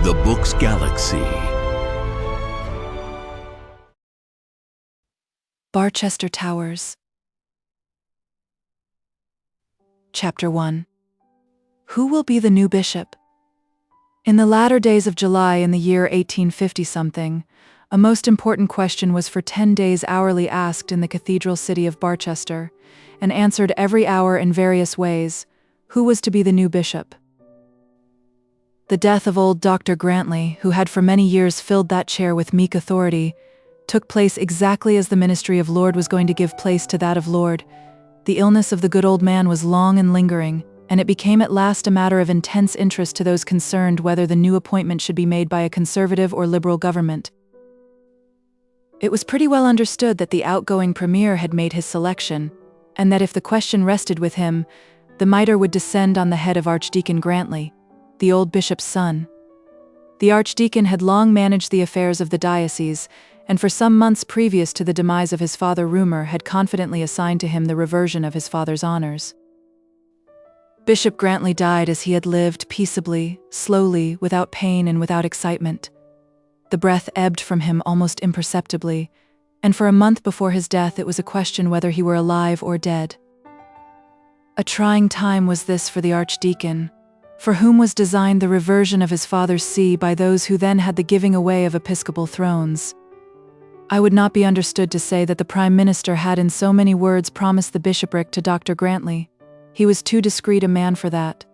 The Books Galaxy. Barchester Towers. Chapter 1. Who will be the new bishop? In the latter days of July in the year 1850-something, a most important question was for 10 days hourly asked in the cathedral city of Barchester, and answered every hour in various ways: who was to be the new bishop? The death of old Dr. Grantley, who had for many years filled that chair with meek authority, took place exactly as the ministry of Lord was going to give place to that of Lord. The illness of the good old man was long and lingering, and it became at last a matter of intense interest to those concerned whether the new appointment should be made by a conservative or liberal government. It was pretty well understood that the outgoing premier had made his selection, and that if the question rested with him, the mitre would descend on the head of Archdeacon Grantley, the old bishop's son. The archdeacon had long managed the affairs of the diocese, and for some months previous to the demise of his father Rumour had confidently assigned to him the reversion of his father's honours. Bishop Grantley died as he had lived, peaceably, slowly, without pain and without excitement. The breath ebbed from him almost imperceptibly, and for a month before his death it was a question whether he were alive or dead. A trying time was this for the archdeacon, for whom was designed the reversion of his father's see by those who then had the giving away of episcopal thrones. I would not be understood to say that the Prime Minister had in so many words promised the bishopric to Dr. Grantley. He was too discreet a man for that.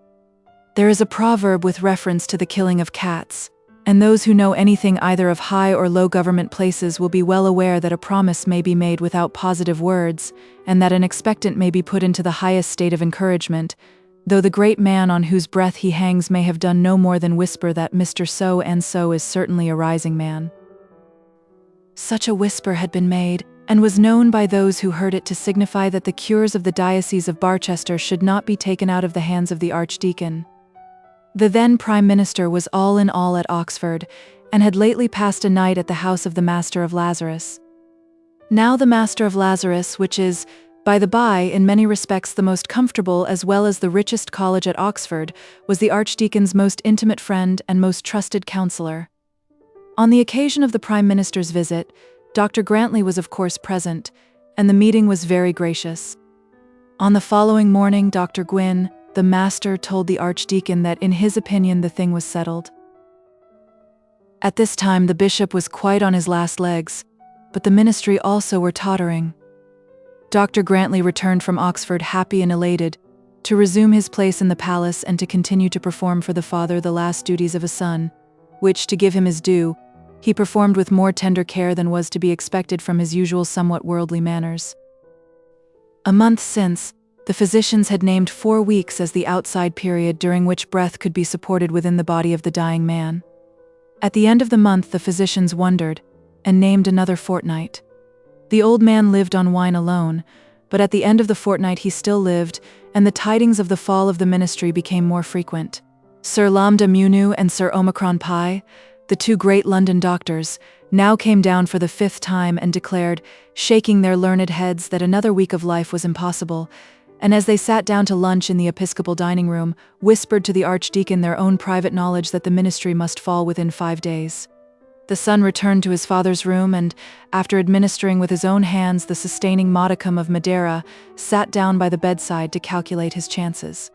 There is a proverb with reference to the killing of cats, and those who know anything either of high or low government places will be well aware that a promise may be made without positive words, and that an expectant may be put into the highest state of encouragement, though the great man on whose breath he hangs may have done no more than whisper that Mr. So-and-so is certainly a rising man. Such a whisper had been made, and was known by those who heard it to signify that the cures of the diocese of Barchester should not be taken out of the hands of the archdeacon. The then Prime Minister was all in all at Oxford, and had lately passed a night at the house of the Master of Lazarus. Now the Master of Lazarus, which is, by the by, in many respects the most comfortable as well as the richest college at Oxford, was the archdeacon's most intimate friend and most trusted counsellor. On the occasion of the Prime Minister's visit, Dr. Grantley was of course present, and the meeting was very gracious. On the following morning, Dr. Gwynne, the master, told the archdeacon that in his opinion the thing was settled. At this time the bishop was quite on his last legs, but the ministry also were tottering. Dr. Grantley returned from Oxford happy and elated, to resume his place in the palace and to continue to perform for the father the last duties of a son, which, to give him his due, he performed with more tender care than was to be expected from his usual somewhat worldly manners. A month since, the physicians had named 4 weeks as the outside period during which breath could be supported within the body of the dying man. At the end of the month the physicians wondered, and named another fortnight. The old man lived on wine alone, but at the end of the fortnight he still lived, and the tidings of the fall of the ministry became more frequent. Sir Lambda Munu and Sir Omicron Pi, the 2 great London doctors, now came down for the 5th time and declared, shaking their learned heads, that another week of life was impossible, and as they sat down to lunch in the episcopal dining room, whispered to the archdeacon their own private knowledge that the ministry must fall within 5 days. The son returned to his father's room and, after administering with his own hands the sustaining modicum of Madeira, sat down by the bedside to calculate his chances.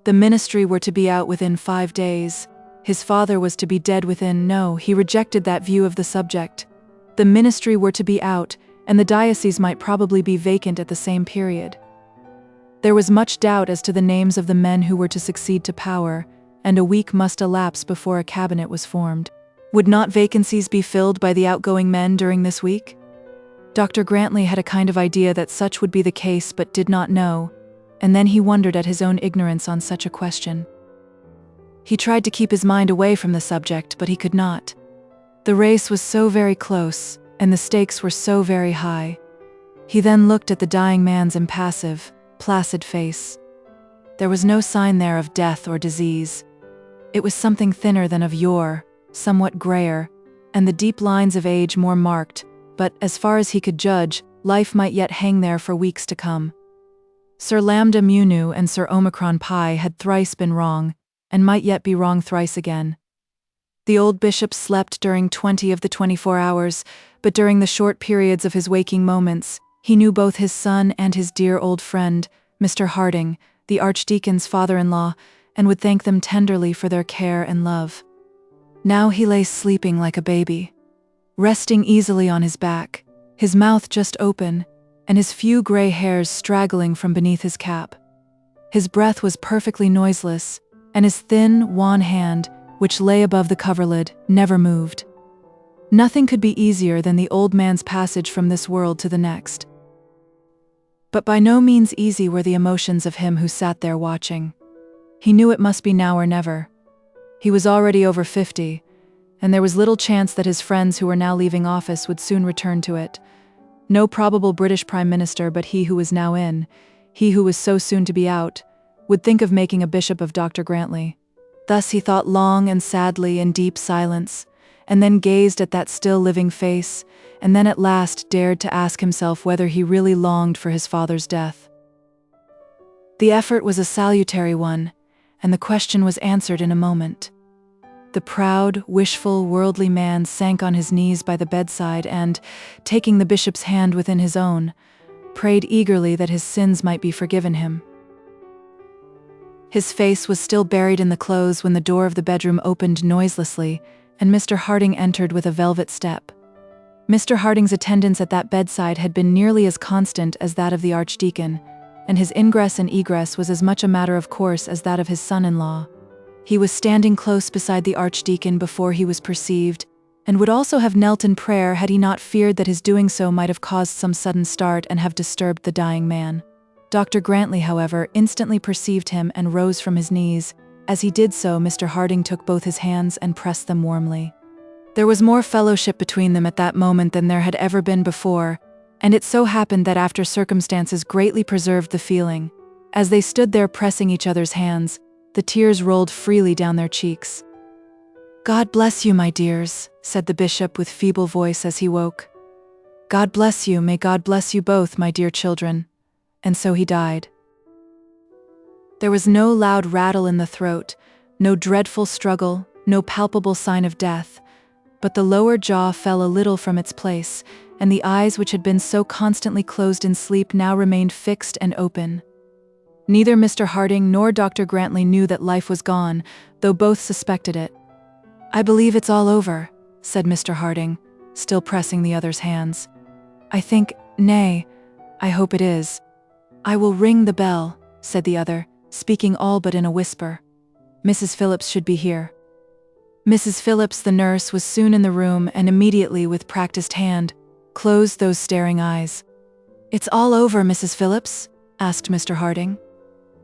The ministry were to be out within 5 days. His father was to be dead within. No, he rejected that view of the subject. The ministry were to be out, and the diocese might probably be vacant at the same period. There was much doubt as to the names of the men who were to succeed to power, and a week must elapse before a cabinet was formed. Would not vacancies be filled by the outgoing men during this week? Dr. Grantley had a kind of idea that such would be the case but did not know, and then he wondered at his own ignorance on such a question. He tried to keep his mind away from the subject, but he could not. The race was so very close, and the stakes were so very high. He then looked at the dying man's impassive, placid face. There was no sign there of death or disease. It was something thinner than of yore, somewhat grayer, and the deep lines of age more marked, but, as far as he could judge, life might yet hang there for weeks to come. Sir Lambda Munu and Sir Omicron Pi had thrice been wrong, and might yet be wrong thrice again. The old bishop slept during 20 of the 24 hours, but during the short periods of his waking moments, he knew both his son and his dear old friend, Mr. Harding, the archdeacon's father-in-law, and would thank them tenderly for their care and love. Now he lay sleeping like a baby, resting easily on his back, his mouth just open, and his few gray hairs straggling from beneath his cap. His breath was perfectly noiseless, and his thin, wan hand, which lay above the coverlid, never moved. Nothing could be easier than the old man's passage from this world to the next. But by no means easy were the emotions of him who sat there watching. He knew it must be now or never. He was already over 50, and there was little chance that his friends who were now leaving office would soon return to it. No probable British Prime Minister, but he who was now in, he who was so soon to be out, would think of making a bishop of Dr. Grantley. Thus he thought long and sadly in deep silence, and then gazed at that still living face, and then at last dared to ask himself whether he really longed for his father's death. The effort was a salutary one, and the question was answered in a moment. The proud, wishful, worldly man sank on his knees by the bedside and, taking the bishop's hand within his own, prayed eagerly that his sins might be forgiven him. His face was still buried in the clothes when the door of the bedroom opened noiselessly, and Mr. Harding entered with a velvet step. Mr. Harding's attendance at that bedside had been nearly as constant as that of the archdeacon, and his ingress and egress was as much a matter of course as that of his son-in-law. He was standing close beside the archdeacon before he was perceived, and would also have knelt in prayer had he not feared that his doing so might have caused some sudden start and have disturbed the dying man. Dr. Grantley, however, instantly perceived him and rose from his knees. As he did so, Mr. Harding took both his hands and pressed them warmly. There was more fellowship between them at that moment than there had ever been before, and it so happened that after circumstances greatly preserved the feeling, as they stood there pressing each other's hands, the tears rolled freely down their cheeks. "God bless you, my dears," said the bishop with feeble voice as he woke. "God bless you, may God bless you both, my dear children." And so he died. There was no loud rattle in the throat, no dreadful struggle, no palpable sign of death, but the lower jaw fell a little from its place, and the eyes which had been so constantly closed in sleep now remained fixed and open. Neither Mr. Harding nor Dr. Grantley knew that life was gone, though both suspected it. "I believe it's all over," said Mr. Harding, still pressing the other's hands. "I think, nay, I hope it is." "I will ring the bell," said the other, speaking all but in a whisper. "Mrs. Phillips should be here." Mrs. Phillips, the nurse, was soon in the room and immediately, with practiced hand, closed those staring eyes. "It's all over, Mrs. Phillips?" asked Mr. Harding.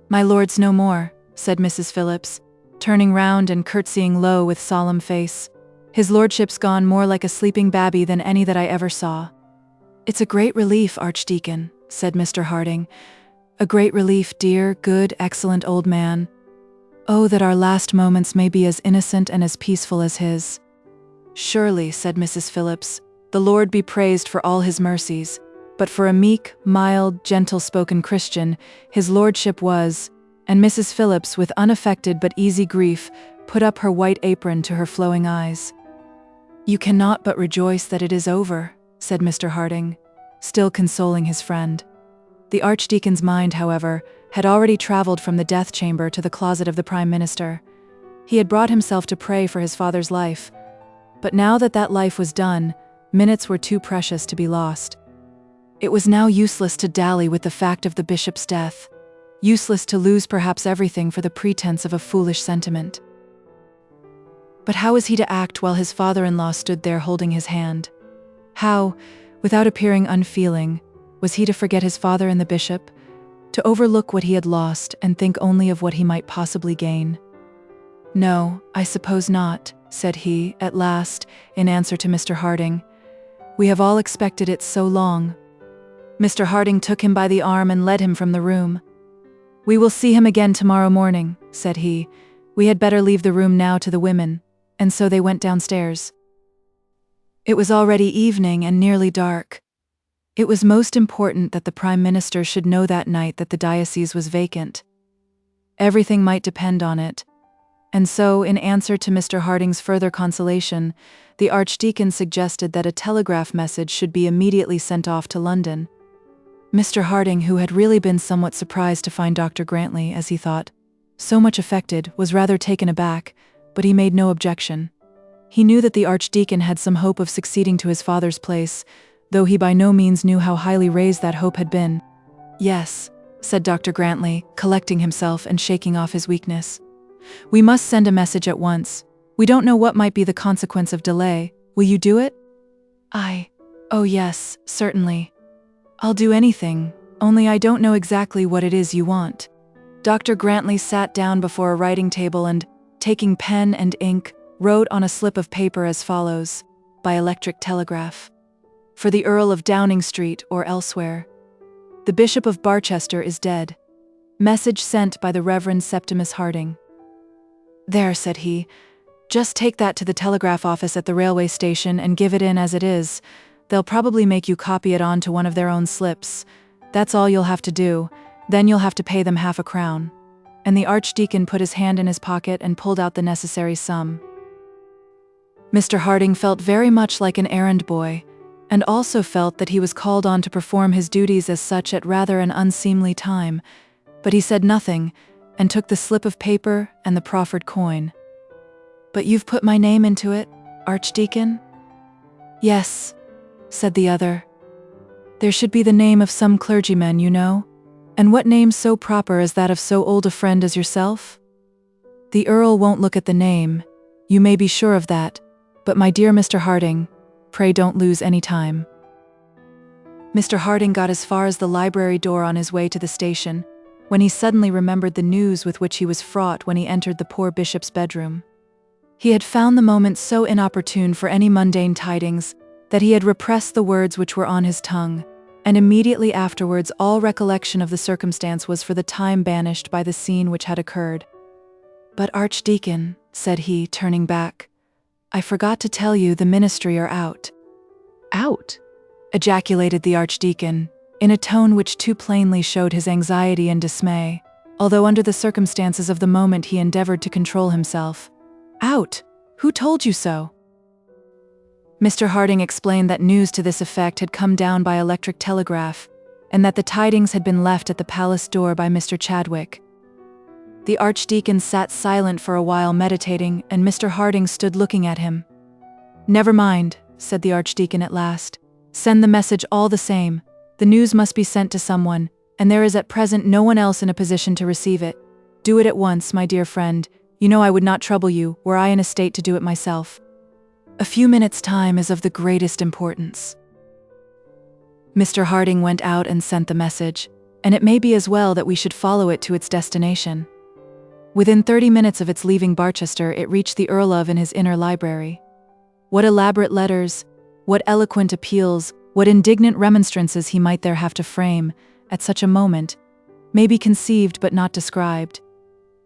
"My lord's no more," said Mrs. Phillips, turning round and curtsying low with solemn face. "His lordship's gone more like a sleeping babby than any that I ever saw." "It's a great relief, Archdeacon," said Mr. Harding. "A great relief, dear, good, excellent old man. Oh, that our last moments may be as innocent and as peaceful as his." "Surely," said Mrs. Phillips, "the Lord be praised for all his mercies, but for a meek, mild, gentle-spoken Christian, his lordship was," and Mrs. Phillips, with unaffected but easy grief, put up her white apron to her flowing eyes. "You cannot but rejoice that it is over," said Mr. Harding, still consoling his friend. The Archdeacon's mind, however, had already travelled from the death chamber to the closet of the Prime Minister. He had brought himself to pray for his father's life, but now that that life was done, minutes were too precious to be lost. It was now useless to dally with the fact of the bishop's death, useless to lose perhaps everything for the pretense of a foolish sentiment. But how was he to act while his father-in-law stood there holding his hand? How, without appearing unfeeling, was he to forget his father and the bishop, to overlook what he had lost and think only of what he might possibly gain? "No, I suppose not," said he, at last, in answer to Mr. Harding. "We have all expected it so long." Mr. Harding took him by the arm and led him from the room. "We will see him again tomorrow morning," said he. "We had better leave the room now to the women," and so they went downstairs. It was already evening and nearly dark. It was most important that the Prime Minister should know that night that the diocese was vacant. Everything might depend on it. And so, in answer to Mr. Harding's further consolation, the Archdeacon suggested that a telegraph message should be immediately sent off to London. Mr. Harding, who had really been somewhat surprised to find Dr. Grantley, as he thought, so much affected, was rather taken aback, but he made no objection. He knew that the Archdeacon had some hope of succeeding to his father's place, though he by no means knew how highly raised that hope had been. "Yes," said Dr. Grantley, collecting himself and shaking off his weakness. "We must send a message at once. We don't know what might be the consequence of delay. Will you do it?" "Oh yes, certainly. I'll do anything, only I don't know exactly what it is you want." Dr. Grantley sat down before a writing table and, taking pen and ink, wrote on a slip of paper as follows, by electric telegraph. "For the Earl of Downing Street or elsewhere. The Bishop of Barchester is dead. Message sent by the Reverend Septimus Harding." "There," said he, "just take that to the telegraph office at the railway station and give it in as it is. They'll probably make you copy it on to one of their own slips. That's all you'll have to do, then you'll have to pay them £half. And the Archdeacon put his hand in his pocket and pulled out the necessary sum. Mr. Harding felt very much like an errand boy, and also felt that he was called on to perform his duties as such at rather an unseemly time, but he said nothing, and took the slip of paper and the proffered coin. "But you've put my name into it, Archdeacon?" "Yes," said the other. "There should be the name of some clergyman, you know. And what name so proper as that of so old a friend as yourself? The Earl won't look at the name, you may be sure of that, but my dear Mr. Harding, pray don't lose any time." Mr. Harding got as far as the library door on his way to the station, when he suddenly remembered the news with which he was fraught when he entered the poor bishop's bedroom. He had found the moment so inopportune for any mundane tidings that he had repressed the words which were on his tongue, and immediately afterwards all recollection of the circumstance was for the time banished by the scene which had occurred. "But Archdeacon," said he, turning back, "I forgot to tell you the ministry are out." "Out?" ejaculated the Archdeacon, in a tone which too plainly showed his anxiety and dismay, although under the circumstances of the moment he endeavored to control himself. "Out? Who told you so?" Mr. Harding explained that news to this effect had come down by electric telegraph, and that the tidings had been left at the palace door by Mr. Chadwick. The Archdeacon sat silent for a while meditating, and Mr. Harding stood looking at him. "Never mind," said the Archdeacon at last. "Send the message all the same. The news must be sent to someone, and there is at present no one else in a position to receive it. Do it at once, my dear friend. You know I would not trouble you, were I in a state to do it myself. A few minutes' time is of the greatest importance." Mr. Harding went out and sent the message, and it may be as well that we should follow it to its destination. Within 30 minutes of its leaving Barchester, it reached the Earl in his inner library. What elaborate letters, what eloquent appeals, what indignant remonstrances he might there have to frame, at such a moment, may be conceived but not described.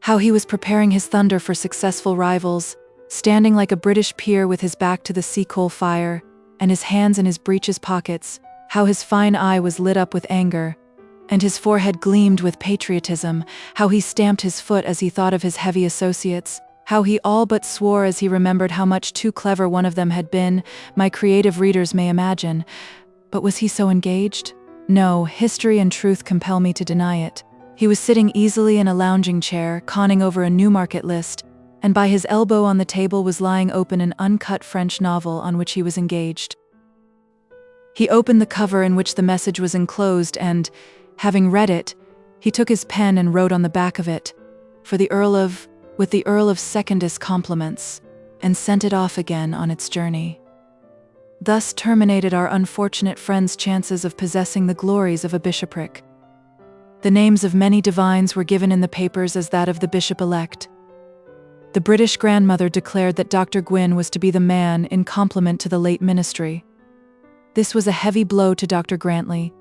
How he was preparing his thunder for successful rivals, standing like a British peer with his back to the sea-coal fire, and his hands in his breeches pockets, how his fine eye was lit up with anger, and his forehead gleamed with patriotism, how he stamped his foot as he thought of his heavy associates, how he all but swore as he remembered how much too clever one of them had been, my creative readers may imagine. But was he so engaged? No, history and truth compel me to deny it. He was sitting easily in a lounging chair, conning over a Newmarket list, and by his elbow on the table was lying open an uncut French novel on which he was engaged. He opened the cover in which the message was enclosed and, having read it, he took his pen and wrote on the back of it, "For the with the Earl of Secondus compliments," and sent it off again on its journey. Thus terminated our unfortunate friend's chances of possessing the glories of a bishopric. The names of many divines were given in the papers as that of the bishop-elect. The British grandmother declared that Dr. Gwynne was to be the man in compliment to the late ministry. This was a heavy blow to Dr. Grantley,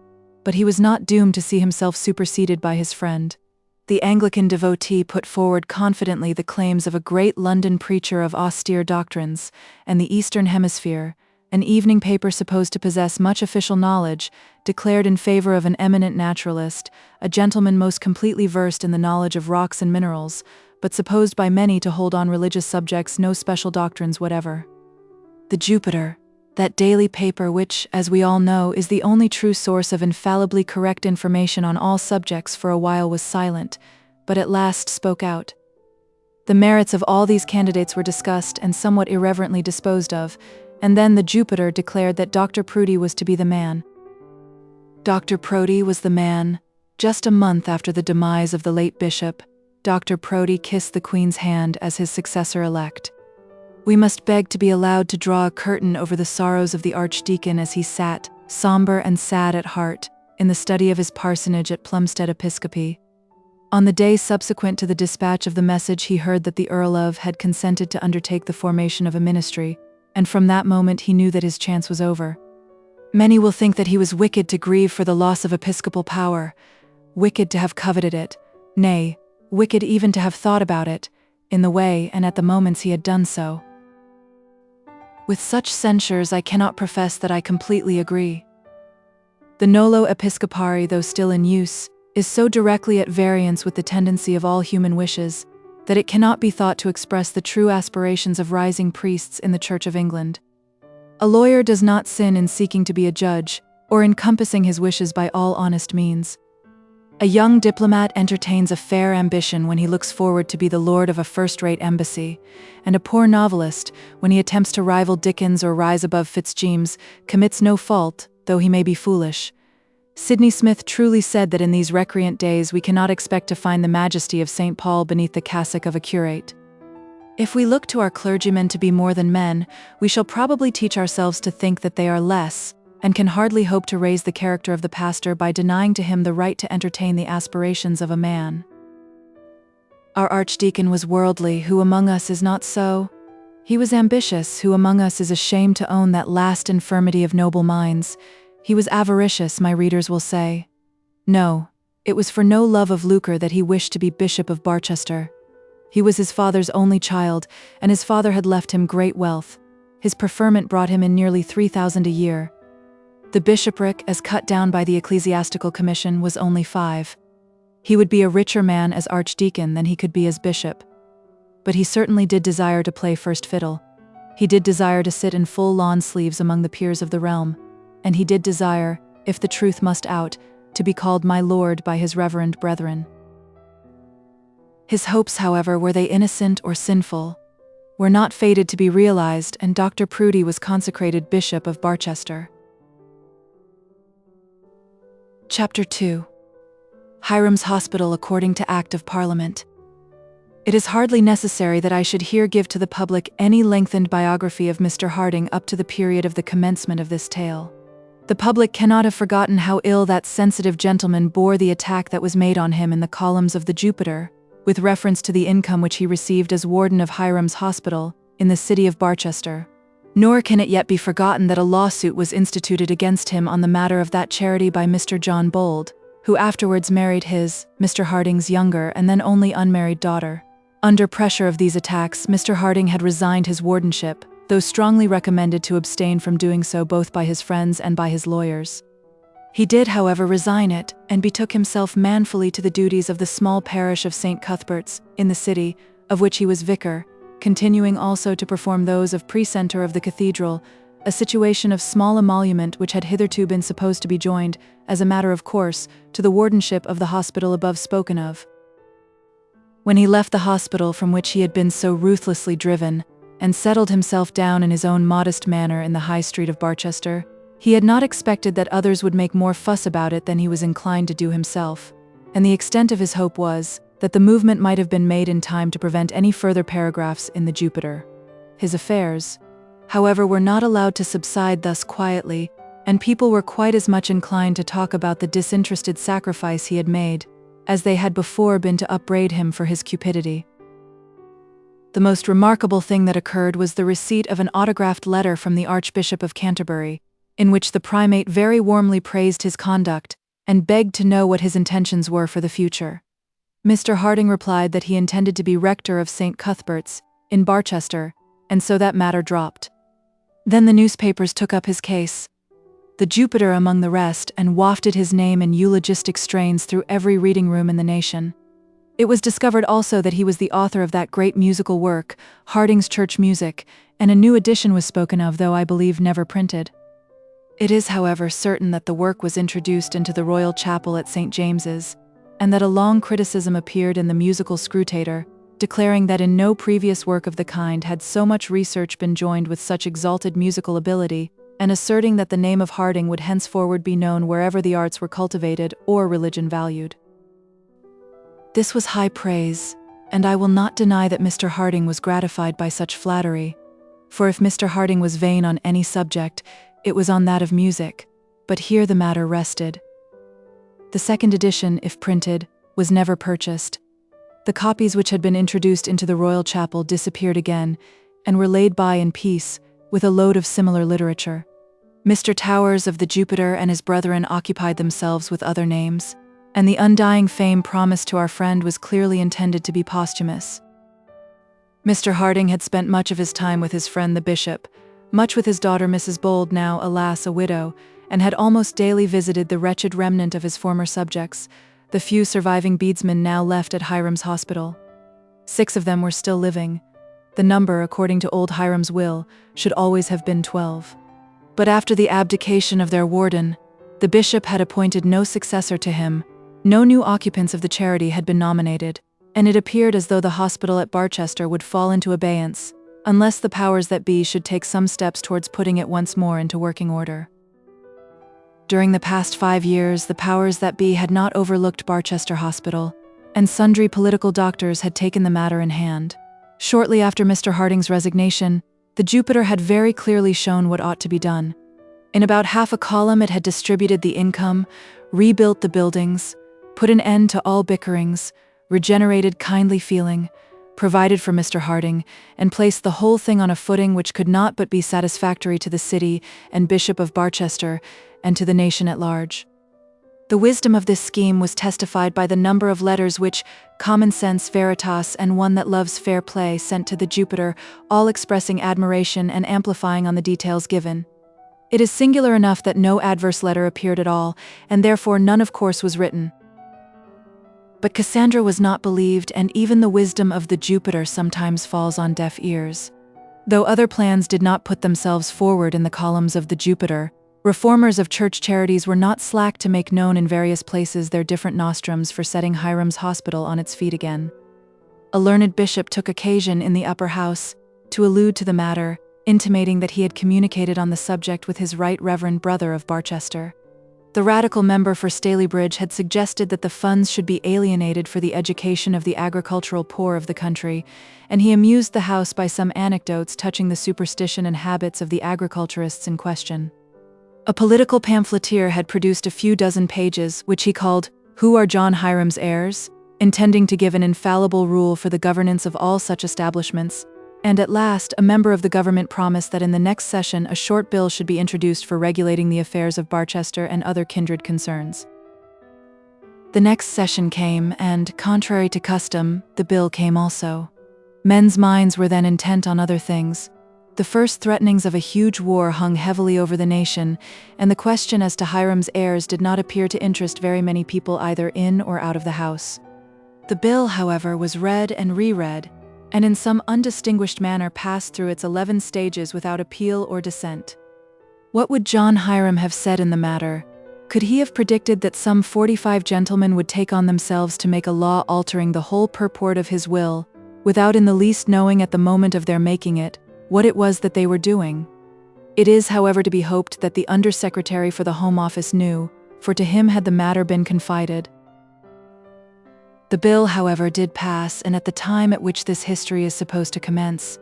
but he was not doomed to see himself superseded by his friend. The Anglican devotee put forward confidently the claims of a great London preacher of austere doctrines, and the Eastern Hemisphere, an evening paper supposed to possess much official knowledge, declared in favor of an eminent naturalist, a gentleman most completely versed in the knowledge of rocks and minerals, but supposed by many to hold on religious subjects no special doctrines whatever. The Jupiter, that daily paper which, as we all know, is the only true source of infallibly correct information on all subjects, for a while was silent, but at last spoke out. The merits of all these candidates were discussed and somewhat irreverently disposed of, and then the Jupiter declared that Dr. Proudie was to be the man. Dr. Proudie was the man. Just a month after the demise of the late bishop, Dr. Proudie kissed the Queen's hand as his successor-elect. We must beg to be allowed to draw a curtain over the sorrows of the Archdeacon as he sat, sombre and sad at heart, in the study of his parsonage at Plumstead Episcopi. On the day subsequent to the dispatch of the message, he heard that the Earl of had consented to undertake the formation of a ministry, and from that moment he knew that his chance was over. Many will think that he was wicked to grieve for the loss of episcopal power, wicked to have coveted it, nay, wicked even to have thought about it, in the way and at the moments he had done so. With such censures I cannot profess that I completely agree. The nolo episcopari, though still in use, is so directly at variance with the tendency of all human wishes, that it cannot be thought to express the true aspirations of rising priests in the Church of England. A lawyer does not sin in seeking to be a judge, or in compassing his wishes by all honest means. A young diplomat entertains a fair ambition when he looks forward to be the lord of a first-rate embassy, and a poor novelist, when he attempts to rival Dickens or rise above Fitzjames, commits no fault, though he may be foolish. Sidney Smith truly said that in these recreant days we cannot expect to find the majesty of St. Paul beneath the cassock of a curate. If we look to our clergymen to be more than men, we shall probably teach ourselves to think that they are less, and can hardly hope to raise the character of the pastor by denying to him the right to entertain the aspirations of a man. Our archdeacon was worldly, who among us is not so? He was ambitious, who among us is ashamed to own that last infirmity of noble minds? He was avaricious, my readers will say. No, it was for no love of lucre that he wished to be Bishop of Barchester. He was his father's only child, and his father had left him great wealth. His preferment brought him in nearly 3,000 a year. The bishopric, as cut down by the Ecclesiastical Commission, was only 5. He would be a richer man as archdeacon than he could be as bishop. But he certainly did desire to play first fiddle. He did desire to sit in full lawn sleeves among the peers of the realm. And he did desire, if the truth must out, to be called my lord by his reverend brethren. His hopes, however, were they innocent or sinful, were not fated to be realized, and Dr. Proudie was consecrated Bishop of Barchester. Chapter 2. Hiram's Hospital according to Act of Parliament. It is hardly necessary that I should here give to the public any lengthened biography of Mr. Harding up to the period of the commencement of this tale. The public cannot have forgotten how ill that sensitive gentleman bore the attack that was made on him in the columns of the Jupiter, with reference to the income which he received as warden of Hiram's Hospital, in the city of Barchester. Nor can it yet be forgotten that a lawsuit was instituted against him on the matter of that charity by Mr. John Bold, who afterwards married his, Mr. Harding's younger and then only unmarried daughter. Under pressure of these attacks, Mr. Harding had resigned his wardenship, though strongly recommended to abstain from doing so both by his friends and by his lawyers. He did, however, resign it, and betook himself manfully to the duties of the small parish of St. Cuthbert's, in the city, of which he was vicar, continuing also to perform those of precentor of the cathedral, a situation of small emolument which had hitherto been supposed to be joined, as a matter of course, to the wardenship of the hospital above spoken of. When he left the hospital from which he had been so ruthlessly driven, and settled himself down in his own modest manner in the High Street of Barchester, he had not expected that others would make more fuss about it than he was inclined to do himself, and the extent of his hope was, that the movement might have been made in time to prevent any further paragraphs in the Jupiter. His affairs, however, were not allowed to subside thus quietly, and people were quite as much inclined to talk about the disinterested sacrifice he had made, as they had before been to upbraid him for his cupidity. The most remarkable thing that occurred was the receipt of an autographed letter from the Archbishop of Canterbury, in which the primate very warmly praised his conduct, and begged to know what his intentions were for the future. Mr. Harding replied that he intended to be rector of St. Cuthbert's, in Barchester, and so that matter dropped. Then the newspapers took up his case, the Jupiter among the rest, and wafted his name in eulogistic strains through every reading room in the nation. It was discovered also that he was the author of that great musical work, Harding's Church Music, and a new edition was spoken of, though I believe never printed. It is, however, certain that the work was introduced into the Royal Chapel at St. James's, and that a long criticism appeared in the Musical Scrutator, declaring that in no previous work of the kind had so much research been joined with such exalted musical ability, and asserting that the name of Harding would henceforward be known wherever the arts were cultivated or religion valued. This was high praise, and I will not deny that Mr. Harding was gratified by such flattery, for if Mr. Harding was vain on any subject, it was on that of music, but here the matter rested. The second edition, if printed, was never purchased. The copies which had been introduced into the Royal Chapel disappeared again, and were laid by in peace, with a load of similar literature. Mr. Towers of the Jupiter and his brethren occupied themselves with other names, and the undying fame promised to our friend was clearly intended to be posthumous. Mr. Harding had spent much of his time with his friend the bishop, much with his daughter Mrs. Bold, now, alas, a widow, and had almost daily visited the wretched remnant of his former subjects, the few surviving beadsmen now left at Hiram's hospital. 6 of them were still living. The number, according to old Hiram's will, should always have been 12. But after the abdication of their warden, the bishop had appointed no successor to him, no new occupants of the charity had been nominated, and it appeared as though the hospital at Barchester would fall into abeyance, unless the powers that be should take some steps towards putting it once more into working order. During the past 5 years, the powers that be had not overlooked Barchester Hospital, and sundry political doctors had taken the matter in hand. Shortly after Mr. Harding's resignation, the Jupiter had very clearly shown what ought to be done. In about half a column it had distributed the income, rebuilt the buildings, put an end to all bickerings, regenerated kindly feeling, provided for Mr. Harding, and placed the whole thing on a footing which could not but be satisfactory to the city and Bishop of Barchester, and to the nation at large. The wisdom of this scheme was testified by the number of letters which Common Sense, Veritas, and One That Loves Fair Play sent to the Jupiter, all expressing admiration and amplifying on the details given. It is singular enough that no adverse letter appeared at all, and therefore none of course was written. But Cassandra was not believed, and even the wisdom of the Jupiter sometimes falls on deaf ears. Though other plans did not put themselves forward in the columns of the Jupiter, reformers of church charities were not slack to make known in various places their different nostrums for setting Hiram's hospital on its feet again. A learned bishop took occasion in the upper house to allude to the matter, intimating that he had communicated on the subject with his right reverend brother of Barchester. The radical member for Stalybridge had suggested that the funds should be alienated for the education of the agricultural poor of the country, and he amused the House by some anecdotes touching the superstition and habits of the agriculturists in question. A political pamphleteer had produced a few dozen pages, which he called, "Who are John Hiram's Heirs?" intending to give an infallible rule for the governance of all such establishments, and at last a member of the government promised that in the next session a short bill should be introduced for regulating the affairs of Barchester and other kindred concerns. The next session came, and, contrary to custom, the bill came also. Men's minds were then intent on other things. The first threatenings of a huge war hung heavily over the nation, and the question as to Hiram's heirs did not appear to interest very many people either in or out of the House. The bill, however, was read and reread, and in some undistinguished manner passed through its 11 stages without appeal or dissent. What would John Hiram have said in the matter? Could he have predicted that some 45 gentlemen would take on themselves to make a law altering the whole purport of his will, without in the least knowing at the moment of their making it, what it was that they were doing? It is, however, to be hoped that the Undersecretary for the Home Office knew, for to him had the matter been confided. The bill, however, did pass, and at the time at which this history is supposed to commence,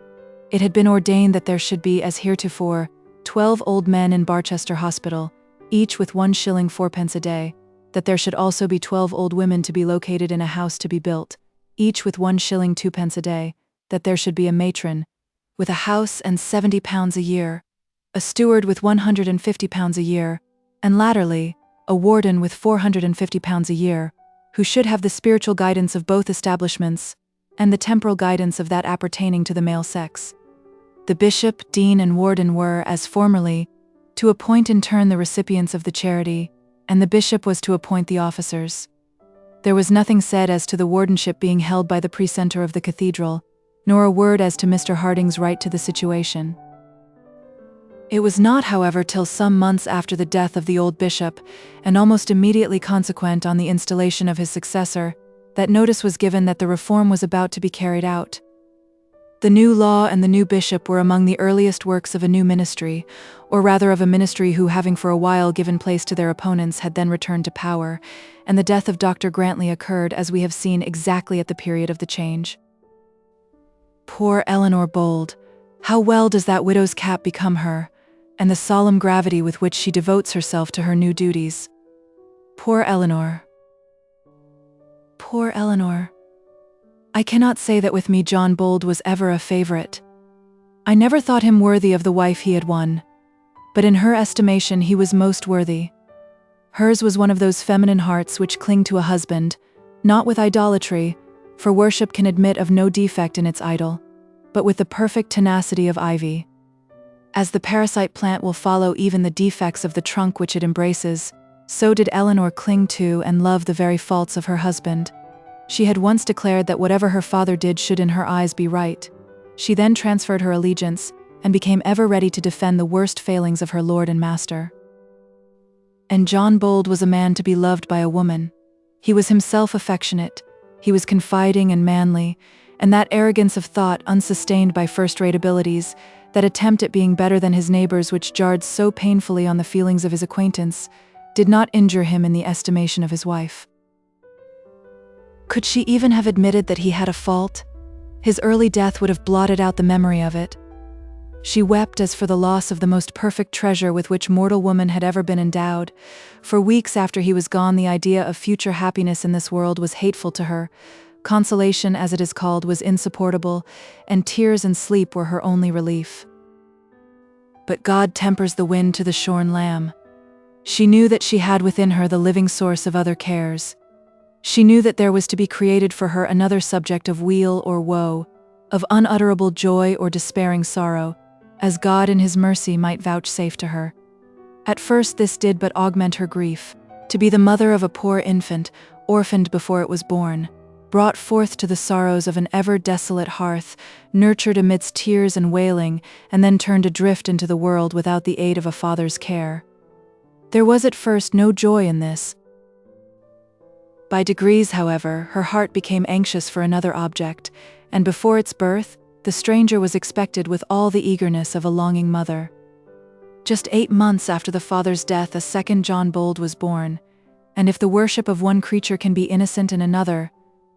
it had been ordained that there should be, as heretofore, 12 old men in Barchester Hospital, each with 1 shilling 4 a day, that there should also be 12 old women to be located in a house to be built, each with 1 shilling 2 a day, that there should be a matron, with a house and £70 a year, a steward with £150 a year, and latterly, a warden with £450 a year, who should have the spiritual guidance of both establishments, and the temporal guidance of that appertaining to the male sex. The bishop, dean, and warden were, as formerly, to appoint in turn the recipients of the charity, and the bishop was to appoint the officers. There was nothing said as to the wardenship being held by the precentor of the cathedral, nor a word as to Mr. Harding's right to the situation. It was not, however, till some months after the death of the old bishop, and almost immediately consequent on the installation of his successor, that notice was given that the reform was about to be carried out. The new law and the new bishop were among the earliest works of a new ministry, or rather of a ministry who, having for a while given place to their opponents, had then returned to power, and the death of Dr. Grantley occurred, as we have seen, exactly at the period of the change. Poor Eleanor Bold! How well does that widow's cap become her, and the solemn gravity with which she devotes herself to her new duties. Poor Eleanor! Poor Eleanor! I cannot say that with me John Bold was ever a favourite. I never thought him worthy of the wife he had won, but in her estimation he was most worthy. Hers was one of those feminine hearts which cling to a husband, not with idolatry, for worship can admit of no defect in its idol, but with the perfect tenacity of ivy. As the parasite plant will follow even the defects of the trunk which it embraces, so did Eleanor cling to and love the very faults of her husband. She had once declared that whatever her father did should in her eyes be right. She then transferred her allegiance, and became ever ready to defend the worst failings of her lord and master. And John Bold was a man to be loved by a woman. He was himself affectionate, he was confiding and manly, and that arrogance of thought unsustained by first-rate abilities, that attempt at being better than his neighbors which jarred so painfully on the feelings of his acquaintance, did not injure him in the estimation of his wife. Could she even have admitted that he had a fault? His early death would have blotted out the memory of it. She wept as for the loss of the most perfect treasure with which mortal woman had ever been endowed. For weeks after he was gone, the idea of future happiness in this world was hateful to her. Consolation, as it is called, was insupportable, and tears and sleep were her only relief. But God tempers the wind to the shorn lamb. She knew that she had within her the living source of other cares. She knew that there was to be created for her another subject of weal or woe, of unutterable joy or despairing sorrow, as God in his mercy might vouchsafe to her. At first this did but augment her grief, to be the mother of a poor infant, orphaned before it was born, brought forth to the sorrows of an ever-desolate hearth, nurtured amidst tears and wailing, and then turned adrift into the world without the aid of a father's care. There was at first no joy in this. By degrees, however, her heart became anxious for another object, and before its birth, the stranger was expected with all the eagerness of a longing mother. Just 8 months after the father's death, a second John Bold was born, and if the worship of one creature can be innocent in another,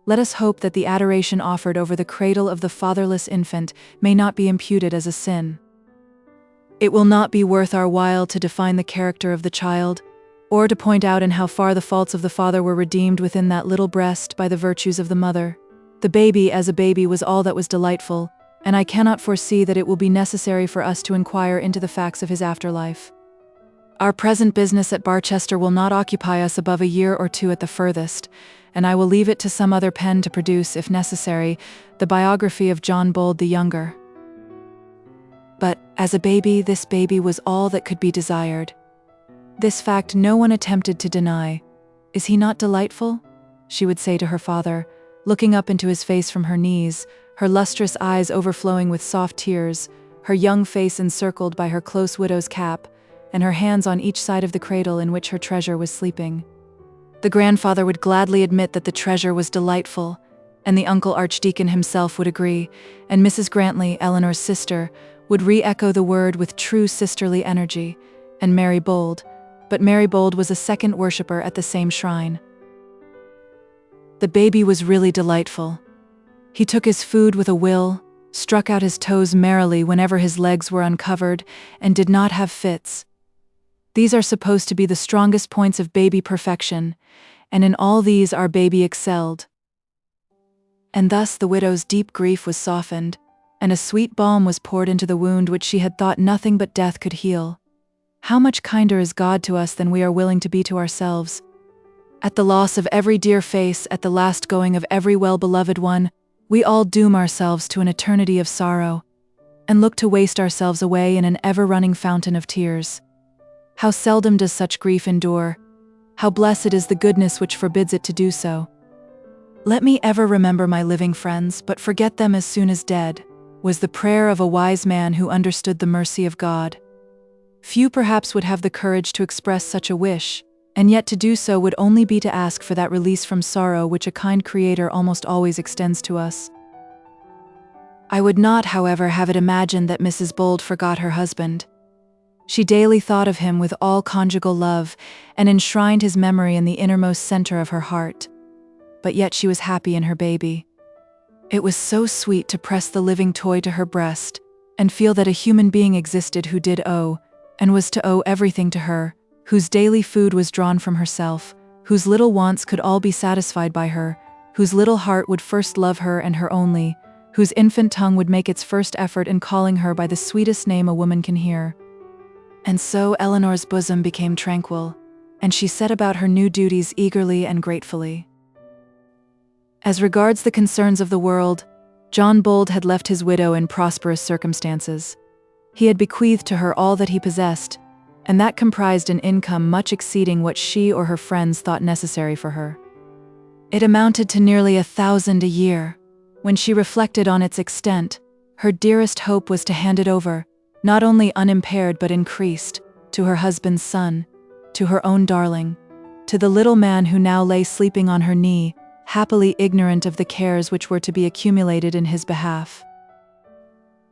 let us hope that the adoration offered over the cradle of the fatherless infant may not be imputed as a sin. It will not be worth our while to define the character of the child, or to point out in how far the faults of the father were redeemed within that little breast by the virtues of the mother. The baby as a baby was all that was delightful, and I cannot foresee that it will be necessary for us to inquire into the facts of his afterlife. Our present business at Barchester will not occupy us above a year or 2 at the furthest, and I will leave it to some other pen to produce, if necessary, the biography of John Bold the younger. But, as a baby, this baby was all that could be desired. This fact no one attempted to deny. "Is he not delightful?" she would say to her father, looking up into his face from her knees, her lustrous eyes overflowing with soft tears, her young face encircled by her close widow's cap, and her hands on each side of the cradle in which her treasure was sleeping. The grandfather would gladly admit that the treasure was delightful, and the uncle archdeacon himself would agree, and Mrs. Grantley, Eleanor's sister, would re-echo the word with true sisterly energy, and Mary Bold, but Mary Bold was a second worshipper at the same shrine. The baby was really delightful. He took his food with a will, struck out his toes merrily whenever his legs were uncovered, and did not have fits. These are supposed to be the strongest points of baby perfection, and in all these our baby excelled. And thus the widow's deep grief was softened, and a sweet balm was poured into the wound which she had thought nothing but death could heal. How much kinder is God to us than we are willing to be to ourselves? At the loss of every dear face, at the last going of every well-beloved one, we all doom ourselves to an eternity of sorrow. and look to waste ourselves away in an ever-running fountain of tears. How seldom does such grief endure! How blessed is the goodness which forbids it to do so! Let me ever remember my living friends, but forget them as soon as dead, was the prayer of a wise man who understood the mercy of God. Few perhaps would have the courage to express such a wish, and yet to do so would only be to ask for that release from sorrow which a kind Creator almost always extends to us. I would not, however, have it imagined that Mrs. Bold forgot her husband. She daily thought of him with all conjugal love, and enshrined his memory in the innermost center of her heart. But yet she was happy in her baby. It was so sweet to press the living toy to her breast, and feel that a human being existed who did owe, and was to owe everything to her, whose daily food was drawn from herself, whose little wants could all be satisfied by her, whose little heart would first love her and her only, whose infant tongue would make its first effort in calling her by the sweetest name a woman can hear. And so Eleanor's bosom became tranquil, and she set about her new duties eagerly and gratefully. As regards the concerns of the world, John Bold had left his widow in prosperous circumstances. He had bequeathed to her all that he possessed, and that comprised an income much exceeding what she or her friends thought necessary for her. It amounted to nearly 1,000 a year. When she reflected on its extent, her dearest hope was to hand it over, not only unimpaired but increased, to her husband's son, to her own darling, to the little man who now lay sleeping on her knee, happily ignorant of the cares which were to be accumulated in his behalf.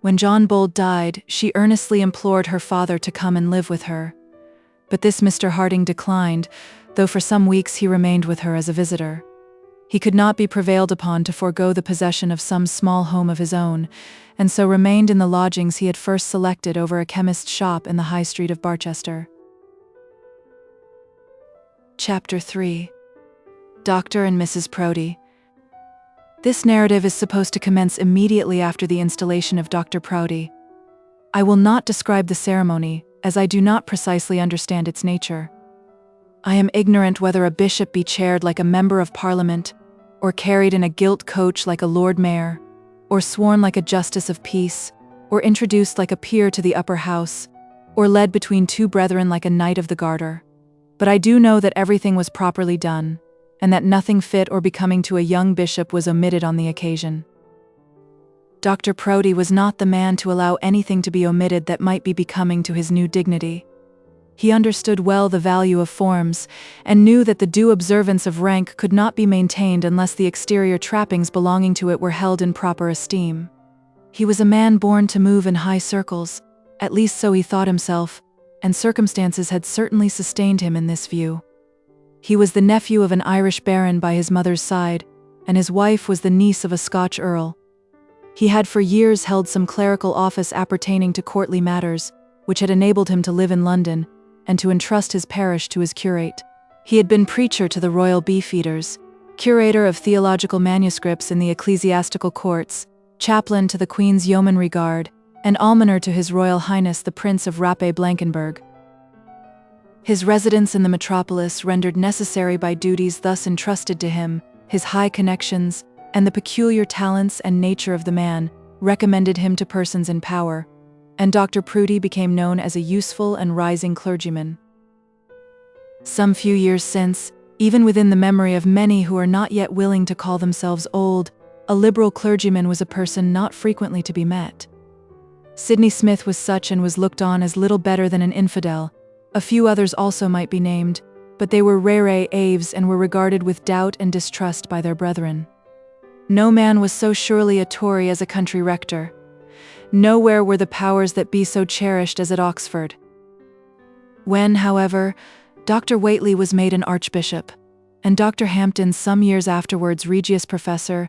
When John Bold died, she earnestly implored her father to come and live with her. But this Mr. Harding declined, though for some weeks he remained with her as a visitor. He could not be prevailed upon to forego the possession of some small home of his own, and so remained in the lodgings he had first selected over a chemist's shop in the High Street of Barchester. Chapter 3. Dr. and Mrs. Proudie. This narrative is supposed to commence immediately after the installation of Dr. Proudie. I will not describe the ceremony, as I do not precisely understand its nature. I am ignorant whether a bishop be chaired like a member of Parliament, or carried in a gilt coach like a Lord Mayor, or sworn like a justice of peace, or introduced like a peer to the upper house, or led between two brethren like a knight of the garter. But I do know that everything was properly done, and that nothing fit or becoming to a young bishop was omitted on the occasion. Dr. Proudie was not the man to allow anything to be omitted that might be becoming to his new dignity. He understood well the value of forms, and knew that the due observance of rank could not be maintained unless the exterior trappings belonging to it were held in proper esteem. He was a man born to move in high circles, at least so he thought himself, and circumstances had certainly sustained him in this view. He was the nephew of an Irish baron by his mother's side, and his wife was the niece of a Scotch earl. He had for years held some clerical office appertaining to courtly matters, which had enabled him to live in London, and to entrust his parish to his curate. He had been preacher to the royal beefeaters, curator of theological manuscripts in the ecclesiastical courts, chaplain to the Queen's Yeomanry Guard, and almoner to His Royal Highness the Prince of Rappe-Blankenburg. His residence in the metropolis, rendered necessary by duties thus entrusted to him, his high connections, and the peculiar talents and nature of the man, recommended him to persons in power, and Dr. Proudie became known as a useful and rising clergyman. Some few years since, even within the memory of many who are not yet willing to call themselves old, a liberal clergyman was a person not frequently to be met. Sidney Smith was such and was looked on as little better than an infidel. A few others also might be named, but they were rare aves and were regarded with doubt and distrust by their brethren. No man was so surely a Tory as a country rector. Nowhere were the powers that be so cherished as at Oxford. When, however, Dr. Whately was made an archbishop, and Dr. Hampden some years afterwards Regius Professor,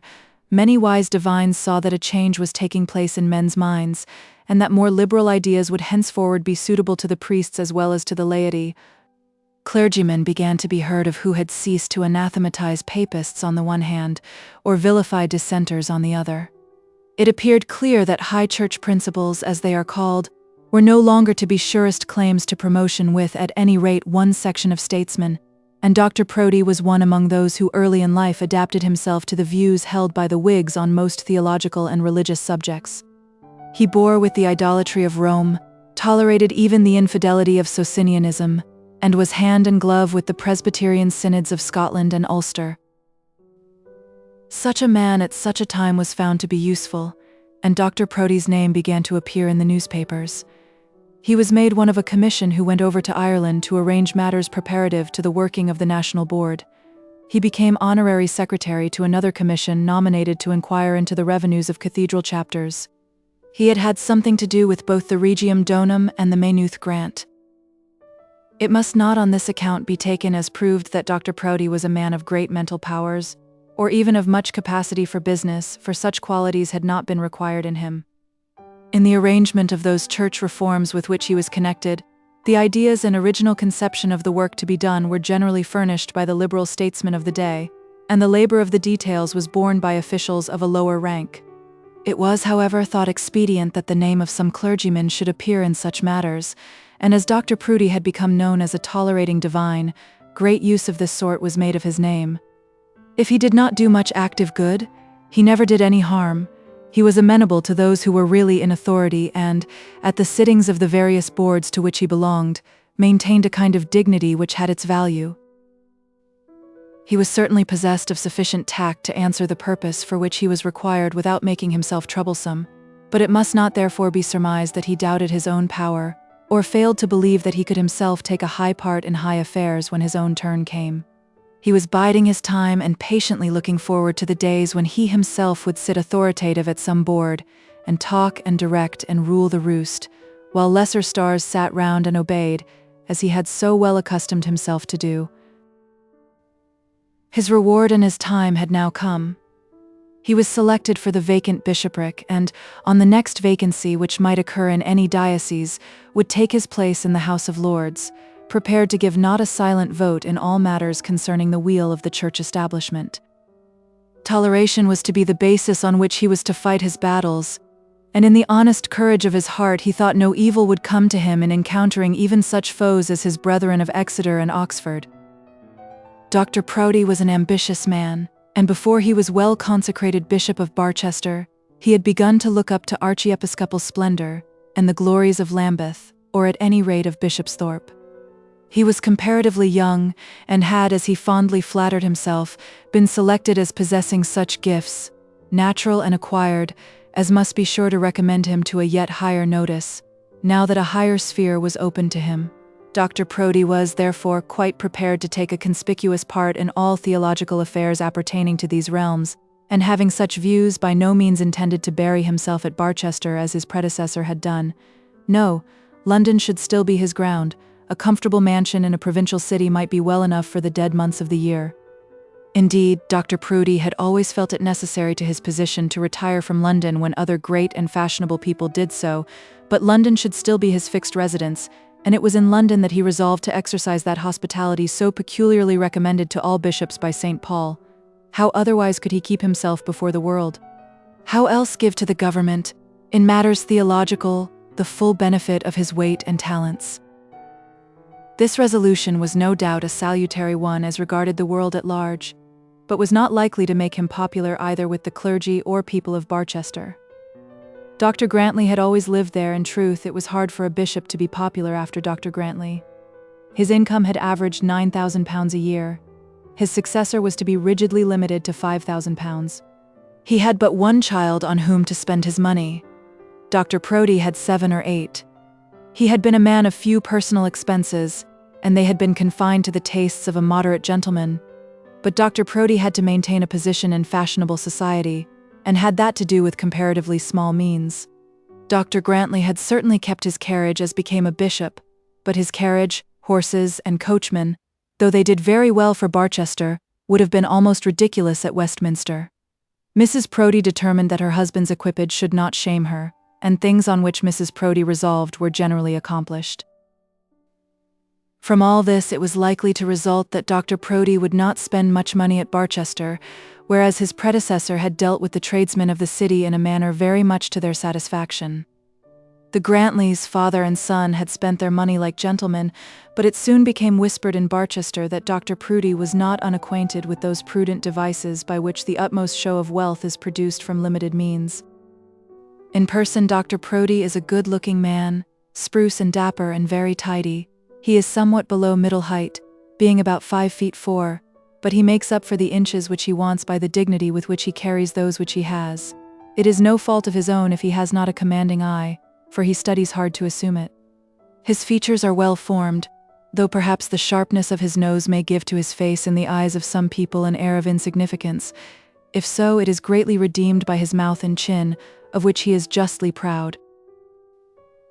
many wise divines saw that a change was taking place in men's minds, and that more liberal ideas would henceforward be suitable to the priests as well as to the laity. Clergymen began to be heard of who had ceased to anathematize papists on the one hand, or vilify dissenters on the other. It appeared clear that high church principles, as they are called, were no longer to be surest claims to promotion with, at any rate, one section of statesmen, and Dr. Proudie was one among those who early in life adapted himself to the views held by the Whigs on most theological and religious subjects. He bore with the idolatry of Rome, tolerated even the infidelity of Socinianism, and was hand and glove with the Presbyterian synods of Scotland and Ulster. Such a man at such a time was found to be useful, and Dr. Proudie's name began to appear in the newspapers. He was made one of a commission who went over to Ireland to arrange matters preparative to the working of the National Board. He became honorary secretary to another commission nominated to inquire into the revenues of cathedral chapters. He had had something to do with both the Regium Donum and the Maynooth Grant. It must not on this account be taken as proved that Dr. Proudie was a man of great mental powers, or even of much capacity for business, for such qualities had not been required in him. In the arrangement of those church reforms with which he was connected, the ideas and original conception of the work to be done were generally furnished by the liberal statesmen of the day, and the labor of the details was borne by officials of a lower rank. It was, however, thought expedient that the name of some clergyman should appear in such matters, and as Dr. Proudie had become known as a tolerating divine, great use of this sort was made of his name. If he did not do much active good, he never did any harm. He was amenable to those who were really in authority and, at the sittings of the various boards to which he belonged, maintained a kind of dignity which had its value. He was certainly possessed of sufficient tact to answer the purpose for which he was required without making himself troublesome, but it must not therefore be surmised that he doubted his own power, or failed to believe that he could himself take a high part in high affairs when his own turn came. He was biding his time and patiently looking forward to the days when he himself would sit authoritative at some board, and talk and direct and rule the roost, while lesser stars sat round and obeyed, as he had so well accustomed himself to do. His reward and his time had now come. He was selected for the vacant bishopric and, on the next vacancy which might occur in any diocese, would take his place in the House of Lords, prepared to give not a silent vote in all matters concerning the weal of the church establishment. Toleration was to be the basis on which he was to fight his battles, and in the honest courage of his heart he thought no evil would come to him in encountering even such foes as his brethren of Exeter and Oxford. Dr. Proudie was an ambitious man, and before he was well consecrated Bishop of Barchester, he had begun to look up to archiepiscopal splendor and the glories of Lambeth, or at any rate of Bishopsthorpe. He was comparatively young, and had, as he fondly flattered himself, been selected as possessing such gifts, natural and acquired, as must be sure to recommend him to a yet higher notice, now that a higher sphere was open to him. Dr. Proudie was, therefore, quite prepared to take a conspicuous part in all theological affairs appertaining to these realms, and having such views by no means intended to bury himself at Barchester as his predecessor had done. No, London should still be his ground. A comfortable mansion in a provincial city might be well enough for the dead months of the year. Indeed, Dr. Proudie had always felt it necessary to his position to retire from London when other great and fashionable people did so, but London should still be his fixed residence, and it was in London that he resolved to exercise that hospitality so peculiarly recommended to all bishops by St. Paul. How otherwise could he keep himself before the world? How else give to the government, in matters theological, the full benefit of his weight and talents? This resolution was no doubt a salutary one as regarded the world at large, but was not likely to make him popular either with the clergy or people of Barchester. Dr. Grantley had always lived there. In truth, it was hard for a bishop to be popular after Dr. Grantley. His income had averaged £9,000 a year. His successor was to be rigidly limited to £5,000. He had but one child on whom to spend his money. Dr. Proudie had 7 or 8. He had been a man of few personal expenses, and they had been confined to the tastes of a moderate gentleman. But Dr. Proudie had to maintain a position in fashionable society, and had that to do with comparatively small means. Dr. Grantley had certainly kept his carriage as became a bishop, but his carriage, horses, and coachman, though they did very well for Barchester, would have been almost ridiculous at Westminster. Mrs. Proudie determined that her husband's equipage should not shame her, and things on which Mrs. Proudie resolved were generally accomplished. From all this it was likely to result that Dr. Proudie would not spend much money at Barchester, whereas his predecessor had dealt with the tradesmen of the city in a manner very much to their satisfaction. The Grantleys, father and son, had spent their money like gentlemen, but it soon became whispered in Barchester that Dr. Proudie was not unacquainted with those prudent devices by which the utmost show of wealth is produced from limited means. In person, Dr. Proudie is a good-looking man, spruce and dapper and very tidy. He is somewhat below middle height, being about 5'4", but he makes up for the inches which he wants by the dignity with which he carries those which he has. It is no fault of his own if he has not a commanding eye, for he studies hard to assume it. His features are well formed, though perhaps the sharpness of his nose may give to his face in the eyes of some people an air of insignificance. If so, it is greatly redeemed by his mouth and chin, of which he is justly proud.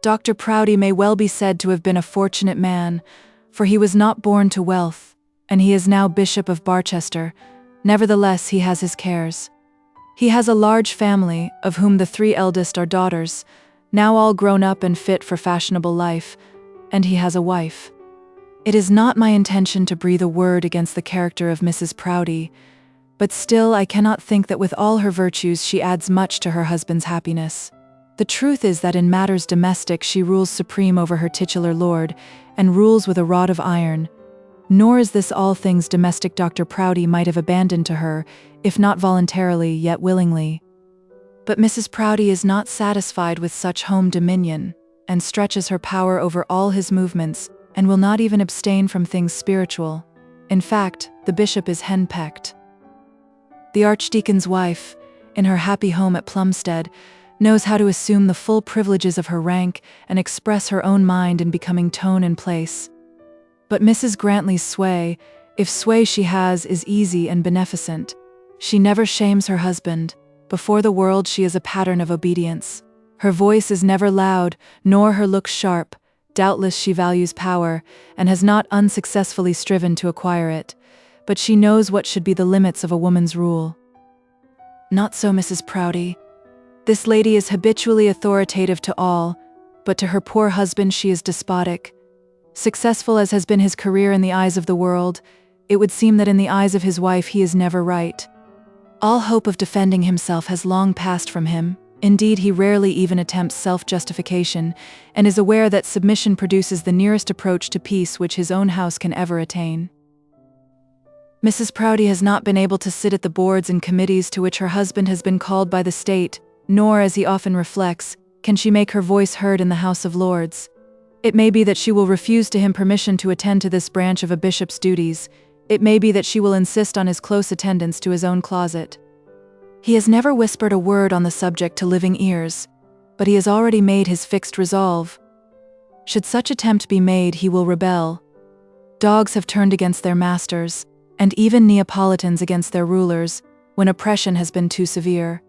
Dr. Proudie may well be said to have been a fortunate man, for he was not born to wealth, and he is now Bishop of Barchester. Nevertheless, he has his cares. He has a large family, of whom the 3 eldest are daughters, now all grown up and fit for fashionable life, and he has a wife. It is not my intention to breathe a word against the character of Mrs. Proudie, but still I cannot think that with all her virtues she adds much to her husband's happiness. The truth is that in matters domestic she rules supreme over her titular lord, and rules with a rod of iron. Nor is this all things domestic Dr. Proudie might have abandoned to her, if not voluntarily, yet willingly. But Mrs. Proudie is not satisfied with such home dominion, and stretches her power over all his movements, and will not even abstain from things spiritual. In fact, the bishop is henpecked. The archdeacon's wife, in her happy home at Plumstead, knows how to assume the full privileges of her rank and express her own mind in becoming tone and place. But Mrs. Grantley's sway, if sway she has, is easy and beneficent. She never shames her husband. Before the world she is a pattern of obedience. Her voice is never loud, nor her looks sharp. Doubtless she values power, and has not unsuccessfully striven to acquire it, but she knows what should be the limits of a woman's rule. Not so Mrs. Proudie. This lady is habitually authoritative to all, but to her poor husband she is despotic. Successful as has been his career in the eyes of the world, it would seem that in the eyes of his wife he is never right. All hope of defending himself has long passed from him. Indeed, he rarely even attempts self-justification, and is aware that submission produces the nearest approach to peace which his own house can ever attain. Mrs. Proudie has not been able to sit at the boards and committees to which her husband has been called by the state, nor, as he often reflects, can she make her voice heard in the House of Lords. It may be that she will refuse to him permission to attend to this branch of a bishop's duties. It may be that she will insist on his close attendance to his own closet. He has never whispered a word on the subject to living ears, but he has already made his fixed resolve. Should such attempt be made, he will rebel. Dogs have turned against their masters, and even Neapolitans against their rulers, when oppression has been too severe.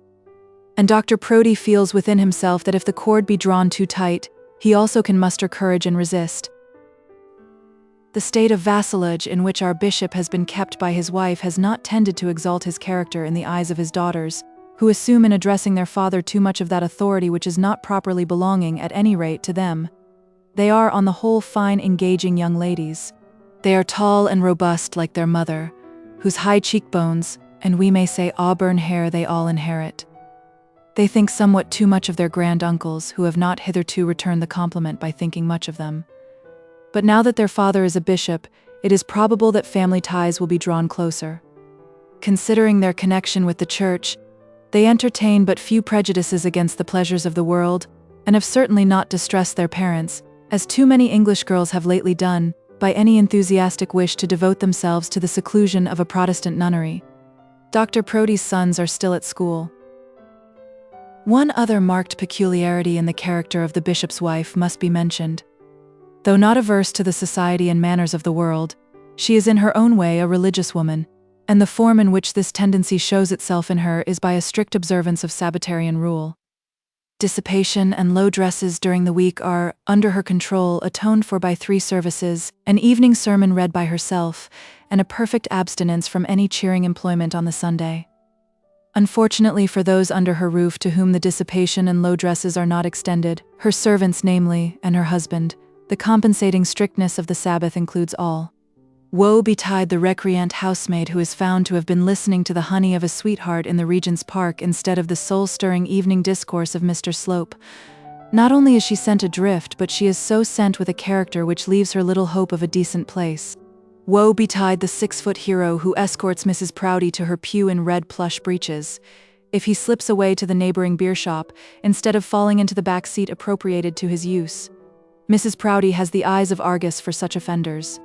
And Dr. Proudie feels within himself that if the cord be drawn too tight, he also can muster courage and resist. The state of vassalage in which our bishop has been kept by his wife has not tended to exalt his character in the eyes of his daughters, who assume in addressing their father too much of that authority which is not properly belonging, at any rate, to them. They are, on the whole, fine, engaging young ladies. They are tall and robust like their mother, whose high cheekbones, and we may say auburn hair, they all inherit. They think somewhat too much of their grand-uncles, who have not hitherto returned the compliment by thinking much of them. But now that their father is a bishop, it is probable that family ties will be drawn closer. Considering their connection with the church, they entertain but few prejudices against the pleasures of the world, and have certainly not distressed their parents, as too many English girls have lately done, by any enthusiastic wish to devote themselves to the seclusion of a Protestant nunnery. Dr. Proudie's sons are still at school. One other marked peculiarity in the character of the bishop's wife must be mentioned. Though not averse to the society and manners of the world, she is in her own way a religious woman, and the form in which this tendency shows itself in her is by a strict observance of Sabbatarian rule. Dissipation and low dresses during the week are, under her control, atoned for by 3 services, an evening sermon read by herself, and a perfect abstinence from any cheering employment on the Sunday. Unfortunately for those under her roof to whom the dissipation and low dresses are not extended, her servants namely, and her husband, the compensating strictness of the Sabbath includes all. Woe betide the recreant housemaid who is found to have been listening to the honey of a sweetheart in the Regent's Park instead of the soul-stirring evening discourse of Mr. Slope. Not only is she sent adrift, but she is so sent with a character which leaves her little hope of a decent place. Woe betide the 6-foot hero who escorts Mrs. Proudie to her pew in red plush breeches. if he slips away to the neighboring beer shop, instead of falling into the back seat appropriated to his use. Mrs. Proudie has the eyes of Argus for such offenders.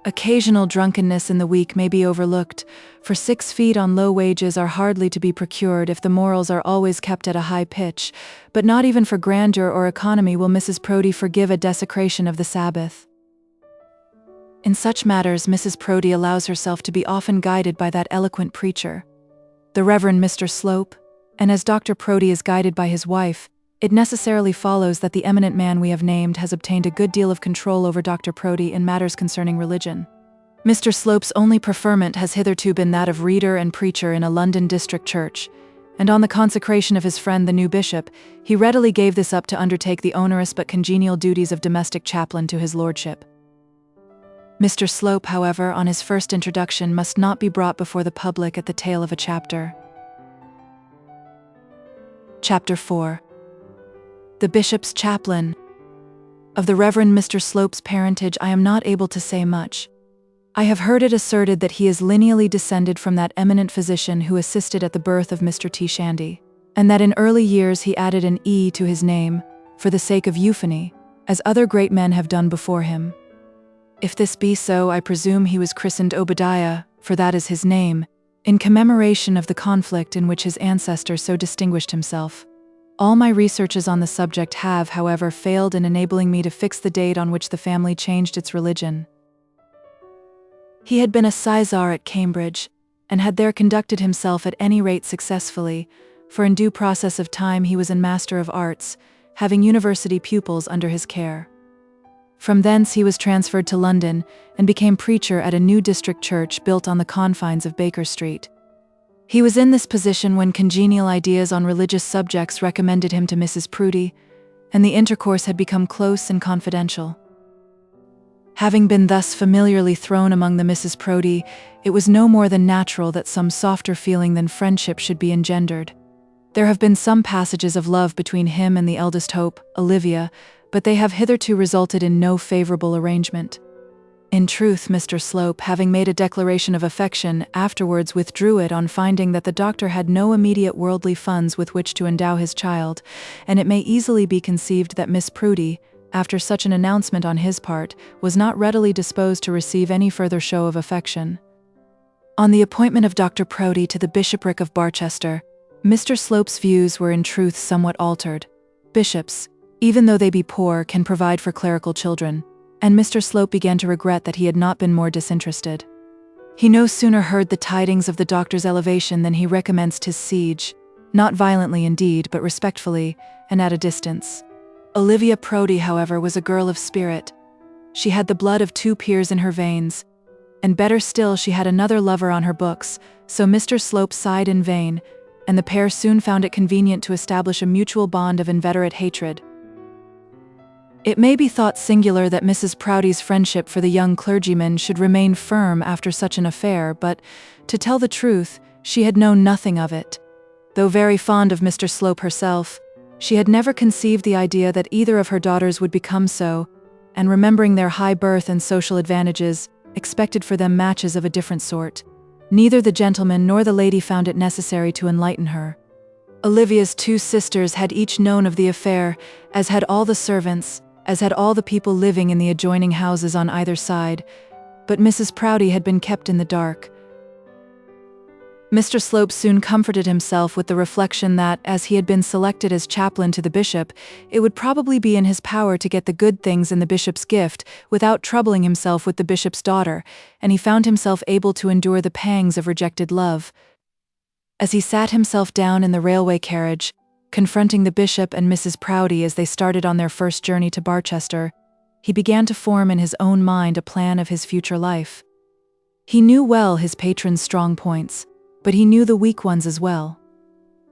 Occasional drunkenness in the week may be overlooked, for 6 feet on low wages are hardly to be procured if the morals are always kept at a high pitch, but not even for grandeur or economy will Mrs. Proudie forgive a desecration of the Sabbath. In such matters Mrs. Proudie allows herself to be often guided by that eloquent preacher, the Reverend Mr. Slope, and as Dr. Proudie is guided by his wife, it necessarily follows that the eminent man we have named has obtained a good deal of control over Dr. Proudie in matters concerning religion. Mr. Slope's only preferment has hitherto been that of reader and preacher in a London district church, and on the consecration of his friend the new bishop, he readily gave this up to undertake the onerous but congenial duties of domestic chaplain to his lordship. Mr. Slope, however, on his first introduction must not be brought before the public at the tail of a chapter. Chapter 4. The Bishop's Chaplain. Of the Reverend Mr. Slope's parentage I am not able to say much. I have heard it asserted that he is lineally descended from that eminent physician who assisted at the birth of Mr. T. Shandy, and that in early years he added an E to his name, for the sake of euphony, as other great men have done before him. If this be so, I presume he was christened Obadiah, for that is his name, in commemoration of the conflict in which his ancestor so distinguished himself. All my researches on the subject have, however, failed in enabling me to fix the date on which the family changed its religion. He had been a sizar at Cambridge, and had there conducted himself at any rate successfully, for in due process of time he was a Master of Arts, having university pupils under his care. From thence he was transferred to London, and became preacher at a new district church built on the confines of Baker Street. He was in this position when congenial ideas on religious subjects recommended him to Mrs. Proudie, and the intercourse had become close and confidential. Having been thus familiarly thrown among the Mrs. Proudie, it was no more than natural that some softer feeling than friendship should be engendered. There have been some passages of love between him and the eldest hope, Olivia, but they have hitherto resulted in no favorable arrangement. In truth, Mr. Slope, having made a declaration of affection, afterwards withdrew it on finding that the doctor had no immediate worldly funds with which to endow his child, and it may easily be conceived that Miss Proudie, after such an announcement on his part, was not readily disposed to receive any further show of affection. On the appointment of Dr. Proudie to the bishopric of Barchester, Mr. Slope's views were in truth somewhat altered. Bishops, even though they be poor, can provide for clerical children, and Mr. Slope began to regret that he had not been more disinterested. He no sooner heard the tidings of the doctor's elevation than he recommenced his siege, not violently indeed, but respectfully, and at a distance. Olivia Proudie, however, was a girl of spirit. She had the blood of 2 peers in her veins, and better still, she had another lover on her books, so Mr. Slope sighed in vain, and the pair soon found it convenient to establish a mutual bond of inveterate hatred. It may be thought singular that Mrs. Proudie's friendship for the young clergyman should remain firm after such an affair, but, to tell the truth, she had known nothing of it. Though very fond of Mr. Slope herself, she had never conceived the idea that either of her daughters would become so, and remembering their high birth and social advantages, expected for them matches of a different sort. Neither the gentleman nor the lady found it necessary to enlighten her. Olivia's 2 sisters had each known of the affair, as had all the servants, as had all the people living in the adjoining houses on either side, but Mrs. Proudie had been kept in the dark. Mr. Slope soon comforted himself with the reflection that, as he had been selected as chaplain to the bishop, it would probably be in his power to get the good things in the bishop's gift without troubling himself with the bishop's daughter, and he found himself able to endure the pangs of rejected love. As he sat himself down in the railway carriage, confronting the bishop and Mrs. Proudie as they started on their first journey to Barchester, he began to form in his own mind a plan of his future life. He knew well his patron's strong points, but he knew the weak ones as well.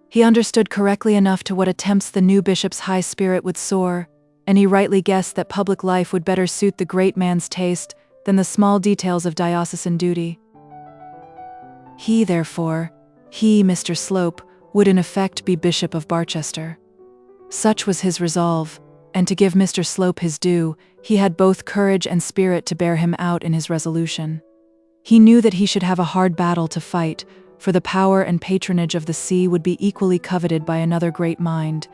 He understood correctly enough to what attempts the new bishop's high spirit would soar, and he rightly guessed that public life would better suit the great man's taste than the small details of diocesan duty. He, therefore, Mr. Slope, would in effect be Bishop of Barchester. Such was his resolve, and to give Mr. Slope his due, he had both courage and spirit to bear him out in his resolution. He knew that he should have a hard battle to fight, for the power and patronage of the see would be equally coveted by another great mind.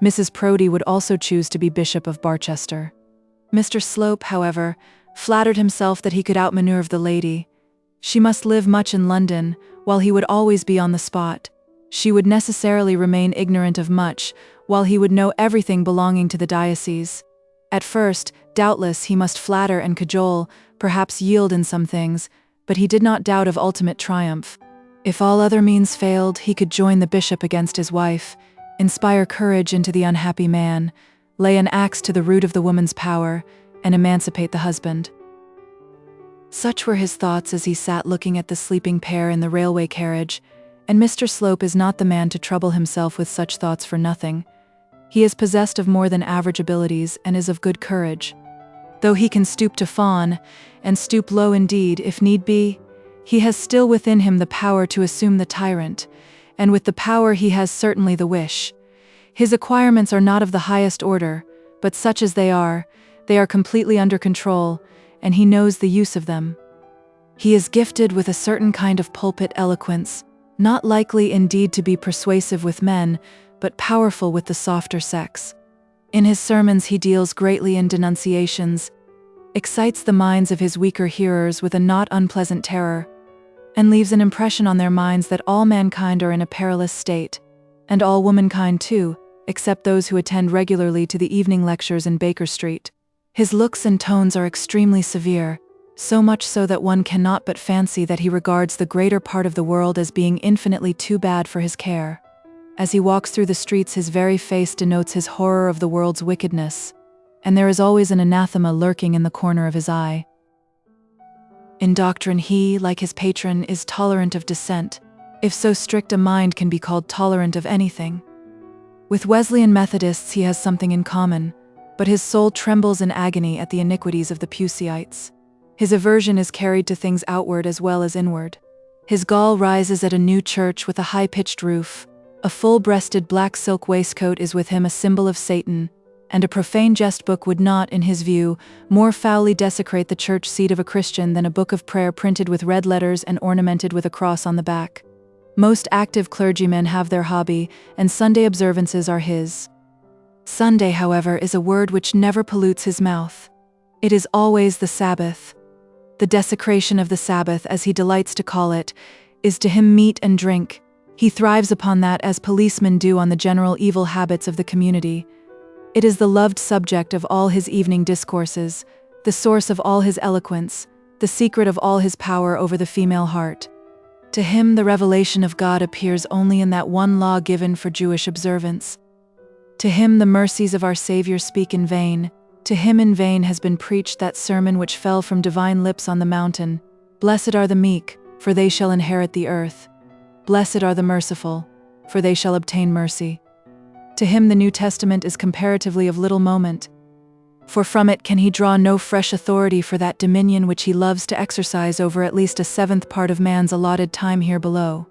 Mrs. Proudie would also choose to be Bishop of Barchester. Mr. Slope, however, flattered himself that he could outmaneuver the lady. She must live much in London, while he would always be on the spot. She would necessarily remain ignorant of much, while he would know everything belonging to the diocese. At first, doubtless, he must flatter and cajole, perhaps yield in some things, but he did not doubt of ultimate triumph. If all other means failed, he could join the bishop against his wife, inspire courage into the unhappy man, lay an axe to the root of the woman's power, and emancipate the husband. Such were his thoughts as he sat looking at the sleeping pair in the railway carriage, and Mr. Slope is not the man to trouble himself with such thoughts for nothing. He is possessed of more than average abilities and is of good courage. Though he can stoop to fawn, and stoop low indeed, if need be, he has still within him the power to assume the tyrant, and with the power he has certainly the wish. His acquirements are not of the highest order, but such as they are completely under control, and he knows the use of them. He is gifted with a certain kind of pulpit eloquence, not likely indeed to be persuasive with men, but powerful with the softer sex. In his sermons he deals greatly in denunciations, excites the minds of his weaker hearers with a not unpleasant terror, and leaves an impression on their minds that all mankind are in a perilous state, and all womankind too, except those who attend regularly to the evening lectures in Baker Street. His looks and tones are extremely severe, so much so that one cannot but fancy that he regards the greater part of the world as being infinitely too bad for his care. As he walks through the streets, his very face denotes his horror of the world's wickedness, and there is always an anathema lurking in the corner of his eye. In doctrine he, like his patron, is tolerant of dissent, if so strict a mind can be called tolerant of anything. With Wesleyan Methodists he has something in common, but his soul trembles in agony at the iniquities of the Puseites. His aversion is carried to things outward as well as inward. His gall rises at a new church with a high-pitched roof. A full-breasted black silk waistcoat is with him a symbol of Satan, and a profane jest book would not, in his view, more foully desecrate the church seat of a Christian than a book of prayer printed with red letters and ornamented with a cross on the back. Most active clergymen have their hobby, and Sunday observances are his. Sunday, however, is a word which never pollutes his mouth. It is always the Sabbath. The desecration of the Sabbath, as he delights to call it, is to him meat and drink. He thrives upon that as policemen do on the general evil habits of the community. It is the loved subject of all his evening discourses, the source of all his eloquence, the secret of all his power over the female heart. To him the revelation of God appears only in that one law given for Jewish observance. To him the mercies of our Savior speak in vain. To him in vain has been preached that sermon which fell from divine lips on the mountain. Blessed are the meek, for they shall inherit the earth. Blessed are the merciful, for they shall obtain mercy. To him the New Testament is comparatively of little moment, for from it can he draw no fresh authority for that dominion which he loves to exercise over at least a seventh part of man's allotted time here below.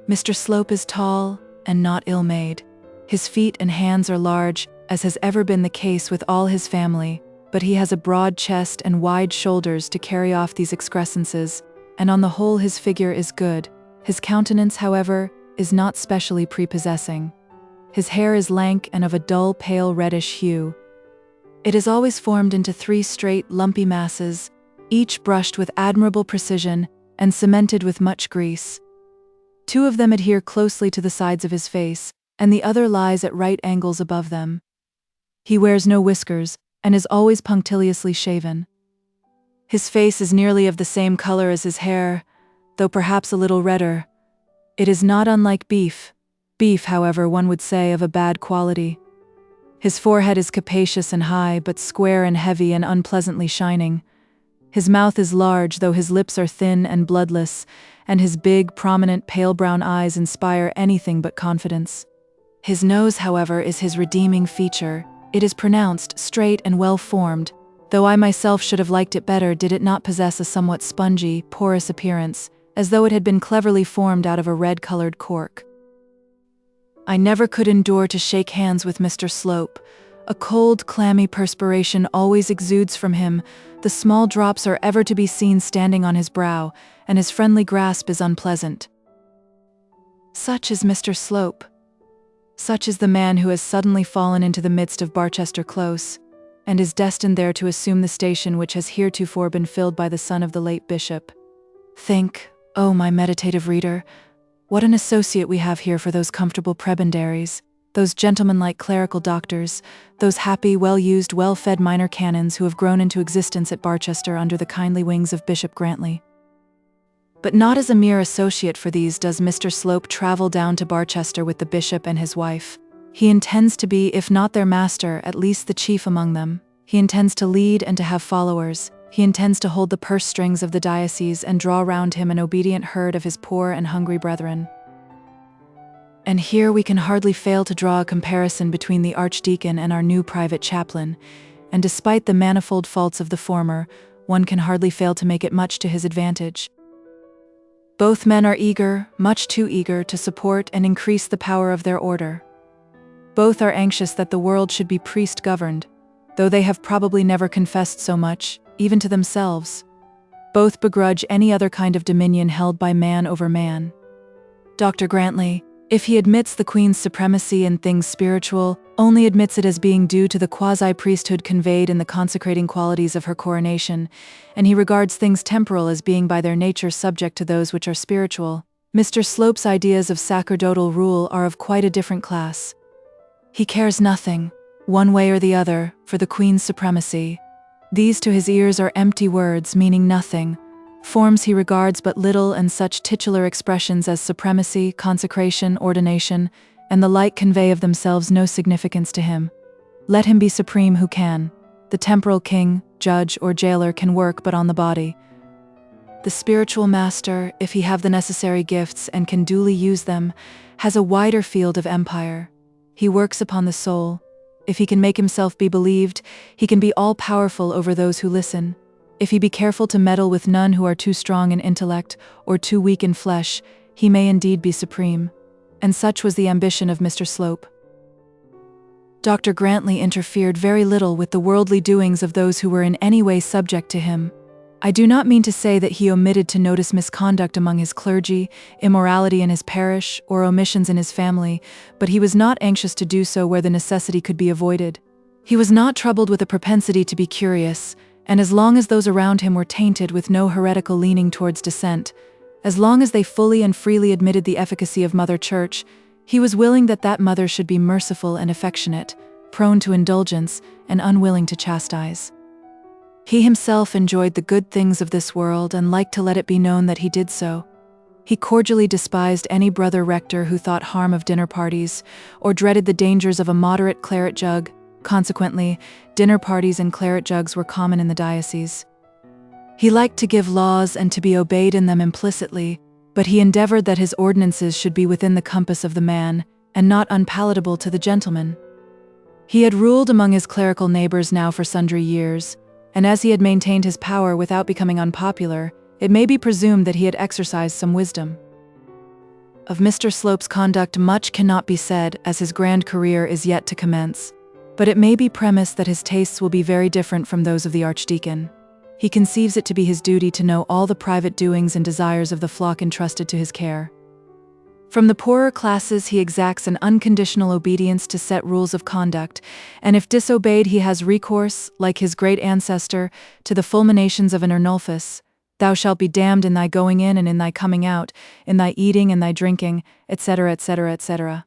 Mr. Slope is tall and not ill-made. His feet and hands are large, as has ever been the case with all his family, but he has a broad chest and wide shoulders to carry off these excrescences, and on the whole his figure is good. His countenance, however, is not specially prepossessing. His hair is lank and of a dull pale reddish hue. It is always formed into 3 straight, lumpy masses, each brushed with admirable precision and cemented with much grease. 2 of them adhere closely to the sides of his face, and the other lies at right angles above them. He wears no whiskers, and is always punctiliously shaven. His face is nearly of the same color as his hair, though perhaps a little redder. It is not unlike beef. Beef, however, one would say, of a bad quality. His forehead is capacious and high, but square and heavy and unpleasantly shining. His mouth is large, though his lips are thin and bloodless, and his big, prominent, pale brown eyes inspire anything but confidence. His nose, however, is his redeeming feature. It is pronounced, straight, and well-formed, though I myself should have liked it better did it not possess a somewhat spongy, porous appearance, as though it had been cleverly formed out of a red-colored cork. I never could endure to shake hands with Mr. Slope, A cold, clammy perspiration always exudes from him, the small drops are ever to be seen standing on his brow, and his friendly grasp is unpleasant. Such is Mr. Slope. Such is the man who has suddenly fallen into the midst of Barchester Close, and is destined there to assume the station which has heretofore been filled by the son of the late bishop. Think, oh my meditative reader, what an associate we have here for those comfortable prebendaries, those gentlemanlike clerical doctors, those happy, well-used, well-fed minor canons who have grown into existence at Barchester under the kindly wings of Bishop Grantley. But not as a mere associate for these does Mr. Slope travel down to Barchester with the bishop and his wife. He intends to be, if not their master, at least the chief among them. He intends to lead and to have followers. He intends to hold the purse strings of the diocese and draw round him an obedient herd of his poor and hungry brethren. And here we can hardly fail to draw a comparison between the archdeacon and our new private chaplain, and despite the manifold faults of the former, one can hardly fail to make it much to his advantage. Both men are eager, much too eager, to support and increase the power of their order. Both are anxious that the world should be priest-governed, though they have probably never confessed so much, even to themselves. Both begrudge any other kind of dominion held by man over man. Dr. Grantley, if he admits the Queen's supremacy in things spiritual, only admits it as being due to the quasi-priesthood conveyed in the consecrating qualities of her coronation, and he regards things temporal as being by their nature subject to those which are spiritual. Mr. Slope's ideas of sacerdotal rule are of quite a different class. He cares nothing, one way or the other, for the Queen's supremacy. These to his ears are empty words meaning nothing, forms he regards but little, and such titular expressions as supremacy, consecration, ordination, and the like convey of themselves no significance to him. Let him be supreme who can. The temporal king, judge, or jailer can work but on the body. The spiritual master, if he have the necessary gifts and can duly use them, has a wider field of empire. He works upon the soul. If he can make himself be believed, he can be all-powerful over those who listen. If he be careful to meddle with none who are too strong in intellect or too weak in flesh, he may indeed be supreme. And such was the ambition of Mr. Slope. Dr. Grantley interfered very little with the worldly doings of those who were in any way subject to him. I do not mean to say that he omitted to notice misconduct among his clergy, immorality in his parish, or omissions in his family, but he was not anxious to do so where the necessity could be avoided. He was not troubled with a propensity to be curious, and as long as those around him were tainted with no heretical leaning towards dissent, as long as they fully and freely admitted the efficacy of Mother Church, he was willing that that mother should be merciful and affectionate, prone to indulgence, and unwilling to chastise. He himself enjoyed the good things of this world and liked to let it be known that he did so. He cordially despised any brother rector who thought harm of dinner parties, or dreaded the dangers of a moderate claret jug. Consequently, dinner parties and claret jugs were common in the diocese. He liked to give laws and to be obeyed in them implicitly, but he endeavored that his ordinances should be within the compass of the man, and not unpalatable to the gentleman. He had ruled among his clerical neighbors now for sundry years, and as he had maintained his power without becoming unpopular, it may be presumed that he had exercised some wisdom. Of Mr. Slope's conduct much cannot be said, as his grand career is yet to commence, but it may be premised that his tastes will be very different from those of the archdeacon. He conceives it to be his duty to know all the private doings and desires of the flock entrusted to his care. From the poorer classes he exacts an unconditional obedience to set rules of conduct, and if disobeyed he has recourse, like his great ancestor, to the fulminations of an Ernulphus. Thou shalt be damned in thy going in and in thy coming out, in thy eating and thy drinking, etc., etc., etc.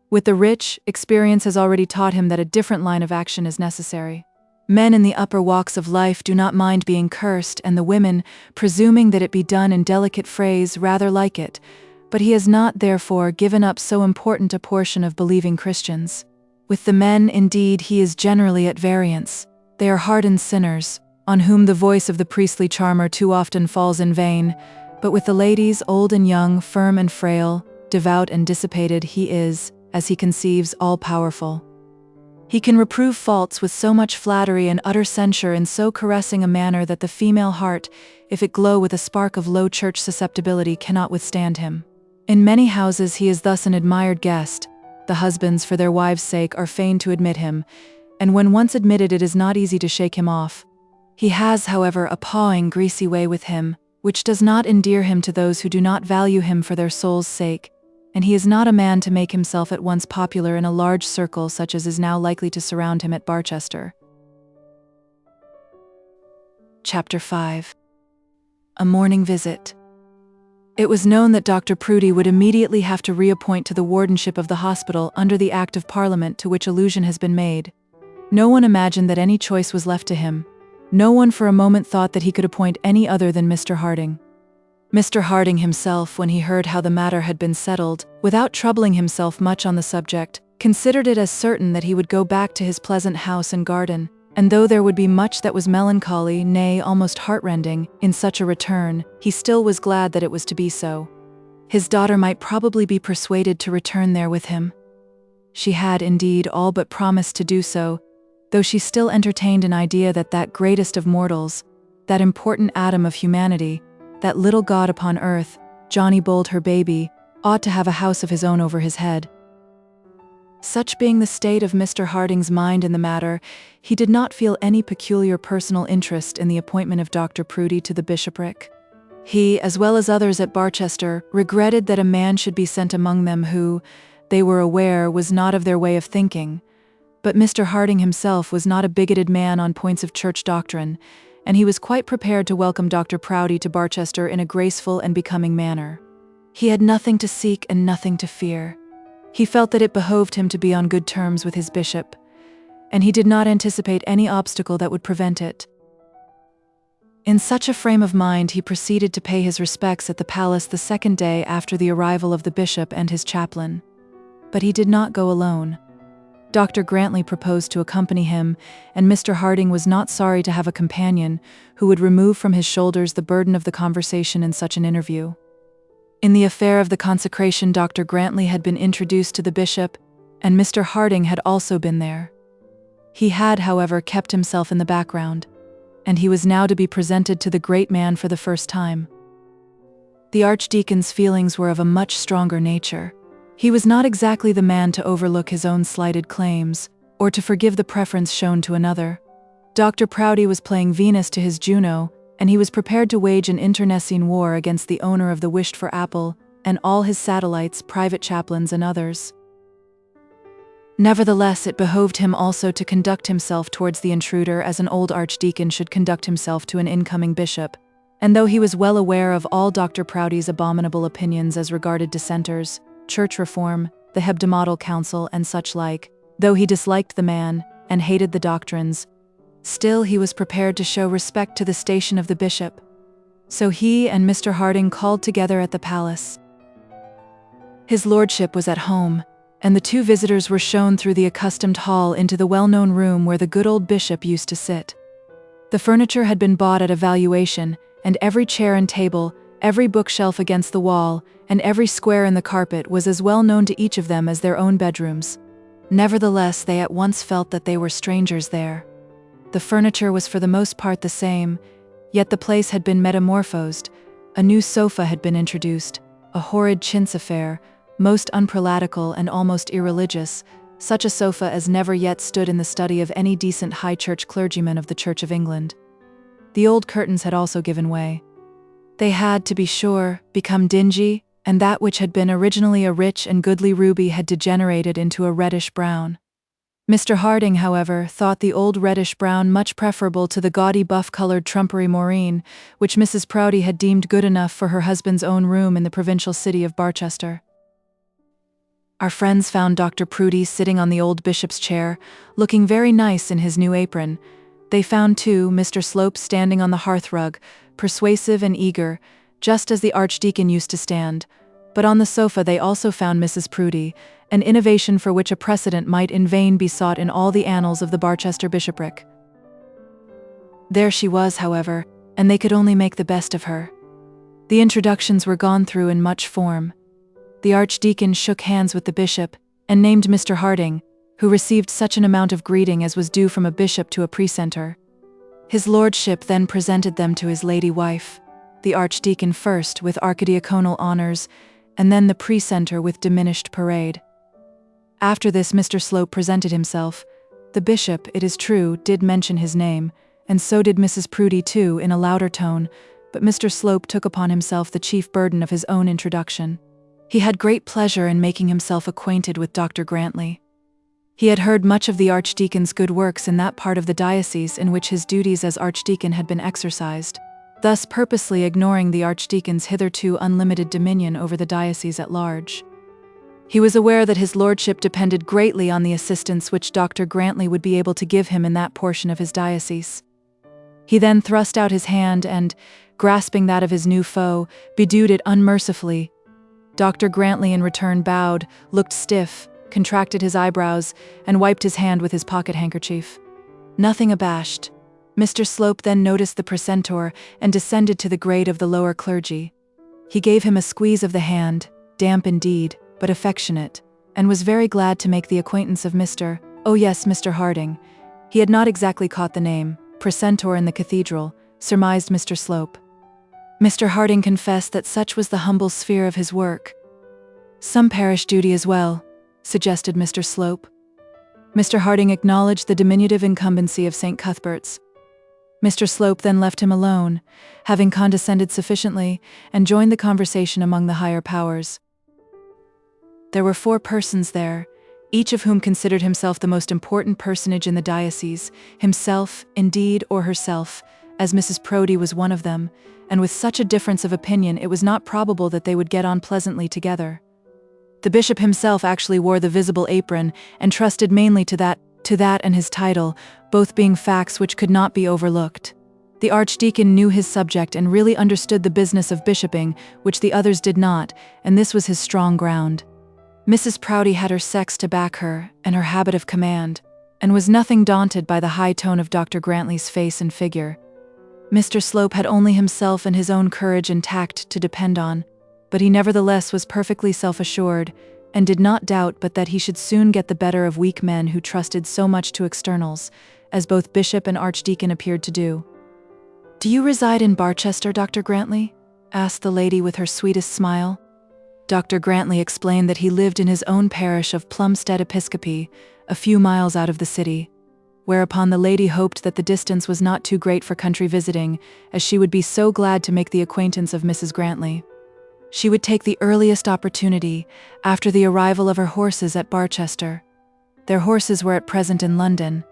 With the rich, experience has already taught him that a different line of action is necessary. Men in the upper walks of life do not mind being cursed, and the women, presuming that it be done in delicate phrase, rather like it. But he has not, therefore, given up so important a portion of believing Christians. With the men, indeed, he is generally at variance. They are hardened sinners, on whom the voice of the priestly charmer too often falls in vain, but with the ladies, old and young, firm and frail, devout and dissipated, he is, as he conceives, all-powerful. He can reprove faults with so much flattery and utter censure in so caressing a manner that the female heart, if it glow with a spark of low church susceptibility, cannot withstand him. In many houses he is thus an admired guest. The husbands, for their wives' sake, are fain to admit him, and when once admitted it is not easy to shake him off. He has, however, a pawing, greasy way with him, which does not endear him to those who do not value him for their soul's sake, and he is not a man to make himself at once popular in a large circle such as is now likely to surround him at Barchester. Chapter 5. A morning visit. It was known that Dr. Proudie would immediately have to reappoint to the wardenship of the hospital under the Act of Parliament to which allusion has been made. No one imagined that any choice was left to him. No one for a moment thought that he could appoint any other than Mr. Harding. Mr. Harding himself, when he heard how the matter had been settled, without troubling himself much on the subject, considered it as certain that he would go back to his pleasant house and garden, and though there would be much that was melancholy, nay, almost heartrending, in such a return, he still was glad that it was to be so. His daughter might probably be persuaded to return there with him. She had, indeed, all but promised to do so, though she still entertained an idea that that greatest of mortals, that important atom of humanity, that little god upon earth, Johnny Bold her baby, ought to have a house of his own over his head. Such being the state of Mr. Harding's mind in the matter, he did not feel any peculiar personal interest in the appointment of Dr. Proudie to the bishopric. He, as well as others at Barchester, regretted that a man should be sent among them who, they were aware, was not of their way of thinking. But Mr. Harding himself was not a bigoted man on points of church doctrine, and he was quite prepared to welcome Dr. Proudie to Barchester in a graceful and becoming manner. He had nothing to seek and nothing to fear. He felt that it behoved him to be on good terms with his bishop, and he did not anticipate any obstacle that would prevent it. In such a frame of mind he proceeded to pay his respects at the palace the second day after the arrival of the bishop and his chaplain. But he did not go alone. Dr. Grantley proposed to accompany him, and Mr. Harding was not sorry to have a companion who would remove from his shoulders the burden of the conversation in such an interview. In the affair of the consecration, Dr. Grantley had been introduced to the bishop, and Mr. Harding had also been there. He had, however, kept himself in the background, and he was now to be presented to the great man for the first time. The archdeacon's feelings were of a much stronger nature. He was not exactly the man to overlook his own slighted claims, or to forgive the preference shown to another. Dr. Proudie was playing Venus to his Juno, and he was prepared to wage an internecine war against the owner of the wished-for apple, and all his satellites, private chaplains, and others. Nevertheless, it behoved him also to conduct himself towards the intruder as an old archdeacon should conduct himself to an incoming bishop, and though he was well aware of all Dr. Proudie's abominable opinions as regarded dissenters, church reform, the hebdomadal council, and such like, though he disliked the man, and hated the doctrines, still he was prepared to show respect to the station of the bishop. So he and Mr. Harding called together at the palace. His lordship was at home, and the two visitors were shown through the accustomed hall into the well-known room where the good old bishop used to sit. The furniture had been bought at a valuation, and every chair and table, every bookshelf against the wall, and every square in the carpet was as well known to each of them as their own bedrooms. Nevertheless, they at once felt that they were strangers there. The furniture was for the most part the same, yet the place had been metamorphosed. A new sofa had been introduced, a horrid chintz affair, most unprelatical and almost irreligious, such a sofa as never yet stood in the study of any decent high church clergyman of the Church of England. The old curtains had also given way. They had, to be sure, become dingy, and that which had been originally a rich and goodly ruby had degenerated into a reddish brown. Mr. Harding, however, thought the old reddish brown much preferable to the gaudy buff-colored trumpery moreen, which Mrs. Proudie had deemed good enough for her husband's own room in the provincial city of Barchester. Our friends found Dr. Proudie sitting on the old bishop's chair, looking very nice in his new apron. They found, too, Mr. Slope standing on the hearthrug, persuasive and eager, just as the archdeacon used to stand. But on the sofa they also found Mrs. Proudie, an innovation for which a precedent might in vain be sought in all the annals of the Barchester bishopric. There she was, however, and they could only make the best of her. The introductions were gone through in much form. The archdeacon shook hands with the bishop, and named Mr. Harding, who received such an amount of greeting as was due from a bishop to a precentor. His lordship then presented them to his lady wife, the archdeacon first with archidiaconal honors, and then the precentor with diminished parade. After this Mr. Slope presented himself, The bishop, it is true, did mention his name, and so did Mrs. Proudie too, in a louder tone, but Mr. Slope took upon himself the chief burden of his own introduction. He had great pleasure in making himself acquainted with Dr. Grantley. He had heard much of the archdeacon's good works in that part of the diocese in which his duties as archdeacon had been exercised, thus purposely ignoring the archdeacon's hitherto unlimited dominion over the diocese at large. He was aware that his lordship depended greatly on the assistance which Dr. Grantley would be able to give him in that portion of his diocese. He then thrust out his hand and, grasping that of his new foe, bedewed it unmercifully. Dr. Grantley in return bowed, looked stiff, contracted his eyebrows, and wiped his hand with his pocket-handkerchief. Nothing abashed, Mr. Slope then noticed the precentor and descended to the grade of the lower clergy. He gave him a squeeze of the hand, damp indeed, but affectionate, and was very glad to make the acquaintance of Mr. Harding. He had not exactly caught the name, precentor in the cathedral, surmised Mr. Slope. Mr. Harding confessed that such was the humble sphere of his work. Some parish duty as well, suggested Mr. Slope. Mr. Harding acknowledged the diminutive incumbency of St. Cuthbert's. Mr. Slope then left him alone, having condescended sufficiently, and joined the conversation among the higher powers. There were 4 persons there, each of whom considered himself the most important personage in the diocese, himself, indeed, or herself, as Mrs. Proudie was one of them, and with such a difference of opinion it was not probable that they would get on pleasantly together. The bishop himself actually wore the visible apron, and trusted mainly to that and his title, both being facts which could not be overlooked. The archdeacon knew his subject and really understood the business of bishoping, which the others did not, and this was his strong ground. Mrs. Proudie had her sex to back her, and her habit of command, and was nothing daunted by the high tone of Dr. Grantley's face and figure. Mr. Slope had only himself and his own courage and tact to depend on, but he nevertheless was perfectly self-assured, and did not doubt but that he should soon get the better of weak men who trusted so much to externals, as both bishop and archdeacon appeared to do. "Do you reside in Barchester, Dr. Grantley?" asked the lady with her sweetest smile. Dr. Grantley explained that he lived in his own parish of Plumstead Episcopi, a few miles out of the city, whereupon the lady hoped that the distance was not too great for country visiting, as she would be so glad to make the acquaintance of Mrs. Grantley. She would take the earliest opportunity, after the arrival of her horses at Barchester. Their horses were at present in London.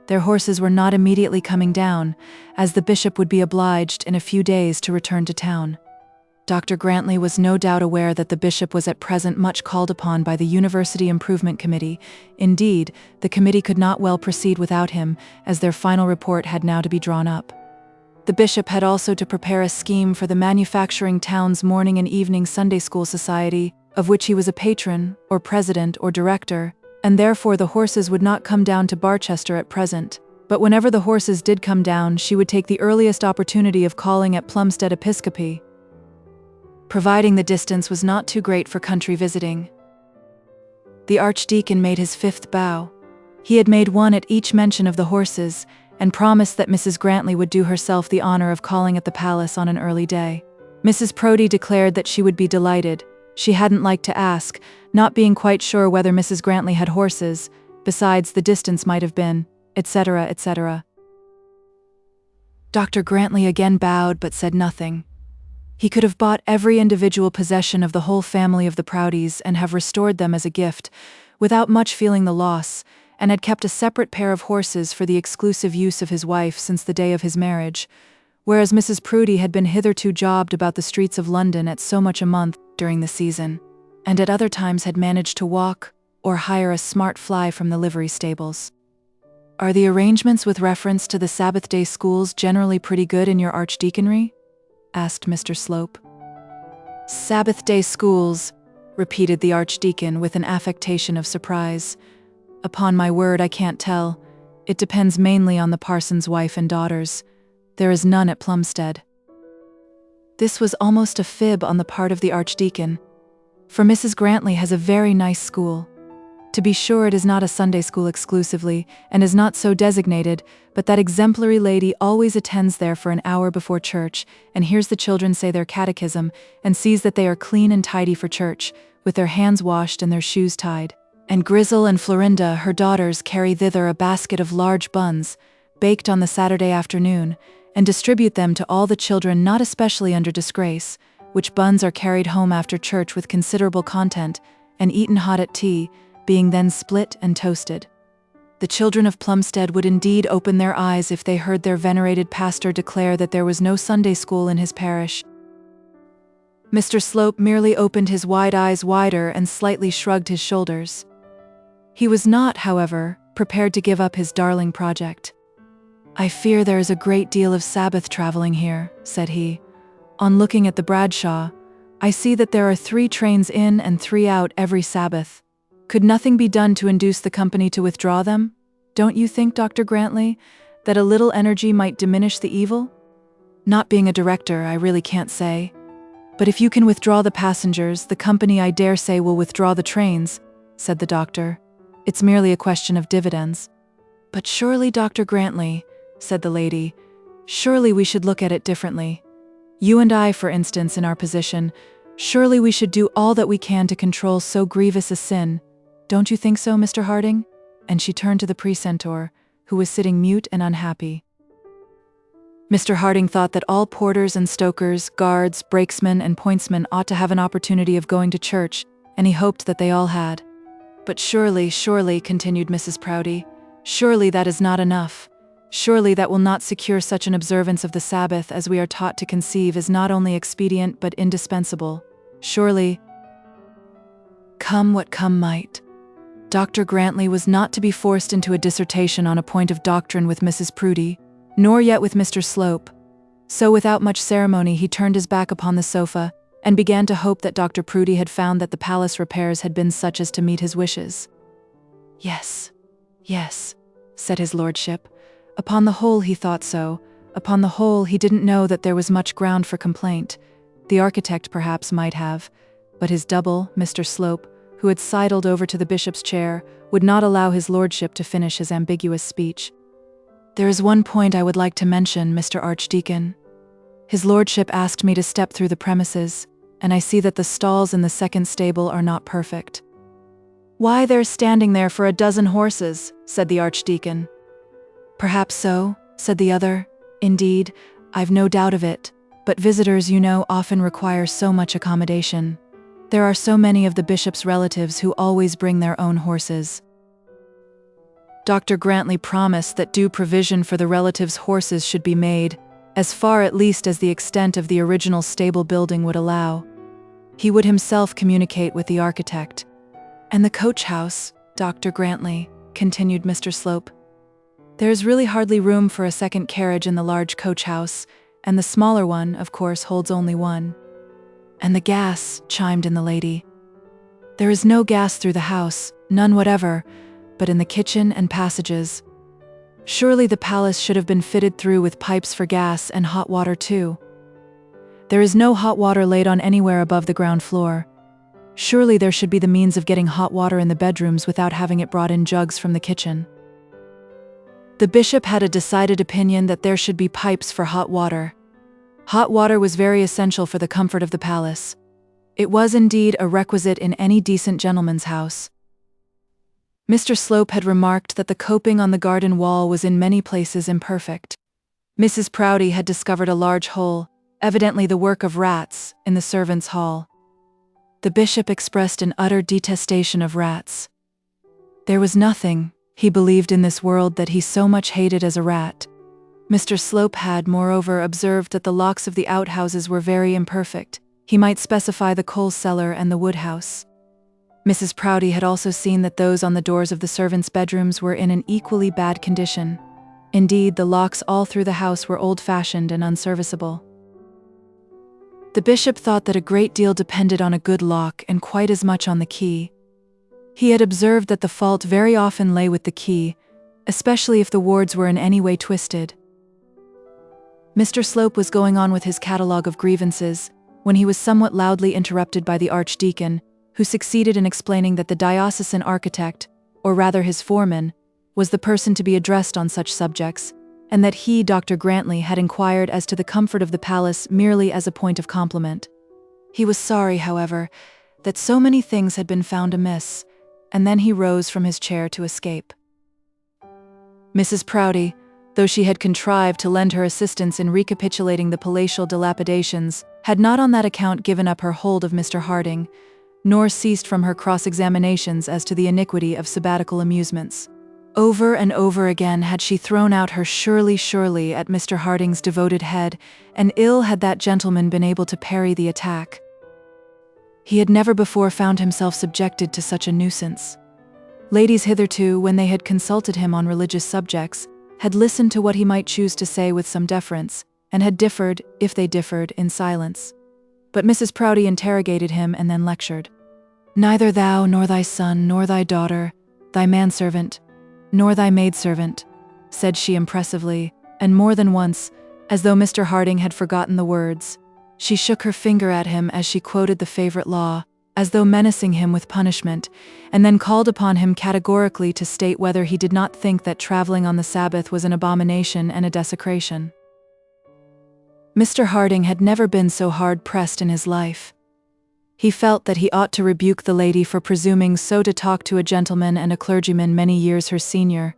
Their horses were not immediately coming down, as the bishop would be obliged in a few days to return to town. Dr. Grantley was no doubt aware that the bishop was at present much called upon by the University Improvement Committee. Indeed, the committee could not well proceed without him, as their final report had now to be drawn up. The bishop had also to prepare a scheme for the manufacturing town's morning and evening Sunday school society, of which he was a patron, or president, or director, and therefore the horses would not come down to Barchester at present. But whenever the horses did come down, she would take the earliest opportunity of calling at Plumstead Episcopi, providing the distance was not too great for country visiting. The archdeacon made his 5th bow. He had made one at each mention of the horses, and promised that Mrs. Grantley would do herself the honor of calling at the palace on an early day. Mrs. Proudie declared that she would be delighted. She hadn't liked to ask, not being quite sure whether Mrs. Grantley had horses, besides the distance might have been, etc., etc. Dr. Grantley again bowed but said nothing. He could have bought every individual possession of the whole family of the Proudies and have restored them as a gift, without much feeling the loss, and had kept a separate pair of horses for the exclusive use of his wife since the day of his marriage, whereas Mrs. Proudie had been hitherto jobbed about the streets of London at so much a month during the season, and at other times had managed to walk or hire a smart fly from the livery stables. "Are the arrangements with reference to the Sabbath-day schools generally pretty good in your archdeaconry?" asked Mr. Slope. "Sabbath-day schools," repeated the archdeacon with an affectation of surprise. "Upon my word, I can't tell. It depends mainly on the parson's wife and daughters. There is none at Plumstead." This was almost a fib on the part of the archdeacon, for Mrs. Grantley has a very nice school. To be sure, it is not a Sunday school exclusively, and is not so designated, but that exemplary lady always attends there for an hour before church, and hears the children say their catechism, and sees that they are clean and tidy for church, with their hands washed and their shoes tied. And Grizel and Florinda, her daughters, carry thither a basket of large buns, baked on the Saturday afternoon, and distribute them to all the children not especially under disgrace, which buns are carried home after church with considerable content, and eaten hot at tea, being then split and toasted. The children of Plumstead would indeed open their eyes if they heard their venerated pastor declare that there was no Sunday school in his parish. Mr. Slope merely opened his wide eyes wider and slightly shrugged his shoulders. He was not, however, prepared to give up his darling project. "I fear there is a great deal of Sabbath travelling here," said he. "On looking at the Bradshaw, I see that there are 3 trains in and 3 out every Sabbath. Could nothing be done to induce the company to withdraw them? Don't you think, Dr. Grantley, that a little energy might diminish the evil? Not being a director, I really can't say. But if you can withdraw the passengers, the company, I dare say, will withdraw the trains," said the doctor. "It's merely a question of dividends." "But surely, Dr. Grantley," said the lady, "surely we should look at it differently. You and I, for instance, in our position, surely we should do all that we can to control so grievous a sin. Don't you think so, Mr. Harding?" And she turned to the precentor, who was sitting mute and unhappy. Mr. Harding thought that all porters and stokers, guards, brakesmen, and pointsmen ought to have an opportunity of going to church, and he hoped that they all had. "But surely, continued Mrs. Proudie, surely that is not enough. Surely that will not secure such an observance of the Sabbath as we are taught to conceive is not only expedient but indispensable. Surely—" Come what come might, Dr. Grantley was not to be forced into a dissertation on a point of doctrine with Mrs. Proudie, nor yet with Mr. Slope. So without much ceremony he turned his back upon the sofa, and began to hope that Dr. Proudie had found that the palace repairs had been such as to meet his wishes. Yes, said his lordship. Upon the whole he thought so. Upon the whole he didn't know that there was much ground for complaint. The architect perhaps might have, but his double, Mr. Slope, who had sidled over to the bishop's chair, would not allow his lordship to finish his ambiguous speech. "There is one point I would like to mention, Mr. Archdeacon. His lordship asked me to step through the premises, and I see that the stalls in the second stable are not perfect." "Why, they're standing there for a dozen horses," said the archdeacon. "Perhaps so," said the other. "Indeed, I've no doubt of it, but visitors, you know, often require so much accommodation. There are so many of the bishop's relatives who always bring their own horses." Dr. Grantley promised that due provision for the relatives' horses should be made, as far at least as the extent of the original stable building would allow. He would himself communicate with the architect. "And the coach house, Dr. Grantley," continued Mr. Slope. "There is really hardly room for a second carriage in the large coach house, and the smaller one, of course, holds only one." "And the gas," chimed in the lady. "There is no gas through the house, none whatever, but in the kitchen and passages. Surely the palace should have been fitted through with pipes for gas and hot water too. There is no hot water laid on anywhere above the ground floor. Surely there should be the means of getting hot water in the bedrooms without having it brought in jugs from the kitchen." The bishop had a decided opinion that there should be pipes for hot water. Hot water was very essential for the comfort of the palace. It was indeed a requisite in any decent gentleman's house. Mr. Slope had remarked that the coping on the garden wall was in many places imperfect. Mrs. Proudie had discovered a large hole, evidently the work of rats, in the servants' hall. The bishop expressed an utter detestation of rats. There was nothing, he believed, in this world that he so much hated as a rat. Mr. Slope had, moreover, observed that the locks of the outhouses were very imperfect. He might specify the coal cellar and the wood house. Mrs. Proudie had also seen that those on the doors of the servants' bedrooms were in an equally bad condition. Indeed, the locks all through the house were old-fashioned and unserviceable. The bishop thought that a great deal depended on a good lock and quite as much on the key. He had observed that the fault very often lay with the key, especially if the wards were in any way twisted. Mr. Slope was going on with his catalogue of grievances, when he was somewhat loudly interrupted by the archdeacon, who succeeded in explaining that the diocesan architect, or rather his foreman, was the person to be addressed on such subjects, and that he, Dr. Grantley, had inquired as to the comfort of the palace merely as a point of compliment. He was sorry, however, that so many things had been found amiss, and then he rose from his chair to escape. Mrs. Proudie, though she had contrived to lend her assistance in recapitulating the palatial dilapidations, had not on that account given up her hold of Mr. Harding, nor ceased from her cross-examinations as to the iniquity of sabbatical amusements. Over and over again had she thrown out her surely, surely at Mr. Harding's devoted head, and ill had that gentleman been able to parry the attack. He had never before found himself subjected to such a nuisance. Ladies hitherto, when they had consulted him on religious subjects, had listened to what he might choose to say with some deference, and had differed, if they differed, in silence. But Mrs. Proudie interrogated him and then lectured. "Neither thou, nor thy son, nor thy daughter, thy manservant, nor thy maidservant," said she impressively, and more than once, as though Mr. Harding had forgotten the words, she shook her finger at him as she quoted the favourite law, as though menacing him with punishment, and then called upon him categorically to state whether he did not think that travelling on the Sabbath was an abomination and a desecration. Mr. Harding had never been so hard-pressed in his life. He felt that he ought to rebuke the lady for presuming so to talk to a gentleman and a clergyman many years her senior,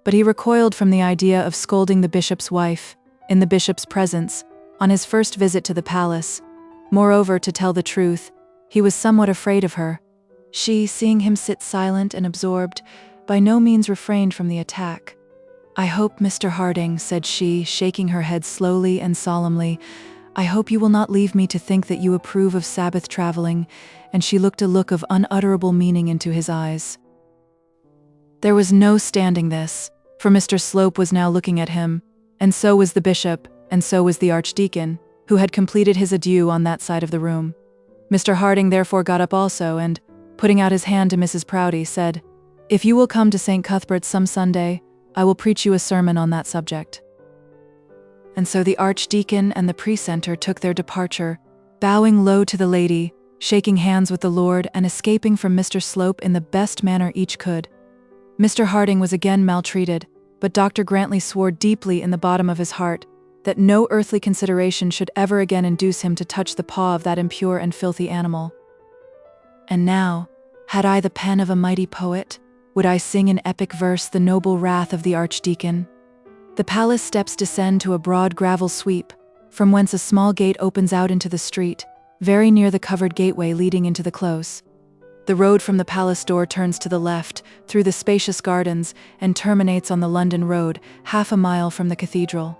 but he recoiled from the idea of scolding the bishop's wife, in the bishop's presence, on his first visit to the palace. Moreover, to tell the truth, he was somewhat afraid of her. She, seeing him sit silent and absorbed, by no means refrained from the attack. "I hope, Mr. Harding," said she, shaking her head slowly and solemnly, "I hope you will not leave me to think that you approve of Sabbath travelling," and she looked a look of unutterable meaning into his eyes. There was no standing this, for Mr. Slope was now looking at him, and so was the bishop, and so was the archdeacon, who had completed his adieu on that side of the room. Mr. Harding therefore got up also, and, putting out his hand to Mrs. Proudie, said, "If you will come to St. Cuthbert's some Sunday, I will preach you a sermon on that subject." And so the archdeacon and the precentor took their departure, bowing low to the lady, shaking hands with the Lord, and escaping from Mr. Slope in the best manner each could. Mr. Harding was again maltreated, but Dr. Grantley swore deeply in the bottom of his heart that no earthly consideration should ever again induce him to touch the paw of that impure and filthy animal. And now, had I the pen of a mighty poet, would I sing in epic verse the noble wrath of the archdeacon. The palace steps descend to a broad gravel sweep, from whence a small gate opens out into the street, very near the covered gateway leading into the close. The road from the palace door turns to the left, through the spacious gardens, and terminates on the London road, half a mile from the cathedral.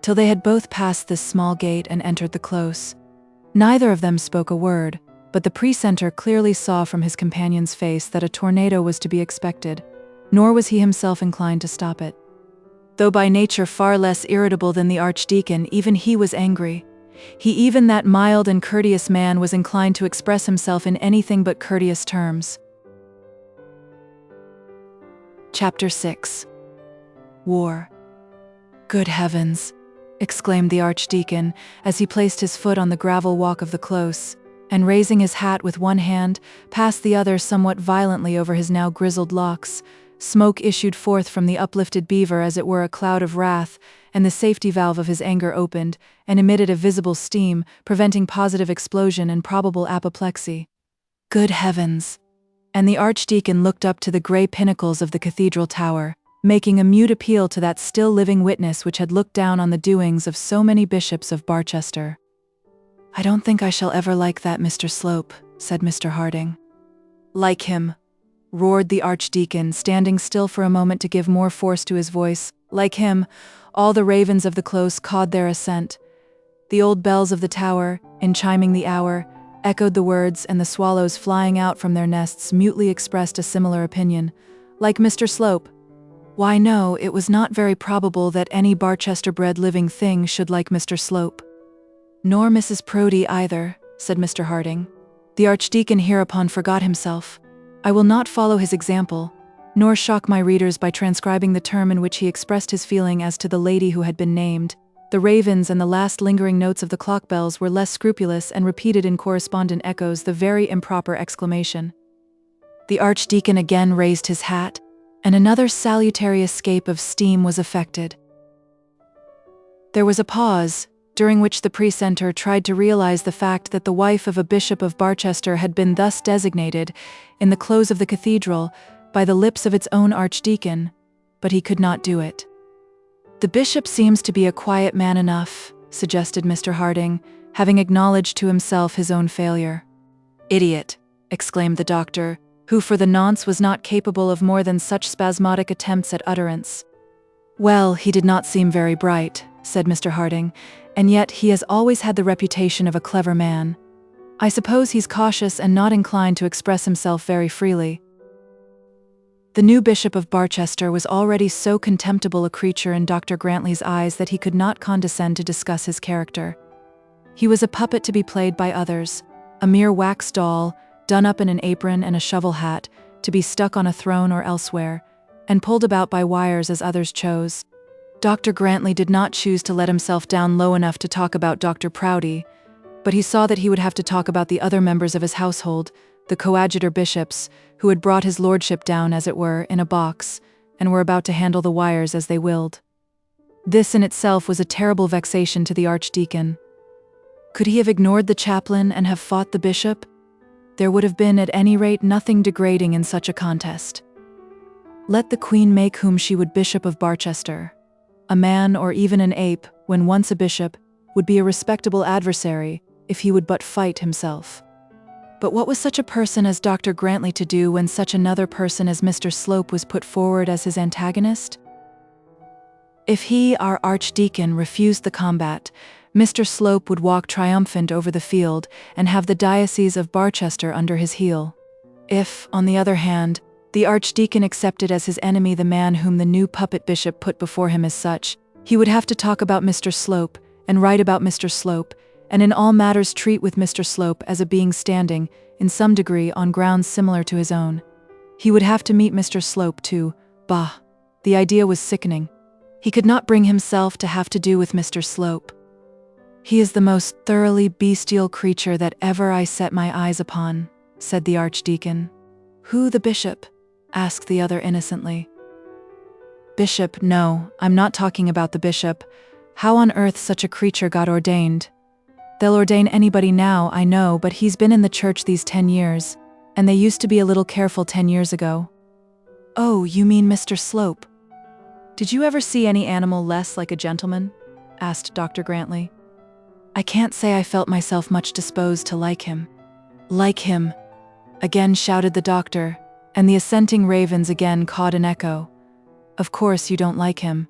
Till they had both passed this small gate and entered the close, neither of them spoke a word, but the precentor clearly saw from his companion's face that a tornado was to be expected, nor was he himself inclined to stop it. Though by nature far less irritable than the archdeacon, even he was angry. Even that mild and courteous man was inclined to express himself in anything but courteous terms. Chapter 6. War. "Good heavens!" exclaimed the archdeacon, as he placed his foot on the gravel walk of the close, and raising his hat with one hand, passed the other somewhat violently over his now grizzled locks. Smoke issued forth from the uplifted beaver as it were a cloud of wrath, and the safety valve of his anger opened, and emitted a visible steam, preventing positive explosion and probable apoplexy. Good heavens! And the archdeacon looked up to the grey pinnacles of the cathedral tower, making a mute appeal to that still living witness which had looked down on the doings of so many bishops of Barchester. "I don't think I shall ever like that Mr. Slope," said Mr. Harding. "Like him," roared the archdeacon, standing still for a moment to give more force to his voice. "Like him." All the ravens of the close cawed their assent. The old bells of the tower, in chiming the hour, echoed the words, and the swallows flying out from their nests mutely expressed a similar opinion. Like Mr. Slope. Why no, it was not very probable that any Barchester-bred living thing should like Mr. Slope. "Nor Mrs. Proudie either," said Mr. Harding. The archdeacon hereupon forgot himself. I will not follow his example, nor shock my readers by transcribing the term in which he expressed his feeling as to the lady who had been named. The ravens and the last lingering notes of the clock bells were less scrupulous and repeated in correspondent echoes the very improper exclamation. The archdeacon again raised his hat, and another salutary escape of steam was effected. There was a pause, during which the precentor tried to realize the fact that the wife of a bishop of Barchester had been thus designated, in the close of the cathedral, by the lips of its own archdeacon, but he could not do it. "The bishop seems to be a quiet man enough," suggested Mr. Harding, having acknowledged to himself his own failure. "Idiot!" exclaimed the doctor, who for the nonce was not capable of more than such spasmodic attempts at utterance. "Well, he did not seem very bright," said Mr. Harding, "and yet he has always had the reputation of a clever man. I suppose he's cautious and not inclined to express himself very freely." The new Bishop of Barchester was already so contemptible a creature in Dr. Grantley's eyes that he could not condescend to discuss his character. He was a puppet to be played by others, a mere wax doll, done up in an apron and a shovel hat, to be stuck on a throne or elsewhere, and pulled about by wires as others chose. Dr. Grantley did not choose to let himself down low enough to talk about Dr. Proudie, but he saw that he would have to talk about the other members of his household, the coadjutor bishops, who had brought his lordship down, as it were, in a box, and were about to handle the wires as they willed. This in itself was a terrible vexation to the archdeacon. Could he have ignored the chaplain and have fought the bishop? There would have been, at any rate, nothing degrading in such a contest. Let the Queen make whom she would Bishop of Barchester. A man, or even an ape, when once a bishop, would be a respectable adversary, if he would but fight himself. But what was such a person as Dr. Grantley to do when such another person as Mr. Slope was put forward as his antagonist? If he, our archdeacon, refused the combat, Mr. Slope would walk triumphant over the field and have the diocese of Barchester under his heel. If, on the other hand, the archdeacon accepted as his enemy the man whom the new puppet bishop put before him as such, he would have to talk about Mr. Slope, and write about Mr. Slope, and in all matters treat with Mr. Slope as a being standing, in some degree, on grounds similar to his own. He would have to meet Mr. Slope too. Bah! The idea was sickening. He could not bring himself to have to do with Mr. Slope. "He is the most thoroughly bestial creature that ever I set my eyes upon," said the archdeacon. "Who, the bishop?" asked the other innocently. "Bishop, no, I'm not talking about the bishop. How on earth such a creature got ordained? They'll ordain anybody now, I know, but he's been in the church these 10 years, and they used to be a little careful 10 years ago." "Oh, you mean Mr. Slope? Did you ever see any animal less like a gentleman?" asked Dr. Grantley. "I can't say I felt myself much disposed to like him." "Like him!" again shouted the doctor, and the assenting ravens again caught an echo. "Of course you don't like him.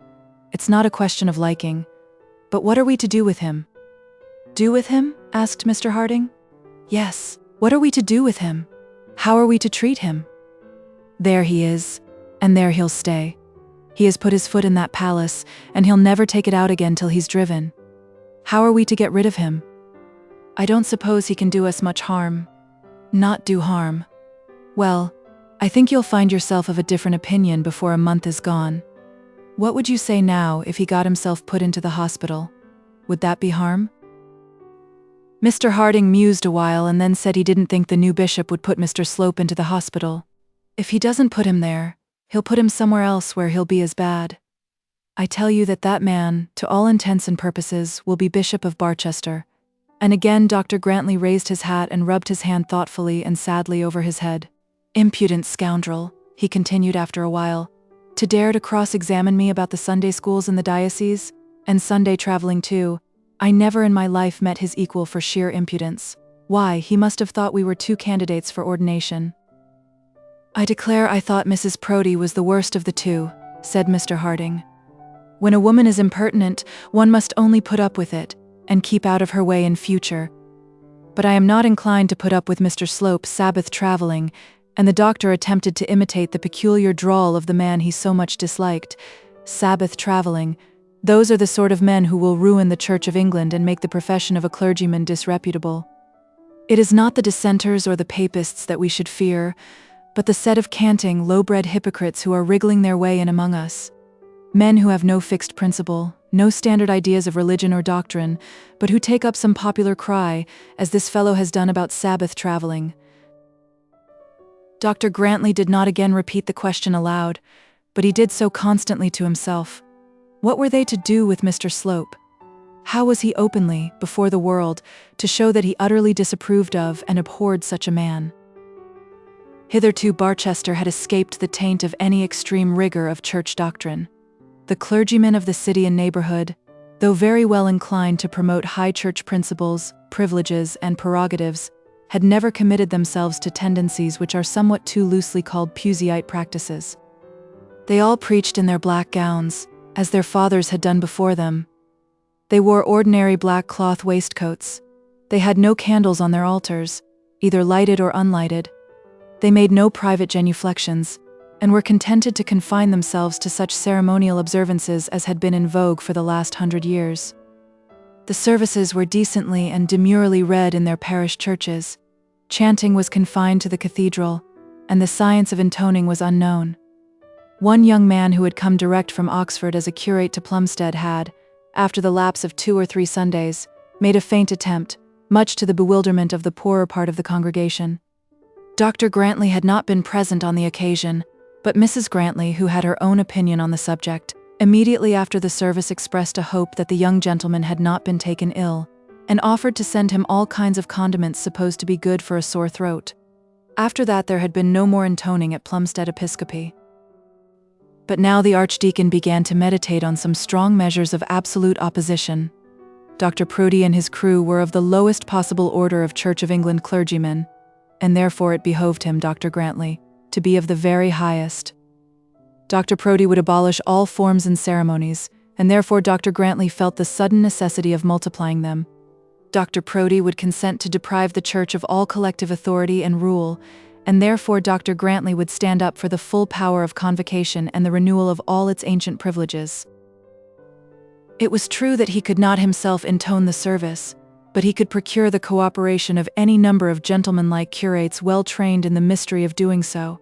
It's not a question of liking. But what are we to do with him?" "Do with him?" asked Mr. Harding. "Yes, what are we to do with him? How are we to treat him? There he is, and there he'll stay. He has put his foot in that palace, and he'll never take it out again till he's driven. How are we to get rid of him? I don't suppose he can do us much harm." "Not do harm. Well, I think you'll find yourself of a different opinion before a month is gone. What would you say now if he got himself put into the hospital? Would that be harm?" Mr. Harding mused a while and then said he didn't think the new bishop would put Mr. Slope into the hospital. "If he doesn't put him there, he'll put him somewhere else where he'll be as bad. I tell you that that man, to all intents and purposes, will be Bishop of Barchester." And again Dr. Grantley raised his hat and rubbed his hand thoughtfully and sadly over his head. "Impudent scoundrel," he continued after a while, "to dare to cross-examine me about the Sunday schools in the diocese, and Sunday traveling too. I never in my life met his equal for sheer impudence. Why, he must have thought we were two candidates for ordination." "I declare I thought Mrs. Proudie was the worst of the two," said Mr. Harding. "When a woman is impertinent, one must only put up with it, and keep out of her way in future. But I am not inclined to put up with Mr. Slope's Sabbath traveling," and the doctor attempted to imitate the peculiar drawl of the man he so much disliked. "Sabbath traveling. Those are the sort of men who will ruin the Church of England and make the profession of a clergyman disreputable. It is not the dissenters or the papists that we should fear, but the set of canting, low-bred hypocrites who are wriggling their way in among us. Men who have no fixed principle, no standard ideas of religion or doctrine, but who take up some popular cry, as this fellow has done about Sabbath traveling." Dr. Grantley did not again repeat the question aloud, but he did so constantly to himself. What were they to do with Mr. Slope? How was he openly, before the world, to show that he utterly disapproved of and abhorred such a man? Hitherto Barchester had escaped the taint of any extreme rigor of church doctrine. The clergymen of the city and neighborhood, though very well inclined to promote high church principles, privileges, and prerogatives, had never committed themselves to tendencies which are somewhat too loosely called Puseyite practices. They all preached in their black gowns, as their fathers had done before them. They wore ordinary black cloth waistcoats. They had no candles on their altars, either lighted or unlighted. They made no private genuflections, and were contented to confine themselves to such ceremonial observances as had been in vogue for the last 100 years. The services were decently and demurely read in their parish churches. Chanting was confined to the cathedral, and the science of intoning was unknown. One young man who had come direct from Oxford as a curate to Plumstead had, after the lapse of 2 or 3 Sundays, made a faint attempt, much to the bewilderment of the poorer part of the congregation. Dr. Grantley had not been present on the occasion, but Mrs. Grantley, who had her own opinion on the subject, immediately after the service expressed a hope that the young gentleman had not been taken ill, and offered to send him all kinds of condiments supposed to be good for a sore throat. After that there had been no more intoning at Plumstead Episcopi. But now the Archdeacon began to meditate on some strong measures of absolute opposition. Dr. Proudie and his crew were of the lowest possible order of Church of England clergymen, and therefore it behoved him, Dr. Grantley, to be of the very highest. Dr. Proudie would abolish all forms and ceremonies, and therefore Dr. Grantley felt the sudden necessity of multiplying them. Dr. Proudie would consent to deprive the Church of all collective authority and rule, and therefore Dr. Grantley would stand up for the full power of convocation and the renewal of all its ancient privileges. It was true that he could not himself intone the service, but he could procure the cooperation of any number of gentlemanlike curates well trained in the mystery of doing so.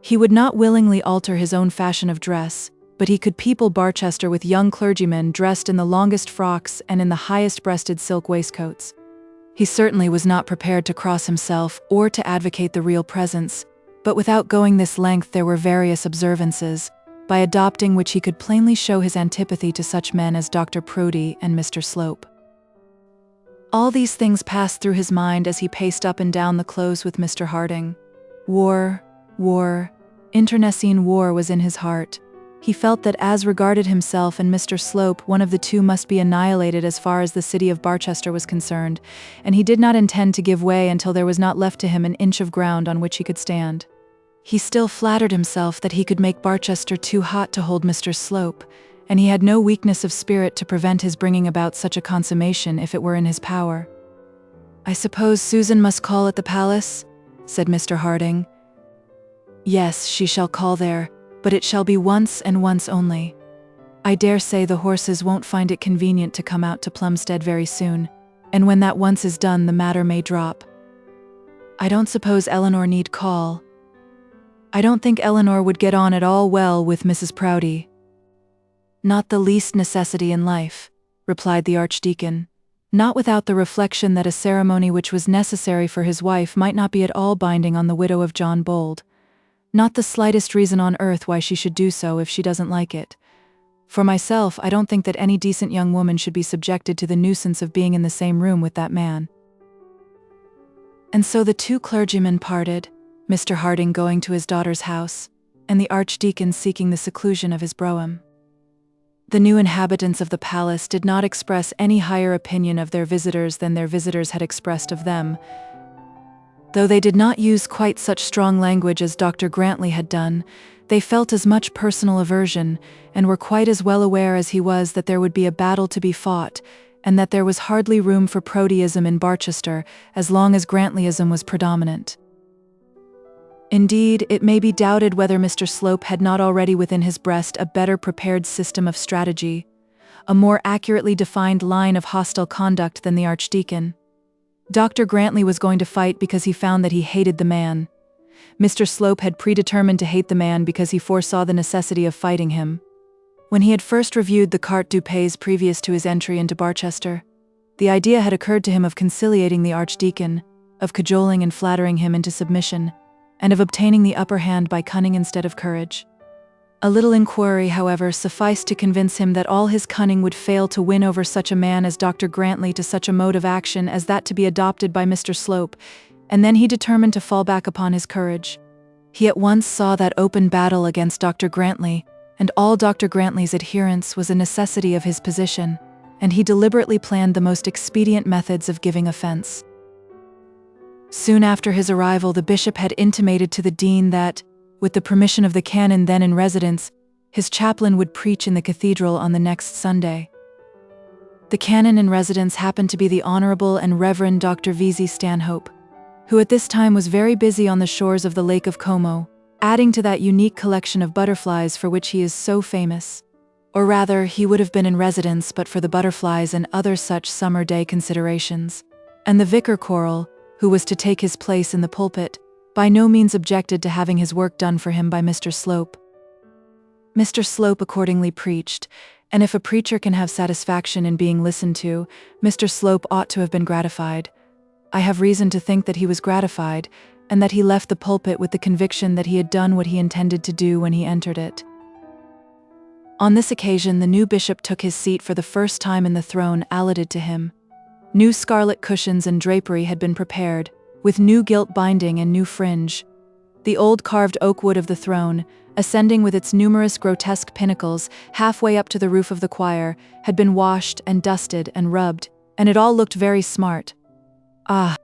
He would not willingly alter his own fashion of dress, but he could people Barchester with young clergymen dressed in the longest frocks and in the highest-breasted silk waistcoats. He certainly was not prepared to cross himself or to advocate the real presence, but without going this length there were various observances, by adopting which he could plainly show his antipathy to such men as Dr. Proudie and Mr. Slope. All these things passed through his mind as he paced up and down the close with Mr. Harding. War, internecine war was in his heart. He felt that as regarded himself and Mr. Slope, one of the two must be annihilated as far as the city of Barchester was concerned, and he did not intend to give way until there was not left to him an inch of ground on which he could stand. He still flattered himself that he could make Barchester too hot to hold Mr. Slope, and he had no weakness of spirit to prevent his bringing about such a consummation if it were in his power. "I suppose Susan must call at the palace?" said Mr. Harding. "Yes, she shall call there, but it shall be once and once only. I dare say the horses won't find it convenient to come out to Plumstead very soon, and when that once is done the matter may drop. I don't suppose Eleanor need call. I don't think Eleanor would get on at all well with Mrs. Proudie." "Not the least necessity in life," replied the Archdeacon, not without the reflection that a ceremony which was necessary for his wife might not be at all binding on the widow of John Bold. Not the slightest reason on earth why she should do so if she doesn't like it. For myself, I don't think that any decent young woman should be subjected to the nuisance of being in the same room with that man. And so the two clergymen parted, Mr. Harding going to his daughter's house, and the Archdeacon seeking the seclusion of his brougham. The new inhabitants of the palace did not express any higher opinion of their visitors than their visitors had expressed of them, though they did not use quite such strong language as Dr. Grantley had done. They felt as much personal aversion, and were quite as well aware as he was that there would be a battle to be fought, and that there was hardly room for Proudieism in Barchester as long as Grantleyism was predominant. Indeed, it may be doubted whether Mr. Slope had not already within his breast a better prepared system of strategy, a more accurately defined line of hostile conduct than the Archdeacon. Dr. Grantley was going to fight because he found that he hated the man. Mr. Slope had predetermined to hate the man because he foresaw the necessity of fighting him. When he had first reviewed the carte du pays previous to his entry into Barchester, the idea had occurred to him of conciliating the Archdeacon, of cajoling and flattering him into submission, and of obtaining the upper hand by cunning instead of courage. A little inquiry, however, sufficed to convince him that all his cunning would fail to win over such a man as Dr. Grantley to such a mode of action as that to be adopted by Mr. Slope, and then he determined to fall back upon his courage. He at once saw that open battle against Dr. Grantley, and all Dr. Grantley's adherence was a necessity of his position, and he deliberately planned the most expedient methods of giving offense. Soon after his arrival, the bishop had intimated to the dean that, with the permission of the canon then in residence, his chaplain would preach in the cathedral on the next Sunday. The canon in residence happened to be the Honourable and Reverend Dr. V.Z. Stanhope, who at this time was very busy on the shores of the Lake of Como, adding to that unique collection of butterflies for which he is so famous. Or rather, he would have been in residence but for the butterflies and other such summer day considerations. And the vicar choral, who was to take his place in the pulpit, by no means objected to having his work done for him by Mr. Slope. Mr. Slope accordingly preached, and if a preacher can have satisfaction in being listened to, Mr. Slope ought to have been gratified. I have reason to think that he was gratified, and that he left the pulpit with the conviction that he had done what he intended to do when he entered it. On this occasion, the new bishop took his seat for the first time in the throne allotted to him. New scarlet cushions and drapery had been prepared, with new gilt binding and new fringe. The old carved oak wood of the throne, ascending with its numerous grotesque pinnacles halfway up to the roof of the choir, had been washed and dusted and rubbed, and it all looked very smart. Ah!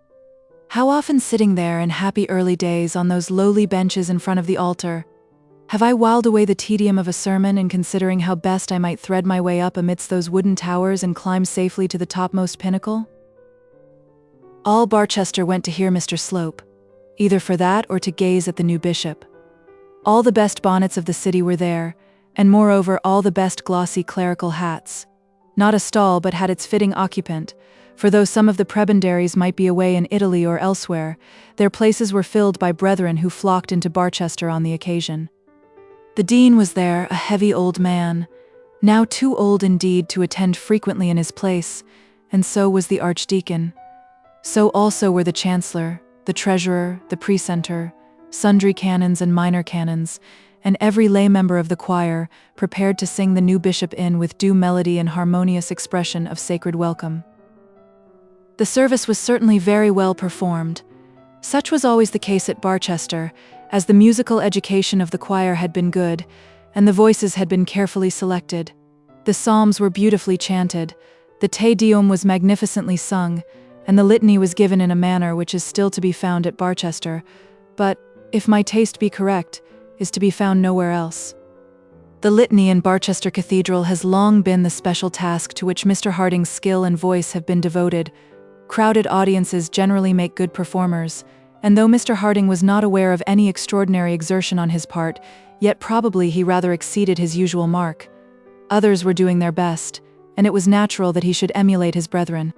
How often sitting there in happy early days on those lowly benches in front of the altar, have I whiled away the tedium of a sermon in considering how best I might thread my way up amidst those wooden towers and climb safely to the topmost pinnacle? All Barchester went to hear Mr. Slope, either for that or to gaze at the new bishop. All the best bonnets of the city were there, and moreover all the best glossy clerical hats. Not a stall but had its fitting occupant, for though some of the prebendaries might be away in Italy or elsewhere, their places were filled by brethren who flocked into Barchester on the occasion. The dean was there, a heavy old man, now too old indeed to attend frequently in his place, and so was the archdeacon. So also were the chancellor, the treasurer, the precentor, sundry canons and minor canons, and every lay member of the choir, prepared to sing the new bishop in with due melody and harmonious expression of sacred welcome. The service was certainly very well performed. Such was always the case at Barchester, as the musical education of the choir had been good, and the voices had been carefully selected. The psalms were beautifully chanted, the Te Deum was magnificently sung, and the litany was given in a manner which is still to be found at Barchester, but, if my taste be correct, is to be found nowhere else. The litany in Barchester Cathedral has long been the special task to which Mr. Harding's skill and voice have been devoted. Crowded audiences generally make good performers, and though Mr. Harding was not aware of any extraordinary exertion on his part, yet probably he rather exceeded his usual mark. Others were doing their best, and it was natural that he should emulate his brethren.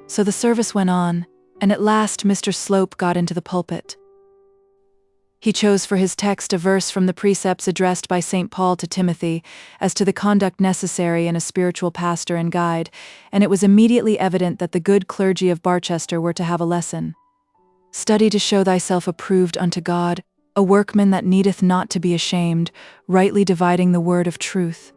So the service went on, and at last Mr. Slope got into the pulpit. He chose for his text a verse from the precepts addressed by St. Paul to Timothy as to the conduct necessary in a spiritual pastor and guide, and it was immediately evident that the good clergy of Barchester were to have a lesson. Study to show thyself approved unto God, a workman that needeth not to be ashamed, rightly dividing the word of truth.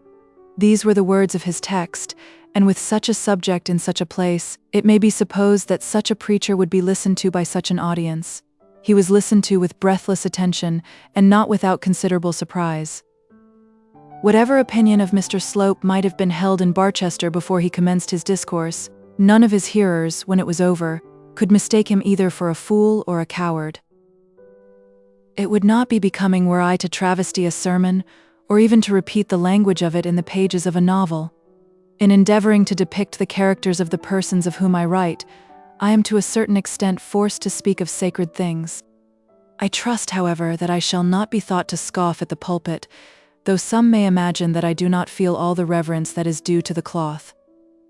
These were the words of his text, and with such a subject in such a place, it may be supposed that such a preacher would be listened to by such an audience. He was listened to with breathless attention, and not without considerable surprise. Whatever opinion of Mr. Slope might have been held in Barchester before he commenced his discourse, none of his hearers, when it was over, could mistake him either for a fool or a coward. It would not be becoming were I to travesty a sermon, or even to repeat the language of it in the pages of a novel. In endeavoring to depict the characters of the persons of whom I write, I am to a certain extent forced to speak of sacred things. I trust, however, that I shall not be thought to scoff at the pulpit, though some may imagine that I do not feel all the reverence that is due to the cloth.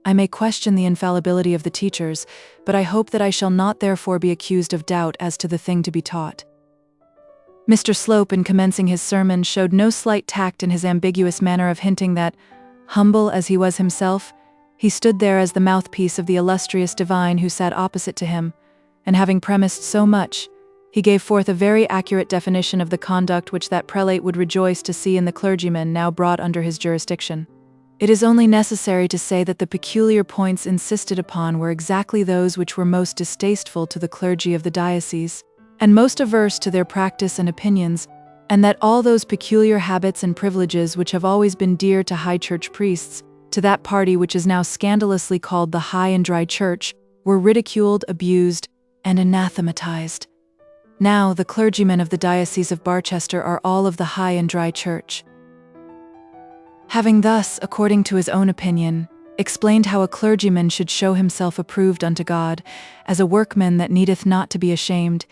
I may question the infallibility of the teachers, but I hope that I shall not therefore be accused of doubt as to the thing to be taught. Mr. Slope, in commencing his sermon, showed no slight tact in his ambiguous manner of hinting that, humble as he was himself, he stood there as the mouthpiece of the illustrious divine who sat opposite to him, and having premised so much, He gave forth a very accurate definition of the conduct which that prelate would rejoice to see in the clergymen now brought under his jurisdiction. It is only necessary to say that the peculiar points insisted upon were exactly those which were most distasteful to the clergy of the diocese, and most averse to their practice and opinions, and that all those peculiar habits and privileges which have always been dear to high church priests, to that party which is now scandalously called the High and Dry Church, were ridiculed, abused, and anathematized. Now the clergymen of the Diocese of Barchester are all of the High and Dry Church. Having thus, according to his own opinion, explained how a clergyman should show himself approved unto God, as a workman that needeth not to be ashamed,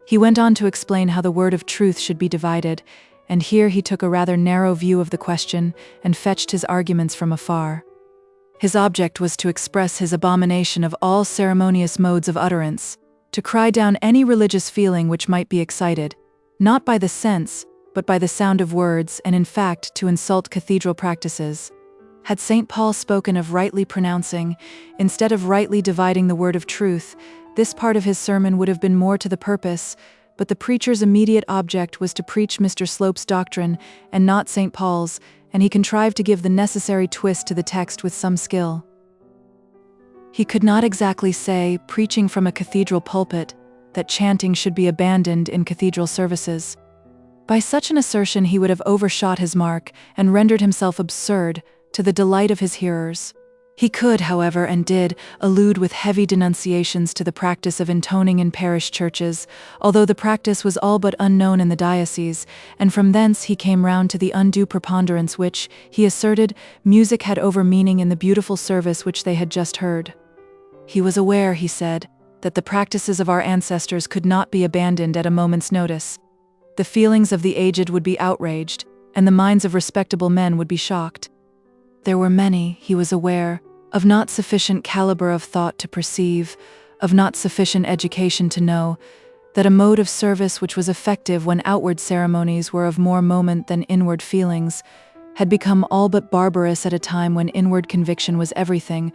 he went on to explain how the word of truth should be divided, and here he took a rather narrow view of the question and fetched his arguments from afar. His object was to express his abomination of all ceremonious modes of utterance, to cry down any religious feeling which might be excited, not by the sense, but by the sound of words, and in fact to insult cathedral practices. Had St. Paul spoken of rightly pronouncing, instead of rightly dividing the word of truth, this part of his sermon would have been more to the purpose, but the preacher's immediate object was to preach Mr. Slope's doctrine and not St. Paul's, and he contrived to give the necessary twist to the text with some skill. He could not exactly say, preaching from a cathedral pulpit, that chanting should be abandoned in cathedral services. By such an assertion he would have overshot his mark and rendered himself absurd, to the delight of his hearers. He could, however, and did, allude with heavy denunciations to the practice of intoning in parish churches, although the practice was all but unknown in the diocese, and from thence he came round to the undue preponderance which, he asserted, music had over meaning in the beautiful service which they had just heard. He was aware, he said, that the practices of our ancestors could not be abandoned at a moment's notice. The feelings of the aged would be outraged, and the minds of respectable men would be shocked. There were many, he was aware, of not sufficient caliber of thought to perceive, of not sufficient education to know, that a mode of service which was effective when outward ceremonies were of more moment than inward feelings, had become all but barbarous at a time when inward conviction was everything,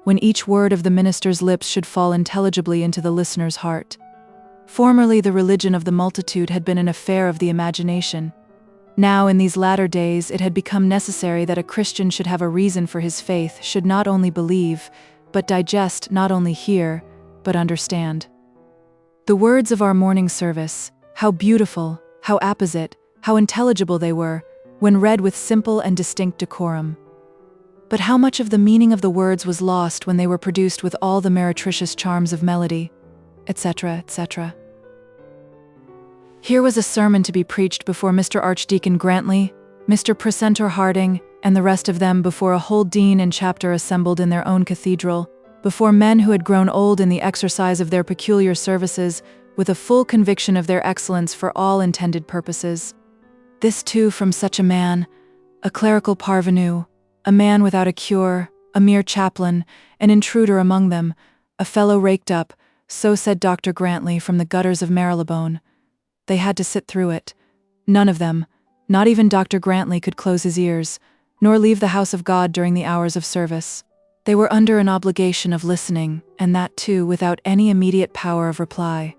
when each word of the minister's lips should fall intelligibly into the listener's heart. Formerly the religion of the multitude had been an affair of the imagination. Now, in these latter days, it had become necessary that a Christian should have a reason for his faith, should not only believe, but digest, not only hear, but understand. The words of our morning service, how beautiful, how apposite, how intelligible they were, when read with simple and distinct decorum. But how much of the meaning of the words was lost when they were produced with all the meretricious charms of melody, etc., etc. Here was a sermon to be preached before Mr. Archdeacon Grantley, Mr. Precentor Harding, and the rest of them, before a whole dean and chapter assembled in their own cathedral, before men who had grown old in the exercise of their peculiar services, with a full conviction of their excellence for all intended purposes. This too from such a man, a clerical parvenu, a man without a cure, a mere chaplain, an intruder among them, a fellow raked up, so said Dr. Grantley, from the gutters of Marylebone. They had to sit through it. None of them, not even Dr. Grantley, could close his ears, nor leave the house of God during the hours of service. They were under an obligation of listening, and that too without any immediate power of reply.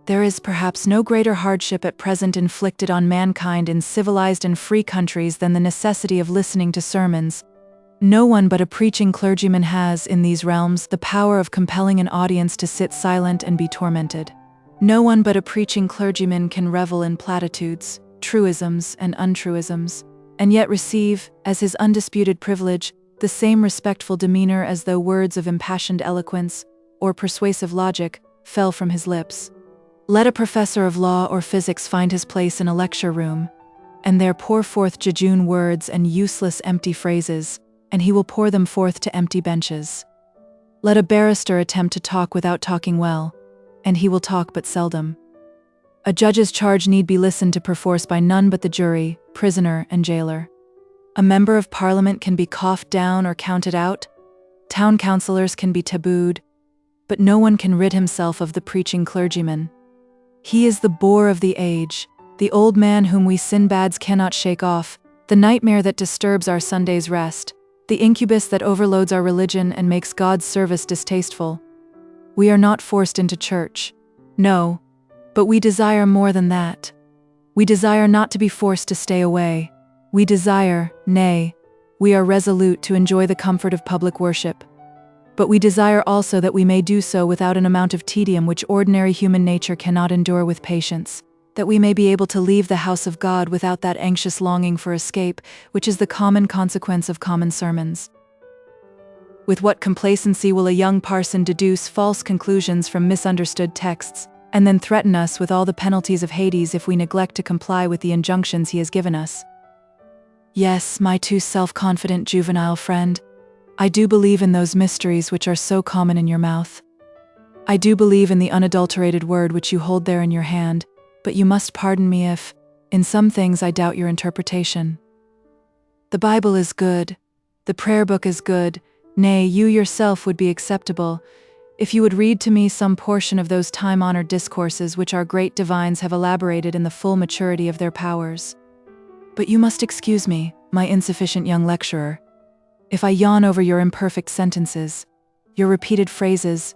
There is perhaps no greater hardship at present inflicted on mankind in civilized and free countries than the necessity of listening to sermons. No one but a preaching clergyman has, in these realms, the power of compelling an audience to sit silent and be tormented. No one but a preaching clergyman can revel in platitudes, truisms and untruisms, and yet receive, as his undisputed privilege, the same respectful demeanor as though words of impassioned eloquence, or persuasive logic, fell from his lips. Let a professor of law or physics find his place in a lecture room, and there pour forth jejune words and useless empty phrases, and he will pour them forth to empty benches. Let a barrister attempt to talk without talking well, and he will talk but seldom. A judge's charge need be listened to perforce by none but the jury, prisoner, and jailer. A member of Parliament can be coughed down or counted out. Town councillors can be tabooed, but no one can rid himself of the preaching clergyman. He is the bore of the age, the old man whom we Sinbads cannot shake off, the nightmare that disturbs our Sunday's rest, the incubus that overloads our religion and makes God's service distasteful. We are not forced into church. No, But we desire more than that. We desire not to be forced to stay away. We desire, nay, we are resolute to enjoy the comfort of public worship. But we desire also that we may do so without an amount of tedium which ordinary human nature cannot endure with patience, that we may be able to leave the house of God without that anxious longing for escape, which is the common consequence of common sermons. With what complacency will a young parson deduce false conclusions from misunderstood texts, and then threaten us with all the penalties of Hades if we neglect to comply with the injunctions he has given us. Yes, my too self-confident juvenile friend, I do believe in those mysteries which are so common in your mouth. I do believe in the unadulterated word which you hold there in your hand, but you must pardon me if, in some things, I doubt your interpretation. The Bible is good, the prayer book is good, nay, you yourself would be acceptable, if you would read to me some portion of those time-honored discourses which our great divines have elaborated in the full maturity of their powers. But you must excuse me, my insufficient young lecturer, if I yawn over your imperfect sentences, your repeated phrases,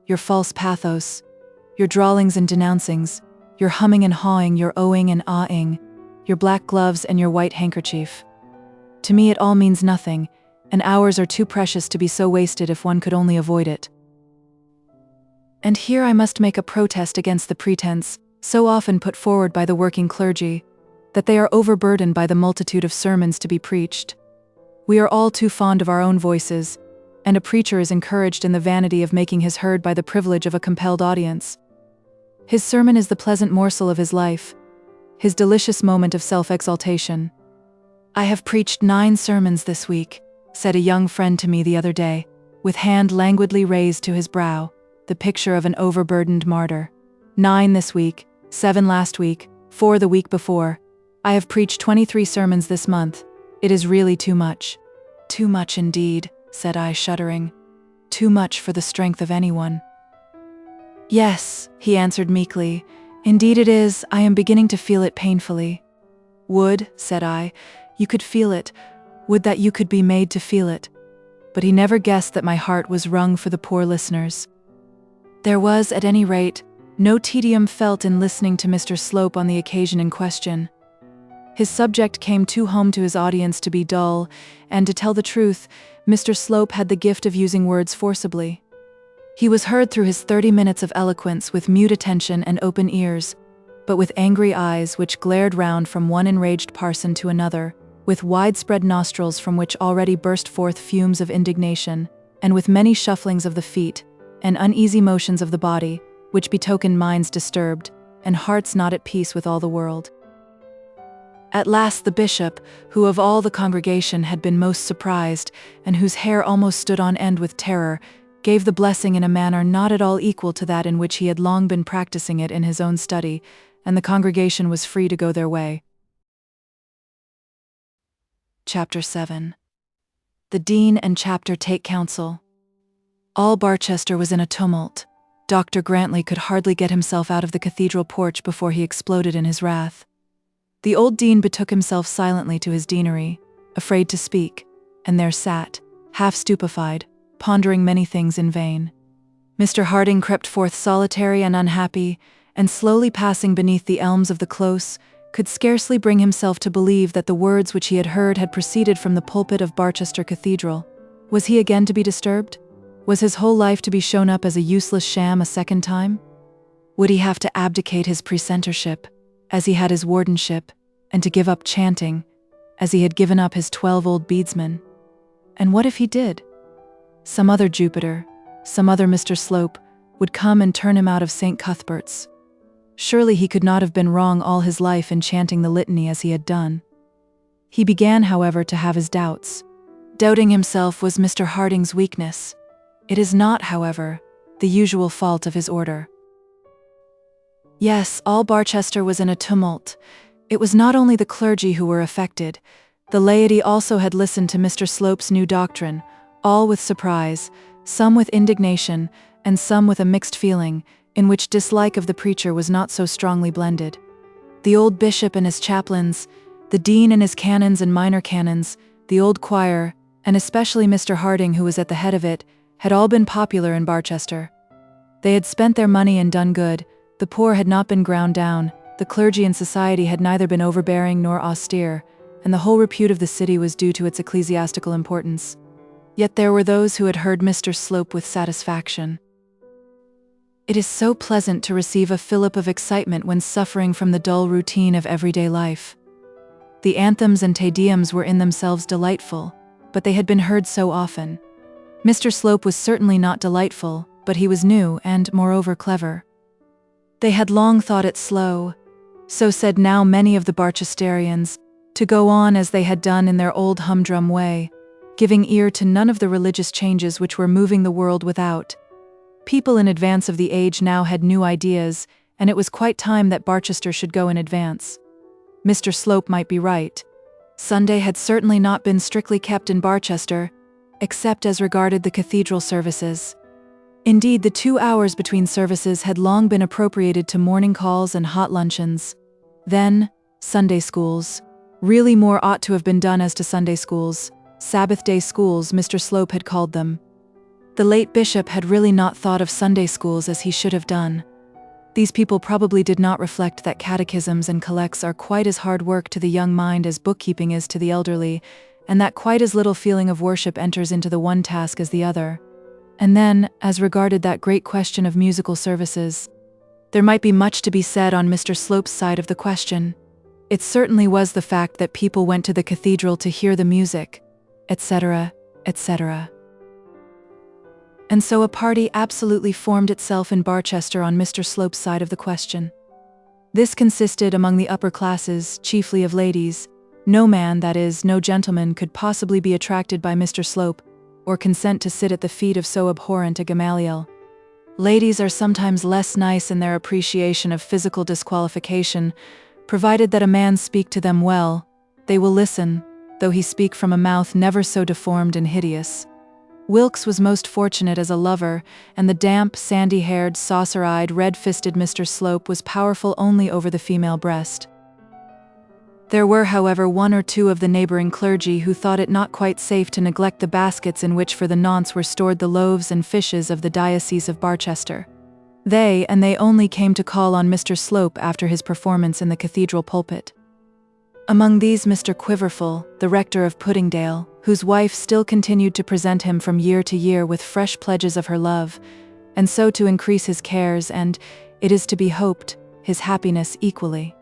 your false pathos, your drawlings and denouncings, your humming and hawing, your ohing and ahing, your black gloves and your white handkerchief. To me it all means nothing, and hours are too precious to be so wasted if one could only avoid it. And here I must make a protest against the pretense, so often put forward by the working clergy, that they are overburdened by the multitude of sermons to be preached. We are all too fond of our own voices, and a preacher is encouraged in the vanity of making his heard by the privilege of a compelled audience. His sermon is the pleasant morsel of his life, his delicious moment of self-exaltation. I have preached 9 sermons this week, said a young friend to me the other day, with hand languidly raised to his brow, the picture of an overburdened martyr. 9 this week, 7 last week, 4 the week before. I have preached 23 sermons this month. It is really too much. Too much indeed, said I, shuddering. Too much for the strength of anyone. Yes, he answered meekly. Indeed it is, I am beginning to feel it painfully. Would, said I, you could feel it. Would that you could be made to feel it. But he never guessed that my heart was wrung for the poor listeners. There was, at any rate, no tedium felt in listening to Mr. Slope on the occasion in question. His subject came too home to his audience to be dull, and to tell the truth, Mr. Slope had the gift of using words forcibly. He was heard through his 30 minutes of eloquence with mute attention and open ears, but with angry eyes which glared round from one enraged parson to another, with widespread nostrils from which already burst forth fumes of indignation, and with many shufflings of the feet, and uneasy motions of the body, which betokened minds disturbed, and hearts not at peace with all the world. At last the bishop, who of all the congregation had been most surprised, and whose hair almost stood on end with terror, gave the blessing in a manner not at all equal to that in which he had long been practicing it in his own study, and the congregation was free to go their way. Chapter 7. The Dean and Chapter take counsel. All Barchester was in a tumult. Dr. Grantley could hardly get himself out of the cathedral porch before he exploded in his wrath. The old dean betook himself silently to his deanery, afraid to speak, and there sat, half stupefied, pondering many things in vain. Mr. Harding crept forth solitary and unhappy, and slowly passing beneath the elms of the close, could scarcely bring himself to believe that the words which he had heard had proceeded from the pulpit of Barchester Cathedral. Was he again to be disturbed? Was his whole life to be shown up as a useless sham a second time? Would he have to abdicate his precentorship, as he had his wardenship, and to give up chanting, as he had given up his 12 old beadsmen? And what if he did? Some other Jupiter, some other Mr. Slope, would come and turn him out of St. Cuthbert's. Surely he could not have been wrong all his life in chanting the litany as he had done. He began, however, to have his doubts. Doubting himself was Mr. Harding's weakness. It is not, however, the usual fault of his order. Yes, all Barchester was in a tumult. It was not only the clergy who were affected. The laity also had listened to Mr. Slope's new doctrine, all with surprise, some with indignation, and some with a mixed feeling, in which dislike of the preacher was not so strongly blended. The old bishop and his chaplains, the dean and his canons and minor canons, the old choir, and especially Mr. Harding, who was at the head of it, had all been popular in Barchester. They had spent their money and done good, The poor had not been ground down, the clergy and society had neither been overbearing nor austere, and the whole repute of the city was due to its ecclesiastical importance. Yet there were those who had heard Mr. Slope with satisfaction. It is so pleasant to receive a fillip of excitement when suffering from the dull routine of everyday life. The anthems and Te Deums were in themselves delightful, but they had been heard so often. Mr. Slope was certainly not delightful, but he was new and, moreover, clever. They had long thought it slow, so said now many of the Barchesterians, to go on as they had done in their old humdrum way, giving ear to none of the religious changes which were moving the world without. People in advance of the age now had new ideas, and it was quite time that Barchester should go in advance. Mr. Slope might be right. Sunday had certainly not been strictly kept in Barchester, except as regarded the cathedral services. Indeed, the 2 hours between services had long been appropriated to morning calls and hot luncheons. Then, Sunday schools. Really more ought to have been done as to Sunday schools. Sabbath day schools, Mr. Slope had called them. The late bishop had really not thought of Sunday schools as he should have done. These people probably did not reflect that catechisms and collects are quite as hard work to the young mind as bookkeeping is to the elderly, and that quite as little feeling of worship enters into the one task as the other. And then, as regarded that great question of musical services, there might be much to be said on Mr. Slope's side of the question. It certainly was the fact that people went to the cathedral to hear the music, etc., etc. And so a party absolutely formed itself in Barchester on Mr. Slope's side of the question. This consisted among the upper classes, chiefly of ladies. No man, that is, no gentleman, could possibly be attracted by Mr. Slope, or consent to sit at the feet of so abhorrent a Gamaliel. Ladies are sometimes less nice in their appreciation of physical disqualification, provided that a man speak to them well, they will listen, though he speak from a mouth never so deformed and hideous. Wilkes was most fortunate as a lover, and the damp, sandy-haired, saucer-eyed, red-fisted Mr. Slope was powerful only over the female breast. There were, however, 1 or 2 of the neighboring clergy who thought it not quite safe to neglect the baskets in which for the nonce were stored the loaves and fishes of the Diocese of Barchester. They, and they only, came to call on Mr. Slope after his performance in the cathedral pulpit. Among these Mr. Quiverful, the rector of Puddingdale, whose wife still continued to present him from year to year with fresh pledges of her love, and so to increase his cares and, it is to be hoped, his happiness equally.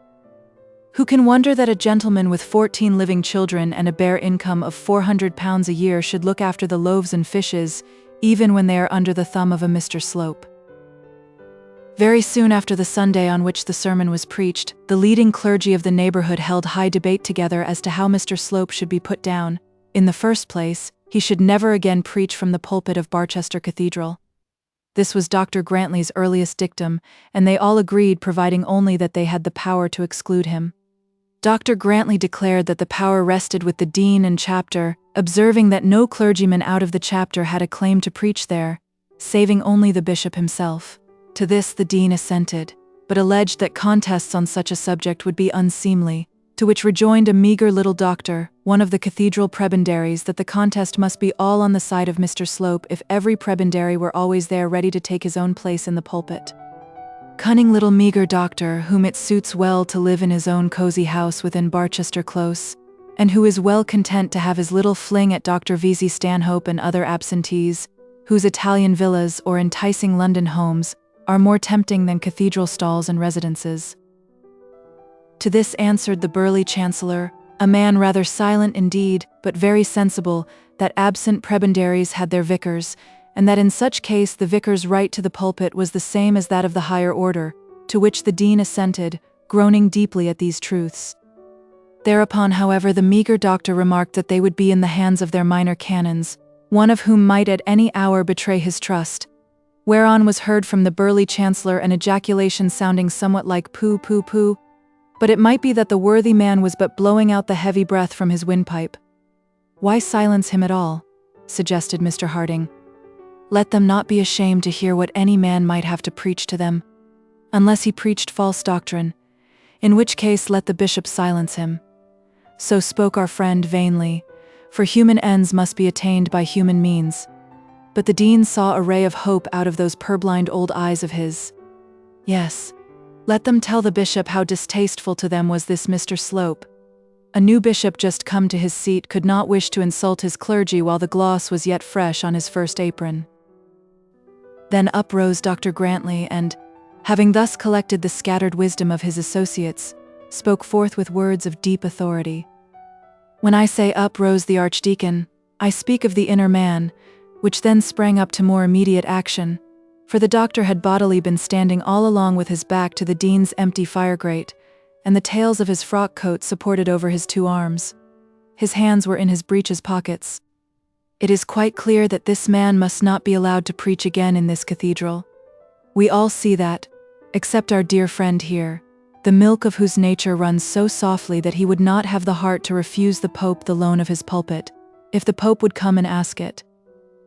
Who can wonder that a gentleman with 14 living children and a bare income of £400 a year should look after the loaves and fishes, even when they are under the thumb of a Mr. Slope? Very soon after the Sunday on which the sermon was preached, the leading clergy of the neighborhood held high debate together as to how Mr. Slope should be put down. In the first place, he should never again preach from the pulpit of Barchester Cathedral. This was Dr. Grantley's earliest dictum, and they all agreed, providing only that they had the power to exclude him. Dr. Grantley declared that the power rested with the dean and chapter, observing that no clergyman out of the chapter had a claim to preach there, saving only the bishop himself. To this the dean assented, but alleged that contests on such a subject would be unseemly, to which rejoined a meagre little doctor, one of the cathedral prebendaries, that the contest must be all on the side of Mr. Slope if every prebendary were always there ready to take his own place in the pulpit. Cunning little meagre doctor, whom it suits well to live in his own cozy house within Barchester Close, and who is well content to have his little fling at Dr. V.Z. Stanhope and other absentees, whose Italian villas or enticing London homes are more tempting than cathedral stalls and residences. To this answered the burly chancellor, a man rather silent indeed, but very sensible, that absent prebendaries had their vicars, and that in such case the vicar's right to the pulpit was the same as that of the higher order, to which the dean assented, groaning deeply at these truths. Thereupon, however, the meagre doctor remarked that they would be in the hands of their minor canons, one of whom might at any hour betray his trust, whereon was heard from the burly chancellor an ejaculation sounding somewhat like pooh pooh pooh, but it might be that the worthy man was but blowing out the heavy breath from his windpipe. Why silence him at all? Suggested Mr. Harding. Let them not be ashamed to hear what any man might have to preach to them, unless he preached false doctrine, in which case let the bishop silence him. So spoke our friend vainly, for human ends must be attained by human means. But the dean saw a ray of hope out of those purblind old eyes of his. Yes, Let them tell the bishop how distasteful to them was this Mr. Slope. A new bishop just come to his seat could not wish to insult his clergy while the gloss was yet fresh on his first apron. Then up rose Dr. Grantley and, having thus collected the scattered wisdom of his associates, spoke forth with words of deep authority. When I say up rose the archdeacon, I speak of the inner man, which then sprang up to more immediate action, for the doctor had bodily been standing all along with his back to the dean's empty fire-grate, and the tails of his frock coat supported over his two arms. His hands were in his breeches pockets. It is quite clear that this man must not be allowed to preach again in this cathedral. We all see that, except our dear friend here, the milk of whose nature runs so softly that he would not have the heart to refuse the Pope the loan of his pulpit, if the Pope would come and ask it.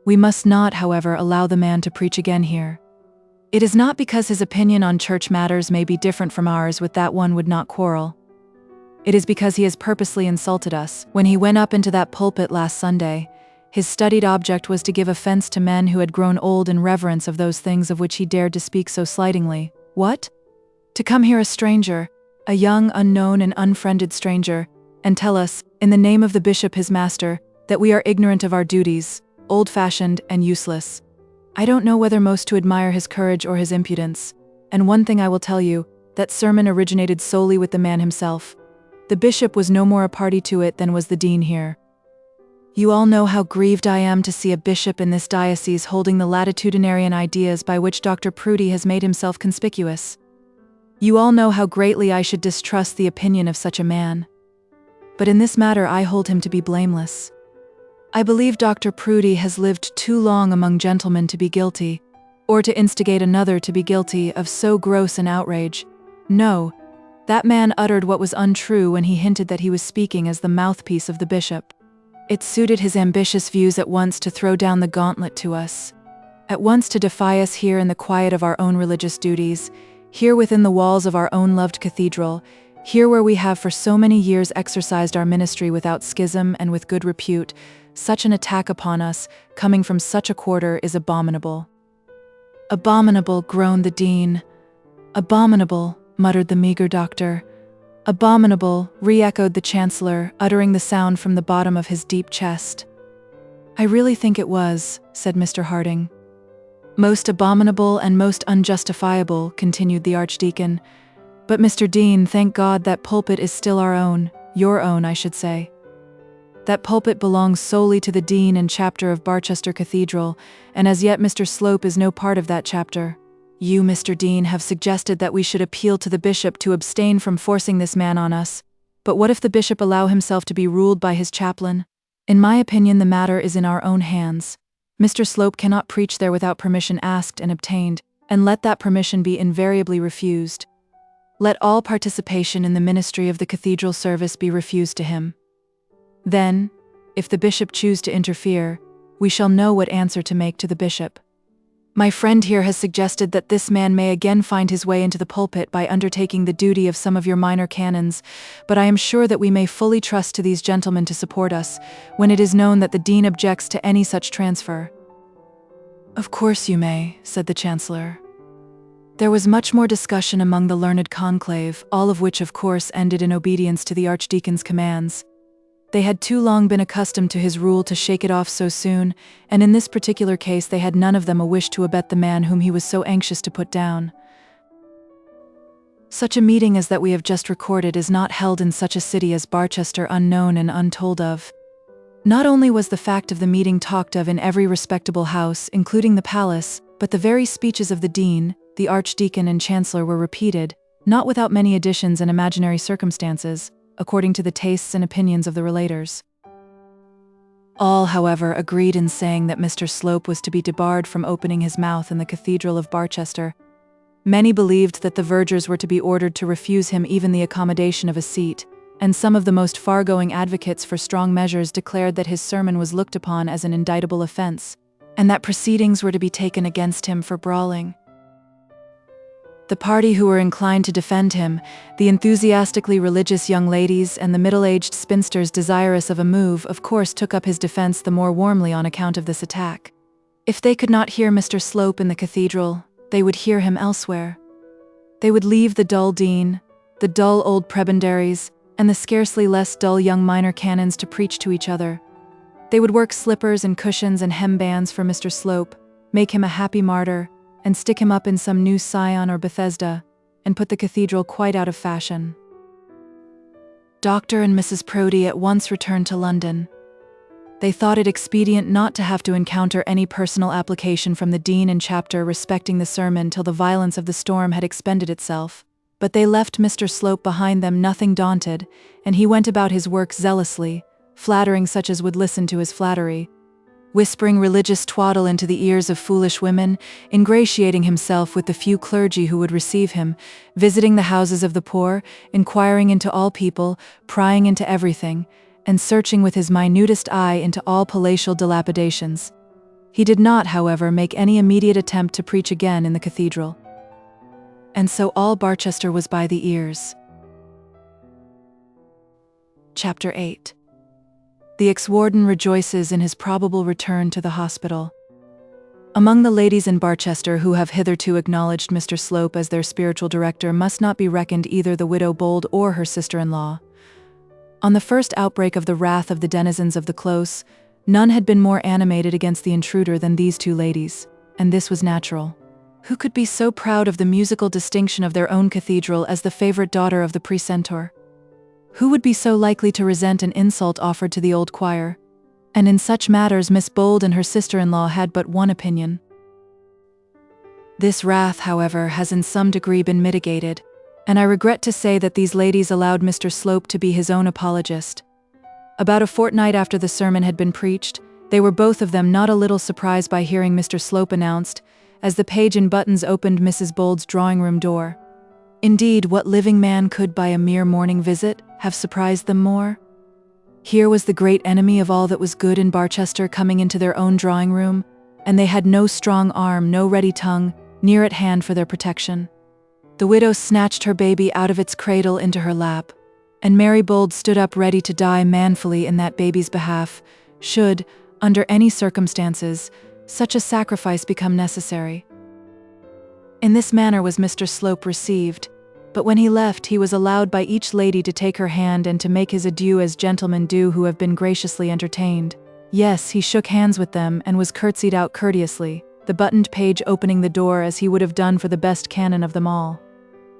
We must not, however, allow the man to preach again here. It is not because his opinion on church matters may be different from ours with that one would not quarrel. It is because he has purposely insulted us. When he went up into that pulpit last Sunday, his studied object was to give offense to men who had grown old in reverence of those things of which he dared to speak so slightingly. What? To come here a stranger, a young, unknown and unfriended stranger, and tell us, in the name of the bishop his master, that we are ignorant of our duties, old-fashioned and useless. I don't know whether most to admire his courage or his impudence, and one thing I will tell you, that sermon originated solely with the man himself. The bishop was no more a party to it than was the dean here. You all know how grieved I am to see a bishop in this diocese holding the latitudinarian ideas by which Dr. Proudie has made himself conspicuous. You all know how greatly I should distrust the opinion of such a man. But in this matter I hold him to be blameless. I believe Dr. Proudie has lived too long among gentlemen to be guilty, or to instigate another to be guilty of so gross an outrage. No, that man uttered what was untrue when he hinted that he was speaking as the mouthpiece of the bishop. It suited his ambitious views at once to throw down the gauntlet to us, at once to defy us here in the quiet of our own religious duties, here within the walls of our own loved cathedral, here where we have for so many years exercised our ministry without schism and with good repute. Such an attack upon us, coming from such a quarter, is abominable. Abominable, groaned the dean. Abominable, muttered the meagre doctor. Abominable, re-echoed the chancellor, uttering the sound from the bottom of his deep chest. I really think it was, said Mr. Harding. Most abominable and most unjustifiable, continued the archdeacon. But Mr. Dean, thank God that pulpit is still our own, your own, I should say. That pulpit belongs solely to the dean and chapter of Barchester Cathedral, and as yet Mr. Slope is no part of that chapter. You, Mr. Dean, have suggested that we should appeal to the bishop to abstain from forcing this man on us. But what if the bishop allow himself to be ruled by his chaplain? In my opinion, the matter is in our own hands. Mr. Slope cannot preach there without permission asked and obtained, and let that permission be invariably refused. Let all participation in the ministry of the cathedral service be refused to him. Then, if the bishop choose to interfere, we shall know what answer to make to the bishop. My friend here has suggested that this man may again find his way into the pulpit by undertaking the duty of some of your minor canons, but I am sure that we may fully trust to these gentlemen to support us, when it is known that the dean objects to any such transfer. Of course you may, said the chancellor. There was much more discussion among the learned conclave, all of which of course ended in obedience to the archdeacon's commands. They had too long been accustomed to his rule to shake it off so soon, and in this particular case they had none of them a wish to abet the man whom he was so anxious to put down. Such a meeting as that we have just recorded is not held in such a city as Barchester unknown and untold of. Not only was the fact of the meeting talked of in every respectable house, including the palace, but the very speeches of the dean, the archdeacon and chancellor were repeated, not without many additions and imaginary circumstances, according to the tastes and opinions of the relators. All, however, agreed in saying that Mr. Slope was to be debarred from opening his mouth in the Cathedral of Barchester. Many believed that the vergers were to be ordered to refuse him even the accommodation of a seat, and some of the most far-going advocates for strong measures declared that his sermon was looked upon as an indictable offense, and that proceedings were to be taken against him for brawling. The party who were inclined to defend him, the enthusiastically religious young ladies and the middle-aged spinsters desirous of a move, of course took up his defense the more warmly on account of this attack. If they could not hear Mr. Slope in the cathedral, they would hear him elsewhere. They would leave the dull dean, the dull old prebendaries, and the scarcely less dull young minor canons to preach to each other. They would work slippers and cushions and hembands for Mr. Slope, make him a happy martyr, and stick him up in some new Sion or Bethesda, and put the cathedral quite out of fashion. Dr. and Mrs. Proudie at once returned to London. They thought it expedient not to have to encounter any personal application from the dean and chapter respecting the sermon till the violence of the storm had expended itself, but they left Mr. Slope behind them nothing daunted, and he went about his work zealously, flattering such as would listen to his flattery, whispering religious twaddle into the ears of foolish women, ingratiating himself with the few clergy who would receive him, visiting the houses of the poor, inquiring into all people, prying into everything, and searching with his minutest eye into all palatial dilapidations. He did not, however, make any immediate attempt to preach again in the cathedral. And so all Barchester was by the ears. Chapter 8. The Ex-Warden rejoices in his probable return to the hospital. Among the ladies in Barchester who have hitherto acknowledged Mr. Slope as their spiritual director must not be reckoned either the widow Bold or her sister-in-law. On the first outbreak of the wrath of the denizens of the close, none had been more animated against the intruder than these two ladies, and this was natural. Who could be so proud of the musical distinction of their own cathedral as the favorite daughter of the precentor? Who would be so likely to resent an insult offered to the old choir? And in such matters Miss Bold and her sister-in-law had but one opinion. This wrath, however, has in some degree been mitigated, and I regret to say that these ladies allowed Mr. Slope to be his own apologist. About a fortnight after the sermon had been preached, they were both of them not a little surprised by hearing Mr. Slope announced, as the page in buttons opened Mrs. Bold's drawing-room door. Indeed, what living man could, by a mere morning visit, have surprised them more? Here was the great enemy of all that was good in Barchester coming into their own drawing-room, and they had no strong arm, no ready tongue, near at hand for their protection. The widow snatched her baby out of its cradle into her lap, and Mary Bold stood up ready to die manfully in that baby's behalf, should, under any circumstances, such a sacrifice become necessary. In this manner was Mr. Slope received, but when he left he was allowed by each lady to take her hand and to make his adieu as gentlemen do who have been graciously entertained. Yes, he shook hands with them and was curtsied out courteously, the buttoned page opening the door as he would have done for the best canon of them all.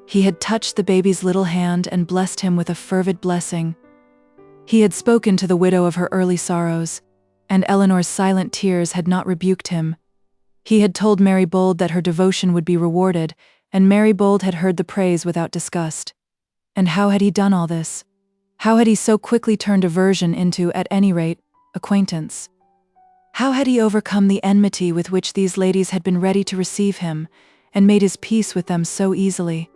He had touched the baby's little hand and blessed him with a fervid blessing. He had spoken to the widow of her early sorrows, and Eleanor's silent tears had not rebuked him. He had told Mary Bold that her devotion would be rewarded, and Mary Bold had heard the praise without disgust. And how had he done all this? How had he so quickly turned aversion into, at any rate, acquaintance? How had he overcome the enmity with which these ladies had been ready to receive him, and made his peace with them so easily?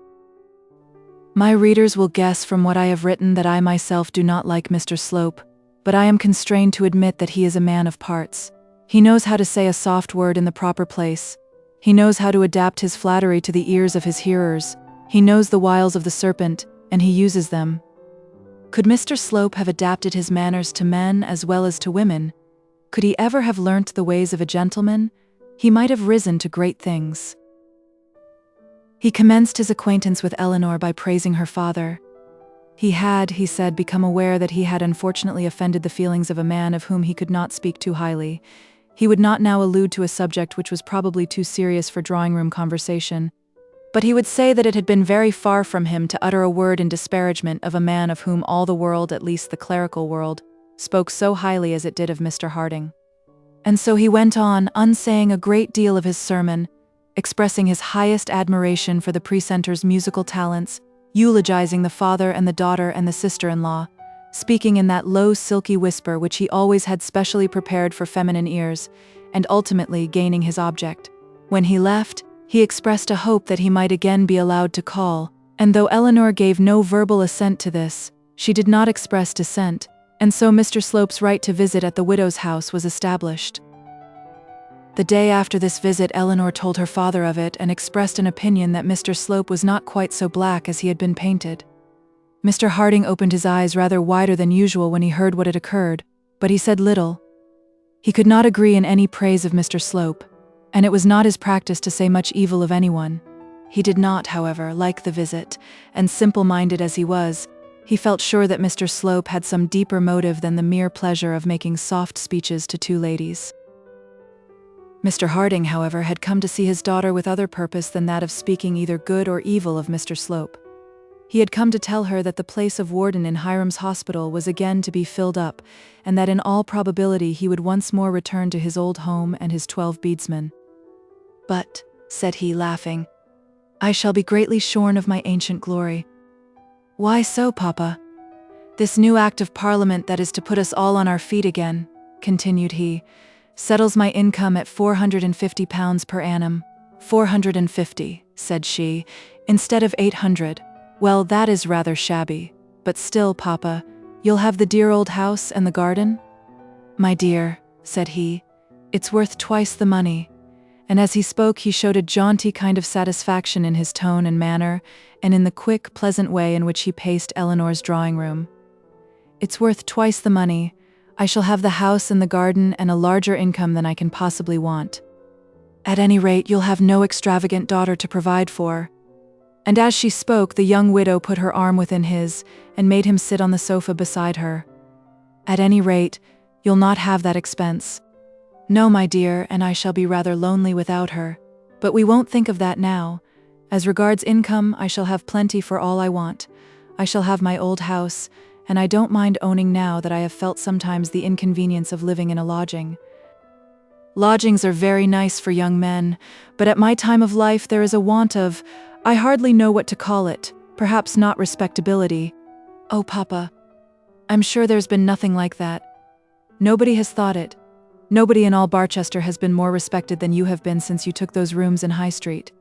My readers will guess from what I have written that I myself do not like Mr. Slope, but I am constrained to admit that he is a man of parts. He knows how to say a soft word in the proper place. He knows how to adapt his flattery to the ears of his hearers. He knows the wiles of the serpent, and he uses them. Could Mr. Slope have adapted his manners to men as well as to women? Could he ever have learnt the ways of a gentleman? He might have risen to great things. He commenced his acquaintance with Eleanor by praising her father. He had, he said, become aware that he had unfortunately offended the feelings of a man of whom he could not speak too highly. He would not now allude to a subject which was probably too serious for drawing-room conversation, but he would say that it had been very far from him to utter a word in disparagement of a man of whom all the world, at least the clerical world, spoke so highly as it did of Mr. Harding. And so he went on, unsaying a great deal of his sermon, expressing his highest admiration for the precentor's musical talents, eulogizing the father and the daughter and the sister-in-law, speaking in that low, silky whisper which he always had specially prepared for feminine ears, and ultimately gaining his object. When he left, he expressed a hope that he might again be allowed to call, and though Eleanor gave no verbal assent to this, she did not express dissent, and so Mr. Slope's right to visit at the widow's house was established. The day after this visit Eleanor told her father of it and expressed an opinion that Mr. Slope was not quite so black as he had been painted. Mr. Harding opened his eyes rather wider than usual when he heard what had occurred, but he said little. He could not agree in any praise of Mr. Slope, and it was not his practice to say much evil of anyone. He did not, however, like the visit, and simple-minded as he was, he felt sure that Mr. Slope had some deeper motive than the mere pleasure of making soft speeches to two ladies. Mr. Harding, however, had come to see his daughter with other purpose than that of speaking either good or evil of Mr. Slope. He had come to tell her that the place of warden in Hiram's hospital was again to be filled up, and that in all probability he would once more return to his old home and his 12 beadsmen. "But," said he, laughing, "I shall be greatly shorn of my ancient glory." "Why so, Papa?" "This new Act of Parliament that is to put us all on our feet again," continued he, "settles my income at £450 per annum." "450, said she, "instead of 800. Well, that is rather shabby. But still, Papa, you'll have the dear old house and the garden?" "My dear," said he, "it's worth twice the money." And as he spoke he showed a jaunty kind of satisfaction in his tone and manner, and in the quick, pleasant way in which he paced Eleanor's drawing-room. "It's worth twice the money. I shall have the house and the garden and a larger income than I can possibly want. At any rate, you'll have no extravagant daughter to provide for." And as she spoke, the young widow put her arm within his, and made him sit on the sofa beside her. "At any rate, you'll not have that expense." "No, my dear, and I shall be rather lonely without her. But we won't think of that now. As regards income, I shall have plenty for all I want. I shall have my old house, and I don't mind owning now that I have felt sometimes the inconvenience of living in a lodging. Lodgings are very nice for young men, but at my time of life there is a want of, I hardly know what to call it, perhaps not respectability." "Oh, Papa, I'm sure there's been nothing like that. Nobody has thought it. Nobody in all Barchester has been more respected than you have been since you took those rooms in High Street.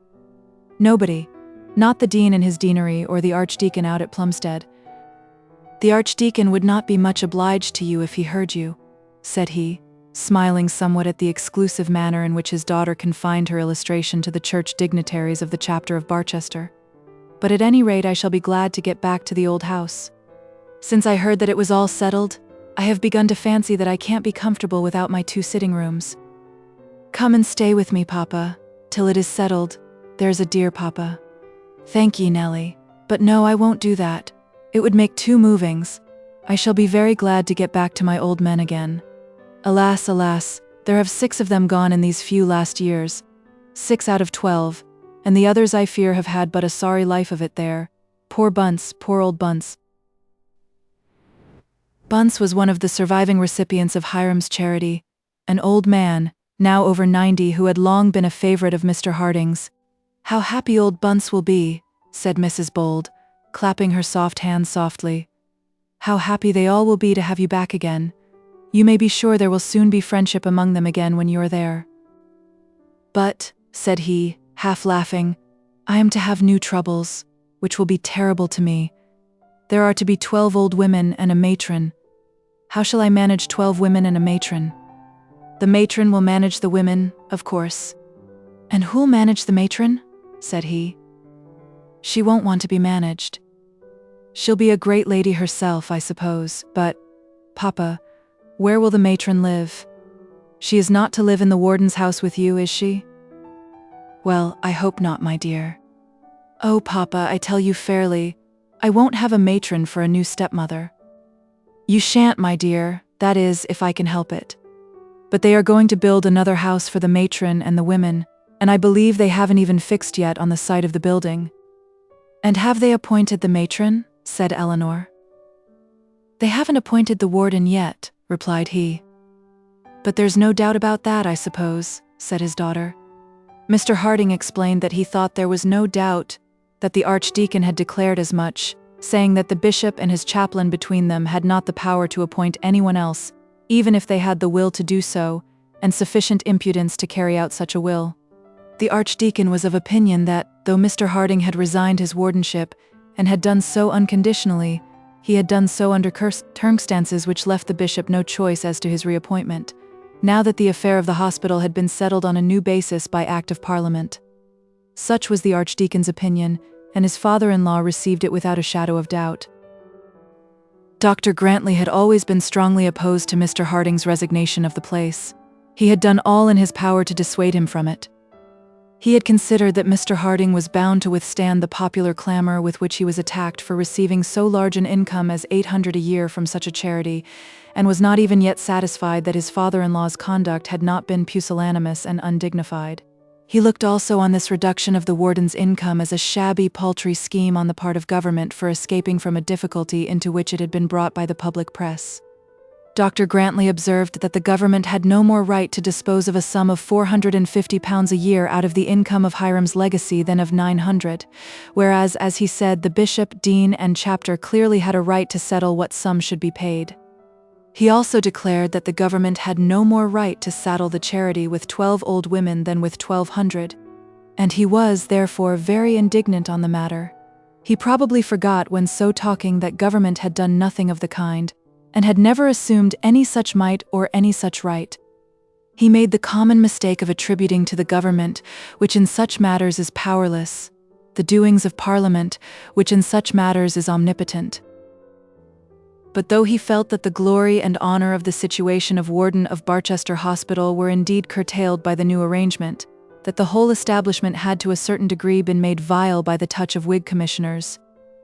Nobody. Not the Dean in his deanery or the Archdeacon out at Plumstead." "The Archdeacon would not be much obliged to you if he heard you," said he, smiling somewhat at the exclusive manner in which his daughter confined her illustration to the church dignitaries of the chapter of Barchester. "But at any rate I shall be glad to get back to the old house. Since I heard that it was all settled, I have begun to fancy that I can't be comfortable without my 2 sitting rooms. Come and stay with me, Papa, till it is settled. There's a dear Papa." "Thank ye, Nellie. But no, I won't do that. It would make 2 movings. I shall be very glad to get back to my old men again. Alas, alas, there have 6 of them gone in these few last years. 6 out of 12, and the others I fear have had but a sorry life of it there. Poor Bunce, poor old Bunce." Bunce was one of the surviving recipients of Hiram's charity, an old man, now over 90, who had long been a favourite of Mr. Harding's. "How happy old Bunce will be," said Mrs. Bold, clapping her soft hands softly. "How happy they all will be to have you back again. You may be sure there will soon be friendship among them again when you are there." "But," said he, half laughing, "I am to have new troubles, which will be terrible to me. There are to be 12 old women and a matron. How shall I manage 12 women and a matron?" "The matron will manage the women, of course." "And who'll manage the matron?" said he. "She won't want to be managed. She'll be a great lady herself, I suppose, but, Papa, where will the matron live? She is not to live in the warden's house with you, is she?" "Well, I hope not, my dear." "Oh, Papa, I tell you fairly, I won't have a matron for a new stepmother." "You shan't, my dear, that is, if I can help it. But they are going to build another house for the matron and the women, and I believe they haven't even fixed yet on the site of the building." "And have they appointed the matron?" said Eleanor. "They haven't appointed the warden yet," replied he. "But there's no doubt about that, I suppose," said his daughter. Mr. Harding explained that he thought there was no doubt, that the Archdeacon had declared as much, saying that the bishop and his chaplain between them had not the power to appoint anyone else, even if they had the will to do so, and sufficient impudence to carry out such a will. The Archdeacon was of opinion that, though Mr. Harding had resigned his wardenship, and had done so unconditionally, he had done so under circumstances which left the bishop no choice as to his reappointment, now that the affair of the hospital had been settled on a new basis by Act of Parliament. Such was the Archdeacon's opinion, and his father-in-law received it without a shadow of doubt. Dr. Grantley had always been strongly opposed to Mr. Harding's resignation of the place. He had done all in his power to dissuade him from it. He had considered that Mr. Harding was bound to withstand the popular clamor with which he was attacked for receiving so large an income as 800 a year from such a charity, and was not even yet satisfied that his father-in-law's conduct had not been pusillanimous and undignified. He looked also on this reduction of the warden's income as a shabby, paltry scheme on the part of government for escaping from a difficulty into which it had been brought by the public press. Dr. Grantley observed that the government had no more right to dispose of a sum of £450 a year out of the income of Hiram's legacy than of 900, whereas, as he said, the bishop, dean, and chapter clearly had a right to settle what sum should be paid. He also declared that the government had no more right to saddle the charity with 12 old women than with 1,200, and he was, therefore, very indignant on the matter. He probably forgot when so talking that government had done nothing of the kind, and had never assumed any such might or any such right. He made the common mistake of attributing to the government, which in such matters is powerless, the doings of Parliament, which in such matters is omnipotent. But though he felt that the glory and honor of the situation of warden of Barchester Hospital were indeed curtailed by the new arrangement, that the whole establishment had to a certain degree been made vile by the touch of Whig commissioners,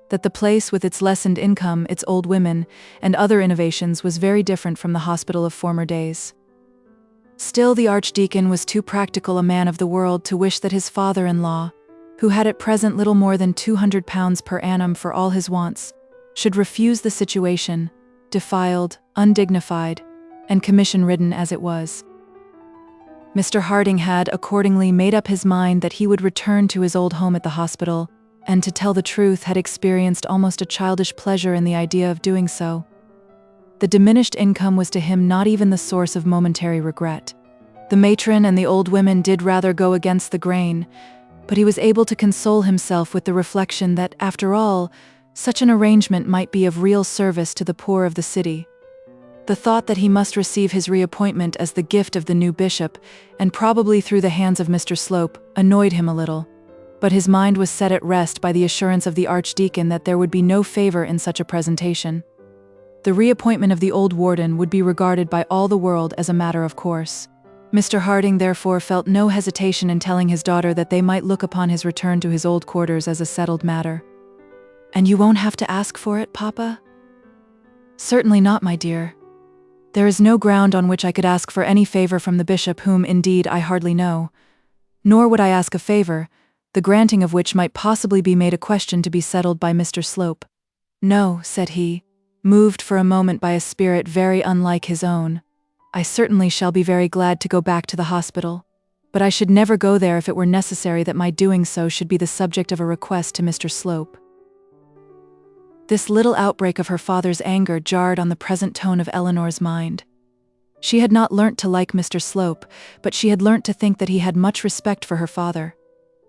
that the place with its lessened income, its old women, and other innovations was very different from the hospital of former days. Still, the Archdeacon was too practical a man of the world to wish that his father-in-law, who had at present little more than £200 per annum for all his wants, should refuse the situation, defiled, undignified, and commission-ridden as it was. Mr. Harding had accordingly made up his mind that he would return to his old home at the hospital, and to tell the truth had experienced almost a childish pleasure in the idea of doing so. The diminished income was to him not even the source of momentary regret. The matron and the old women did rather go against the grain, but he was able to console himself with the reflection that, after all, such an arrangement might be of real service to the poor of the city. The thought that he must receive his reappointment as the gift of the new bishop, and probably through the hands of Mr. Slope, annoyed him a little. But his mind was set at rest by the assurance of the Archdeacon that there would be no favour in such a presentation. The reappointment of the old warden would be regarded by all the world as a matter of course. Mr. Harding therefore felt no hesitation in telling his daughter that they might look upon his return to his old quarters as a settled matter. "And you won't have to ask for it, Papa?" "Certainly not, my dear. There is no ground on which I could ask for any favour from the bishop, whom, indeed, I hardly know. Nor would I ask a favour, the granting of which might possibly be made a question to be settled by Mr. Slope." "No," said he, moved for a moment by a spirit very unlike his own. "I certainly shall be very glad to go back to the hospital, but I should never go there if it were necessary that my doing so should be the subject of a request to Mr. Slope." This little outbreak of her father's anger jarred on the present tone of Eleanor's mind. She had not learnt to like Mr. Slope, but she had learnt to think that he had much respect for her father,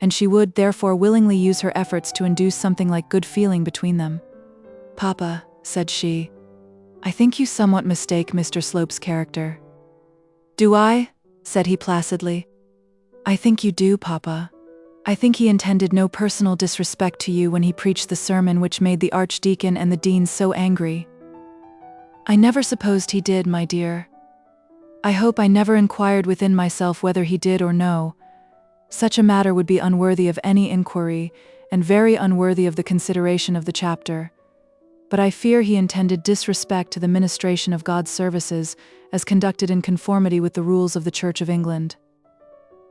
and she would therefore willingly use her efforts to induce something like good feeling between them. "Papa," said she, "I think you somewhat mistake Mr. Slope's character." "Do I?" said he placidly. "I think you do, Papa. I think he intended no personal disrespect to you when he preached the sermon which made the Archdeacon and the Dean so angry." "I never supposed he did, my dear. I hope I never inquired within myself whether he did or no. Such a matter would be unworthy of any inquiry, and very unworthy of the consideration of the chapter. But I fear he intended disrespect to the ministration of God's services, as conducted in conformity with the rules of the Church of England.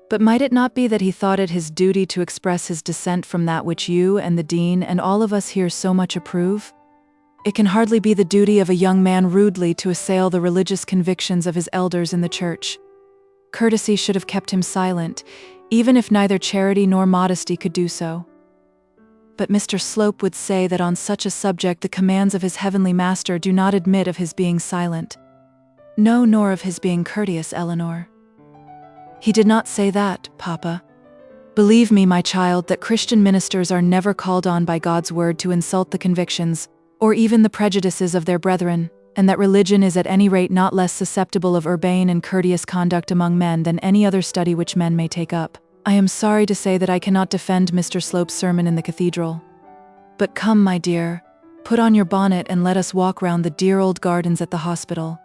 But might it not be that he thought it his duty to express his dissent from that which you and the Dean and all of us here so much approve? It can hardly be the duty of a young man rudely to assail the religious convictions of his elders in the Church. Courtesy should have kept him silent, even if neither charity nor modesty could do so. But Mr. Slope would say that on such a subject the commands of his heavenly master do not admit of his being silent. No, nor of his being courteous, Eleanor." "He did not say that, Papa. Believe me, my child, that Christian ministers are never called on by God's word to insult the convictions, or even the prejudices of their brethren, and that religion is at any rate not less susceptible of urbane and courteous conduct among men than any other study which men may take up. I am sorry to say that I cannot defend Mr. Slope's sermon in the cathedral. But come, my dear, put on your bonnet and let us walk round the dear old gardens at the hospital.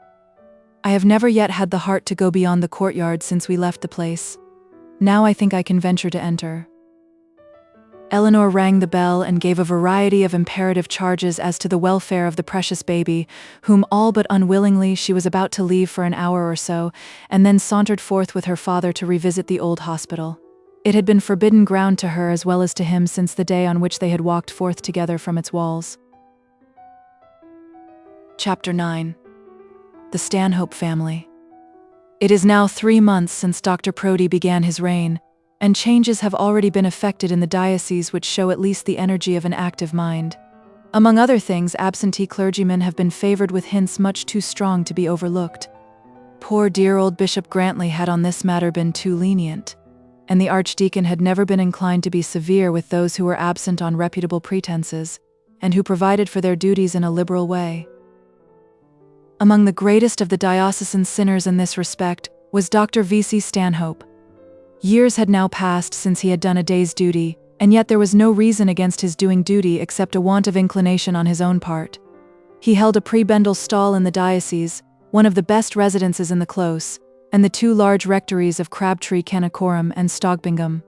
I have never yet had the heart to go beyond the courtyard since we left the place. Now I think I can venture to enter." Eleanor rang the bell and gave a variety of imperative charges as to the welfare of the precious baby, whom all but unwillingly she was about to leave for an hour or so, and then sauntered forth with her father to revisit the old hospital. It had been forbidden ground to her as well as to him since the day on which they had walked forth together from its walls. Chapter 9. The Stanhope Family. It is now 3 months since Dr. Proudie began his reign, and changes have already been effected in the diocese which show at least the energy of an active mind. Among other things, absentee clergymen have been favored with hints much too strong to be overlooked. Poor dear old Bishop Grantley had on this matter been too lenient, and the Archdeacon had never been inclined to be severe with those who were absent on reputable pretenses, and who provided for their duties in a liberal way. Among the greatest of the diocesan sinners in this respect was Dr. V.C. Stanhope. Years had now passed since he had done a day's duty, and yet there was no reason against his doing duty except a want of inclination on his own part. He held a prebendal stall in the diocese, one of the best residences in the close, and the 2 large rectories of Crabtree Kennacorum and Stogbingham.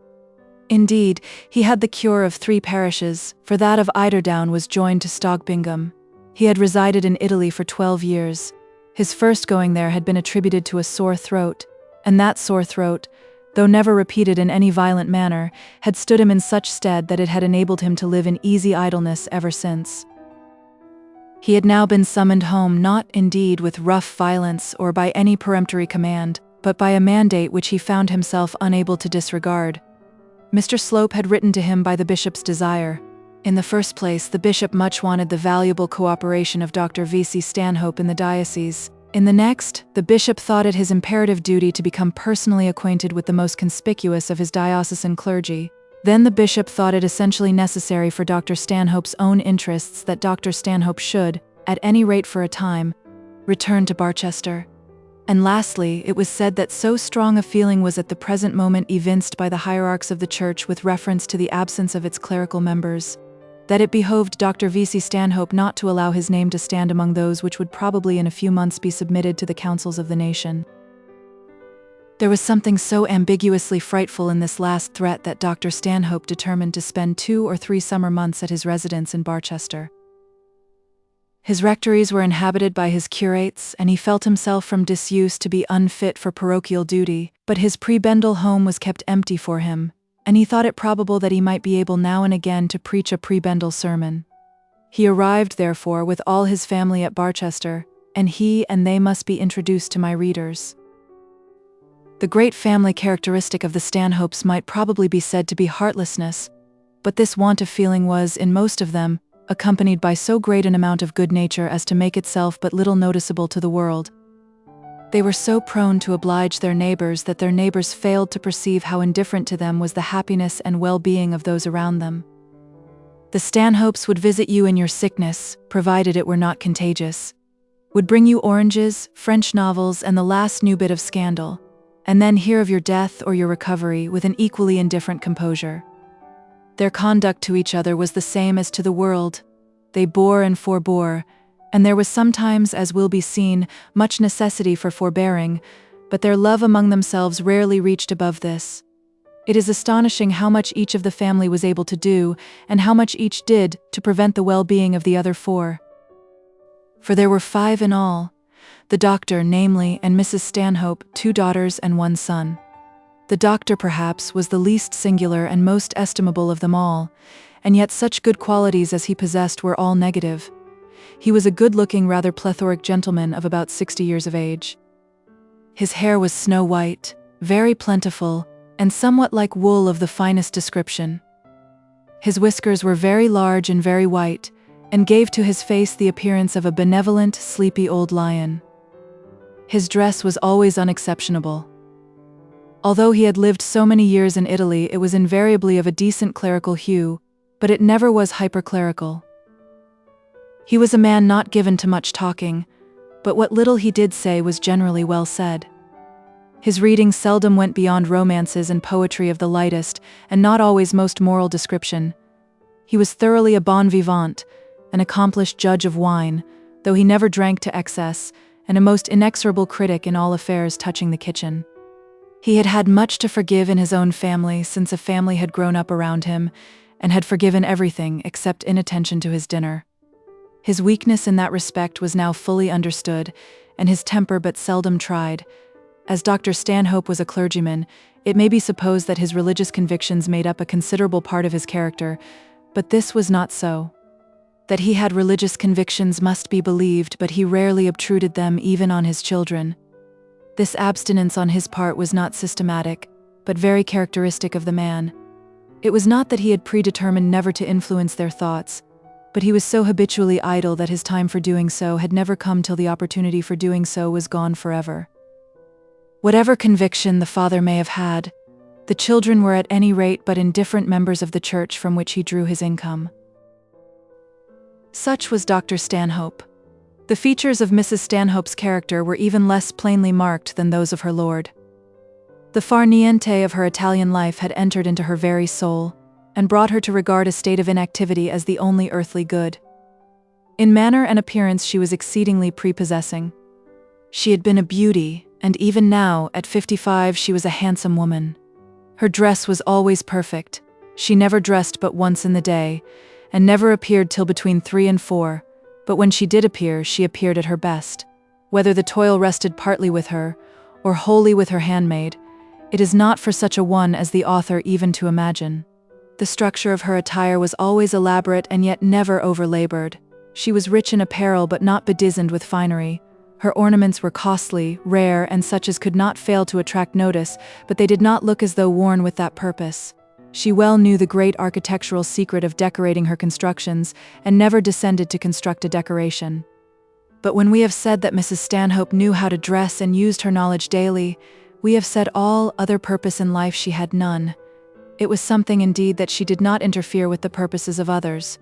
Indeed, he had the cure of 3 parishes, for that of Eiderdown was joined to Stogbingham. He had resided in Italy for 12 years. His first going there had been attributed to a sore throat, and that sore throat, though never repeated in any violent manner, had stood him in such stead that it had enabled him to live in easy idleness ever since. He had now been summoned home not, indeed, with rough violence or by any peremptory command, but by a mandate which he found himself unable to disregard. Mr. Slope had written to him by the bishop's desire. In the first place, the bishop much wanted the valuable cooperation of Dr. V.C. Stanhope in the diocese. In the next, the bishop thought it his imperative duty to become personally acquainted with the most conspicuous of his diocesan clergy. Then the bishop thought it essentially necessary for Dr. Stanhope's own interests that Dr. Stanhope should, at any rate for a time, return to Barchester. And lastly, it was said that so strong a feeling was at the present moment evinced by the hierarchs of the Church with reference to the absence of its clerical members, that it behoved Dr. V.C. Stanhope not to allow his name to stand among those which would probably in a few months be submitted to the councils of the nation. There was something so ambiguously frightful in this last threat that Dr. Stanhope determined to spend 2 or 3 summer months at his residence in Barchester. His rectories were inhabited by his curates, and he felt himself from disuse to be unfit for parochial duty, but his prebendal home was kept empty for him, and he thought it probable that he might be able now and again to preach a prebendal sermon. He arrived, therefore, with all his family at Barchester, and he and they must be introduced to my readers. The great family characteristic of the Stanhopes might probably be said to be heartlessness, but this want of feeling was, in most of them, accompanied by so great an amount of good nature as to make itself but little noticeable to the world. They were so prone to oblige their neighbors that their neighbors failed to perceive how indifferent to them was the happiness and well-being of those around them. The Stanhopes would visit you in your sickness, provided it were not contagious, would bring you oranges, French novels, and the last new bit of scandal, and then hear of your death or your recovery with an equally indifferent composure. Their conduct to each other was the same as to the world. They bore and forbore, and there was sometimes, as will be seen, much necessity for forbearing, but their love among themselves rarely reached above this. It is astonishing how much each of the family was able to do, and how much each did, to prevent the well-being of the other 4. For there were 5 in all, the doctor, namely, and Mrs. Stanhope, 2 daughters and 1 son. The doctor, perhaps, was the least singular and most estimable of them all, and yet such good qualities as he possessed were all negative. He was a good-looking, rather plethoric gentleman of about 60 years of age. His hair was snow-white, very plentiful, and somewhat like wool of the finest description. His whiskers were very large and very white, and gave to his face the appearance of a benevolent, sleepy old lion. His dress was always unexceptionable. Although he had lived so many years in Italy, it was invariably of a decent clerical hue, but it never was hyperclerical. He was a man not given to much talking, but what little he did say was generally well said. His reading seldom went beyond romances and poetry of the lightest, and not always most moral description. He was thoroughly a bon vivant, an accomplished judge of wine, though he never drank to excess, and a most inexorable critic in all affairs touching the kitchen. He had had much to forgive in his own family, since a family had grown up around him and had forgiven everything except inattention to his dinner. His weakness in that respect was now fully understood, and his temper but seldom tried. As Dr. Stanhope was a clergyman, it may be supposed that his religious convictions made up a considerable part of his character, but this was not so. That he had religious convictions must be believed, but he rarely obtruded them even on his children. This abstinence on his part was not systematic, but very characteristic of the man. It was not that he had predetermined never to influence their thoughts, but he was so habitually idle that his time for doing so had never come till the opportunity for doing so was gone forever. Whatever conviction the father may have had, the children were at any rate but indifferent members of the church from which he drew his income. Such was Dr. Stanhope. The features of Mrs. Stanhope's character were even less plainly marked than those of her lord. The far niente of her Italian life had entered into her very soul, and brought her to regard a state of inactivity as the only earthly good. In manner and appearance she was exceedingly prepossessing. She had been a beauty, and even now, at 55, she was a handsome woman. Her dress was always perfect. She never dressed but once in the day, and never appeared till between 3 and 4, but when she did appear, she appeared at her best. Whether the toil rested partly with her, or wholly with her handmaid, it is not for such a one as the author even to imagine. The structure of her attire was always elaborate and yet never overlabored. She was rich in apparel but not bedizened with finery. Her ornaments were costly, rare, and such as could not fail to attract notice, but they did not look as though worn with that purpose. She well knew the great architectural secret of decorating her constructions, and never descended to construct a decoration. But when we have said that Mrs. Stanhope knew how to dress and used her knowledge daily, we have said all other purpose in life she had none. It was something indeed that she did not interfere with the purposes of others.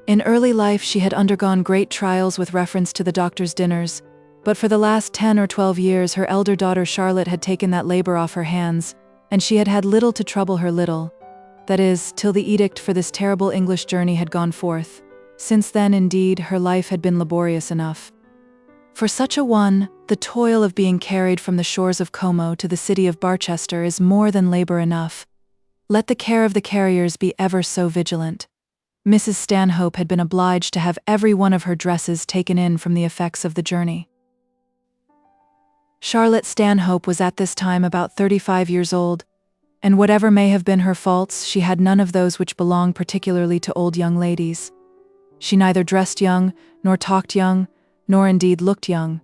In early life she had undergone great trials with reference to the doctor's dinners, but for the last 10 or 12 years her elder daughter Charlotte had taken that labor off her hands, and she had had little to trouble her little. That is, till the edict for this terrible English journey had gone forth. Since then, indeed, her life had been laborious enough. For such a one, the toil of being carried from the shores of Como to the city of Barchester is more than labor enough. Let the care of the carriers be ever so vigilant. Mrs. Stanhope had been obliged to have every one of her dresses taken in from the effects of the journey. Charlotte Stanhope was at this time about 35 years old, and whatever may have been her faults, she had none of those which belong particularly to old young ladies. She neither dressed young, nor talked young, nor indeed looked young.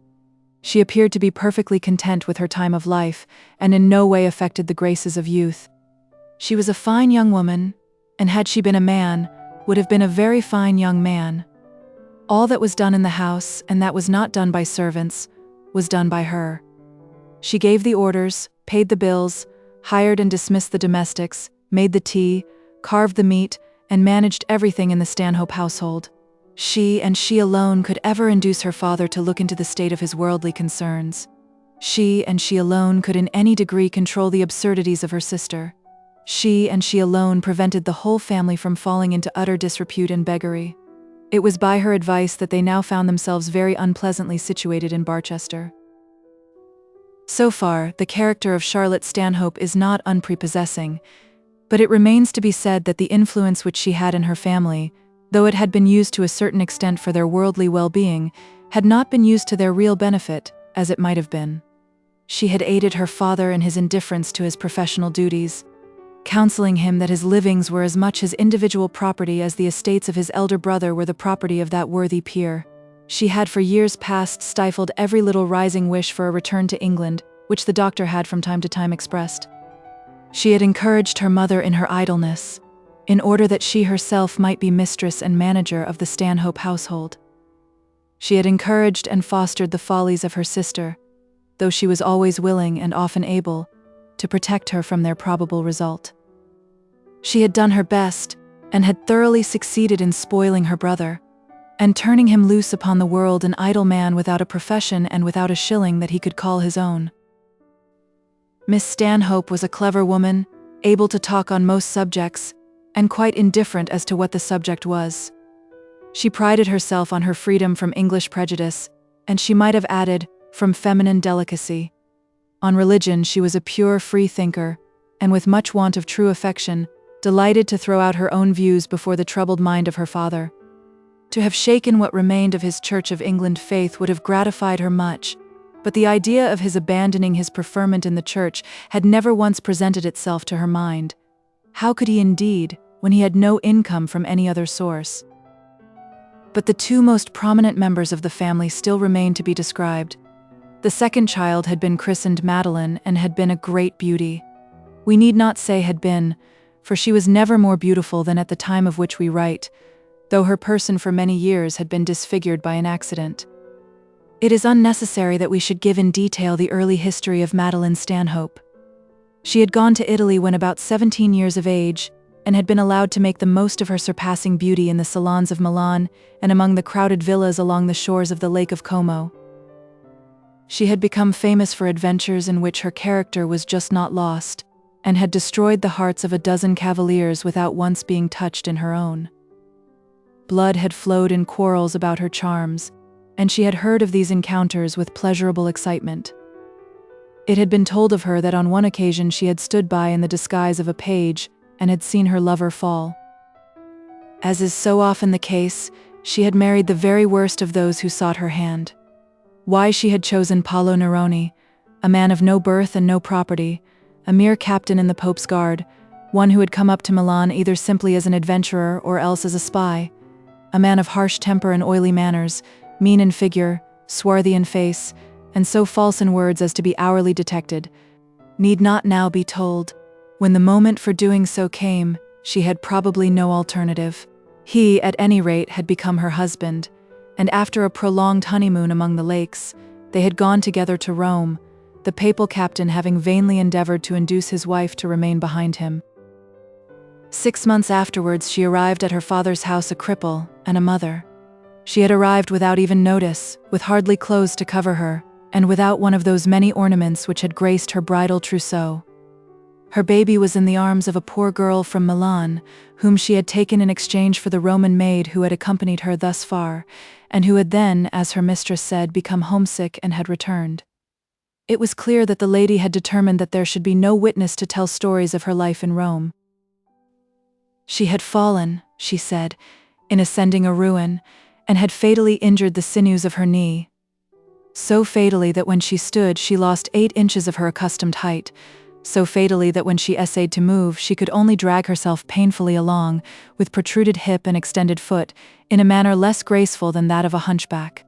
She appeared to be perfectly content with her time of life, and in no way affected the graces of youth. She was a fine young woman, and had she been a man, would have been a very fine young man. All that was done in the house, and that was not done by servants, was done by her. She gave the orders, paid the bills, hired and dismissed the domestics, made the tea, carved the meat, and managed everything in the Stanhope household. She and she alone could ever induce her father to look into the state of his worldly concerns. She and she alone could in any degree control the absurdities of her sister. She and she alone prevented the whole family from falling into utter disrepute and beggary. It was by her advice that they now found themselves very unpleasantly situated in Barchester. So far, the character of Charlotte Stanhope is not unprepossessing, but it remains to be said that the influence which she had in her family, though it had been used to a certain extent for their worldly well-being, had not been used to their real benefit, as it might have been. She had aided her father in his indifference to his professional duties, counseling him that his livings were as much his individual property as the estates of his elder brother were the property of that worthy peer. She had for years past stifled every little rising wish for a return to England, which the doctor had from time to time expressed. She had encouraged her mother in her idleness, in order that she herself might be mistress and manager of the Stanhope household. She had encouraged and fostered the follies of her sister, though she was always willing and often able to protect her from their probable result. She had done her best, and had thoroughly succeeded in spoiling her brother, and turning him loose upon the world an idle man without a profession and without a shilling that he could call his own. Miss Stanhope was a clever woman, able to talk on most subjects, and quite indifferent as to what the subject was. She prided herself on her freedom from English prejudice, and she might have added, from feminine delicacy. On religion she was a pure free thinker, and with much want of true affection, delighted to throw out her own views before the troubled mind of her father. To have shaken what remained of his Church of England faith would have gratified her much, but the idea of his abandoning his preferment in the Church had never once presented itself to her mind. How could he indeed, when he had no income from any other source? But the two most prominent members of the family still remained to be described. The second child had been christened Madeline and had been a great beauty. We need not say had been, for she was never more beautiful than at the time of which we write, though her person for many years had been disfigured by an accident. It is unnecessary that we should give in detail the early history of Madeline Stanhope. She had gone to Italy when about 17 years of age, and had been allowed to make the most of her surpassing beauty in the salons of Milan and among the crowded villas along the shores of the Lake of Como. She had become famous for adventures in which her character was just not lost, and had destroyed the hearts of a dozen cavaliers without once being touched in her own. Blood had flowed in quarrels about her charms, and she had heard of these encounters with pleasurable excitement. It had been told of her that on one occasion she had stood by in the disguise of a page and had seen her lover fall. As is so often the case, she had married the very worst of those who sought her hand. Why she had chosen Paolo Neroni, a man of no birth and no property, a mere captain in the Pope's guard, one who had come up to Milan either simply as an adventurer or else as a spy, a man of harsh temper and oily manners, mean in figure, swarthy in face, and so false in words as to be hourly detected, need not now be told. When the moment for doing so came, she had probably no alternative. He, at any rate, had become her husband, and after a prolonged honeymoon among the lakes, they had gone together to Rome, the papal captain having vainly endeavored to induce his wife to remain behind him. 6 months afterwards she arrived at her father's house a cripple and a mother. She had arrived without even notice, with hardly clothes to cover her, and without one of those many ornaments which had graced her bridal trousseau. Her baby was in the arms of a poor girl from Milan, whom she had taken in exchange for the Roman maid who had accompanied her thus far, and who had then, as her mistress said, become homesick and had returned. It was clear that the lady had determined that there should be no witness to tell stories of her life in Rome. She had fallen, she said, in ascending a ruin, and had fatally injured the sinews of her knee. So fatally that when she stood she lost 8 inches of her accustomed height, so fatally that when she essayed to move she could only drag herself painfully along, with protruded hip and extended foot, in a manner less graceful than that of a hunchback.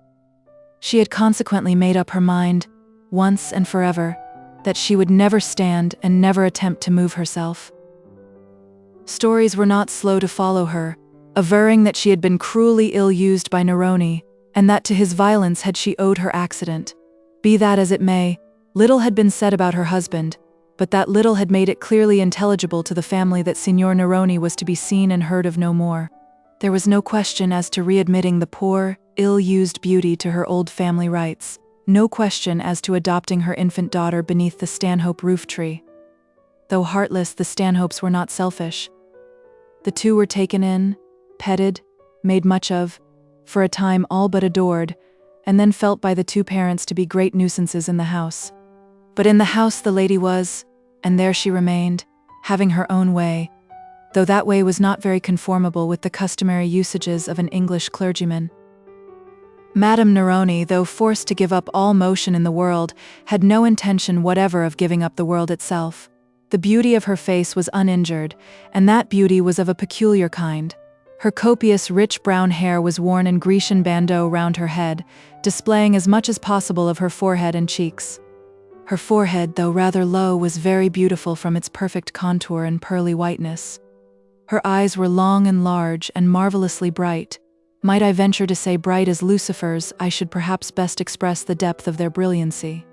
She had consequently made up her mind, once and forever, that she would never stand and never attempt to move herself. Stories were not slow to follow her, averring that she had been cruelly ill-used by Neroni, and that to his violence had she owed her accident. Be that as it may, little had been said about her husband, but that little had made it clearly intelligible to the family that Signor Neroni was to be seen and heard of no more. There was no question as to readmitting the poor, ill-used beauty to her old family rights, no question as to adopting her infant daughter beneath the Stanhope roof-tree. Though heartless, the Stanhopes were not selfish. The two were taken in, petted, made much of, for a time all but adored, and then felt by the two parents to be great nuisances in the house. But in the house the lady was, and there she remained, having her own way, though that way was not very conformable with the customary usages of an English clergyman. Madame Neroni, though forced to give up all motion in the world, had no intention whatever of giving up the world itself. The beauty of her face was uninjured, and that beauty was of a peculiar kind. Her copious, rich brown hair was worn in Grecian bandeau round her head, displaying as much as possible of her forehead and cheeks. Her forehead, though rather low, was very beautiful from its perfect contour and pearly whiteness. Her eyes were long and large and marvelously bright. Might I venture to say bright as Lucifer's, I should perhaps best express the depth of their brilliancy.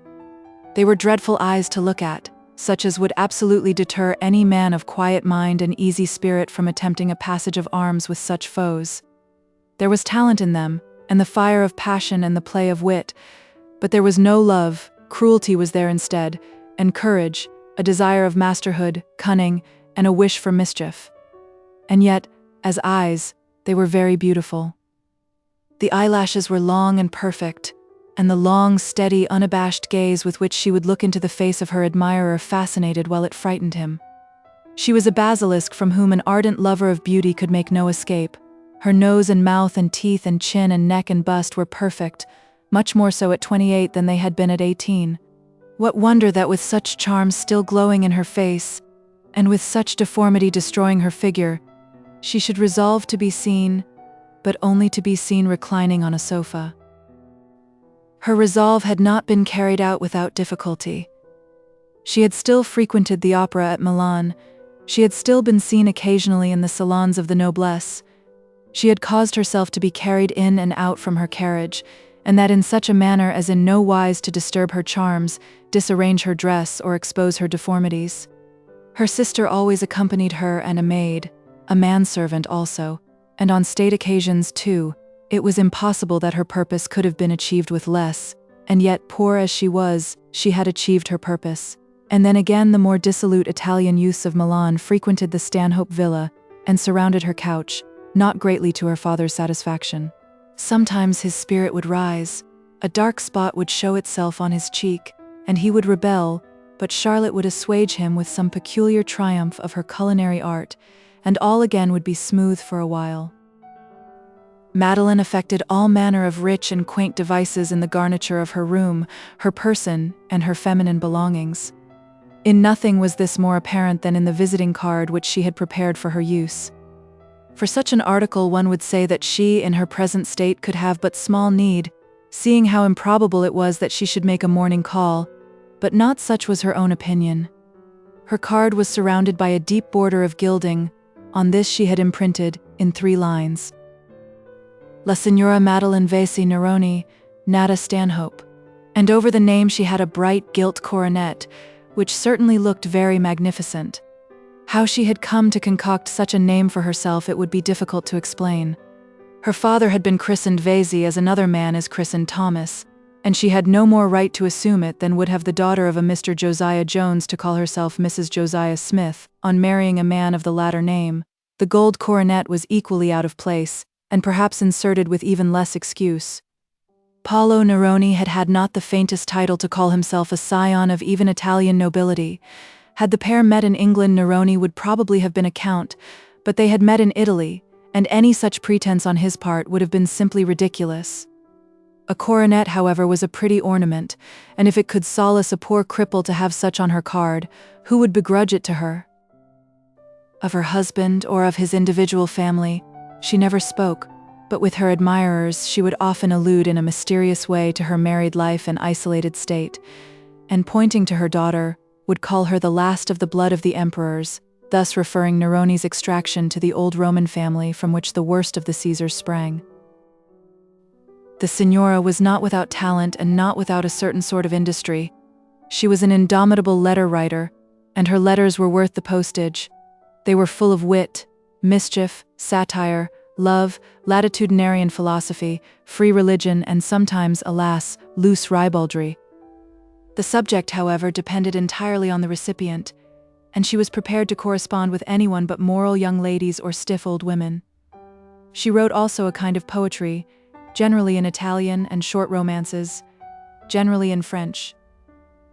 They were dreadful eyes to look at, such as would absolutely deter any man of quiet mind and easy spirit from attempting a passage of arms with such foes. There was talent in them, and the fire of passion and the play of wit, but there was no love. Cruelty was there instead, and courage, a desire of masterhood, cunning, and a wish for mischief. And yet, as eyes, they were very beautiful. The eyelashes were long and perfect, and the long, steady, unabashed gaze with which she would look into the face of her admirer fascinated while it frightened him. She was a basilisk from whom an ardent lover of beauty could make no escape. Her nose and mouth and teeth and chin and neck and bust were perfect, much more so at 28 than they had been at 18. What wonder that with such charms still glowing in her face, and with such deformity destroying her figure, she should resolve to be seen, but only to be seen reclining on a sofa. Her resolve had not been carried out without difficulty. She had still frequented the opera at Milan. She had still been seen occasionally in the salons of the noblesse. She had caused herself to be carried in and out from her carriage, and that in such a manner as in no wise to disturb her charms, disarrange her dress, or expose her deformities. Her sister always accompanied her, and a maid, a manservant also, and on state occasions too. It was impossible that her purpose could have been achieved with less, and yet, poor as she was, she had achieved her purpose. And then again the more dissolute Italian youths of Milan frequented the Stanhope villa, and surrounded her couch, not greatly to her father's satisfaction. Sometimes his spirit would rise, a dark spot would show itself on his cheek, and he would rebel, but Charlotte would assuage him with some peculiar triumph of her culinary art, and all again would be smooth for a while. Madeline affected all manner of rich and quaint devices in the garniture of her room, her person, and her feminine belongings. In nothing was this more apparent than in the visiting card which she had prepared for her use. For such an article one would say that she, in her present state, could have but small need, seeing how improbable it was that she should make a morning call, but not such was her own opinion. Her card was surrounded by a deep border of gilding. On this she had imprinted, in 3 lines, La Signora Madeline Vesey Neroni, Nata Stanhope, and over the name she had a bright gilt coronet, which certainly looked very magnificent. How she had come to concoct such a name for herself it would be difficult to explain. Her father had been christened Vesey as another man is christened Thomas, and she had no more right to assume it than would have the daughter of a Mr. Josiah Jones to call herself Mrs. Josiah Smith, on marrying a man of the latter name. The gold coronet was equally out of place, and perhaps inserted with even less excuse. Paolo Neroni had had not the faintest title to call himself a scion of even Italian nobility. Had the pair met in England, Neroni would probably have been a count, but they had met in Italy, and any such pretense on his part would have been simply ridiculous. A coronet, however, was a pretty ornament, and if it could solace a poor cripple to have such on her card, who would begrudge it to her? Of her husband or of his individual family, she never spoke, but with her admirers she would often allude in a mysterious way to her married life and isolated state, and pointing to her daughter, would call her the last of the blood of the emperors, thus referring Neroni's extraction to the old Roman family from which the worst of the Caesars sprang. The Signora was not without talent and not without a certain sort of industry. She was an indomitable letter writer, and her letters were worth the postage. They were full of wit, mischief, satire, love, latitudinarian philosophy, free religion, and sometimes, alas, loose ribaldry. The subject, however, depended entirely on the recipient, and she was prepared to correspond with anyone but moral young ladies or stiff old women. She wrote also a kind of poetry, generally in Italian, and short romances, generally in French.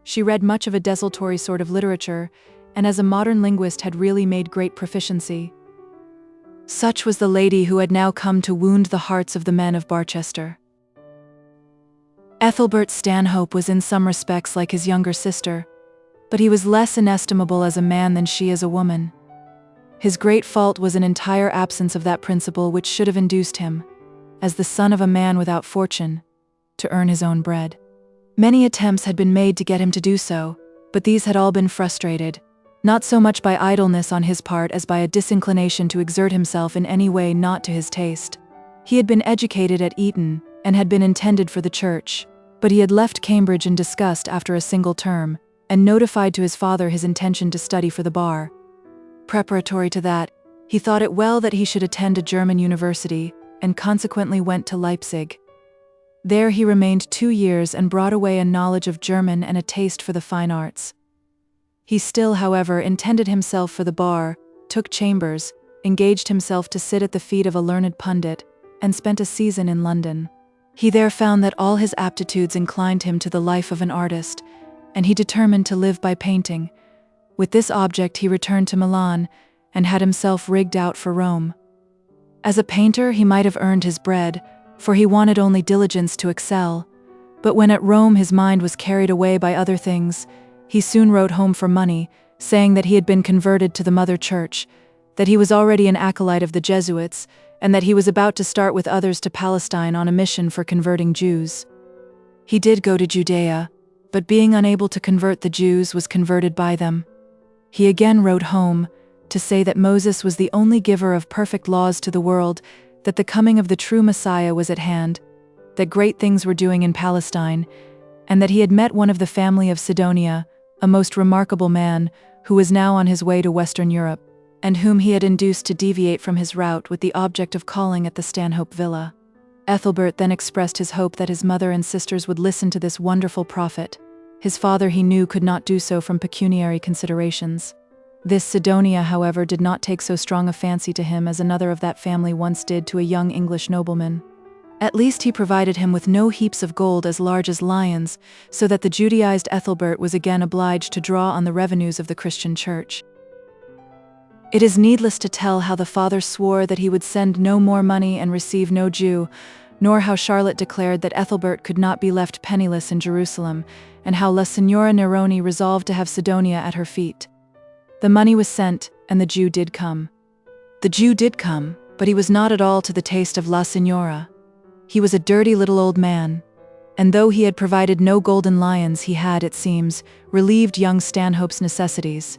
She read much of a desultory sort of literature, and as a modern linguist had really made great proficiency. Such was the lady who had now come to wound the hearts of the men of Barchester. Ethelbert Stanhope was in some respects like his younger sister, but he was less inestimable as a man than she as a woman. His great fault was an entire absence of that principle which should have induced him, as the son of a man without fortune, to earn his own bread. Many attempts had been made to get him to do so, but these had all been frustrated, not so much by idleness on his part as by a disinclination to exert himself in any way not to his taste. He had been educated at Eton, and had been intended for the church, but he had left Cambridge in disgust after a single term, and notified to his father his intention to study for the bar. Preparatory to that, he thought it well that he should attend a German university, and consequently went to Leipzig. There he remained 2 years and brought away a knowledge of German and a taste for the fine arts. He still, however, intended himself for the bar, took chambers, engaged himself to sit at the feet of a learned pundit, and spent a season in London. He there found that all his aptitudes inclined him to the life of an artist, and he determined to live by painting. With this object he returned to Milan, and had himself rigged out for Rome. As a painter he might have earned his bread, for he wanted only diligence to excel, but when at Rome his mind was carried away by other things, he soon wrote home for money, saying that he had been converted to the Mother Church, that he was already an acolyte of the Jesuits, and that he was about to start with others to Palestine on a mission for converting Jews. He did go to Judea, but being unable to convert the Jews was converted by them. He again wrote home, to say that Moses was the only giver of perfect laws to the world, that the coming of the true Messiah was at hand, that great things were doing in Palestine, and that he had met one of the family of Sidonia, a most remarkable man, who was now on his way to Western Europe, and whom he had induced to deviate from his route with the object of calling at the Stanhope villa. Ethelbert then expressed his hope that his mother and sisters would listen to this wonderful prophet. His father, he knew, could not do so from pecuniary considerations. This Sidonia, however, did not take so strong a fancy to him as another of that family once did to a young English nobleman. At least he provided him with no heaps of gold as large as lions, so that the Judaized Ethelbert was again obliged to draw on the revenues of the Christian Church. It is needless to tell how the father swore that he would send no more money and receive no Jew, nor how Charlotte declared that Ethelbert could not be left penniless in Jerusalem, and how La Signora Neroni resolved to have Sidonia at her feet. The money was sent, and the Jew did come. The Jew did come, but he was not at all to the taste of La Signora. He was a dirty little old man, and though he had provided no golden lions, he had, it seems, relieved young Stanhope's necessities.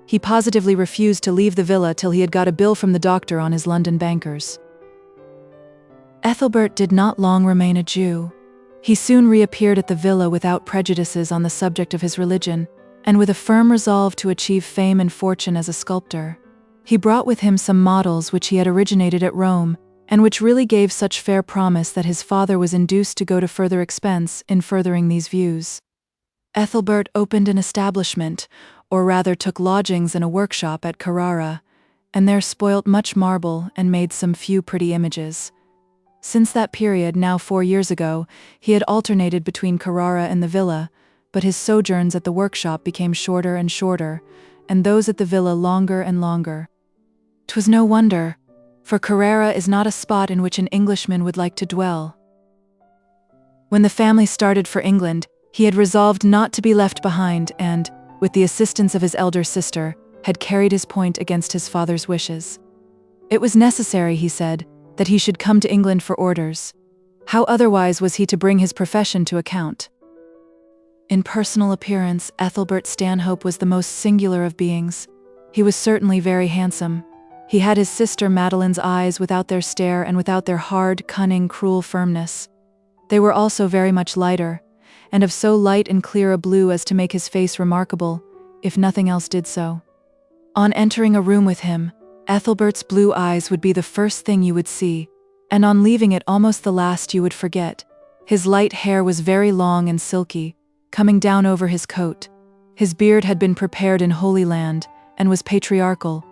He positively refused to leave the villa till he had got a bill from the doctor on his London bankers. Ethelbert did not long remain a Jew. He soon reappeared at the villa without prejudices on the subject of his religion, and with a firm resolve to achieve fame and fortune as a sculptor. He brought with him some models which he had originated at Rome, and which really gave such fair promise that his father was induced to go to further expense in furthering these views. Ethelbert opened an establishment, or rather took lodgings in a workshop at Carrara, and there spoilt much marble and made some few pretty images. Since that period, now 4 years ago, he had alternated between Carrara and the villa, but his sojourns at the workshop became shorter and shorter, and those at the villa longer and longer. 'Twas no wonder, for Carrara is not a spot in which an Englishman would like to dwell. When the family started for England, he had resolved not to be left behind and, with the assistance of his elder sister, had carried his point against his father's wishes. It was necessary, he said, that he should come to England for orders. How otherwise was he to bring his profession to account? In personal appearance, Ethelbert Stanhope was the most singular of beings. He was certainly very handsome. He had his sister Madeline's eyes without their stare and without their hard, cunning, cruel firmness. They were also very much lighter, and of so light and clear a blue as to make his face remarkable, if nothing else did so. On entering a room with him, Ethelbert's blue eyes would be the first thing you would see, and on leaving it almost the last you would forget. His light hair was very long and silky, coming down over his coat. His beard had been prepared in Holy Land, and was patriarchal.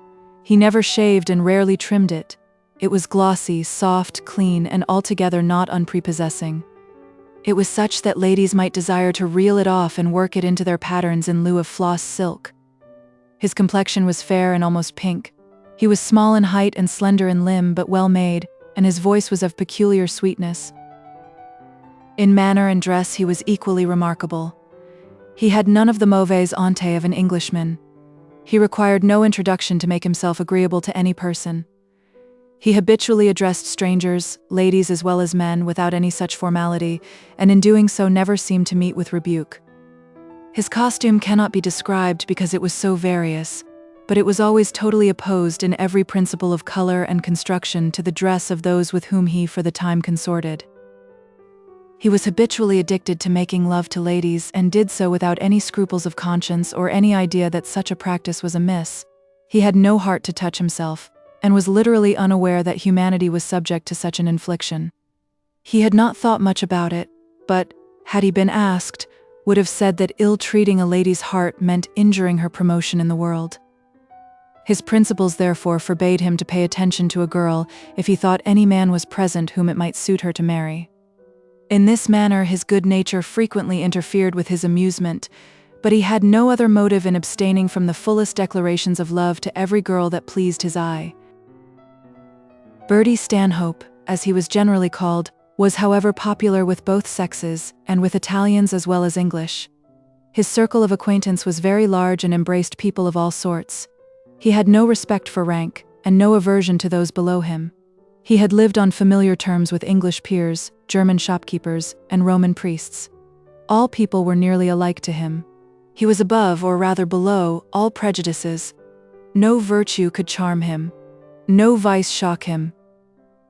He never shaved and rarely trimmed it. It was glossy, soft, clean, and altogether not unprepossessing. It was such that ladies might desire to reel it off and work it into their patterns in lieu of floss silk. His complexion was fair and almost pink. He was small in height and slender in limb, but well made, and his voice was of peculiar sweetness. In manner and dress he was equally remarkable. He had none of the mauvaise honte of an Englishman. He required no introduction to make himself agreeable to any person. He habitually addressed strangers, ladies as well as men, without any such formality, and in doing so never seemed to meet with rebuke. His costume cannot be described because it was so various, but it was always totally opposed in every principle of color and construction to the dress of those with whom he for the time consorted. He was habitually addicted to making love to ladies, and did so without any scruples of conscience or any idea that such a practice was amiss. He had no heart to touch himself, and was literally unaware that humanity was subject to such an infliction. He had not thought much about it, but, had he been asked, would have said that ill-treating a lady's heart meant injuring her promotion in the world. His principles therefore forbade him to pay attention to a girl if he thought any man was present whom it might suit her to marry. In this manner his good nature frequently interfered with his amusement, but he had no other motive in abstaining from the fullest declarations of love to every girl that pleased his eye. Bertie Stanhope, as he was generally called, was however popular with both sexes, and with Italians as well as English. His circle of acquaintance was very large and embraced people of all sorts. He had no respect for rank, and no aversion to those below him. He had lived on familiar terms with English peers, German shopkeepers, and Roman priests. All people were nearly alike to him. He was above, or rather below, all prejudices. No virtue could charm him. No vice shock him.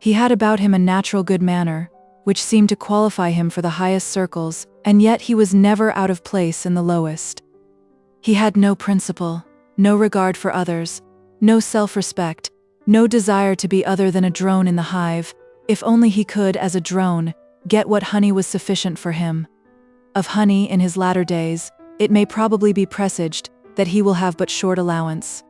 He had about him a natural good manner, which seemed to qualify him for the highest circles, and yet he was never out of place in the lowest. He had no principle, no regard for others, no self-respect, no desire to be other than a drone in the hive, if only he could, as a drone, get what honey was sufficient for him. Of honey in his latter days, it may probably be presaged that he will have but short allowance.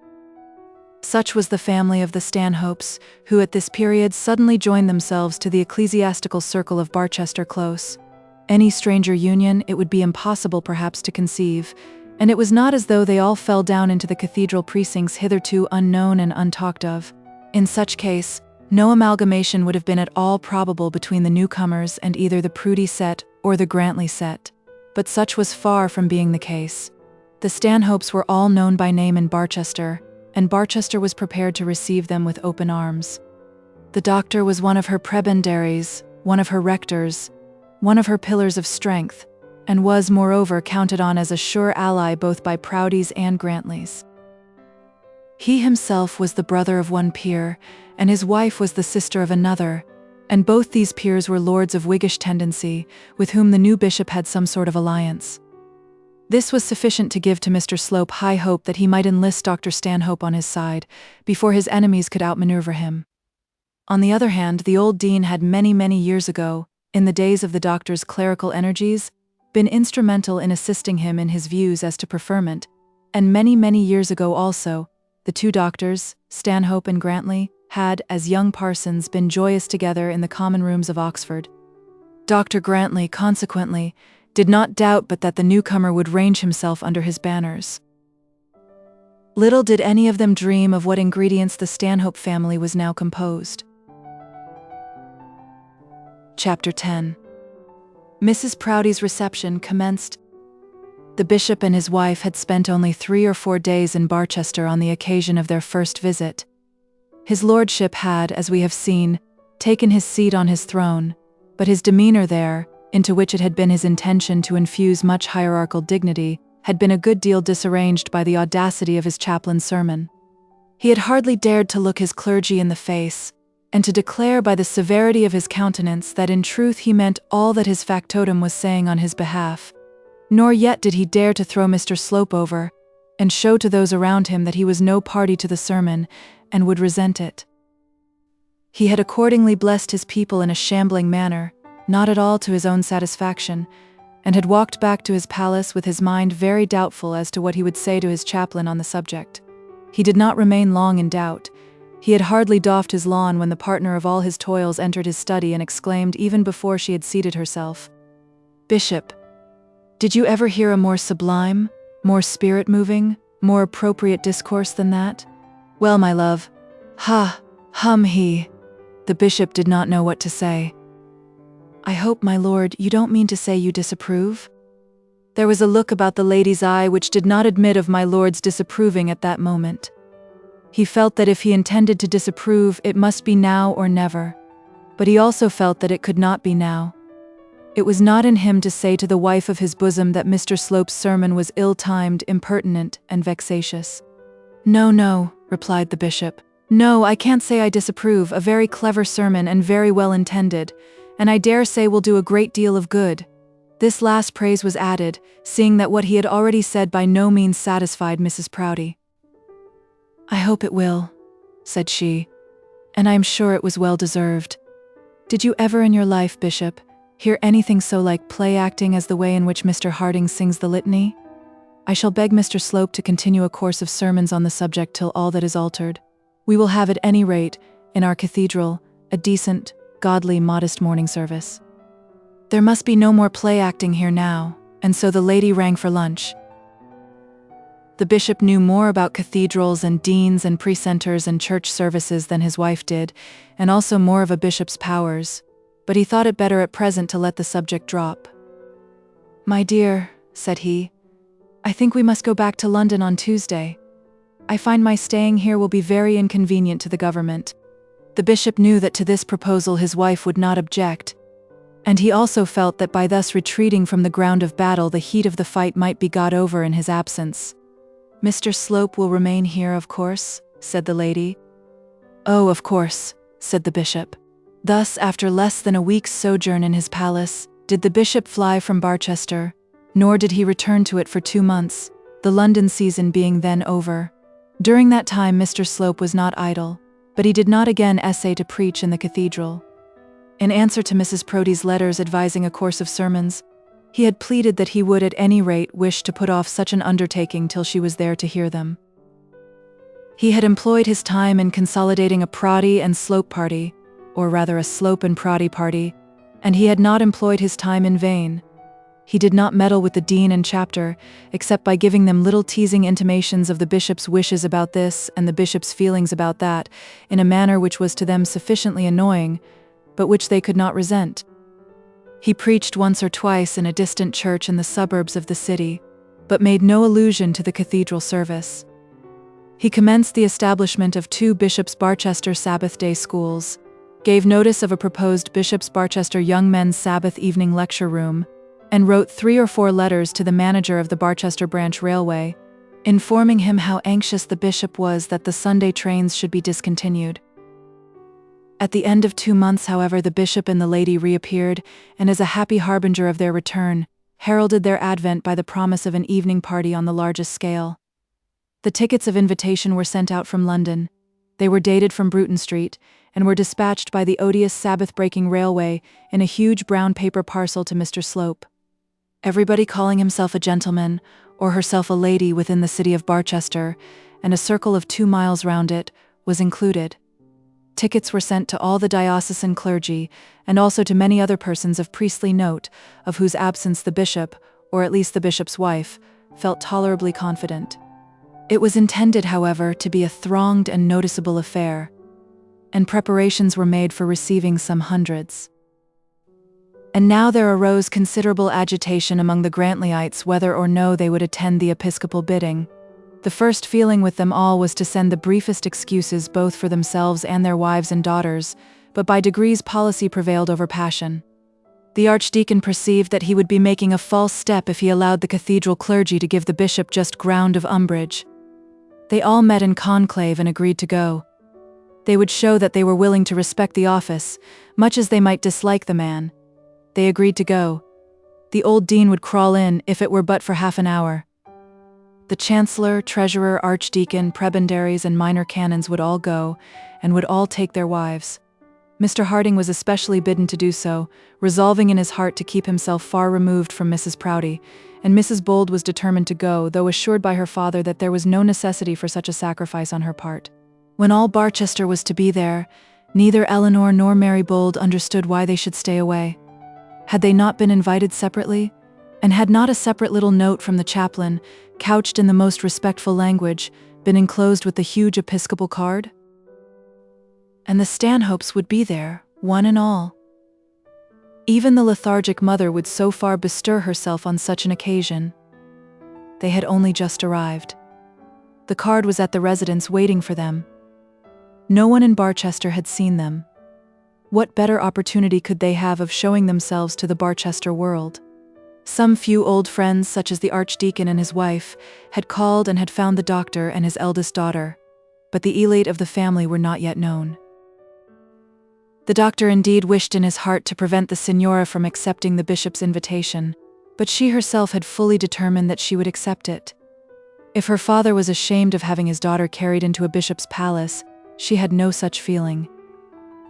Such was the family of the Stanhopes, who at this period suddenly joined themselves to the ecclesiastical circle of Barchester Close. Any stranger union it would be impossible perhaps to conceive, and it was not as though they all fell down into the cathedral precincts hitherto unknown and untalked of. In such case, no amalgamation would have been at all probable between the newcomers and either the Proudie set or the Grantley set, but such was far from being the case. The Stanhopes were all known by name in Barchester, and Barchester was prepared to receive them with open arms. The doctor was one of her prebendaries, one of her rectors, one of her pillars of strength, and was, moreover, counted on as a sure ally both by Proudies and Grantleys. He himself was the brother of one peer, and his wife was the sister of another, and both these peers were lords of Whiggish tendency, with whom the new bishop had some sort of alliance. This was sufficient to give to Mr. Slope high hope that he might enlist Dr. Stanhope on his side, before his enemies could outmaneuver him. On the other hand, the old dean had many years ago, in the days of the doctor's clerical energies, been instrumental in assisting him in his views as to preferment, and many years ago also, the two doctors, Stanhope and Grantley, had, as young parsons, been joyous together in the common rooms of Oxford. Dr. Grantley, consequently, did not doubt but that the newcomer would range himself under his banners. Little did any of them dream of what ingredients the Stanhope family was now composed. Chapter 10. Mrs. Proudie's reception commenced. The bishop and his wife had spent only 3 or 4 days in Barchester on the occasion of their first visit. His lordship had, as we have seen, taken his seat on his throne, but his demeanour there, into which it had been his intention to infuse much hierarchical dignity, had been a good deal disarranged by the audacity of his chaplain's sermon. He had hardly dared to look his clergy in the face, and to declare by the severity of his countenance that in truth he meant all that his factotum was saying on his behalf, nor yet did he dare to throw Mr. Slope over, and show to those around him that he was no party to the sermon, and would resent it. He had accordingly blessed his people in a shambling manner, not at all to his own satisfaction, and had walked back to his palace with his mind very doubtful as to what he would say to his chaplain on the subject. He did not remain long in doubt. He had hardly doffed his lawn when the partner of all his toils entered his study and exclaimed even before she had seated herself, "Bishop, did you ever hear a more sublime, more spirit-moving, more appropriate discourse than that? Well, my love, he." The bishop did not know what to say. "I hope, my lord, you don't mean to say you disapprove?" There was a look about the lady's eye which did not admit of my lord's disapproving at that moment. He felt that if he intended to disapprove, it must be now or never. But he also felt that it could not be now. It was not in him to say to the wife of his bosom that Mr. Slope's sermon was ill-timed, impertinent, and vexatious. No, replied the bishop. "No, I can't say I disapprove. A very clever sermon and very well intended, and I dare say will do a great deal of good." This last praise was added, seeing that what he had already said by no means satisfied Mrs. Proudie. "I hope it will," said she, "and I am sure it was well deserved. Did you ever in your life, Bishop, hear anything so like play-acting as the way in which Mr. Harding sings the litany? I shall beg Mr. Slope to continue a course of sermons on the subject till all that is altered. We will have at any rate, in our cathedral, a decent, godly, modest morning service." There must be no more play acting here now, and so the lady rang for lunch. The bishop knew more about cathedrals and deans and precentors and church services than his wife did, and also more of a bishop's powers, but he thought it better at present to let the subject drop. "My dear," said he, "I think we must go back to London on Tuesday. I find my staying here will be very inconvenient to the government." The bishop knew that to this proposal his wife would not object, and he also felt that by thus retreating from the ground of battle the heat of the fight might be got over in his absence. "Mr. Slope will remain here, of course," said the lady. "Oh, of course," said the bishop. Thus, after less than a week's sojourn in his palace, did the bishop fly from Barchester, nor did he return to it for 2 months, the London season being then over. During that time Mr. Slope was not idle, but he did not again essay to preach in the cathedral. In answer to Mrs. Proudie's letters advising a course of sermons, he had pleaded that he would at any rate wish to put off such an undertaking till she was there to hear them. He had employed his time in consolidating a Proudie and Slope party, or rather a Slope and Proudie party, and he had not employed his time in vain. He did not meddle with the dean and chapter, except by giving them little teasing intimations of the bishop's wishes about this and the bishop's feelings about that, in a manner which was to them sufficiently annoying, but which they could not resent. He preached once or twice in a distant church in the suburbs of the city, but made no allusion to the cathedral service. He commenced the establishment of 2 Bishop's Barchester Sabbath day schools, gave notice of a proposed Bishop's Barchester Young Men's Sabbath evening lecture room, and wrote 3 or 4 letters to the manager of the Barchester Branch Railway, informing him how anxious the bishop was that the Sunday trains should be discontinued. At the end of 2 months, however, the bishop and the lady reappeared, and as a happy harbinger of their return, heralded their advent by the promise of an evening party on the largest scale. The tickets of invitation were sent out from London. They were dated from Bruton Street, and were dispatched by the odious Sabbath-breaking railway in a huge brown paper parcel to Mr. Slope. Everybody calling himself a gentleman, or herself a lady within the city of Barchester, and a circle of 2 miles round it, was included. Tickets were sent to all the diocesan clergy, and also to many other persons of priestly note, of whose absence the bishop, or at least the bishop's wife, felt tolerably confident. It was intended, however, to be a thronged and noticeable affair, and preparations were made for receiving some hundreds. And now there arose considerable agitation among the Grantleyites whether or no they would attend the episcopal bidding. The first feeling with them all was to send the briefest excuses both for themselves and their wives and daughters, but by degrees policy prevailed over passion. The archdeacon perceived that he would be making a false step if he allowed the cathedral clergy to give the bishop just ground of umbrage. They all met in conclave and agreed to go. They would show that they were willing to respect the office, much as they might dislike the man. They agreed to go. The old dean would crawl in, if it were but for half an hour. The chancellor, treasurer, archdeacon, prebendaries, and minor canons would all go, and would all take their wives. Mr. Harding was especially bidden to do so, resolving in his heart to keep himself far removed from Mrs. Proudie, and Mrs. Bold was determined to go, though assured by her father that there was no necessity for such a sacrifice on her part. When all Barchester was to be there, neither Eleanor nor Mary Bold understood why they should stay away. Had they not been invited separately? And had not a separate little note from the chaplain, couched in the most respectful language, been enclosed with the huge episcopal card? And the Stanhopes would be there, one and all. Even the lethargic mother would so far bestir herself on such an occasion. They had only just arrived. The card was at the residence waiting for them. No one in Barchester had seen them. What better opportunity could they have of showing themselves to the Barchester world? Some few old friends, such as the archdeacon and his wife, had called and had found the doctor and his eldest daughter, but the elite of the family were not yet known. The doctor indeed wished in his heart to prevent the signora from accepting the bishop's invitation, but she herself had fully determined that she would accept it. If her father was ashamed of having his daughter carried into a bishop's palace, she had no such feeling.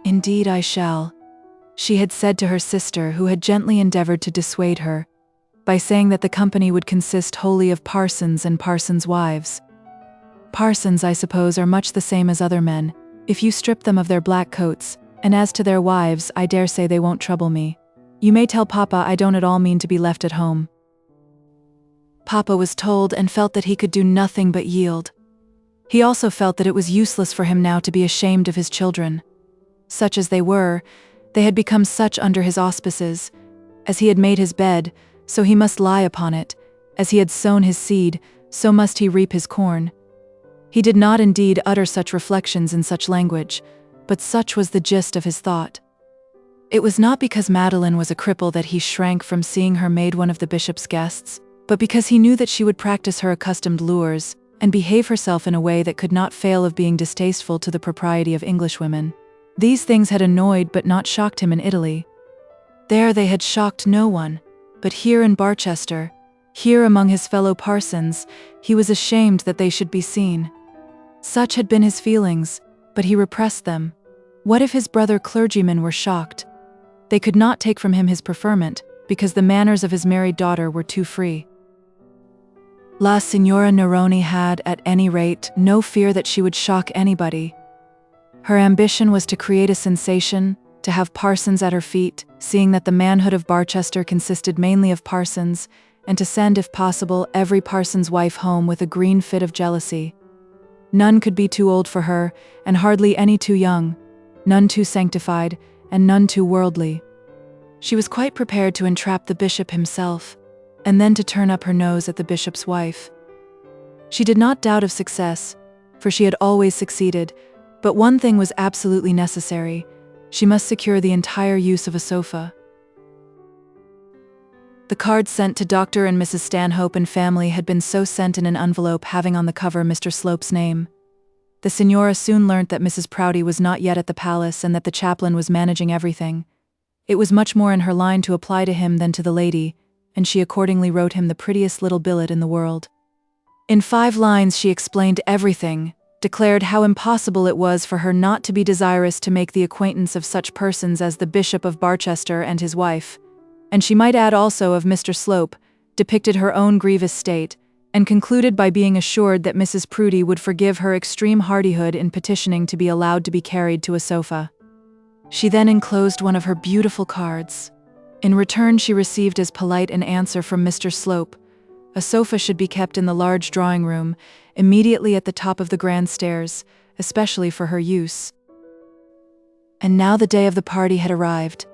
"Indeed I shall," she had said to her sister, who had gently endeavored to dissuade her, by saying that the company would consist wholly of parsons and parsons' wives. Parsons, I suppose, are much the same as other men, if you strip them of their black coats, and as to their wives, I dare say they won't trouble me. "You may tell Papa I don't at all mean to be left at home." Papa was told and felt that he could do nothing but yield. He also felt that it was useless for him now to be ashamed of his children. Such as they were, they had become such under his auspices. As he had made his bed, so he must lie upon it. As he had sown his seed, so must he reap his corn. He did not indeed utter such reflections in such language, but such was the gist of his thought. It was not because Madeline was a cripple that he shrank from seeing her made one of the bishop's guests, but because he knew that she would practice her accustomed lures, and behave herself in a way that could not fail of being distasteful to the propriety of Englishwomen. These things had annoyed but not shocked him in Italy. There they had shocked no one, but here in Barchester, here among his fellow parsons, he was ashamed that they should be seen. Such had been his feelings, but he repressed them. What if his brother clergymen were shocked? They could not take from him his preferment, because the manners of his married daughter were too free. La Signora Neroni had, at any rate, no fear that she would shock anybody. Her ambition was to create a sensation, to have parsons at her feet, seeing that the manhood of Barchester consisted mainly of parsons, and to send, if possible, every parson's wife home with a green fit of jealousy. None could be too old for her, and hardly any too young, none too sanctified, and none too worldly. She was quite prepared to entrap the bishop himself, and then to turn up her nose at the bishop's wife. She did not doubt of success, for she had always succeeded, but one thing was absolutely necessary: she must secure the entire use of a sofa. The cards sent to Dr. and Mrs. Stanhope and family had been so sent in an envelope having on the cover Mr. Slope's name. The Signora soon learnt that Mrs. Proudie was not yet at the palace and that the chaplain was managing everything. It was much more in her line to apply to him than to the lady, and she accordingly wrote him the prettiest little billet in the world. In 5 lines she explained everything, declared how impossible it was for her not to be desirous to make the acquaintance of such persons as the Bishop of Barchester and his wife, and she might add also of Mr. Slope, depicted her own grievous state, and concluded by being assured that Mrs. Proudie would forgive her extreme hardihood in petitioning to be allowed to be carried to a sofa. She then enclosed one of her beautiful cards. In return she received as polite an answer from Mr. Slope: a sofa should be kept in the large drawing-room, immediately at the top of the grand stairs, especially for her use. And now the day of the party had arrived.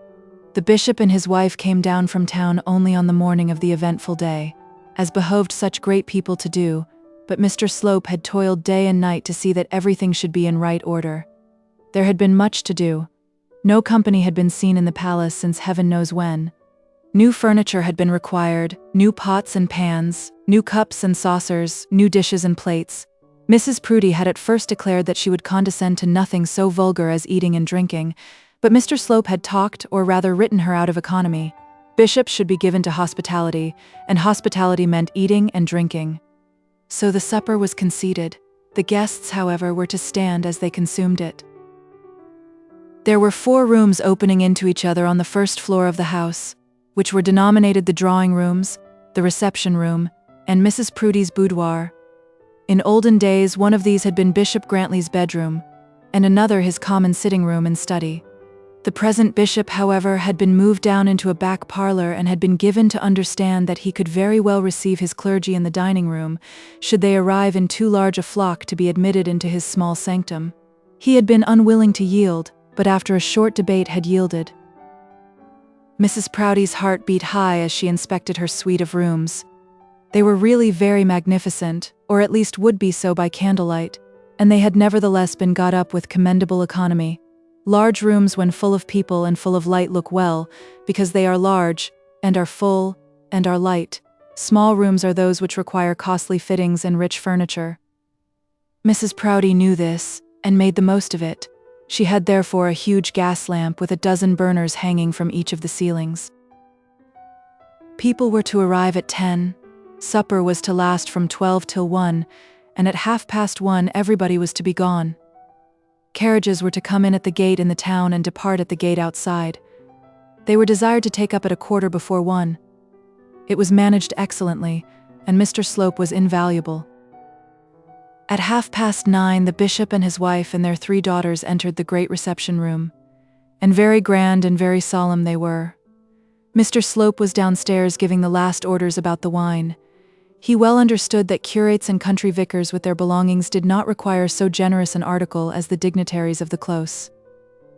The bishop and his wife came down from town only on the morning of the eventful day, as behoved such great people to do, but Mr. Slope had toiled day and night to see that everything should be in right order. There had been much to do. No company had been seen in the palace since heaven knows when. New furniture had been required, new pots and pans, new cups and saucers, new dishes and plates. Mrs. Proudie had at first declared that she would condescend to nothing so vulgar as eating and drinking, but Mr. Slope had talked, or rather written her out of economy. Bishops should be given to hospitality, and hospitality meant eating and drinking. So the supper was conceded. The guests, however, were to stand as they consumed it. There were 4 rooms opening into each other on the first floor of the house, which were denominated the drawing rooms, the reception room, and Mrs. Proudie's boudoir. In olden days, one of these had been Bishop Grantley's bedroom, and another his common sitting room and study. The present bishop, however, had been moved down into a back parlor and had been given to understand that he could very well receive his clergy in the dining room, should they arrive in too large a flock to be admitted into his small sanctum. He had been unwilling to yield, but after a short debate had yielded. Mrs. Proudie's heart beat high as she inspected her suite of rooms. They were really very magnificent, or at least would be so by candlelight, and they had nevertheless been got up with commendable economy. Large rooms when full of people and full of light look well, because they are large, and are full, and are light. Small rooms are those which require costly fittings and rich furniture. Mrs. Proudie knew this, and made the most of it. She had therefore a huge gas lamp with a dozen burners hanging from each of the ceilings. People were to arrive at 10, supper was to last from 12 till 1, and at 1:30 everybody was to be gone. Carriages were to come in at the gate in the town and depart at the gate outside. They were desired to take up at 1:15. It was managed excellently, and Mr. Slope was invaluable. At 9:30 the bishop and his wife and their 3 daughters entered the great reception room, and very grand and very solemn they were. Mr. Slope was downstairs giving the last orders about the wine. He well understood that curates and country vicars with their belongings did not require so generous an article as the dignitaries of the close.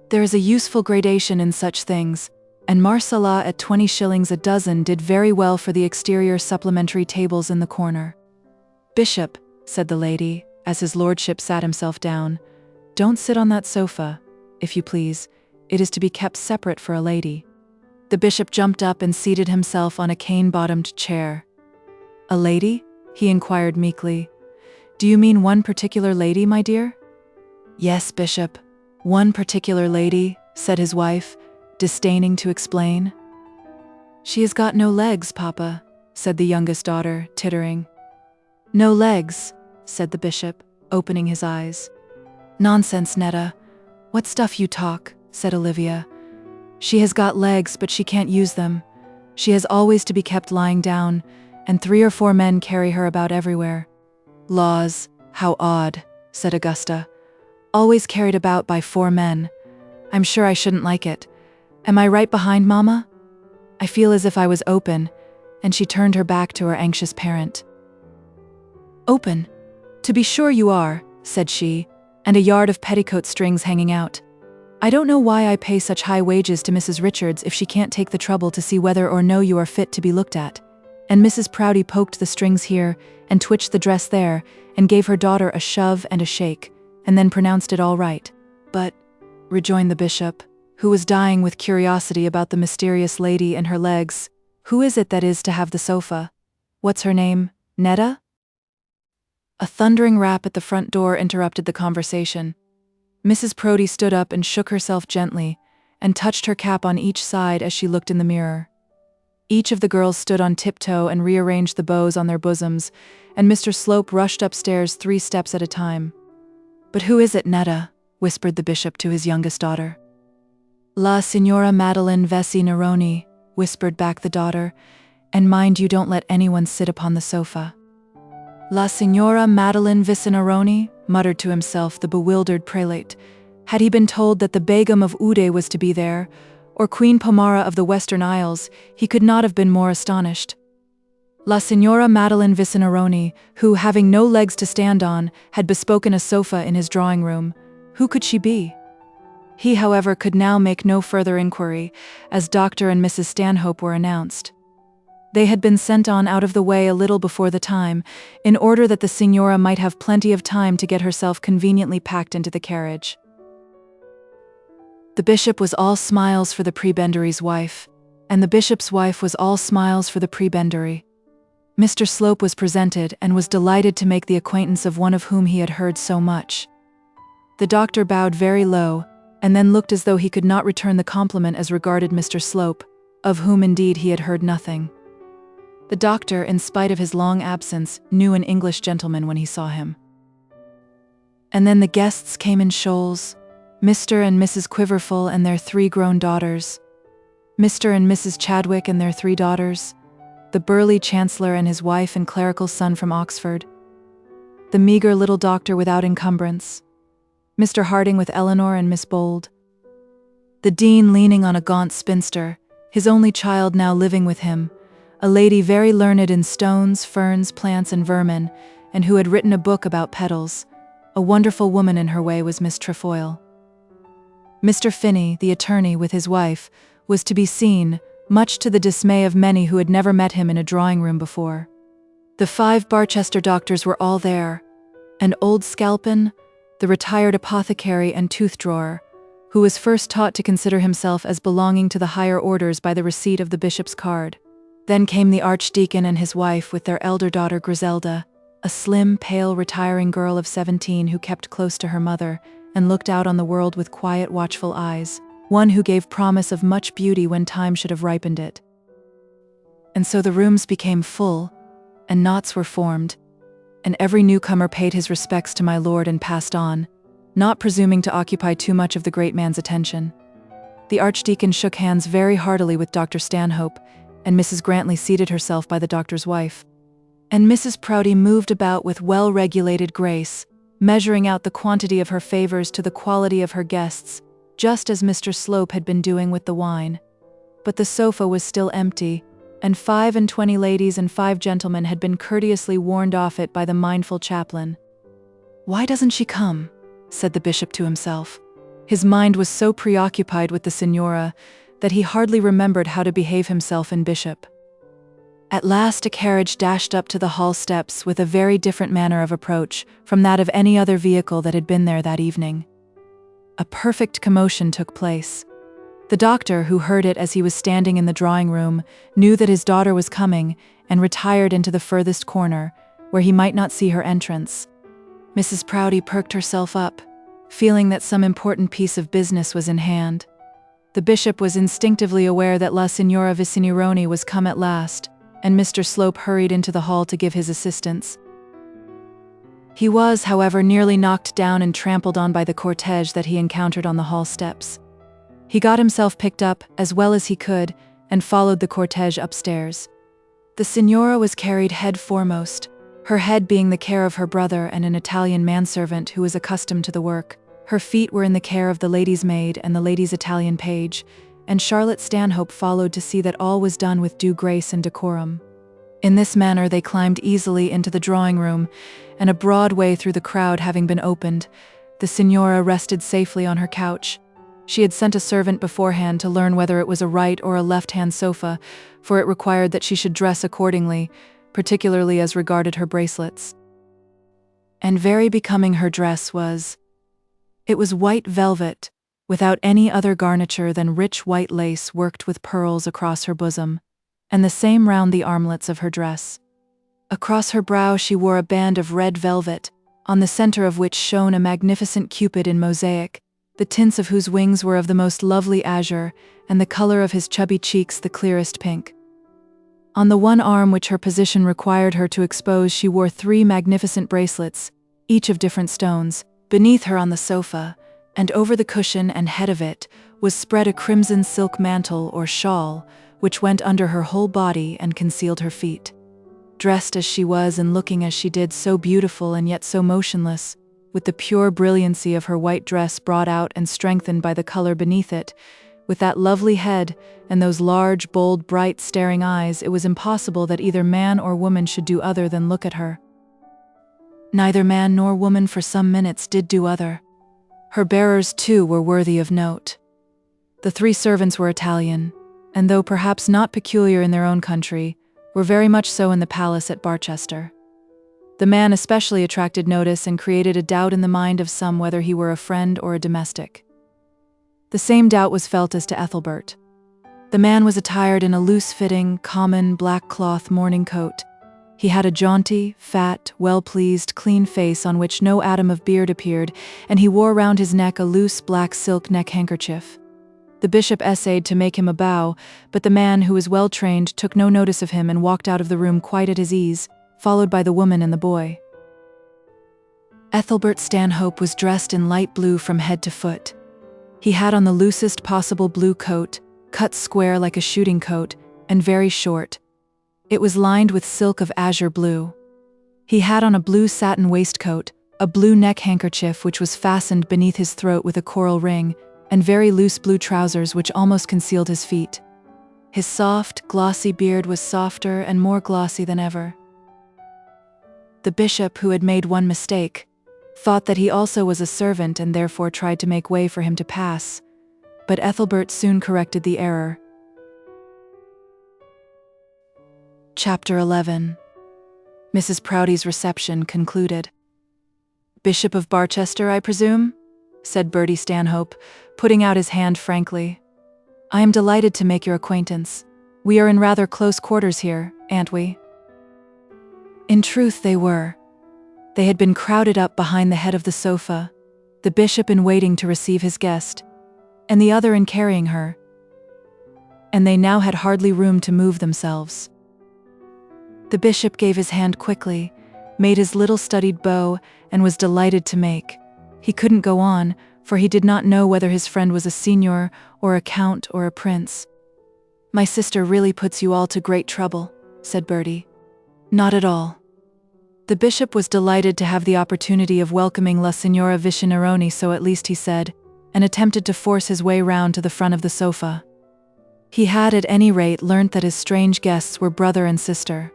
There is a useful gradation in such things, and Marsala at 20 shillings a dozen did very well for the exterior supplementary tables in the corner. "Bishop," said the lady, as his lordship sat himself down, "don't sit on that sofa, if you please. It is to be kept separate for a lady." The bishop jumped up and seated himself on a cane-bottomed chair. "A lady?" he inquired meekly. "Do you mean one particular lady, my dear?" "Yes, Bishop, one particular lady," said his wife, disdaining to explain. "She has got no legs, Papa," said the youngest daughter, tittering. "No legs," said the bishop, opening his eyes. "Nonsense, Netta. What stuff you talk," said Olivia. "She has got legs, but she can't use them. She has always to be kept lying down, and 3 or 4 men carry her about everywhere." "Laws, how odd," said Augusta. "Always carried about by 4 men. I'm sure I shouldn't like it. Am I right behind, Mama? I feel as if I was open," and she turned her back to her anxious parent. "Open? To be sure you are," said she, "and a yard of petticoat strings hanging out. I don't know why I pay such high wages to Mrs. Richards if she can't take the trouble to see whether or no you are fit to be looked at." And Mrs. Proudie poked the strings here, and twitched the dress there, and gave her daughter a shove and a shake, and then pronounced it all right. "But," rejoined the bishop, who was dying with curiosity about the mysterious lady and her legs, "who is it that is to have the sofa? What's her name, Netta?" A thundering rap at the front door interrupted the conversation. Mrs. Proudie stood up and shook herself gently, and touched her cap on each side as she looked in the mirror. Each of the girls stood on tiptoe and rearranged the bows on their bosoms, and Mr. Slope rushed upstairs 3 steps at a time. "But who is it, Netta?" whispered the bishop to his youngest daughter. "La Signora Madeline Vesey Neroni," whispered back the daughter, "and mind you don't let anyone sit upon the sofa." "La Signora Madeline Vicinaroni," muttered to himself the bewildered prelate. Had he been told that the Begum of Oude was to be there, or Queen Pomara of the Western Isles, he could not have been more astonished. La Signora Madeline Vicinaroni, who, having no legs to stand on, had bespoken a sofa in his drawing-room. Who could she be? He, however, could now make no further inquiry, as Dr. and Mrs. Stanhope were announced. They had been sent on out of the way a little before the time, in order that the signora might have plenty of time to get herself conveniently packed into the carriage. The bishop was all smiles for the prebendary's wife, and the bishop's wife was all smiles for the prebendary. Mr. Slope was presented and was delighted to make the acquaintance of one of whom he had heard so much. The doctor bowed very low, and then looked as though he could not return the compliment as regarded Mr. Slope, of whom indeed he had heard nothing. The doctor, in spite of his long absence, knew an English gentleman when he saw him. And then the guests came in shoals, Mr. and Mrs. Quiverful and their 3 grown daughters, Mr. and Mrs. Chadwick and their 3 daughters, the burly chancellor and his wife and clerical son from Oxford, the meagre little doctor without encumbrance, Mr. Harding with Eleanor and Miss Bold, the dean leaning on a gaunt spinster, his only child now living with him, a lady very learned in stones, ferns, plants, and vermin, and who had written a book about petals. A wonderful woman in her way was Miss Trefoil. Mr. Finney, the attorney, with his wife, was to be seen, much to the dismay of many who had never met him in a drawing-room before. The 5 Barchester doctors were all there, and old Scalpin, the retired apothecary and tooth-drawer, who was first taught to consider himself as belonging to the higher orders by the receipt of the bishop's card. Then came the archdeacon and his wife with their elder daughter Griselda, a slim, pale, retiring girl of 17 who kept close to her mother and looked out on the world with quiet, watchful eyes, one who gave promise of much beauty when time should have ripened it. And so the rooms became full, and knots were formed, and every newcomer paid his respects to my lord and passed on, not presuming to occupy too much of the great man's attention. The archdeacon shook hands very heartily with Dr. Stanhope, and Mrs. Grantley seated herself by the doctor's wife. And Mrs. Proudie moved about with well-regulated grace, measuring out the quantity of her favors to the quality of her guests, just as Mr. Slope had been doing with the wine. but the sofa was still empty, and 25 ladies and 5 gentlemen had been courteously warned off it by the mindful chaplain. "Why doesn't she come?" said the bishop to himself. His mind was so preoccupied with the signora that he hardly remembered how to behave himself in bishop. At last a carriage dashed up to the hall steps with a very different manner of approach from that of any other vehicle that had been there that evening. A perfect commotion took place. The doctor, who heard it as he was standing in the drawing room, knew that his daughter was coming and retired into the furthest corner, where he might not see her entrance. Mrs. Proudie perked herself up, feeling that some important piece of business was in hand. The bishop was instinctively aware that La Signora Vicinironi was come at last, and Mr. Slope hurried into the hall to give his assistance. He was, however, nearly knocked down and trampled on by the cortege that he encountered on the hall steps. He got himself picked up as well as he could and followed the cortege upstairs. The signora was carried head foremost, her head being the care of her brother and an Italian manservant who was accustomed to the work. Her feet were in the care of the lady's maid and the lady's Italian page, and Charlotte Stanhope followed to see that all was done with due grace and decorum. In this manner they climbed easily into the drawing room, and a broad way through the crowd having been opened, the signora rested safely on her couch. She had sent a servant beforehand to learn whether it was a right or a left-hand sofa, for it required that she should dress accordingly, particularly as regarded her bracelets. And very becoming her dress was. It was white velvet, without any other garniture than rich white lace worked with pearls across her bosom, and the same round the armlets of her dress. Across her brow she wore a band of red velvet, on the center of which shone a magnificent Cupid in mosaic, the tints of whose wings were of the most lovely azure, and the color of his chubby cheeks the clearest pink. On the one arm which her position required her to expose she wore 3 magnificent bracelets, each of different stones. Beneath her on the sofa, and over the cushion and head of it, was spread a crimson silk mantle or shawl, which went under her whole body and concealed her feet. Dressed as she was and looking as she did, so beautiful and yet so motionless, with the pure brilliancy of her white dress brought out and strengthened by the color beneath it, with that lovely head and those large, bold, bright, staring eyes, it was impossible that either man or woman should do other than look at her. Neither man nor woman for some minutes did do other. Her bearers, too, were worthy of note. The 3 servants were Italian, and though perhaps not peculiar in their own country, were very much so in the palace at Barchester. The man especially attracted notice and created a doubt in the mind of some whether he were a friend or a domestic. The same doubt was felt as to Ethelbert. The man was attired in a loose-fitting, common, black cloth morning coat. He had a jaunty, fat, well-pleased, clean face on which no atom of beard appeared, and he wore round his neck a loose black silk neck handkerchief. The bishop essayed to make him a bow, but the man, who was well-trained, took no notice of him and walked out of the room quite at his ease, followed by the woman and the boy. Ethelbert Stanhope was dressed in light blue from head to foot. He had on the loosest possible blue coat, cut square like a shooting coat, and very short. It was lined with silk of azure blue. He had on a blue satin waistcoat, a blue neck handkerchief which was fastened beneath his throat with a coral ring, and very loose blue trousers which almost concealed his feet. His soft, glossy beard was softer and more glossy than ever. The bishop, who had made one mistake, thought that he also was a servant and therefore tried to make way for him to pass, but Ethelbert soon corrected the error. Chapter 11. Mrs. Proudie's reception concluded. "Bishop of Barchester, I presume?" said Bertie Stanhope, putting out his hand frankly. "I am delighted to make your acquaintance. We are in rather close quarters here, aren't we?" In truth they were. They had been crowded up behind the head of the sofa, the bishop in waiting to receive his guest, and the other in carrying her, and they now had hardly room to move themselves. The bishop gave his hand quickly, made his little studied bow, and was delighted to make. He couldn't go on, for he did not know whether his friend was a senior, or a count, or a prince. "My sister really puts you all to great trouble," said Bertie. "Not at all." The bishop was delighted to have the opportunity of welcoming La Signora Vicinironi, so at least he said, and attempted to force his way round to the front of the sofa. He had at any rate learnt that his strange guests were brother and sister.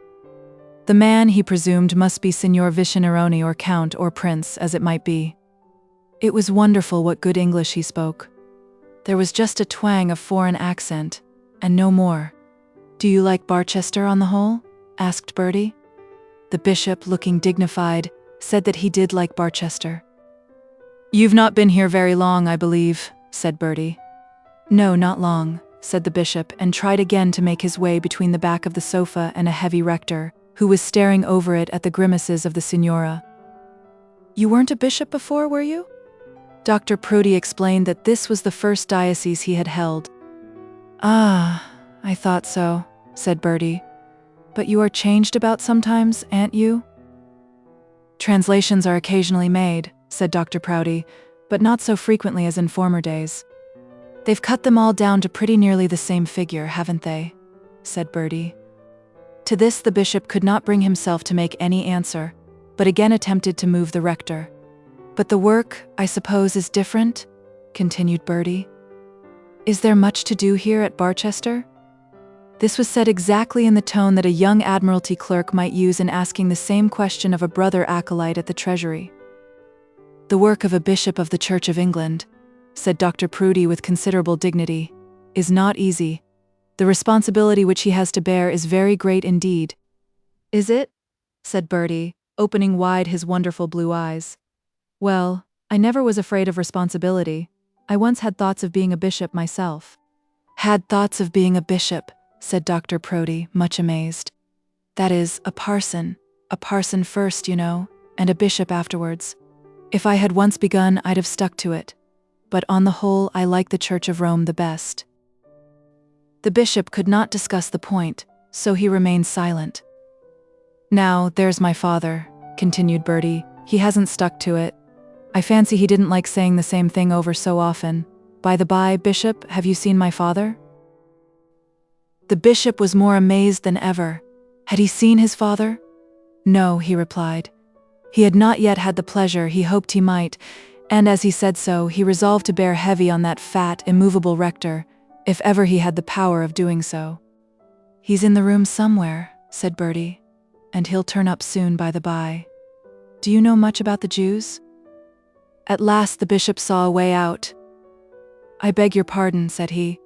The man, he presumed, must be Signor Vicinironi or Count or Prince, as it might be. It was wonderful what good English he spoke. There was just a twang of foreign accent, and no more. "Do you like Barchester on the whole?" asked Bertie. The bishop, looking dignified, said that he did like Barchester. "You've not been here very long, I believe," said Bertie. "No, not long," said the bishop, and tried again to make his way between the back of the sofa and a heavy rector, who was staring over it at the grimaces of the signora. "You weren't a bishop before, were you?" Dr. Proudie explained that this was the first diocese he had held. "Ah, I thought so," said Bertie. "But you are changed about sometimes, aren't you?" "Translations are occasionally made," said Dr. Proudie, "but not so frequently as in former days." "They've cut them all down to pretty nearly the same figure, haven't they?" said Bertie. To this the bishop could not bring himself to make any answer, but again attempted to move the rector. "But the work, I suppose, is different?" continued Bertie. "Is there much to do here at Barchester?" This was said exactly in the tone that a young Admiralty clerk might use in asking the same question of a brother acolyte at the Treasury. "The work of a bishop of the Church of England," said Dr. Proudie with considerable dignity, "is not easy. The responsibility which he has to bear is very great indeed." "Is it?" said Bertie, opening wide his wonderful blue eyes. "Well, I never was afraid of responsibility. I once had thoughts of being a bishop myself." "Had thoughts of being a bishop," said Dr. Proudie, much amazed. "That is, a parson first, you know, and a bishop afterwards. If I had once begun, I'd have stuck to it. But on the whole, I like the Church of Rome the best." The bishop could not discuss the point, so he remained silent. "Now, there's my father," continued Bertie. "He hasn't stuck to it. I fancy he didn't like saying the same thing over so often. By the by, Bishop, have you seen my father?" The bishop was more amazed than ever. Had he seen his father? "No," he replied. He had not yet had the pleasure he hoped he might, and as he said so, he resolved to bear heavy on that fat, immovable rector, if ever he had the power of doing so. "He's in the room somewhere," said Bertie, "and he'll turn up soon by the by. Do you know much about the Jews?" At last the bishop saw a way out. "I beg your pardon," said he,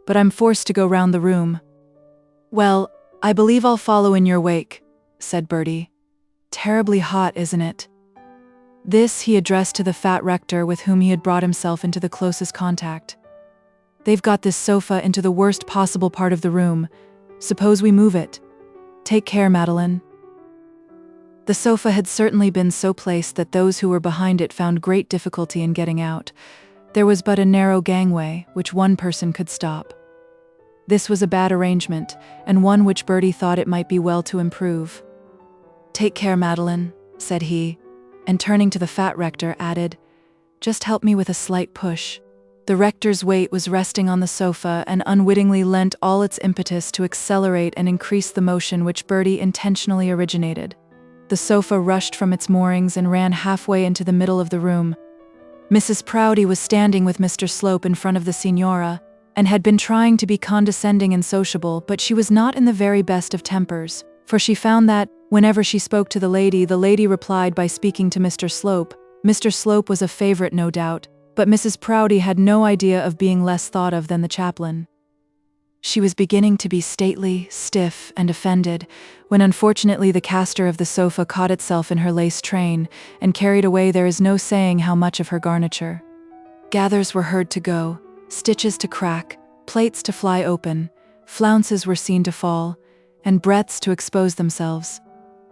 "but I'm forced to go round the room." "Well, I believe I'll follow in your wake," said Bertie. "Terribly hot, isn't it?" This he addressed to the fat rector with whom he had brought himself into the closest contact. "They've got this sofa into the worst possible part of the room. Suppose we move it? Take care, Madeline." The sofa had certainly been so placed that those who were behind it found great difficulty in getting out. There was but a narrow gangway, which one person could stop. This was a bad arrangement, and one which Bertie thought it might be well to improve. "Take care, Madeline," said he, and turning to the fat rector, added, "Just help me with a slight push." The rector's weight was resting on the sofa and unwittingly lent all its impetus to accelerate and increase the motion which Bertie intentionally originated. The sofa rushed from its moorings and ran halfway into the middle of the room. Mrs. Proudie was standing with Mr. Slope in front of the signora, and had been trying to be condescending and sociable, but she was not in the very best of tempers, for she found that, whenever she spoke to the lady replied by speaking to Mr. Slope. Mr. Slope was a favourite, no doubt, but Mrs. Proudie had no idea of being less thought of than the chaplain. She was beginning to be stately, stiff, and offended, when unfortunately the caster of the sofa caught itself in her lace train, and carried away there is no saying how much of her garniture. Gathers were heard to go, stitches to crack, plates to fly open, flounces were seen to fall, and breadths to expose themselves.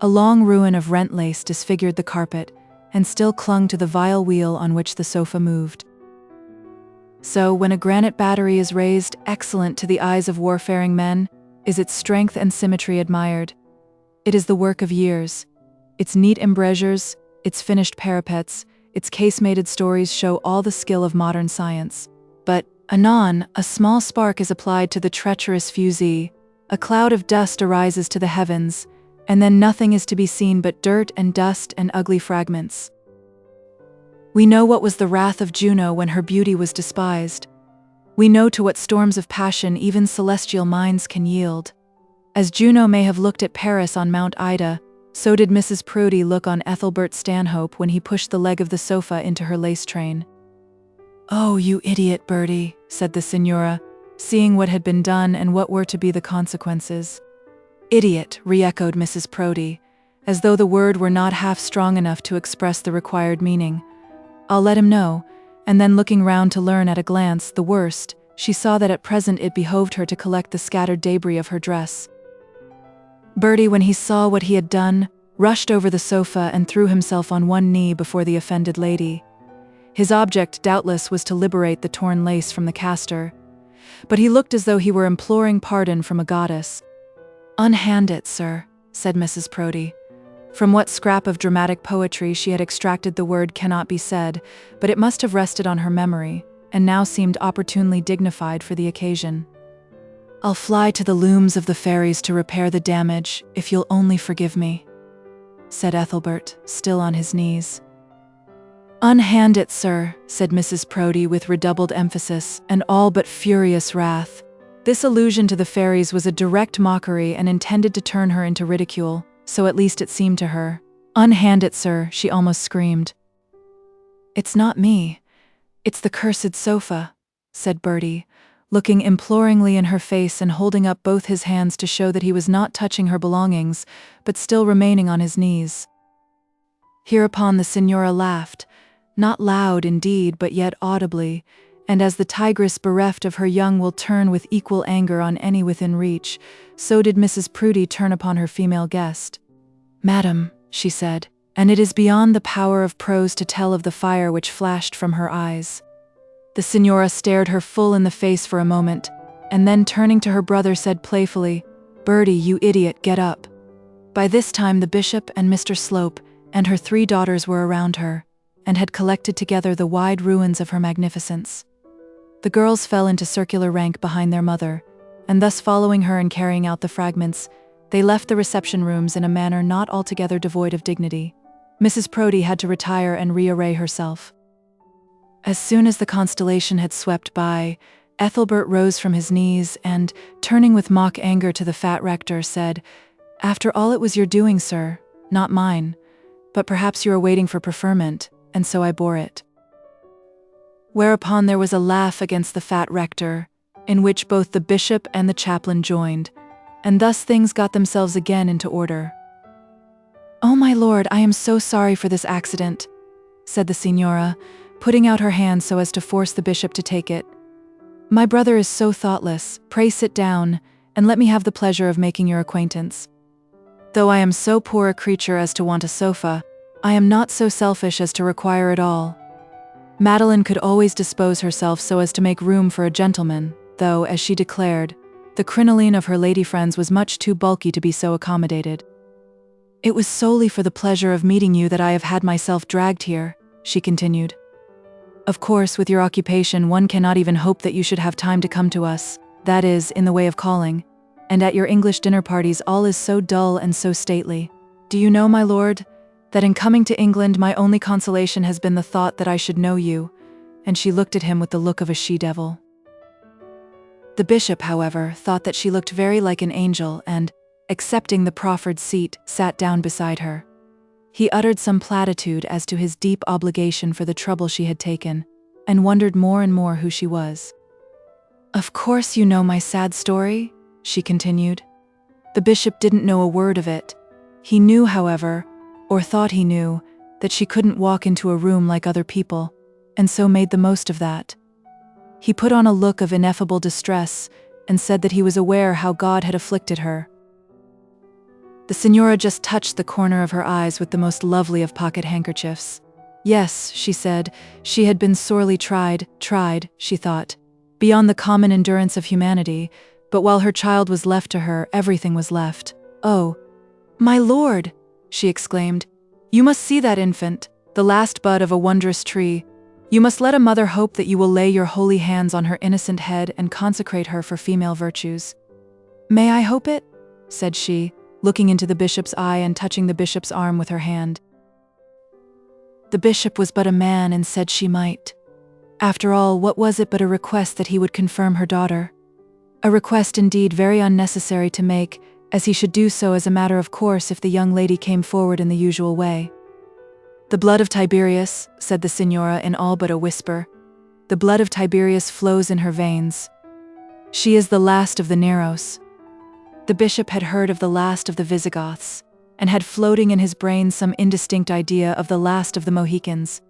A long ruin of rent lace disfigured the carpet, and still clung to the vile wheel on which the sofa moved. So, when a granite battery is raised, excellent to the eyes of warfaring men, is its strength and symmetry admired. It is the work of years. Its neat embrasures, its finished parapets, its casemated stories show all the skill of modern science. But, anon, a small spark is applied to the treacherous fusee, a cloud of dust arises to the heavens, and then nothing is to be seen but dirt and dust and ugly fragments. We know what was the wrath of Juno when her beauty was despised. We know to what storms of passion even celestial minds can yield. As Juno may have looked at Paris on Mount Ida, so did Mrs. Proudie look on Ethelbert Stanhope when he pushed the leg of the sofa into her lace train. "Oh, you idiot, Bertie," said the Signora, seeing what had been done and what were to be the consequences. "Idiot," re-echoed Mrs. Proudie, as though the word were not half strong enough to express the required meaning. "I'll let him know," and then looking round to learn at a glance the worst, she saw that at present it behoved her to collect the scattered debris of her dress. Bertie, when he saw what he had done, rushed over the sofa and threw himself on one knee before the offended lady. His object, doubtless, was to liberate the torn lace from the caster, but he looked as though he were imploring pardon from a goddess. "Unhand it, sir," said Mrs. Proudie. From what scrap of dramatic poetry she had extracted the word cannot be said, but it must have rested on her memory, and now seemed opportunely dignified for the occasion. "I'll fly to the looms of the fairies to repair the damage, if you'll only forgive me," said Ethelbert, still on his knees. "Unhand it, sir," said Mrs. Proudie with redoubled emphasis and all but furious wrath. This allusion to the fairies was a direct mockery and intended to turn her into ridicule, so at least it seemed to her. "Unhand it, sir," she almost screamed. "It's not me. It's the cursed sofa," said Bertie, looking imploringly in her face and holding up both his hands to show that he was not touching her belongings, but still remaining on his knees. Hereupon the Signora laughed, not loud indeed, but yet audibly, and as the tigress bereft of her young will turn with equal anger on any within reach, so did Mrs. Proudie turn upon her female guest. "Madam," she said, and it is beyond the power of prose to tell of the fire which flashed from her eyes. The Signora stared her full in the face for a moment, and then turning to her brother said playfully, "Bertie, you idiot, get up." By this time the bishop and Mr. Slope and her 3 daughters were around her, and had collected together the wide ruins of her magnificence. The girls fell into circular rank behind their mother, and thus following her and carrying out the fragments, they left the reception rooms in a manner not altogether devoid of dignity. Mrs. Proudie had to retire and rearray herself. As soon as the constellation had swept by, Ethelbert rose from his knees and, turning with mock anger to the fat rector, said, "After all it was your doing, sir, not mine, but perhaps you are waiting for preferment, and so I bore it." Whereupon there was a laugh against the fat rector, in which both the bishop and the chaplain joined, and thus things got themselves again into order. "Oh, my lord, I am so sorry for this accident," said the Signora, putting out her hand so as to force the bishop to take it. "My brother is so thoughtless. Pray sit down, and let me have the pleasure of making your acquaintance. Though I am so poor a creature as to want a sofa, I am not so selfish as to require it all." Madeline could always dispose herself so as to make room for a gentleman, though, as she declared, the crinoline of her lady friends was much too bulky to be so accommodated. "It was solely for the pleasure of meeting you that I have had myself dragged here," she continued. "Of course, with your occupation one cannot even hope that you should have time to come to us, that is, in the way of calling, and at your English dinner parties all is so dull and so stately. Do you know, my lord, that in coming to England my only consolation has been the thought that I should know you," and she looked at him with the look of a she-devil. The bishop, however, thought that she looked very like an angel and, accepting the proffered seat, sat down beside her. He uttered some platitude as to his deep obligation for the trouble she had taken, and wondered more and more who she was. "Of course you know my sad story?" she continued. The bishop didn't know a word of it. He knew, however, or thought he knew, that she couldn't walk into a room like other people, and so made the most of that. He put on a look of ineffable distress, and said that he was aware how God had afflicted her. The Signora just touched the corner of her eyes with the most lovely of pocket handkerchiefs. Yes, she said, she had been sorely tried, she thought, beyond the common endurance of humanity, but while her child was left to her, everything was left. "Oh, my lord!" she exclaimed. "You must see that infant, the last bud of a wondrous tree. You must let a mother hope that you will lay your holy hands on her innocent head and consecrate her for female virtues." "May I hope it?" said she, looking into the bishop's eye and touching the bishop's arm with her hand. The bishop was but a man and said she might. After all, what was it but a request that he would confirm her daughter? A request indeed very unnecessary to make, as he should do so as a matter of course if the young lady came forward in the usual way. "The blood of Tiberius," said the signora in all but a whisper. "The blood of Tiberius flows in her veins. She is the last of the Neros." The bishop had heard of the last of the Visigoths, and had floating in his brain some indistinct idea of the last of the Mohicans.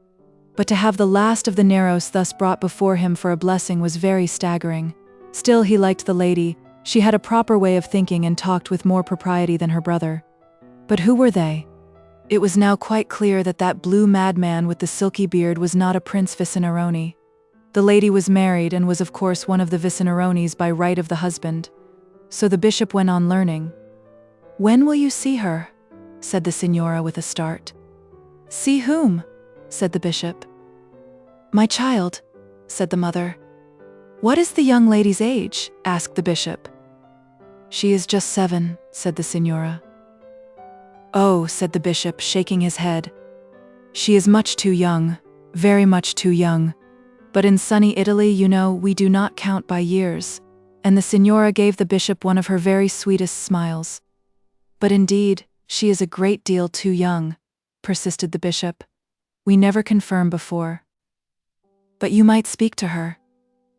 But to have the last of the Neros thus brought before him for a blessing was very staggering. Still, he liked the lady. She had a proper way of thinking and talked with more propriety than her brother. But who were they? It was now quite clear that that blue madman with the silky beard was not a Prince Vicinironi. The lady was married and was of course one of the Vicinironis by right of the husband. So the bishop went on learning. "When will you see her?" said the signora with a start. "See whom?" said the bishop. "My child," said the mother. "What is the young lady's age?" asked the bishop. "She is just 7, said the signora. "Oh," said the bishop, shaking his head. "She is much too young, very much too young. But in sunny Italy, you know, we do not count by years." And the signora gave the bishop one of her very sweetest smiles. "But indeed, she is a great deal too young," persisted the bishop. "We never confirmed before. But you might speak to her.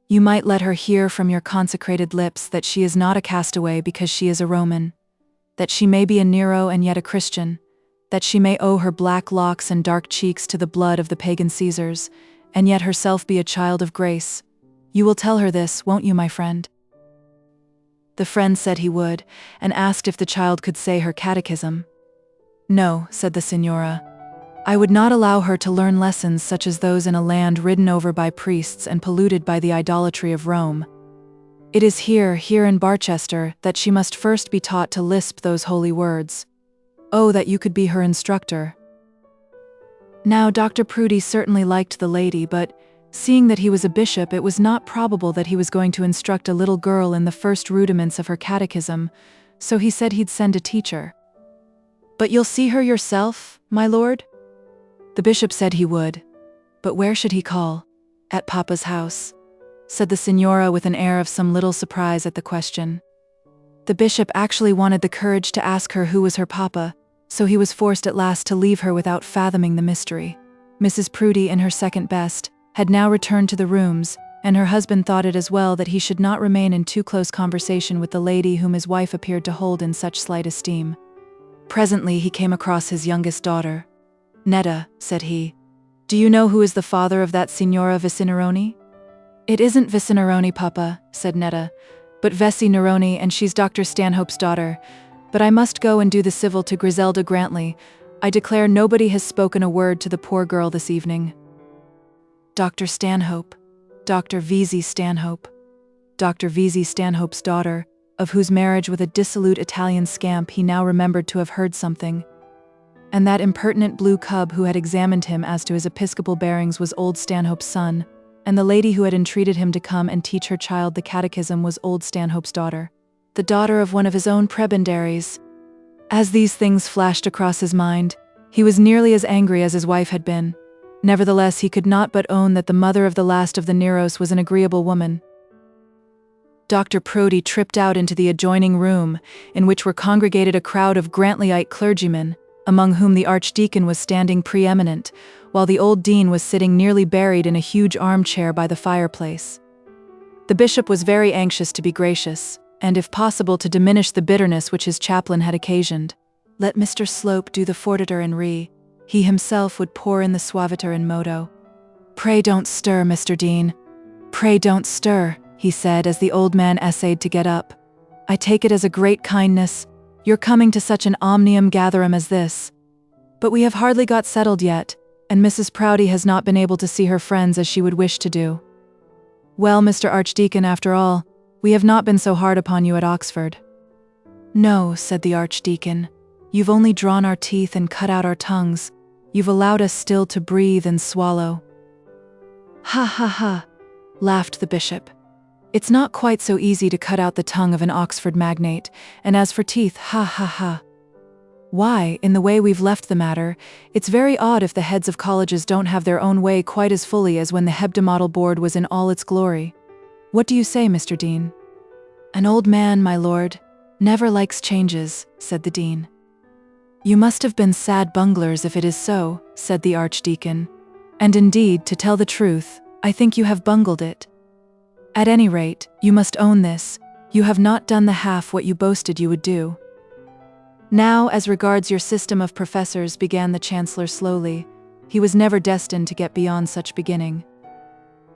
You might let her hear from your consecrated lips that she is not a castaway because she is a Roman, that she may be a Nero and yet a Christian, that she may owe her black locks and dark cheeks to the blood of the pagan Caesars, and yet herself be a child of grace. You will tell her this, won't you, my friend?" The friend said he would, and asked if the child could say her catechism. "No," said the signora. "I would not allow her to learn lessons such as those in a land ridden over by priests and polluted by the idolatry of Rome. It is here in Barchester, that she must first be taught to lisp those holy words. Oh, that you could be her instructor." Now, Dr. Proudie certainly liked the lady, but seeing that he was a bishop, it was not probable that he was going to instruct a little girl in the first rudiments of her catechism, so he said he'd send a teacher. "But you'll see her yourself, my lord?" The bishop said he would. But where should he call? "At Papa's house," said the signora with an air of some little surprise at the question. The bishop actually wanted the courage to ask her who was her papa, so he was forced at last to leave her without fathoming the mystery. Mrs. Proudie, in her second best, had now returned to the rooms, and her husband thought it as well that he should not remain in too close conversation with the lady whom his wife appeared to hold in such slight esteem. Presently he came across his youngest daughter. "Netta," said he, "do you know who is the father of that Signora Vicinironi?" "It isn't Vicinironi, Papa," said Netta, "but Vessi Neroni, and she's Dr. Stanhope's daughter. But I must go and do the civil to Griselda Grantley. I declare nobody has spoken a word to the poor girl this evening." Dr. Stanhope, Dr. VIII Stanhope, Dr. VIII Stanhope's daughter, of whose marriage with a dissolute Italian scamp he now remembered to have heard something. And that impertinent blue cub who had examined him as to his episcopal bearings was old Stanhope's son, and the lady who had entreated him to come and teach her child the catechism was old Stanhope's daughter, the daughter of one of his own prebendaries. As these things flashed across his mind, he was nearly as angry as his wife had been. Nevertheless, he could not but own that the mother of the last of the Neros was an agreeable woman. Dr. Proudie tripped out into the adjoining room, in which were congregated a crowd of Grantleyite clergymen, among whom the archdeacon was standing preeminent, while the old dean was sitting nearly buried in a huge armchair by the fireplace. The bishop was very anxious to be gracious, and if possible to diminish the bitterness which his chaplain had occasioned. Let Mr. Slope do the fortiter in re, he himself would pour in the suaviter in modo. "Pray don't stir, Mr. Dean. Pray don't stir," he said as the old man essayed to get up. "I take it as a great kindness, your coming to such an omnium gatherum as this. But we have hardly got settled yet, and Mrs. Proudie has not been able to see her friends as she would wish to do. Well, Mr. Archdeacon, after all, we have not been so hard upon you at Oxford." "No," said the Archdeacon. "You've only drawn our teeth and cut out our tongues. You've allowed us still to breathe and swallow." "Ha ha ha," laughed the bishop. "It's not quite so easy to cut out the tongue of an Oxford magnate, and as for teeth, ha ha ha. Why, in the way we've left the matter, it's very odd if the heads of colleges don't have their own way quite as fully as when the Hebdomadal Board was in all its glory. What do you say, Mr. Dean?" "An old man, my lord, never likes changes," said the dean. "You must have been sad bunglers if it is so," said the archdeacon. "And indeed, to tell the truth, I think you have bungled it. At any rate, you must own this, you have not done the half what you boasted you would do. Now, as regards your system of professors," began the Chancellor slowly. He was never destined to get beyond such beginning.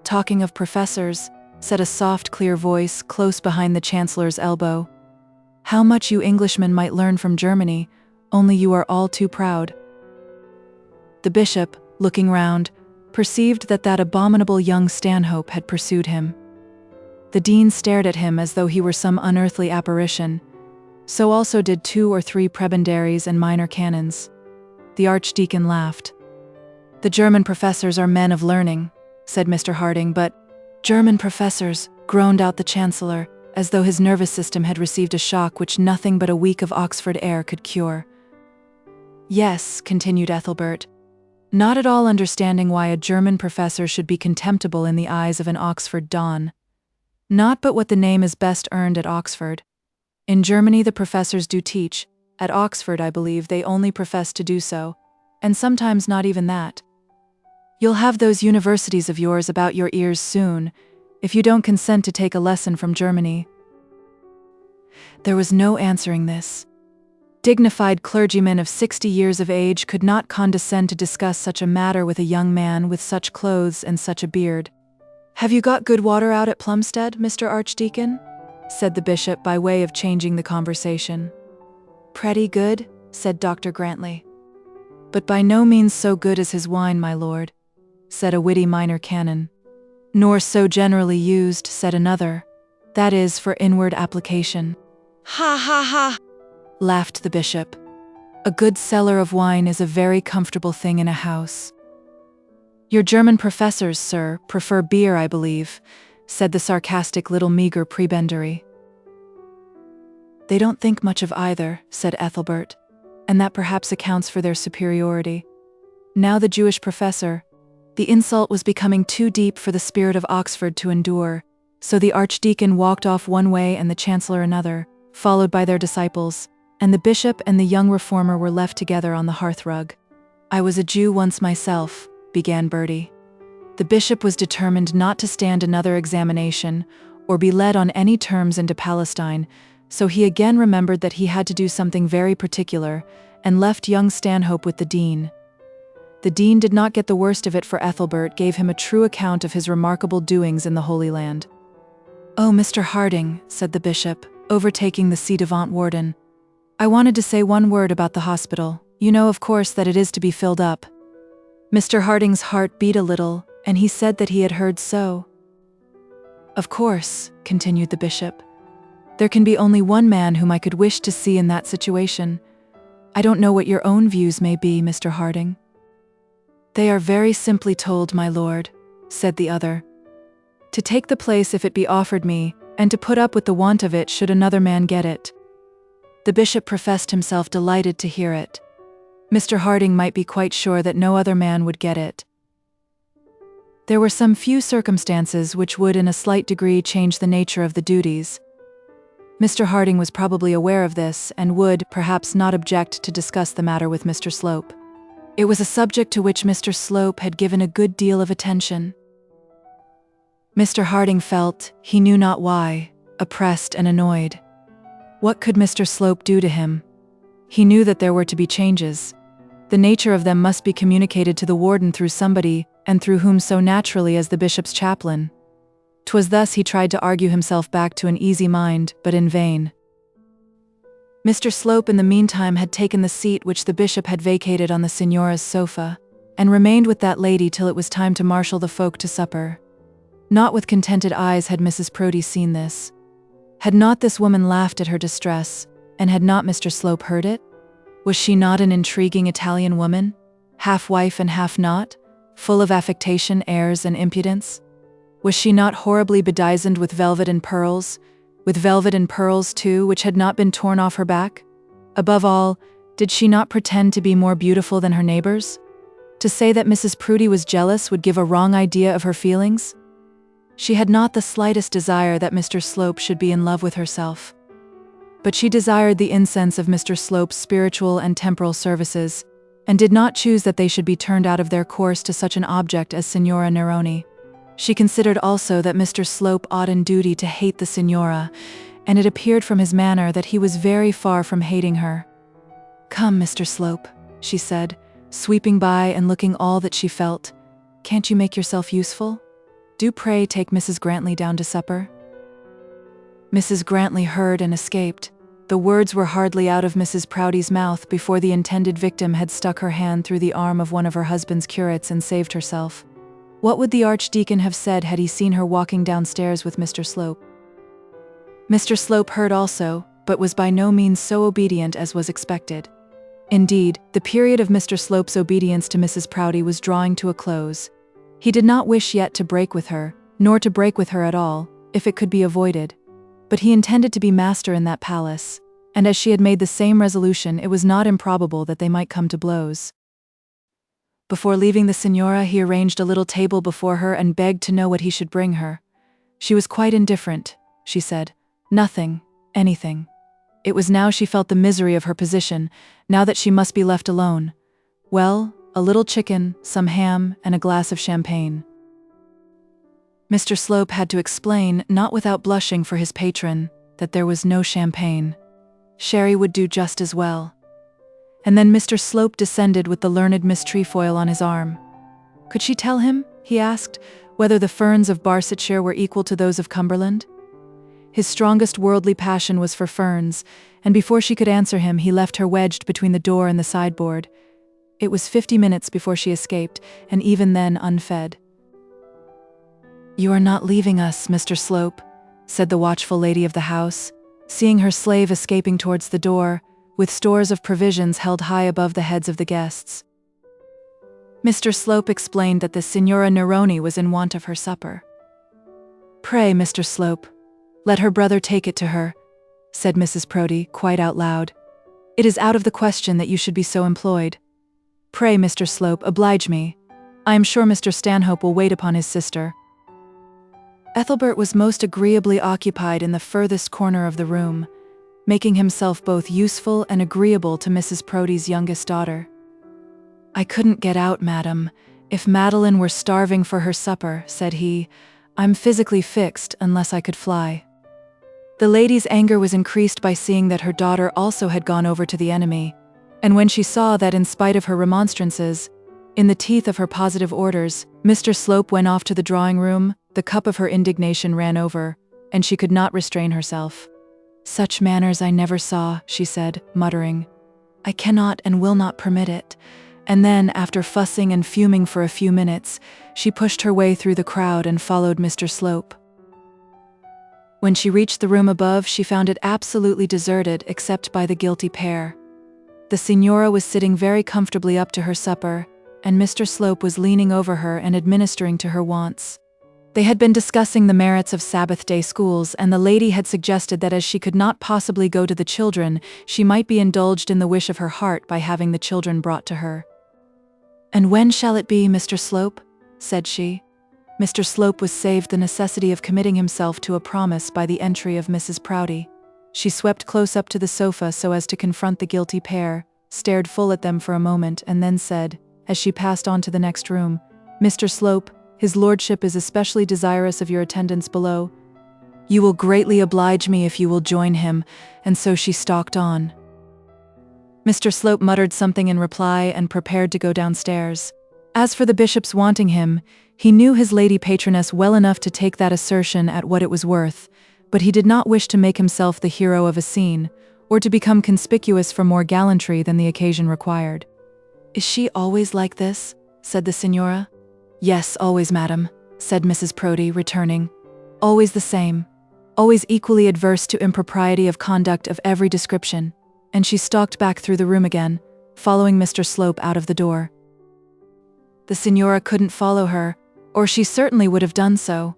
"Talking of professors," said a soft, clear voice close behind the Chancellor's elbow, "how much you Englishmen might learn from Germany, only you are all too proud." The bishop, looking round, perceived that that abominable young Stanhope had pursued him. The dean stared at him as though he were some unearthly apparition. So also did 2 or 3 prebendaries and minor canons. The archdeacon laughed. "The German professors are men of learning," said Mr. Harding, "but—" "German professors," groaned out the Chancellor, as though his nervous system had received a shock which nothing but a week of Oxford air could cure. "Yes," continued Ethelbert, not at all understanding why a German professor should be contemptible in the eyes of an Oxford don. "Not but what the name is best earned at Oxford. In Germany the professors do teach, at Oxford I believe they only profess to do so, and sometimes not even that. You'll have those universities of yours about your ears soon, if you don't consent to take a lesson from Germany." There was no answering this. Dignified clergymen of 60 years of age could not condescend to discuss such a matter with a young man with such clothes and such a beard. "Have you got good water out at Plumstead, Mr. Archdeacon?" said the bishop by way of changing the conversation. "Pretty good," said Dr. Grantley. "But by no means so good as his wine, my lord," said a witty minor canon. "Nor so generally used," said another. "That is, for inward application." "Ha ha ha!" laughed the bishop. "A good cellar of wine is a very comfortable thing in a house." "Your German professors, sir, prefer beer, I believe," said the sarcastic little meagre prebendary. "They don't think much of either," said Ethelbert, "and that perhaps accounts for their superiority." Now the Jewish professor. The insult was becoming too deep for the spirit of Oxford to endure, so the archdeacon walked off one way and the chancellor another, followed by their disciples, and the bishop and the young reformer were left together on the hearthrug. "I was a Jew once myself," began Bertie. The bishop was determined not to stand another examination, or be led on any terms into Palestine, so he again remembered that he had to do something very particular, and left young Stanhope with the dean. The dean did not get the worst of it, for Ethelbert gave him a true account of his remarkable doings in the Holy Land. "Oh, Mr. Harding," said the bishop, overtaking the seat of Warden, "I wanted to say one word about the hospital. You know, of course, that it is to be filled up." Mr. Harding's heart beat a little, and he said that he had heard so. "Of course," continued the bishop, "there can be only one man whom I could wish to see in that situation. I don't know what your own views may be, Mr. Harding." "They are very simply told, my lord," said the other. "To take the place if it be offered me, and to put up with the want of it should another man get it." The bishop professed himself delighted to hear it. Mr. Harding might be quite sure that no other man would get it. There were some few circumstances which would in a slight degree change the nature of the duties. Mr. Harding was probably aware of this, and would, perhaps, not object to discuss the matter with Mr. Slope. It was a subject to which Mr. Slope had given a good deal of attention. Mr. Harding felt, he knew not why, oppressed and annoyed. What could Mr. Slope do to him? He knew that there were to be changes. The nature of them must be communicated to the warden through somebody, and through whom so naturally as the bishop's chaplain. 'Twas thus he tried to argue himself back to an easy mind, but in vain. Mr. Slope in the meantime had taken the seat which the bishop had vacated on the signora's sofa, and remained with that lady till it was time to marshal the folk to supper. Not with contented eyes had Mrs. Proudie seen this. Had not this woman laughed at her distress, and had not Mr. Slope heard it? Was she not an intriguing Italian woman, half wife and half not, full of affectation, airs, and impudence? Was she not horribly bedizened with velvet and pearls, too, which had not been torn off her back? Above all, Did she not pretend to be more beautiful than her neighbors? To say that Mrs. Proudie was jealous would give a wrong idea of her feelings. She had not the slightest desire that Mr. Slope should be in love with herself. But she desired the incense of Mr. Slope's spiritual and temporal services, and did not choose that they should be turned out of their course to such an object as Signora Neroni. She considered also that Mr. Slope ought in duty to hate the Signora, and it appeared from his manner that he was very far from hating her. "Come, Mr. Slope," she said, sweeping by and looking all that she felt. "Can't you make yourself useful? Do pray take Mrs. Grantley down to supper." Mrs. Grantley heard and escaped. The words were hardly out of Mrs. Proudie's mouth before the intended victim had stuck her hand through the arm of one of her husband's curates and saved herself. What would the Archdeacon have said had he seen her walking downstairs with Mr. Slope? Mr. Slope heard also, but was by no means so obedient as was expected. Indeed, the period of Mr. Slope's obedience to Mrs. Proudie was drawing to a close. He did not wish yet to break with her, nor to break with her at all, if it could be avoided. But he intended to be master in that palace, and as she had made the same resolution, it was not improbable that they might come to blows. Before leaving the Signora, he arranged a little table before her and begged to know what he should bring her. She was quite indifferent, she said. Nothing, anything. It was now she felt the misery of her position, now that she must be left alone. Well, a little chicken, some ham, and a glass of champagne. Mr. Slope had to explain, not without blushing for his patron, that there was no champagne. Sherry would do just as well. And then Mr. Slope descended with the learned Miss Trefoil on his arm. Could she tell him, he asked, whether the ferns of Barsetshire were equal to those of Cumberland? His strongest worldly passion was for ferns, and before she could answer him, he left her wedged between the door and the sideboard. It was 50 minutes before she escaped, and even then unfed. "You are not leaving us, Mr. Slope," said the watchful lady of the house, seeing her slave escaping towards the door, with stores of provisions held high above the heads of the guests. Mr. Slope explained that the Signora Neroni was in want of her supper. "Pray, Mr. Slope, let her brother take it to her," said Mrs. Proudie, quite out loud. "It is out of the question that you should be so employed. Pray, Mr. Slope, oblige me. I am sure Mr. Stanhope will wait upon his sister." Ethelbert was most agreeably occupied in the furthest corner of the room, making himself both useful and agreeable to Mrs. Proudie's youngest daughter. "I couldn't get out, madam, if Madeline were starving for her supper," said he. "I'm physically fixed unless I could fly." The lady's anger was increased by seeing that her daughter also had gone over to the enemy, and when she saw that in spite of her remonstrances, in the teeth of her positive orders, Mr. Slope went off to the drawing-room, the cup of her indignation ran over, and she could not restrain herself. "Such manners I never saw," she said, muttering. "I cannot and will not permit it." And then, after fussing and fuming for a few minutes, she pushed her way through the crowd and followed Mr. Slope. When she reached the room above, she found it absolutely deserted except by the guilty pair. The Signora was sitting very comfortably up to her supper, and Mr. Slope was leaning over her and administering to her wants. They had been discussing the merits of Sabbath-day schools, and the lady had suggested that as she could not possibly go to the children, she might be indulged in the wish of her heart by having the children brought to her. "And when shall it be, Mr. Slope?" said she. Mr. Slope was saved the necessity of committing himself to a promise by the entry of Mrs. Proudie. She swept close up to the sofa so as to confront the guilty pair, stared full at them for a moment, and then said, as she passed on to the next room, "Mr. Slope, his lordship is especially desirous of your attendance below. You will greatly oblige me if you will join him," and so she stalked on. Mr. Slope muttered something in reply and prepared to go downstairs. As for the bishop's wanting him, he knew his lady patroness well enough to take that assertion at what it was worth, but he did not wish to make himself the hero of a scene, or to become conspicuous for more gallantry than the occasion required. "Is she always like this?" said the Signora. "Yes, always, madam," said Mrs. Proudie, returning. "Always the same. Always equally adverse to impropriety of conduct of every description." And she stalked back through the room again, following Mr. Slope out of the door. The Signora couldn't follow her, or she certainly would have done so.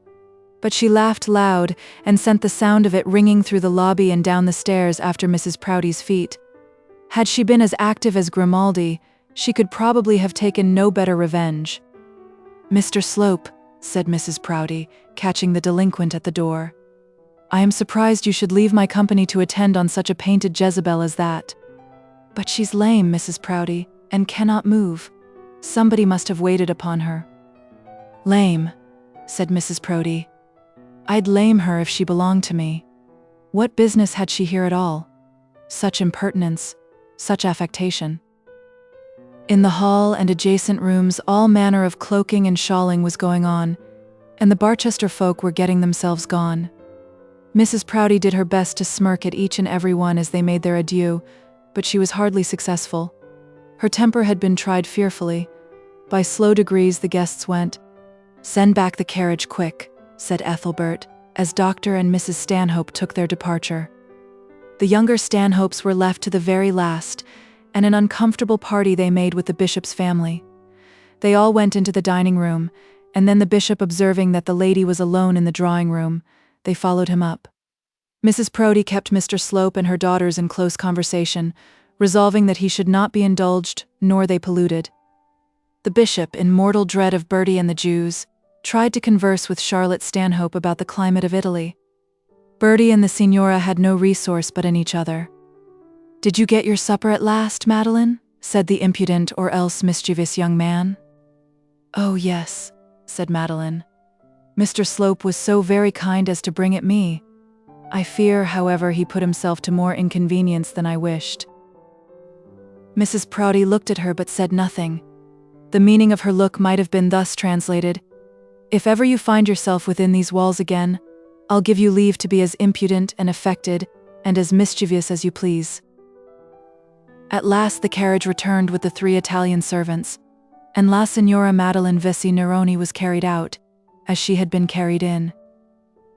But she laughed loud, and sent the sound of it ringing through the lobby and down the stairs after Mrs. Proudie's feet. Had she been as active as Grimaldi, she could probably have taken no better revenge. "Mr. Slope," said Mrs. Proudie, catching the delinquent at the door. "I am surprised you should leave my company to attend on such a painted Jezebel as that." "But she's lame, Mrs. Proudie, and cannot move. Somebody must have waited upon her." "Lame," said Mrs. Proudie. "I'd lame her if she belonged to me. What business had she here at all? Such impertinence, such affectation." In the hall and adjacent rooms all manner of cloaking and shawling was going on, and the Barchester folk were getting themselves gone. Mrs. Proudie did her best to smirk at each and every one as they made their adieu, but she was hardly successful. Her temper had been tried fearfully. By slow degrees the guests went. "Send back the carriage quick," said Ethelbert, as Dr. and Mrs. Stanhope took their departure. The younger Stanhopes were left to the very last, and an uncomfortable party they made with the bishop's family. They all went into the dining room, and then the bishop observing that the lady was alone in the drawing room, they followed him up. Mrs. Proudie kept Mr. Slope and her daughters in close conversation, resolving that he should not be indulged, nor they polluted. The bishop, in mortal dread of Bertie and the Jews, tried to converse with Charlotte Stanhope about the climate of Italy. Bertie and the signora had no resource but in each other. "Did you get your supper at last, Madeline?" said the impudent or else mischievous young man. "Oh yes," said Madeline. "Mr. Slope was so very kind as to bring it me. I fear, however, he put himself to more inconvenience than I wished." Mrs. Proudie looked at her but said nothing. The meaning of her look might have been thus translated: "If ever you find yourself within these walls again, I'll give you leave to be as impudent and affected and as mischievous as you please." At last the carriage returned with the 3 Italian servants, and La Signora Madeline Vessi Neroni was carried out, as she had been carried in.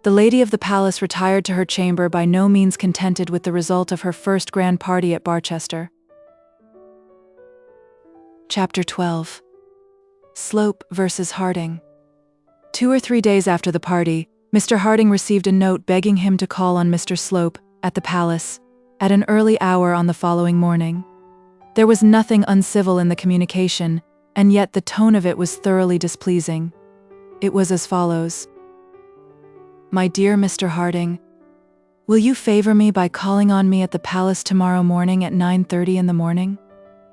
The lady of the palace retired to her chamber, by no means contented with the result of her first grand party at Barchester. Chapter 12. Slope versus Harding. 2 or 3 days after the party, Mr. Harding received a note begging him to call on Mr. Slope, at the palace, at an early hour on the following morning. There was nothing uncivil in the communication, and yet the tone of it was thoroughly displeasing. It was as follows: "My dear Mr. Harding, will you favor me by calling on me at the palace tomorrow morning at 9:30 in the morning?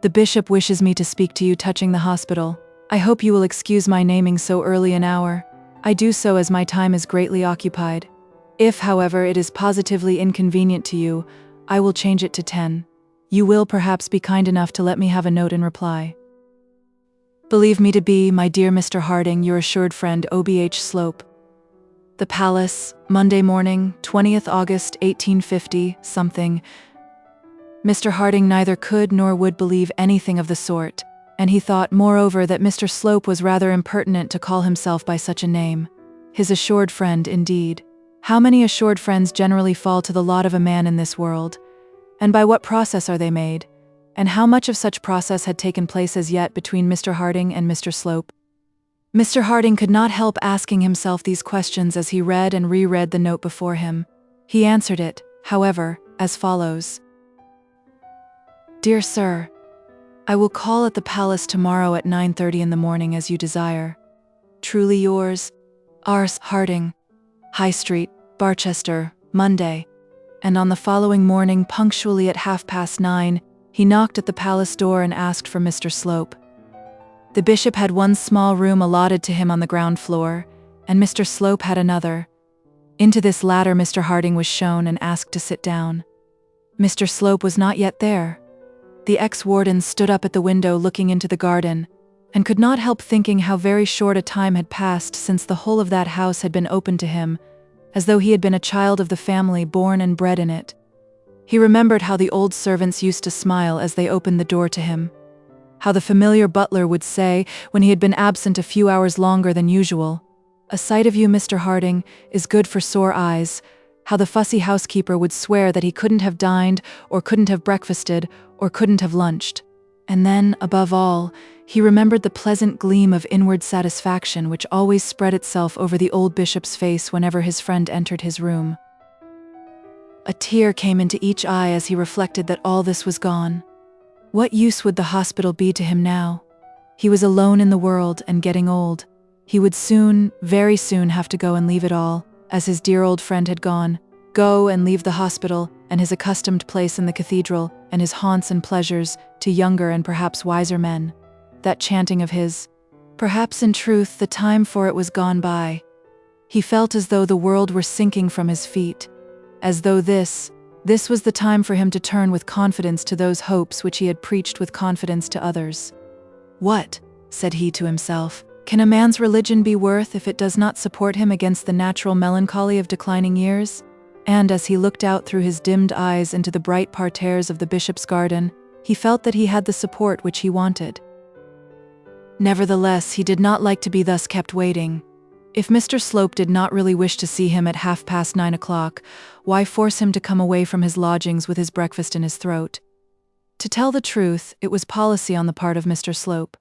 The bishop wishes me to speak to you touching the hospital. I hope you will excuse my naming so early an hour. I do so as my time is greatly occupied. If, however, it is positively inconvenient to you, I will change it to 10. You will perhaps be kind enough to let me have a note in reply. Believe me to be, my dear Mr. Harding, your assured friend, O.B.H. Slope. The Palace, Monday morning, 20th August, 1850, something." Mr. Harding neither could nor would believe anything of the sort, and he thought, moreover, that Mr. Slope was rather impertinent to call himself by such a name. His assured friend, indeed. How many assured friends generally fall to the lot of a man in this world? And by what process are they made? And how much of such process had taken place as yet between Mr. Harding and Mr. Slope? Mr. Harding could not help asking himself these questions as he read and reread the note before him. He answered it, however, as follows: "Dear Sir, I will call at the palace tomorrow at 9:30 in the morning as you desire. Truly yours, R. Harding, High Street, Barchester, Monday." And on the following morning, punctually at 9:30, he knocked at the palace door and asked for Mr. Slope. The bishop had one small room allotted to him on the ground floor, and Mr. Slope had another. Into this latter Mr. Harding was shown and asked to sit down. Mr. Slope was not yet there. The ex-warden stood up at the window looking into the garden, and could not help thinking how very short a time had passed since the whole of that house had been opened to him, as though he had been a child of the family born and bred in it. He remembered how the old servants used to smile as they opened the door to him, how the familiar butler would say, when he had been absent a few hours longer than usual, "A sight of you, Mr. Harding, is good for sore eyes," how the fussy housekeeper would swear that he couldn't have dined, or couldn't have breakfasted, or couldn't have lunched. And then, above all, he remembered the pleasant gleam of inward satisfaction which always spread itself over the old bishop's face whenever his friend entered his room. A tear came into each eye as he reflected that all this was gone. What use would the hospital be to him now? He was alone in the world and getting old. He would soon, very soon, have to go and leave it all, as his dear old friend had gone. Go and leave the hospital and his accustomed place in the cathedral and his haunts and pleasures to younger and perhaps wiser men. That chanting of his, perhaps in truth the time for it was gone by. He felt as though the world were sinking from his feet, as though this was the time for him to turn with confidence to those hopes which he had preached with confidence to others. "What," said he to himself, "can a man's religion be worth if it does not support him against the natural melancholy of declining years?" And as he looked out through his dimmed eyes into the bright parterres of the bishop's garden, he felt that he had the support which he wanted. Nevertheless, he did not like to be thus kept waiting. If Mr. Slope did not really wish to see him at 9:30, why force him to come away from his lodgings with his breakfast in his throat? To tell the truth, it was policy on the part of Mr. Slope.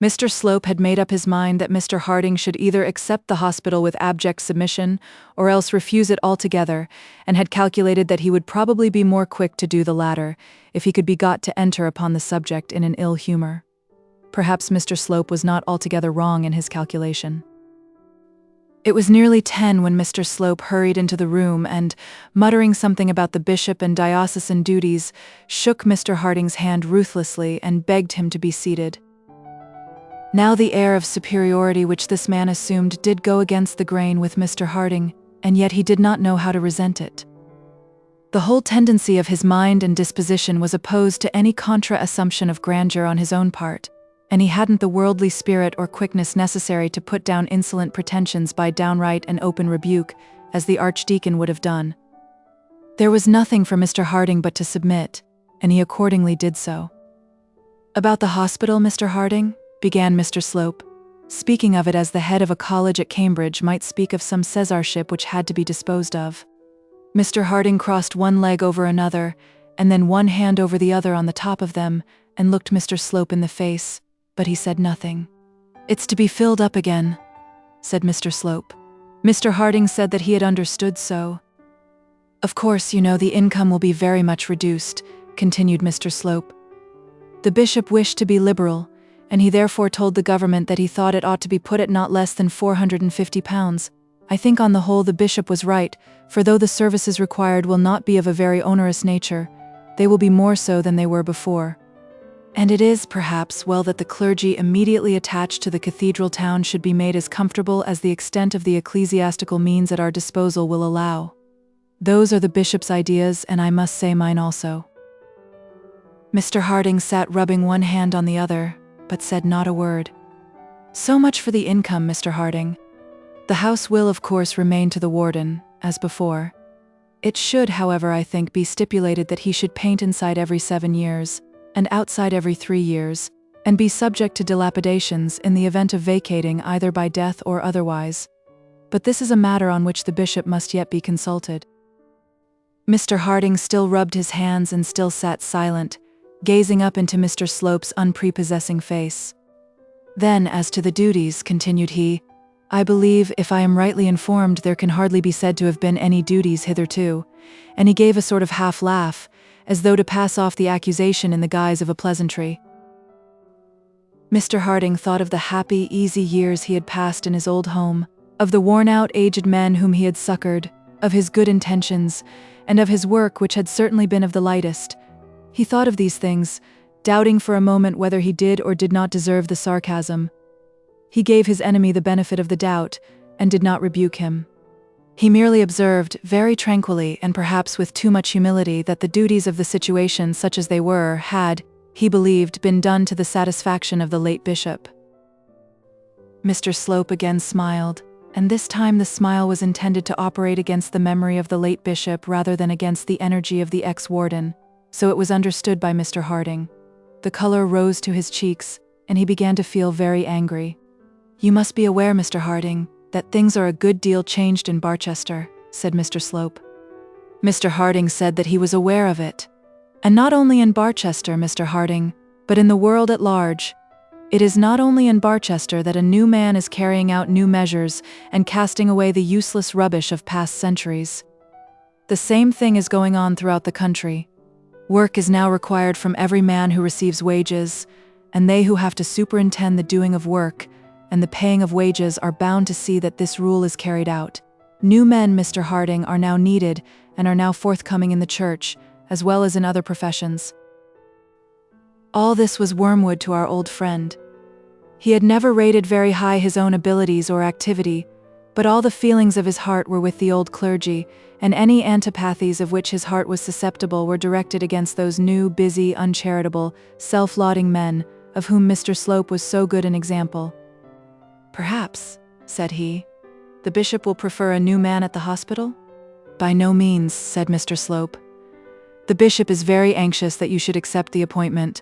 Mr. Slope had made up his mind that Mr. Harding should either accept the hospital with abject submission, or else refuse it altogether, and had calculated that he would probably be more quick to do the latter, if he could be got to enter upon the subject in an ill humor. Perhaps Mr. Slope was not altogether wrong in his calculation. It was nearly 10 when Mr. Slope hurried into the room and, muttering something about the bishop and diocesan duties, shook Mr. Harding's hand ruthlessly and begged him to be seated. Now the air of superiority which this man assumed did go against the grain with Mr. Harding, and yet he did not know how to resent it. The whole tendency of his mind and disposition was opposed to any contra-assumption of grandeur on his own part, and he hadn't the worldly spirit or quickness necessary to put down insolent pretensions by downright and open rebuke, as the archdeacon would have done. There was nothing for Mr. Harding but to submit, and he accordingly did so. "About the hospital, Mr. Harding?" began Mr. Slope, speaking of it as the head of a college at Cambridge might speak of some Caesarship which had to be disposed of. Mr. Harding crossed one leg over another, and then one hand over the other on the top of them, and looked Mr. Slope in the face, but he said nothing. "It's to be filled up again," said Mr. Slope. Mr. Harding said that he had understood so. "Of course, you know, the income will be very much reduced," continued Mr. Slope. "The bishop wished to be liberal, and he therefore told the government that he thought it ought to be put at not less than £450. I think on the whole the bishop was right, for though the services required will not be of a very onerous nature, they will be more so than they were before. And it is, perhaps, well that the clergy immediately attached to the cathedral town should be made as comfortable as the extent of the ecclesiastical means at our disposal will allow. Those are the bishop's ideas, and I must say mine also." Mr. Harding sat rubbing one hand on the other, but said not a word. "So much for the income, Mr. Harding. The house will, of course, remain to the warden, as before. It should, however, I think, be stipulated that he should paint inside every 7 years, and outside every 3 years, and be subject to dilapidations in the event of vacating either by death or otherwise. But this is a matter on which the bishop must yet be consulted." Mr. Harding still rubbed his hands and still sat silent, gazing up into Mr. Slope's unprepossessing face. "Then, as to the duties," continued he, "I believe, if I am rightly informed, there can hardly be said to have been any duties hitherto," and he gave a sort of half-laugh, as though to pass off the accusation in the guise of a pleasantry. Mr. Harding thought of the happy, easy years he had passed in his old home, of the worn-out, aged men whom he had succored, of his good intentions, and of his work which had certainly been of the lightest. He thought of these things, doubting for a moment whether he did or did not deserve the sarcasm. He gave his enemy the benefit of the doubt, and did not rebuke him. He merely observed, very tranquilly and perhaps with too much humility, that the duties of the situation, such as they were, had, he believed, been done to the satisfaction of the late bishop. Mr. Slope again smiled, and this time the smile was intended to operate against the memory of the late bishop rather than against the energy of the ex-warden, so it was understood by Mr. Harding. The color rose to his cheeks, and he began to feel very angry. "You must be aware, Mr. Harding, that things are a good deal changed in Barchester," said Mr. Slope. Mr. Harding said that he was aware of it. "And not only in Barchester, Mr. Harding, but in the world at large. It is not only in Barchester that a new man is carrying out new measures and casting away the useless rubbish of past centuries. The same thing is going on throughout the country. Work is now required from every man who receives wages, and they who have to superintend the doing of work and the paying of wages are bound to see that this rule is carried out. New men, Mr. Harding, are now needed and are now forthcoming in the church, as well as in other professions. All this was wormwood to our old friend. He had never rated very high his own abilities or activity, but all the feelings of his heart were with the old clergy, and any antipathies of which his heart was susceptible were directed against those new, busy, uncharitable, self-lauding men, of whom Mr. Slope was so good an example. "Perhaps," said he, "the bishop will prefer a new man at the hospital?" "By no means," said Mr. Slope. "The bishop is very anxious that you should accept the appointment,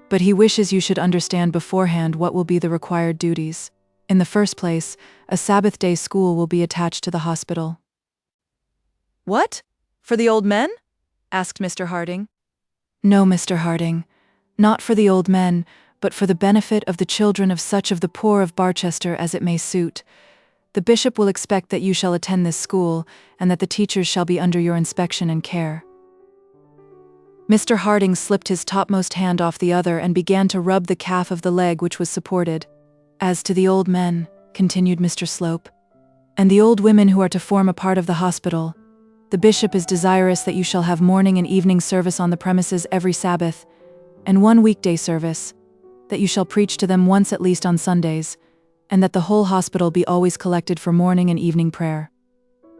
but he wishes you should understand beforehand what will be the required duties. In the first place, a Sabbath day school will be attached to the hospital." "What? For the old men?" asked Mr. Harding. "No, Mr. Harding, not for the old men, but for the benefit of the children of such of the poor of Barchester as it may suit. The bishop will expect that you shall attend this school, and that the teachers shall be under your inspection and care." Mr. Harding slipped his topmost hand off the other and began to rub the calf of the leg which was supported. "As to the old men," continued Mr. Slope, "and the old women who are to form a part of the hospital, the bishop is desirous that you shall have morning and evening service on the premises every Sabbath, and one weekday service, that you shall preach to them once at least on Sundays, and that the whole hospital be always collected for morning and evening prayer.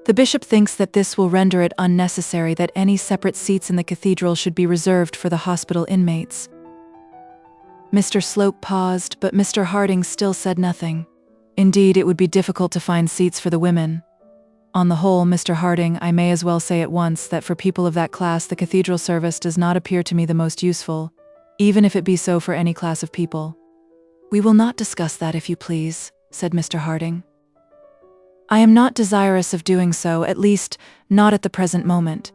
The bishop thinks that this will render it unnecessary that any separate seats in the cathedral should be reserved for the hospital inmates." Mr. Slope paused, but Mr. Harding still said nothing. Indeed, it would be difficult to find seats for the women. On the whole, Mr. Harding, I may as well say at once that for people of that class the cathedral service does not appear to me the most useful, even if it be so for any class of people. "We will not discuss that, if you please," said Mr. Harding. "I am not desirous of doing so, at least not at the present moment.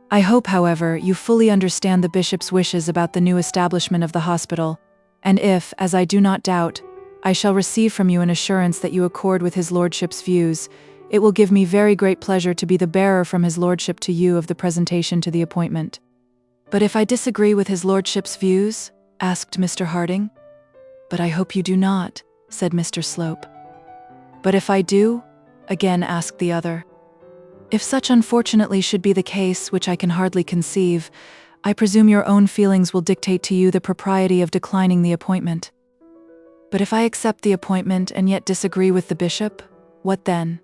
I hope, however, you fully understand the bishop's wishes about the new establishment of the hospital, and if, as I do not doubt, I shall receive from you an assurance that you accord with his lordship's views, it will give me very great pleasure to be the bearer from his lordship to you of the presentation to the appointment." "But if I disagree with his lordship's views?" asked Mr. Harding. "But I hope you do not," said Mr. Slope. "But if I do?" again asked the other. "If such unfortunately should be the case, which I can hardly conceive, I presume your own feelings will dictate to you the propriety of declining the appointment." "But if I accept the appointment and yet disagree with the bishop, what then?"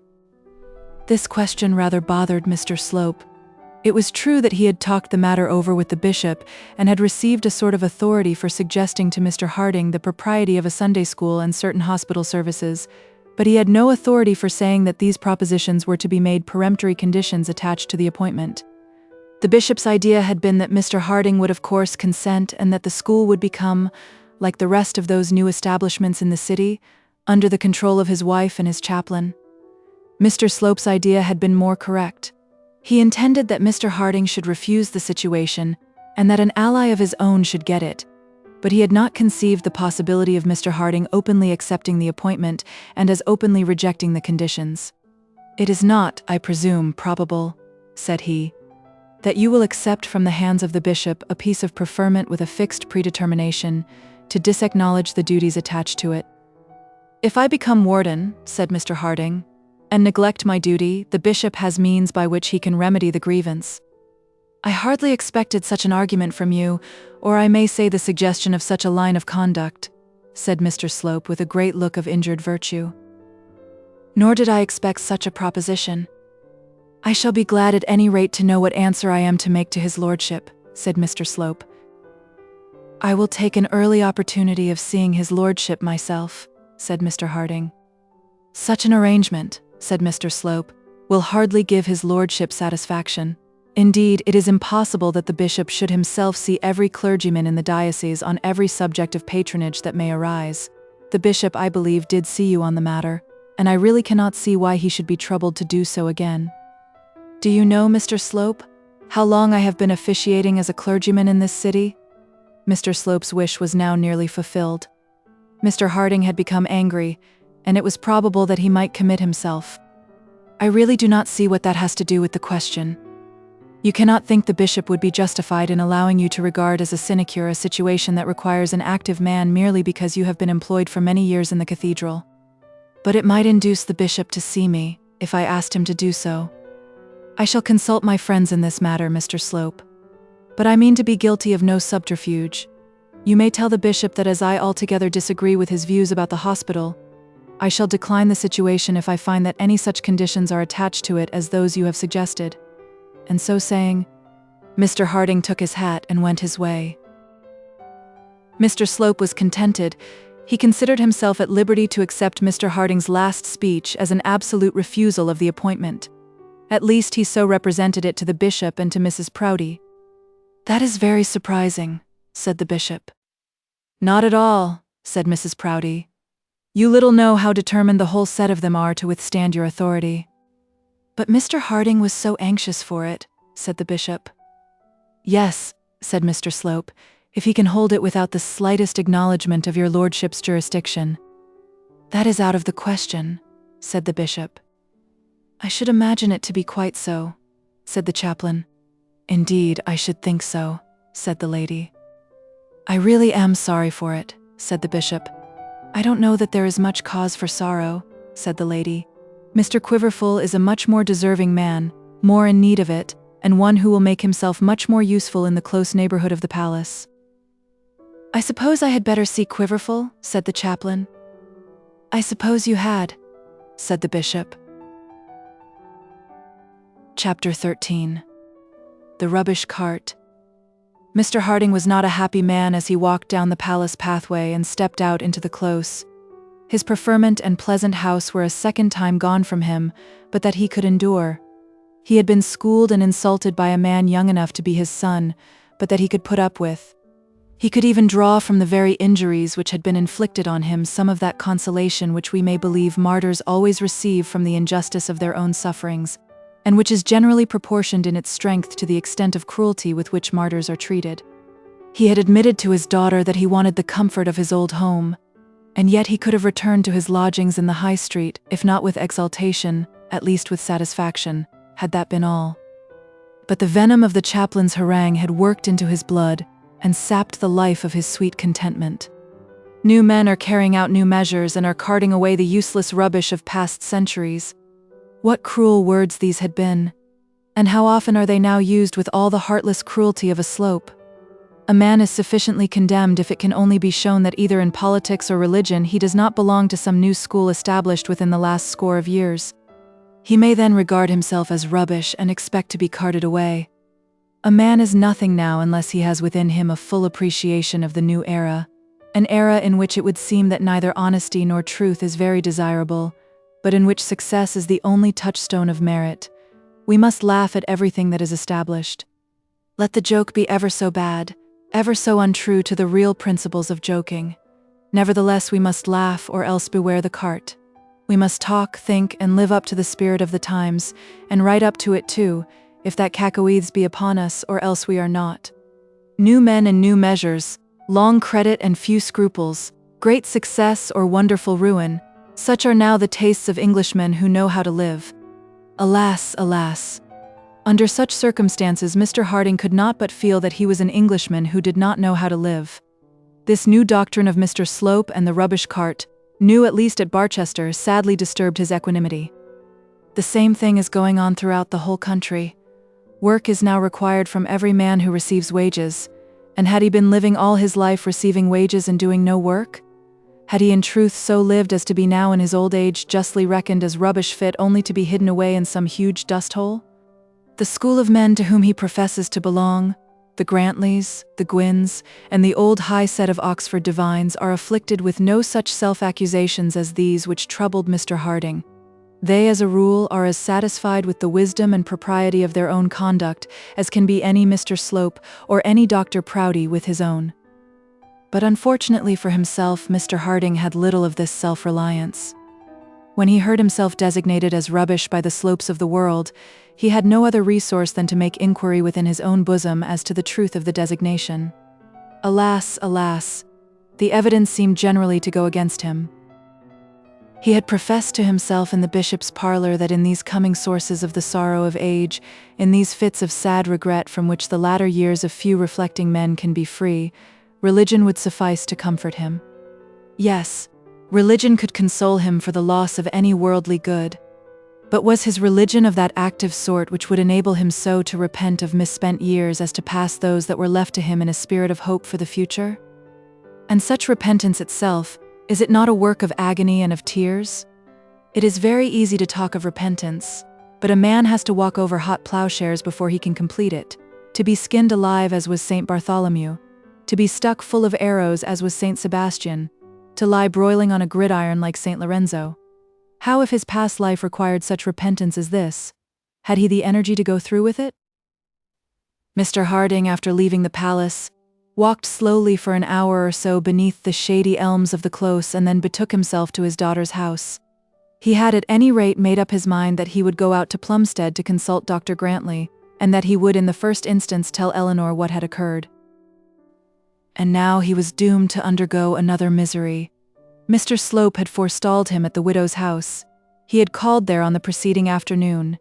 This question rather bothered Mr. Slope. It was true that he had talked the matter over with the bishop and had received a sort of authority for suggesting to Mr. Harding the propriety of a Sunday school and certain hospital services, but he had no authority for saying that these propositions were to be made peremptory conditions attached to the appointment. The bishop's idea had been that Mr. Harding would of course consent and that the school would become, like the rest of those new establishments in the city, under the control of his wife and his chaplain. Mr. Slope's idea had been more correct. He intended that Mr. Harding should refuse the situation and that an ally of his own should get it, but he had not conceived the possibility of Mr. Harding openly accepting the appointment and as openly rejecting the conditions. "It is not, I presume, probable," said he, "that you will accept from the hands of the bishop a piece of preferment with a fixed predetermination to disacknowledge the duties attached to it." "If I become warden," said Mr. Harding, "and neglect my duty, the bishop has means by which he can remedy the grievance." "I hardly expected such an argument from you, or I may say the suggestion of such a line of conduct," said Mr. Slope with a great look of injured virtue. "Nor did I expect such a proposition. I shall be glad at any rate to know what answer I am to make to his lordship," said Mr. Slope. "I will take an early opportunity of seeing his lordship myself," said Mr. Harding. "Such an arrangement," said Mr. Slope, "will hardly give his lordship satisfaction. Indeed, it is impossible that the bishop should himself see every clergyman in the diocese on every subject of patronage that may arise. The bishop, I believe, did see you on the matter, and I really cannot see why he should be troubled to do so again. Do you know, Mr. Slope, how long I have been officiating as a clergyman in this city?" Mr. Slope's wish was now nearly fulfilled. Mr. Harding had become angry, and it was probable that he might commit himself. "I really do not see what that has to do with the question." You cannot think the bishop would be justified in allowing you to regard as a sinecure a situation that requires an active man merely because you have been employed for many years in the cathedral. But it might induce the bishop to see me, if I asked him to do so. I shall consult my friends in this matter, Mr. Slope. But I mean to be guilty of no subterfuge. You may tell the bishop that as I altogether disagree with his views about the hospital, I shall decline the situation if I find that any such conditions are attached to it as those you have suggested. And so saying, Mr. Harding took his hat and went his way. Mr. Slope was contented. He considered himself at liberty to accept Mr. Harding's last speech as an absolute refusal of the appointment. At least he so represented it to the bishop and to Mrs. Proudie. "That is very surprising," said the bishop. "Not at all," said Mrs. Proudie. "You little know how determined the whole set of them are to withstand your authority." "But Mr. Harding was so anxious for it," said the bishop. "Yes," said Mr. Slope, "if he can hold it without the slightest acknowledgement of your lordship's jurisdiction." "That is out of the question," said the bishop. "I should imagine it to be quite so," said the chaplain. "Indeed, I should think so," said the lady. "I really am sorry for it," said the bishop. "I don't know that there is much cause for sorrow," said the lady. "Mr. Quiverful is a much more deserving man, more in need of it, and one who will make himself much more useful in the close neighborhood of the palace." "I suppose I had better see Quiverful?" said the chaplain. "I suppose you had," said the bishop. Chapter 13. The Rubbish Cart. Mr. Harding was not a happy man as he walked down the palace pathway and stepped out into the close. His preferment and pleasant house were a second time gone from him, but that he could endure. He had been schooled and insulted by a man young enough to be his son, but that he could put up with. He could even draw from the very injuries which had been inflicted on him some of that consolation which we may believe martyrs always receive from the injustice of their own sufferings, and which is generally proportioned in its strength to the extent of cruelty with which martyrs are treated. He had admitted to his daughter that he wanted the comfort of his old home, and yet he could have returned to his lodgings in the High Street, if not with exultation, at least with satisfaction, had that been all. But the venom of the chaplain's harangue had worked into his blood, and sapped the life of his sweet contentment. New men are carrying out new measures and are carting away the useless rubbish of past centuries. What cruel words these had been, and how often are they now used with all the heartless cruelty of a Slope. A man is sufficiently condemned if it can only be shown that either in politics or religion he does not belong to some new school established within the last score of years. He may then regard himself as rubbish and expect to be carted away. A man is nothing now unless he has within him a full appreciation of the new era, an era in which it would seem that neither honesty nor truth is very desirable, but in which success is the only touchstone of merit. We must laugh at everything that is established. Let the joke be ever so bad, ever so untrue to the real principles of joking. Nevertheless, we must laugh or else beware the cart. We must talk, think, and live up to the spirit of the times, and right up to it too, if that XVIII be upon us, or else we are not. New men and new measures, long credit and few scruples, great success or wonderful ruin, such are now the tastes of Englishmen who know how to live. Alas, alas! Under such circumstances Mr. Harding could not but feel that he was an Englishman who did not know how to live. This new doctrine of Mr. Slope and the rubbish cart, new at least at Barchester, sadly disturbed his equanimity. The same thing is going on throughout the whole country. Work is now required from every man who receives wages, and had he been living all his life receiving wages and doing no work? Had he in truth so lived as to be now in his old age justly reckoned as rubbish fit only to be hidden away in some huge dust-hole? The school of men to whom he professes to belong, the Grantleys, the Gwynnes, and the old high set of Oxford divines are afflicted with no such self-accusations as these which troubled Mr. Harding. They, as a rule, are as satisfied with the wisdom and propriety of their own conduct as can be any Mr. Slope or any Dr. Proudie with his own. But unfortunately for himself, Mr. Harding had little of this self-reliance. When he heard himself designated as rubbish by the Slopes of the world, he had no other resource than to make inquiry within his own bosom as to the truth of the designation. Alas, alas! The evidence seemed generally to go against him. He had professed to himself in the bishop's parlour that in these coming sources of the sorrow of age, in these fits of sad regret from which the latter years of few reflecting men can be free, religion would suffice to comfort him. Yes, religion could console him for the loss of any worldly good. But was his religion of that active sort which would enable him so to repent of misspent years as to pass those that were left to him in a spirit of hope for the future? And such repentance itself, is it not a work of agony and of tears? It is very easy to talk of repentance, but a man has to walk over hot plowshares before he can complete it, to be skinned alive as was Saint Bartholomew, to be stuck full of arrows as was Saint Sebastian, to lie broiling on a gridiron like Saint Lorenzo. How if his past life required such repentance as this? Had he the energy to go through with it? Mr. Harding, after leaving the palace, walked slowly for an hour or so beneath the shady elms of the close and then betook himself to his daughter's house. He had at any rate made up his mind that he would go out to Plumstead to consult Dr. Grantley, and that he would in the first instance tell Eleanor what had occurred. And now he was doomed to undergo another misery. Mr. Slope had forestalled him at the widow's house. He had called there on the preceding afternoon.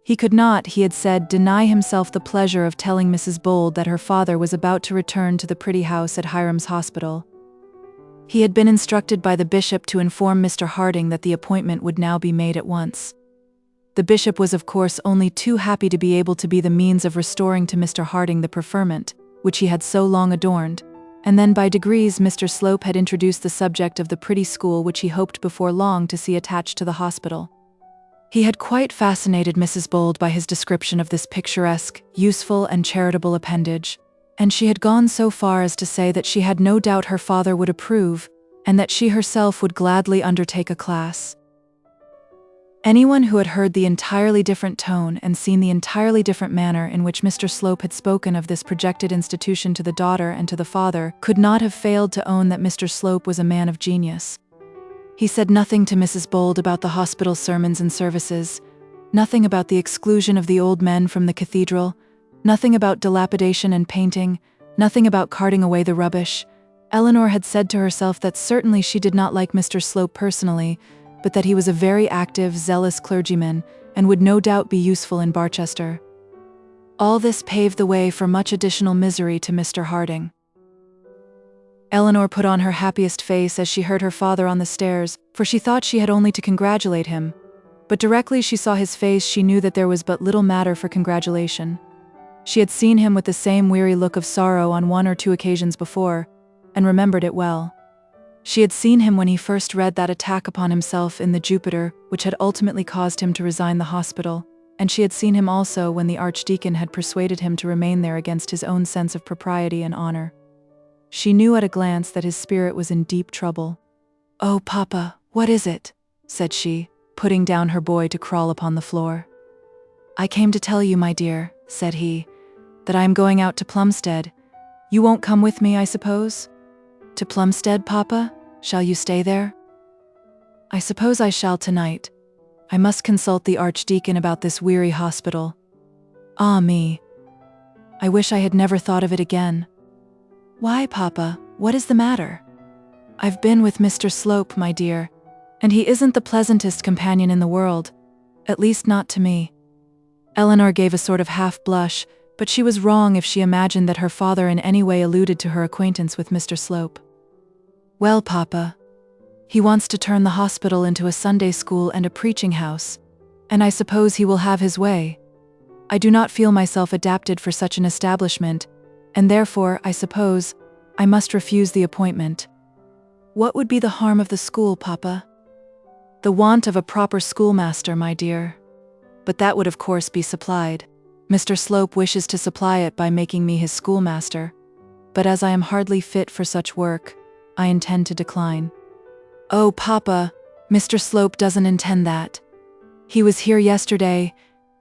He could not, he had said, deny himself the pleasure of telling Mrs. Bold that her father was about to return to the pretty house at Hiram's Hospital. He had been instructed by the bishop to inform Mr. Harding that the appointment would now be made at once. The bishop was of course only too happy to be able to be the means of restoring to Mr. Harding the preferment, which he had so long adorned, and then by degrees Mr. Slope had introduced the subject of the pretty school which he hoped before long to see attached to the hospital. He had quite fascinated Mrs. Bold by his description of this picturesque, useful and charitable appendage, and she had gone so far as to say that she had no doubt her father would approve, and that she herself would gladly undertake a class. Anyone who had heard the entirely different tone and seen the entirely different manner in which Mr. Slope had spoken of this projected institution to the daughter and to the father could not have failed to own that Mr. Slope was a man of genius. He said nothing to Mrs. Bold about the hospital sermons and services, nothing about the exclusion of the old men from the cathedral, nothing about dilapidation and painting, nothing about carting away the rubbish. Eleanor had said to herself that certainly she did not like Mr. Slope personally, but that he was a very active, zealous clergyman, and would no doubt be useful in Barchester. All this paved the way for much additional misery to Mr. Harding. Eleanor put on her happiest face as she heard her father on the stairs, for she thought she had only to congratulate him. But directly she saw his face she knew that there was but little matter for congratulation. She had seen him with the same weary look of sorrow on 1 or 2 occasions before, and remembered it well. She had seen him when he first read that attack upon himself in the Jupiter, which had ultimately caused him to resign the hospital, and she had seen him also when the Archdeacon had persuaded him to remain there against his own sense of propriety and honor. She knew at a glance that his spirit was in deep trouble. "Oh, Papa, what is it?" said she, putting down her boy to crawl upon the floor. "I came to tell you, my dear," said he, "that I am going out to Plumstead. You won't come with me, I suppose?" "To Plumstead, Papa? Shall you stay there?" "I suppose I shall tonight. I must consult the Archdeacon about this weary hospital. Ah me! I wish I had never thought of it again." "Why, Papa, what is the matter?" "I've been with Mr. Slope, my dear, and he isn't the pleasantest companion in the world, at least not to me." Eleanor gave a sort of half-blush, but she was wrong if she imagined that her father in any way alluded to her acquaintance with Mr. Slope. "Well, Papa, he wants to turn the hospital into a Sunday school and a preaching house, and I suppose he will have his way. I do not feel myself adapted for such an establishment, and therefore, I suppose, I must refuse the appointment." "What would be the harm of the school, Papa?" "The want of a proper schoolmaster, my dear. But that would of course be supplied. Mr. Slope wishes to supply it by making me his schoolmaster, but as I am hardly fit for such work, I intend to decline." "Oh, Papa, Mr. Slope doesn't intend that. He was here yesterday,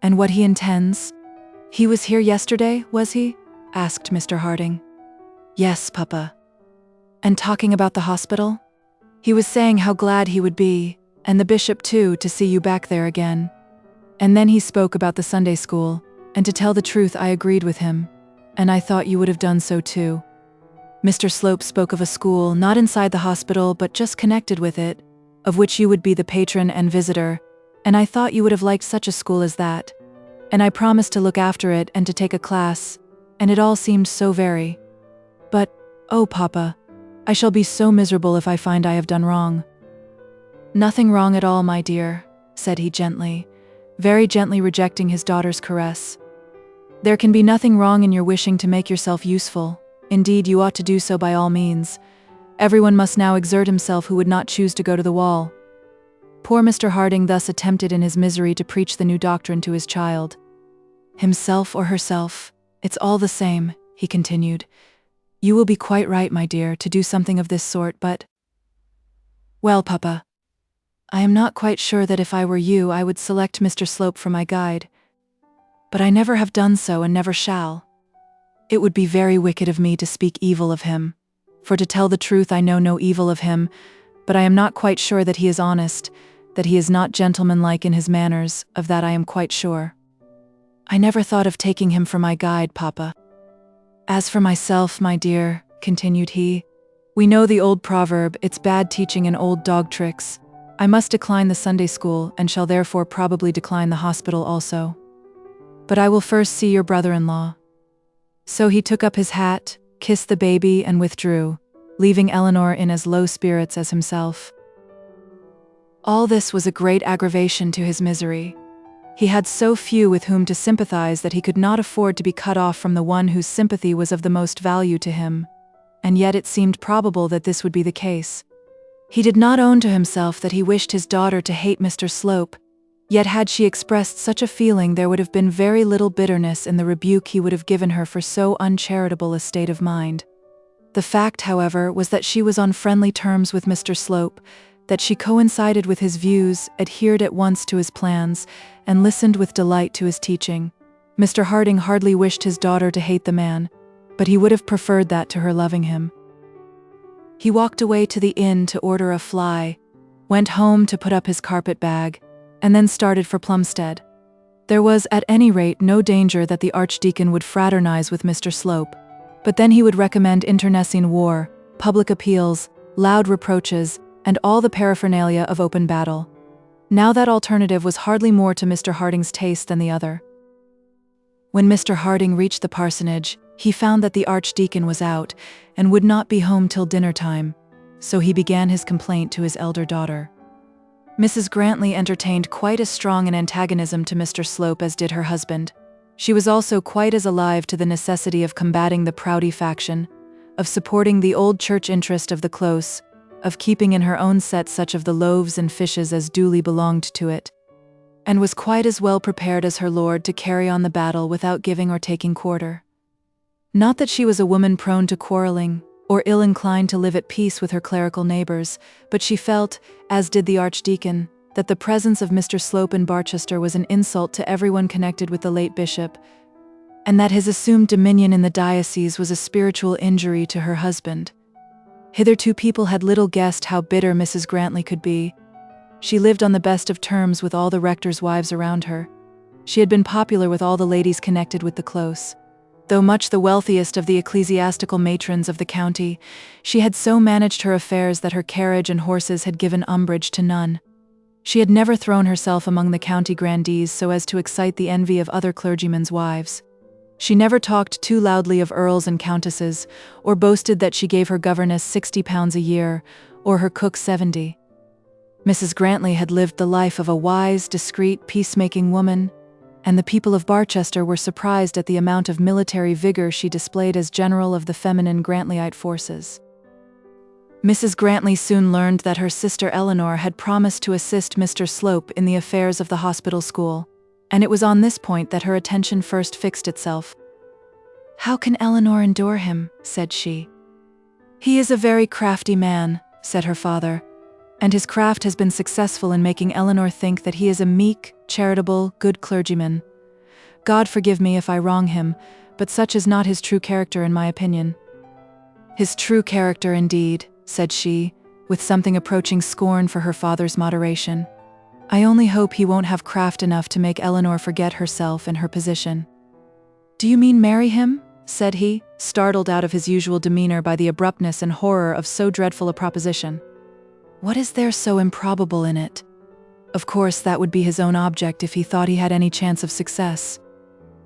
and what he intends—" "He was here yesterday, was he?" asked Mr. Harding. "Yes, Papa." "And talking about the hospital? He was saying how glad he would be, and the bishop too, to see you back there again. And then he spoke about the Sunday school, and to tell the truth I agreed with him, and I thought you would have done so too. Mr. Slope spoke of a school not inside the hospital but just connected with it, of which you would be the patron and visitor, and I thought you would have liked such a school as that. And I promised to look after it and to take a class, and it all seemed so very. But, oh Papa, I shall be so miserable if I find I have done wrong." "Nothing wrong at all, my dear," said he gently, very gently rejecting his daughter's caress. "There can be nothing wrong in your wishing to make yourself useful. Indeed, you ought to do so by all means. Everyone must now exert himself who would not choose to go to the wall." Poor Mr. Harding thus attempted in his misery to preach the new doctrine to his child. "Himself or herself, it's all the same," he continued. "You will be quite right, my dear, to do something of this sort, but— Well, Papa, I am not quite sure that if I were you I would select Mr. Slope for my guide. But I never have done so and never shall. It would be very wicked of me to speak evil of him, for to tell the truth I know no evil of him, but I am not quite sure that he is honest, that he is not gentlemanlike in his manners, of that I am quite sure. I never thought of taking him for my guide, Papa. As for myself, my dear," continued he, "we know the old proverb, it's bad teaching and old dog tricks. I must decline the Sunday school, and shall therefore probably decline the hospital also. But I will first see your brother-in-law." So he took up his hat, kissed the baby, and withdrew, leaving Eleanor in as low spirits as himself. All this was a great aggravation to his misery. He had so few with whom to sympathize that he could not afford to be cut off from the one whose sympathy was of the most value to him, and yet it seemed probable that this would be the case. He did not own to himself that he wished his daughter to hate Mr. Slope, yet had she expressed such a feeling there would have been very little bitterness in the rebuke he would have given her for so uncharitable a state of mind. The fact, however, was that she was on friendly terms with Mr. Slope, that she coincided with his views, adhered at once to his plans, and listened with delight to his teaching. Mr. Harding hardly wished his daughter to hate the man, but he would have preferred that to her loving him. He walked away to the inn to order a fly, went home to put up his carpet bag, and then started for Plumstead. There was, at any rate, no danger that the Archdeacon would fraternize with Mr. Slope, but then he would recommend internecine war, public appeals, loud reproaches, and all the paraphernalia of open battle. Now that alternative was hardly more to Mr. Harding's taste than the other. When Mr. Harding reached the parsonage, he found that the Archdeacon was out, and would not be home till dinner time, so he began his complaint to his elder daughter. Mrs. Grantley entertained quite as strong an antagonism to Mr. Slope as did her husband. She was also quite as alive to the necessity of combating the Proudie faction, of supporting the old church interest of the close, of keeping in her own set such of the loaves and fishes as duly belonged to it, and was quite as well prepared as her lord to carry on the battle without giving or taking quarter. Not that she was a woman prone to quarrelling, or ill-inclined to live at peace with her clerical neighbours, but she felt, as did the Archdeacon, that the presence of Mr. Slope in Barchester was an insult to everyone connected with the late bishop, and that his assumed dominion in the diocese was a spiritual injury to her husband. Hitherto people had little guessed how bitter Mrs. Grantley could be. She lived on the best of terms with all the rectors' wives around her. She had been popular with all the ladies connected with the close. Though much the wealthiest of the ecclesiastical matrons of the county, she had so managed her affairs that her carriage and horses had given umbrage to none. She had never thrown herself among the county grandees so as to excite the envy of other clergymen's wives. She never talked too loudly of earls and countesses, or boasted that she gave her governess £60 a year, or her cook 70. Mrs. Grantley had lived the life of a wise, discreet, peacemaking woman, and the people of Barchester were surprised at the amount of military vigor she displayed as general of the feminine Grantleyite forces. Mrs. Grantley soon learned that her sister Eleanor had promised to assist Mr. Slope in the affairs of the hospital school, and it was on this point that her attention first fixed itself. "How can Eleanor endure him?" said she. "He is a very crafty man," said her father, "and his craft has been successful in making Eleanor think that he is a meek, charitable, good clergyman. God forgive me if I wrong him, but such is not his true character in my opinion." "His true character, indeed," said she, with something approaching scorn for her father's moderation. "I only hope he won't have craft enough to make Eleanor forget herself and her position." "Do you mean marry him?" said he, startled out of his usual demeanor by the abruptness and horror of so dreadful a proposition. What is there so improbable in it? Of course, that would be his own object if he thought he had any chance of success.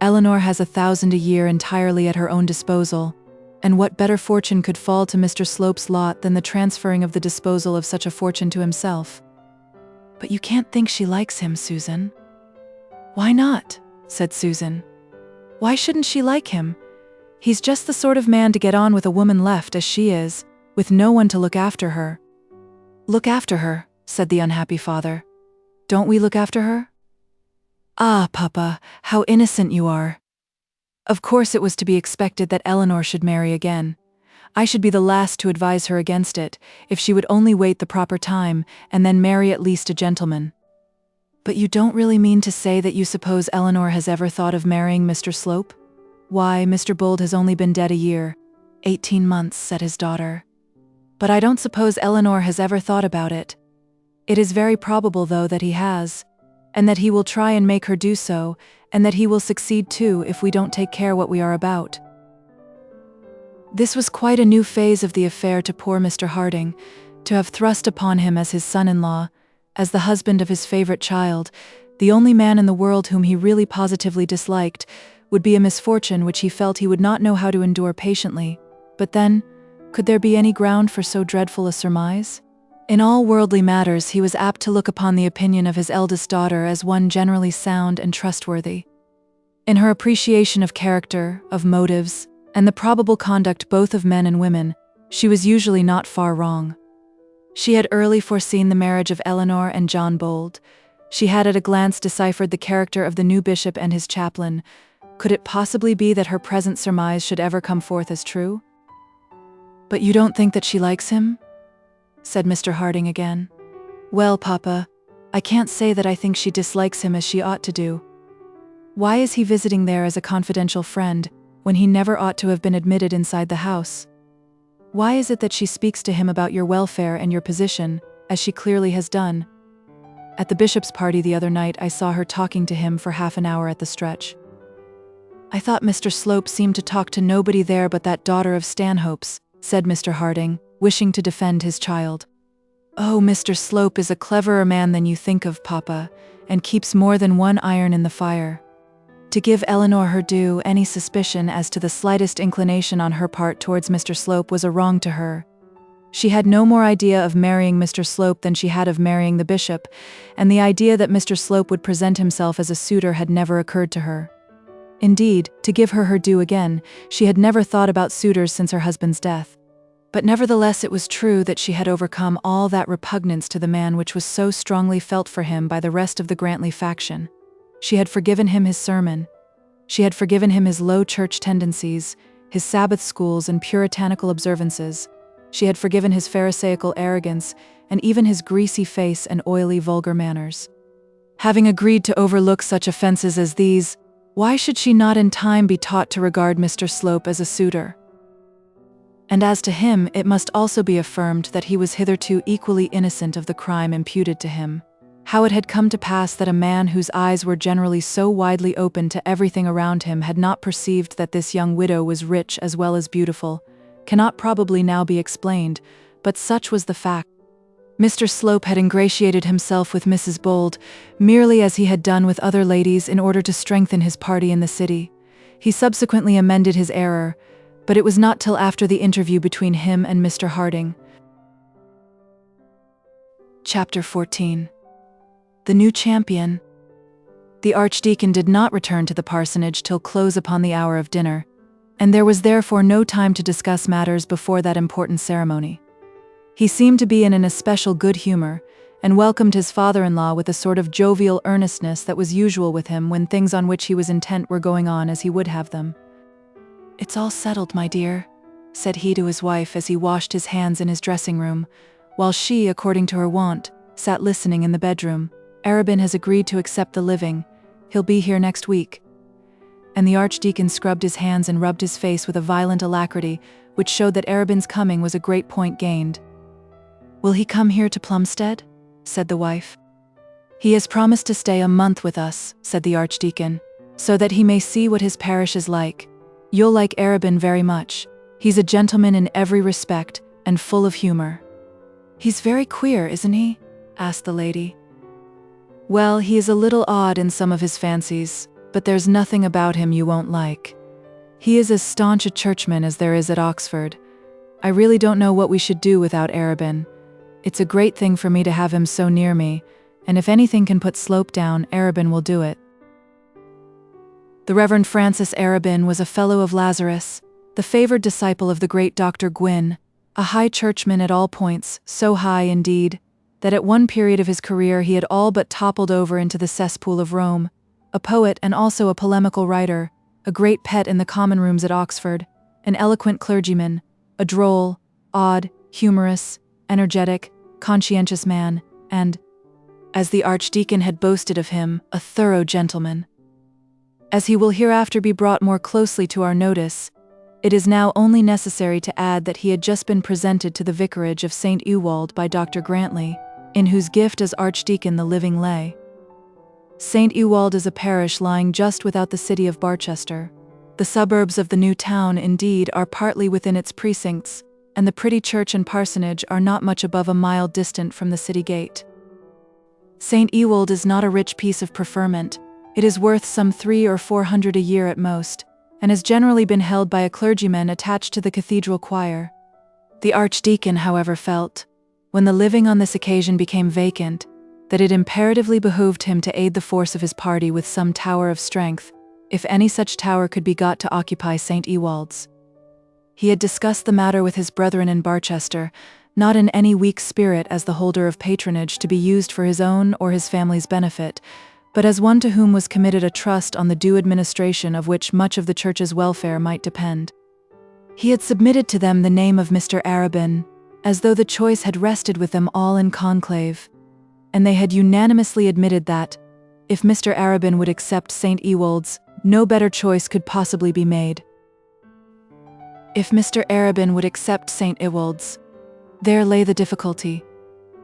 Eleanor has 1,000 a year entirely at her own disposal, and what better fortune could fall to Mr. Slope's lot than the transferring of the disposal of such a fortune to himself? But you can't think she likes him, Susan. Why not? Said Susan. Why shouldn't she like him? He's just the sort of man to get on with a woman left as she is, with no one to look after her. Look after her, said the unhappy father. Don't we look after her? Ah, Papa, how innocent you are. Of course it was to be expected that Eleanor should marry again. I should be the last to advise her against it, if she would only wait the proper time, and then marry at least a gentleman. But you don't really mean to say that you suppose Eleanor has ever thought of marrying Mr. Slope? Why, Mr. Bold has only been dead a year, 18 months, said his daughter. But I don't suppose Eleanor has ever thought about it. It is very probable, though, that he has, and that he will try and make her do so, and that he will succeed too if we don't take care what we are about. This was quite a new phase of the affair to poor Mr. Harding, to have thrust upon him as his son-in-law, as the husband of his favourite child, the only man in the world whom he really positively disliked, would be a misfortune which he felt he would not know how to endure patiently. But then, could there be any ground for so dreadful a surmise? In all worldly matters he was apt to look upon the opinion of his eldest daughter as one generally sound and trustworthy. In her appreciation of character, of motives, and the probable conduct both of men and women, she was usually not far wrong. She had early foreseen the marriage of Eleanor and John Bold. She had at a glance deciphered the character of the new bishop and his chaplain. Could it possibly be that her present surmise should ever come forth as true? But you don't think that she likes him? Said Mr. Harding again. Well, Papa, I can't say that I think she dislikes him as she ought to do. Why is he visiting there as a confidential friend, when he never ought to have been admitted inside the house? Why is it that she speaks to him about your welfare and your position, as she clearly has done? At the bishop's party the other night I saw her talking to him for half an hour at the stretch. I thought Mr. Slope seemed to talk to nobody there but that daughter of Stanhope's, said Mr. Harding, wishing to defend his child. Oh, Mr. Slope is a cleverer man than you think of, Papa, and keeps more than one iron in the fire. To give Eleanor her due, any suspicion as to the slightest inclination on her part towards Mr. Slope was a wrong to her. She had no more idea of marrying Mr. Slope than she had of marrying the bishop, and the idea that Mr. Slope would present himself as a suitor had never occurred to her. Indeed, to give her her due again, she had never thought about suitors since her husband's death. But nevertheless it was true that she had overcome all that repugnance to the man which was so strongly felt for him by the rest of the Grantley faction. She had forgiven him his sermon. She had forgiven him his low church tendencies, his Sabbath schools and puritanical observances. She had forgiven his pharisaical arrogance, and even his greasy face and oily vulgar manners. Having agreed to overlook such offences as these, why should she not in time be taught to regard Mr. Slope as a suitor? And as to him, it must also be affirmed that he was hitherto equally innocent of the crime imputed to him. How it had come to pass that a man whose eyes were generally so widely open to everything around him had not perceived that this young widow was rich as well as beautiful, cannot probably now be explained, but such was the fact. Mr. Slope had ingratiated himself with Mrs. Bold, merely as he had done with other ladies in order to strengthen his party in the city. He subsequently amended his error, but it was not till after the interview between him and Mr. Harding. Chapter 14. The new champion. The Archdeacon did not return to the parsonage till close upon the hour of dinner, and there was therefore no time to discuss matters before that important ceremony. He seemed to be in an especial good humour, and welcomed his father-in-law with a sort of jovial earnestness that was usual with him when things on which he was intent were going on as he would have them. "It's all settled, my dear," said he to his wife as he washed his hands in his dressing-room, while she, according to her wont, sat listening in the bedroom. "Arabin has agreed to accept the living. He'll be here next week." And the Archdeacon scrubbed his hands and rubbed his face with a violent alacrity, which showed that Arabin's coming was a great point gained. "Will he come here to Plumstead?" said the wife. "He has promised to stay a month with us," said the Archdeacon, "so that he may see what his parish is like. You'll like Arabin very much. He's a gentleman in every respect, and full of humour." "He's very queer, isn't he?" asked the lady. "Well, he is a little odd in some of his fancies, but there's nothing about him you won't like. He is as staunch a churchman as there is at Oxford. I really don't know what we should do without Arabin. It's a great thing for me to have him so near me, and if anything can put Slope down, Arabin will do it." The Reverend Francis Arabin was a Fellow of Lazarus, the favoured disciple of the great Dr. Gwynne, a high churchman at all points, so high indeed, that at one period of his career he had all but toppled over into the cesspool of Rome, a poet and also a polemical writer, a great pet in the common rooms at Oxford, an eloquent clergyman, a droll, odd, humorous, energetic, conscientious man, and, as the Archdeacon had boasted of him, a thorough gentleman. As he will hereafter be brought more closely to our notice, it is now only necessary to add that he had just been presented to the vicarage of St. Ewold by Dr. Grantley, in whose gift as Archdeacon the living lay. St. Ewold is a parish lying just without the city of Barchester. The suburbs of the new town, indeed, are partly within its precincts, and the pretty church and parsonage are not much above a mile distant from the city gate. St. Ewold is not a rich piece of preferment. It is worth some 300 or 400 a year at most, and has generally been held by a clergyman attached to the cathedral choir. The Archdeacon, however, felt, when the living on this occasion became vacant, that it imperatively behooved him to aid the force of his party with some tower of strength, if any such tower could be got to occupy St. Ewold's. He had discussed the matter with his brethren in Barchester, not in any weak spirit as the holder of patronage to be used for his own or his family's benefit, but as one to whom was committed a trust on the due administration of which much of the church's welfare might depend. He had submitted to them the name of Mr. Arabin, as though the choice had rested with them all in conclave, and they had unanimously admitted that, if Mr. Arabin would accept St. Ewold's, no better choice could possibly be made. If Mr. Arabin would accept St. Ewold's, there lay the difficulty.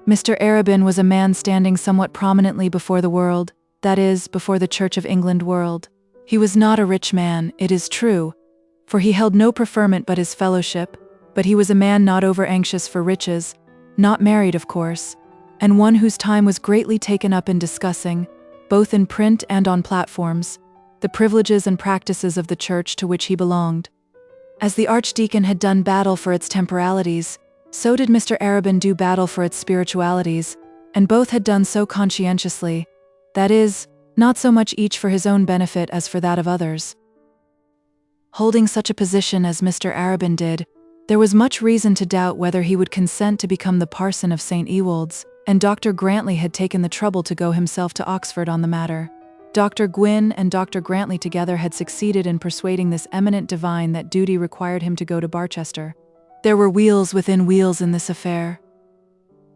Mr. Arabin was a man standing somewhat prominently before the world, that is, before the Church of England world. He was not a rich man, it is true, for he held no preferment but his fellowship, but he was a man not over-anxious for riches, not married of course, and one whose time was greatly taken up in discussing, both in print and on platforms, the privileges and practices of the church to which he belonged. As the Archdeacon had done battle for its temporalities, so did Mr. Arabin do battle for its spiritualities, and both had done so conscientiously, that is, not so much each for his own benefit as for that of others. Holding such a position as Mr. Arabin did, there was much reason to doubt whether he would consent to become the parson of St. Ewold's, and Dr. Grantley had taken the trouble to go himself to Oxford on the matter. Dr. Gwynne and Dr. Grantley together had succeeded in persuading this eminent divine that duty required him to go to Barchester. There were wheels within wheels in this affair.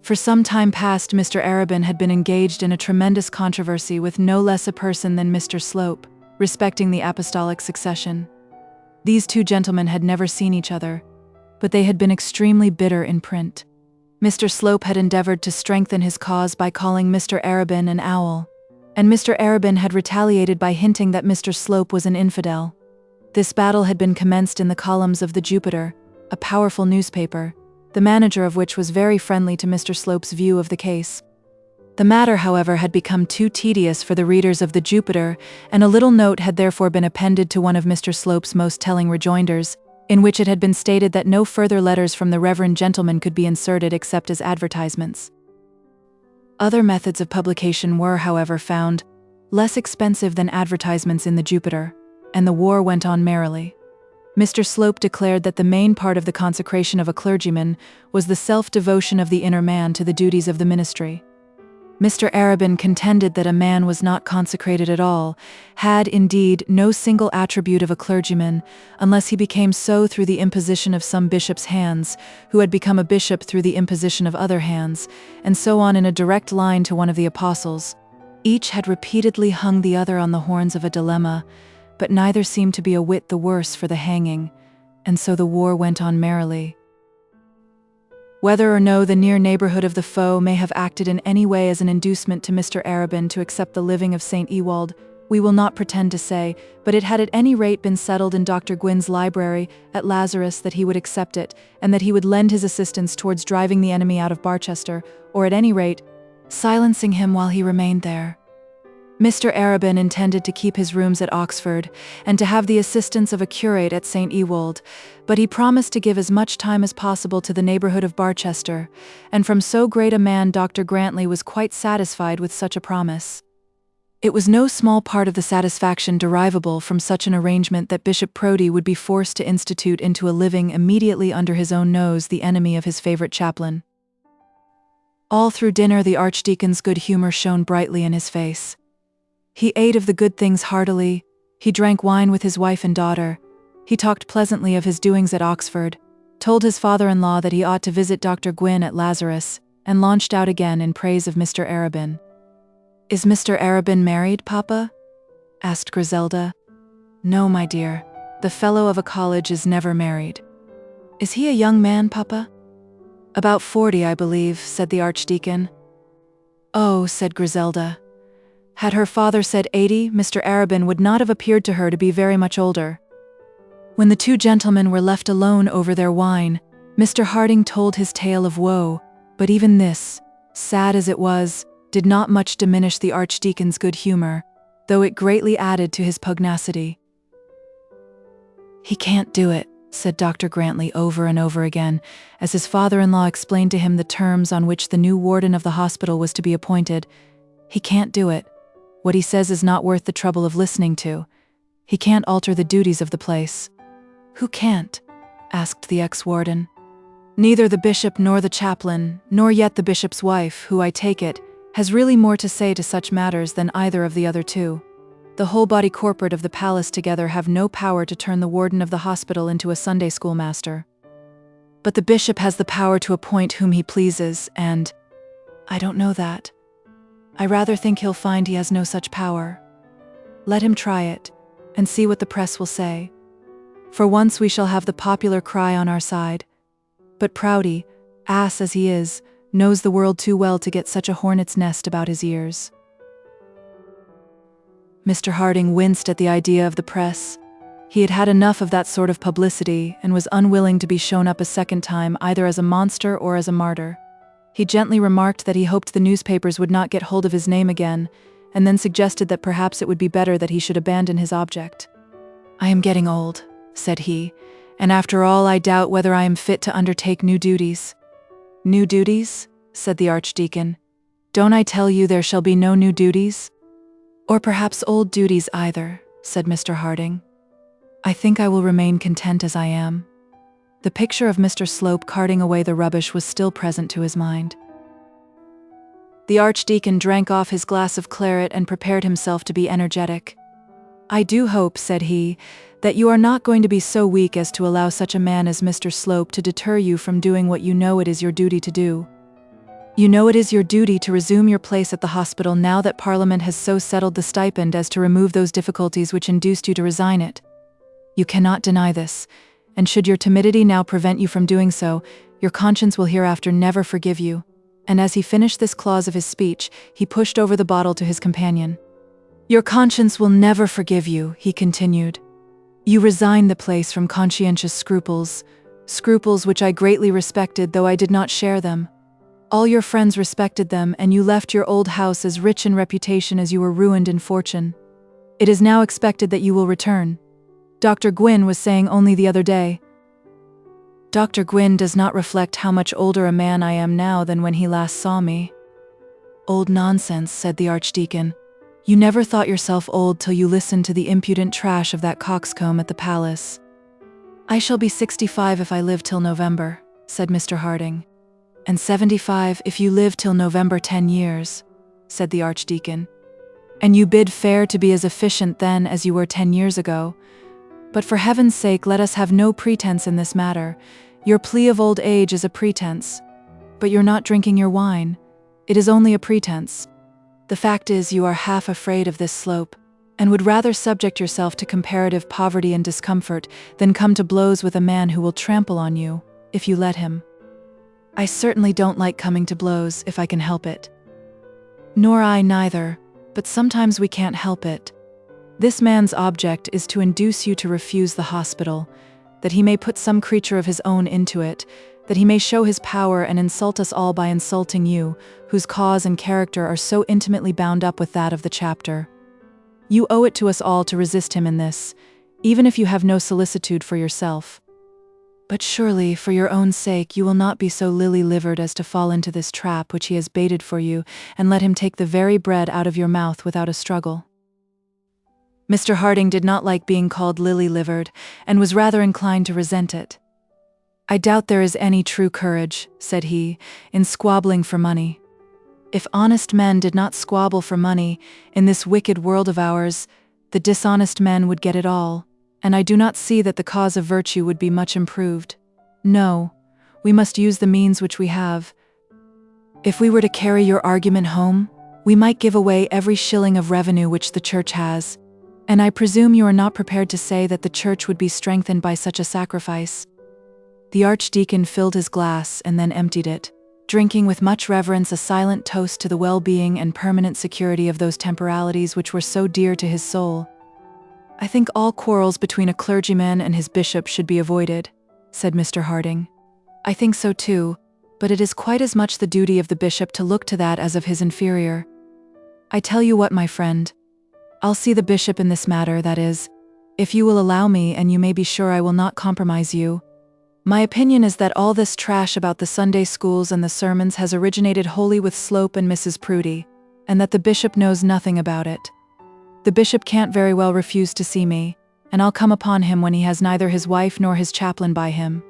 For some time past, Mr. Arabin had been engaged in a tremendous controversy with no less a person than Mr. Slope, respecting the apostolic succession. These two gentlemen had never seen each other, but they had been extremely bitter in print. Mr. Slope had endeavoured to strengthen his cause by calling Mr. Arabin an owl, and Mr. Arabin had retaliated by hinting that Mr. Slope was an infidel. This battle had been commenced in the columns of the Jupiter, a powerful newspaper, the manager of which was very friendly to Mr. Slope's view of the case. The matter, however, had become too tedious for the readers of the Jupiter, and a little note had therefore been appended to one of Mr. Slope's most telling rejoinders, in which it had been stated that no further letters from the reverend gentleman could be inserted except as advertisements. Other methods of publication were, however, found less expensive than advertisements in the Jupiter, and the war went on merrily. Mr. Slope declared that the main part of the consecration of a clergyman was the self-devotion of the inner man to the duties of the ministry. Mr. Arabin contended that a man was not consecrated at all, had, indeed, no single attribute of a clergyman, unless he became so through the imposition of some bishop's hands, who had become a bishop through the imposition of other hands, and so on in a direct line to one of the apostles. Each had repeatedly hung the other on the horns of a dilemma, but neither seemed to be a whit the worse for the hanging, and so the war went on merrily. Whether or no the near neighbourhood of the foe may have acted in any way as an inducement to Mr. Arabin to accept the living of St. Ewold, We will not pretend to say, but it had at any rate been settled in Dr. Gwyn's library at Lazarus that he would accept it, and that he would lend his assistance towards driving the enemy out of Barchester, or at any rate, silencing him while he remained there. Mr. Arabin intended to keep his rooms at Oxford, and to have the assistance of a curate at St. Ewold, but he promised to give as much time as possible to the neighbourhood of Barchester, and from so great a man Dr. Grantley was quite satisfied with such a promise. It was no small part of the satisfaction derivable from such an arrangement that Bishop Proudie would be forced to institute into a living immediately under his own nose the enemy of his favourite chaplain. All through dinner the Archdeacon's good humour shone brightly in his face. He ate of the good things heartily, he drank wine with his wife and daughter, he talked pleasantly of his doings at Oxford, told his father-in-law that he ought to visit Dr. Gwyn at Lazarus, and launched out again in praise of Mr. Arabin. "Is Mr. Arabin married, Papa?" asked Griselda. "No, my dear, the fellow of a college is never married." "Is he a young man, Papa?" "About 40, I believe," said the Archdeacon. "Oh," said Griselda. Had her father said 80, Mr. Arabin would not have appeared to her to be very much older. When the two gentlemen were left alone over their wine, Mr. Harding told his tale of woe, but even this, sad as it was, did not much diminish the Archdeacon's good humour, though it greatly added to his pugnacity. "He can't do it," said Dr. Grantley over and over again, as his father-in-law explained to him the terms on which the new warden of the hospital was to be appointed. "He can't do it. What he says is not worth the trouble of listening to. He can't alter the duties of the place." "Who can't?" asked the ex-warden. "Neither the bishop nor the chaplain, nor yet the bishop's wife, who, I take it, has really more to say to such matters than either of the other two. The whole body corporate of the palace together have no power to turn the warden of the hospital into a Sunday school master. But the bishop has the power to appoint whom he pleases, and I don't know that. I rather think he'll find he has no such power. Let him try it, and see what the press will say. For once we shall have the popular cry on our side. But Proudie, ass as he is, knows the world too well to get such a hornet's nest about his ears." Mr. Harding winced at the idea of the press. He had had enough of that sort of publicity, and was unwilling to be shown up a second time either as a monster or as a martyr. He gently remarked that he hoped the newspapers would not get hold of his name again, and then suggested that perhaps it would be better that he should abandon his object. "I am getting old," said he, "and after all I doubt whether I am fit to undertake new duties." "New duties?" said the Archdeacon. "Don't I tell you there shall be no new duties?" "Or perhaps old duties either," said Mr. Harding. "I think I will remain content as I am." The picture of Mr. Slope carting away the rubbish was still present to his mind. The Archdeacon drank off his glass of claret and prepared himself to be energetic. "I do hope," said he, "that you are not going to be so weak as to allow such a man as Mr. Slope to deter you from doing what you know it is your duty to do. You know it is your duty to resume your place at the hospital now that Parliament has so settled the stipend as to remove those difficulties which induced you to resign it. You cannot deny this, and should your timidity now prevent you from doing so, your conscience will hereafter never forgive you." And as he finished this clause of his speech, he pushed over the bottle to his companion. "Your conscience will never forgive you," he continued. "You resigned the place from conscientious scruples, scruples which I greatly respected though I did not share them. All your friends respected them, and you left your old house as rich in reputation as you were ruined in fortune. It is now expected that you will return. Dr. Gwyn was saying only the other day, Dr. Gwyn does not reflect how much older a man I am now than when he last saw me." "Old nonsense," said the Archdeacon. "You never thought yourself old till you listened to the impudent trash of that coxcomb at the palace." "I shall be 65 if I live till November," said Mr. Harding. "And 75 if you live till November 10 years," said the Archdeacon. "And you bid fair to be as efficient then as you were 10 years ago. But for heaven's sake let us have no pretense in this matter. Your plea of old age is a pretense. But you're not drinking your wine. It is only a pretense. The fact is you are half afraid of this Slope, and would rather subject yourself to comparative poverty and discomfort than come to blows with a man who will trample on you, if you let him." "I certainly don't like coming to blows, if I can help it." "Nor I neither, but sometimes we can't help it. This man's object is to induce you to refuse the hospital, that he may put some creature of his own into it, that he may show his power and insult us all by insulting you, whose cause and character are so intimately bound up with that of the chapter. You owe it to us all to resist him in this, even if you have no solicitude for yourself. But surely, for your own sake, you will not be so lily-livered as to fall into this trap which he has baited for you, and let him take the very bread out of your mouth without a struggle. Mr. Harding did not like being called lily-livered, and was rather inclined to resent it. "I doubt there is any true courage," said he, "in squabbling for money. If honest men did not squabble for money, in this wicked world of ours, the dishonest men would get it all, and I do not see that the cause of virtue would be much improved. No, we must use the means which we have. If we were to carry your argument home, we might give away every shilling of revenue which the church has, and I presume you are not prepared to say that the church would be strengthened by such a sacrifice." The archdeacon filled his glass and then emptied it, drinking with much reverence a silent toast to the well-being and permanent security of those temporalities which were so dear to his soul. "I think all quarrels between a clergyman and his bishop should be avoided," said Mr. Harding. "I think so too, but it is quite as much the duty of the bishop to look to that as of his inferior. I tell you what, my friend, I'll see the bishop in this matter, that is, if you will allow me, and you may be sure I will not compromise you. My opinion is that all this trash about the Sunday schools and the sermons has originated wholly with Slope and Mrs. Proudie, and that the bishop knows nothing about it. The bishop can't very well refuse to see me, and I'll come upon him when he has neither his wife nor his chaplain by him.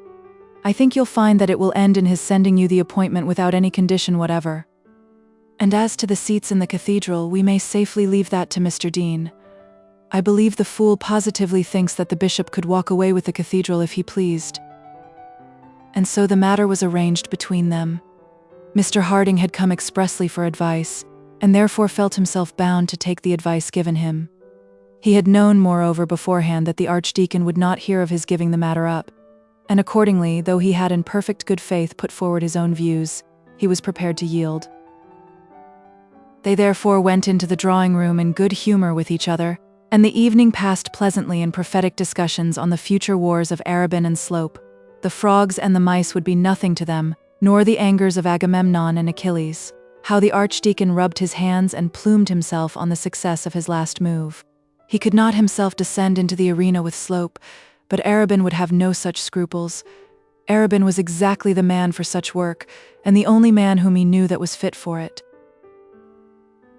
I think you'll find that it will end in his sending you the appointment without any condition whatever. And as to the seats in the cathedral, we may safely leave that to Mr. Dean. I believe the fool positively thinks that the bishop could walk away with the cathedral if he pleased." And so the matter was arranged between them. Mr. Harding had come expressly for advice, and therefore felt himself bound to take the advice given him. He had known, moreover, beforehand that the archdeacon would not hear of his giving the matter up, and accordingly, though he had in perfect good faith put forward his own views, he was prepared to yield. They therefore went into the drawing-room in good humour with each other, and the evening passed pleasantly in prophetic discussions on the future wars of Arabin and Slope. The frogs and the mice would be nothing to them, nor the angers of Agamemnon and Achilles. How the archdeacon rubbed his hands and plumed himself on the success of his last move. He could not himself descend into the arena with Slope, but Arabin would have no such scruples. Arabin was exactly the man for such work, and the only man whom he knew that was fit for it.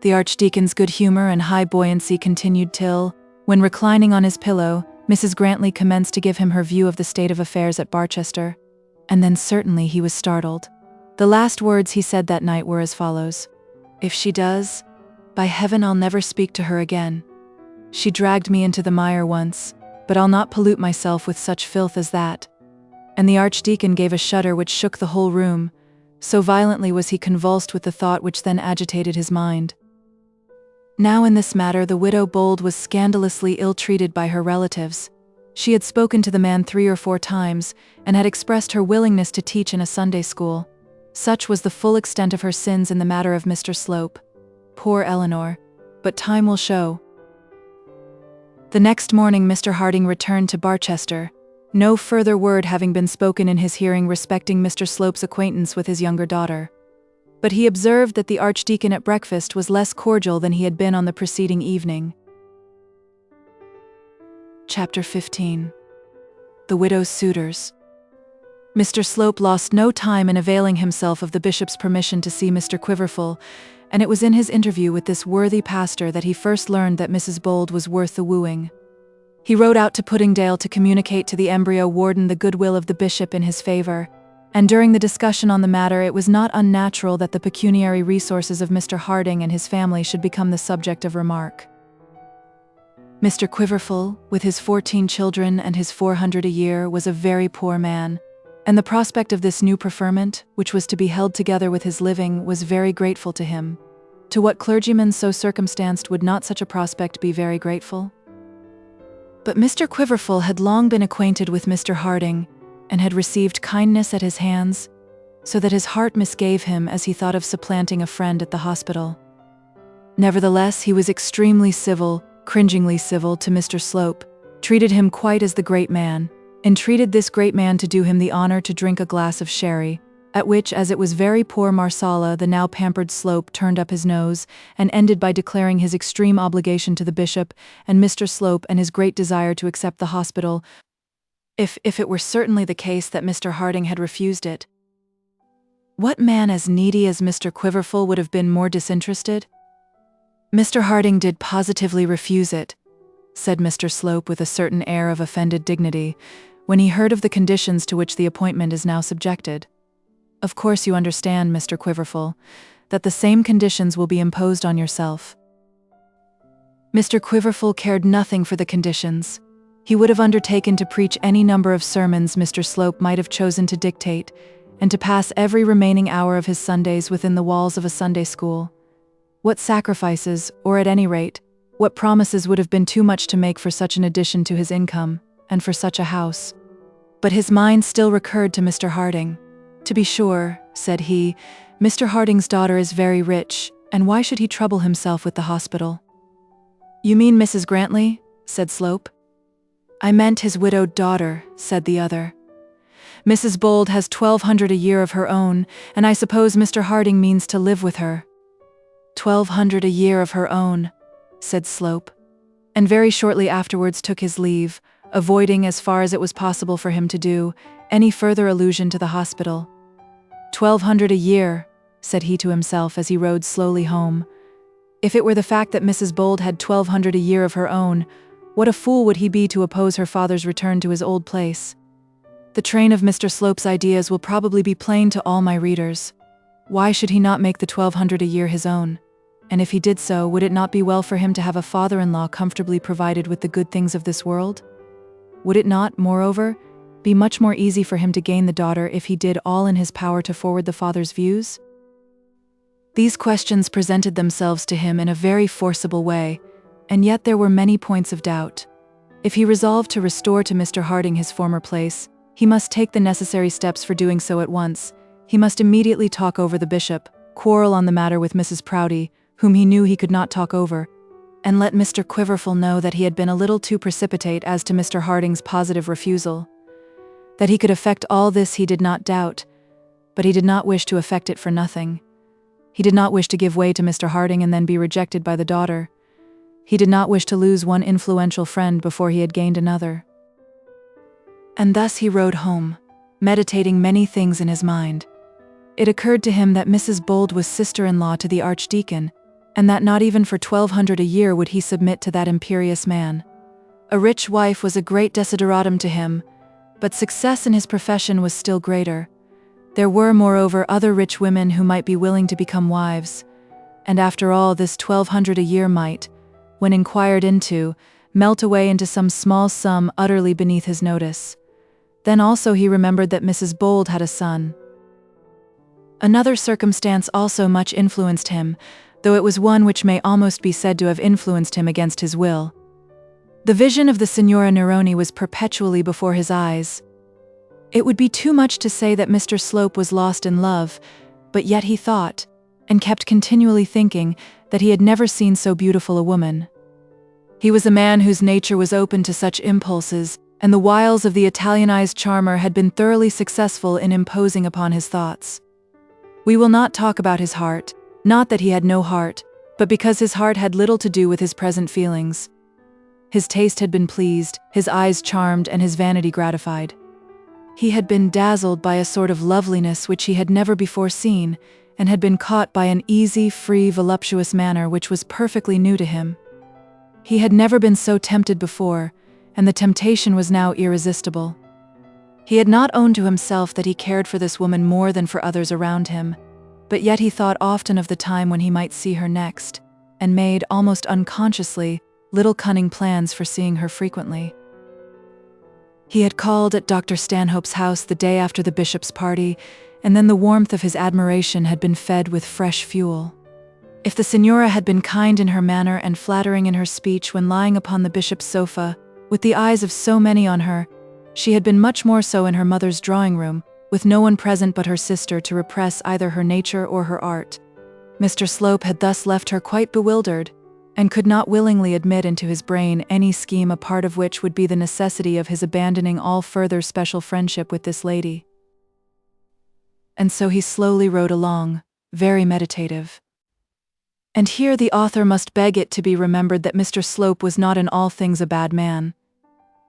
The archdeacon's good humour and high buoyancy continued till, when reclining on his pillow, Mrs. Grantley commenced to give him her view of the state of affairs at Barchester, and then certainly he was startled. The last words he said that night were as follows: "If she does, by heaven I'll never speak to her again. She dragged me into the mire once, but I'll not pollute myself with such filth as that." And the archdeacon gave a shudder which shook the whole room, so violently was he convulsed with the thought which then agitated his mind. Now in this matter the widow Bold was scandalously ill-treated by her relatives. She had spoken to the man 3 or 4 times, and had expressed her willingness to teach in a Sunday school. Such was the full extent of her sins in the matter of Mr. Slope. Poor Eleanor! But time will show. The next morning Mr. Harding returned to Barchester, no further word having been spoken in his hearing respecting Mr. Slope's acquaintance with his younger daughter. But he observed that the archdeacon at breakfast was less cordial than he had been on the preceding evening. Chapter 15. The Widow's Suitors. Mr. Slope lost no time in availing himself of the bishop's permission to see Mr. Quiverful, and it was in his interview with this worthy pastor that he first learned that Mrs. Bold was worth the wooing. He rode out to Puddingdale to communicate to the embryo warden the goodwill of the bishop in his favour, and during the discussion on the matter it was not unnatural that the pecuniary resources of Mr. Harding and his family should become the subject of remark. Mr. Quiverful, with his 14 children and his 400 a year, was a very poor man, and the prospect of this new preferment, which was to be held together with his living, was very grateful to him. To what clergyman so circumstanced would not such a prospect be very grateful? But Mr. Quiverful had long been acquainted with Mr. Harding, and had received kindness at his hands, so that his heart misgave him as he thought of supplanting a friend at the hospital. Nevertheless, he was extremely civil, cringingly civil to Mr. Slope, treated him quite as the great man, entreated this great man to do him the honour to drink a glass of sherry, at which, as it was very poor Marsala, the now pampered Slope turned up his nose, and ended by declaring his extreme obligation to the bishop and Mr. Slope and his great desire to accept the hospital, if it were certainly the case that Mr. Harding had refused it. What man as needy as Mr. Quiverful would have been more disinterested? Mr. Harding did positively refuse it, said Mr. Slope with a certain air of offended dignity, when he heard of the conditions to which the appointment is now subjected. Of course you understand, Mr. Quiverful, that the same conditions will be imposed on yourself. Mr. Quiverful cared nothing for the conditions. He would have undertaken to preach any number of sermons Mr. Slope might have chosen to dictate, and to pass every remaining hour of his Sundays within the walls of a Sunday school. What sacrifices, or at any rate, what promises would have been too much to make for such an addition to his income, and for such a house? But his mind still recurred to Mr. Harding. To be sure, said he, Mr. Harding's daughter is very rich, and why should he trouble himself with the hospital? You mean Mrs. Grantley? Said Slope. I meant his widowed daughter, said the other. Mrs. Bold has 1,200 a year of her own, and I suppose Mr. Harding means to live with her. 1,200 a year of her own, said Slope, and very shortly afterwards took his leave, avoiding, as far as it was possible for him to do, any further allusion to the hospital. 1,200 a year, said he to himself as he rode slowly home. If it were the fact that Mrs. Bold had 1,200 a year of her own, what a fool would he be to oppose her father's return to his old place? The train of Mr. Slope's ideas will probably be plain to all my readers. Why should he not make the 1,200 a year his own? And if he did so, would it not be well for him to have a father-in-law comfortably provided with the good things of this world? Would it not, moreover, be much more easy for him to gain the daughter if he did all in his power to forward the father's views? These questions presented themselves to him in a very forcible way, and yet there were many points of doubt. If he resolved to restore to Mr. Harding his former place, he must take the necessary steps for doing so at once. He must immediately talk over the bishop, quarrel on the matter with Mrs. Proudie, whom he knew he could not talk over, and let Mr. Quiverful know that he had been a little too precipitate as to Mr. Harding's positive refusal. That he could effect all this he did not doubt, but he did not wish to effect it for nothing. He did not wish to give way to Mr. Harding and then be rejected by the daughter. He did not wish to lose one influential friend before he had gained another. And thus he rode home, meditating many things in his mind. It occurred to him that Mrs. Bold was sister-in-law to the Archdeacon, and that not even for 1,200 a year would he submit to that imperious man. A rich wife was a great desideratum to him, but success in his profession was still greater. There were, moreover, other rich women who might be willing to become wives, and after all, this 1,200 a year might, when inquired into, melt away into some small sum utterly beneath his notice. Then also he remembered that Mrs. Bold had a son. Another circumstance also much influenced him, though it was one which may almost be said to have influenced him against his will. The vision of the Signora Neroni was perpetually before his eyes. It would be too much to say that Mr. Slope was lost in love, but yet he thought, and kept continually thinking, that he had never seen so beautiful a woman. He was a man whose nature was open to such impulses, and the wiles of the Italianized charmer had been thoroughly successful in imposing upon his thoughts. We will not talk about his heart, not that he had no heart, but because his heart had little to do with his present feelings. His taste had been pleased, his eyes charmed, and his vanity gratified. He had been dazzled by a sort of loveliness which he had never before seen, and had been caught by an easy, free, voluptuous manner which was perfectly new to him. He had never been so tempted before, and the temptation was now irresistible. He had not owned to himself that he cared for this woman more than for others around him, but yet he thought often of the time when he might see her next, and made, almost unconsciously, little cunning plans for seeing her frequently. He had called at Dr. Stanhope's house the day after the bishop's party, and then the warmth of his admiration had been fed with fresh fuel. If the signora had been kind in her manner and flattering in her speech when lying upon the bishop's sofa, with the eyes of so many on her, she had been much more so in her mother's drawing-room, with no one present but her sister to repress either her nature or her art. Mr. Slope had thus left her quite bewildered, and could not willingly admit into his brain any scheme a part of which would be the necessity of his abandoning all further special friendship with this lady. And so he slowly rode along, very meditative. And here the author must beg it to be remembered that Mr. Slope was not in all things a bad man.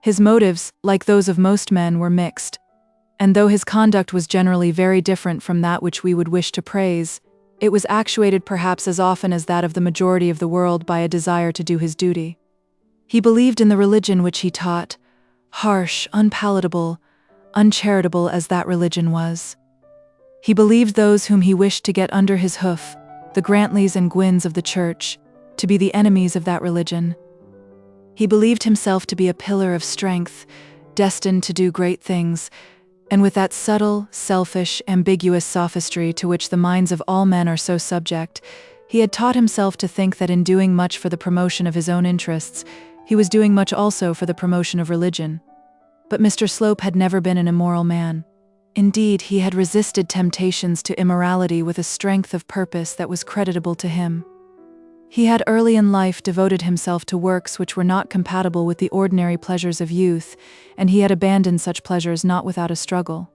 His motives, like those of most men, were mixed, and though his conduct was generally very different from that which we would wish to praise, it was actuated perhaps as often as that of the majority of the world by a desire to do his duty. He believed in the religion which he taught, harsh, unpalatable, uncharitable as that religion was. He believed those whom he wished to get under his hoof, the Grantleys and Gwynnes of the Church, to be the enemies of that religion. He believed himself to be a pillar of strength, destined to do great things, and with that subtle, selfish, ambiguous sophistry to which the minds of all men are so subject, he had taught himself to think that in doing much for the promotion of his own interests, he was doing much also for the promotion of religion. But Mr. Slope had never been an immoral man. Indeed, he had resisted temptations to immorality with a strength of purpose that was creditable to him. He had early in life devoted himself to works which were not compatible with the ordinary pleasures of youth, and he had abandoned such pleasures not without a struggle.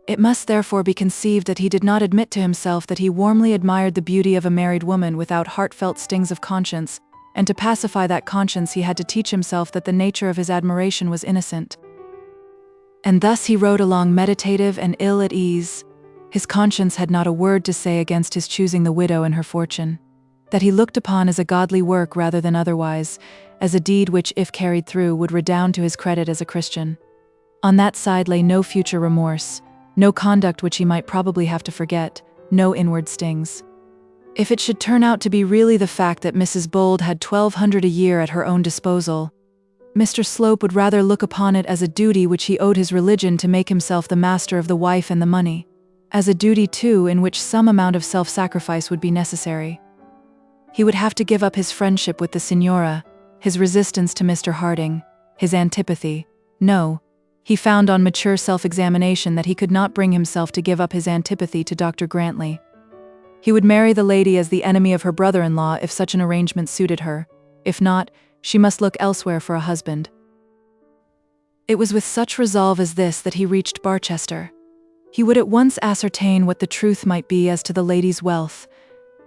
It must therefore be conceived that he did not admit to himself that he warmly admired the beauty of a married woman without heartfelt stings of conscience, and to pacify that conscience he had to teach himself that the nature of his admiration was innocent. And thus he rode along meditative and ill at ease. His conscience had not a word to say against his choosing the widow and her fortune, that he looked upon as a godly work rather than otherwise, as a deed which, if carried through, would redound to his credit as a Christian. On that side lay no future remorse, no conduct which he might probably have to forget, no inward stings. If it should turn out to be really the fact that Mrs. Bold had $1,200 a year at her own disposal, Mr. Slope would rather look upon it as a duty which he owed his religion to make himself the master of the wife and the money, as a duty, too, in which some amount of self-sacrifice would be necessary. He would have to give up his friendship with the Signora, his resistance to Mr. Harding, his antipathy. No, he found on mature self-examination that he could not bring himself to give up his antipathy to Dr. Grantley. He would marry the lady as the enemy of her brother-in-law if such an arrangement suited her. If not, she must look elsewhere for a husband. It was with such resolve as this that he reached Barchester. He would at once ascertain what the truth might be as to the lady's wealth,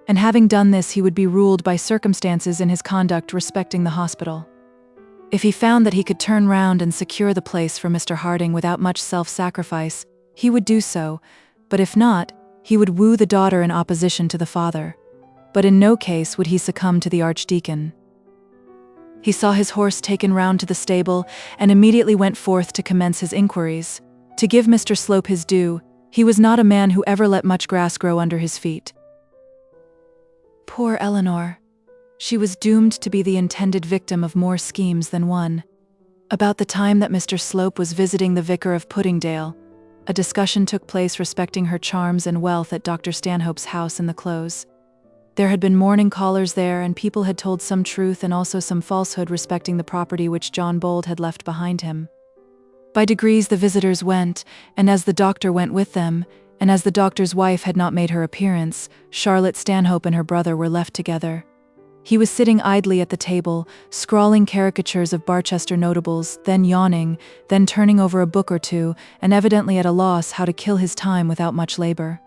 and having done this he would be ruled by circumstances in his conduct respecting the hospital. If he found that he could turn round and secure the place for Mr. Harding without much self-sacrifice, he would do so, but if not, he would woo the daughter in opposition to the father. But in no case would he succumb to the Archdeacon. He saw his horse taken round to the stable, and immediately went forth to commence his inquiries. To give Mr. Slope his due, he was not a man who ever let much grass grow under his feet. Poor Eleanor. She was doomed to be the intended victim of more schemes than one. About the time that Mr. Slope was visiting the vicar of Puddingdale, a discussion took place respecting her charms and wealth at Dr. Stanhope's house in the Close. There had been morning callers there, and people had told some truth and also some falsehood respecting the property which John Bold had left behind him. By degrees the visitors went, and as the doctor went with them, and as the doctor's wife had not made her appearance, Charlotte Stanhope and her brother were left together. He was sitting idly at the table, scrawling caricatures of Barchester notables, then yawning, then turning over a book or two, and evidently at a loss how to kill his time without much labor.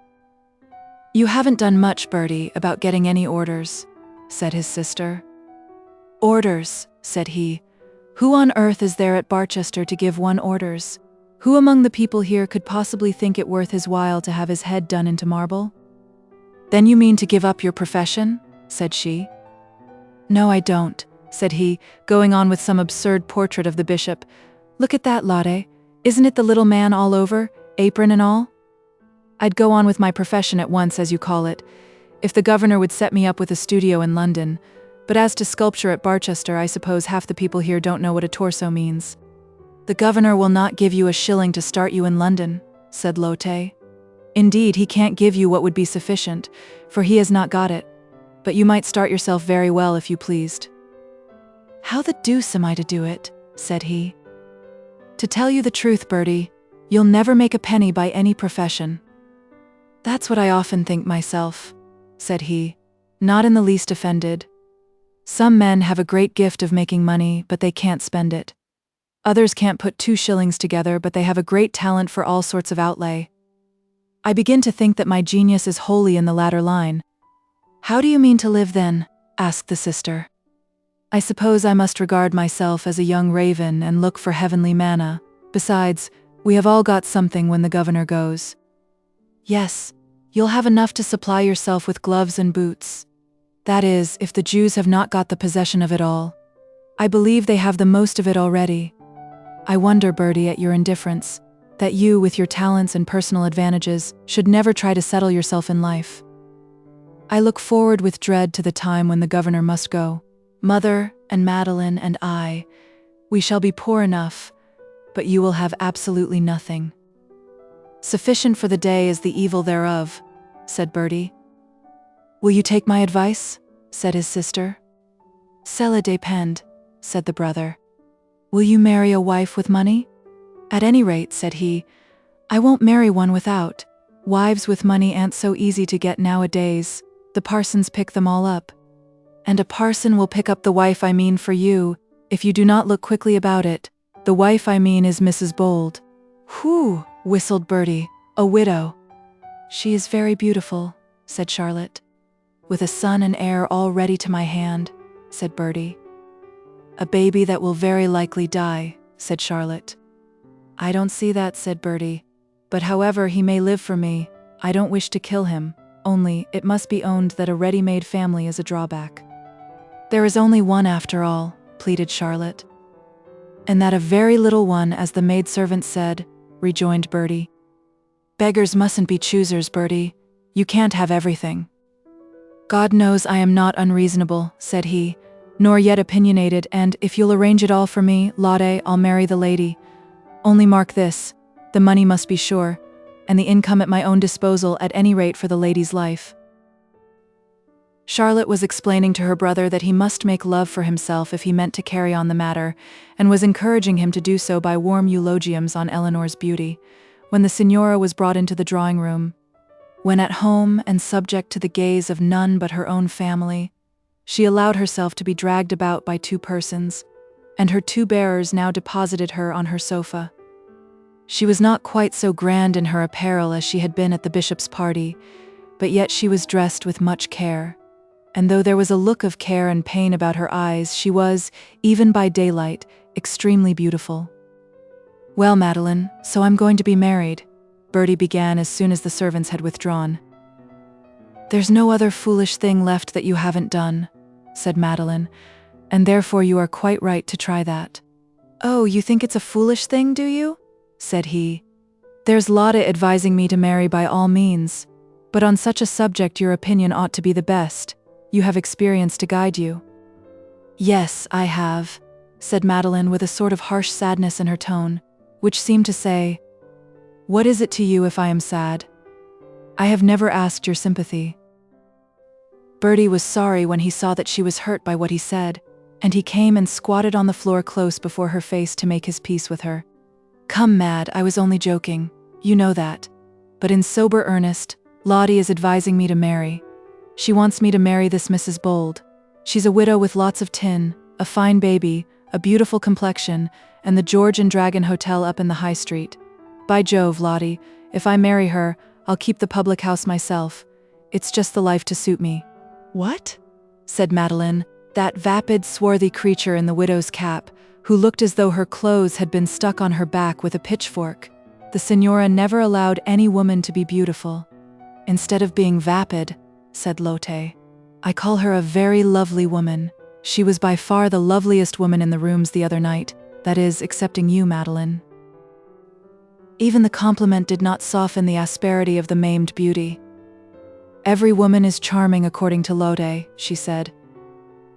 "You haven't done much, Bertie, about getting any orders," said his sister. "Orders," said he. "Who on earth is there at Barchester to give one orders? Who among the people here could possibly think it worth his while to have his head done into marble?" "Then you mean to give up your profession?" said she. "No, I don't," said he, going on with some absurd portrait of the bishop. "Look at that, Lotte. Isn't it the little man all over, apron and all? I'd go on with my profession at once, as you call it, if the governor would set me up with a studio in London. But as to sculpture at Barchester, I suppose half the people here don't know what a torso means." "The governor will not give you a shilling to start you in London," said Lotte. "Indeed, he can't give you what would be sufficient, for he has not got it. But you might start yourself very well if you pleased." "How the deuce am I to do it?" said he. "To tell you the truth, Bertie, you'll never make a penny by any profession." "That's what I often think myself," said he, not in the least offended. Some men have a great gift of making money, but they can't spend it. Others can't put 2 shillings together, but they have a great talent for all sorts of outlay. I begin to think that my genius is wholly in the latter line. How do you mean to live then? Asked the sister. I suppose I must regard myself as a young raven and look for heavenly manna. Besides, we have all got something when the governor goes. Yes, you'll have enough to supply yourself with gloves and boots. That is, if the Jews have not got the possession of it all. I believe they have the most of it already. I wonder, Bertie, at your indifference, that you, with your talents and personal advantages, should never try to settle yourself in life. I look forward with dread to the time when the governor must go. Mother and Madeline and I, we shall be poor enough, but you will have absolutely nothing. Sufficient for the day is the evil thereof, said Bertie. Will you take my advice? Said his sister. Cela dépend, said the brother. Will you marry a wife with money? At any rate, said he, I won't marry one without. Wives with money aren't so easy to get nowadays. The parsons pick them all up. And a parson will pick up the wife I mean for you, if you do not look quickly about it. The wife I mean is Mrs. Bold. Whew, whistled Bertie, a widow. She is very beautiful, said Charlotte. With a son and heir all ready to my hand, said Bertie. A baby that will very likely die, said Charlotte. I don't see that, said Bertie. But however he may live for me, I don't wish to kill him, only it must be owned that a ready-made family is a drawback. There is only one after all, pleaded Charlotte. And that a very little one, as the maidservant said, rejoined Bertie. Beggars mustn't be choosers, Bertie. You can't have everything. God knows I am not unreasonable, said he, nor yet opinionated, and if you'll arrange it all for me, Lottie, I'll marry the lady. Only mark this, the money must be sure, and the income at my own disposal at any rate for the lady's life. Charlotte was explaining to her brother that he must make love for himself if he meant to carry on the matter, and was encouraging him to do so by warm eulogiums on Eleanor's beauty, when the signora was brought into the drawing-room. When at home and subject to the gaze of none but her own family, she allowed herself to be dragged about by 2 persons, and her 2 bearers now deposited her on her sofa. She was not quite so grand in her apparel as she had been at the bishop's party, but yet she was dressed with much care, and though there was a look of care and pain about her eyes, she was, even by daylight, extremely beautiful. Well, Madeline, so I'm going to be married, Bertie began as soon as the servants had withdrawn. There's no other foolish thing left that you haven't done, said Madeline, and therefore you are quite right to try that. Oh, you think it's a foolish thing, do you? Said he. There's Lotta advising me to marry by all means, but on such a subject your opinion ought to be the best. You have experience to guide you. Yes, I have, said Madeline with a sort of harsh sadness in her tone, which seemed to say, what is it to you if I am sad? I have never asked your sympathy. Bertie was sorry when he saw that she was hurt by what he said, and he came and squatted on the floor close before her face to make his peace with her. Come, Mad, I was only joking, you know that. But in sober earnest, Lottie is advising me to marry. She wants me to marry this Mrs. Bold. She's a widow with lots of tin, a fine baby, a beautiful complexion, and the George and Dragon Hotel up in the High Street. By Jove, Lottie, if I marry her, I'll keep the public house myself. It's just the life to suit me. What? Said Madeline, that vapid, swarthy creature in the widow's cap, who looked as though her clothes had been stuck on her back with a pitchfork. The signora never allowed any woman to be beautiful. Instead of being vapid, said Lotte, I call her a very lovely woman. She was by far the loveliest woman in the rooms the other night, that is, excepting you, Madeline. Even the compliment did not soften the asperity of the maimed beauty. Every woman is charming according to Lotte, she said.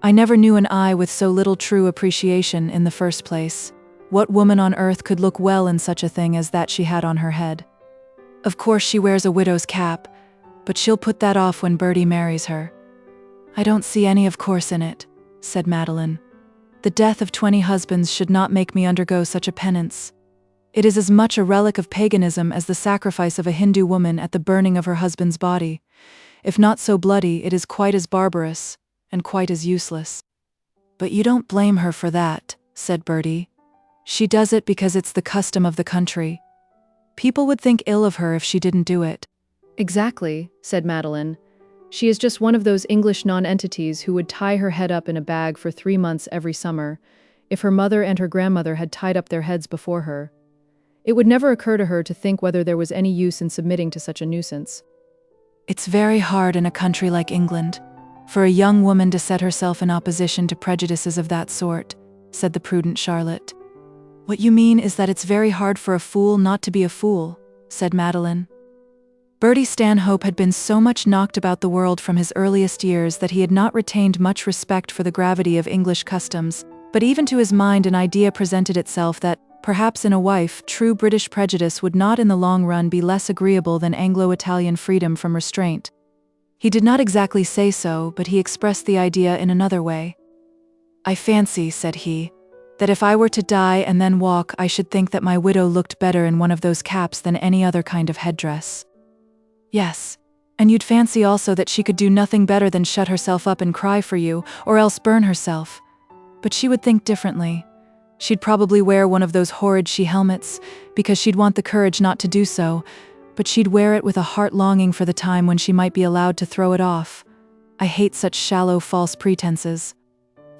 I never knew an eye with so little true appreciation in the first place. What woman on earth could look well in such a thing as that she had on her head? Of course she wears a widow's cap, but she'll put that off when Bertie marries her. I don't see any of course in it, said Madeline. The death of 20 husbands should not make me undergo such a penance. It is as much a relic of paganism as the sacrifice of a Hindu woman at the burning of her husband's body. If not so bloody, it is quite as barbarous, and quite as useless. But you don't blame her for that, said Bertie. She does it because it's the custom of the country. People would think ill of her if she didn't do it. Exactly, said Madeline. She is just one of those English non-entities who would tie her head up in a bag for 3 months every summer, if her mother and her grandmother had tied up their heads before her. It would never occur to her to think whether there was any use in submitting to such a nuisance. It's very hard in a country like England for a young woman to set herself in opposition to prejudices of that sort, said the prudent Charlotte. What you mean is that it's very hard for a fool not to be a fool, said Madeline. Bertie Stanhope had been so much knocked about the world from his earliest years that he had not retained much respect for the gravity of English customs, but even to his mind an idea presented itself that, perhaps in a wife, true British prejudice would not in the long run be less agreeable than Anglo-Italian freedom from restraint. He did not exactly say so, but he expressed the idea in another way. I fancy, said he, that if I were to die and then walk, I should think that my widow looked better in one of those caps than any other kind of headdress. Yes, and you'd fancy also that she could do nothing better than shut herself up and cry for you, or else burn herself. But she would think differently. She'd probably wear one of those horrid she-helmets, because she'd want the courage not to do so, but she'd wear it with a heart longing for the time when she might be allowed to throw it off. I hate such shallow false pretenses.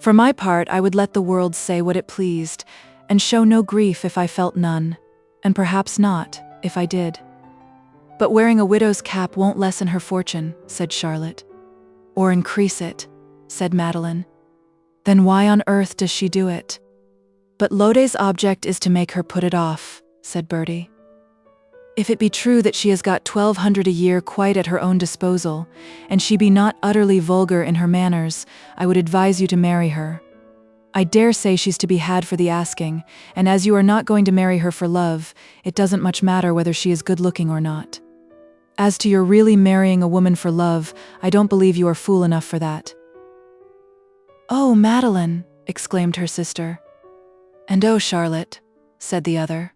For my part, I would let the world say what it pleased, and show no grief if I felt none, and perhaps not, if I did. But wearing a widow's cap won't lessen her fortune, said Charlotte. Or increase it, said Madeline. Then why on earth does she do it? But Lode's object is to make her put it off, said Bertie. If it be true that she has got 1,200 a year quite at her own disposal, and she be not utterly vulgar in her manners, I would advise you to marry her. I dare say she's to be had for the asking, and as you are not going to marry her for love, it doesn't much matter whether she is good-looking or not. As to your really marrying a woman for love, I don't believe you are fool enough for that. Oh, Madeline, exclaimed her sister. And oh, Charlotte, said the other.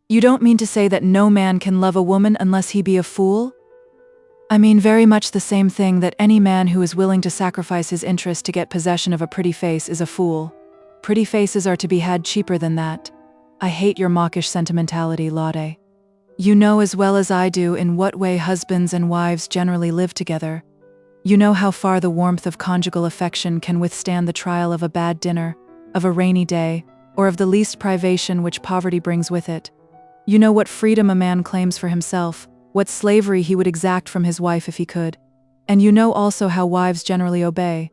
You don't mean to say that no man can love a woman unless he be a fool? I mean very much the same thing, that any man who is willing to sacrifice his interest to get possession of a pretty face is a fool. Pretty faces are to be had cheaper than that. I hate your mawkish sentimentality, Lode. You know as well as I do in what way husbands and wives generally live together. You know how far the warmth of conjugal affection can withstand the trial of a bad dinner, of a rainy day, or of the least privation which poverty brings with it. You know what freedom a man claims for himself, what slavery he would exact from his wife if he could. And you know also how wives generally obey.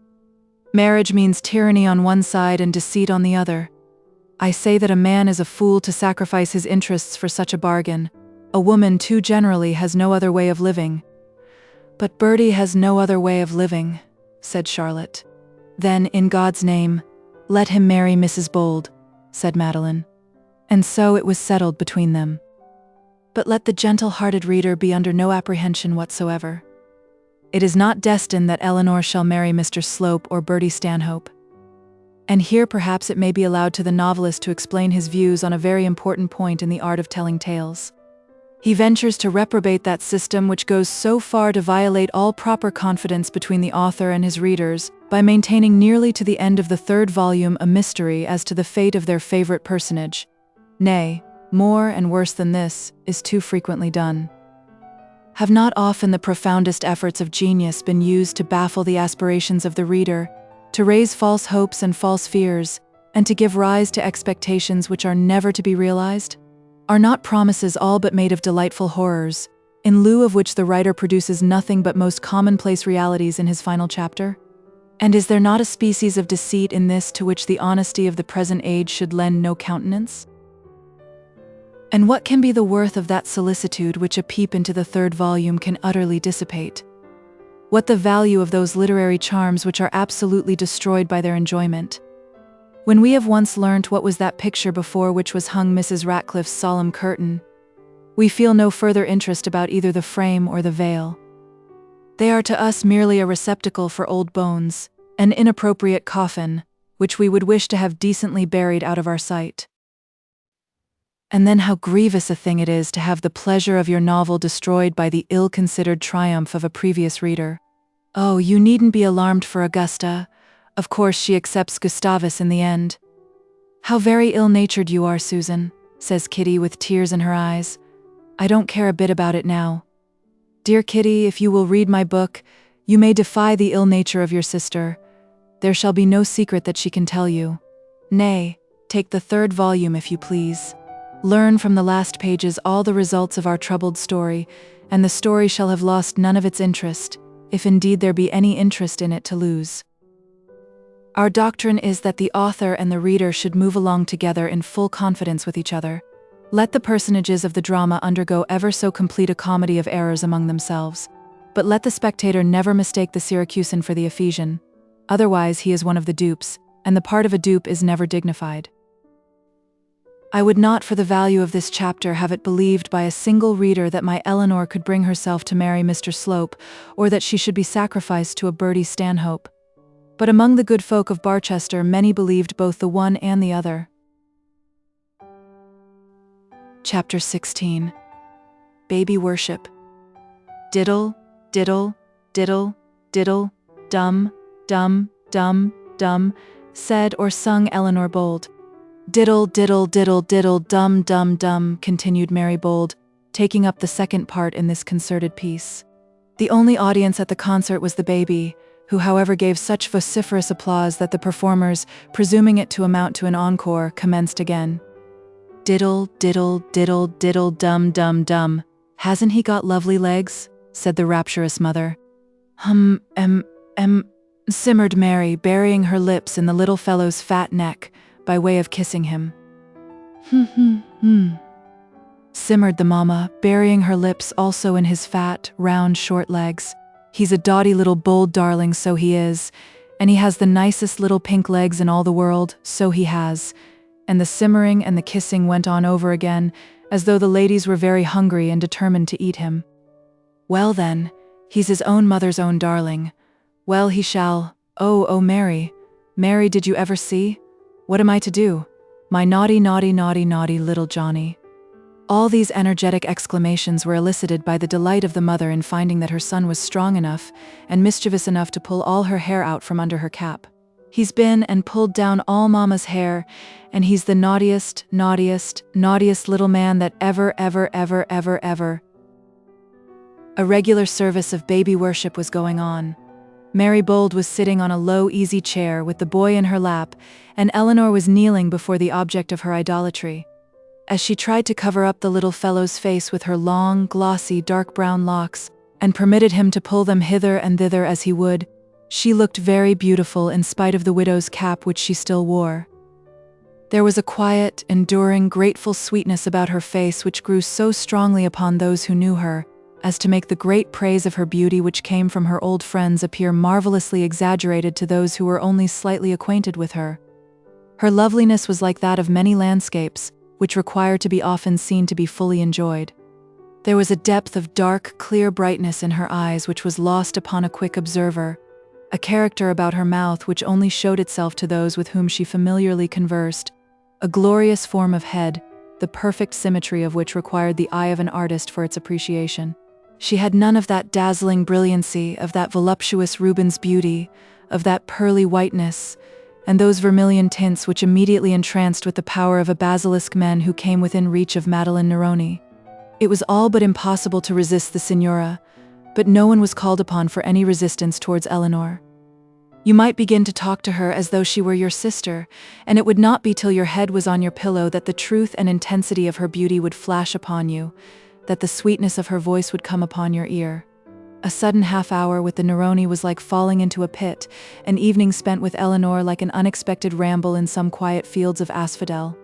Marriage means tyranny on one side and deceit on the other. I say that a man is a fool to sacrifice his interests for such a bargain. A woman, too generally, has no other way of living. But Bertie has no other way of living, said Charlotte. Then, in God's name, let him marry Mrs. Bold, said Madeline. And so it was settled between them. But let the gentle-hearted reader be under no apprehension whatsoever. It is not destined that Eleanor shall marry Mr. Slope or Bertie Stanhope. And here perhaps it may be allowed to the novelist to explain his views on a very important point in the art of telling tales. He ventures to reprobate that system which goes so far to violate all proper confidence between the author and his readers, by maintaining nearly to the end of the 3rd volume a mystery as to the fate of their favorite personage. Nay, more and worse than this is too frequently done. Have not often the profoundest efforts of genius been used to baffle the aspirations of the reader, to raise false hopes and false fears, and to give rise to expectations which are never to be realized? Are not promises all but made of delightful horrors, in lieu of which the writer produces nothing but most commonplace realities in his final chapter? And is there not a species of deceit in this to which the honesty of the present age should lend no countenance? And what can be the worth of that solicitude which a peep into the 3rd volume can utterly dissipate? What the value of those literary charms which are absolutely destroyed by their enjoyment? When we have once learnt what was that picture before which was hung Mrs. Ratcliffe's solemn curtain, we feel no further interest about either the frame or the veil. They are to us merely a receptacle for old bones, an inappropriate coffin, which we would wish to have decently buried out of our sight. And then how grievous a thing it is to have the pleasure of your novel destroyed by the ill-considered triumph of a previous reader. Oh, you needn't be alarmed for Augusta. Of course she accepts Gustavus in the end. "How very ill-natured you are, Susan," says Kitty with tears in her eyes. "I don't care a bit about it now. Dear Kitty, if you will read my book, you may defy the ill nature of your sister. There shall be no secret that she can tell you. Nay, take the 3rd volume if you please. Learn from the last pages all the results of our troubled story, and the story shall have lost none of its interest, if indeed there be any interest in it to lose. Our doctrine is that the author and the reader should move along together in full confidence with each other. Let the personages of the drama undergo ever so complete a comedy of errors among themselves, but let the spectator never mistake the Syracusan for the Ephesian. Otherwise he is one of the dupes, and the part of a dupe is never dignified. I would not for the value of this chapter have it believed by a single reader that my Eleanor could bring herself to marry Mr. Slope, or that she should be sacrificed to a Bertie Stanhope. But among the good folk of Barchester many believed both the one and the other. Chapter 16. Baby Worship. Diddle, diddle, diddle, diddle, dum, dum, dum, dum, said or sung Eleanor Bold. Diddle, diddle, diddle, diddle, dum, dum, dum, continued Mary Bold, taking up the second part in this concerted piece. The only audience at the concert was the baby, who however gave such vociferous applause that the performers, presuming it to amount to an encore, commenced again. Diddle, diddle, diddle, diddle, dum, dum, dum. "Hasn't he got lovely legs?" said the rapturous mother. Simmered Mary, burying her lips in the little fellow's fat neck, by way of kissing him. Simmered the mamma, burying her lips also in his fat, round, short legs. "He's a dotty little bold darling, so he is, and he has the nicest little pink legs in all the world, so he has." And the simmering and the kissing went on over again, as though the ladies were very hungry and determined to eat him. "Well then, he's his own mother's own darling. Well, he shall. Oh, Mary. Mary, did you ever see? What am I to do? My naughty, naughty, naughty, naughty little Johnny." All these energetic exclamations were elicited by the delight of the mother in finding that her son was strong enough and mischievous enough to pull all her hair out from under her cap. "He's been and pulled down all Mama's hair, and he's the naughtiest, naughtiest, naughtiest little man that ever. A regular service of baby worship was going on. Mary Bold was sitting on a low, easy chair with the boy in her lap, and Eleanor was kneeling before the object of her idolatry. As she tried to cover up the little fellow's face with her long, glossy, dark brown locks, and permitted him to pull them hither and thither as he would, she looked very beautiful in spite of the widow's cap which she still wore. There was a quiet, enduring, grateful sweetness about her face which grew so strongly upon those who knew her, as to make the great praise of her beauty which came from her old friends appear marvelously exaggerated to those who were only slightly acquainted with her. Her loveliness was like that of many landscapes, which require to be often seen to be fully enjoyed. There was a depth of dark, clear brightness in her eyes which was lost upon a quick observer, a character about her mouth which only showed itself to those with whom she familiarly conversed, a glorious form of head, the perfect symmetry of which required the eye of an artist for its appreciation. She had none of that dazzling brilliancy, of that voluptuous Rubens beauty, of that pearly whiteness, and those vermilion tints which immediately entranced with the power of a basilisk men who came within reach of Madeline Neroni. It was all but impossible to resist the Signora, but no one was called upon for any resistance towards Eleanor. You might begin to talk to her as though she were your sister, and it would not be till your head was on your pillow that the truth and intensity of her beauty would flash upon you, that the sweetness of her voice would come upon your ear. A sudden half-hour with the Neroni was like falling into a pit, an evening spent with Eleanor like an unexpected ramble in some quiet fields of asphodel.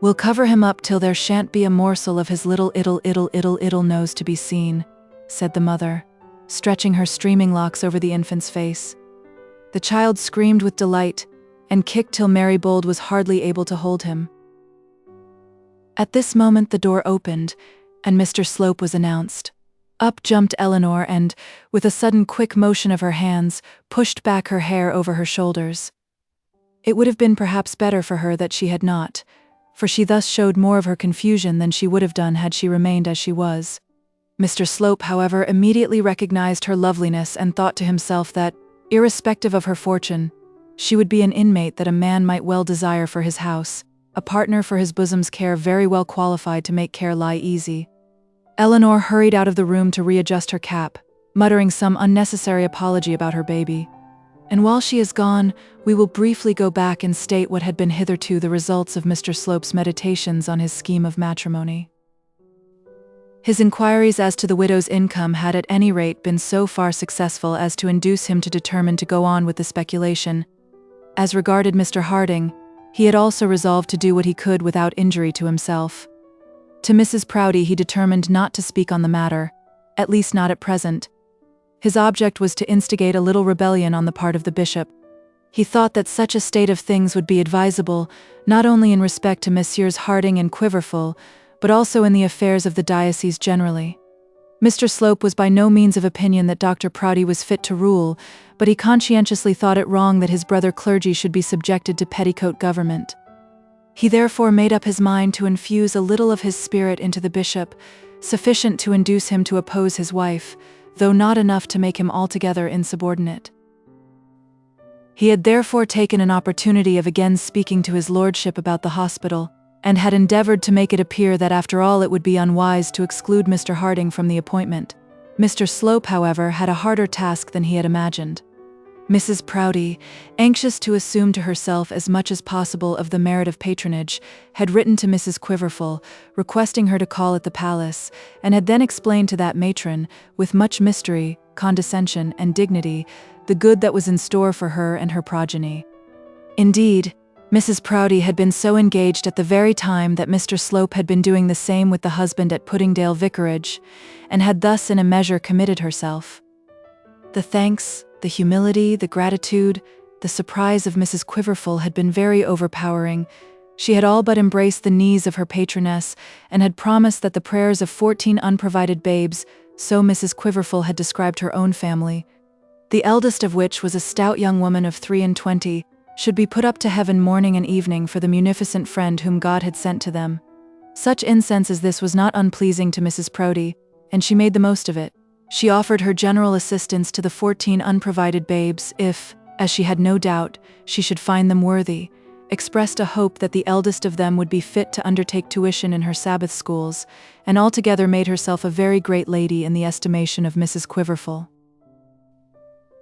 "We'll cover him up till there shan't be a morsel of his little idle nose to be seen," said the mother, stretching her streaming locks over the infant's face. The child screamed with delight, and kicked till Mary Bold was hardly able to hold him. At this moment the door opened, and Mr. Slope was announced. Up jumped Eleanor and, with a sudden quick motion of her hands, pushed back her hair over her shoulders. It would have been perhaps better for her that she had not, for she thus showed more of her confusion than she would have done had she remained as she was. Mr. Slope, however, immediately recognized her loveliness and thought to himself that, irrespective of her fortune, She would be an inmate that a man might well desire for his house, a partner for his bosom's care very well qualified to make care lie easy. Eleanor hurried out of the room to readjust her cap, muttering some unnecessary apology about her baby. And while she is gone, we will briefly go back and state what had been hitherto the results of Mr. Slope's meditations on his scheme of matrimony. His inquiries as to the widow's income had at any rate been so far successful as to induce him to determine to go on with the speculation. As regarded Mr. Harding, he had also resolved to do what he could without injury to himself. To Mrs. Proudie he determined not to speak on the matter, at least not at present. His object was to instigate a little rebellion on the part of the bishop. He thought that such a state of things would be advisable, not only in respect to Messrs. Harding and Quiverful, but also in the affairs of the diocese generally. Mr. Slope was by no means of opinion that Dr. Proudie was fit to rule, but he conscientiously thought it wrong that his brother clergy should be subjected to petticoat government. He therefore made up his mind to infuse a little of his spirit into the bishop, sufficient to induce him to oppose his wife, though not enough to make him altogether insubordinate. He had therefore taken an opportunity of again speaking to his lordship about the hospital, and had endeavoured to make it appear that after all it would be unwise to exclude Mr. Harding from the appointment. Mr. Slope, however, had a harder task than he had imagined. Mrs. Proudie, anxious to assume to herself as much as possible of the merit of patronage, had written to Mrs. Quiverful, requesting her to call at the palace, and had then explained to that matron, with much mystery, condescension, and dignity, the good that was in store for her and her progeny. Indeed, Mrs. Proudie had been so engaged at the very time that Mr. Slope had been doing the same with the husband at Puddingdale Vicarage, and had thus in a measure committed herself. The thanks, the humility, the gratitude, the surprise of Mrs. Quiverful had been very overpowering. She had all but embraced the knees of her patroness, and had promised that the prayers of 14 unprovided babes, so Mrs. Quiverful had described her own family, the eldest of which was a stout young woman of 23, should be put up to heaven morning and evening for the munificent friend whom God had sent to them. Such incense as this was not unpleasing to Mrs. Proudie, and she made the most of it. She offered her general assistance to the 14 unprovided babes if, as she had no doubt, she should find them worthy, expressed a hope that the eldest of them would be fit to undertake tuition in her Sabbath schools, and altogether made herself a very great lady in the estimation of Mrs. Quiverful.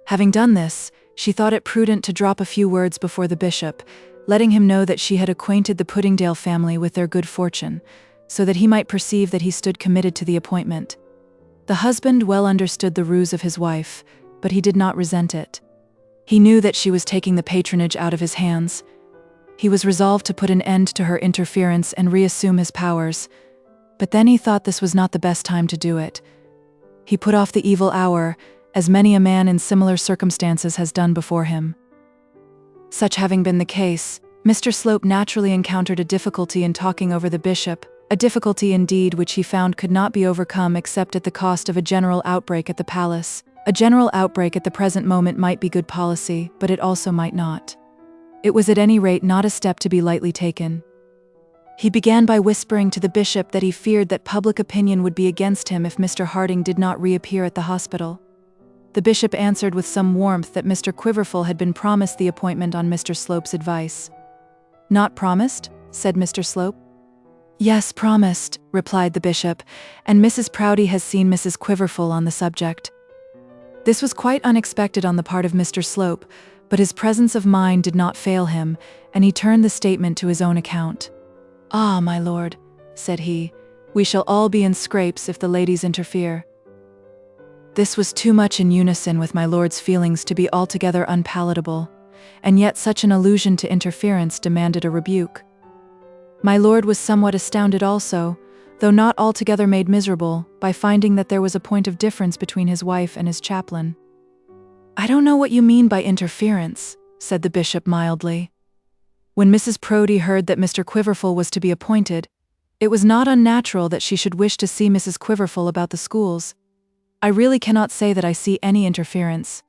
Having done this, she thought it prudent to drop a few words before the bishop, letting him know that she had acquainted the Puddingdale family with their good fortune, so that he might perceive that he stood committed to the appointment. The husband well understood the ruse of his wife, but he did not resent it. He knew that she was taking the patronage out of his hands. He was resolved to put an end to her interference and reassume his powers, but then he thought this was not the best time to do it. He put off the evil hour, as many a man in similar circumstances has done before him. Such having been the case, Mr. Slope naturally encountered a difficulty in talking over the bishop, a difficulty indeed which he found could not be overcome except at the cost of a general outbreak at the palace. A general outbreak at the present moment might be good policy, but it also might not. It was at any rate not a step to be lightly taken. He began by whispering to the bishop that he feared that public opinion would be against him if Mr. Harding did not reappear at the hospital. The bishop answered with some warmth that Mr. Quiverful had been promised the appointment on Mr. Slope's advice. "Not promised?" said Mr. Slope. "Yes, promised," replied the bishop, "and Mrs. Proudie has seen Mrs. Quiverful on the subject." This was quite unexpected on the part of Mr. Slope, but his presence of mind did not fail him, and he turned the statement to his own account. "Ah, my lord," said he, "we shall all be in scrapes if the ladies interfere." This was too much in unison with my lord's feelings to be altogether unpalatable, and yet such an allusion to interference demanded a rebuke. My lord was somewhat astounded also, though not altogether made miserable, by finding that there was a point of difference between his wife and his chaplain. "I don't know what you mean by interference," said the bishop mildly. When Mrs. Proudie heard that Mr. Quiverful was to be appointed, it was not unnatural that she should wish to see Mrs. Quiverful about the schools. "I really cannot say that I see any interference."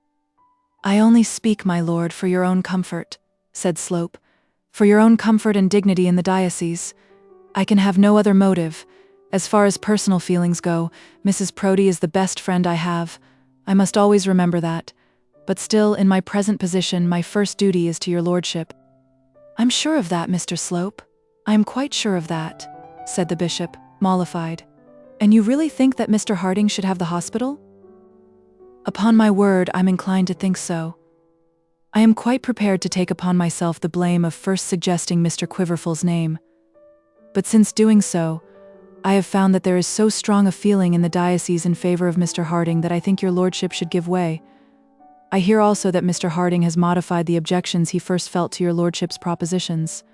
"I only speak, my lord, for your own comfort," said Slope, "for your own comfort and dignity in the diocese. I can have no other motive. As far as personal feelings go, Mrs. Proudie is the best friend I have. I must always remember that. but still, in my present position, my first duty is to your lordship." "I'm sure of that, Mr. Slope. I am quite sure of that," said the bishop, mollified. "And you really think that Mr. Harding should have the hospital?" "Upon my word, I'm inclined to think so. I am quite prepared to take upon myself the blame of first suggesting Mr. Quiverful's name. But since doing so, I have found that there is so strong a feeling in the diocese in favor of Mr. Harding that I think your lordship should give way. I hear also that Mr. Harding has modified the objections he first felt to your lordship's propositions.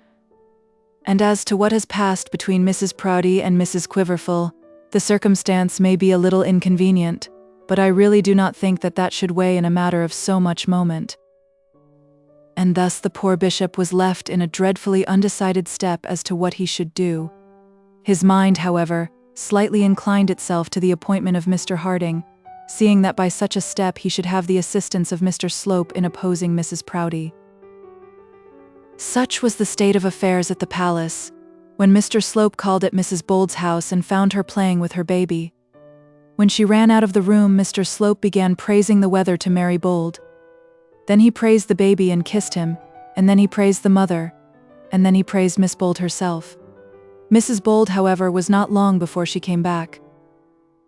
And as to what has passed between Mrs. Proudie and Mrs. Quiverful, the circumstance may be a little inconvenient, but I really do not think that that should weigh in a matter of so much moment." And thus the poor bishop was left in a dreadfully undecided step as to what he should do. His mind, however, slightly inclined itself to the appointment of Mr. Harding, seeing that by such a step he should have the assistance of Mr. Slope in opposing Mrs. Proudie. Such was the state of affairs at the palace, when Mr. Slope called at Mrs. Bold's house and found her playing with her baby. When she ran out of the room, Mr. Slope began praising the weather to Mary Bold. Then he praised the baby and kissed him, and then he praised the mother, and then he praised Miss Bold herself. Mrs. Bold, however, was not long before she came back.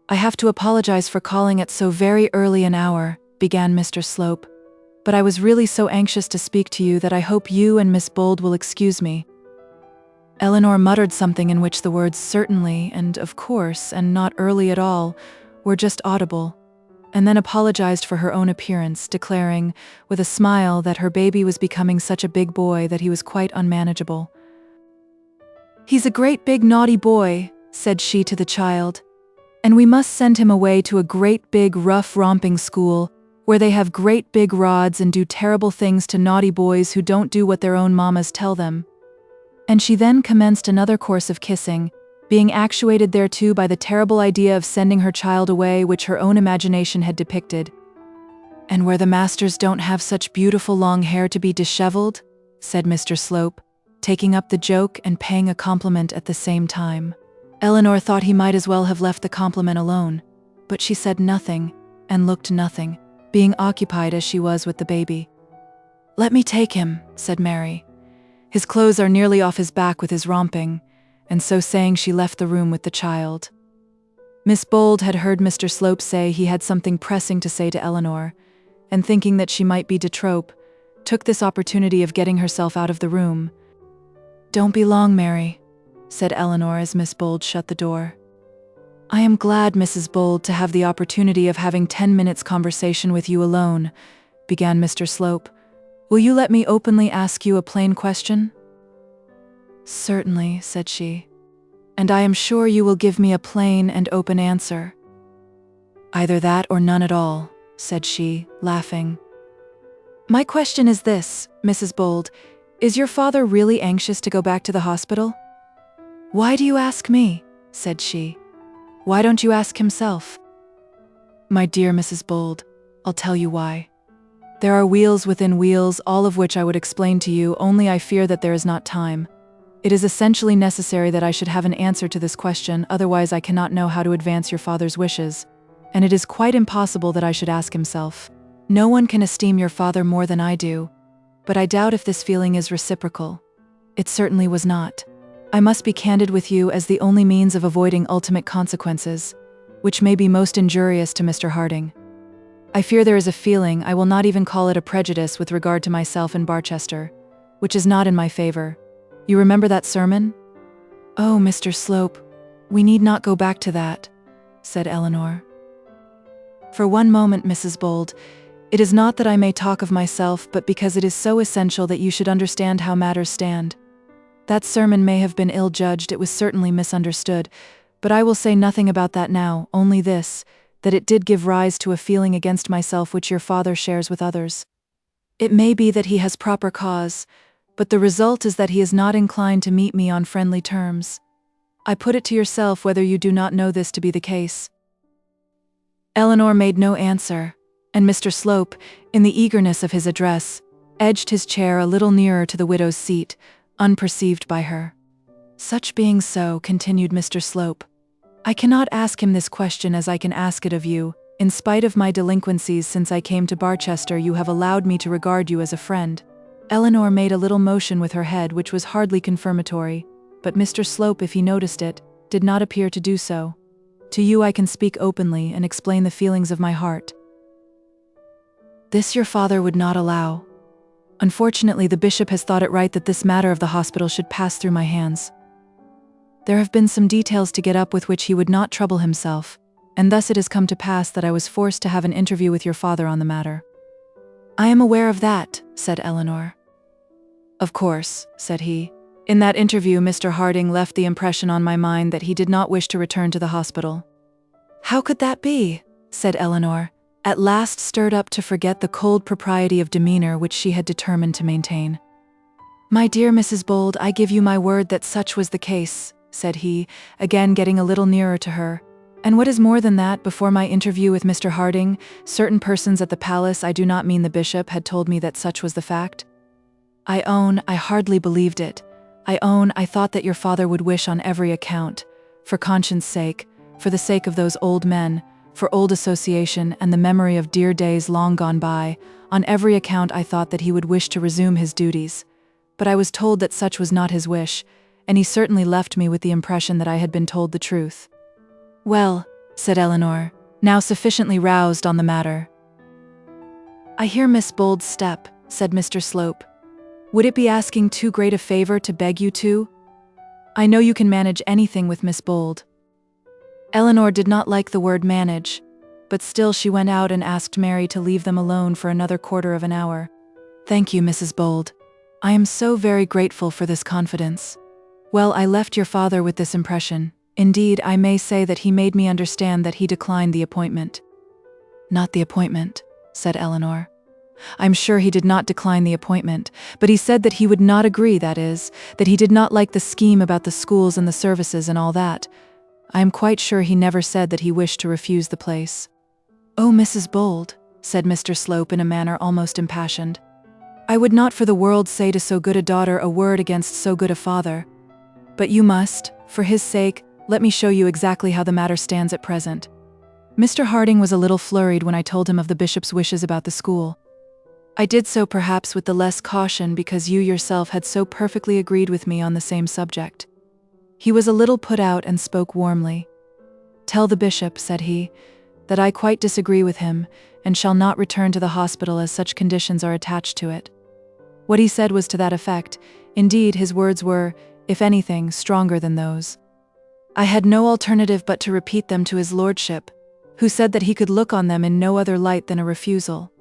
"I have to apologize for calling at so very early an hour," began Mr. Slope, "but I was really so anxious to speak to you that I hope you and Miss Bold will excuse me." Eleanor muttered something in which the words "certainly" and "of course" and "not early at all" were just audible, and then apologized for her own appearance, declaring, with a smile, that her baby was becoming such a big boy that he was quite unmanageable. "He's a great big naughty boy," said she to the child, "and we must send him away to a great big rough romping school, where they have great big rods and do terrible things to naughty boys who don't do what their own mammas tell them." And she then commenced another course of kissing, being actuated thereto by the terrible idea of sending her child away which her own imagination had depicted. "And where the masters don't have such beautiful long hair to be dishevelled," said Mr. Slope, taking up the joke and paying a compliment at the same time. Eleanor thought he might as well have left the compliment alone, but she said nothing and looked nothing, being occupied as she was with the baby. "Let me take him," said Mary. "His clothes are nearly off his back with his romping," and so saying she left the room with the child. Miss Bold had heard Mr. Slope say he had something pressing to say to Eleanor, and thinking that she might be de trop, took this opportunity of getting herself out of the room. "Don't be long, Mary," said Eleanor as Miss Bold shut the door. "I am glad, Mrs. Bold, to have the opportunity of having 10 minutes' conversation with you alone," began Mr. Slope. "Will you let me openly ask you a plain question?" "Certainly," said she, "and I am sure you will give me a plain and open answer." "Either that or none at all," said she, laughing. "My question is this, Mrs. Bold. Is your father really anxious to go back to the hospital?" "Why do you ask me?" said she. "Why don't you ask himself?" "My dear Mrs. Bold, I'll tell you why. There are wheels within wheels, all of which I would explain to you, only I fear that there is not time. It is essentially necessary that I should have an answer to this question, otherwise I cannot know how to advance your father's wishes, and it is quite impossible that I should ask himself. No one can esteem your father more than I do, but I doubt if this feeling is reciprocal. It certainly was not. I must be candid with you as the only means of avoiding ultimate consequences, which may be most injurious to Mr. Harding. I fear there is a feeling, I will not even call it a prejudice, with regard to myself in Barchester, which is not in my favor. You remember that sermon?" "Oh, Mr. Slope, we need not go back to that," said Eleanor. "For one moment, Mrs. Bold. It is not that I may talk of myself, but because it is so essential that you should understand how matters stand. That sermon may have been ill-judged, it was certainly misunderstood, but I will say nothing about that now, only this, that it did give rise to a feeling against myself which your father shares with others. It may be that he has proper cause, but the result is that he is not inclined to meet me on friendly terms. I put it to yourself whether you do not know this to be the case." Eleanor made no answer, and Mr. Slope, in the eagerness of his address, edged his chair a little nearer to the widow's seat, unperceived by her. "Such being so," continued Mr. Slope, "I cannot ask him this question as I can ask it of you, In spite of my delinquencies since I came to Barchester, you have allowed me to regard you as a friend." Eleanor made a little motion with her head which was hardly confirmatory, but Mr. Slope, if he noticed it, did not appear to do so. "To you I can speak openly and explain the feelings of my heart. This your father would not allow. Unfortunately, the bishop has thought it right that this matter of the hospital should pass through my hands. There have been some details to get up with which he would not trouble himself, and thus it has come to pass that I was forced to have an interview with your father on the matter." "I am aware of that," said Eleanor. "Of course," said he. "In that interview, Mr. Harding left the impression on my mind that he did not wish to return to the hospital." "How could that be?" said Eleanor, at last stirred up to forget the cold propriety of demeanor which she had determined to maintain. "My dear Mrs. Bold, I give you my word that such was the case," said he, again getting a little nearer to her. "And what is more than that, before my interview with Mr. Harding, certain persons at the palace, I do not mean the bishop, had told me that such was the fact. I own, I hardly believed it. I own, I thought that your father would wish on every account, for conscience' sake, for the sake of those old men, for old association and the memory of dear days long gone by, on every account I thought that he would wish to resume his duties. But I was told that such was not his wish, and he certainly left me with the impression that I had been told the truth." "Well," said Eleanor, now sufficiently roused on the matter. "I hear Miss Bold's step," said Mr. Slope. "Would it be asking too great a favor to beg you to? I know you can manage anything with Miss Bold." Eleanor did not like the word manage, but still she went out and asked Mary to leave them alone for another quarter of an hour. "Thank you, Mrs. Bold. I am so very grateful for this confidence. Well, I left your father with this impression. Indeed, I may say that he made me understand that he declined the appointment." "Not the appointment," said Eleanor. "I'm sure he did not decline the appointment, but he said that he would not agree, that is, that he did not like the scheme about the schools and the services and all that. I am quite sure he never said that he wished to refuse the place." "Oh, Mrs. Bold," said Mr. Slope in a manner almost impassioned, "I would not for the world say to so good a daughter a word against so good a father. But you must, for his sake, let me show you exactly how the matter stands at present. Mr. Harding was a little flurried when I told him of the bishop's wishes about the school. I did so perhaps with the less caution because you yourself had so perfectly agreed with me on the same subject. He was a little put out and spoke warmly. 'Tell the bishop,' said he, 'that I quite disagree with him, and shall not return to the hospital as such conditions are attached to it.' What he said was to that effect. Indeed, his words were, if anything, stronger than those. I had no alternative but to repeat them to his lordship, who said that he could look on them in no other light than a refusal.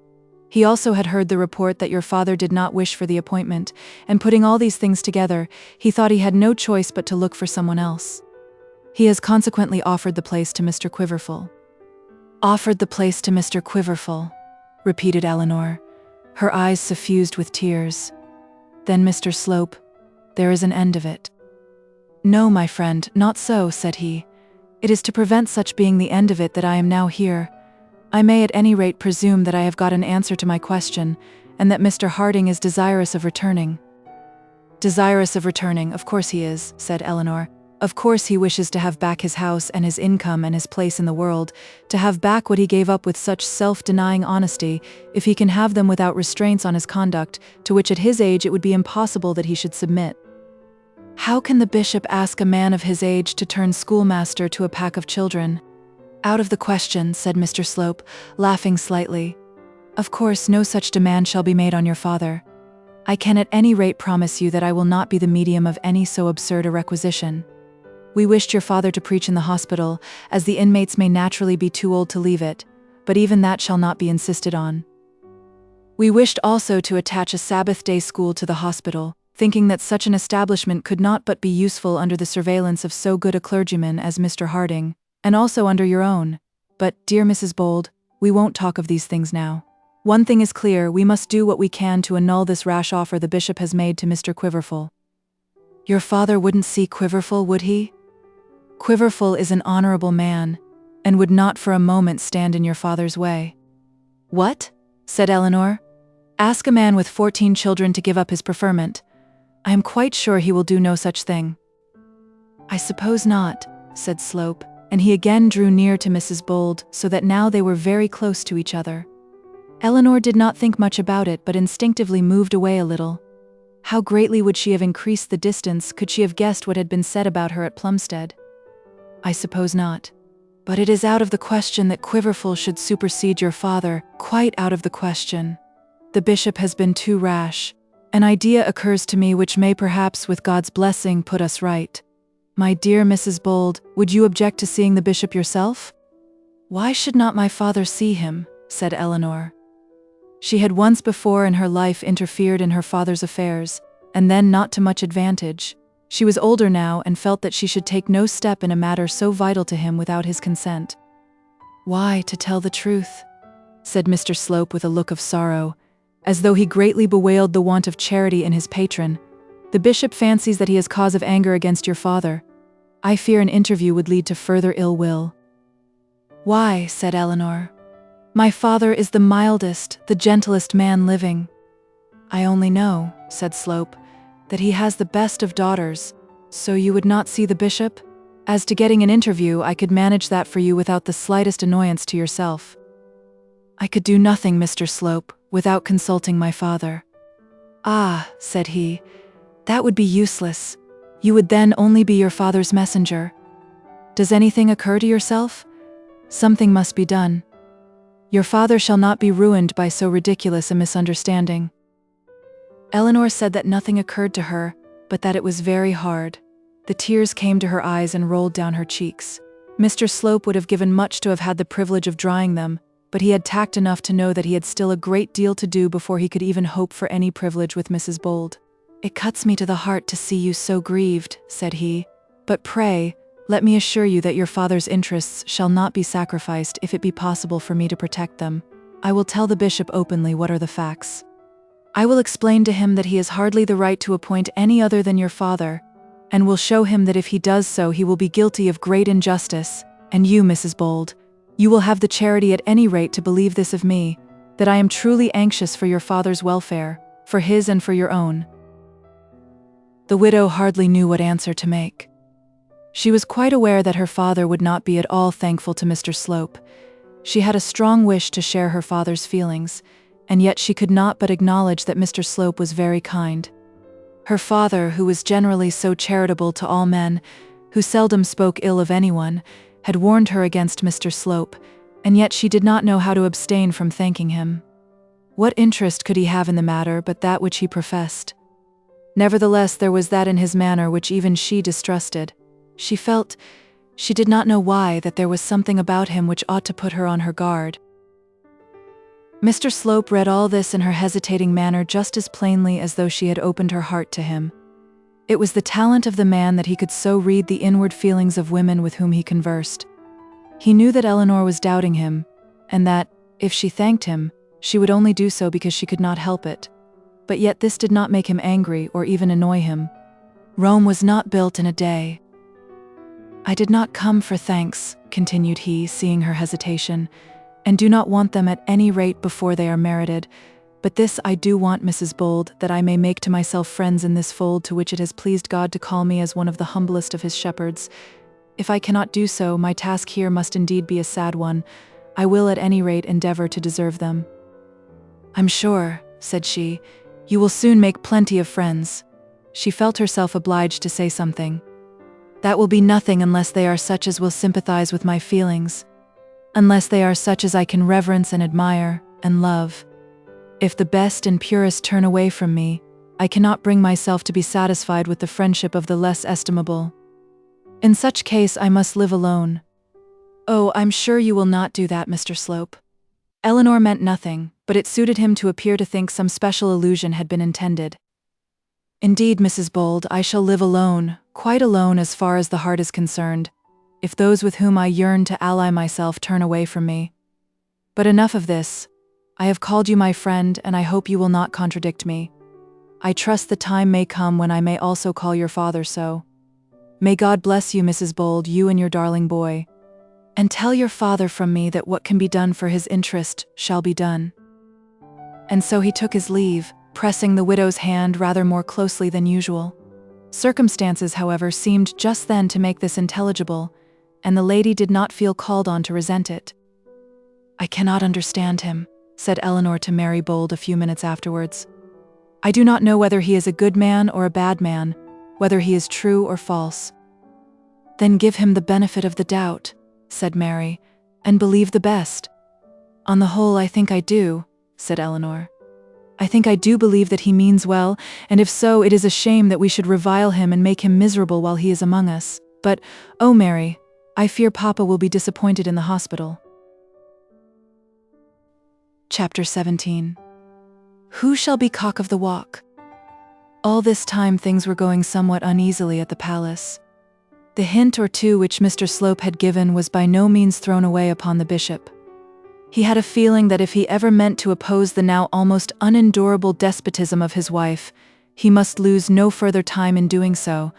He also had heard the report that your father did not wish for the appointment, and putting all these things together, he thought he had no choice but to look for someone else. He has consequently offered the place to Mr. Quiverful." "Offered the place to Mr. Quiverful," repeated Eleanor, her eyes suffused with tears. "Then, Mr. Slope, there is an end of it." "No, my friend, not so," said he. "It is to prevent such being the end of it that I am now here. I may at any rate presume that I have got an answer to my question, and that Mr. Harding is desirous of returning." "Desirous of returning, of course he is," said Eleanor. "Of course he wishes to have back his house and his income and his place in the world, to have back what he gave up with such self-denying honesty, if he can have them without restraints on his conduct, to which at his age it would be impossible that he should submit. How can the bishop ask a man of his age to turn schoolmaster to a pack of children?" "Out of the question," said Mr. Slope, laughing slightly. "Of course no such demand shall be made on your father. I can at any rate promise you that I will not be the medium of any so absurd a requisition. We wished your father to preach in the hospital, as the inmates may naturally be too old to leave it, but even that shall not be insisted on. We wished also to attach a Sabbath day school to the hospital, thinking that such an establishment could not but be useful under the surveillance of so good a clergyman as Mr. Harding, and also under your own. But, dear Mrs. Bold, we won't talk of these things now. One thing is clear, we must do what we can to annul this rash offer the bishop has made to Mr. Quiverful." "Your father wouldn't see Quiverful, would he?" "Quiverful is an honorable man, and would not for a moment stand in your father's way." "What?" said Eleanor. "Ask a man with 14 children to give up his preferment. I am quite sure he will do no such thing." "I suppose not," said Slope, and he again drew near to Mrs. Bold, so that now they were very close to each other. Eleanor did not think much about it, but instinctively moved away a little. How greatly would she have increased the distance could she have guessed what had been said about her at Plumstead? I suppose not. But it is out of the question that Quiverful should supersede your father, quite out of the question. The bishop has been too rash. An idea occurs to me which may perhaps, with God's blessing, put us right. My dear Mrs. Bold, would you object to seeing the bishop yourself? Why should not my father see him? Said Eleanor. She had once before in her life interfered in her father's affairs, and then not to much advantage. She was older now and felt that she should take no step in a matter so vital to him without his consent. Why, to tell the truth, said Mr. Slope with a look of sorrow, as though he greatly bewailed the want of charity in his patron, the bishop fancies that he has cause of anger against your father. I fear an interview would lead to further ill will. Why, said Eleanor. My father is the mildest, the gentlest man living. I only know, said Slope, that he has the best of daughters. So you would not see the bishop? As to getting an interview, I could manage that for you without the slightest annoyance to yourself. I could do nothing, Mr. Slope, without consulting my father. Ah, said he, that would be useless. You would then only be your father's messenger. Does anything occur to yourself? Something must be done. Your father shall not be ruined by so ridiculous a misunderstanding. Eleanor said that nothing occurred to her, but that it was very hard. The tears came to her eyes and rolled down her cheeks. Mr. Slope would have given much to have had the privilege of drying them, but he had tact enough to know that he had still a great deal to do before he could even hope for any privilege with Mrs. Bold. It cuts me to the heart to see you so grieved, said he, but pray, let me assure you that your father's interests shall not be sacrificed if it be possible for me to protect them. I will tell the bishop openly what are the facts. I will explain to him that he has hardly the right to appoint any other than your father, and will show him that if he does so he will be guilty of great injustice, and you, Mrs. Bold, you will have the charity at any rate to believe this of me, that I am truly anxious for your father's welfare, for his and for your own. The widow hardly knew what answer to make. She was quite aware that her father would not be at all thankful to Mr. Slope. She had a strong wish to share her father's feelings, and yet she could not but acknowledge that Mr. Slope was very kind. Her father, who was generally so charitable to all men, who seldom spoke ill of anyone, had warned her against Mr. Slope, and yet she did not know how to abstain from thanking him. What interest could he have in the matter but that which he professed? Nevertheless, there was that in his manner which even she distrusted. She felt, she did not know why, that there was something about him which ought to put her on her guard. Mr. Slope read all this in her hesitating manner just as plainly as though she had opened her heart to him. It was the talent of the man that he could so read the inward feelings of women with whom he conversed. He knew that Eleanor was doubting him, and that, if she thanked him, she would only do so because she could not help it. But yet this did not make him angry or even annoy him. Rome was not built in a day. I did not come for thanks, continued he, seeing her hesitation, and do not want them at any rate before they are merited. But this I do want, Mrs. Bold, that I may make to myself friends in this fold to which it has pleased God to call me as one of the humblest of his shepherds. If I cannot do so, my task here must indeed be a sad one. I will at any rate endeavor to deserve them. I'm sure, said she, you will soon make plenty of friends. She felt herself obliged to say something. That will be nothing unless they are such as will sympathize with my feelings, unless they are such as I can reverence and admire, and love. If the best and purest turn away from me, I cannot bring myself to be satisfied with the friendship of the less estimable. In such case I must live alone. Oh, I'm sure you will not do that, Mr. Slope. Eleanor meant nothing, but it suited him to appear to think some special allusion had been intended. Indeed, Mrs. Bold, I shall live alone, quite alone as far as the heart is concerned, if those with whom I yearn to ally myself turn away from me. But enough of this. I have called you my friend, and I hope you will not contradict me. I trust the time may come when I may also call your father so. May God bless you, Mrs. Bold, you and your darling boy. And tell your father from me that what can be done for his interest shall be done. And so he took his leave, pressing the widow's hand rather more closely than usual. Circumstances, however, seemed just then to make this intelligible, and the lady did not feel called on to resent it. "I cannot understand him," said Eleanor to Mary Bold a few minutes afterwards. "I do not know whether he is a good man or a bad man, whether he is true or false." "Then give him the benefit of the doubt," said Mary, "and believe the best." "On the whole, I think I do," said Eleanor. "I think I do believe that he means well, and if so, it is a shame that we should revile him and make him miserable while he is among us. But, oh Mary, I fear Papa will be disappointed in the hospital." Chapter 17. Who shall be cock of the walk? All this time things were going somewhat uneasily at the palace. The hint or two which Mr. Slope had given was by no means thrown away upon the bishop. He had a feeling that if he ever meant to oppose the now almost unendurable despotism of his wife, he must lose no further time in doing so,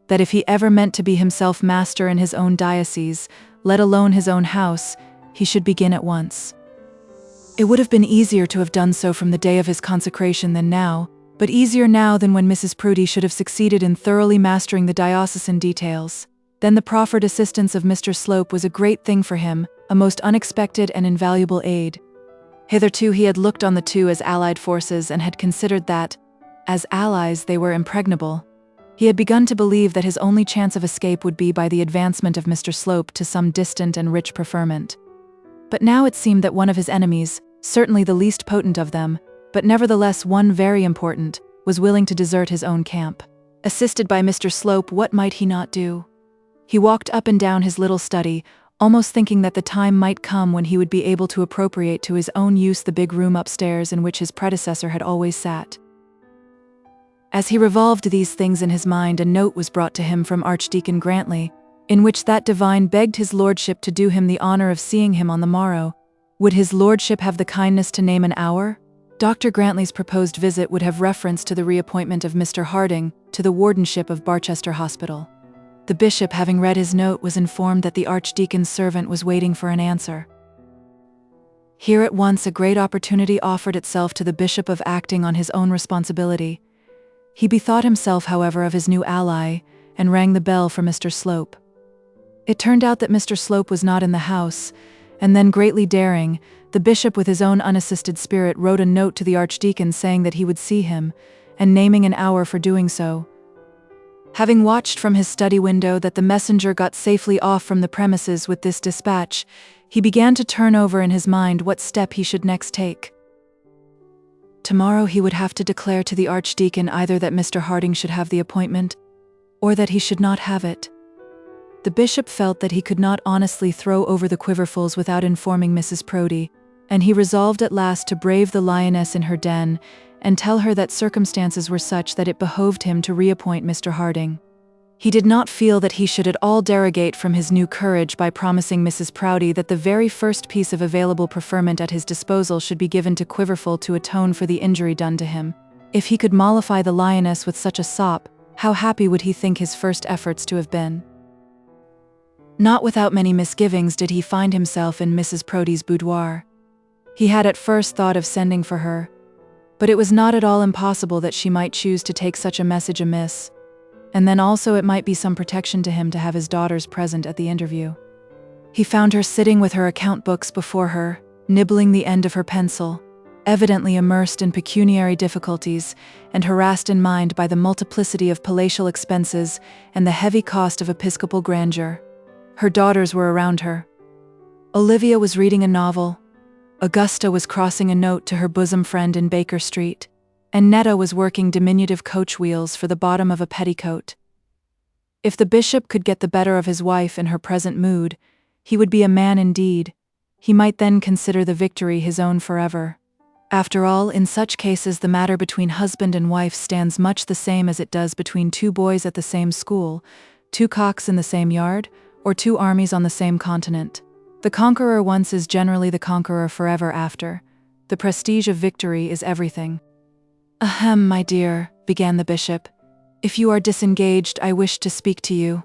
that if he ever meant to be himself master in his own diocese, let alone his own house, he should begin at once. It would have been easier to have done so from the day of his consecration than now, but easier now than when Mrs. Proudie should have succeeded in thoroughly mastering the diocesan details. Then the proffered assistance of Mr. Slope was a great thing for him, a most unexpected and invaluable aid. Hitherto he had looked on the two as allied forces and had considered that, as allies, they were impregnable. He had begun to believe that his only chance of escape would be by the advancement of Mr. Slope to some distant and rich preferment. But now it seemed that one of his enemies, certainly the least potent of them, but nevertheless one very important, was willing to desert his own camp. Assisted by Mr. Slope, what might he not do? He walked up and down his little study, almost thinking that the time might come when he would be able to appropriate to his own use the big room upstairs in which his predecessor had always sat. As he revolved these things in his mind, a note was brought to him from Archdeacon Grantley, in which that divine begged his lordship to do him the honour of seeing him on the morrow. Would his lordship have the kindness to name an hour? Dr. Grantley's proposed visit would have reference to the reappointment of Mr. Harding to the wardenship of Barchester Hospital. The bishop, having read his note, was informed that the archdeacon's servant was waiting for an answer. Here at once a great opportunity offered itself to the bishop of acting on his own responsibility. He bethought himself, however, of his new ally, and rang the bell for Mr. Slope. It turned out that Mr. Slope was not in the house, and then, greatly daring, the bishop with his own unassisted spirit wrote a note to the archdeacon saying that he would see him, and naming an hour for doing so. Having watched from his study window that the messenger got safely off from the premises with this dispatch, he began to turn over in his mind what step he should next take. Tomorrow he would have to declare to the archdeacon either that Mr. Harding should have the appointment, or that he should not have it. The bishop felt that he could not honestly throw over the Quiverfuls without informing Mrs. Proudie, and he resolved at last to brave the lioness in her den and tell her that circumstances were such that it behoved him to reappoint Mr. Harding. He did not feel that he should at all derogate from his new courage by promising Mrs. Proudie that the very first piece of available preferment at his disposal should be given to Quiverful to atone for the injury done to him. If he could mollify the lioness with such a sop, how happy would he think his first efforts to have been? Not without many misgivings did he find himself in Mrs. Proudie's boudoir. He had at first thought of sending for her, but it was not at all impossible that she might choose to take such a message amiss, and then also it might be some protection to him to have his daughters present at the interview. He found her sitting with her account books before her, nibbling the end of her pencil, evidently immersed in pecuniary difficulties and harassed in mind by the multiplicity of palatial expenses and the heavy cost of episcopal grandeur. Her daughters were around her. Olivia was reading a novel, Augusta was crossing a note to her bosom friend in Baker Street, and Netta was working diminutive coach wheels for the bottom of a petticoat. If the bishop could get the better of his wife in her present mood, he would be a man indeed. He might then consider the victory his own forever. After all, in such cases the matter between husband and wife stands much the same as it does between two boys at the same school, two cocks in the same yard, or two armies on the same continent. The conqueror once is generally the conqueror forever after. The prestige of victory is everything. "Ahem, my dear," began the bishop. "If you are disengaged, I wish to speak to you."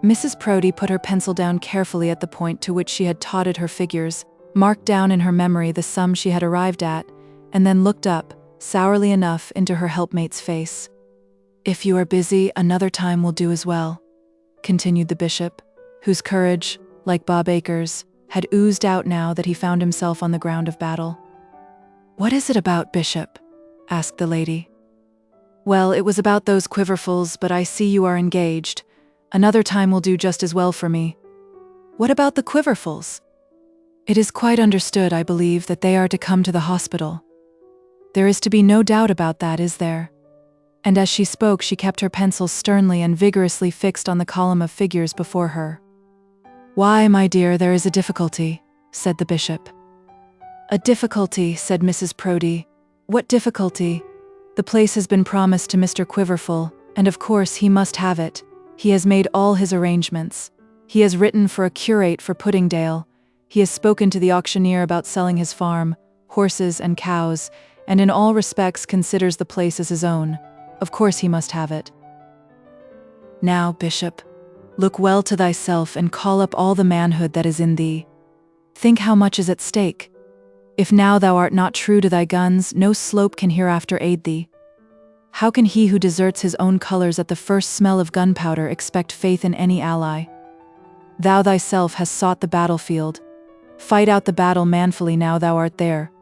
Mrs. Proudie put her pencil down carefully at the point to which she had totted her figures, marked down in her memory the sum she had arrived at, and then looked up, sourly enough, into her helpmate's face. "If you are busy, another time will do as well," continued the bishop. whose courage, like Bob Acres, had oozed out now that he found himself on the ground of battle. "What is it about, Bishop?" asked the lady. "Well, it was about those Quiverfuls, but I see you are engaged. Another time will do just as well for me." "What about the Quiverfuls?" "It is quite understood, I believe, that they are to come to the hospital. There is to be no doubt about that, is there?" And as she spoke, she kept her pencil sternly and vigorously fixed on the column of figures before her. "Why, my dear, there is a difficulty," said the bishop. "A difficulty," said Mrs. Proudie. "What difficulty?" "The place has been promised to Mr. Quiverful, and of course he must have it. He has made all his arrangements. He has written for a curate for Puddingdale. He has spoken to the auctioneer about selling his farm, horses and cows, and in all respects considers the place as his own. Of course he must have it. Now, Bishop, look well to thyself and call up all the manhood that is in thee. Think how much is at stake. If now thou art not true to thy guns, no slope can hereafter aid thee. How can he who deserts his own colours at the first smell of gunpowder expect faith in any ally? Thou thyself hast sought the battlefield. Fight out the battle manfully now thou art there.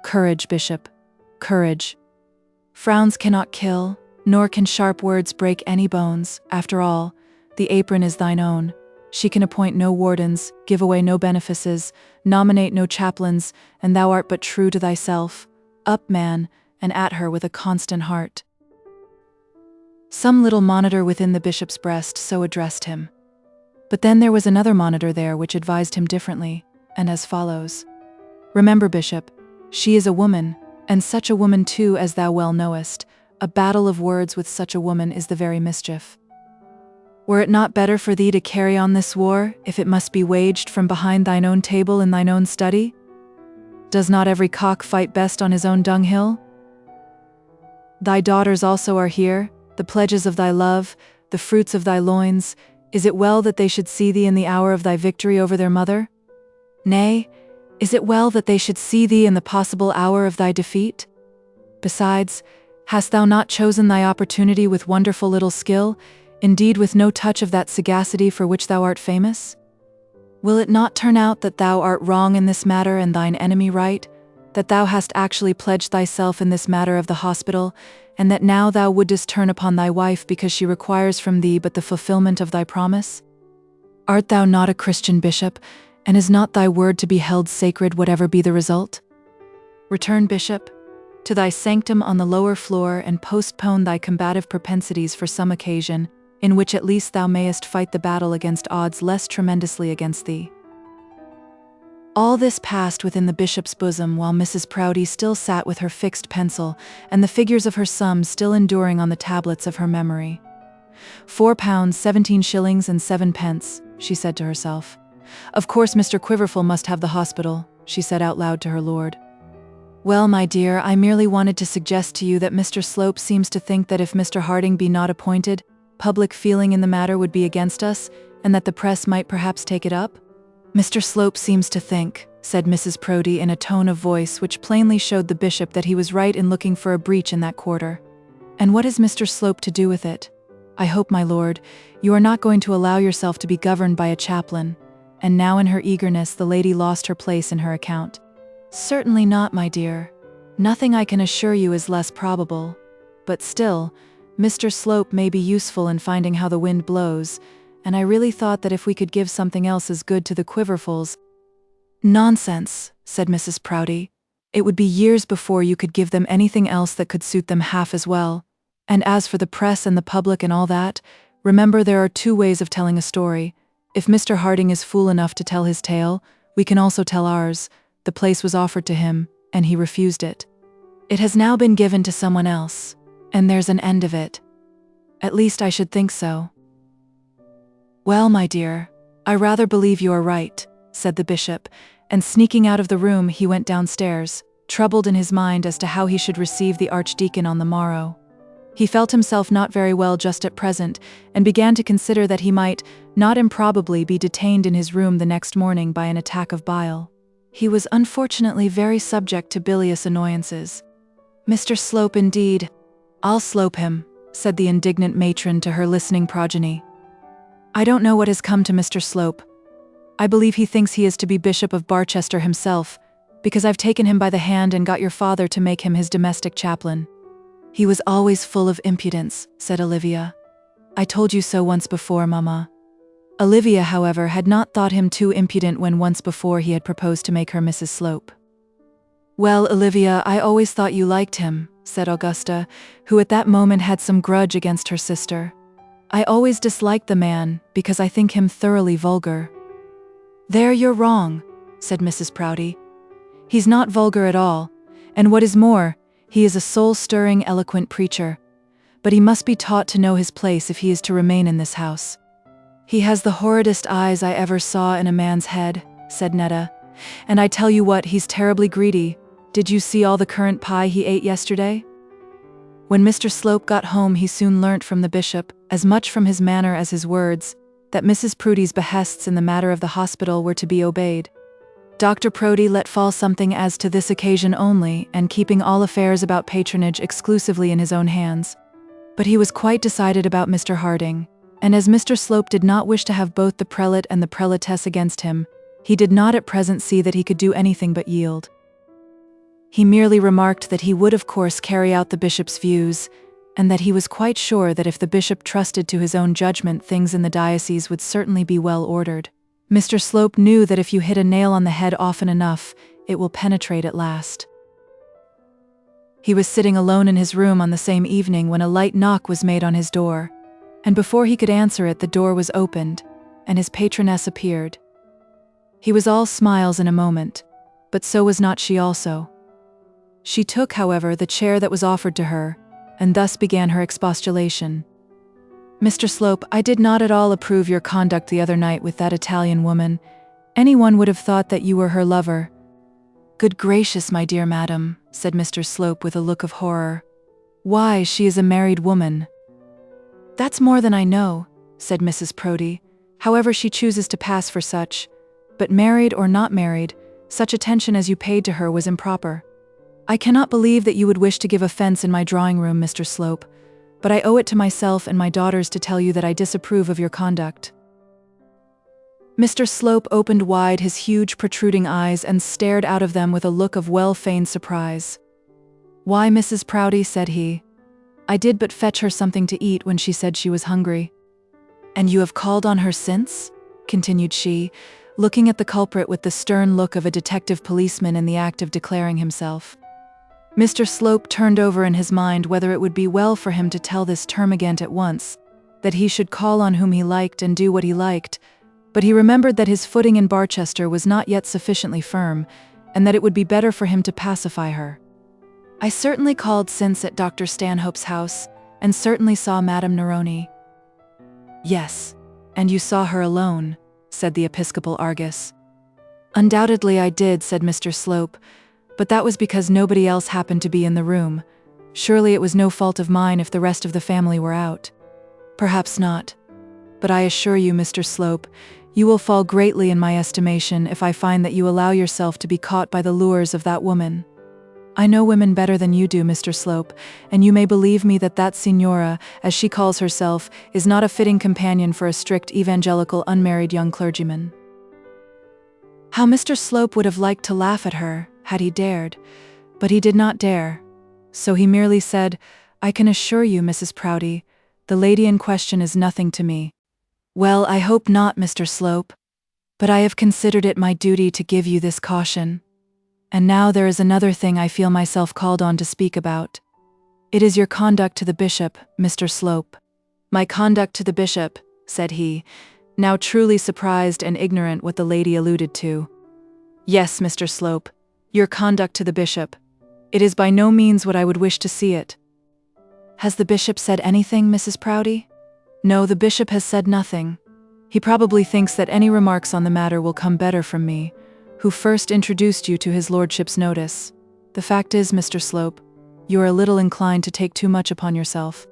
Courage, Bishop, courage. Frowns cannot kill, nor can sharp words break any bones. After all, the apron is thine own. She can appoint no wardens, give away no benefices, nominate no chaplains, and thou art but true to thyself. Up, man, and at her with a constant heart." Some little monitor within the bishop's breast so addressed him. But then there was another monitor there which advised him differently, and as follows: "Remember, Bishop, she is a woman, and such a woman too, as thou well knowest. A battle of words with such a woman is the very mischief. Were it not better for thee to carry on this war, if it must be waged from behind thine own table in thine own study? Does not every cock fight best on his own dunghill? Thy daughters also are here, the pledges of thy love, the fruits of thy loins. Is it well that they should see thee in the hour of thy victory over their mother? Nay, is it well that they should see thee in the possible hour of thy defeat? Besides, hast thou not chosen thy opportunity with wonderful little skill, indeed with no touch of that sagacity for which thou art famous? Will it not turn out that thou art wrong in this matter and thine enemy right, that thou hast actually pledged thyself in this matter of the hospital, and that now thou wouldest turn upon thy wife because she requires from thee but the fulfillment of thy promise? Art thou not a Christian, Bishop, and is not thy word to be held sacred whatever be the result? Return, Bishop, to thy sanctum on the lower floor and postpone thy combative propensities for some occasion, in which at least thou mayest fight the battle against odds less tremendously against thee." All this passed within the bishop's bosom while Mrs. Proudie still sat with her fixed pencil and the figures of her sums still enduring on the tablets of her memory. £4, 17 shillings and 7 pence, she said to herself. Of course Mr. Quiverful must have the hospital, she said out loud to her lord. Well, my dear, I merely wanted to suggest to you that Mr. Slope seems to think that if Mr. Harding be not appointed, public feeling in the matter would be against us, and that the press might perhaps take it up. Mr. Slope seems to think, said Mrs. Proudie in a tone of voice which plainly showed the bishop that he was right in looking for a breach in that quarter. And what is Mr. Slope to do with it? I hope, my lord, you are not going to allow yourself to be governed by a chaplain. And now in her eagerness the lady lost her place in her account. Certainly not, my dear. Nothing, I can assure you, is less probable. But still, Mr. Slope may be useful in finding how the wind blows, and I really thought that if we could give something else as good to the Quiverfuls— Nonsense, said Mrs. Proudie. It would be years before you could give them anything else that could suit them half as well. And as for the press and the public and all that, remember there are two ways of telling a story. If Mr. Harding is fool enough to tell his tale, we can also tell ours. The place was offered to him, and he refused it. It has now been given to someone else, and there's an end of it. At least I should think so. Well, my dear, I rather believe you are right, said the bishop, and sneaking out of the room he went downstairs, troubled in his mind as to how he should receive the archdeacon on the morrow. He felt himself not very well just at present, and began to consider that he might, not improbably, be detained in his room the next morning by an attack of bile. He was unfortunately very subject to bilious annoyances. Mr. Slope, indeed. I'll slope him, said the indignant matron to her listening progeny. I don't know what has come to Mr. Slope. I believe he thinks he is to be Bishop of Barchester himself, because I've taken him by the hand and got your father to make him his domestic chaplain. He was always full of impudence, said Olivia. I told you so once before, Mama. Olivia, however, had not thought him too impudent when once before he had proposed to make her Mrs. Slope. Well, Olivia, I always thought you liked him, said Augusta, who at that moment had some grudge against her sister. I always disliked the man, because I think him thoroughly vulgar. There you're wrong, said Mrs. Proudie. He's not vulgar at all, and what is more, he is a soul-stirring, eloquent preacher. But he must be taught to know his place if he is to remain in this house. He has the horridest eyes I ever saw in a man's head, said Netta. And I tell you what, he's terribly greedy. Did you see all the currant pie he ate yesterday? When Mr. Slope got home, he soon learnt from the bishop, as much from his manner as his words, that Mrs. Proudie's behests in the matter of the hospital were to be obeyed. Dr. Proudie let fall something as to this occasion only, and keeping all affairs about patronage exclusively in his own hands. But he was quite decided about Mr. Harding, and as Mr. Slope did not wish to have both the prelate and the prelatess against him, he did not at present see that he could do anything but yield. He merely remarked that he would of course carry out the bishop's views, and that he was quite sure that if the bishop trusted to his own judgment, things in the diocese would certainly be well ordered. Mr. Slope knew that if you hit a nail on the head often enough, it will penetrate at last. He was sitting alone in his room on the same evening when a light knock was made on his door, and before he could answer it, the door was opened, and his patroness appeared. He was all smiles in a moment, but so was not she also. She took, however, the chair that was offered to her, and thus began her expostulation. Mr. Slope, I did not at all approve your conduct the other night with that Italian woman. Anyone would have thought that you were her lover. Good gracious, my dear madam, said Mr. Slope with a look of horror. Why, she is a married woman. That's more than I know, said Mrs. Proudie, however she chooses to pass for such. But married or not married, such attention as you paid to her was improper. I cannot believe that you would wish to give offense in my drawing-room, Mr. Slope, but I owe it to myself and my daughters to tell you that I disapprove of your conduct. Mr. Slope opened wide his huge protruding eyes and stared out of them with a look of well-feigned surprise. Why, Mrs. Proudie, said he, I did but fetch her something to eat when she said she was hungry. And you have called on her since? Continued she, looking at the culprit with the stern look of a detective policeman in the act of declaring himself. Mr. Slope turned over in his mind whether it would be well for him to tell this termagant at once, that he should call on whom he liked and do what he liked, but he remembered that his footing in Barchester was not yet sufficiently firm, and that it would be better for him to pacify her. I certainly called since at Dr. Stanhope's house, and certainly saw Madame Neroni. Yes, and you saw her alone, said the Episcopal Argus. Undoubtedly I did, said Mr. Slope, but that was because nobody else happened to be in the room. Surely it was no fault of mine if the rest of the family were out. Perhaps not. But I assure you, Mr. Slope, you will fall greatly in my estimation if I find that you allow yourself to be caught by the lures of that woman. I know women better than you do, Mr. Slope, and you may believe me that that signora, as she calls herself, is not a fitting companion for a strict evangelical unmarried young clergyman. How Mr. Slope would have liked to laugh at her, had he dared, but he did not dare. So he merely said, I can assure you, Mrs. Proudie, the lady in question is nothing to me. Well, I hope not, Mr. Slope, but I have considered it my duty to give you this caution. And now there is another thing I feel myself called on to speak about. It is your conduct to the bishop, Mr. Slope. My conduct to the bishop, said he, now truly surprised and ignorant what the lady alluded to. Yes, Mr. Slope, your conduct to the bishop. It is by no means what I would wish to see it. Has the bishop said anything, Mrs. Proudie? No, the bishop has said nothing. He probably thinks that any remarks on the matter will come better from me, who first introduced you to his lordship's notice. The fact is, Mr. Slope, you are a little inclined to take too much upon yourself.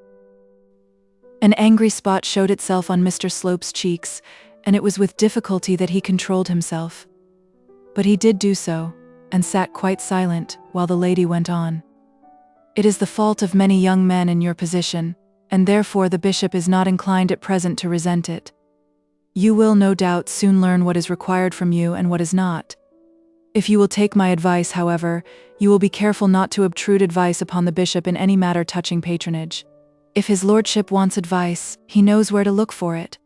An angry spot showed itself on Mr. Slope's cheeks, and it was with difficulty that he controlled himself. But he did do so, and sat quite silent, while the lady went on. It is the fault of many young men in your position, and therefore the bishop is not inclined at present to resent it. You will, no doubt, soon learn what is required from you and what is not. If you will take my advice, however, you will be careful not to obtrude advice upon the bishop in any matter touching patronage. If his lordship wants advice, he knows where to look for it."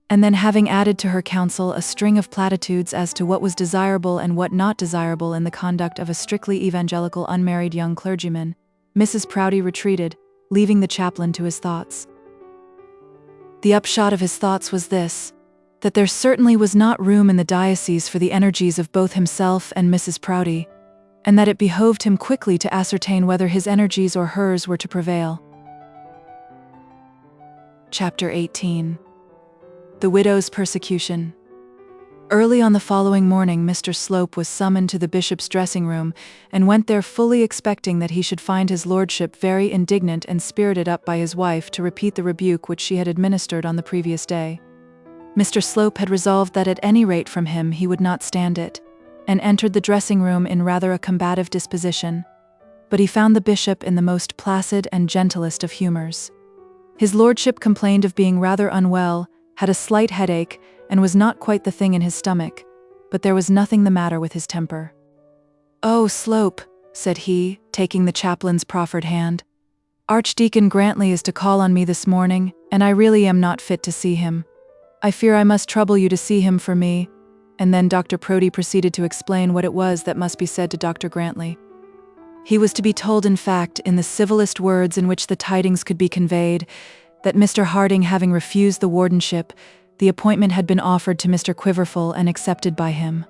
And then, having added to her counsel a string of platitudes as to what was desirable and what not desirable in the conduct of a strictly evangelical unmarried young clergyman, Mrs. Proudie retreated, leaving the chaplain to his thoughts. The upshot of his thoughts was this: that there certainly was not room in the diocese for the energies of both himself and Mrs. Proudie, and that it behoved him quickly to ascertain whether his energies or hers were to prevail. Chapter 18. The Widow's Persecution. Early on the following morning, Mr. Slope was summoned to the bishop's dressing room, and went there fully expecting that he should find his lordship very indignant and spirited up by his wife to repeat the rebuke which she had administered on the previous day. Mr. Slope had resolved that at any rate from him he would not stand it, and entered the dressing room in rather a combative disposition. But he found the bishop in the most placid and gentlest of humours. His lordship complained of being rather unwell, had a slight headache, and was not quite the thing in his stomach, but there was nothing the matter with his temper. "Oh, Slope," said he, taking the chaplain's proffered hand, "Archdeacon Grantley is to call on me this morning, and I really am not fit to see him. I fear I must trouble you to see him for me." And then Dr. Proudie proceeded to explain what it was that must be said to Dr. Grantley. He was to be told, in fact, in the civilest words in which the tidings could be conveyed, that Mr. Harding having refused the wardenship, the appointment had been offered to Mr. Quiverful and accepted by him.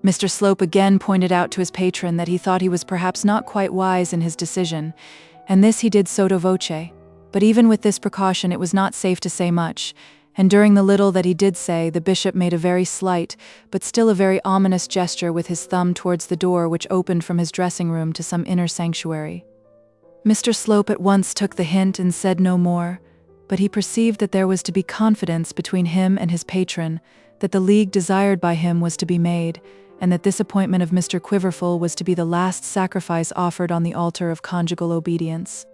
Mr. Slope again pointed out to his patron that he thought he was perhaps not quite wise in his decision, and this he did sotto voce, but even with this precaution it was not safe to say much, and during the little that he did say, the bishop made a very slight, but still a very ominous gesture with his thumb towards the door which opened from his dressing room to some inner sanctuary. Mr. Slope at once took the hint and said no more, but he perceived that there was to be confidence between him and his patron, that the league desired by him was to be made, and that this appointment of Mr. Quiverful was to be the last sacrifice offered on the altar of conjugal obedience.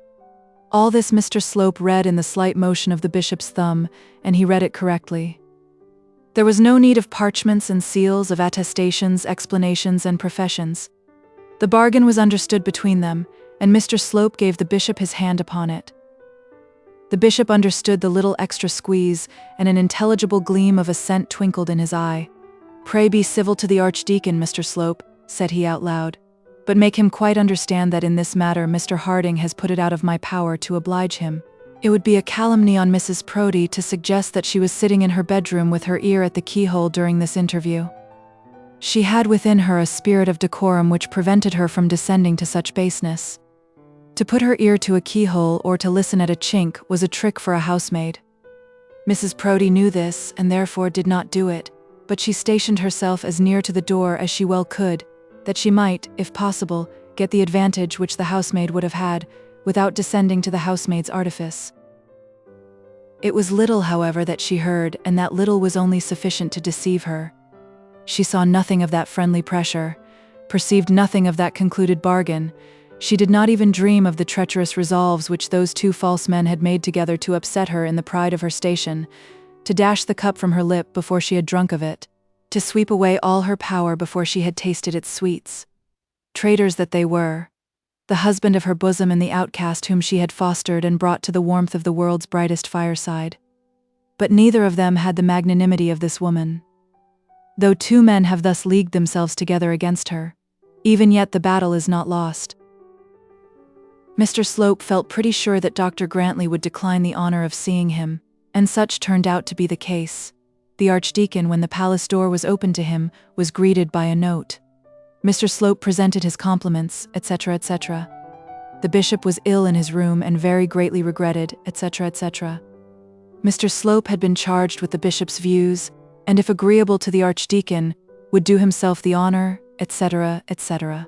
All this Mr. Slope read in the slight motion of the bishop's thumb, and he read it correctly. There was no need of parchments and seals, of attestations, explanations, and professions. The bargain was understood between them, and Mr. Slope gave the bishop his hand upon it. The bishop understood the little extra squeeze, and an intelligible gleam of assent twinkled in his eye. "Pray be civil to the Archdeacon, Mr. Slope," said he out loud, "but make him quite understand that in this matter Mr. Harding has put it out of my power to oblige him. It would be a calumny on Mrs. Proudie to suggest that she was sitting in her bedroom with her ear at the keyhole during this interview. She had within her a spirit of decorum which prevented her from descending to such baseness. To put her ear to a keyhole or to listen at a chink was a trick for a housemaid. Mrs. Proudie knew this and therefore did not do it, but she stationed herself as near to the door as she well could, that she might, if possible, get the advantage which the housemaid would have had, without descending to the housemaid's artifice. It was little, however, that she heard, and that little was only sufficient to deceive her. She saw nothing of that friendly pressure, perceived nothing of that concluded bargain. She did not even dream of the treacherous resolves which those two false men had made together to upset her in the pride of her station, to dash the cup from her lip before she had drunk of it, to sweep away all her power before she had tasted its sweets. Traitors that they were, the husband of her bosom and the outcast whom she had fostered and brought to the warmth of the world's brightest fireside. But neither of them had the magnanimity of this woman. Though two men have thus leagued themselves together against her, even yet the battle is not lost. Mr. Slope felt pretty sure that Dr. Grantley would decline the honor of seeing him, and such turned out to be the case. The Archdeacon, when the palace door was opened to him, was greeted by a note. Mr. Slope presented his compliments, etc., etc. The bishop was ill in his room and very greatly regretted, etc., etc. Mr. Slope had been charged with the bishop's views, and if agreeable to the Archdeacon, would do himself the honor, etc., etc.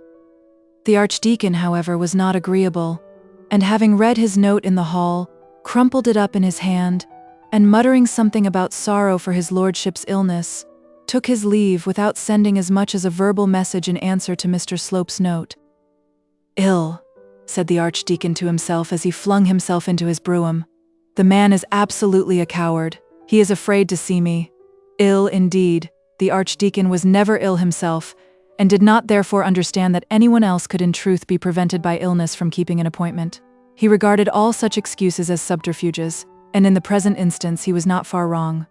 The Archdeacon, however, was not agreeable, and having read his note in the hall, crumpled it up in his hand, and muttering something about sorrow for his lordship's illness, took his leave without sending as much as a verbal message in answer to Mr. Slope's note. "Ill," said the Archdeacon to himself as he flung himself into his brougham. "The man is absolutely a coward. He is afraid to see me. Ill indeed. The Archdeacon was never ill himself, and did not therefore understand that anyone else could in truth be prevented by illness from keeping an appointment. He regarded all such excuses as subterfuges, and in the present instance he was not far wrong.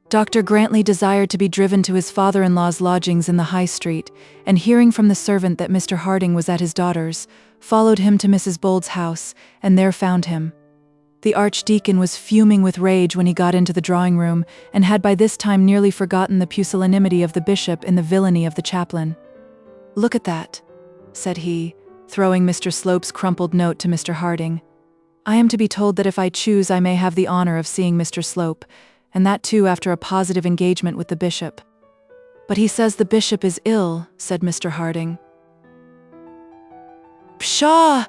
Dr. Grantley desired to be driven to his father-in-law's lodgings in the High Street, and hearing from the servant that Mr. Harding was at his daughter's, followed him to Mrs. Bold's house, and there found him. The Archdeacon was fuming with rage when he got into the drawing-room, and had by this time nearly forgotten the pusillanimity of the bishop in the villainy of the chaplain. "Look at that," said he, throwing Mr. Slope's crumpled note to Mr. Harding. "I am to be told that if I choose I may have the honour of seeing Mr. Slope, and that too after a positive engagement with the bishop." "But he says the bishop is ill," said Mr. Harding. "Pshaw!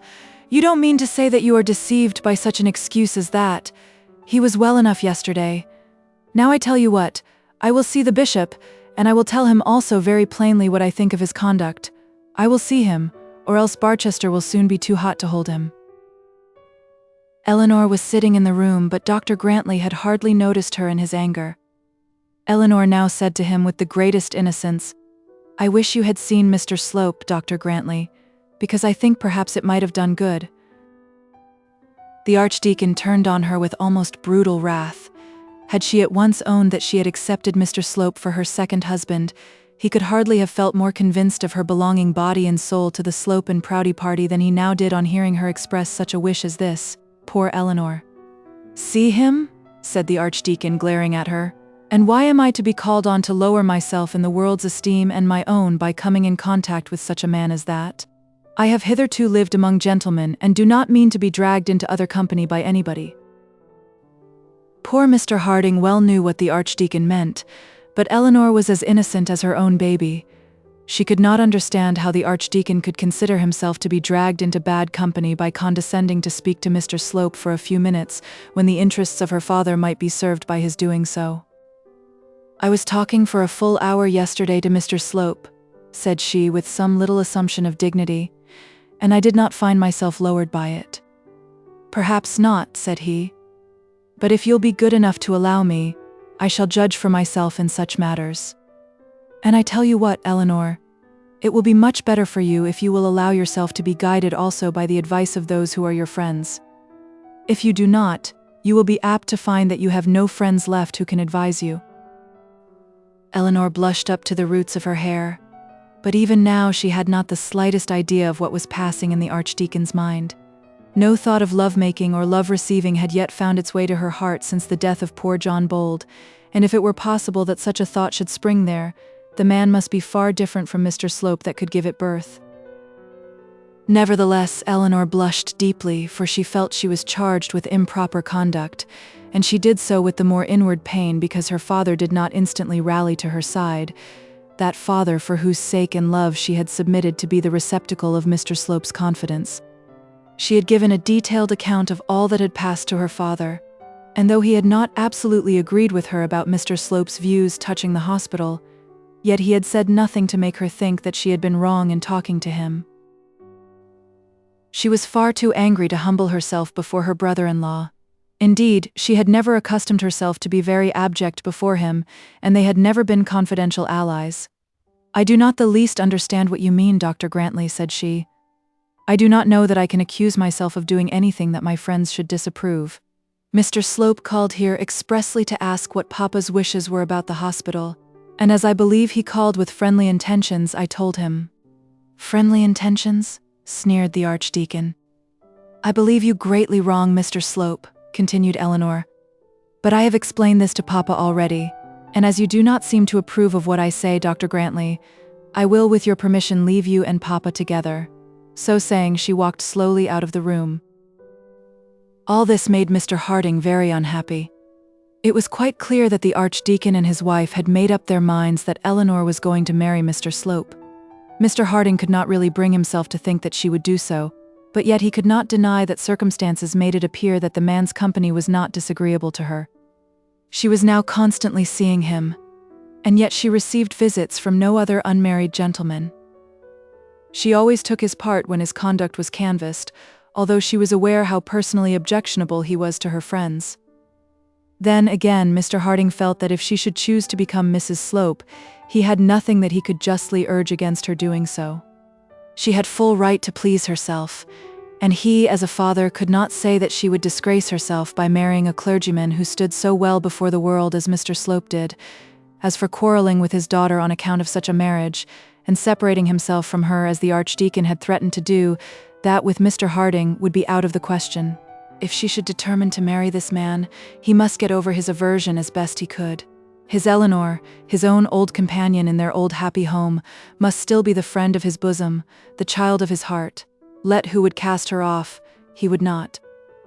You don't mean to say that you are deceived by such an excuse as that. He was well enough yesterday. Now I tell you what, I will see the bishop, and I will tell him also very plainly what I think of his conduct. I will see him, or else Barchester will soon be too hot to hold him." Eleanor was sitting in the room, but Dr. Grantley had hardly noticed her in his anger. Eleanor now said to him with the greatest innocence, "I wish you had seen Mr. Slope, Dr. Grantley, because I think perhaps it might have done good." The Archdeacon turned on her with almost brutal wrath. Had she at once owned that she had accepted Mr. Slope for her second husband, he could hardly have felt more convinced of her belonging body and soul to the Slope and Proudie party than he now did on hearing her express such a wish as this. Poor Eleanor. "See him?" said the Archdeacon, glaring at her. "And why am I to be called on to lower myself in the world's esteem and my own by coming in contact with such a man as that? I have hitherto lived among gentlemen, and do not mean to be dragged into other company by anybody." Poor Mr. Harding well knew what the Archdeacon meant, but Eleanor was as innocent as her own baby. She could not understand how the Archdeacon could consider himself to be dragged into bad company by condescending to speak to Mr. Slope for a few minutes, when the interests of her father might be served by his doing so. "I was talking for a full hour yesterday to Mr. Slope," said she with some little assumption of dignity, "and I did not find myself lowered by it." "Perhaps not," said he. "But if you'll be good enough to allow me, I shall judge for myself in such matters. And I tell you what, Eleanor, it will be much better for you if you will allow yourself to be guided also by the advice of those who are your friends. If you do not, you will be apt to find that you have no friends left who can advise you." Eleanor blushed up to the roots of her hair, but even now she had not the slightest idea of what was passing in the Archdeacon's mind. No thought of love-making or love-receiving had yet found its way to her heart since the death of poor John Bold, and if it were possible that such a thought should spring there, the man must be far different from Mr. Slope that could give it birth. Nevertheless, Eleanor blushed deeply, for she felt she was charged with improper conduct, and she did so with the more inward pain because her father did not instantly rally to her side, that father for whose sake and love she had submitted to be the receptacle of Mr. Slope's confidence. She had given a detailed account of all that had passed to her father, and though he had not absolutely agreed with her about Mr. Slope's views touching the hospital, yet he had said nothing to make her think that she had been wrong in talking to him. She was far too angry to humble herself before her brother-in-law. Indeed, she had never accustomed herself to be very abject before him, and they had never been confidential allies. "I do not the least understand what you mean, Dr. Grantley," said she. "I do not know that I can accuse myself of doing anything that my friends should disapprove. Mr. Slope called here expressly to ask what Papa's wishes were about the hospital, and as I believe he called with friendly intentions, I told him." "Friendly intentions?" sneered the Archdeacon. "I believe you greatly wrong Mr. Slope," continued Eleanor. "But I have explained this to Papa already, and as you do not seem to approve of what I say, Dr. Grantley, I will with your permission leave you and Papa together." So saying, she walked slowly out of the room. All this made Mr. Harding very unhappy. It was quite clear that the Archdeacon and his wife had made up their minds that Eleanor was going to marry Mr. Slope. Mr. Harding could not really bring himself to think that she would do so, but yet he could not deny that circumstances made it appear that the man's company was not disagreeable to her. She was now constantly seeing him, and yet she received visits from no other unmarried gentleman. She always took his part when his conduct was canvassed, although she was aware how personally objectionable he was to her friends. Then again, Mr. Harding felt that if she should choose to become Mrs. Slope, he had nothing that he could justly urge against her doing so. She had full right to please herself, and he, as a father, could not say that she would disgrace herself by marrying a clergyman who stood so well before the world as Mr. Slope did. As for quarreling with his daughter on account of such a marriage, and separating himself from her as the Archdeacon had threatened to do, that with Mr. Harding would be out of the question. If she should determine to marry this man, he must get over his aversion as best he could. His Eleanor, his own old companion in their old happy home, must still be the friend of his bosom, the child of his heart. Let who would cast her off, he would not.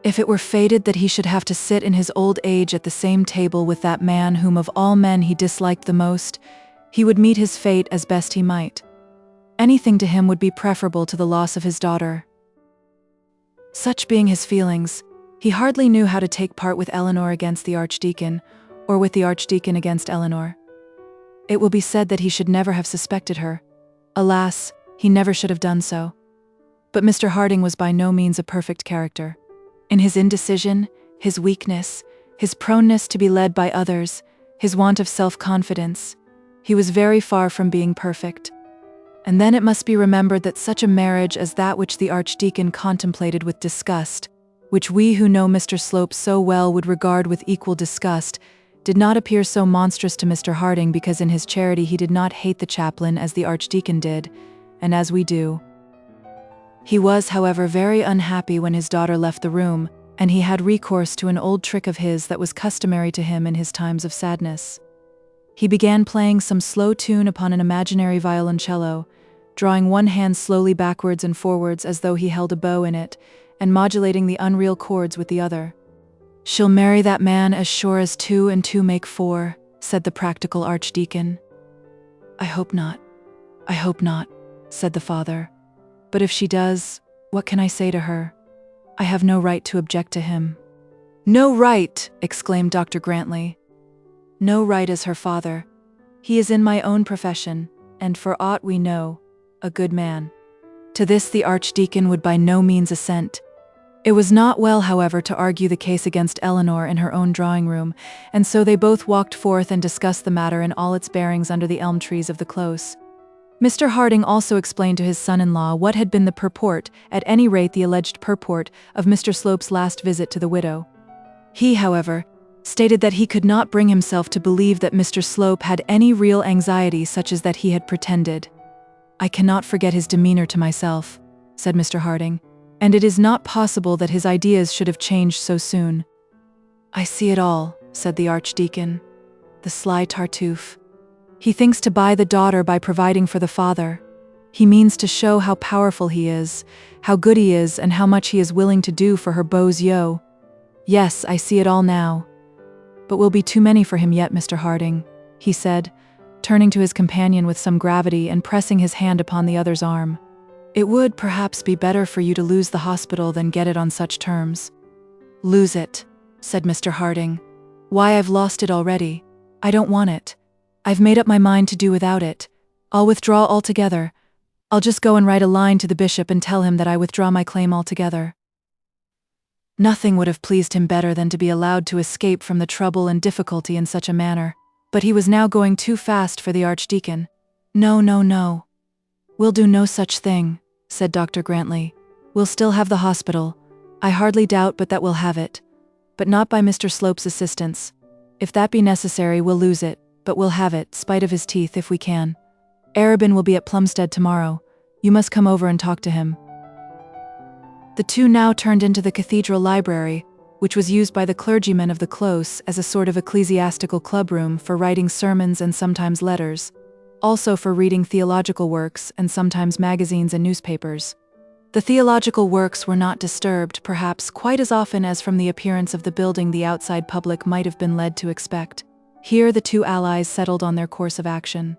If it were fated that he should have to sit in his old age at the same table with that man whom of all men he disliked the most, he would meet his fate as best he might. Anything to him would be preferable to the loss of his daughter. Such being his feelings, he hardly knew how to take part with Eleanor against the Archdeacon, or with the Archdeacon against Eleanor. It will be said that he should never have suspected her. Alas, he never should have done so. But Mr. Harding was by no means a perfect character. In his indecision, his weakness, his proneness to be led by others, his want of self-confidence, he was very far from being perfect. And then it must be remembered that such a marriage as that which the Archdeacon contemplated with disgust, which we who know Mr. Slope so well would regard with equal disgust, did not appear so monstrous to Mr. Harding because in his charity he did not hate the chaplain as the Archdeacon did, and as we do. He was, however, very unhappy when his daughter left the room, and he had recourse to an old trick of his that was customary to him in his times of sadness. He began playing some slow tune upon an imaginary violoncello, drawing one hand slowly backwards and forwards as though he held a bow in it, and modulating the unreal chords with the other. "She'll marry that man as sure as 2 and 2 make 4, said the practical Archdeacon. "I hope not. I hope not," said the father. "But if she does, what can I say to her? I have no right to object to him." "No right!" exclaimed Dr. Grantley. "No right as her father. He is in my own profession, and for aught we know, a good man." To this the Archdeacon would by no means assent. It was not well, however, to argue the case against Eleanor in her own drawing-room, and so they both walked forth and discussed the matter in all its bearings under the elm trees of the close. Mr. Harding also explained to his son-in-law what had been the purport, at any rate the alleged purport, of Mr. Slope's last visit to the widow. He, however, stated that he could not bring himself to believe that Mr. Slope had any real anxiety such as that he had pretended. "I cannot forget his demeanor to myself," said Mr. Harding, "and it is not possible that his ideas should have changed so soon." "I see it all," said the Archdeacon. "The sly Tartuffe. He thinks to buy the daughter by providing for the father. He means to show how powerful he is, how good he is, and how much he is willing to do for her beaux yeux. Yes, I see it all now. But we'll be too many for him yet, Mr. Harding," he said, turning to his companion with some gravity and pressing his hand upon the other's arm. "It would perhaps be better for you to lose the hospital than get it on such terms." "Lose it," said Mr. Harding. "Why, I've lost it already. I don't want it. I've made up my mind to do without it. I'll withdraw altogether. I'll just go and write a line to the bishop and tell him that I withdraw my claim altogether." Nothing would have pleased him better than to be allowed to escape from the trouble and difficulty in such a manner, but he was now going too fast for the Archdeacon. "No, no, no. We'll do no such thing," said Dr. Grantley. "We'll still have the hospital. I hardly doubt but that we'll have it. But not by Mr. Slope's assistance. If that be necessary, we'll lose it, but we'll have it, spite of his teeth, if we can. Arabin will be at Plumstead tomorrow. You must come over and talk to him." The two now turned into the cathedral library, which was used by the clergymen of the close as a sort of ecclesiastical clubroom for writing sermons and sometimes letters, also for reading theological works and sometimes magazines and newspapers. The theological works were not disturbed, perhaps, quite as often as from the appearance of the building the outside public might have been led to expect. Here the two allies settled on their course of action.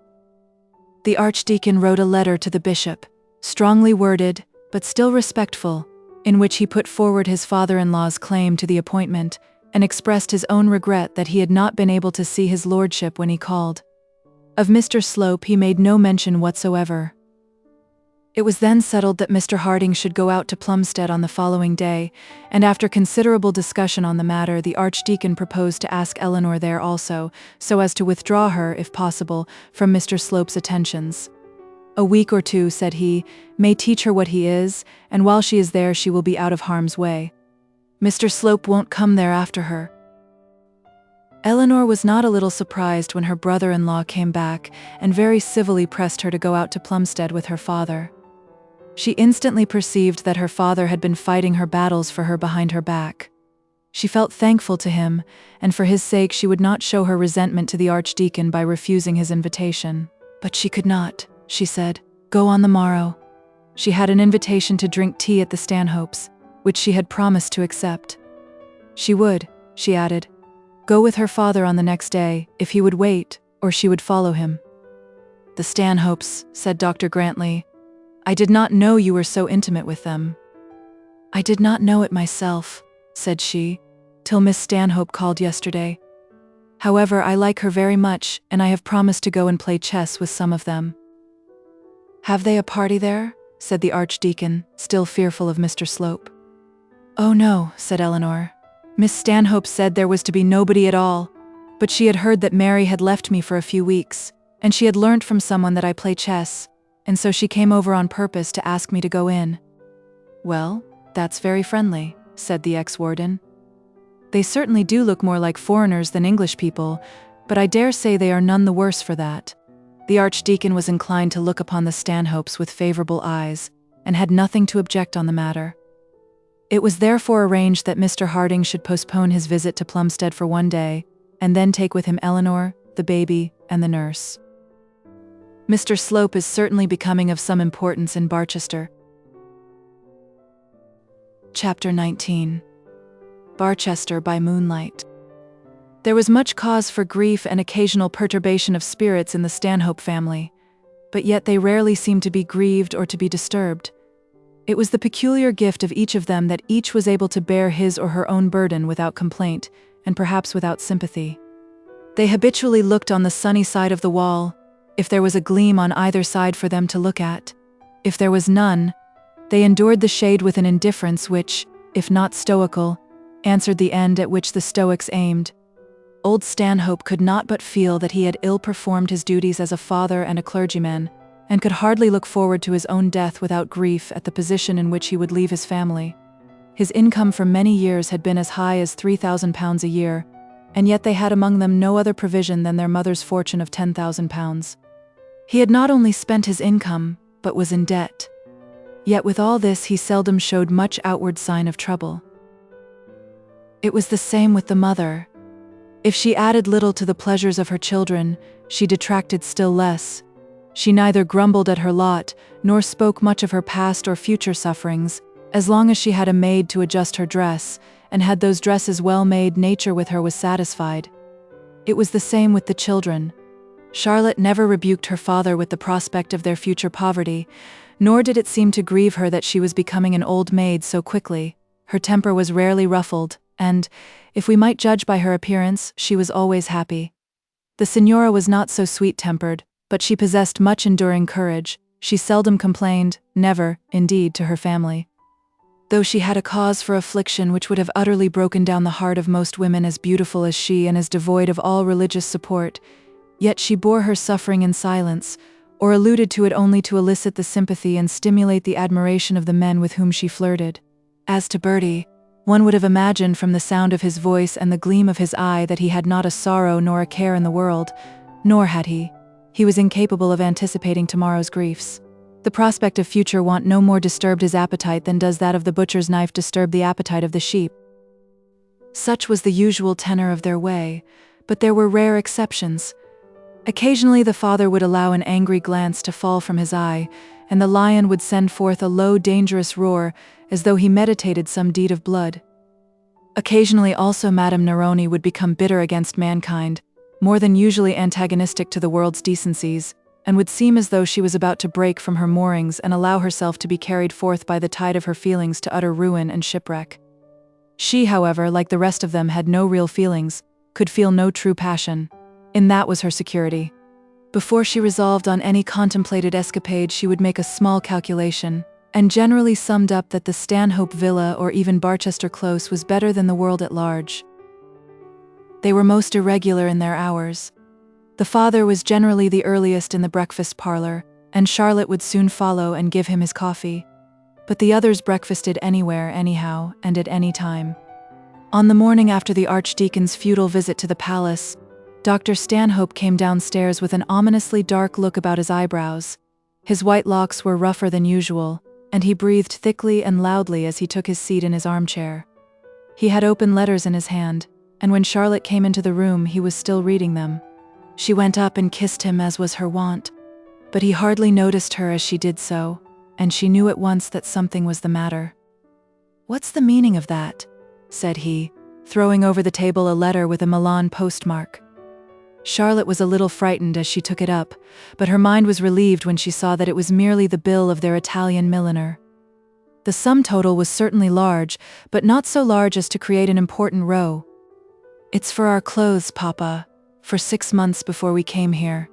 The Archdeacon wrote a letter to the bishop, strongly worded, but still respectful, in which he put forward his father-in-law's claim to the appointment, and expressed his own regret that he had not been able to see his lordship when he called. Of Mr. Slope he made no mention whatsoever. It was then settled that Mr. Harding should go out to Plumstead on the following day, and after considerable discussion on the matter, the Archdeacon proposed to ask Eleanor there also, so as to withdraw her, if possible, from Mr. Slope's attentions. "A week or two," said he, "may teach her what he is, and while she is there she will be out of harm's way. Mr. Slope won't come there after her." Eleanor was not a little surprised when her brother-in-law came back and very civilly pressed her to go out to Plumstead with her father. She instantly perceived that her father had been fighting her battles for her behind her back. She felt thankful to him, and for his sake she would not show her resentment to the Archdeacon by refusing his invitation. But she could not, she said, go on the morrow. She had an invitation to drink tea at the Stanhopes, which she had promised to accept. She would, she added, go with her father on the next day, if he would wait, or she would follow him. "The Stanhopes," said Dr. Grantley. "I did not know you were so intimate with them." "I did not know it myself," said she, "till Miss Stanhope called yesterday. However, I like her very much, and I have promised to go and play chess with some of them." "Have they a party there?" said the Archdeacon, still fearful of Mr. Slope. "Oh no," said Eleanor. "Miss Stanhope said there was to be nobody at all, but she had heard that Mary had left me for a few weeks, and she had learnt from someone that I play chess, and so she came over on purpose to ask me to go in." "Well, that's very friendly," said the ex-warden. "They certainly do look more like foreigners than English people, but I dare say they are none the worse for that." The Archdeacon was inclined to look upon the Stanhopes with favourable eyes, and had nothing to object on the matter. It was therefore arranged that Mr. Harding should postpone his visit to Plumstead for one day, and then take with him Eleanor, the baby, and the nurse. Mr. Slope is certainly becoming of some importance in Barchester. Chapter 19. Barchester by Moonlight. There was much cause for grief and occasional perturbation of spirits in the Stanhope family, but yet they rarely seemed to be grieved or to be disturbed. It was the peculiar gift of each of them that each was able to bear his or her own burden without complaint, and perhaps without sympathy. They habitually looked on the sunny side of the wall, if there was a gleam on either side for them to look at. If there was none, they endured the shade with an indifference which, if not stoical, answered the end at which the Stoics aimed. Old Stanhope could not but feel that he had ill-performed his duties as a father and a clergyman, and could hardly look forward to his own death without grief at the position in which he would leave his family. His income for many years had been as high as £3,000 a year, and yet they had among them no other provision than their mother's fortune of £10,000. He had not only spent his income, but was in debt. Yet with all this he seldom showed much outward sign of trouble. It was the same with the mother. If she added little to the pleasures of her children, she detracted still less. She neither grumbled at her lot, nor spoke much of her past or future sufferings, as long as she had a maid to adjust her dress, and had those dresses well made, nature with her was satisfied. It was the same with the children. Charlotte never rebuked her father with the prospect of their future poverty, nor did it seem to grieve her that she was becoming an old maid so quickly. Her temper was rarely ruffled, and, if we might judge by her appearance, she was always happy. The Signora was not so sweet-tempered, but she possessed much enduring courage. She seldom complained, never, indeed, to her family. Though she had a cause for affliction which would have utterly broken down the heart of most women as beautiful as she and as devoid of all religious support, yet she bore her suffering in silence, or alluded to it only to elicit the sympathy and stimulate the admiration of the men with whom she flirted. As to Bertie, one would have imagined from the sound of his voice and the gleam of his eye that he had not a sorrow nor a care in the world, nor had he. He was incapable of anticipating tomorrow's griefs. The prospect of future want no more disturbed his appetite than does that of the butcher's knife disturb the appetite of the sheep. Such was the usual tenor of their way, but there were rare exceptions. Occasionally the father would allow an angry glance to fall from his eye, and the lion would send forth a low, dangerous roar, as though he meditated some deed of blood. Occasionally also Madame Neroni would become bitter against mankind, more than usually antagonistic to the world's decencies, and would seem as though she was about to break from her moorings and allow herself to be carried forth by the tide of her feelings to utter ruin and shipwreck. She, however, like the rest of them, had no real feelings, could feel no true passion. In that was her security. Before she resolved on any contemplated escapade, she would make a small calculation, and generally summed up that the Stanhope villa or even Barchester Close was better than the world at large. They were most irregular in their hours. The father was generally the earliest in the breakfast parlour, and Charlotte would soon follow and give him his coffee. But the others breakfasted anywhere, anyhow, and at any time. On the morning after the Archdeacon's futile visit to the palace, Dr. Stanhope came downstairs with an ominously dark look about his eyebrows. His white locks were rougher than usual, and he breathed thickly and loudly as he took his seat in his armchair. He had open letters in his hand, and when Charlotte came into the room, he was still reading them. She went up and kissed him as was her wont, but he hardly noticed her as she did so, and she knew at once that something was the matter. "What's the meaning of that?" said he, throwing over the table a letter with a Milan postmark. Charlotte was a little frightened as she took it up, but her mind was relieved when she saw that it was merely the bill of their Italian milliner. The sum total was certainly large, but not so large as to create an important row. "It's for our clothes, Papa, for 6 months before we came here.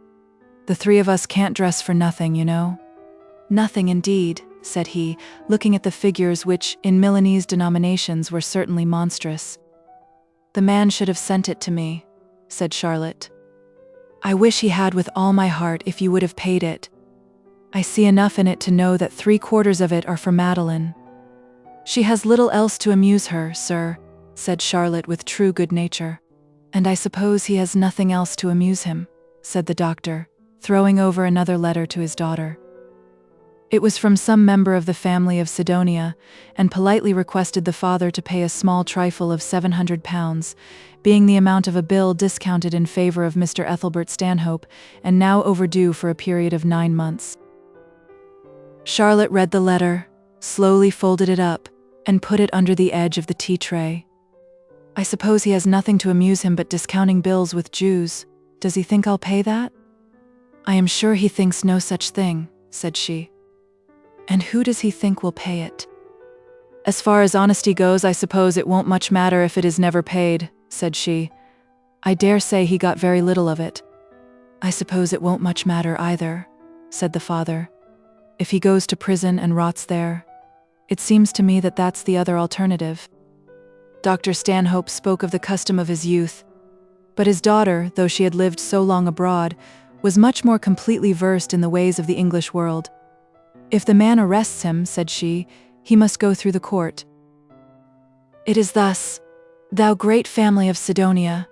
The 3 of us can't dress for nothing, you know." "Nothing indeed," said he, looking at the figures which, in Milanese denominations, were certainly monstrous. "The man should have sent it to me," said Charlotte. "I wish he had with all my heart if you would have paid it. I see enough in it to know that 3/4 of it are for Madeline." "She has little else to amuse her, sir," said Charlotte with true good nature. "And I suppose he has nothing else to amuse him," said the doctor, throwing over another letter to his daughter. It was from some member of the family of Sidonia, and politely requested the father to pay a small trifle of £700, being the amount of a bill discounted in favour of Mr. Ethelbert Stanhope, and now overdue for a period of 9 months. Charlotte read the letter, slowly folded it up, and put it under the edge of the tea-tray. "I suppose he has nothing to amuse him but discounting bills with Jews. Does he think I'll pay that?" "I am sure he thinks no such thing," said she. "And who does he think will pay it?" "As far as honesty goes, I suppose it won't much matter if it is never paid," said she. "I dare say he got very little of it." "I suppose it won't much matter either," said the father. "If he goes to prison and rots there. It seems to me that that's the other alternative." Dr. Stanhope spoke of the custom of his youth, but his daughter, though she had lived so long abroad, was much more completely versed in the ways of the English world. "If the man arrests him," said she, "he must go through the court. It is thus, thou great family of Sidonia,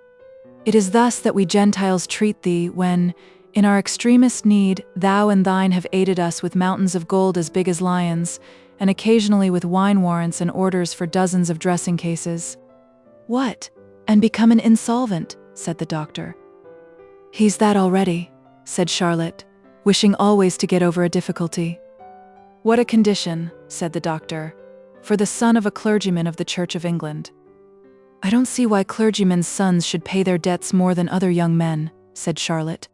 it is thus that we Gentiles treat thee when, in our extremest need, thou and thine have aided us with mountains of gold as big as lions, and occasionally with wine warrants and orders for dozens of dressing cases." "What? And become an insolvent?" said the doctor. "He's that already," said Charlotte, wishing always to get over a difficulty. "What a condition," said the doctor, "for the son of a clergyman of the Church of England." "I don't see why clergymen's sons should pay their debts more than other young men," said Charlotte.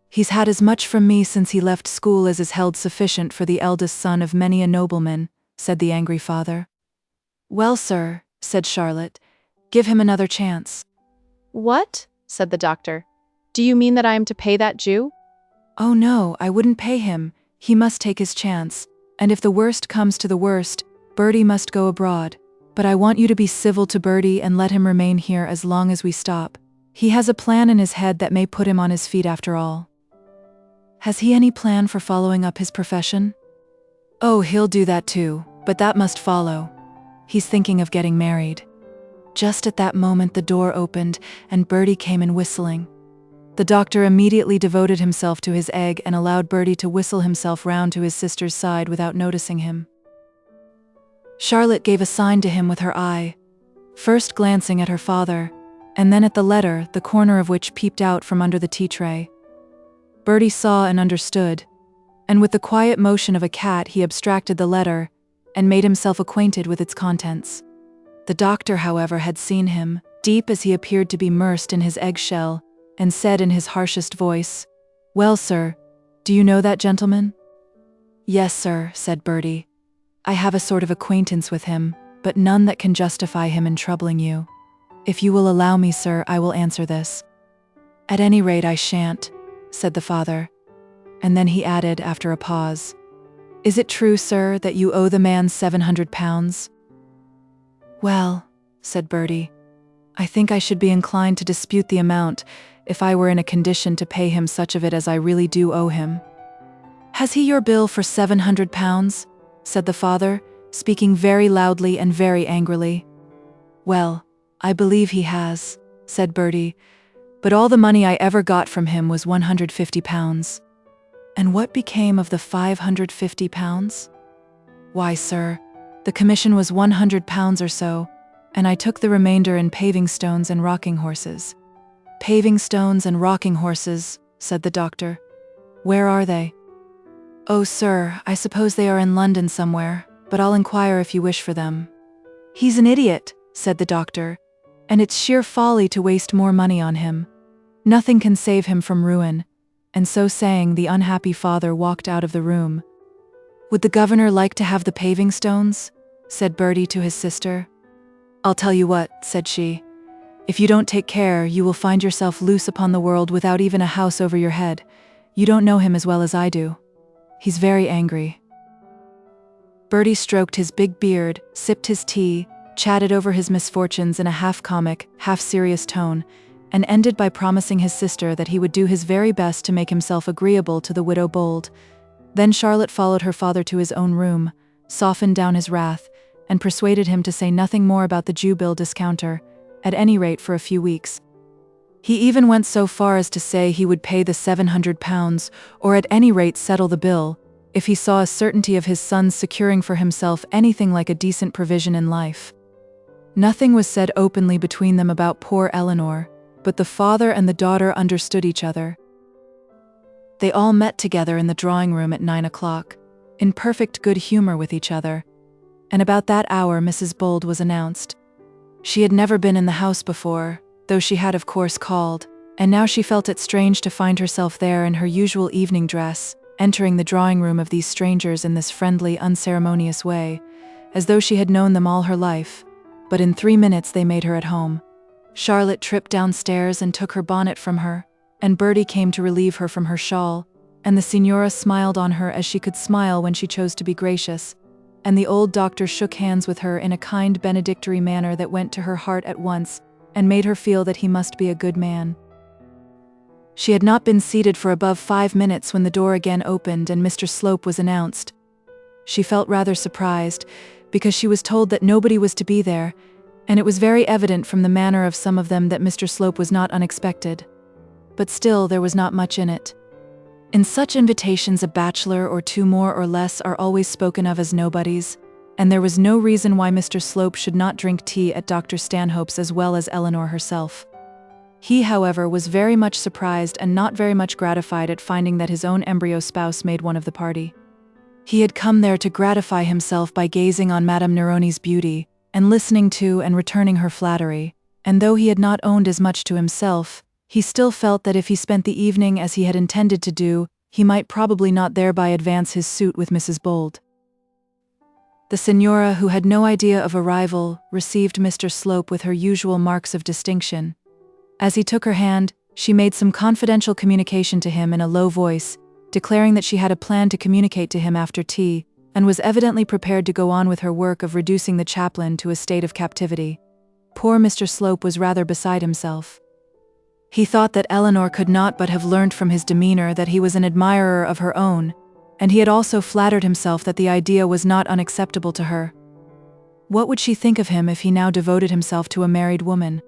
"He's had as much from me since he left school as is held sufficient for the eldest son of many a nobleman," said the angry father. "Well, sir," said Charlotte, "give him another chance." "What?" said the doctor. "Do you mean that I am to pay that Jew?" "Oh no, I wouldn't pay him. He must take his chance. And if the worst comes to the worst, Bertie must go abroad. But I want you to be civil to Bertie and let him remain here as long as we stop. He has a plan in his head that may put him on his feet after all." "Has he any plan for following up his profession?" "Oh, he'll do that too, but that must follow. He's thinking of getting married." Just at that moment the door opened, and Bertie came in whistling. The doctor immediately devoted himself to his egg and allowed Bertie to whistle himself round to his sister's side without noticing him. Charlotte gave a sign to him with her eye, first glancing at her father, and then at the letter, the corner of which peeped out from under the tea-tray. Bertie saw and understood, and with the quiet motion of a cat he abstracted the letter and made himself acquainted with its contents. The doctor, however, had seen him, deep as he appeared to be immersed in his eggshell, and said in his harshest voice, "Well, sir, do you know that gentleman?" "Yes, sir," said Bertie. "I have a sort of acquaintance with him, but none that can justify him in troubling you. If you will allow me, sir, I will answer this." "At any rate, I shan't," said the father. And then he added after a pause, "Is it true, sir, that you owe the man £700? Well, said Bertie, I think I should be inclined to dispute the amount if I were in a condition to pay him such of it as I really do owe him. Has he your bill for £700? Said the father, speaking very loudly and very angrily. Well, I believe he has, said Bertie, but all the money I ever got from him was £150. And what became of the £550? Why, sir, the commission was £100 or so, and I took the remainder in paving stones and rocking horses. Paving stones and rocking horses, said the doctor. Where are they? Oh, sir, I suppose they are in London somewhere, but I'll inquire if you wish for them. He's an idiot, said the doctor, and it's sheer folly to waste more money on him. Nothing can save him from ruin. And so saying, the unhappy father walked out of the room. Would the governor like to have the paving stones? Said Bertie to his sister. I'll tell you what, said she. If you don't take care, you will find yourself loose upon the world without even a house over your head. You don't know him as well as I do. He's very angry. Bertie stroked his big beard, sipped his tea, chatted over his misfortunes in a half-comic, half-serious tone, and ended by promising his sister that he would do his very best to make himself agreeable to the widow Bold. Then Charlotte followed her father to his own room, softened down his wrath, and persuaded him to say nothing more about the Jew bill discounter, at any rate for a few weeks. He even went so far as to say he would pay the £700, or at any rate settle the bill, if he saw a certainty of his son's securing for himself anything like a decent provision in life. Nothing was said openly between them about poor Eleanor, but the father and the daughter understood each other. They all met together in the drawing room at 9 o'clock, in perfect good humor with each other, and about that hour Mrs. Bold was announced. She had never been in the house before, though she had of course called, and now she felt it strange to find herself there in her usual evening dress, entering the drawing room of these strangers in this friendly, unceremonious way, as though she had known them all her life, but in 3 minutes they made her at home. Charlotte tripped downstairs and took her bonnet from her, and Bertie came to relieve her from her shawl, and the signora smiled on her as she could smile when she chose to be gracious, and the old doctor shook hands with her in a kind benedictory manner that went to her heart at once, and made her feel that he must be a good man. She had not been seated for above 5 minutes when the door again opened and Mr. Slope was announced. She felt rather surprised, because she was told that nobody was to be there, and it was very evident from the manner of some of them that Mr. Slope was not unexpected. But still there was not much in it. In such invitations a bachelor or two more or less are always spoken of as nobodies, and there was no reason why Mr. Slope should not drink tea at Dr. Stanhope's as well as Eleanor herself. He, however, was very much surprised and not very much gratified at finding that his own embryo spouse made one of the party. He had come there to gratify himself by gazing on Madame Neroni's beauty, and listening to and returning her flattery, and though he had not owned as much to himself, he still felt that if he spent the evening as he had intended to do, he might probably not thereby advance his suit with Mrs. Bold. The signora, who had no idea of a rival, received Mr. Slope with her usual marks of distinction. As he took her hand, she made some confidential communication to him in a low voice, declaring that she had a plan to communicate to him after tea, and was evidently prepared to go on with her work of reducing the chaplain to a state of captivity. Poor Mr. Slope was rather beside himself. He thought that Eleanor could not but have learnt from his demeanor that he was an admirer of her own, and he had also flattered himself that the idea was not unacceptable to her. What would she think of him if he now devoted himself to a married woman?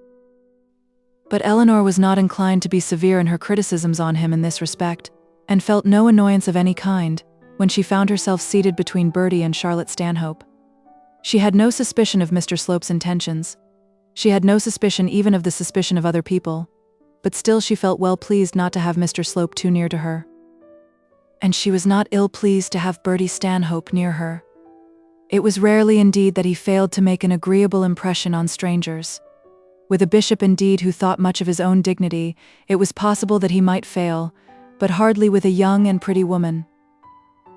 But Eleanor was not inclined to be severe in her criticisms on him in this respect, and felt no annoyance of any kind, when she found herself seated between Bertie and Charlotte Stanhope. She had no suspicion of Mr. Slope's intentions. She had no suspicion even of the suspicion of other people, but still she felt well pleased not to have Mr. Slope too near to her. And she was not ill-pleased to have Bertie Stanhope near her. It was rarely indeed that he failed to make an agreeable impression on strangers. With a bishop indeed who thought much of his own dignity, it was possible that he might fail, but hardly with a young and pretty woman.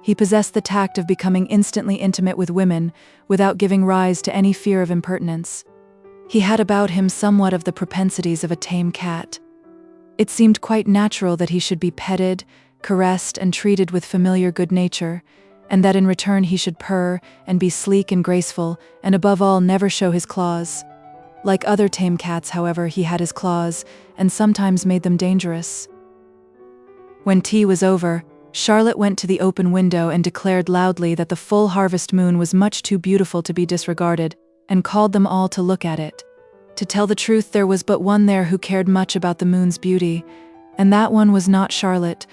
He possessed the tact of becoming instantly intimate with women without giving rise to any fear of impertinence. He had about him somewhat of the propensities of a tame cat. It seemed quite natural that he should be petted, caressed, and treated with familiar good nature, and that in return he should purr and be sleek and graceful, and above all never show his claws. Like other tame cats, however, he had his claws, and sometimes made them dangerous. When tea was over, Charlotte went to the open window and declared loudly that the full harvest moon was much too beautiful to be disregarded, and called them all to look at it. To tell the truth, there was but one there who cared much about the moon's beauty, and that one was not Charlotte,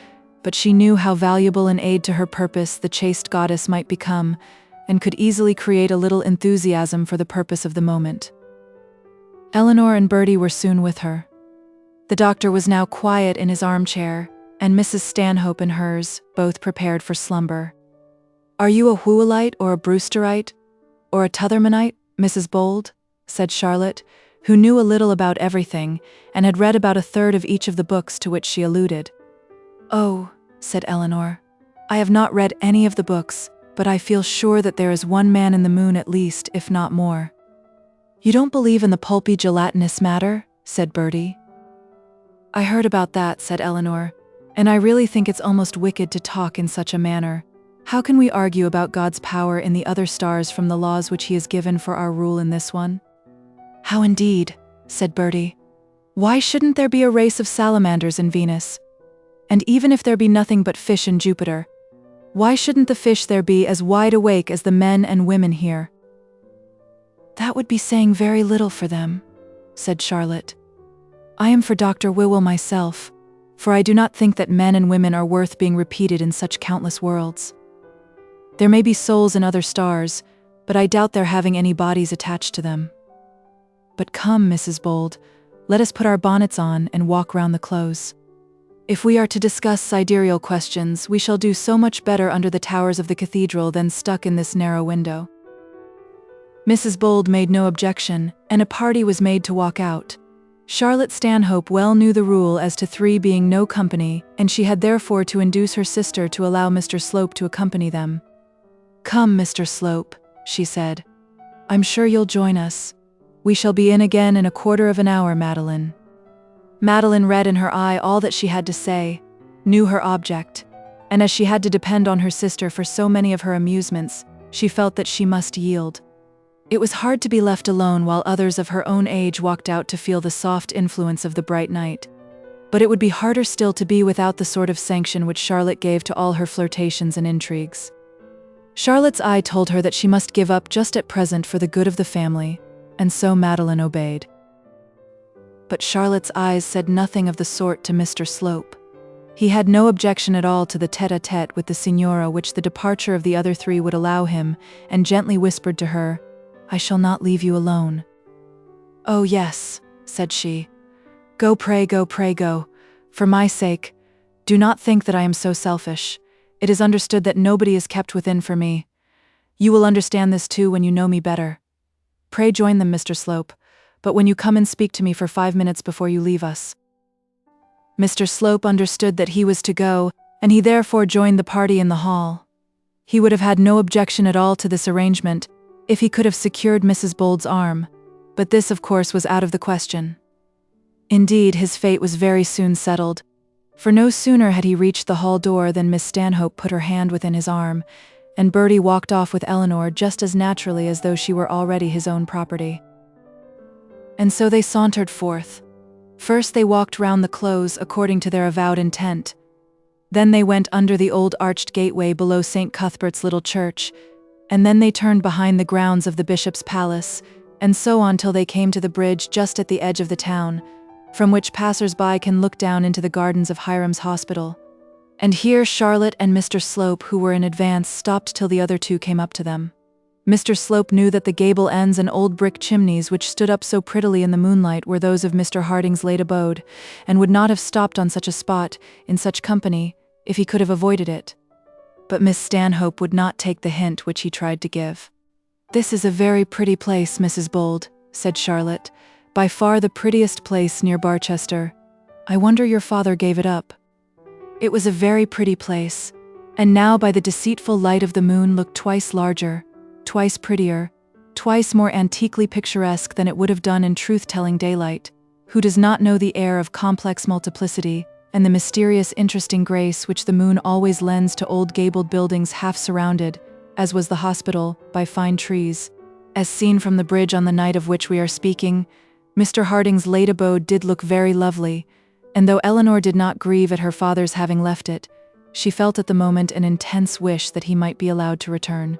but she knew how valuable an aid to her purpose the chaste goddess might become, and could easily create a little enthusiasm for the purpose of the moment. Eleanor and Bertie were soon with her. The doctor was now quiet in his armchair, and Mrs. Stanhope in hers, both prepared for slumber. "Are you a Whoolite or a Brewsterite, or a Tuthermanite, Mrs. Bold?" said Charlotte, who knew a little about everything, and had read about a third of each of the books to which she alluded. "Oh," said Eleanor, "I have not read any of the books, but I feel sure that there is one man in the moon at least, if not more." "You don't believe in the pulpy gelatinous matter?" said Bertie. "I heard about that," said Eleanor, "and I really think it's almost wicked to talk in such a manner. How can we argue about God's power in the other stars from the laws which he has given for our rule in this one?" "How indeed," said Bertie. "Why shouldn't there be a race of salamanders in Venus? And even if there be nothing but fish in Jupiter, why shouldn't the fish there be as wide awake as the men and women here?" "That would be saying very little for them," said Charlotte. "I am for Dr. Whewell myself, for I do not think that men and women are worth being repeated in such countless worlds. There may be souls in other stars, but I doubt their having any bodies attached to them. But come, Mrs. Bold, let us put our bonnets on and walk round the close. If we are to discuss sidereal questions, we shall do so much better under the towers of the cathedral than stuck in this narrow window." Mrs. Bold made no objection, and a party was made to walk out. Charlotte Stanhope well knew the rule as to 3 being no company, and she had therefore to induce her sister to allow Mr. Slope to accompany them. "Come, Mr. Slope," she said. "I'm sure you'll join us. We shall be in again in a quarter of an hour, Madeline." Madeline read in her eye all that she had to say, knew her object, and as she had to depend on her sister for so many of her amusements, she felt that she must yield. It was hard to be left alone while others of her own age walked out to feel the soft influence of the bright night. But it would be harder still to be without the sort of sanction which Charlotte gave to all her flirtations and intrigues. Charlotte's eye told her that she must give up just at present for the good of the family, and so Madeline obeyed. But Charlotte's eyes said nothing of the sort to Mr. Slope. He had no objection at all to the tête-à-tête with the signora which the departure of the other 3 would allow him, and gently whispered to her, "I shall not leave you alone." "Oh yes," said she. Go, pray go, for my sake. Do not think that I am so selfish. It is understood that nobody is kept within for me. You will understand this too when you know me better. Pray join them, Mr. Slope, but when you come and speak to me for 5 minutes before you leave us." Mr. Slope understood that he was to go, and he therefore joined the party in the hall. He would have had no objection at all to this arrangement if he could have secured Mrs. Bold's arm, but this of course was out of the question. Indeed, his fate was very soon settled, for no sooner had he reached the hall door than Miss Stanhope put her hand within his arm, and Bertie walked off with Eleanor just as naturally as though she were already his own property. And so they sauntered forth. First they walked round the close according to their avowed intent. Then they went under the old arched gateway below St. Cuthbert's little church, and then they turned behind the grounds of the bishop's palace, and so on till they came to the bridge just at the edge of the town, from which passers-by can look down into the gardens of Hiram's hospital. And here Charlotte and Mr. Slope, who were in advance, stopped till the other 2 came up to them. Mr. Slope knew that the gable ends and old brick chimneys which stood up so prettily in the moonlight were those of Mr. Harding's late abode, and would not have stopped on such a spot, in such company, if he could have avoided it. But Miss Stanhope would not take the hint which he tried to give. "This is a very pretty place, Mrs. Bold," said Charlotte, "by far the prettiest place near Barchester. I wonder your father gave it up." It was a very pretty place, and now by the deceitful light of the moon looked twice larger, twice prettier, twice more antiquely picturesque than it would have done in truth-telling daylight, who does not know the air of complex multiplicity and the mysterious interesting grace which the moon always lends to old gabled buildings half surrounded, as was the hospital, by fine trees. As seen from the bridge on the night of which we are speaking, Mr. Harding's late abode did look very lovely, and though Eleanor did not grieve at her father's having left it, she felt at the moment an intense wish that he might be allowed to return.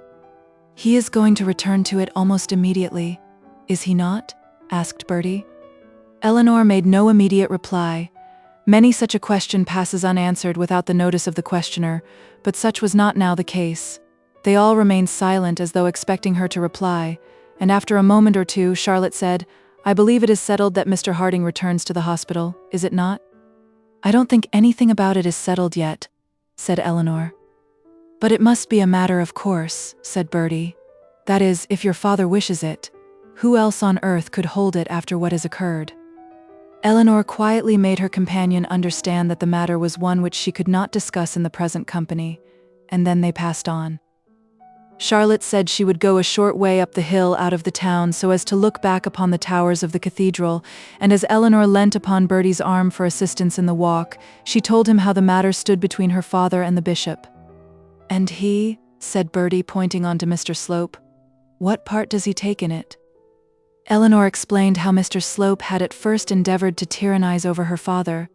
"He is going to return to it almost immediately, is he not?" asked Bertie. Eleanor made no immediate reply. Many such a question passes unanswered without the notice of the questioner, but such was not now the case. They all remained silent as though expecting her to reply, and after a moment or two, Charlotte said, "I believe it is settled that Mr. Harding returns to the hospital, is it not?" "I don't think anything about it is settled yet," said Eleanor. "But it must be a matter of course," said Bertie. "That is, if your father wishes it. Who else on earth could hold it after what has occurred?" Eleanor quietly made her companion understand that the matter was one which she could not discuss in the present company, and then they passed on. Charlotte said she would go a short way up the hill out of the town so as to look back upon the towers of the cathedral, and as Eleanor leant upon Bertie's arm for assistance in the walk, she told him how the matter stood between her father and the bishop. "And he," said Bertie, pointing on to Mr. Slope, "what part does he take in it?" Eleanor explained how Mr. Slope had at first endeavoured to tyrannize over her father,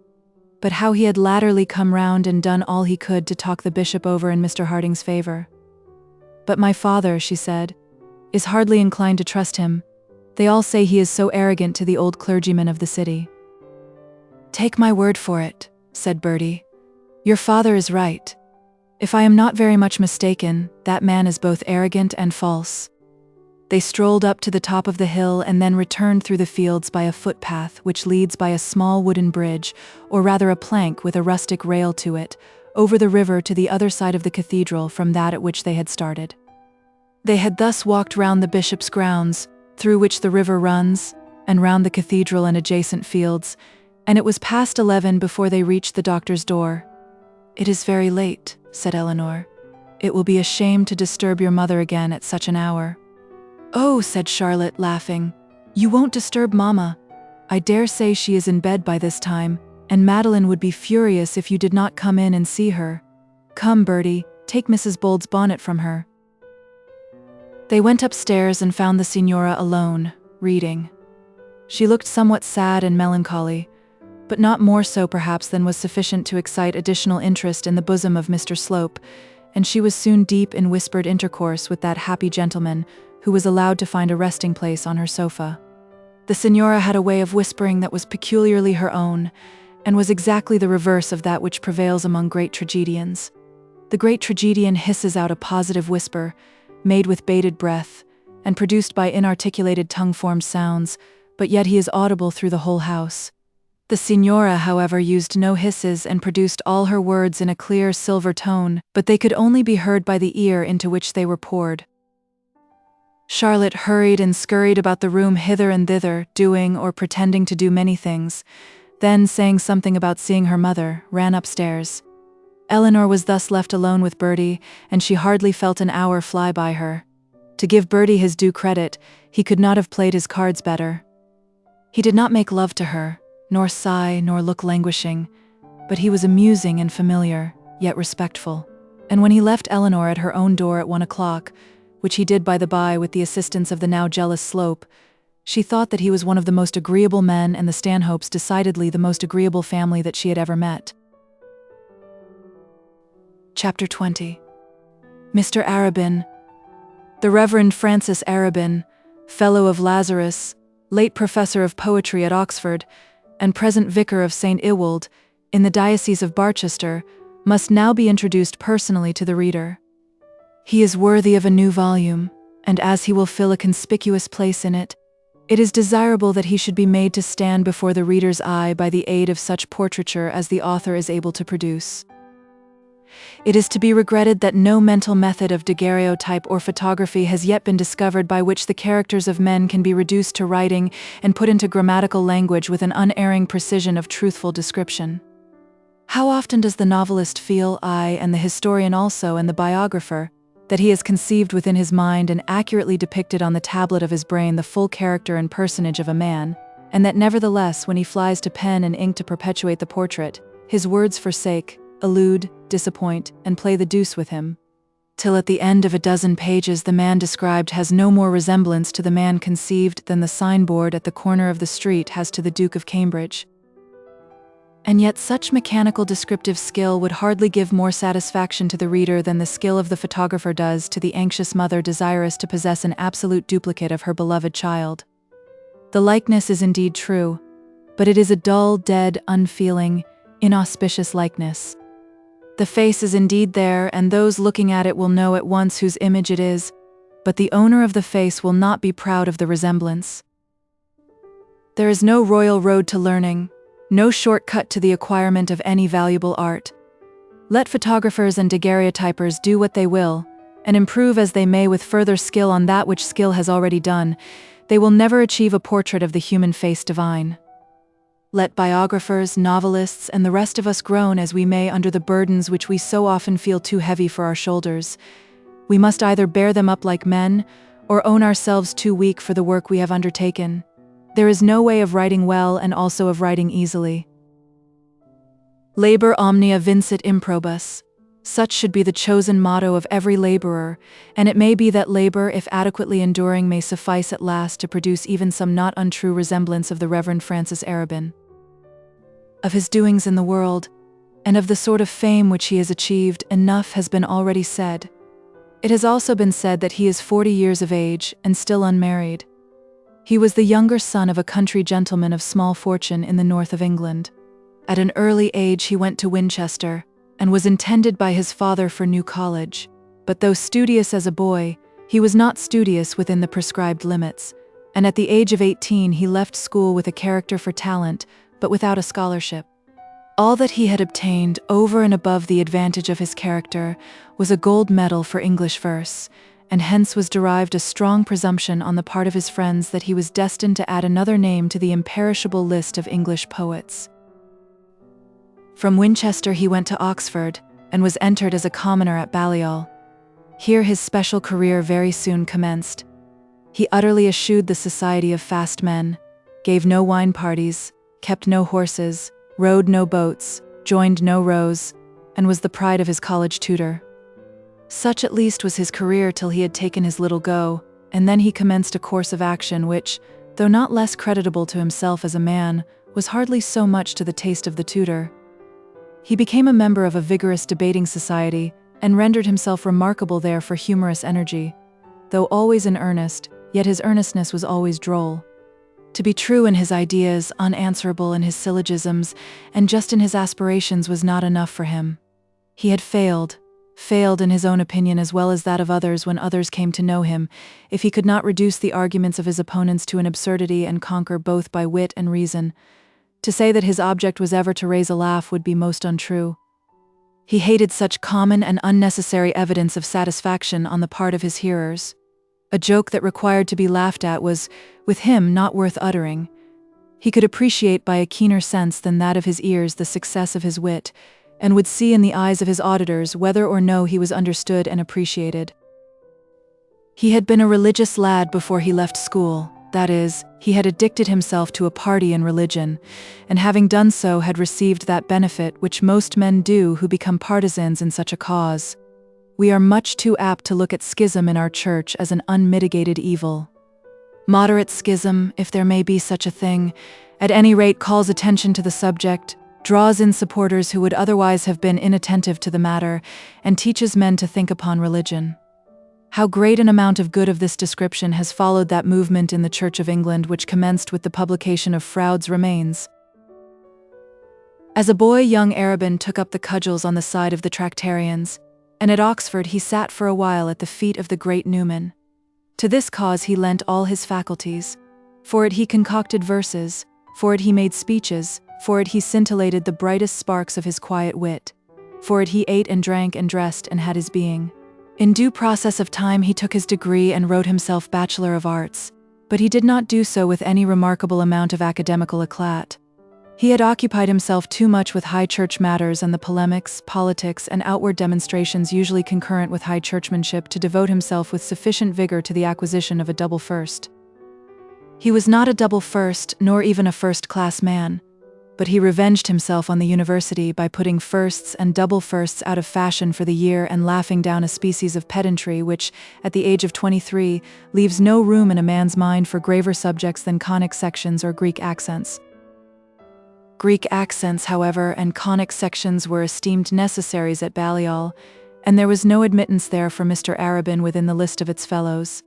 but how he had latterly come round and done all he could to talk the bishop over in Mr. Harding's favour. "But my father," she said, "is hardly inclined to trust him. They all say he is so arrogant to the old clergymen of the city." "Take my word for it," said Bertie. "Your father is right. If I am not very much mistaken, that man is both arrogant and false." They strolled up to the top of the hill and then returned through the fields by a footpath which leads by a small wooden bridge, or rather a plank with a rustic rail to it, over the river to the other side of the cathedral from that at which they had started. They had thus walked round the bishop's grounds, through which the river runs, and round the cathedral and adjacent fields, and it was past 11 before they reached the doctor's door. "It is very late," said Eleanor. "It will be a shame to disturb your mother again at such an hour." "Oh," said Charlotte, laughing, "you won't disturb Mamma. I dare say she is in bed by this time, and Madeline would be furious if you did not come in and see her. Come, Bertie, take Mrs. Bold's bonnet from her." They went upstairs and found the Signora alone, reading. She looked somewhat sad and melancholy, but not more so perhaps than was sufficient to excite additional interest in the bosom of Mr. Slope, and she was soon deep in whispered intercourse with that happy gentleman, who was allowed to find a resting place on her sofa. The Signora had a way of whispering that was peculiarly her own, and was exactly the reverse of that which prevails among great tragedians. The great tragedian hisses out a positive whisper, made with bated breath, and produced by inarticulated tongue-formed sounds, but yet he is audible through the whole house. The Signora, however, used no hisses and produced all her words in a clear silver tone, but they could only be heard by the ear into which they were poured. Charlotte hurried and scurried about the room hither and thither, doing or pretending to do many things, then, saying something about seeing her mother, ran upstairs. Eleanor was thus left alone with Bertie, and she hardly felt an hour fly by her. To give Bertie his due credit, he could not have played his cards better. He did not make love to her, nor sigh, nor look languishing, but he was amusing and familiar, yet respectful. And when he left Eleanor at her own door at 1 o'clock, which he did by the by with the assistance of the now jealous Slope, she thought that he was one of the most agreeable men, and the Stanhopes decidedly the most agreeable family that she had ever met. Chapter 20. Mr. Arabin. The Reverend Francis Arabin, Fellow of Lazarus, late Professor of Poetry at Oxford, and present Vicar of St. Ewold, in the Diocese of Barchester, must now be introduced personally to the reader. He is worthy of a new volume, and as he will fill a conspicuous place in it, it is desirable that he should be made to stand before the reader's eye by the aid of such portraiture as the author is able to produce. It is to be regretted that no mental method of daguerreotype or photography has yet been discovered by which the characters of men can be reduced to writing and put into grammatical language with an unerring precision of truthful description. How often does the novelist feel, and the historian also, and the biographer, that he has conceived within his mind and accurately depicted on the tablet of his brain the full character and personage of a man, and that nevertheless, when he flies to pen and ink to perpetuate the portrait, his words forsake, elude, disappoint, and play the deuce with him, till at the end of a dozen pages the man described has no more resemblance to the man conceived than the signboard at the corner of the street has to the Duke of Cambridge. And yet such mechanical descriptive skill would hardly give more satisfaction to the reader than the skill of the photographer does to the anxious mother desirous to possess an absolute duplicate of her beloved child. The likeness is indeed true, but it is a dull, dead, unfeeling, inauspicious likeness. The face is indeed there, and those looking at it will know at once whose image it is, but the owner of the face will not be proud of the resemblance. There is no royal road to learning, no shortcut to the acquirement of any valuable art. Let photographers and daguerreotypers do what they will, and improve as they may with further skill on that which skill has already done, they will never achieve a portrait of the human face divine. Let biographers, novelists, and the rest of us groan as we may under the burdens which we so often feel too heavy for our shoulders. We must either bear them up like men, or own ourselves too weak for the work we have undertaken. There is no way of writing well and also of writing easily. Labor omnia vincit improbus. Such should be the chosen motto of every laborer, and it may be that labor, if adequately enduring, may suffice at last to produce even some not untrue resemblance of the Reverend Francis Arabin. Of his doings in the world, and of the sort of fame which he has achieved, enough has been already said. It has also been said that he is 40 years of age and still unmarried. He was the younger son of a country gentleman of small fortune in the north of England. At an early age he went to Winchester, and was intended by his father for New College, but though studious as a boy, he was not studious within the prescribed limits, and at the age of 18 he left school with a character for talent, but without a scholarship. All that he had obtained, over and above the advantage of his character, was a gold medal for English verse, and hence was derived a strong presumption on the part of his friends that he was destined to add another name to the imperishable list of English poets. From Winchester he went to Oxford, and was entered as a commoner at Balliol. Here his special career very soon commenced. He utterly eschewed the society of fast men, gave no wine parties, kept no horses, rowed no boats, joined no rows, and was the pride of his college tutor. Such at least was his career till he had taken his little go, and then he commenced a course of action which, though not less creditable to himself as a man, was hardly so much to the taste of the tutor. He became a member of a vigorous debating society, and rendered himself remarkable there for humorous energy. Though always in earnest, yet his earnestness was always droll. To be true in his ideas, unanswerable in his syllogisms, and just in his aspirations was not enough for him. He had failed in his own opinion as well as that of others when others came to know him, if he could not reduce the arguments of his opponents to an absurdity and conquer both by wit and reason. To say that his object was ever to raise a laugh would be most untrue. He hated such common and unnecessary evidence of satisfaction on the part of his hearers. A joke that required to be laughed at was, with him, not worth uttering. He could appreciate by a keener sense than that of his ears the success of his wit, and would see in the eyes of his auditors whether or no he was understood and appreciated. He had been a religious lad before he left school. That is, he had addicted himself to a party in religion, and having done so had received that benefit which most men do who become partisans in such a cause. We are much too apt to look at schism in our church as an unmitigated evil. Moderate schism, if there may be such a thing, at any rate calls attention to the subject, draws in supporters who would otherwise have been inattentive to the matter, and teaches men to think upon religion. How great an amount of good of this description has followed that movement in the Church of England which commenced with the publication of Froude's Remains. As a boy, young Arabin took up the cudgels on the side of the Tractarians, and at Oxford he sat for a while at the feet of the great Newman. To this cause he lent all his faculties. For it he concocted verses, for it he made speeches, for it he scintillated the brightest sparks of his quiet wit. For it he ate and drank and dressed and had his being. In due process of time he took his degree and wrote himself Bachelor of Arts, but he did not do so with any remarkable amount of academical éclat. He had occupied himself too much with high church matters and the polemics, politics, and outward demonstrations usually concurrent with high churchmanship to devote himself with sufficient vigor to the acquisition of a double first. He was not a double first, nor even a first-class man, but he revenged himself on the university by putting firsts and double firsts out of fashion for the year and laughing down a species of pedantry which, at the age of 23, leaves no room in a man's mind for graver subjects than conic sections or Greek accents. Greek accents, however, and conic sections were esteemed necessaries at Balliol, and there was no admittance there for Mr. Arabin within the list of its fellows.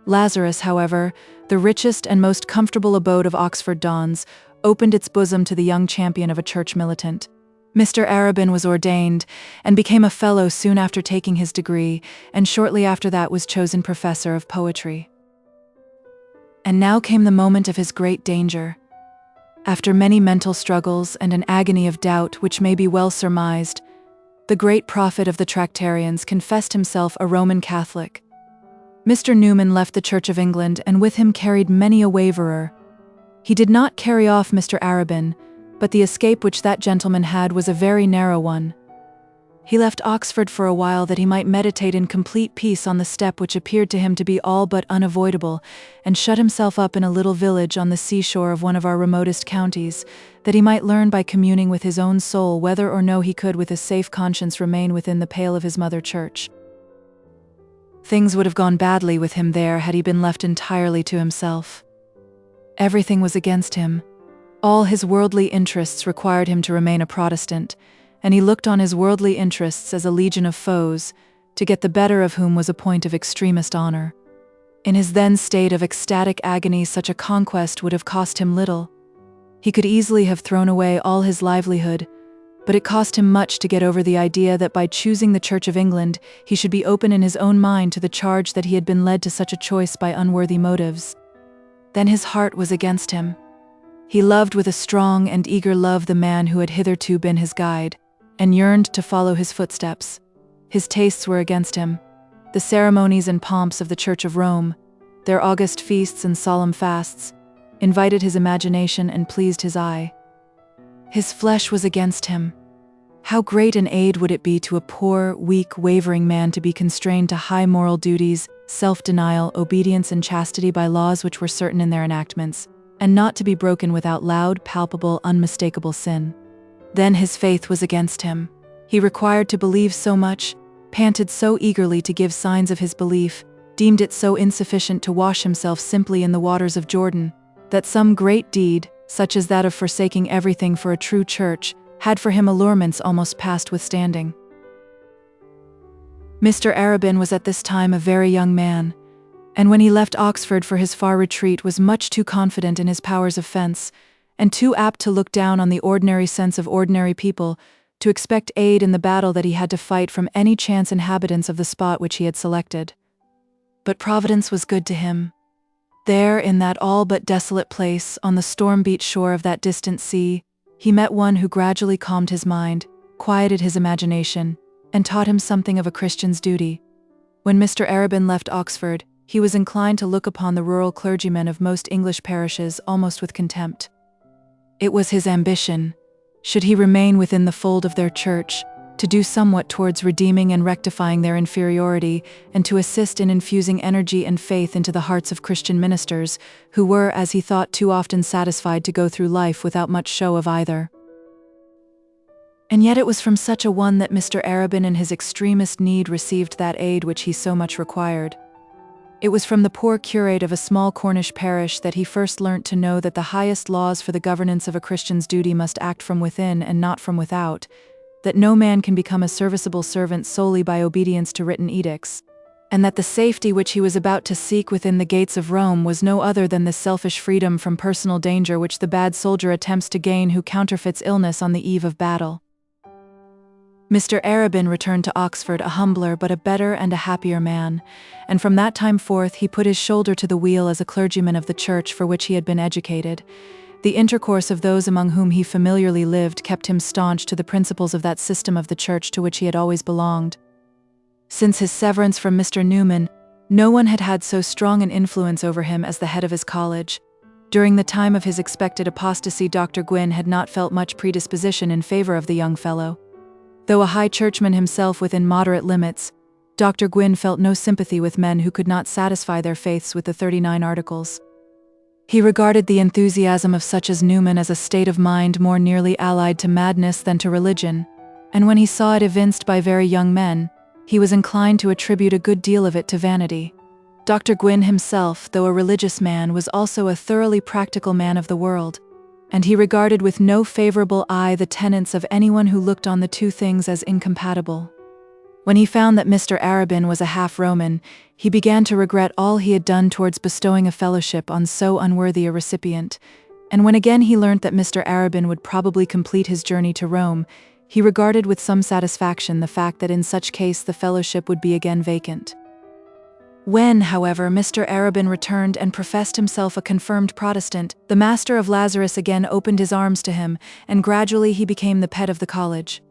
Lazarus, however, the richest and most comfortable abode of Oxford dons, opened its bosom to the young champion of a church militant. Mr. Arabin was ordained, and became a fellow soon after taking his degree, and shortly after that was chosen professor of poetry. And now came the moment of his great danger. After many mental struggles and an agony of doubt which may be well surmised, the great prophet of the Tractarians confessed himself a Roman Catholic. Mr. Newman left the Church of England, and with him carried many a waverer. He did not carry off Mr. Arabin, but the escape which that gentleman had was a very narrow one. He left Oxford for a while that he might meditate in complete peace on the step which appeared to him to be all but unavoidable, and shut himself up in a little village on the seashore of one of our remotest counties, that he might learn by communing with his own soul whether or no he could with a safe conscience remain within the pale of his mother church. Things would have gone badly with him there had he been left entirely to himself. Everything was against him. All his worldly interests required him to remain a Protestant, and he looked on his worldly interests as a legion of foes, to get the better of whom was a point of extremest honor. In his then state of ecstatic agony, such a conquest would have cost him little. He could easily have thrown away all his livelihood, but it cost him much to get over the idea that by choosing the Church of England, he should be open in his own mind to the charge that he had been led to such a choice by unworthy motives. Then his heart was against him. He loved with a strong and eager love the man who had hitherto been his guide, and yearned to follow his footsteps. His tastes were against him. The ceremonies and pomps of the Church of Rome, their august feasts and solemn fasts, invited his imagination and pleased his eye. His flesh was against him. How great an aid would it be to a poor, weak, wavering man to be constrained to high moral duties, self-denial, obedience, and chastity by laws which were certain in their enactments, and not to be broken without loud, palpable, unmistakable sin. Then his faith was against him. He required to believe so much, panted so eagerly to give signs of his belief, deemed it so insufficient to wash himself simply in the waters of Jordan, that some great deed, such as that of forsaking everything for a true church, had for him allurements almost past withstanding. Mr. Arabin was at this time a very young man, and when he left Oxford for his far retreat was much too confident in his powers of fence, and too apt to look down on the ordinary sense of ordinary people, to expect aid in the battle that he had to fight from any chance inhabitants of the spot which he had selected. But Providence was good to him. There, in that all but desolate place, on the storm-beat shore of that distant sea, he met one who gradually calmed his mind, quieted his imagination, and taught him something of a Christian's duty. When Mr. Arabin left Oxford, he was inclined to look upon the rural clergymen of most English parishes almost with contempt. It was his ambition, should he remain within the fold of their church, to do somewhat towards redeeming and rectifying their inferiority, and to assist in infusing energy and faith into the hearts of Christian ministers, who were, as he thought, too often satisfied to go through life without much show of either. And yet it was from such a one that Mr. Arabin in his extremest need received that aid which he so much required. It was from the poor curate of a small Cornish parish that he first learnt to know that the highest laws for the governance of a Christian's duty must act from within and not from without, that no man can become a serviceable servant solely by obedience to written edicts, and that the safety which he was about to seek within the gates of Rome was no other than the selfish freedom from personal danger which the bad soldier attempts to gain who counterfeits illness on the eve of battle. Mr. Arabin returned to Oxford a humbler but a better and a happier man, and from that time forth he put his shoulder to the wheel as a clergyman of the church for which he had been educated. The intercourse of those among whom he familiarly lived kept him staunch to the principles of that system of the church to which he had always belonged. Since his severance from Mr. Newman, no one had had so strong an influence over him as the head of his college. During the time of his expected apostasy, Dr. Gwynne had not felt much predisposition in favor of the young fellow. Though a high churchman himself within moderate limits, Dr. Gwynne felt no sympathy with men who could not satisfy their faiths with the 39 Articles. He regarded the enthusiasm of such as Newman as a state of mind more nearly allied to madness than to religion, and when he saw it evinced by very young men, he was inclined to attribute a good deal of it to vanity. Dr. Gwynne himself, though a religious man, was also a thoroughly practical man of the world, and he regarded with no favorable eye the tenets of anyone who looked on the two things as incompatible. When he found that Mr. Arabin was a half-Roman, he began to regret all he had done towards bestowing a fellowship on so unworthy a recipient, and when again he learnt that Mr. Arabin would probably complete his journey to Rome, he regarded with some satisfaction the fact that in such case the fellowship would be again vacant. When, however, Mr. Arabin returned and professed himself a confirmed Protestant, the Master of Lazarus again opened his arms to him, and gradually he became the pet of the college.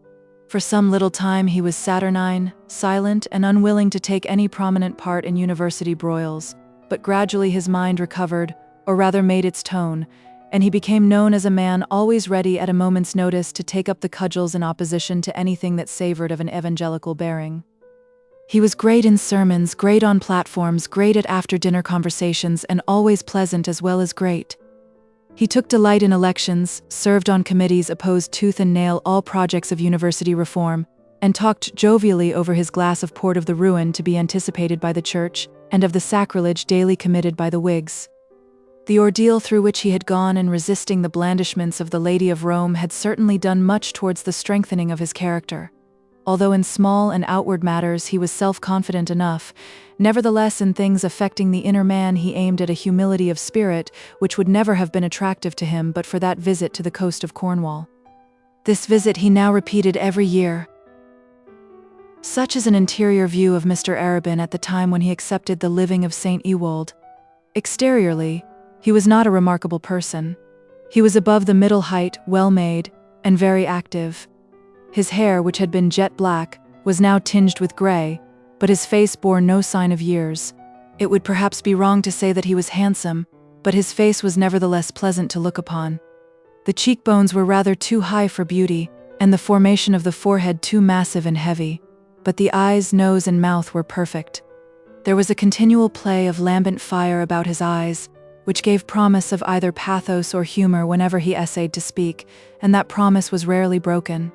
For some little time he was saturnine, silent, and unwilling to take any prominent part in university broils, but gradually his mind recovered, or rather made its tone, and he became known as a man always ready at a moment's notice to take up the cudgels in opposition to anything that savored of an evangelical bearing. He was great in sermons, great on platforms, great at after-dinner conversations, and always pleasant as well as great. He took delight in elections, served on committees, opposed tooth and nail all projects of university reform, and talked jovially over his glass of port of the ruin to be anticipated by the Church, and of the sacrilege daily committed by the Whigs. The ordeal through which he had gone in resisting the blandishments of the Lady of Rome had certainly done much towards the strengthening of his character. Although in small and outward matters he was self-confident enough, nevertheless in things affecting the inner man he aimed at a humility of spirit which would never have been attractive to him but for that visit to the coast of Cornwall. This visit he now repeated every year. Such is an interior view of Mr. Arabin at the time when he accepted the living of St. Ewold. Exteriorly, he was not a remarkable person. He was above the middle height, well-made, and very active. His hair, which had been jet black, was now tinged with gray, but his face bore no sign of years. It would perhaps be wrong to say that he was handsome, but his face was nevertheless pleasant to look upon. The cheekbones were rather too high for beauty, and the formation of the forehead too massive and heavy, but the eyes, nose, and mouth were perfect. There was a continual play of lambent fire about his eyes, which gave promise of either pathos or humor whenever he essayed to speak, and that promise was rarely broken.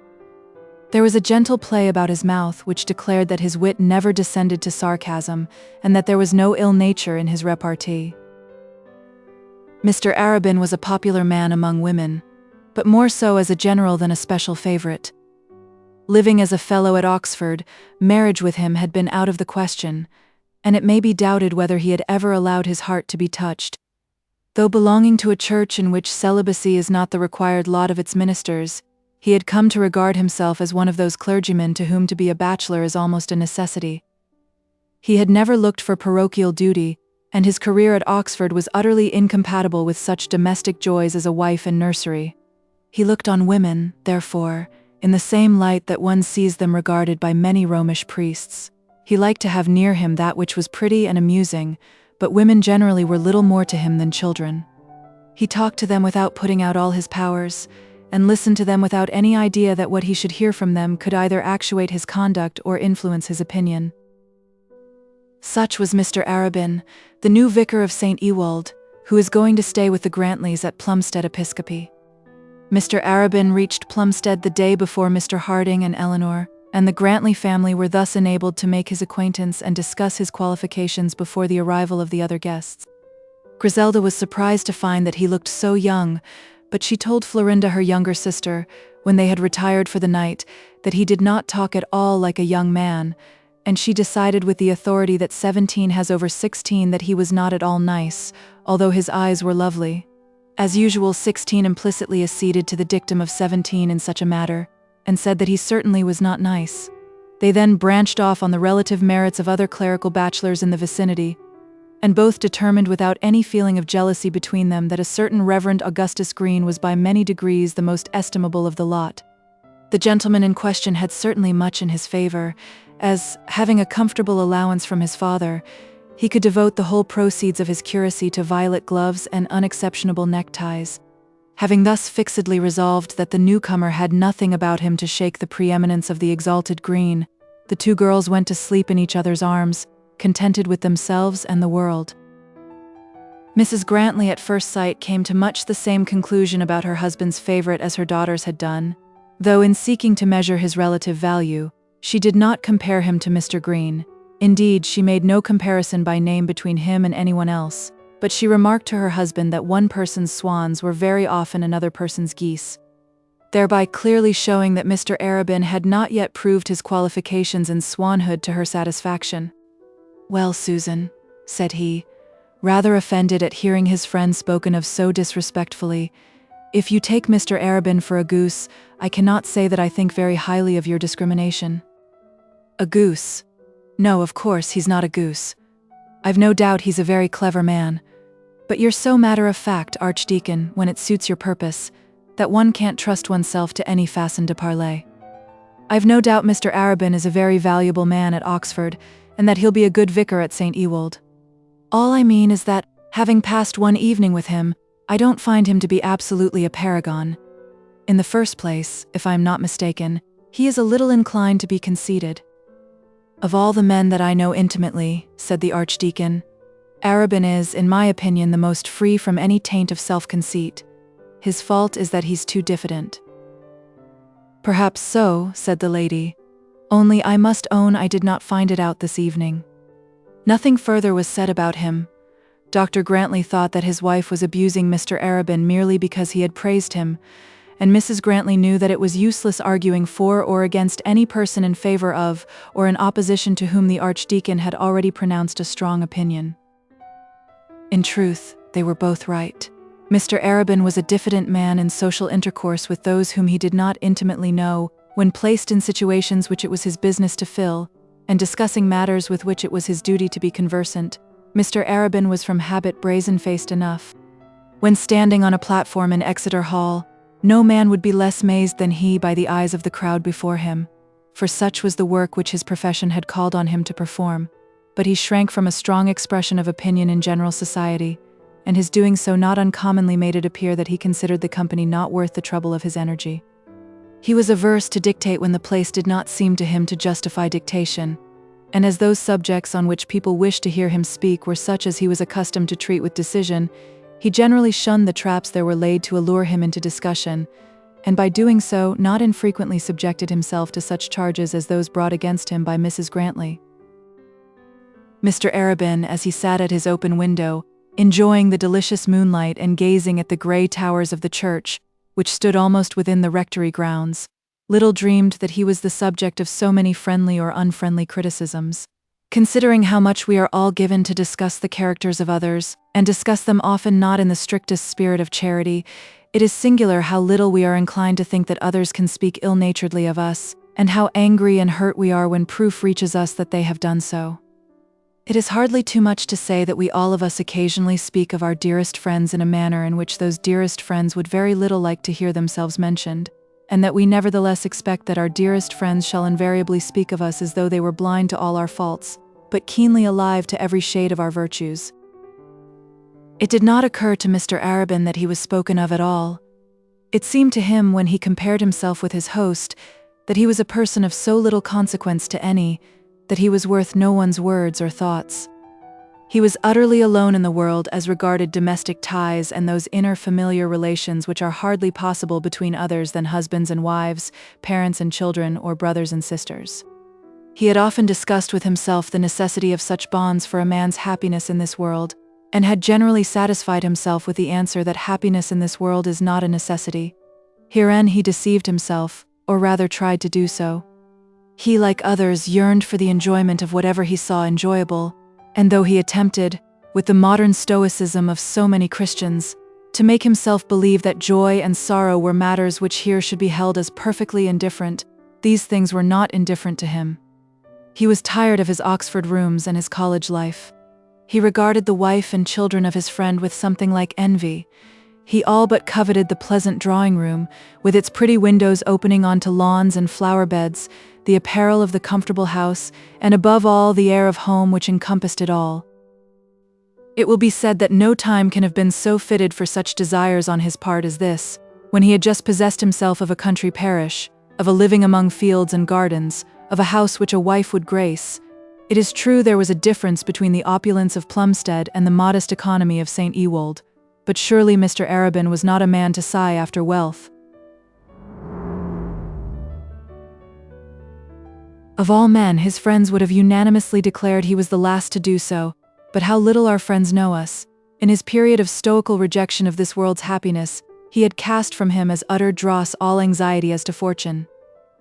There was a gentle play about his mouth which declared that his wit never descended to sarcasm, and that there was no ill nature in his repartee. Mr. Arabin was a popular man among women, but more so as a general than a special favourite. Living as a fellow at Oxford, marriage with him had been out of the question, and it may be doubted whether he had ever allowed his heart to be touched. Though belonging to a church in which celibacy is not the required lot of its ministers, he had come to regard himself as one of those clergymen to whom to be a bachelor is almost a necessity. He had never looked for parochial duty, and his career at Oxford was utterly incompatible with such domestic joys as a wife and nursery. He looked on women, therefore, in the same light that one sees them regarded by many Romish priests. He liked to have near him that which was pretty and amusing, but women generally were little more to him than children. He talked to them without putting out all his powers, and listened to them without any idea that what he should hear from them could either actuate his conduct or influence his opinion. Such was Mr. Arabin, the new vicar of St. Ewold, who is going to stay with the Grantleys at Plumstead Episcopi. Mr. Arabin reached Plumstead the day before Mr. Harding and Eleanor, and the Grantley family were thus enabled to make his acquaintance and discuss his qualifications before the arrival of the other guests. Griselda was surprised to find that he looked so young, but she told Florinda, her younger sister, when they had retired for the night, that he did not talk at all like a young man, and she decided with the authority that 17 has over 16 that he was not at all nice, although his eyes were lovely. As usual, 16 implicitly acceded to the dictum of 17 in such a matter, and said that he certainly was not nice. They then branched off on the relative merits of other clerical bachelors in the vicinity, and both determined without any feeling of jealousy between them that a certain Reverend Augustus Green was by many degrees the most estimable of the lot. The gentleman in question had certainly much in his favour, as, having a comfortable allowance from his father, he could devote the whole proceeds of his curacy to violet gloves and unexceptionable neckties. Having thus fixedly resolved that the newcomer had nothing about him to shake the preeminence of the exalted Green, the two girls went to sleep in each other's arms, contented with themselves and the world. Mrs. Grantley at first sight came to much the same conclusion about her husband's favorite as her daughters had done, though in seeking to measure his relative value, she did not compare him to Mr. Green. Indeed, she made no comparison by name between him and anyone else, but she remarked to her husband that one person's swans were very often another person's geese, thereby clearly showing that Mr. Arabin had not yet proved his qualifications in swanhood to her satisfaction. "Well, Susan," said he, rather offended at hearing his friend spoken of so disrespectfully, "if you take Mr. Arabin for a goose, I cannot say that I think very highly of your discrimination." "A goose? No, of course, he's not a goose. I've no doubt he's a very clever man. But you're so matter-of-fact, Archdeacon, when it suits your purpose, that one can't trust oneself to any façon de parler. I've no doubt Mr. Arabin is a very valuable man at Oxford, and that he'll be a good vicar at St. Ewold. All I mean is that, having passed one evening with him, I don't find him to be absolutely a paragon. In the first place, if I'm not mistaken, he is a little inclined to be conceited." "Of all the men that I know intimately," said the Archdeacon, "Arabin is, in my opinion, the most free from any taint of self-conceit. His fault is that he's too diffident." "Perhaps so," said the lady, "only I must own I did not find it out this evening." Nothing further was said about him. Dr. Grantley thought that his wife was abusing Mr. Arabin merely because he had praised him, and Mrs. Grantley knew that it was useless arguing for or against any person in favor of or in opposition to whom the Archdeacon had already pronounced a strong opinion. In truth, they were both right. Mr. Arabin was a diffident man in social intercourse with those whom he did not intimately know, when placed in situations which it was his business to fill, and discussing matters with which it was his duty to be conversant. Mr. Arabin was from habit brazen-faced enough. When standing on a platform in Exeter Hall, no man would be less mazed than he by the eyes of the crowd before him, for such was the work which his profession had called on him to perform, but he shrank from a strong expression of opinion in general society, and his doing so not uncommonly made it appear that he considered the company not worth the trouble of his energy. He was averse to dictate when the place did not seem to him to justify dictation, and as those subjects on which people wished to hear him speak were such as he was accustomed to treat with decision, he generally shunned the traps there were laid to allure him into discussion, and by doing so not infrequently subjected himself to such charges as those brought against him by Mrs. Grantley. Mr. Arabin, as he sat at his open window, enjoying the delicious moonlight and gazing at the grey towers of the church, which stood almost within the rectory grounds, little dreamed that he was the subject of so many friendly or unfriendly criticisms. Considering how much we are all given to discuss the characters of others, and discuss them often not in the strictest spirit of charity, it is singular how little we are inclined to think that others can speak ill-naturedly of us, and how angry and hurt we are when proof reaches us that they have done so. It is hardly too much to say that we all of us occasionally speak of our dearest friends in a manner in which those dearest friends would very little like to hear themselves mentioned, and that we nevertheless expect that our dearest friends shall invariably speak of us as though they were blind to all our faults, but keenly alive to every shade of our virtues. It did not occur to Mr. Arabin that he was spoken of at all. It seemed to him, when he compared himself with his host, that he was a person of so little consequence to any, that he was worth no one's words or thoughts. He was utterly alone in the world as regarded domestic ties and those inner familiar relations which are hardly possible between others than husbands and wives, parents and children, or brothers and sisters. He had often discussed with himself the necessity of such bonds for a man's happiness in this world, and had generally satisfied himself with the answer that happiness in this world is not a necessity. Herein he deceived himself, or rather tried to do so. He, like others, yearned for the enjoyment of whatever he saw enjoyable, and though he attempted, with the modern stoicism of so many Christians, to make himself believe that joy and sorrow were matters which here should be held as perfectly indifferent, these things were not indifferent to him. He was tired of his Oxford rooms and his college life. He regarded the wife and children of his friend with something like envy. He all but coveted the pleasant drawing-room, with its pretty windows opening onto lawns and flower-beds, the apparel of the comfortable house, and above all the air of home which encompassed it all. It will be said that no time can have been so fitted for such desires on his part as this, when he had just possessed himself of a country parish, of a living among fields and gardens, of a house which a wife would grace. It is true there was a difference between the opulence of Plumstead and the modest economy of St. Ewold, but surely Mr. Arabin was not a man to sigh after wealth. Of all men, his friends would have unanimously declared he was the last to do so, but how little our friends know us. In his period of stoical rejection of this world's happiness, he had cast from him as utter dross all anxiety as to fortune.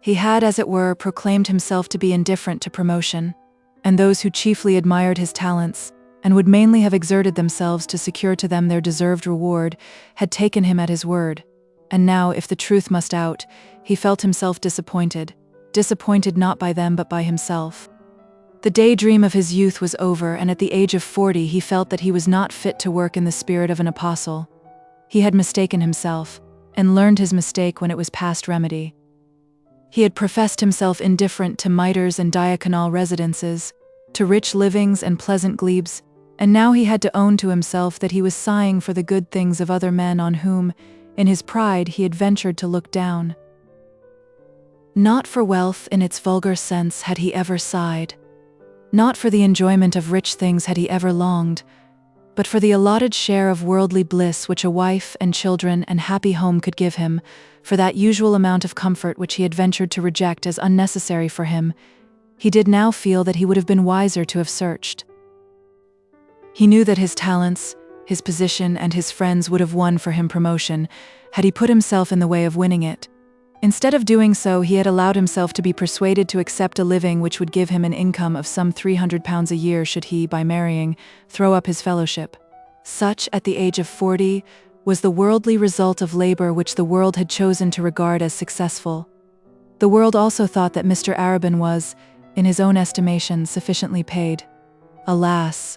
He had, as it were, proclaimed himself to be indifferent to promotion, and those who chiefly admired his talents, and would mainly have exerted themselves to secure to them their deserved reward, had taken him at his word. And now, if the truth must out, he felt himself disappointed not by them but by himself. The daydream of his youth was over, and at the age of 40 he felt that he was not fit to work in the spirit of an apostle. He had mistaken himself, and learned his mistake when it was past remedy. He had professed himself indifferent to mitres and diaconal residences, to rich livings and pleasant glebes, and now he had to own to himself that he was sighing for the good things of other men on whom, in his pride, he had ventured to look down. Not for wealth in its vulgar sense had he ever sighed. Not for the enjoyment of rich things had he ever longed, but for the allotted share of worldly bliss which a wife and children and happy home could give him, for that usual amount of comfort which he had ventured to reject as unnecessary for him, he did now feel that he would have been wiser to have searched. He knew that his talents, his position, and his friends would have won for him promotion, had he put himself in the way of winning it. Instead of doing so, he had allowed himself to be persuaded to accept a living which would give him an income of some £300 a year should he, by marrying, throw up his fellowship. Such, at the age of 40, was the worldly result of labor which the world had chosen to regard as successful. The world also thought that Mr. Arabin was, in his own estimation, sufficiently paid. Alas,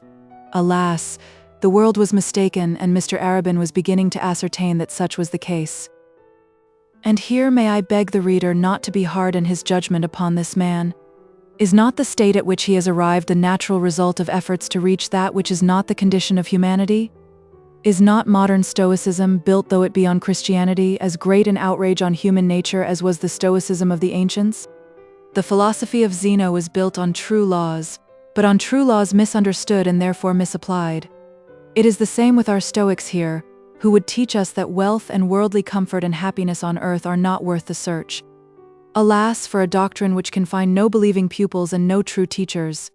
alas, the world was mistaken, and Mr. Arabin was beginning to ascertain that such was the case. And here may I beg the reader not to be hard in his judgment upon this man. Is not the state at which he has arrived the natural result of efforts to reach that which is not the condition of humanity? Is not modern Stoicism, built though it be on Christianity, as great an outrage on human nature as was the Stoicism of the ancients? The philosophy of Zeno was built on true laws, but on true laws misunderstood and therefore misapplied. It is the same with our Stoics here, who would teach us that wealth and worldly comfort and happiness on earth are not worth the search. Alas, for a doctrine which can find no believing pupils and no true teachers.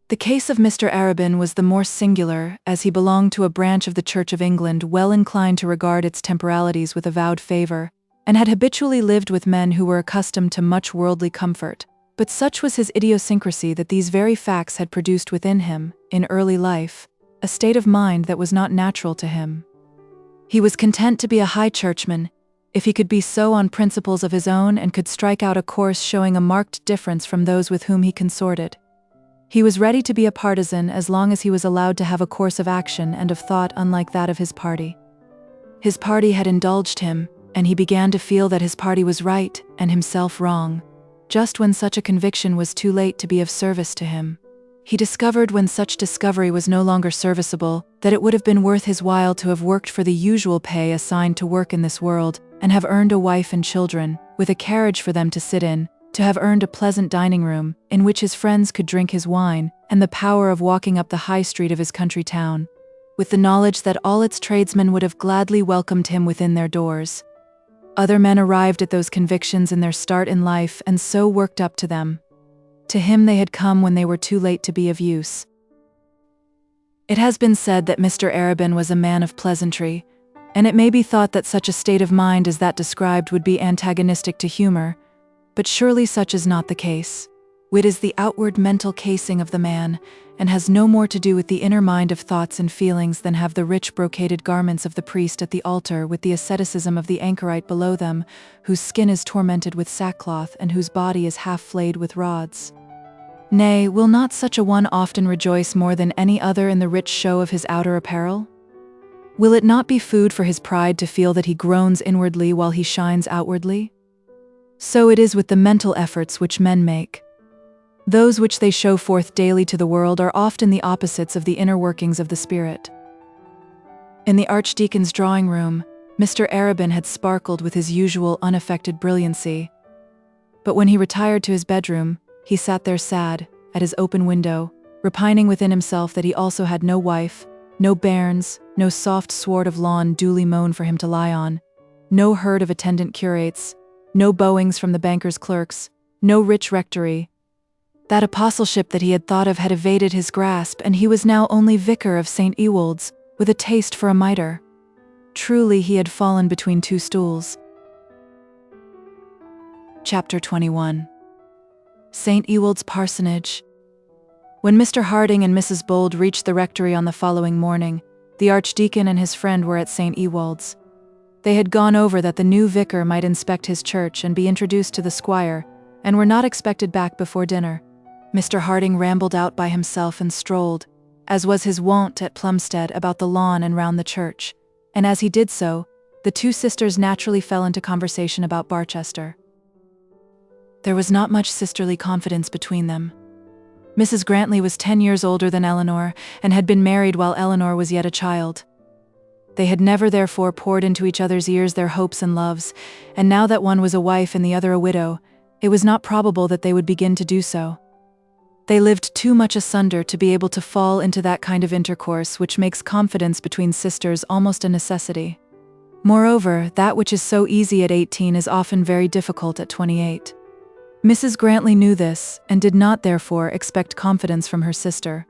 The case of Mr. Arabin was the more singular, as he belonged to a branch of the Church of England well inclined to regard its temporalities with avowed favour, and had habitually lived with men who were accustomed to much worldly comfort. But such was his idiosyncrasy that these very facts had produced within him, in early life, a state of mind that was not natural to him. He was content to be a high churchman, if he could be so on principles of his own and could strike out a course showing a marked difference from those with whom he consorted. He was ready to be a partisan as long as he was allowed to have a course of action and of thought unlike that of his party. His party had indulged him, and he began to feel that his party was right and himself wrong, just when such a conviction was too late to be of service to him. He discovered, when such discovery was no longer serviceable, that it would have been worth his while to have worked for the usual pay assigned to work in this world, and have earned a wife and children, with a carriage for them to sit in, to have earned a pleasant dining room, in which his friends could drink his wine, and the power of walking up the high street of his country town, with the knowledge that all its tradesmen would have gladly welcomed him within their doors. Other men arrived at those convictions in their start in life and so worked up to them. To him they had come when they were too late to be of use. It has been said that Mr. Arabin was a man of pleasantry, and it may be thought that such a state of mind as that described would be antagonistic to humor, but surely such is not the case. Wit is the outward mental casing of the man, and has no more to do with the inner mind of thoughts and feelings than have the rich brocaded garments of the priest at the altar with the asceticism of the anchorite below them, whose skin is tormented with sackcloth and whose body is half flayed with rods. Nay, will not such a one often rejoice more than any other in the rich show of his outer apparel? Will it not be food for his pride to feel that he groans inwardly while he shines outwardly? So it is with the mental efforts which men make. Those which they show forth daily to the world are often the opposites of the inner workings of the spirit. In the Archdeacon's drawing room, Mr. Arabin had sparkled with his usual unaffected brilliancy. But when he retired to his bedroom, he sat there sad, at his open window, repining within himself that he also had no wife, no bairns, no soft sward of lawn duly mown for him to lie on, no herd of attendant curates, no bowings from the banker's clerks, no rich rectory. That apostleship that he had thought of had evaded his grasp, and he was now only vicar of St. Ewold's, with a taste for a mitre. Truly he had fallen between two stools. Chapter 21. St. Ewold's Parsonage. When Mr. Harding and Mrs. Bold reached the rectory on the following morning, the Archdeacon and his friend were at St. Ewold's. They had gone over that the new vicar might inspect his church and be introduced to the squire, and were not expected back before dinner. Mr. Harding rambled out by himself and strolled, as was his wont at Plumstead, about the lawn and round the church, and as he did so, the two sisters naturally fell into conversation about Barchester. There was not much sisterly confidence between them. Mrs. Grantley was 10 years older than Eleanor, and had been married while Eleanor was yet a child. They had never therefore poured into each other's ears their hopes and loves, and now that one was a wife and the other a widow, it was not probable that they would begin to do so. They lived too much asunder to be able to fall into that kind of intercourse which makes confidence between sisters almost a necessity. Moreover, that which is so easy at 18 is often very difficult at 28. Mrs. Grantley knew this, and did not therefore expect confidence from her sister.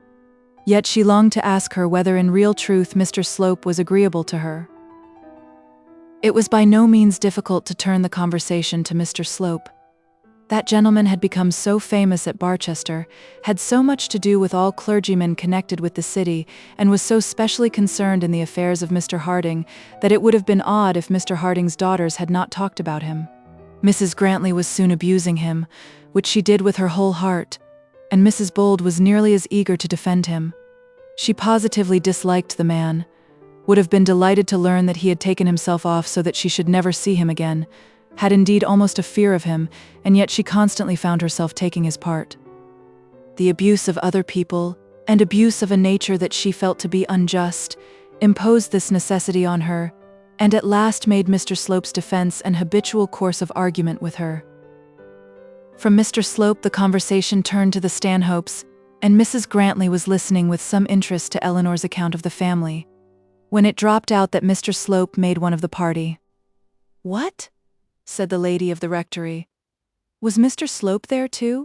Yet she longed to ask her whether in real truth Mr. Slope was agreeable to her. It was by no means difficult to turn the conversation to Mr. Slope. That gentleman had become so famous at Barchester, had so much to do with all clergymen connected with the city, and was so specially concerned in the affairs of Mr. Harding, that it would have been odd if Mr. Harding's daughters had not talked about him. Mrs. Grantley was soon abusing him, which she did with her whole heart, and Mrs. Bold was nearly as eager to defend him. She positively disliked the man, would have been delighted to learn that he had taken himself off so that she should never see him again, had indeed almost a fear of him, and yet she constantly found herself taking his part. The abuse of other people, and abuse of a nature that she felt to be unjust, imposed this necessity on her, and at last made Mr. Slope's defense an habitual course of argument with her. From Mr. Slope the conversation turned to the Stanhopes, and Mrs. Grantley was listening with some interest to Eleanor's account of the family, when it dropped out that Mr. Slope made one of the party. "What?" said the lady of the rectory. "Was Mr. Slope there too?"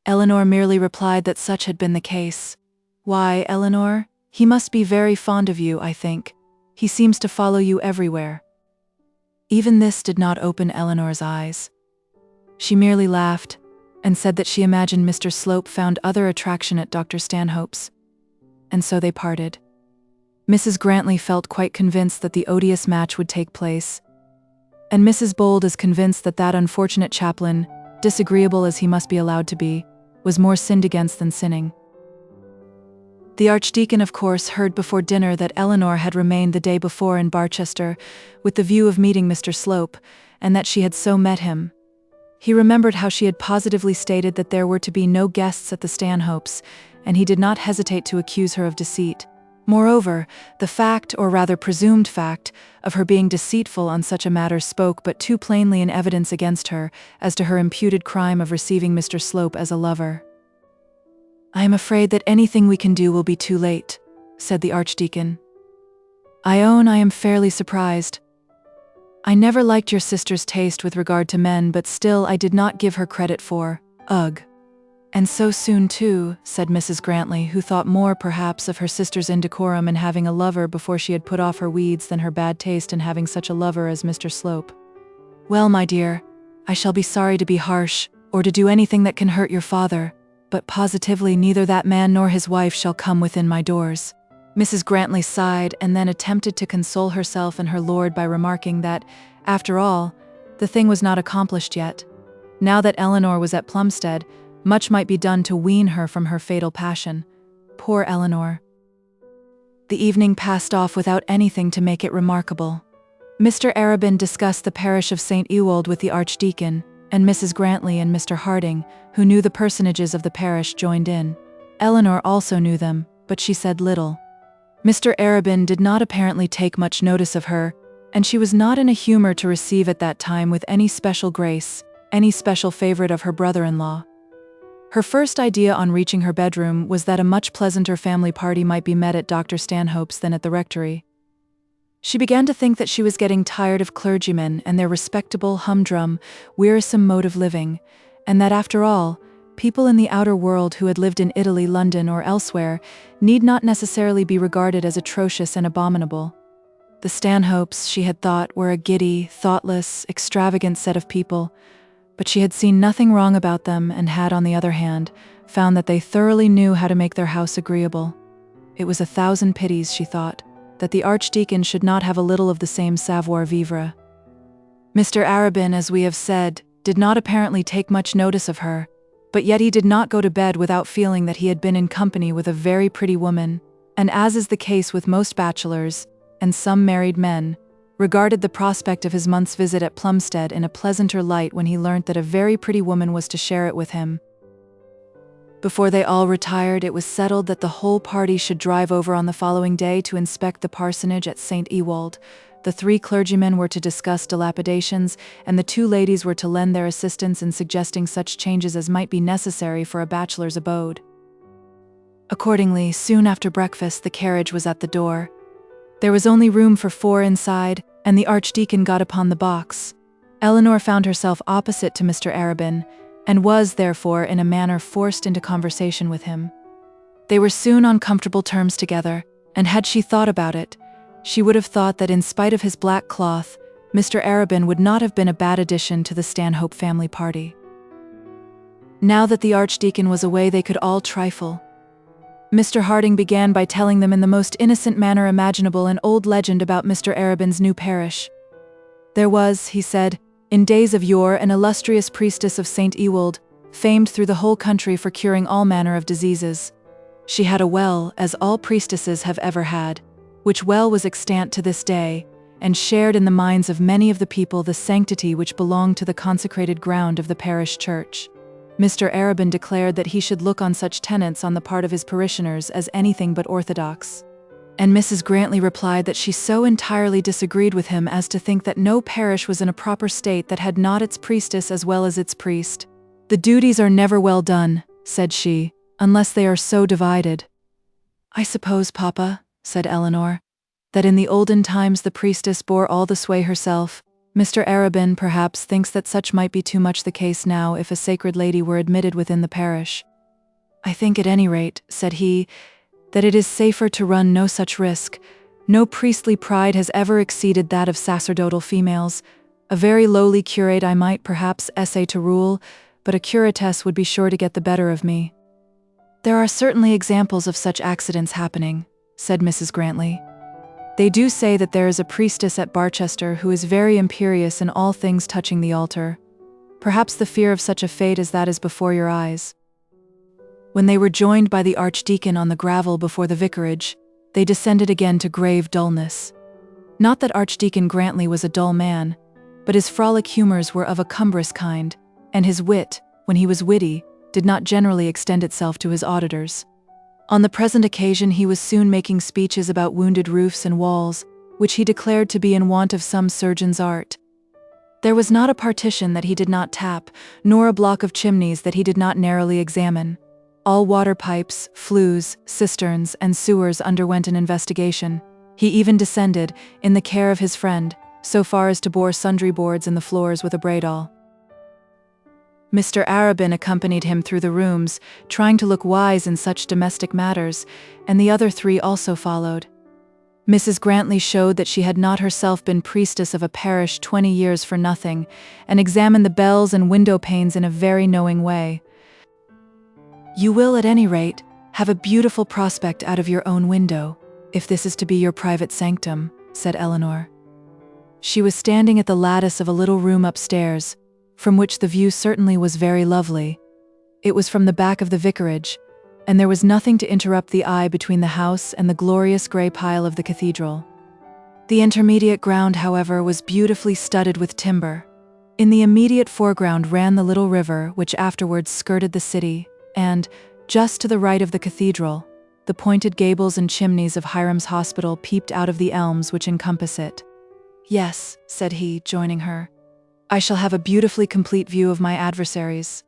Eleanor merely replied that such had been the case. "Why, Eleanor, he must be very fond of you, I think. He seems to follow you everywhere." Even this did not open Eleanor's eyes. She merely laughed, and said that she imagined Mr. Slope found other attraction at Dr. Stanhope's. And so they parted. Mrs. Grantley felt quite convinced that the odious match would take place, and Mrs. Bold is convinced that that unfortunate chaplain, disagreeable as he must be allowed to be, was more sinned against than sinning. The Archdeacon, of course, heard before dinner that Eleanor had remained the day before in Barchester, with the view of meeting Mr. Slope, and that she had so met him. He remembered how she had positively stated that there were to be no guests at the Stanhopes, and he did not hesitate to accuse her of deceit. Moreover, the fact, or rather presumed fact, of her being deceitful on such a matter spoke but too plainly in evidence against her as to her imputed crime of receiving Mr. Slope as a lover. "I am afraid that anything we can do will be too late," said the Archdeacon. "I own I am fairly surprised. I never liked your sister's taste with regard to men, but still I did not give her credit for, ugh." "And so soon too," said Mrs. Grantley, who thought more, perhaps, of her sister's indecorum in having a lover before she had put off her weeds than her bad taste in having such a lover as Mr. Slope. "Well, my dear, I shall be sorry to be harsh, or to do anything that can hurt your father, but positively neither that man nor his wife shall come within my doors." Mrs. Grantley sighed, and then attempted to console herself and her lord by remarking that, after all, the thing was not accomplished yet. Now that Eleanor was at Plumstead, much might be done to wean her from her fatal passion. Poor Eleanor. The evening passed off without anything to make it remarkable. Mr. Arabin discussed the parish of St. Ewold with the Archdeacon, and Mrs. Grantley and Mr. Harding, who knew the personages of the parish, joined in. Eleanor also knew them, but she said little. Mr. Arabin did not apparently take much notice of her, and she was not in a humor to receive at that time with any special grace, any special favorite of her brother-in-law. Her first idea on reaching her bedroom was that a much pleasanter family party might be met at Dr. Stanhope's than at the rectory. She began to think that she was getting tired of clergymen and their respectable, humdrum, wearisome mode of living, and that after all, people in the outer world who had lived in Italy, London, or elsewhere need not necessarily be regarded as atrocious and abominable. The Stanhopes, she had thought, were a giddy, thoughtless, extravagant set of people, but she had seen nothing wrong about them and had, on the other hand, found that they thoroughly knew how to make their house agreeable. It was 1,000 pities, she thought, that the Archdeacon should not have a little of the same savoir-vivre. Mr. Arabin, as we have said, did not apparently take much notice of her, but yet he did not go to bed without feeling that he had been in company with a very pretty woman, and as is the case with most bachelors, and some married men, regarded the prospect of his month's visit at Plumstead in a pleasanter light when he learnt that a very pretty woman was to share it with him. Before they all retired, it was settled that the whole party should drive over on the following day to inspect the parsonage at St. Ewold. The 3 clergymen were to discuss dilapidations, and the 2 ladies were to lend their assistance in suggesting such changes as might be necessary for a bachelor's abode. Accordingly, soon after breakfast, the carriage was at the door. There was only room for 4 inside, and the Archdeacon got upon the box. Eleanor found herself opposite to Mr. Arabin, and was, therefore, in a manner forced into conversation with him. They were soon on comfortable terms together, and had she thought about it, she would have thought that in spite of his black cloth, Mr. Arabin would not have been a bad addition to the Stanhope family party. Now that the Archdeacon was away, they could all trifle. Mr. Harding began by telling them in the most innocent manner imaginable an old legend about Mr. Arabin's new parish. There was, he said, in days of yore, an illustrious priestess of St. Ewold, famed through the whole country for curing all manner of diseases. She had a well, as all priestesses have ever had, which well was extant to this day, and shared in the minds of many of the people the sanctity which belonged to the consecrated ground of the parish church. Mr. Arabin declared that he should look on such tenets on the part of his parishioners as anything but orthodox. And Mrs. Grantley replied that she so entirely disagreed with him as to think that no parish was in a proper state that had not its priestess as well as its priest. The duties are never well done, said she, unless they are so divided. I suppose, Papa, said Eleanor, that in the olden times the priestess bore all the sway herself. Mr. Arabin perhaps thinks that such might be too much the case now if a sacred lady were admitted within the parish. I think at any rate, said he, that it is safer to run no such risk. No priestly pride has ever exceeded that of sacerdotal females. A very lowly curate I might perhaps essay to rule, but a curatess would be sure to get the better of me. There are certainly examples of such accidents happening, said Mrs. Grantley. They do say that there is a priestess at Barchester who is very imperious in all things touching the altar. Perhaps the fear of such a fate as that is before your eyes. When they were joined by the Archdeacon on the gravel before the vicarage, they descended again to grave dullness. Not that Archdeacon Grantley was a dull man, but his frolic humours were of a cumbrous kind, and his wit, when he was witty, did not generally extend itself to his auditors. On the present occasion he was soon making speeches about wounded roofs and walls, which he declared to be in want of some surgeon's art. There was not a partition that he did not tap, nor a block of chimneys that he did not narrowly examine. All water pipes, flues, cisterns, and sewers underwent an investigation. He even descended, in the care of his friend, so far as to bore sundry boards in the floors with a bradawl. Mr. Arabin accompanied him through the rooms, trying to look wise in such domestic matters, and the other 3 also followed. Mrs. Grantley showed that she had not herself been priestess of a parish 20 years for nothing, and examined the bells and window panes in a very knowing way. You will, at any rate, have a beautiful prospect out of your own window, if this is to be your private sanctum, said Eleanor. She was standing at the lattice of a little room upstairs, from which the view certainly was very lovely. It was from the back of the vicarage, and there was nothing to interrupt the eye between the house and the glorious grey pile of the cathedral. The intermediate ground, however, was beautifully studded with timber. In the immediate foreground ran the little river, which afterwards skirted the city, and, just to the right of the cathedral, the pointed gables and chimneys of Hiram's hospital peeped out of the elms which encompass it. Yes, said he, joining her. I shall have a beautifully complete view of my adversaries.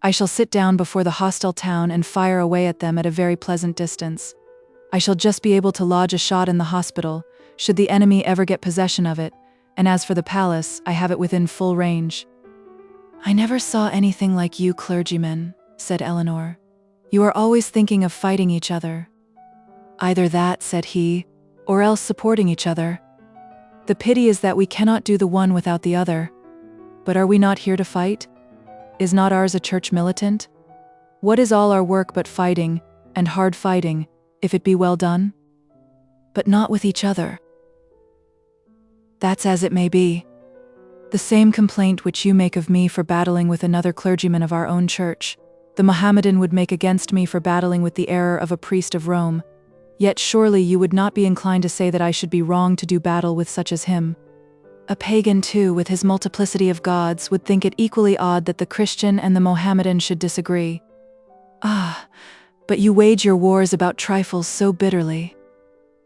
I shall sit down before the hostile town and fire away at them at a very pleasant distance. I shall just be able to lodge a shot in the hospital, should the enemy ever get possession of it, and as for the palace, I have it within full range." "I never saw anything like you clergymen," said Eleanor. "You are always thinking of fighting each other." "Either that," said he, "or else supporting each other. The pity is that we cannot do the one without the other. But are we not here to fight? Is not ours a church militant? What is all our work but fighting, and hard fighting, if it be well done? But not with each other." "That's as it may be. The same complaint which you make of me for battling with another clergyman of our own church, the Mohammedan would make against me for battling with the error of a priest of Rome. Yet surely you would not be inclined to say that I should be wrong to do battle with such as him. A pagan too, with his multiplicity of gods, would think it equally odd that the Christian and the Mohammedan should disagree. Ah, but you wage your wars about trifles so bitterly."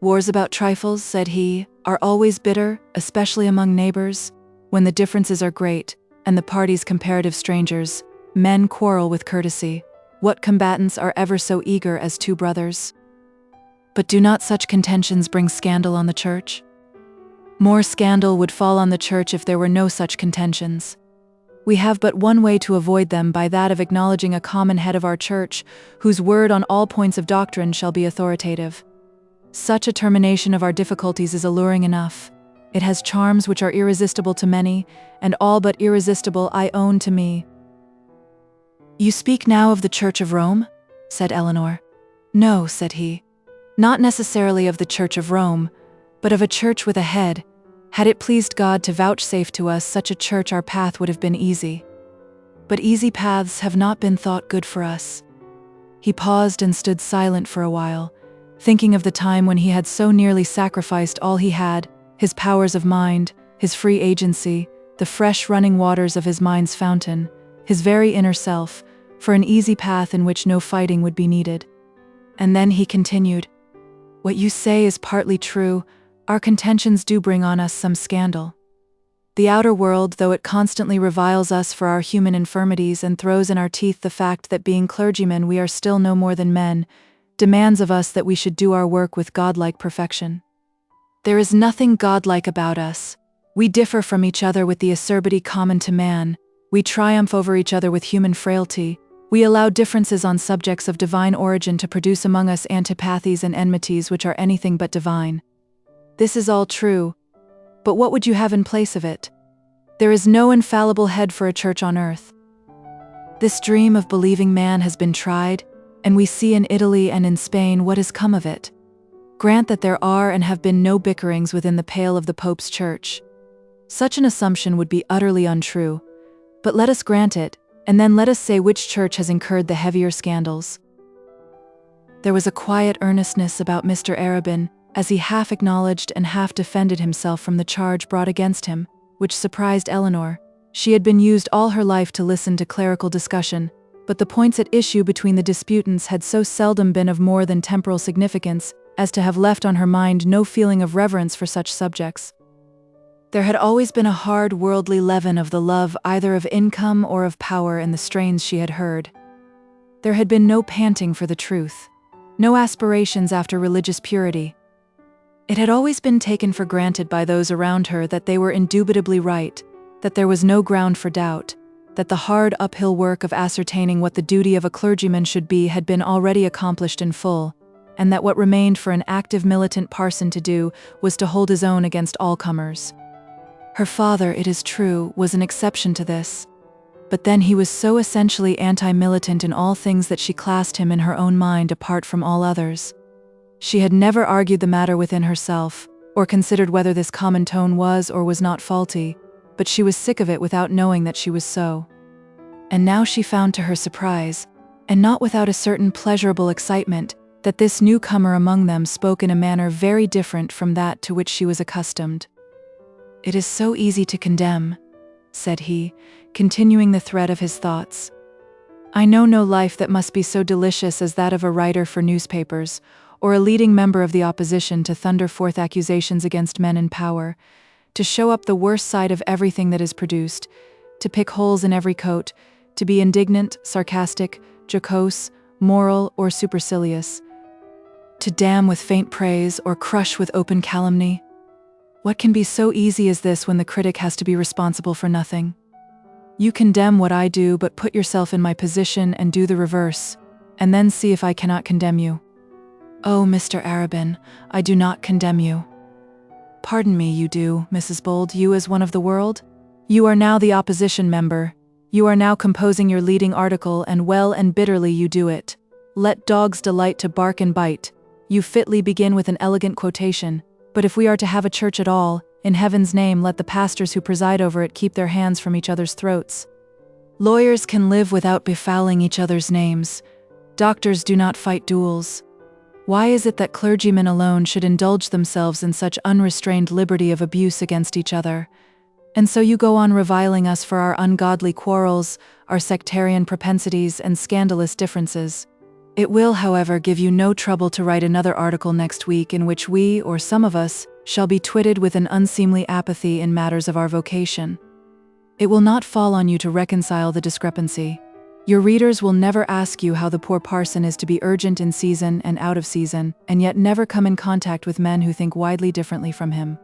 "Wars about trifles," said he, "are always bitter, especially among neighbors. When the differences are great, and the parties comparative strangers, men quarrel with courtesy. What combatants are ever so eager as two brothers? But do not such contentions bring scandal on the church? More scandal would fall on the church if there were no such contentions. We have but one way to avoid them, by that of acknowledging a common head of our church, whose word on all points of doctrine shall be authoritative. Such a termination of our difficulties is alluring enough. It has charms which are irresistible to many, and all but irresistible, I own, to me." "You speak now of the Church of Rome?" said Eleanor. "No," said he. "Not necessarily of the Church of Rome, but of a church with a head. Had it pleased God to vouchsafe to us such a church, our path would have been easy. But easy paths have not been thought good for us." He paused and stood silent for a while, thinking of the time when he had so nearly sacrificed all he had, his powers of mind, his free agency, the fresh running waters of his mind's fountain, his very inner self, for an easy path in which no fighting would be needed. And then he continued, "What you say is partly true. Our contentions do bring on us some scandal. The outer world, though it constantly reviles us for our human infirmities and throws in our teeth the fact that being clergymen we are still no more than men, demands of us that we should do our work with godlike perfection. There is nothing godlike about us. We differ from each other with the acerbity common to man. We triumph over each other with human frailty. We allow differences on subjects of divine origin to produce among us antipathies and enmities which are anything but divine. This is all true, but what would you have in place of it? There is no infallible head for a church on earth. This dream of believing man has been tried, and we see in Italy and in Spain what has come of it. Grant that there are and have been no bickerings within the pale of the Pope's church. Such an assumption would be utterly untrue, but let us grant it, and then let us say which church has incurred the heavier scandals." There was a quiet earnestness about Mr. Arabin, as he half acknowledged and half defended himself from the charge brought against him, which surprised Eleanor. She had been used all her life to listen to clerical discussion, but the points at issue between the disputants had so seldom been of more than temporal significance as to have left on her mind no feeling of reverence for such subjects. There had always been a hard worldly leaven of the love either of income or of power in the strains she had heard. There had been no panting for the truth, no aspirations after religious purity. It had always been taken for granted by those around her that they were indubitably right, that there was no ground for doubt, that the hard uphill work of ascertaining what the duty of a clergyman should be had been already accomplished in full, and that what remained for an active militant parson to do was to hold his own against all comers. Her father, it is true, was an exception to this, but then he was so essentially anti-militant in all things that she classed him in her own mind apart from all others. She had never argued the matter within herself, or considered whether this common tone was or was not faulty, but she was sick of it without knowing that she was so. And now she found to her surprise, and not without a certain pleasurable excitement, that this newcomer among them spoke in a manner very different from that to which she was accustomed. "It is so easy to condemn," said he, continuing the thread of his thoughts. "I know no life that must be so delicious as that of a writer for newspapers, or a leading member of the opposition to thunder forth accusations against men in power, to show up the worst side of everything that is produced, to pick holes in every coat, to be indignant, sarcastic, jocose, moral, or supercilious, to damn with faint praise or crush with open calumny. What can be so easy as this when the critic has to be responsible for nothing? You condemn what I do, but put yourself in my position and do the reverse, and then see if I cannot condemn you. Oh, Mr. Arabin, I do not condemn you. Pardon me, you do, Mrs. Bold, you as one of the world? You are now the opposition member. You are now composing your leading article, and well and bitterly you do it. Let dogs delight to bark and bite. You fitly begin with an elegant quotation, but if we are to have a church at all, in heaven's name let the pastors who preside over it keep their hands from each other's throats. Lawyers can live without befouling each other's names. Doctors do not fight duels. Why is it that clergymen alone should indulge themselves in such unrestrained liberty of abuse against each other? And so you go on reviling us for our ungodly quarrels, our sectarian propensities, and scandalous differences. It will, however, give you no trouble to write another article next week in which we, or some of us, shall be twitted with an unseemly apathy in matters of our vocation. It will not fall on you to reconcile the discrepancy. Your readers will never ask you how the poor parson is to be urgent in season and out of season, and yet never come in contact with men who think widely differently from him.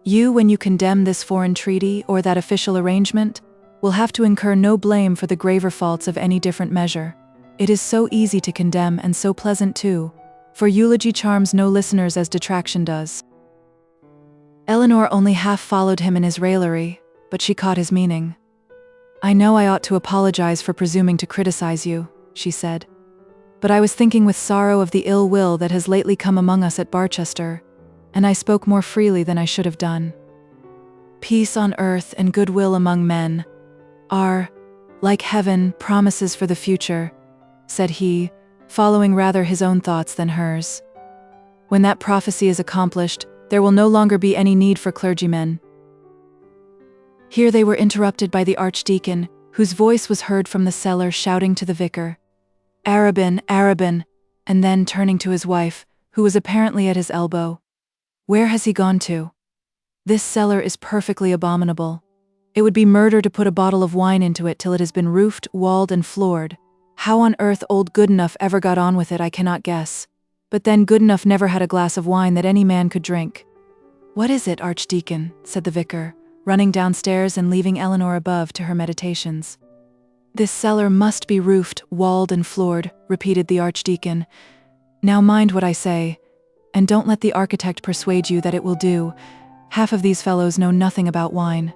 You, when you condemn this foreign treaty or that official arrangement, will have to incur no blame for the graver faults of any different measure. It is so easy to condemn and so pleasant too, for eulogy charms no listeners as detraction does. Eleanor only half followed him in his raillery, but she caught his meaning. I know I ought to apologize for presuming to criticize you, she said. But I was thinking with sorrow of the ill will that has lately come among us at Barchester, and I spoke more freely than I should have done. Peace on earth and goodwill among men are, like heaven, promises for the future, said he, following rather his own thoughts than hers. When that prophecy is accomplished, there will no longer be any need for clergymen. Here they were interrupted by the archdeacon, whose voice was heard from the cellar shouting to the vicar, Arabin, Arabin, and then turning to his wife, who was apparently at his elbow. Where has he gone to? This cellar is perfectly abominable. It would be murder to put a bottle of wine into it till it has been roofed, walled, and floored. How on earth old Goodenough ever got on with it I cannot guess. But then Goodenough never had a glass of wine that any man could drink. What is it, Archdeacon? Said the vicar, running downstairs and leaving Eleanor above to her meditations. This cellar must be roofed, walled, and floored, repeated the Archdeacon. Now mind what I say, and don't let the architect persuade you that it will do. Half of these fellows know nothing about wine.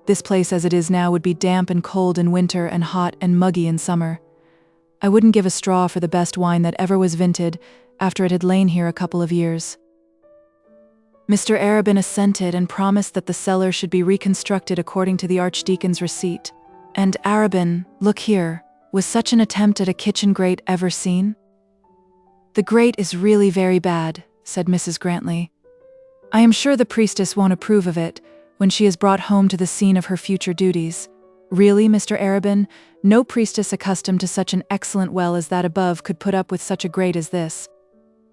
This place as it is now would be damp and cold in winter and hot and muggy in summer. I wouldn't give a straw for the best wine that ever was vinted after it had lain here a couple of years. Mr. Arabin assented and promised that the cellar should be reconstructed according to the Archdeacon's receipt. And Arabin, look here, was such an attempt at a kitchen grate ever seen? The grate is really very bad, said Mrs. Grantley. I am sure the priestess won't approve of it when she is brought home to the scene of her future duties. Really, Mr. Arabin, no priestess accustomed to such an excellent well as that above could put up with such a grate as this.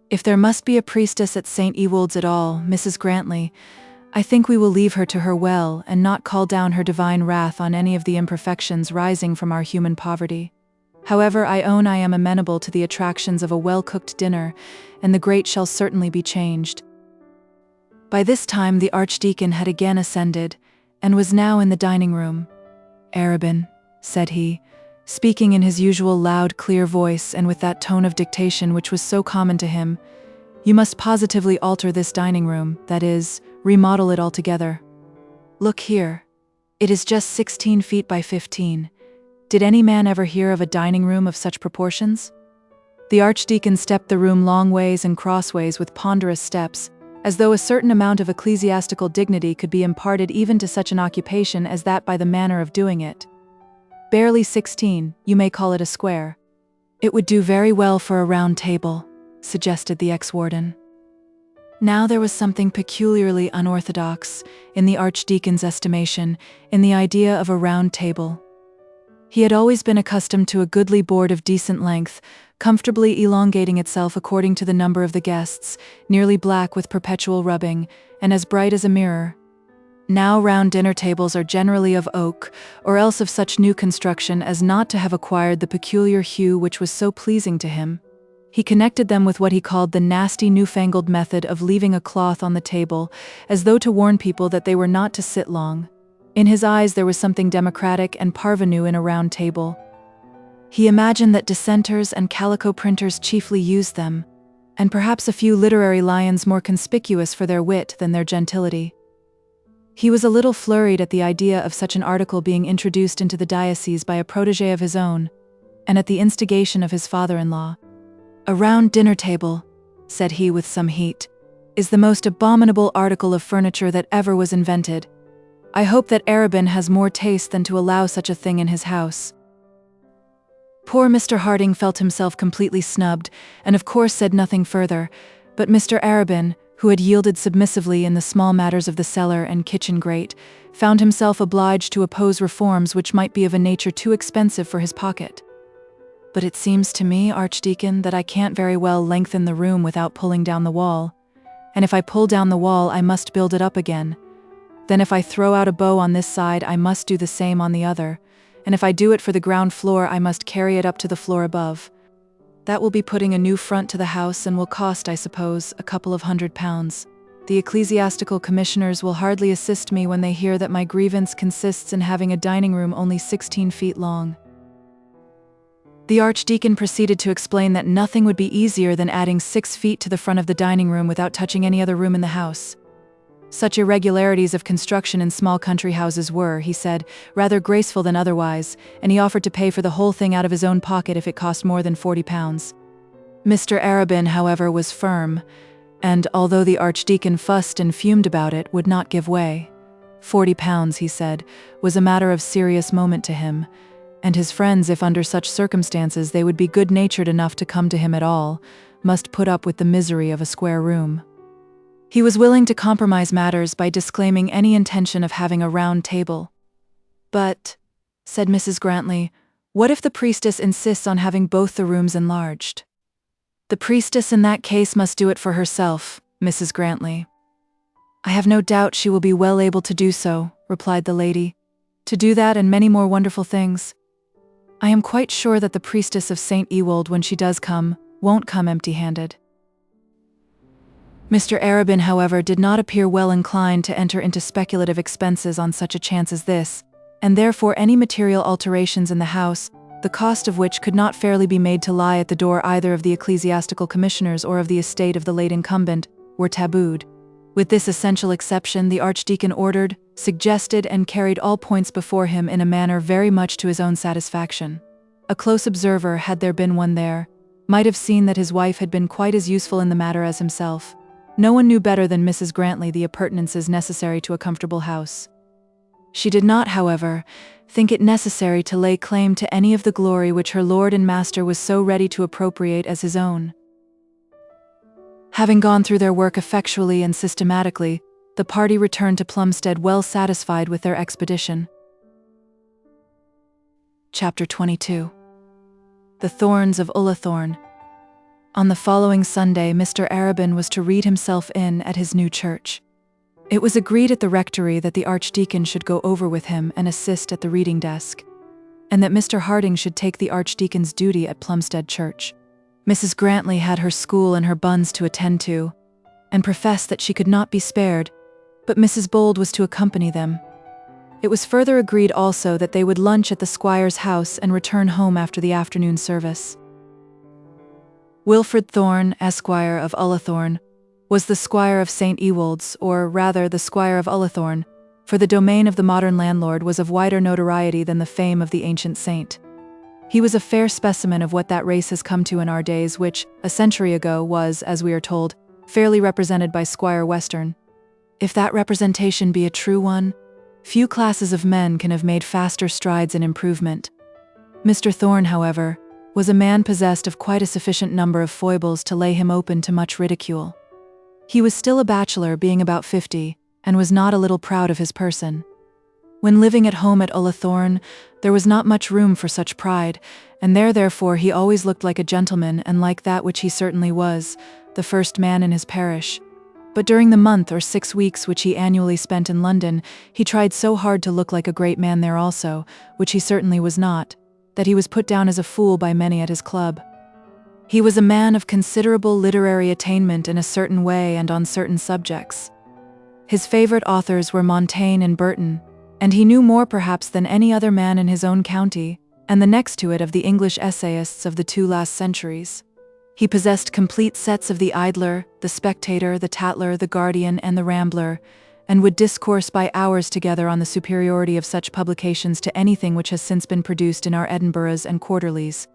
If there must be a priestess at St. Ewold's at all, Mrs. Grantley, I think we will leave her to her well and not call down her divine wrath on any of the imperfections rising from our human poverty. However, I own I am amenable to the attractions of a well-cooked dinner, and the grate shall certainly be changed. By this time the Archdeacon had again ascended, and was now in the dining-room. Arabin, said he, speaking in his usual loud, clear voice and with that tone of dictation which was so common to him, you must positively alter this dining-room, that is, remodel it altogether. Look here. It is just 16 feet by 15. Did any man ever hear of a dining-room of such proportions? The Archdeacon stepped the room long ways and crossways with ponderous steps, as though a certain amount of ecclesiastical dignity could be imparted even to such an occupation as that by the manner of doing it. Barely 16, you may call it a square. It would do very well for a round table, suggested the ex-warden. Now there was something peculiarly unorthodox, in the Archdeacon's estimation, in the idea of a round table. He had always been accustomed to a goodly board of decent length, comfortably elongating itself according to the number of the guests, nearly black with perpetual rubbing, and as bright as a mirror. Now round dinner tables are generally of oak, or else of such new construction as not to have acquired the peculiar hue which was so pleasing to him. He connected them with what he called the nasty newfangled method of leaving a cloth on the table, as though to warn people that they were not to sit long. In his eyes there was something democratic and parvenu in a round table. He imagined that dissenters and calico printers chiefly used them, and perhaps a few literary lions more conspicuous for their wit than their gentility. He was a little flurried at the idea of such an article being introduced into the diocese by a protégé of his own, and at the instigation of his father-in-law. "A round dinner table," said he with some heat, "is the most abominable article of furniture that ever was invented. I hope that Arabin has more taste than to allow such a thing in his house." Poor Mr. Harding felt himself completely snubbed, and of course said nothing further, but Mr. Arabin, who had yielded submissively in the small matters of the cellar and kitchen grate, found himself obliged to oppose reforms which might be of a nature too expensive for his pocket. "But it seems to me, Archdeacon, that I can't very well lengthen the room without pulling down the wall. And if I pull down the wall, I must build it up again. Then if I throw out a bow on this side, I must do the same on the other. And if I do it for the ground floor, I must carry it up to the floor above. That will be putting a new front to the house and will cost, I suppose, a couple of £100. The ecclesiastical commissioners will hardly assist me when they hear that my grievance consists in having a dining room only 16 feet long." The Archdeacon proceeded to explain that nothing would be easier than adding 6 feet to the front of the dining room without touching any other room in the house. Such irregularities of construction in small country houses were, he said, rather graceful than otherwise, and he offered to pay for the whole thing out of his own pocket if it cost more than £40. Mr. Arabin, however, was firm, and, although the Archdeacon fussed and fumed about it, would not give way. £40, he said, was a matter of serious moment to him, and his friends, if under such circumstances they would be good-natured enough to come to him at all, must put up with the misery of a square room. He was willing to compromise matters by disclaiming any intention of having a round table. "But," said Mrs. Grantley, "what if the priestess insists on having both the rooms enlarged?" "The priestess in that case must do it for herself, Mrs. Grantley." "I have no doubt she will be well able to do so," replied the lady, "to do that and many more wonderful things. I am quite sure that the priestess of St. Ewold, when she does come, won't come empty-handed." Mr. Arabin, however, did not appear well inclined to enter into speculative expenses on such a chance as this, and therefore any material alterations in the house, the cost of which could not fairly be made to lie at the door either of the ecclesiastical commissioners or of the estate of the late incumbent, were tabooed. With this essential exception, the Archdeacon ordered, suggested, and carried all points before him in a manner very much to his own satisfaction. A close observer, had there been one there, might have seen that his wife had been quite as useful in the matter as himself. No one knew better than Mrs. Grantley the appurtenances necessary to a comfortable house. She did not, however, think it necessary to lay claim to any of the glory which her lord and master was so ready to appropriate as his own. Having gone through their work effectually and systematically, the party returned to Plumstead well satisfied with their expedition. Chapter 22. The Thornes of Ullathorne. On the following Sunday, Mr. Arabin was to read himself in at his new church. It was agreed at the rectory that the Archdeacon should go over with him and assist at the reading desk, and that Mr. Harding should take the Archdeacon's duty at Plumstead Church. Mrs. Grantley had her school and her buns to attend to, and professed that she could not be spared, but Mrs. Bold was to accompany them. It was further agreed also that they would lunch at the squire's house and return home after the afternoon service. Wilfred Thorne, Esquire of Ullathorne, was the squire of St. Ewold's, or rather the squire of Ullathorne, for the domain of the modern landlord was of wider notoriety than the fame of the ancient saint. He was a fair specimen of what that race has come to in our days, which, a century ago, was, as we are told, fairly represented by Squire Western. If that representation be a true one, few classes of men can have made faster strides in improvement. Mr. Thorne, however, was a man possessed of quite a sufficient number of foibles to lay him open to much ridicule. He was still a bachelor, being about 50, and was not a little proud of his person. When living at home at Ullathorne, there was not much room for such pride, and therefore he always looked like a gentleman, and like that which he certainly was, the first man in his parish. But during the month or 6 weeks which he annually spent in London, he tried so hard to look like a great man there also, which he certainly was not, that he was put down as a fool by many at his club. He was a man of considerable literary attainment in a certain way and on certain subjects. His favourite authors were Montaigne and Burton, and he knew more perhaps than any other man in his own county, and the next to it of the English essayists of the 2 last centuries. He possessed complete sets of the Idler, the Spectator, the Tatler, the Guardian, and the Rambler, and would discourse by hours together on the superiority of such publications to anything which has since been produced in our Edinburghs and Quarterlies.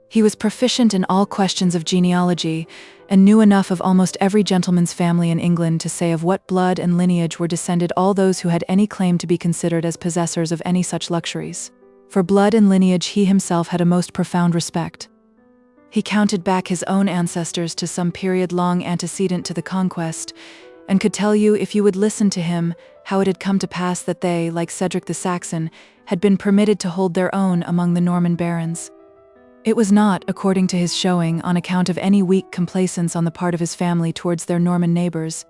He was proficient in all questions of genealogy, and knew enough of almost every gentleman's family in England to say of what blood and lineage were descended all those who had any claim to be considered as possessors of any such luxuries. For blood and lineage he himself had a most profound respect. He counted back his own ancestors to some period long antecedent to the Conquest, and could tell you, if you would listen to him, how it had come to pass that they, like Cedric the Saxon, had been permitted to hold their own among the Norman barons. It was not, according to his showing, on account of any weak complaisance on the part of his family towards their Norman neighbours.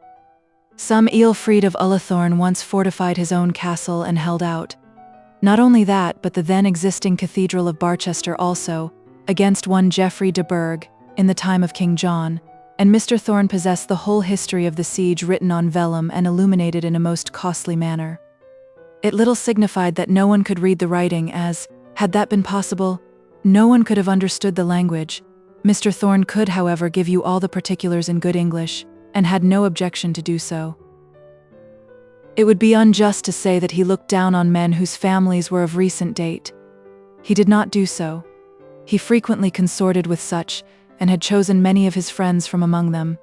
Some Ealfried of Ullathorne once fortified his own castle and held out. Not only that, but the then existing Cathedral of Barchester also, against one Geoffrey de Burgh, in the time of King John, and Mr. Thorne possessed the whole history of the siege written on vellum and illuminated in a most costly manner. It little signified that no one could read the writing, as, had that been possible, no one could have understood the language. Mr. Thorne could, however, give you all the particulars in good English, and had no objection to do so. It would be unjust to say that he looked down on men whose families were of recent date. He did not do so. He frequently consorted with such, and had chosen many of his friends from among them.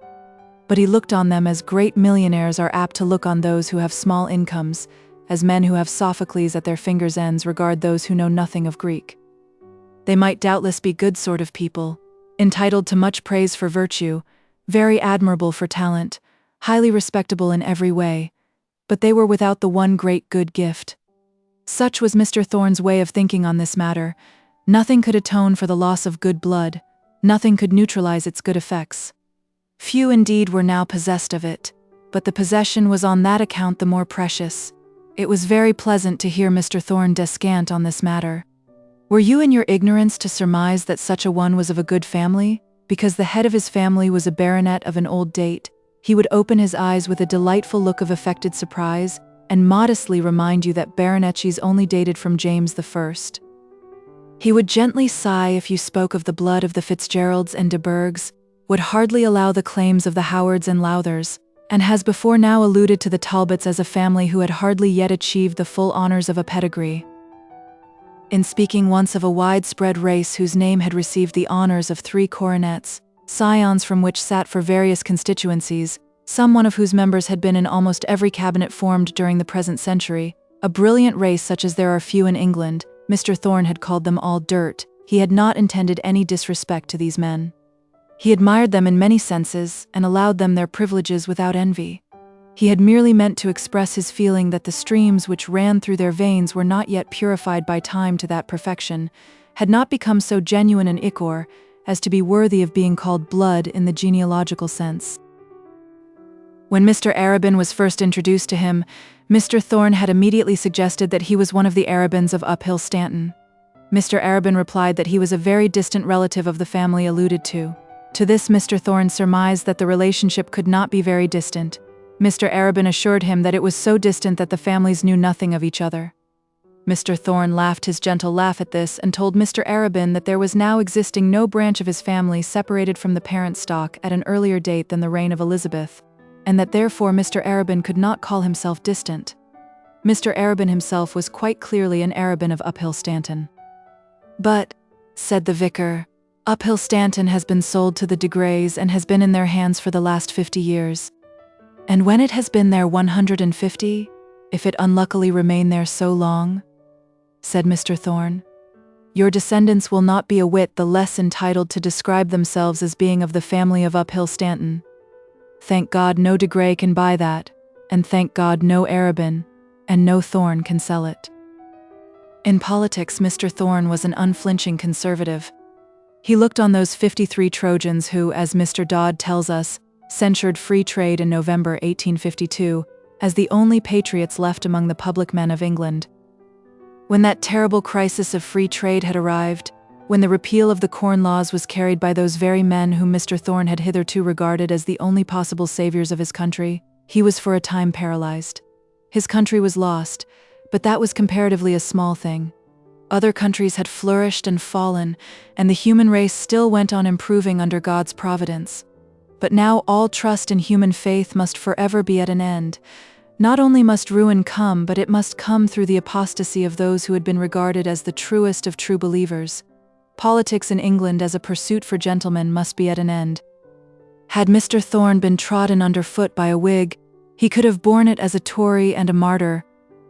But he looked on them as great millionaires are apt to look on those who have small incomes, as men who have Sophocles at their fingers' ends regard those who know nothing of Greek. They might doubtless be good sort of people, entitled to much praise for virtue, very admirable for talent, highly respectable in every way, but they were without the one great good gift. Such was Mr. Thorne's way of thinking on this matter. Nothing could atone for the loss of good blood, nothing could neutralize its good effects. Few indeed were now possessed of it, but the possession was on that account the more precious. It was very pleasant to hear Mr. Thorne descant on this matter. Were you in your ignorance to surmise that such a one was of a good family? Because the head of his family was a baronet of an old date, he would open his eyes with a delightful look of affected surprise, and modestly remind you that baronetcies only dated from James I. He would gently sigh if you spoke of the blood of the Fitzgeralds and de Burghs, would hardly allow the claims of the Howards and Lowthers, and has before now alluded to the Talbots as a family who had hardly yet achieved the full honours of a pedigree. In speaking once of a widespread race whose name had received the honours of 3 coronets, scions from which sat for various constituencies, some one of whose members had been in almost every cabinet formed during the present century, a brilliant race such as there are few in England, Mr. Thorne had called them all dirt. He had not intended any disrespect to these men. He admired them in many senses, and allowed them their privileges without envy. He had merely meant to express his feeling that the streams which ran through their veins were not yet purified by time to that perfection, had not become so genuine an ichor, as to be worthy of being called blood in the genealogical sense. When Mr. Arabin was first introduced to him, Mr. Thorne had immediately suggested that he was one of the Arabins of Uphill Stanton. Mr. Arabin replied that he was a very distant relative of the family alluded to. To this Mr. Thorne surmised that the relationship could not be very distant. Mr. Arabin assured him that it was so distant that the families knew nothing of each other. Mr. Thorne laughed his gentle laugh at this and told Mr. Arabin that there was now existing no branch of his family separated from the parent stock at an earlier date than the reign of Elizabeth, and that therefore Mr. Arabin could not call himself distant. Mr. Arabin himself was quite clearly an Arabin of Uphill Stanton. "But," said the vicar, "Uphill Stanton has been sold to the de Greys and has been in their hands for the last 50 years. And when it has been there 150, if it unluckily remain there so long," said Mr. Thorne, "your descendants will not be a whit the less entitled to describe themselves as being of the family of Uphill Stanton. Thank God no de Grey can buy that, and thank God no Arabin, and no Thorne can sell it." In politics, Mr. Thorne was an unflinching conservative. He looked on those 53 Trojans who, as Mr. Dodd tells us, censured free trade in November 1852 as the only patriots left among the public men of England. When that terrible crisis of free trade had arrived, when the repeal of the Corn Laws was carried by those very men whom Mr. Thorne had hitherto regarded as the only possible saviors of his country, he was for a time paralyzed. His country was lost, but that was comparatively a small thing. Other countries had flourished and fallen, and the human race still went on improving under God's providence. But now all trust in human faith must forever be at an end. Not only must ruin come, but it must come through the apostasy of those who had been regarded as the truest of true believers. Politics in England as a pursuit for gentlemen must be at an end. Had Mr. Thorne been trodden underfoot by a Whig, he could have borne it as a Tory and a martyr,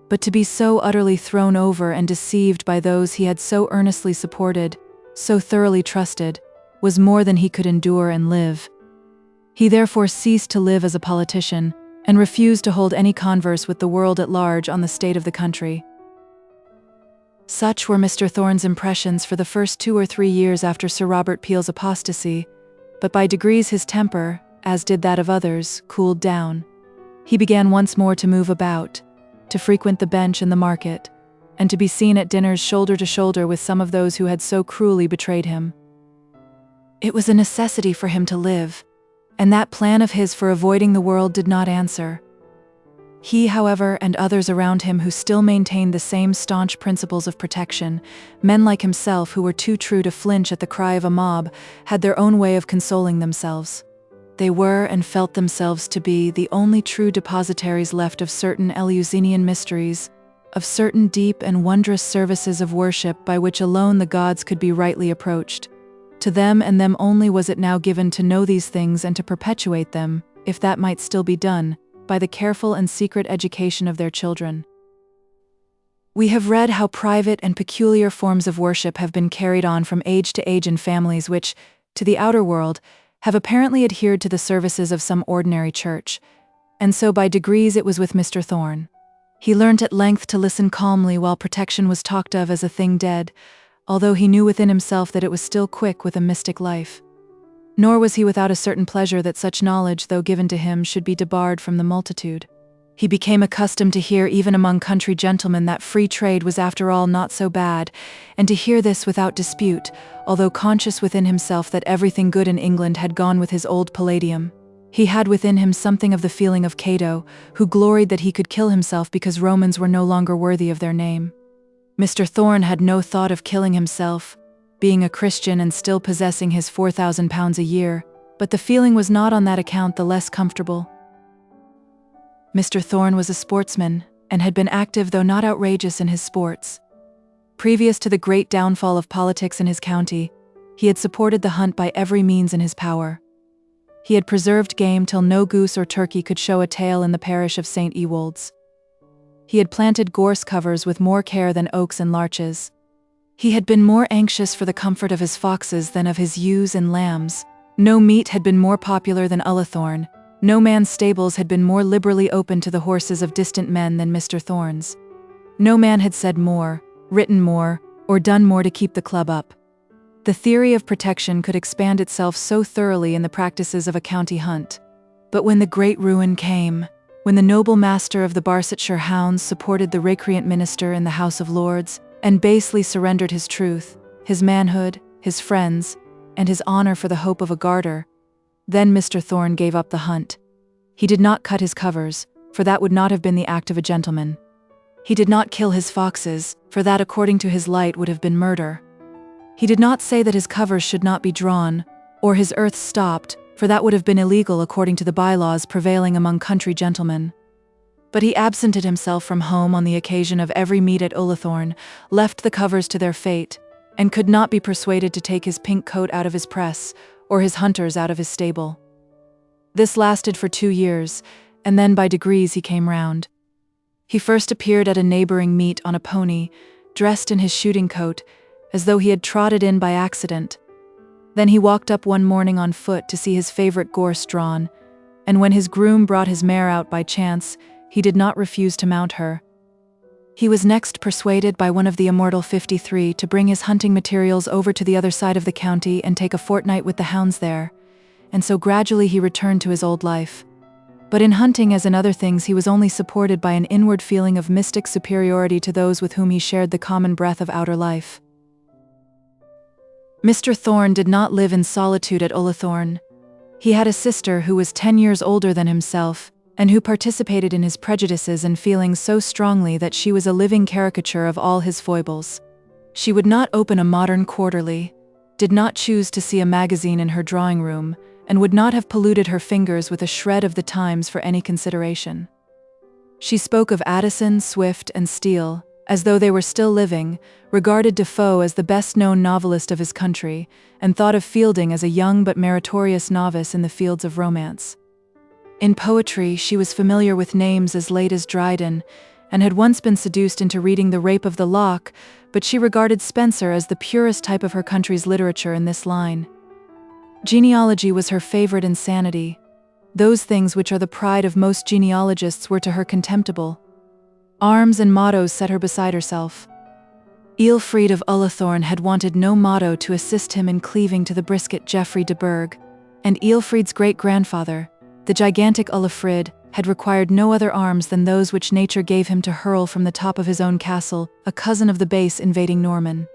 but to be so utterly thrown over and deceived by those he had so earnestly supported, so thoroughly trusted, was more than he could endure and live. He therefore ceased to live as a politician, and refused to hold any converse with the world at large on the state of the country. Such were Mr. Thorne's impressions for the first 2 or 3 years after Sir Robert Peel's apostasy, but by degrees his temper, as did that of others, cooled down. He began once more to move about, to frequent the bench and the market, and to be seen at dinners shoulder to shoulder with some of those who had so cruelly betrayed him. It was a necessity for him to live, and that plan of his for avoiding the world did not answer. He, however, and others around him who still maintained the same staunch principles of protection, men like himself who were too true to flinch at the cry of a mob, had their own way of consoling themselves. They were, and felt themselves to be, the only true depositaries left of certain Eleusinian mysteries, of certain deep and wondrous services of worship by which alone the gods could be rightly approached. To them and them only was it now given to know these things and to perpetuate them, if that might still be done, by the careful and secret education of their children. We have read how private and peculiar forms of worship have been carried on from age to age in families which, to the outer world, have apparently adhered to the services of some ordinary church, and so by degrees it was with Mr. Thorne. He learnt at length to listen calmly while protection was talked of as a thing dead, although he knew within himself that it was still quick with a mystic life. Nor was he without a certain pleasure that such knowledge, though given to him, should be debarred from the multitude. He became accustomed to hear even among country gentlemen that free trade was after all not so bad, and to hear this without dispute, although conscious within himself that everything good in England had gone with his old palladium. He had within him something of the feeling of Cato, who gloried that he could kill himself because Romans were no longer worthy of their name. Mr. Thorne had no thought of killing himself, being a Christian and still possessing his £4,000 a year, but the feeling was not on that account the less comfortable. Mr. Thorne was a sportsman, and had been active though not outrageous in his sports. Previous to the great downfall of politics in his county, he had supported the hunt by every means in his power. He had preserved game till no goose or turkey could show a tail in the parish of St. Ewold's. He had planted gorse covers with more care than oaks and larches. He had been more anxious for the comfort of his foxes than of his ewes and lambs. No meet had been more popular than Ullathorne. No man's stables had been more liberally open to the horses of distant men than Mr. Thorne's. No man had said more, written more, or done more to keep the club up. The theory of protection could expand itself so thoroughly in the practices of a county hunt. But when the great ruin came, when the noble master of the Barchester hounds supported the recreant minister in the House of Lords, and basely surrendered his truth, his manhood, his friends, and his honor for the hope of a garter, then Mr. Thorne gave up the hunt. He did not cut his covers, for that would not have been the act of a gentleman. He did not kill his foxes, for that according to his light would have been murder. He did not say that his covers should not be drawn, or his earths stopped, for that would have been illegal according to the bylaws prevailing among country gentlemen. But he absented himself from home on the occasion of every meet at Ullathorne, left the covers to their fate, and could not be persuaded to take his pink coat out of his press, or his hunters out of his stable. This lasted for 2 years, and then by degrees he came round. He first appeared at a neighboring meet on a pony, dressed in his shooting coat, as though he had trotted in by accident. Then he walked up one morning on foot to see his favorite gorse drawn, and when his groom brought his mare out by chance, he did not refuse to mount her. He was next persuaded by one of the immortal 53 to bring his hunting materials over to the other side of the county and take a fortnight with the hounds there, and so gradually he returned to his old life. But in hunting as in other things he was only supported by an inward feeling of mystic superiority to those with whom he shared the common breath of outer life. Mr. Thorne did not live in solitude at Ullathorne. He had a sister who was 10 years older than himself, and who participated in his prejudices and feelings so strongly that she was a living caricature of all his foibles. She would not open a modern quarterly, did not choose to see a magazine in her drawing room, and would not have polluted her fingers with a shred of the Times for any consideration. She spoke of Addison, Swift, and Steele, as though they were still living, regarded Defoe as the best-known novelist of his country, and thought of Fielding as a young but meritorious novice in the fields of romance. In poetry, she was familiar with names as late as Dryden, and had once been seduced into reading The Rape of the Lock, but she regarded Spenser as the purest type of her country's literature in this line. Genealogy was her favorite insanity. Those things which are the pride of most genealogists were to her contemptible. Arms and mottos set her beside herself. Ealfried of Ullathorne had wanted no motto to assist him in cleaving to the brisket Geoffrey de Burgh, and Ealfried's great-grandfather, the gigantic Ullafrid, had required no other arms than those which nature gave him to hurl from the top of his own castle, a cousin of the base invading Norman.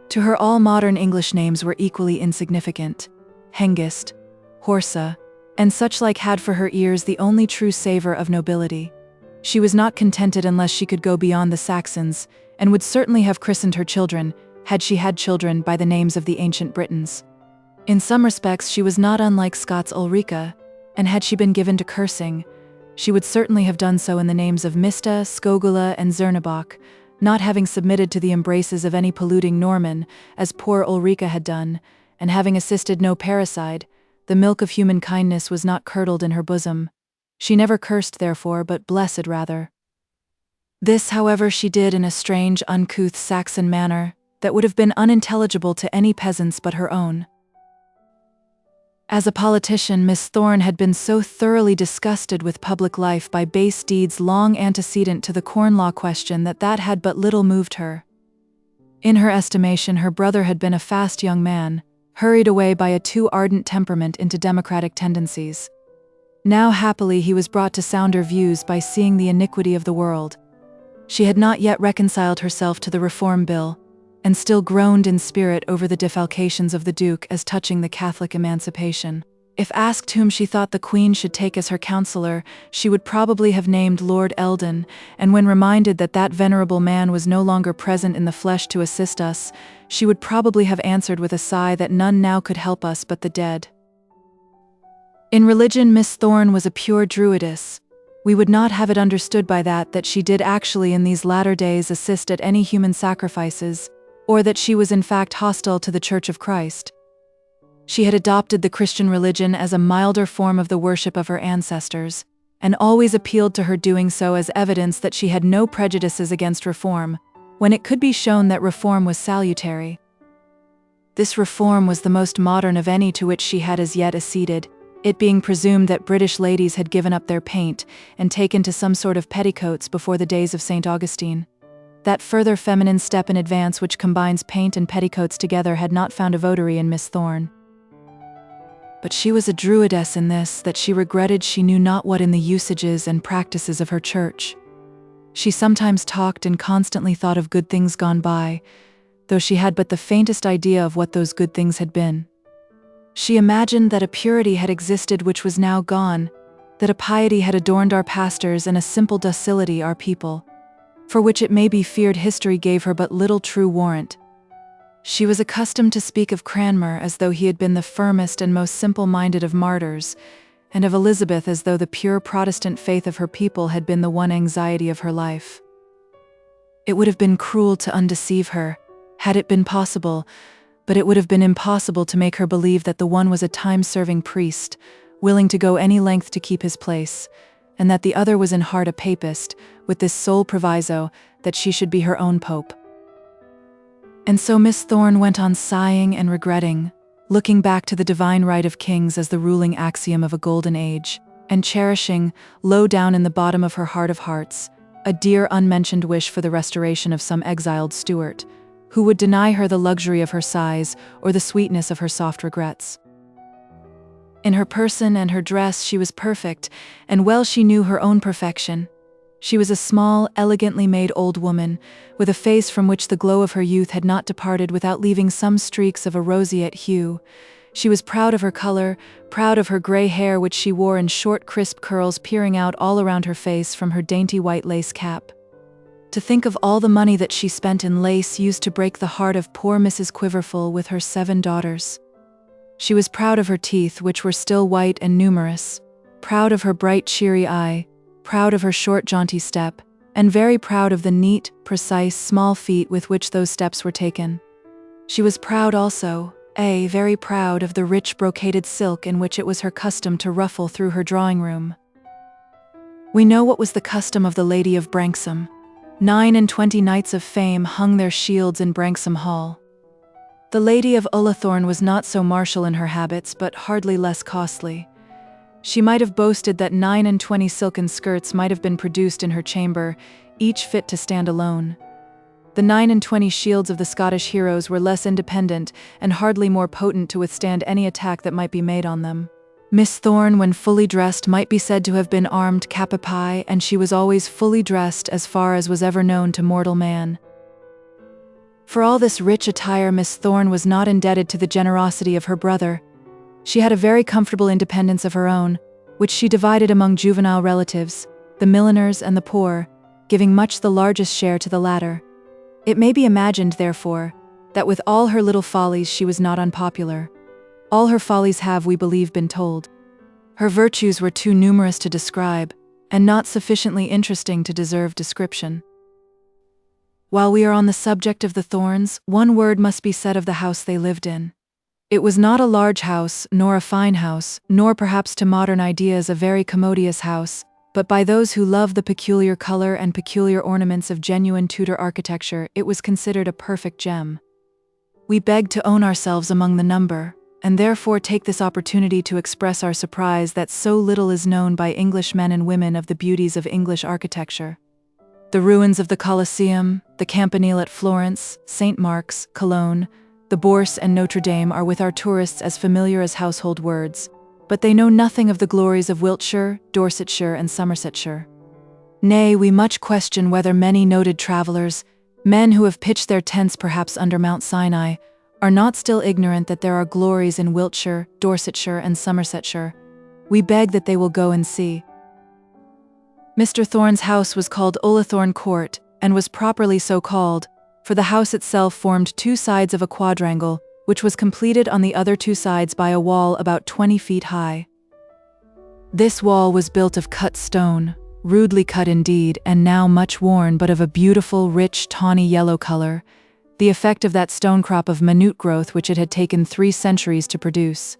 To her all modern English names were equally insignificant. Hengist, Horsa, and such like had for her ears the only true savour of nobility. She was not contented unless she could go beyond the Saxons, and would certainly have christened her children, had she had children, by the names of the ancient Britons. In some respects she was not unlike Scott's Ulrica, and had she been given to cursing, she would certainly have done so in the names of Mista, Skogula, and Zernebach, not having submitted to the embraces of any polluting Norman, as poor Ulrica had done, and having assisted no parricide. The milk of human kindness was not curdled in her bosom. She never cursed, therefore, but blessed rather. This, however, she did in a strange, uncouth Saxon manner that would have been unintelligible to any peasants but her own. As a politician, Miss Thorne had been so thoroughly disgusted with public life by base deeds long antecedent to the Corn Law question that had but little moved her. In her estimation, her brother had been a fast young man, hurried away by a too ardent temperament into democratic tendencies. Now happily he was brought to sounder views by seeing the iniquity of the world. She had not yet reconciled herself to the Reform Bill, and still groaned in spirit over the defalcations of the Duke as touching the Catholic emancipation. If asked whom she thought the Queen should take as her counsellor, she would probably have named Lord Eldon, and when reminded that venerable man was no longer present in the flesh to assist us, she would probably have answered with a sigh that none now could help us but the dead. In religion, Miss Thorne was a pure Druidess. We would not have it understood by that she did actually in these latter days assist at any human sacrifices, or that she was in fact hostile to the Church of Christ. She had adopted the Christian religion as a milder form of the worship of her ancestors, and always appealed to her doing so as evidence that she had no prejudices against reform, when it could be shown that reform was salutary. This reform was the most modern of any to which she had as yet acceded, it being presumed that British ladies had given up their paint and taken to some sort of petticoats before the days of St. Augustine. That further feminine step in advance which combines paint and petticoats together had not found a votary in Miss Thorne. But she was a Druidess in this, that she regretted she knew not what in the usages and practices of her church. She sometimes talked and constantly thought of good things gone by, though she had but the faintest idea of what those good things had been. She imagined that a purity had existed which was now gone, that a piety had adorned our pastors and a simple docility our people, for which it may be feared history gave her but little true warrant. She was accustomed to speak of Cranmer as though he had been the firmest and most simple-minded of martyrs, and of Elizabeth as though the pure Protestant faith of her people had been the one anxiety of her life. It would have been cruel to undeceive her, had it been possible, but it would have been impossible to make her believe that the one was a time-serving priest, willing to go any length to keep his place, and that the other was in heart a papist, with this sole proviso, that she should be her own pope. And so Miss Thorne went on sighing and regretting, looking back to the divine right of kings as the ruling axiom of a golden age, and cherishing, low down in the bottom of her heart of hearts, a dear unmentioned wish for the restoration of some exiled Stuart, who would deny her the luxury of her sighs or the sweetness of her soft regrets. In her person and her dress she was perfect, and well she knew her own perfection. She was a small, elegantly made old woman, with a face from which the glow of her youth had not departed without leaving some streaks of a roseate hue. She was proud of her color, proud of her gray hair which she wore in short crisp curls peering out all around her face from her dainty white lace cap. To think of all the money that she spent in lace used to break the heart of poor Mrs. Quiverful with her 7 daughters. She was proud of her teeth, which were still white and numerous, proud of her bright, cheery eye, proud of her short, jaunty step, and very proud of the neat, precise, small feet with which those steps were taken. She was proud also, very proud of the rich brocaded silk in which it was her custom to ruffle through her drawing-room. We know what was the custom of the Lady of Branksome. 29 knights of fame hung their shields in Branksome Hall. The Lady of Ullathorne was not so martial in her habits, but hardly less costly. She might have boasted that 29 silken skirts might have been produced in her chamber, each fit to stand alone. The 29 shields of the Scottish heroes were less independent and hardly more potent to withstand any attack that might be made on them. Miss Thorne, when fully dressed, might be said to have been armed cap a pie, and she was always fully dressed as far as was ever known to mortal man. For all this rich attire, Miss Thorne was not indebted to the generosity of her brother. She had a very comfortable independence of her own, which she divided among juvenile relatives, the milliners and the poor, giving much the largest share to the latter. It may be imagined, therefore, that with all her little follies she was not unpopular. All her follies have, we believe, been told. Her virtues were too numerous to describe, and not sufficiently interesting to deserve description. While we are on the subject of the Thornes, one word must be said of the house they lived in. It was not a large house, nor a fine house, nor perhaps to modern ideas a very commodious house, but by those who love the peculiar color and peculiar ornaments of genuine Tudor architecture, it was considered a perfect gem. We beg to own ourselves among the number, and therefore take this opportunity to express our surprise that so little is known by English men and women of the beauties of English architecture. The ruins of the Colosseum, the Campanile at Florence, St. Mark's, Cologne, the Bourse and Notre Dame are with our tourists as familiar as household words, but they know nothing of the glories of Wiltshire, Dorsetshire and Somersetshire. Nay, we much question whether many noted travellers, men who have pitched their tents perhaps under Mount Sinai, are not still ignorant that there are glories in Wiltshire, Dorsetshire and Somersetshire. We beg that they will go and see. Mr. Thorne's house was called Ullathorne Court, and was properly so called, for the house itself formed 2 sides of a quadrangle, which was completed on the other 2 sides by a wall about 20 feet high. This wall was built of cut stone, rudely cut indeed, and now much worn, but of a beautiful, rich, tawny yellow color, the effect of that stone crop of minute growth which it had taken 3 centuries to produce.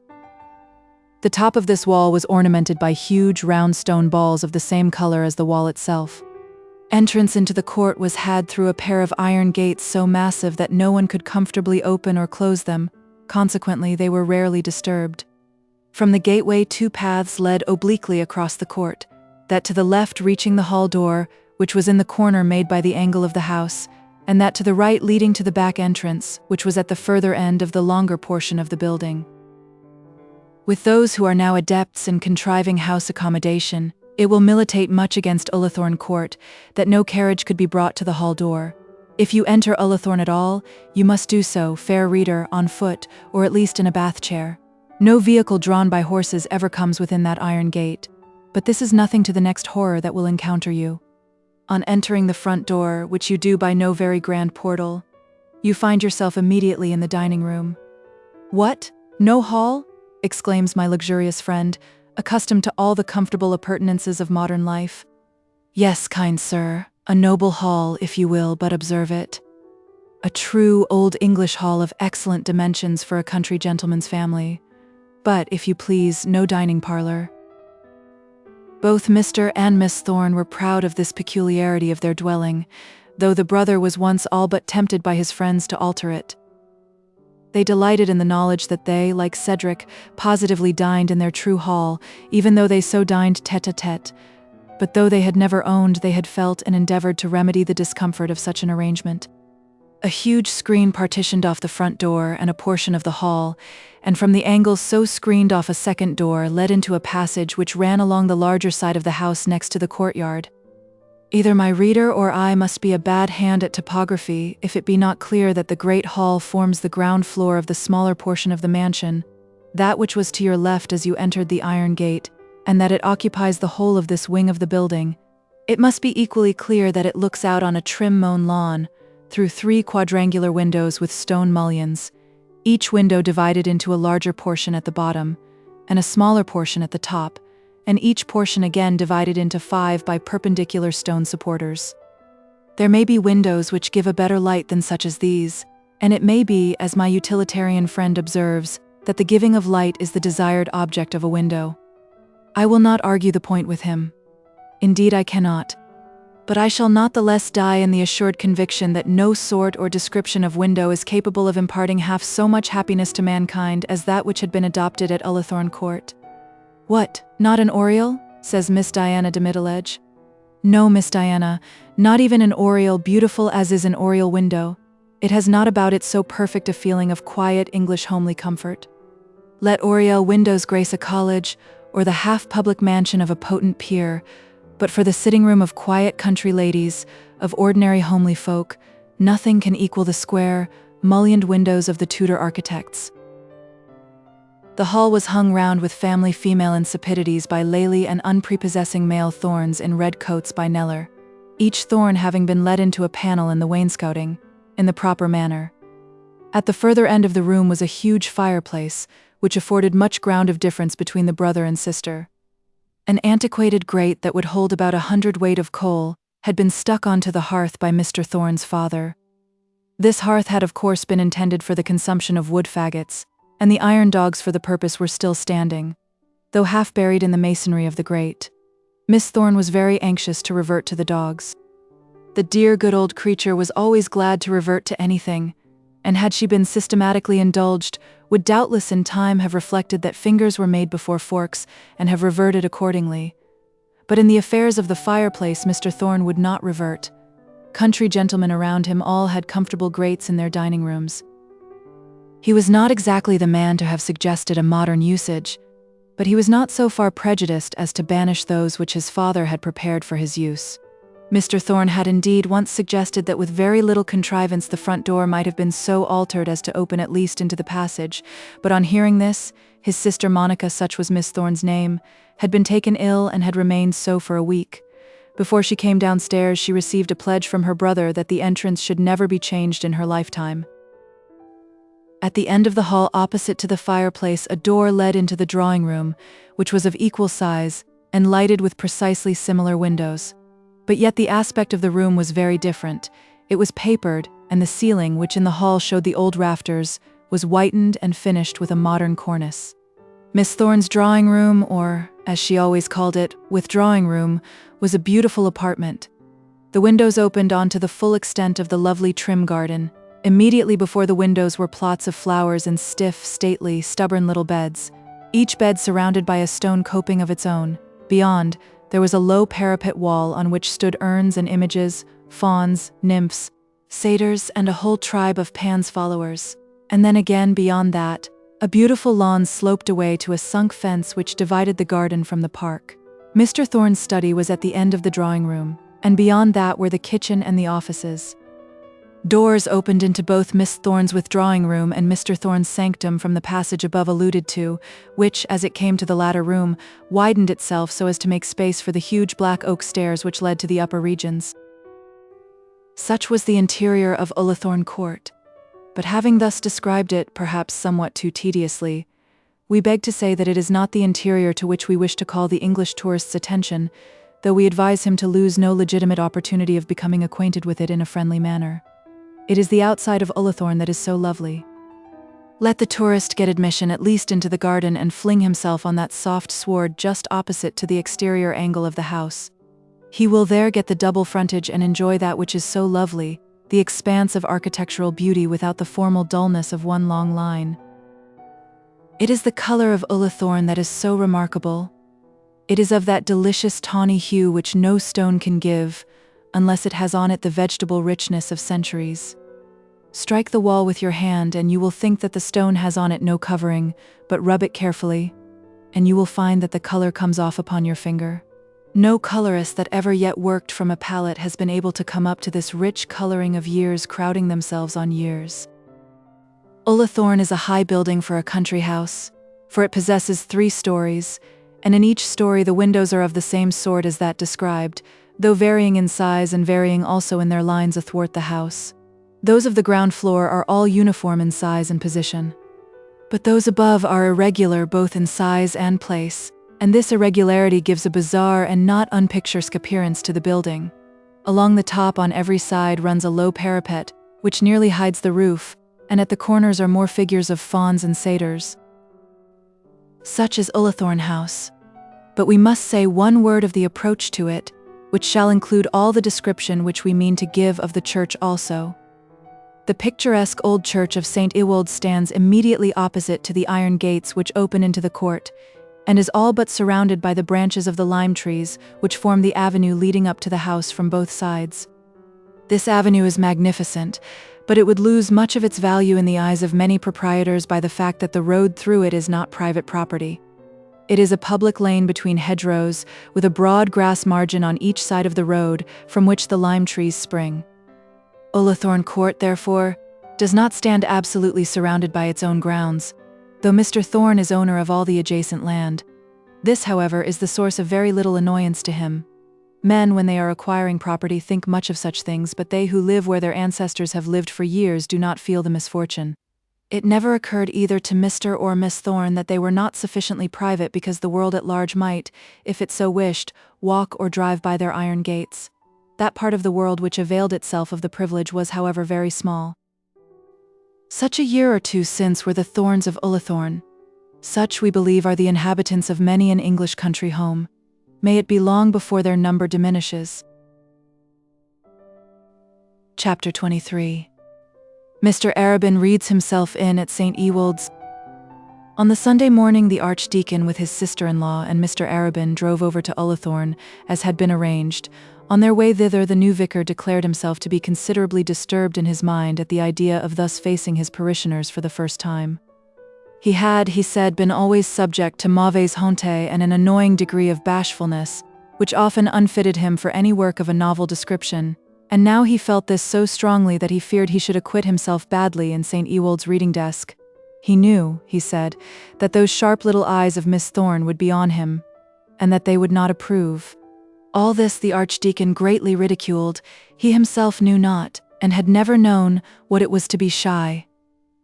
The top of this wall was ornamented by huge round stone balls of the same color as the wall itself. Entrance into the court was had through a pair of iron gates so massive that no one could comfortably open or close them, consequently they were rarely disturbed. From the gateway 2 paths led obliquely across the court, that to the left reaching the hall door, which was in the corner made by the angle of the house, and that to the right leading to the back entrance, which was at the further end of the longer portion of the building. With those who are now adepts in contriving house accommodation, it will militate much against Ullathorne Court that no carriage could be brought to the hall door. If you enter Ullathorne at all, you must do so, fair reader, on foot, or at least in a bath chair. No vehicle drawn by horses ever comes within that iron gate. But this is nothing to the next horror that will encounter you. On entering the front door, which you do by no very grand portal, you find yourself immediately in the dining room. "What? No hall?" exclaims my luxurious friend, accustomed to all the comfortable appurtenances of modern life. "Yes, kind sir, a noble hall, if you will but observe it. A true old English hall of excellent dimensions for a country gentleman's family. But, if you please, no dining parlor." Both Mr. and Miss Thorne were proud of this peculiarity of their dwelling, though the brother was once all but tempted by his friends to alter it. They delighted in the knowledge that they, like Cedric, positively dined in their true hall, even though they so dined tête-à-tête. But though they had never owned, they had felt and endeavored to remedy the discomfort of such an arrangement. A huge screen partitioned off the front door and a portion of the hall, and from the angle so screened off a second door led into a passage which ran along the larger side of the house next to the courtyard. Either my reader or I must be a bad hand at topography if it be not clear that the great hall forms the ground floor of the smaller portion of the mansion, that which was to your left as you entered the iron gate, and that it occupies the whole of this wing of the building. It must be equally clear that it looks out on a trim mown lawn, through 3 quadrangular windows with stone mullions, each window divided into a larger portion at the bottom, and a smaller portion at the top, and each portion again divided into 5 by perpendicular stone supporters. There may be windows which give a better light than such as these, and it may be, as my utilitarian friend observes, that the giving of light is the desired object of a window. I will not argue the point with him. Indeed, I cannot. But I shall not the less die in the assured conviction that no sort or description of window is capable of imparting half so much happiness to mankind as that which had been adopted at Ullathorne Court. "What, not an oriel?" says Miss Diana de Middledge. "No, Miss Diana, not even an oriel beautiful as is an oriel window. It has not about it so perfect a feeling of quiet English homely comfort. Let oriel windows grace a college, or the half-public mansion of a potent peer, but for the sitting room of quiet country ladies, of ordinary homely folk, nothing can equal the square, mullioned windows of the Tudor architects." The hall was hung round with family female insipidities by laily and unprepossessing male thorns in red coats by Kneller, each thorn having been let into a panel in the wainscoting, in the proper manner. At the further end of the room was a huge fireplace, which afforded much ground of difference between the brother and sister. An antiquated grate that would hold about 100 weight of coal had been stuck onto the hearth by Mr. Thorne's father. This hearth had of course been intended for the consumption of wood faggots, and the iron dogs for the purpose were still standing, though half buried in the masonry of the grate. Miss Thorne was very anxious to revert to the dogs. The dear good old creature was always glad to revert to anything, and had she been systematically indulged, would doubtless in time have reflected that fingers were made before forks and have reverted accordingly. But in the affairs of the fireplace Mr. Thorne would not revert. Country gentlemen around him all had comfortable grates in their dining rooms. He was not exactly the man to have suggested a modern usage, but he was not so far prejudiced as to banish those which his father had prepared for his use. Mr. Thorne had indeed once suggested that with very little contrivance the front door might have been so altered as to open at least into the passage, but on hearing this, his sister Monica, such was Miss Thorne's name, had been taken ill and had remained so for a week. Before she came downstairs she received a pledge from her brother that the entrance should never be changed in her lifetime. At the end of the hall opposite to the fireplace a door led into the drawing room, which was of equal size, and lighted with precisely similar windows. But yet the aspect of the room was very different. It was papered, and the ceiling, which in the hall showed the old rafters, was whitened and finished with a modern cornice. Miss Thorne's drawing room, or, as she always called it, withdrawing room, was a beautiful apartment. The windows opened onto the full extent of the lovely trim garden. Immediately before the windows were plots of flowers in stiff, stately, stubborn little beds, each bed surrounded by a stone coping of its own. Beyond, there was a low parapet wall on which stood urns and images, fauns, nymphs, satyrs, and a whole tribe of Pan's followers. And then again, beyond that, a beautiful lawn sloped away to a sunk fence which divided the garden from the park. Mr. Thorne's study was at the end of the drawing room, and beyond that were the kitchen and the offices. Doors opened into both Miss Thorne's withdrawing room and Mr. Thorne's sanctum from the passage above alluded to, which, as it came to the latter room, widened itself so as to make space for the huge black oak stairs which led to the upper regions. Such was the interior of Ullathorne Court. But having thus described it, perhaps somewhat too tediously, we beg to say that it is not the interior to which we wish to call the English tourist's attention, though we advise him to lose no legitimate opportunity of becoming acquainted with it in a friendly manner. It is the outside of Ullathorne that is so lovely. Let the tourist get admission at least into the garden and fling himself on that soft sward just opposite to the exterior angle of the house. He will there get the double frontage and enjoy that which is so lovely, the expanse of architectural beauty without the formal dullness of one long line. It is the color of Ullathorne that is so remarkable. It is of that delicious tawny hue which no stone can give, unless it has on it the vegetable richness of centuries. Strike the wall with your hand, and you will think that the stone has on it no covering, but rub it carefully, and you will find that the color comes off upon your finger. No colorist that ever yet worked from a palette has been able to come up to this rich coloring of years crowding themselves on years. Ullathorne is a high building for a country house, for it possesses 3 stories, and in each story the windows are of the same sort as that described, though varying in size and varying also in their lines athwart the house. Those of the ground floor are all uniform in size and position. But those above are irregular both in size and place, and this irregularity gives a bizarre and not unpicturesque appearance to the building. Along the top on every side runs a low parapet, which nearly hides the roof, and at the corners are more figures of fawns and satyrs. Such is Ullathorne House. But we must say one word of the approach to it, which shall include all the description which we mean to give of the church also. The picturesque old church of St. Ewold stands immediately opposite to the iron gates which open into the court, and is all but surrounded by the branches of the lime trees which form the avenue leading up to the house from both sides. This avenue is magnificent, but it would lose much of its value in the eyes of many proprietors by the fact that the road through it is not private property. It is a public lane between hedgerows, with a broad grass margin on each side of the road from which the lime trees spring. Ullathorne Court, therefore, does not stand absolutely surrounded by its own grounds, though Mr. Thorne is owner of all the adjacent land. This, however, is the source of very little annoyance to him. Men, when they are acquiring property, think much of such things, but they who live where their ancestors have lived for years do not feel the misfortune. It never occurred either to Mr. or Miss Thorne that they were not sufficiently private because the world at large might, if it so wished, walk or drive by their iron gates. That part of the world which availed itself of the privilege was, however, very small. Such a year or two since were the Thornes of Ullathorne. Such, we believe, are the inhabitants of many an English country home. May it be long before their number diminishes. Chapter 23. Mr. Arabin reads himself in at St. Ewold's. On the Sunday morning, the Archdeacon with his sister-in-law and Mr. Arabin drove over to Ullathorne, as had been arranged. On their way thither, the new vicar declared himself to be considerably disturbed in his mind at the idea of thus facing his parishioners for the first time. He had, he said, been always subject to mauvaise honte and an annoying degree of bashfulness, which often unfitted him for any work of a novel description, and now he felt this so strongly that he feared he should acquit himself badly in St. Ewold's reading desk. He knew, he said, that those sharp little eyes of Miss Thorne would be on him, and that they would not approve. All this the Archdeacon greatly ridiculed. He himself knew not, and had never known, what it was to be shy.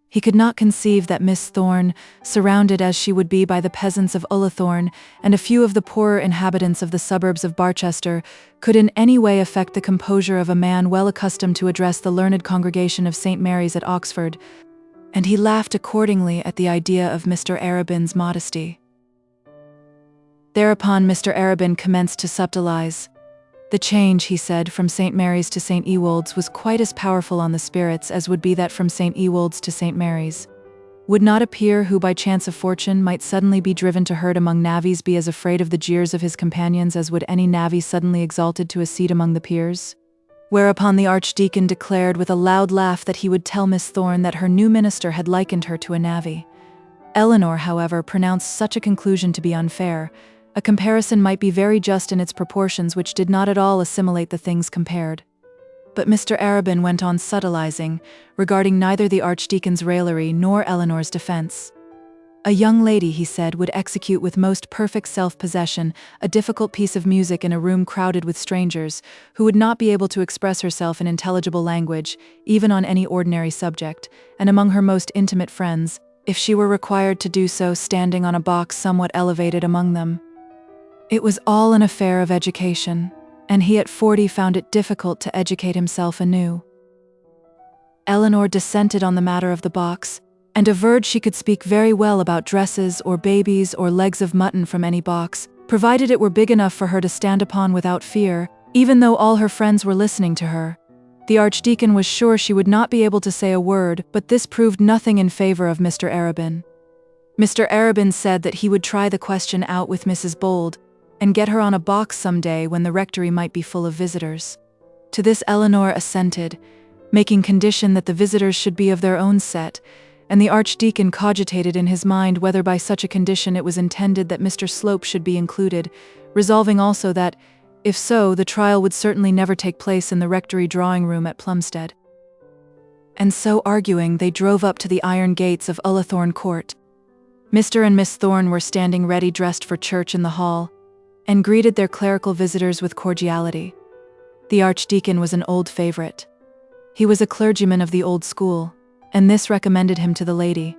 He could not conceive that Miss Thorne, surrounded as she would be by the peasants of Ullathorne and a few of the poorer inhabitants of the suburbs of Barchester, could in any way affect the composure of a man well accustomed to address the learned congregation of St. Mary's at Oxford, and he laughed accordingly at the idea of Mr. Arabin's modesty. Thereupon Mr. Arabin commenced to subtilize. The change, he said, from St. Mary's to St. Ewold's was quite as powerful on the spirits as would be that from St. Ewold's to St. Mary's. Would not a peer who by chance of fortune might suddenly be driven to herd among navvies be as afraid of the jeers of his companions as would any navvy suddenly exalted to a seat among the peers? Whereupon the Archdeacon declared with a loud laugh that he would tell Miss Thorne that her new minister had likened her to a navvy. Eleanor, however, pronounced such a conclusion to be unfair. A comparison might be very just in its proportions which did not at all assimilate the things compared. But Mr. Arabin went on subtilizing, regarding neither the Archdeacon's raillery nor Eleanor's defense. A young lady, he said, would execute with most perfect self-possession a difficult piece of music in a room crowded with strangers, who would not be able to express herself in intelligible language, even on any ordinary subject, and among her most intimate friends, if she were required to do so standing on a box somewhat elevated among them. It was all an affair of education, and he at 40 found it difficult to educate himself anew. Eleanor dissented on the matter of the box, and averred she could speak very well about dresses or babies or legs of mutton from any box, provided it were big enough for her to stand upon without fear, even though all her friends were listening to her. The Archdeacon was sure she would not be able to say a word, but this proved nothing in favor of Mr. Arabin. Mr. Arabin said that he would try the question out with Mrs. Bold, and get her on a box some day when the rectory might be full of visitors. To this Eleanor assented. making condition that the visitors should be of their own set, and the archdeacon cogitated in his mind whether by such a condition it was intended that Mr. Slope should be included, resolving also that, if so, the trial would certainly never take place in the rectory drawing-room at Plumstead. And so arguing, they drove up to the iron gates of Ullathorne Court. Mr. and Miss Thorne were standing ready dressed for church in the hall, and greeted their clerical visitors with cordiality. The archdeacon was an old favourite. He was a clergyman of the old school, and this recommended him to the lady.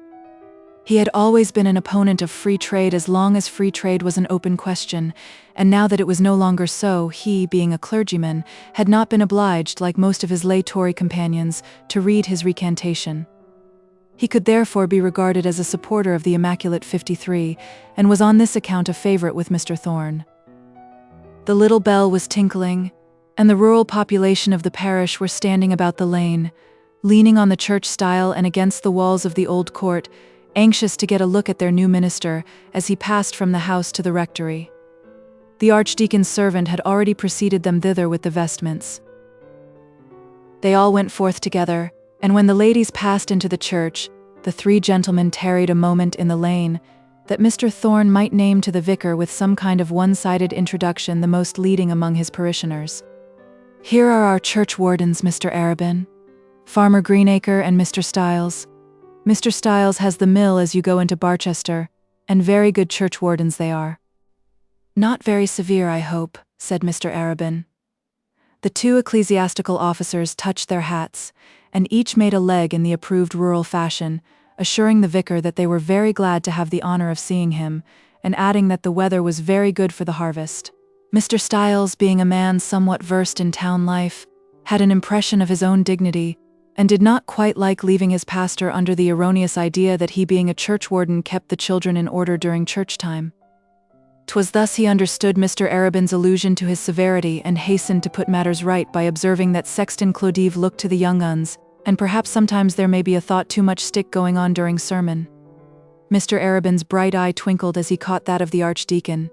He had always been an opponent of free trade as long as free trade was an open question, and now that it was no longer so, he, being a clergyman, had not been obliged, like most of his lay Tory companions, to read his recantation. He could therefore be regarded as a supporter of the Immaculate 53, and was on this account a favourite with Mr. Thorne. The little bell was tinkling, and the rural population of the parish were standing about the lane, leaning on the church stile and against the walls of the old court, anxious to get a look at their new minister as he passed from the house to the rectory. The archdeacon's servant had already preceded them thither with the vestments. They all went forth together, and when the ladies passed into the church, the three gentlemen tarried a moment in the lane, that Mr. Thorne might name to the vicar with some kind of one-sided introduction the most leading among his parishioners. "Here are our churchwardens, Mr. Arabin, Farmer Greenacre and Mr. Stiles. Mr. Stiles has the mill as you go into Barchester, and very good churchwardens they are." "Not very severe, I hope," said Mr. Arabin. The two ecclesiastical officers touched their hats, and each made a leg in the approved rural fashion, assuring the vicar that they were very glad to have the honour of seeing him, and adding that the weather was very good for the harvest. Mr. Stiles, being a man somewhat versed in town life, had an impression of his own dignity, and did not quite like leaving his pastor under the erroneous idea that he, being a churchwarden, kept the children in order during church time. 'Twas thus he understood Mr. Arabin's allusion to his severity, and hastened to put matters right by observing that Sexton Clodive looked to the young uns, and perhaps sometimes there may be a thought too much stick going on during sermon. Mr. Arabin's bright eye twinkled as he caught that of the archdeacon,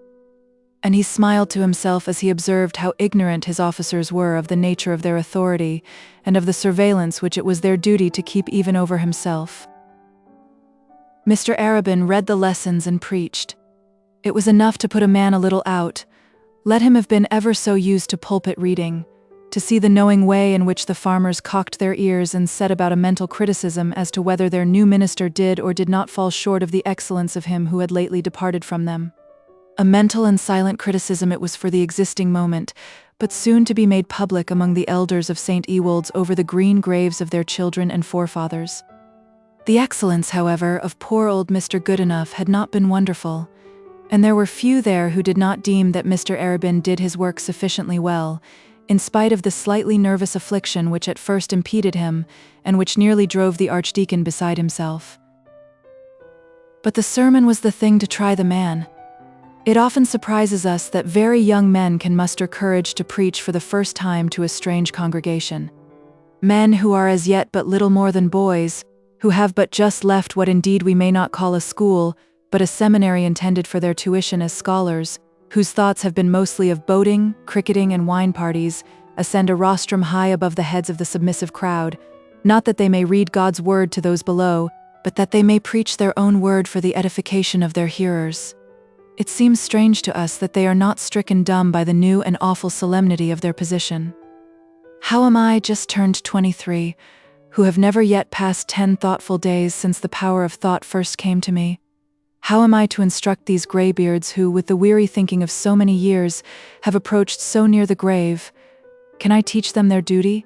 and he smiled to himself as he observed how ignorant his officers were of the nature of their authority, and of the surveillance which it was their duty to keep even over himself. Mr. Arabin read the lessons and preached. It was enough to put a man a little out, let him have been ever so used to pulpit reading, to see the knowing way in which the farmers cocked their ears and set about a mental criticism as to whether their new minister did or did not fall short of the excellence of him who had lately departed from them. A mental and silent criticism it was for the existing moment, but soon to be made public among the elders of St. Ewold's over the green graves of their children and forefathers. The excellence, however, of poor old Mr. Goodenough had not been wonderful, and there were few there who did not deem that Mr. Arabin did his work sufficiently well, in spite of the slightly nervous affliction which at first impeded him, and which nearly drove the archdeacon beside himself. But the sermon was the thing to try the man. It often surprises us that very young men can muster courage to preach for the first time to a strange congregation. Men who are as yet but little more than boys, who have but just left what indeed we may not call a school, but a seminary intended for their tuition as scholars, whose thoughts have been mostly of boating, cricketing, and wine parties, ascend a rostrum high above the heads of the submissive crowd, not that they may read God's word to those below, but that they may preach their own word for the edification of their hearers. It seems strange to us that they are not stricken dumb by the new and awful solemnity of their position. How am I, just turned 23, who have never yet passed 10 thoughtful days since the power of thought first came to me? How am I to instruct these greybeards who, with the weary thinking of so many years, have approached so near the grave? Can I teach them their duty?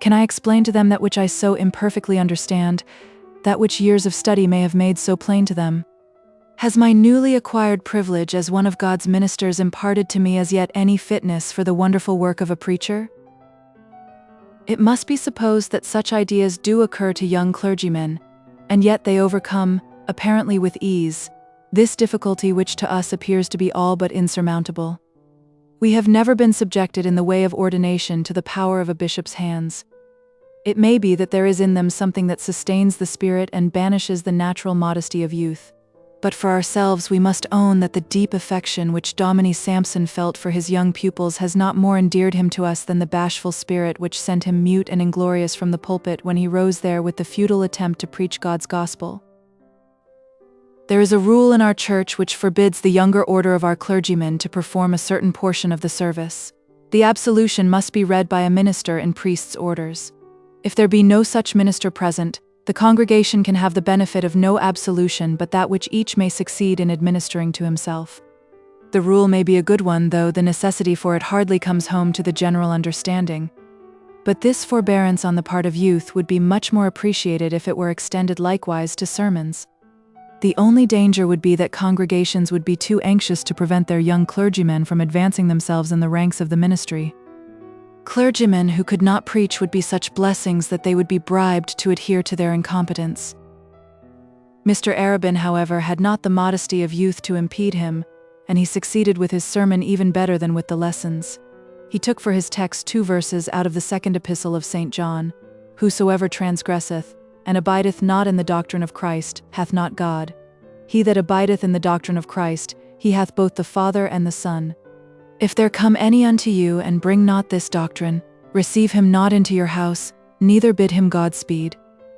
Can I explain to them that which I so imperfectly understand, that which years of study may have made so plain to them? Has my newly acquired privilege as one of God's ministers imparted to me as yet any fitness for the wonderful work of a preacher? It must be supposed that such ideas do occur to young clergymen, and yet they overcome, apparently with ease, this difficulty which to us appears to be all but insurmountable. We have never been subjected in the way of ordination to the power of a bishop's hands. It may be that there is in them something that sustains the spirit and banishes the natural modesty of youth, but for ourselves we must own that the deep affection which Dominie Sampson felt for his young pupils has not more endeared him to us than the bashful spirit which sent him mute and inglorious from the pulpit when he rose there with the futile attempt to preach God's gospel. There is a rule in our church which forbids the younger order of our clergymen to perform a certain portion of the service. The absolution must be read by a minister in priest's orders. If there be no such minister present, the congregation can have the benefit of no absolution but that which each may succeed in administering to himself. The rule may be a good one, though the necessity for it hardly comes home to the general understanding. But this forbearance on the part of youth would be much more appreciated if it were extended likewise to sermons. The only danger would be that congregations would be too anxious to prevent their young clergymen from advancing themselves in the ranks of the ministry. Clergymen who could not preach would be such blessings that they would be bribed to adhere to their incompetence. Mr. Arabin, however, had not the modesty of youth to impede him, and he succeeded with his sermon even better than with the lessons. He took for his text 2 verses out of the 2nd epistle of St. John: "Whosoever transgresseth, and abideth not in the doctrine of Christ, hath not God. He that abideth in the doctrine of Christ, he hath both the Father and the Son. If there come any unto you, and bring not this doctrine, receive him not into your house, neither bid him Godspeed."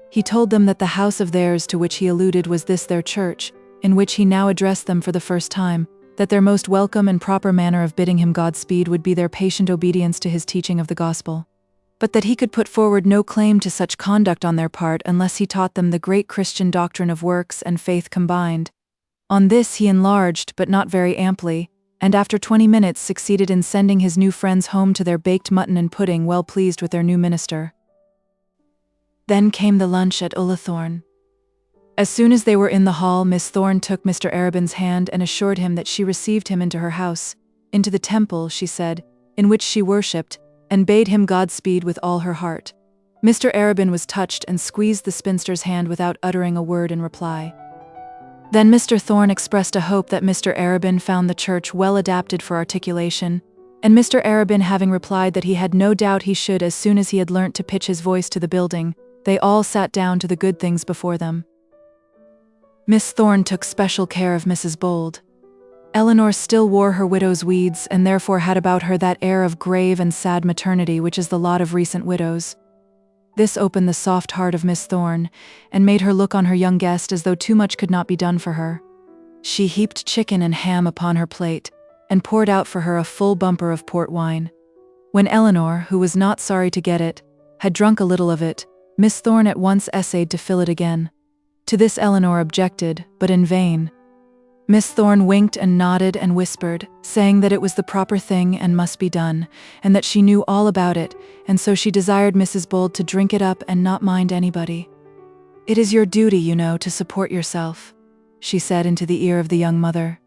He told them that the house of theirs to which he alluded was this their church, in which he now addressed them for the first time, that their most welcome and proper manner of bidding him Godspeed would be their patient obedience to his teaching of the gospel. But that he could put forward no claim to such conduct on their part unless he taught them the great Christian doctrine of works and faith combined. On this he enlarged, but not very amply, and after 20 minutes succeeded in sending his new friends home to their baked mutton and pudding, well pleased with their new minister. Then came the lunch at Ullathorne. As soon as they were in the hall, Miss Thorne took Mr. Arabin's hand and assured him that she received him into her house, into the temple, she said, in which she worshipped, and bade him Godspeed with all her heart. Mr. Arabin was touched and squeezed the spinster's hand without uttering a word in reply. Then Mr. Thorne expressed a hope that Mr. Arabin found the church well adapted for articulation, and Mr. Arabin having replied that he had no doubt he should as soon as he had learnt to pitch his voice to the building, they all sat down to the good things before them. Miss Thorne took special care of Mrs. Bold. Eleanor still wore her widow's weeds and therefore had about her that air of grave and sad maternity which is the lot of recent widows. This opened the soft heart of Miss Thorne, and made her look on her young guest as though too much could not be done for her. She heaped chicken and ham upon her plate, and poured out for her a full bumper of port wine. When Eleanor, who was not sorry to get it, had drunk a little of it, Miss Thorne at once essayed to fill it again. To this Eleanor objected, but in vain. Miss Thorne winked and nodded and whispered, saying that it was the proper thing and must be done, and that she knew all about it, and so she desired Mrs. Bold to drink it up and not mind anybody. "It is your duty, you know, to support yourself," she said into the ear of the young mother.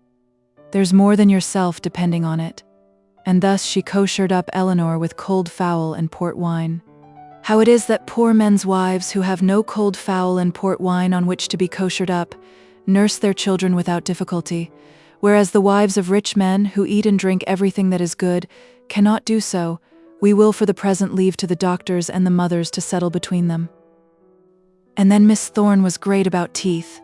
"There's more than yourself depending on it." And thus she koshered up Eleanor with cold fowl and port wine. How it is that poor men's wives who have no cold fowl and port wine on which to be koshered up, nurse their children without difficulty, whereas the wives of rich men, who eat and drink everything that is good, cannot do so, we will for the present leave to the doctors and the mothers to settle between them. And then Miss Thorne was great about teeth.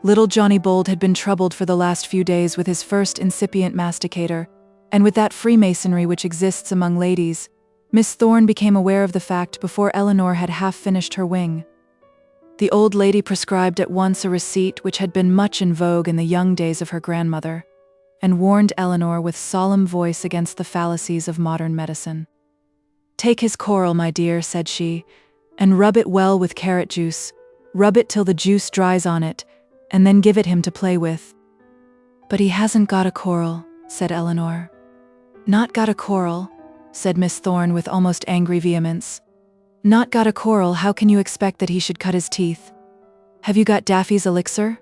Little Johnny Bold had been troubled for the last few days with his first incipient masticator, and with that freemasonry which exists among ladies, Miss Thorne became aware of the fact before Eleanor had half finished her wing. The old lady prescribed at once a receipt which had been much in vogue in the young days of her grandmother, and warned Eleanor with solemn voice against the fallacies of modern medicine. "Take his coral, my dear," said she, "and rub it well with carrot juice. Rub it till the juice dries on it, and then give it him to play with." "But he hasn't got a coral," said Eleanor. "Not got a coral," said Miss Thorne with almost angry vehemence. "Not got a coral, how can you expect that he should cut his teeth? Have you got Daffy's elixir?"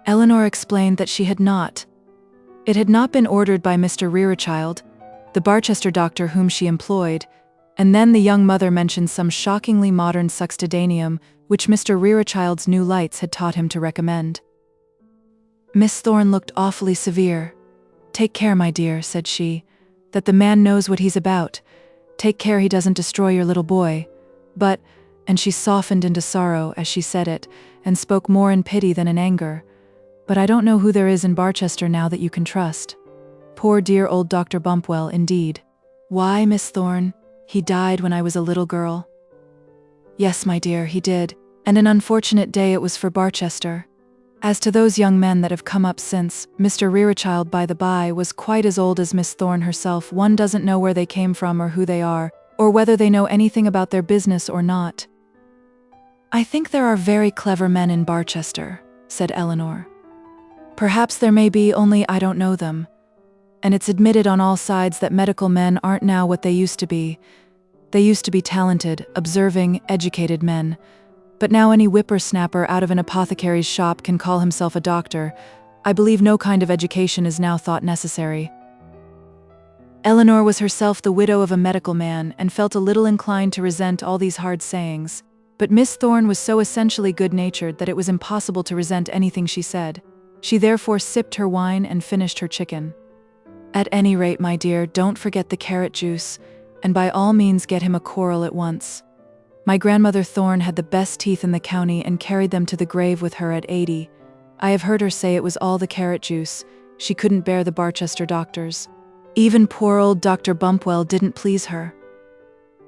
Eleanor explained that she had not. It had not been ordered by Mr. Rerechild, the Barchester doctor whom she employed, and then the young mother mentioned some shockingly modern succedaneum which Mr. Rerechild's new lights had taught him to recommend. Miss Thorne looked awfully severe. "Take care, my dear," said she, "that the man knows what he's about. Take care he doesn't destroy your little boy. But," and she softened into sorrow as she said it, and spoke more in pity than in anger. "But I don't know who there is in Barchester now that you can trust. Poor dear old Dr. Bumpwell, indeed." "Why, Miss Thorne? He died when I was a little girl." "Yes, my dear, he did, and an unfortunate day it was for Barchester. As to those young men that have come up since, Mr. Rerechild, by the by, was quite as old as Miss Thorne herself. One doesn't know where they came from or who they are, or whether they know anything about their business or not." "I think there are very clever men in Barchester," said Eleanor. "Perhaps there may be, only I don't know them. And it's admitted on all sides that medical men aren't now what they used to be. They used to be talented, observing, educated men. But now any whippersnapper out of an apothecary's shop can call himself a doctor. I believe no kind of education is now thought necessary." Eleanor was herself the widow of a medical man and felt a little inclined to resent all these hard sayings, but Miss Thorne was so essentially good-natured that it was impossible to resent anything she said. She therefore sipped her wine and finished her chicken. "At any rate, my dear, don't forget the carrot juice, and by all means get him a coral at once. My grandmother Thorne had the best teeth in the county and carried them to the grave with her at 80. I have heard her say it was all the carrot juice. She couldn't bear the Barchester doctors. Even poor old Dr. Bumpwell didn't please her."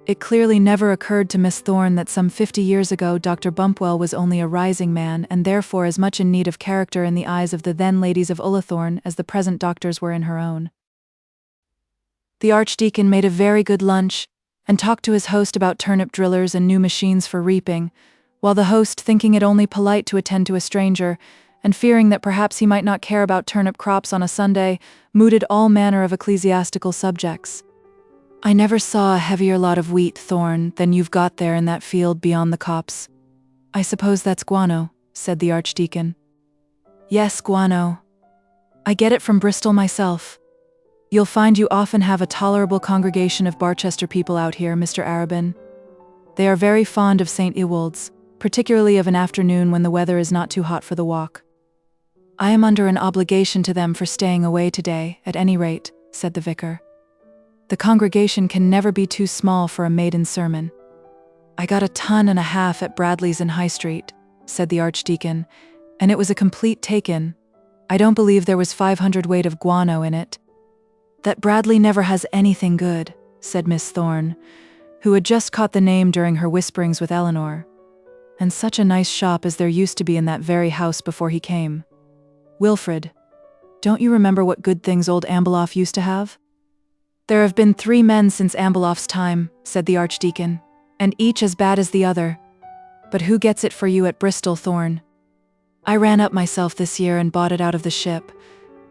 It clearly never occurred to Miss Thorne that some 50 years ago Dr. Bumpwell was only a rising man and therefore as much in need of character in the eyes of the then ladies of Ullathorne as the present doctors were in her own. The Archdeacon made a very good lunch, and talked to his host about turnip drillers and new machines for reaping, while the host, thinking it only polite to attend to a stranger, and fearing that perhaps he might not care about turnip crops on a Sunday, mooted all manner of ecclesiastical subjects. "I never saw a heavier lot of wheat, Thorne, than you've got there in that field beyond the copse." "I suppose that's guano," said the Archdeacon. "Yes, guano. I get it from Bristol myself. You'll find you often have a tolerable congregation of Barchester people out here, Mr. Arabin. They are very fond of St. Ewold's, particularly of an afternoon when the weather is not too hot for the walk." "I am under an obligation to them for staying away today, at any rate," said the vicar. "The congregation can never be too small for a maiden sermon." "I got 1.5 tons at Bradley's in High Street," said the Archdeacon, "and it was a complete take-in. I don't believe there was 500 weight of guano in it." "That Bradley never has anything good," said Miss Thorne, who had just caught the name during her whisperings with Eleanor. "And such a nice shop as there used to be in that very house before he came. Wilfred, don't you remember what good things old Ambeloff used to have?" "There have been 3 men since Ambeloff's time," said the Archdeacon, "and each as bad as the other. But who gets it for you at Bristol, Thorne?" "I ran up myself this year and bought it out of the ship.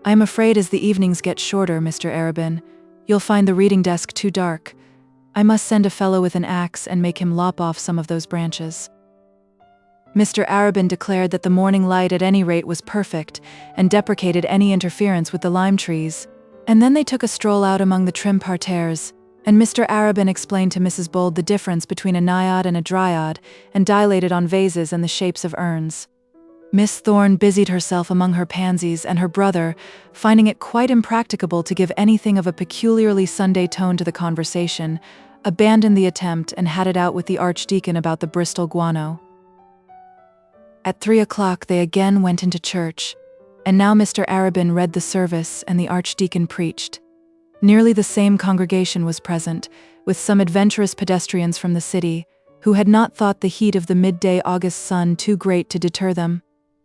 I am afraid as the evenings get shorter, Mr. Arabin, you'll find the reading desk too dark. I must send a fellow with an axe and make him lop off some of those branches." Mr. Arabin declared that the morning light at any rate was perfect, and deprecated any interference with the lime trees. And then they took a stroll out among the trim parterres, and Mr. Arabin explained to Mrs. Bold the difference between a naiad and a dryad, and dilated on vases and the shapes of urns. Miss Thorne busied herself among her pansies, and her brother, finding it quite impracticable to give anything of a peculiarly Sunday tone to the conversation, abandoned the attempt and had it out with the Archdeacon about the Bristol guano. At 3 o'clock they again went into church, and now Mr. Arabin read the service and the Archdeacon preached. Nearly the same congregation was present, with some adventurous pedestrians from the city, who had not thought the heat of the midday August sun too great to deter them.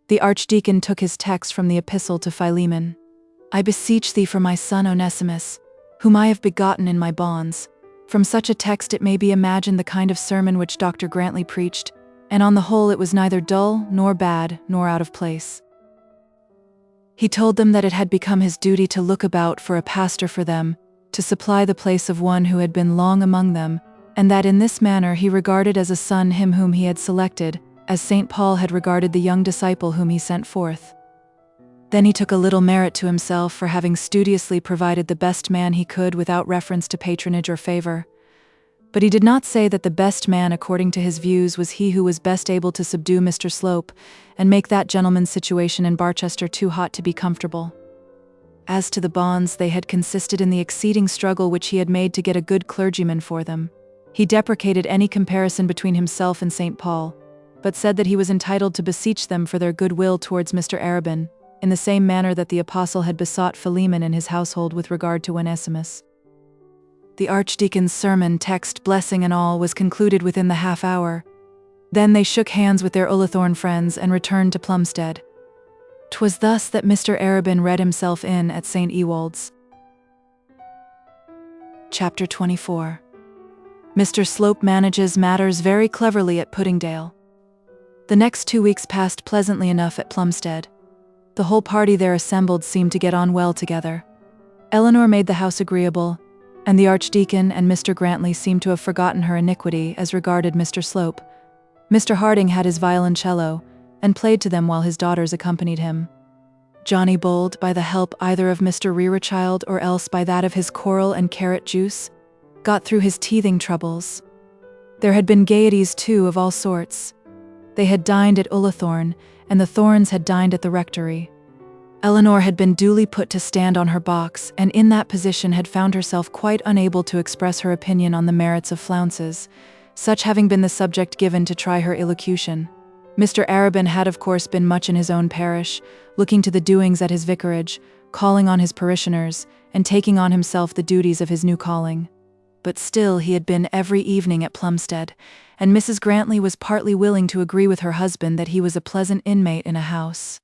The Archdeacon took his text from the Epistle to Philemon. "I beseech thee for my son Onesimus, whom I have begotten in my bonds." From such a text it may be imagined the kind of sermon which Dr. Grantley preached, and on the whole it was neither dull, nor bad, nor out of place. He told them that it had become his duty to look about for a pastor for them, to supply the place of one who had been long among them, and that in this manner he regarded as a son him whom he had selected, as St. Paul had regarded the young disciple whom he sent forth. Then he took a little merit to himself for having studiously provided the best man he could without reference to patronage or favor. But he did not say that the best man according to his views was he who was best able to subdue Mr. Slope, and make that gentleman's situation in Barchester too hot to be comfortable. As to the bonds, they had consisted in the exceeding struggle which he had made to get a good clergyman for them. He deprecated any comparison between himself and St. Paul, but said that he was entitled to beseech them for their goodwill towards Mr. Arabin, in the same manner that the apostle had besought Philemon and his household with regard to Onesimus. The archdeacon's sermon, text, blessing and all, was concluded within the half-hour. Then they shook hands with their Ullathorne friends and returned to Plumstead. 'Twas thus that Mr. Arabin read himself in at St. Ewold's. Chapter 24. Mr. Slope manages matters very cleverly at Puddingdale. The next 2 weeks passed pleasantly enough at Plumstead. The whole party there assembled seemed to get on well together. Eleanor made the house agreeable, and the Archdeacon and Mr. Grantley seemed to have forgotten her iniquity as regarded Mr. Slope. Mr. Harding had his violoncello, and played to them while his daughters accompanied him. Johnny Bold, by the help either of Mr. Rerechild or else by that of his coral and carrot juice, got through his teething troubles. There had been gaieties, too, of all sorts. They had dined at Ullathorne, and the Thornes had dined at the rectory. Eleanor had been duly put to stand on her box, and in that position had found herself quite unable to express her opinion on the merits of flounces, such having been the subject given to try her elocution. Mr. Arabin had of course been much in his own parish, looking to the doings at his vicarage, calling on his parishioners, and taking on himself the duties of his new calling. But still he had been every evening at Plumstead, and Mrs. Grantley was partly willing to agree with her husband that he was a pleasant inmate in a house.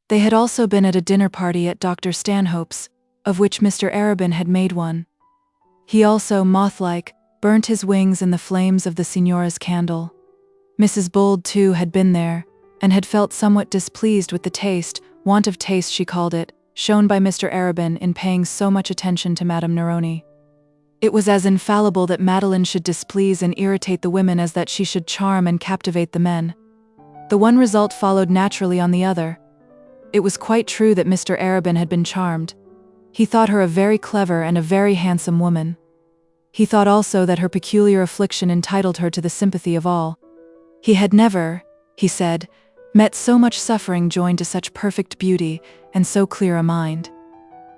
They had also been at a dinner party at Dr. Stanhope's, of which Mr. Arabin had made one. He also, moth-like, burnt his wings in the flames of the signora's candle. Mrs. Bold, too, had been there, and had felt somewhat displeased with the taste, want of taste she called it, shown by Mr. Arabin in paying so much attention to Madame Neroni. It was as infallible that Madeline should displease and irritate the women as that she should charm and captivate the men. The one result followed naturally on the other. It was quite true that Mr. Arabin had been charmed. He thought her a very clever and a very handsome woman. He thought also that her peculiar affliction entitled her to the sympathy of all. He had never, he said, met so much suffering joined to such perfect beauty and so clear a mind.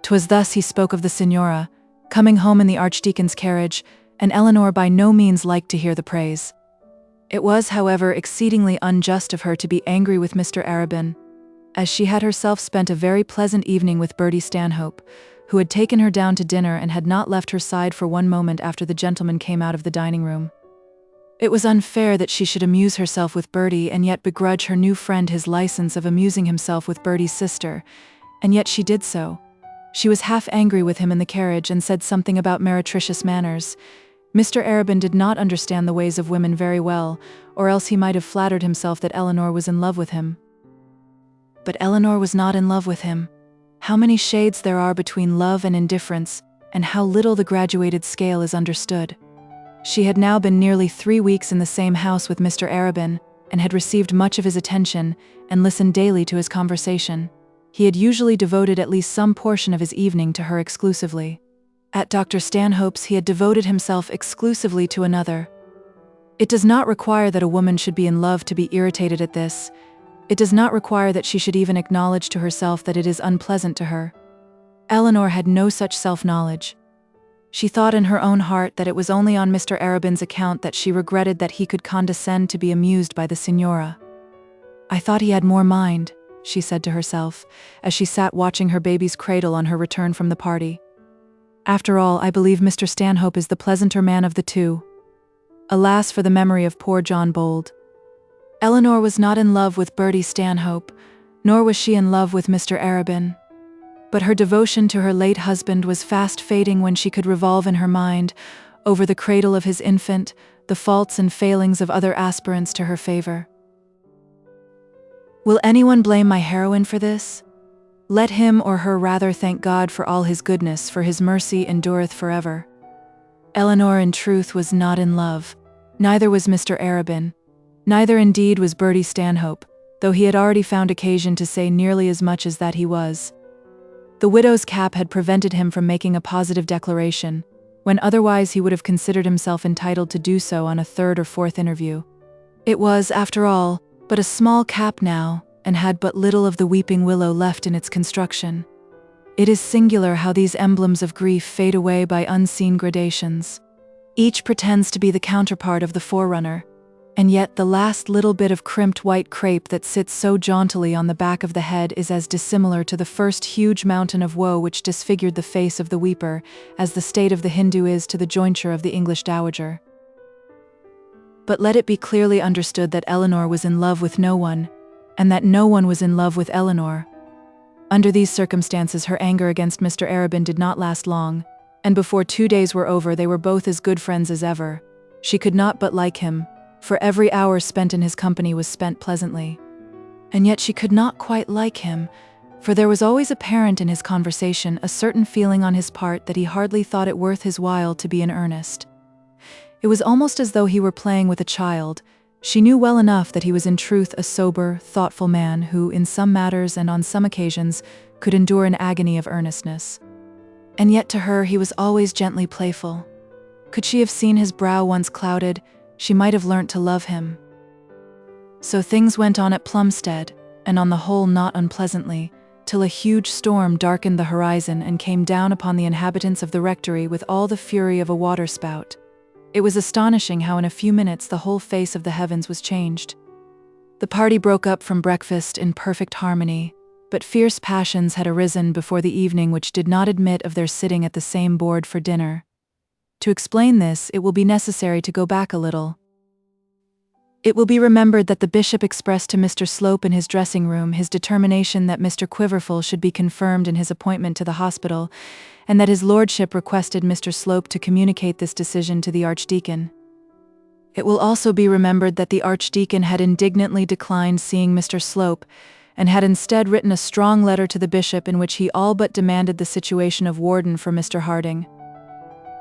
'Twas thus he spoke of the Signora, coming home in the Archdeacon's carriage, and Eleanor by no means liked to hear the praise. It was, however, exceedingly unjust of her to be angry with Mr. Arabin, as she had herself spent a very pleasant evening with Bertie Stanhope, who had taken her down to dinner and had not left her side for one moment after the gentlemen came out of the dining-room. It was unfair that she should amuse herself with Bertie and yet begrudge her new friend his license of amusing himself with Bertie's sister, and yet she did so. She was half angry with him in the carriage and said something about meretricious manners. Mr. Arabin did not understand the ways of women very well, or else he might have flattered himself that Eleanor was in love with him. But Eleanor was not in love with him. How many shades there are between love and indifference, and how little the graduated scale is understood. She had now been nearly 3 weeks in the same house with Mr. Arabin, and had received much of his attention, and listened daily to his conversation. He had usually devoted at least some portion of his evening to her exclusively. At Dr. Stanhope's he had devoted himself exclusively to another. It does not require that a woman should be in love to be irritated at this. It does not require that she should even acknowledge to herself that it is unpleasant to her. Eleanor had no such self-knowledge. She thought in her own heart that it was only on Mr. Arabin's account that she regretted that he could condescend to be amused by the Signora. "I thought he had more mind," she said to herself, as she sat watching her baby's cradle on her return from the party. "After all, I believe Mr. Stanhope is the pleasanter man of the two." Alas for the memory of poor John Bold. Eleanor was not in love with Bertie Stanhope, nor was she in love with Mr. Arabin. But her devotion to her late husband was fast fading when she could revolve in her mind, over the cradle of his infant, the faults and failings of other aspirants to her favor. Will anyone blame my heroine for this? Let him or her rather thank God for all his goodness, for his mercy endureth forever. Eleanor in truth was not in love. Neither was Mr. Arabin. Neither indeed was Bertie Stanhope, though he had already found occasion to say nearly as much as that he was. The widow's cap had prevented him from making a positive declaration, when otherwise he would have considered himself entitled to do so on a third or fourth interview. It was, after all, but a small cap now, and had but little of the weeping willow left in its construction. It is singular how these emblems of grief fade away by unseen gradations. Each pretends to be the counterpart of the forerunner, and yet the last little bit of crimped white crepe that sits so jauntily on the back of the head is as dissimilar to the first huge mountain of woe which disfigured the face of the weeper as the state of the Hindu is to the jointure of the English dowager. But let it be clearly understood that Eleanor was in love with no one, and that no one was in love with Eleanor. Under these circumstances, her anger against Mr. Arabin did not last long, and before 2 days were over they were both as good friends as ever. She could not but like him, for every hour spent in his company was spent pleasantly. And yet she could not quite like him, for there was always apparent in his conversation a certain feeling on his part that he hardly thought it worth his while to be in earnest. It was almost as though he were playing with a child. She knew well enough that he was in truth a sober, thoughtful man who, in some matters and on some occasions, could endure an agony of earnestness. And yet to her he was always gently playful. Could she have seen his brow once clouded, she might have learnt to love him. So things went on at Plumstead, and on the whole not unpleasantly, till a huge storm darkened the horizon and came down upon the inhabitants of the rectory with all the fury of a waterspout. It was astonishing how in a few minutes the whole face of the heavens was changed. The party broke up from breakfast in perfect harmony, but fierce passions had arisen before the evening which did not admit of their sitting at the same board for dinner. To explain this, it will be necessary to go back a little. It will be remembered that the bishop expressed to Mr. Slope in his dressing room his determination that Mr. Quiverful should be confirmed in his appointment to the hospital, and that his lordship requested Mr. Slope to communicate this decision to the archdeacon. It will also be remembered that the archdeacon had indignantly declined seeing Mr. Slope, and had instead written a strong letter to the bishop in which he all but demanded the situation of warden for Mr. Harding.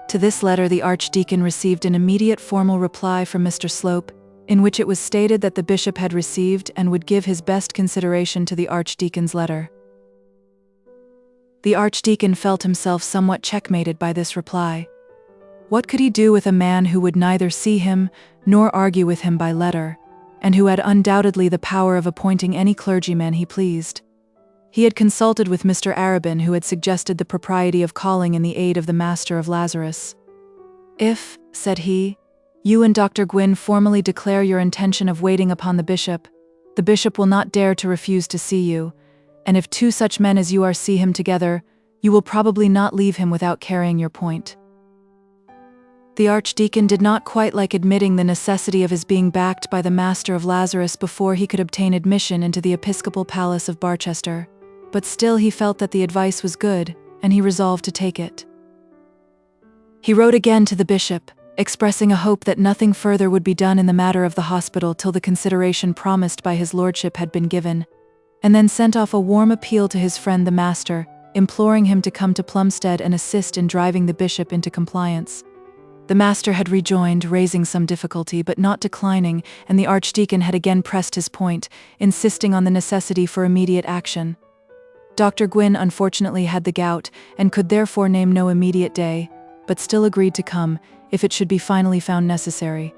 To this letter the archdeacon received an immediate formal reply from Mr. Slope, in which it was stated that the bishop had received and would give his best consideration to the archdeacon's letter. The archdeacon felt himself somewhat checkmated by this reply. What could he do with a man who would neither see him nor argue with him by letter, and who had undoubtedly the power of appointing any clergyman he pleased? He had consulted with Mr. Arabin, who had suggested the propriety of calling in the aid of the Master of Lazarus. "If," said he, "you and Dr. Gwynne formally declare your intention of waiting upon the bishop will not dare to refuse to see you, and if 2 such men as you are see him together, you will probably not leave him without carrying your point." The archdeacon did not quite like admitting the necessity of his being backed by the Master of Lazarus before he could obtain admission into the episcopal palace of Barchester, but still he felt that the advice was good, and he resolved to take it. He wrote again to the bishop, expressing a hope that nothing further would be done in the matter of the hospital till the consideration promised by his lordship had been given, and then sent off a warm appeal to his friend the master, imploring him to come to Plumstead and assist in driving the bishop into compliance. The master had rejoined, raising some difficulty but not declining, and the archdeacon had again pressed his point, insisting on the necessity for immediate action. Dr. Gwynne unfortunately had the gout, and could therefore name no immediate day, but still agreed to come, if it should be finally found necessary.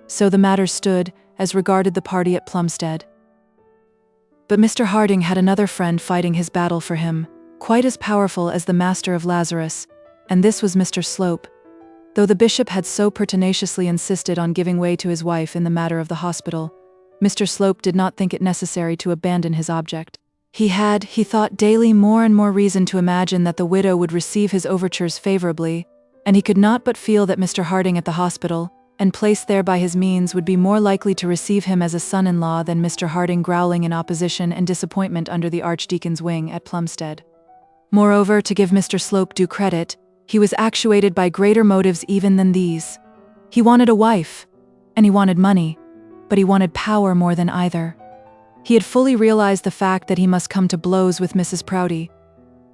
So the matter stood, as regarded the party at Plumstead. But Mr. Harding had another friend fighting his battle for him, quite as powerful as the Master of Lazarus, and this was Mr. Slope. Though the bishop had so pertinaciously insisted on giving way to his wife in the matter of the hospital, Mr. Slope did not think it necessary to abandon his object. He thought daily more and more reason to imagine that the widow would receive his overtures favourably, and he could not but feel that Mr. Harding at the hospital, and placed there by his means, would be more likely to receive him as a son-in-law than Mr. Harding growling in opposition and disappointment under the archdeacon's wing at Plumstead. Moreover, to give Mr. Slope due credit, he was actuated by greater motives even than these. He wanted a wife, and he wanted money, but he wanted power more than either. He had fully realized the fact that he must come to blows with Mrs. Proudie.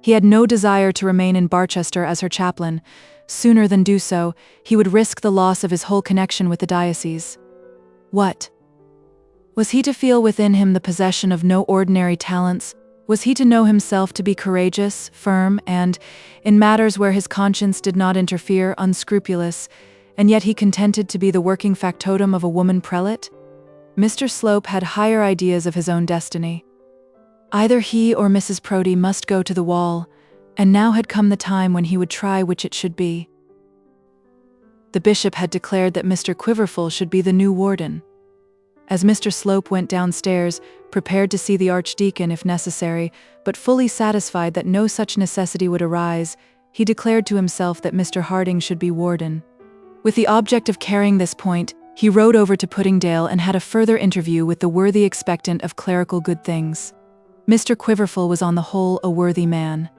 He had no desire to remain in Barchester as her chaplain. Sooner than do so, he would risk the loss of his whole connection with the diocese. What? Was he to feel within him the possession of no ordinary talents? Was he to know himself to be courageous, firm, and, in matters where his conscience did not interfere, unscrupulous, and yet he contented to be the working factotum of a woman prelate? Mr. Slope had higher ideas of his own destiny. Either he or Mrs. Proudie must go to the wall, and now had come the time when he would try which it should be. the bishop had declared that Mr. Quiverful should be the new warden. As Mr. Slope went downstairs, prepared to see the archdeacon if necessary, but fully satisfied that no such necessity would arise, he declared to himself that Mr. Harding should be warden. With the object of carrying this point, he rode over to Puddingdale and had a further interview with the worthy expectant of clerical good things. Mr. Quiverful was on the whole a worthy man.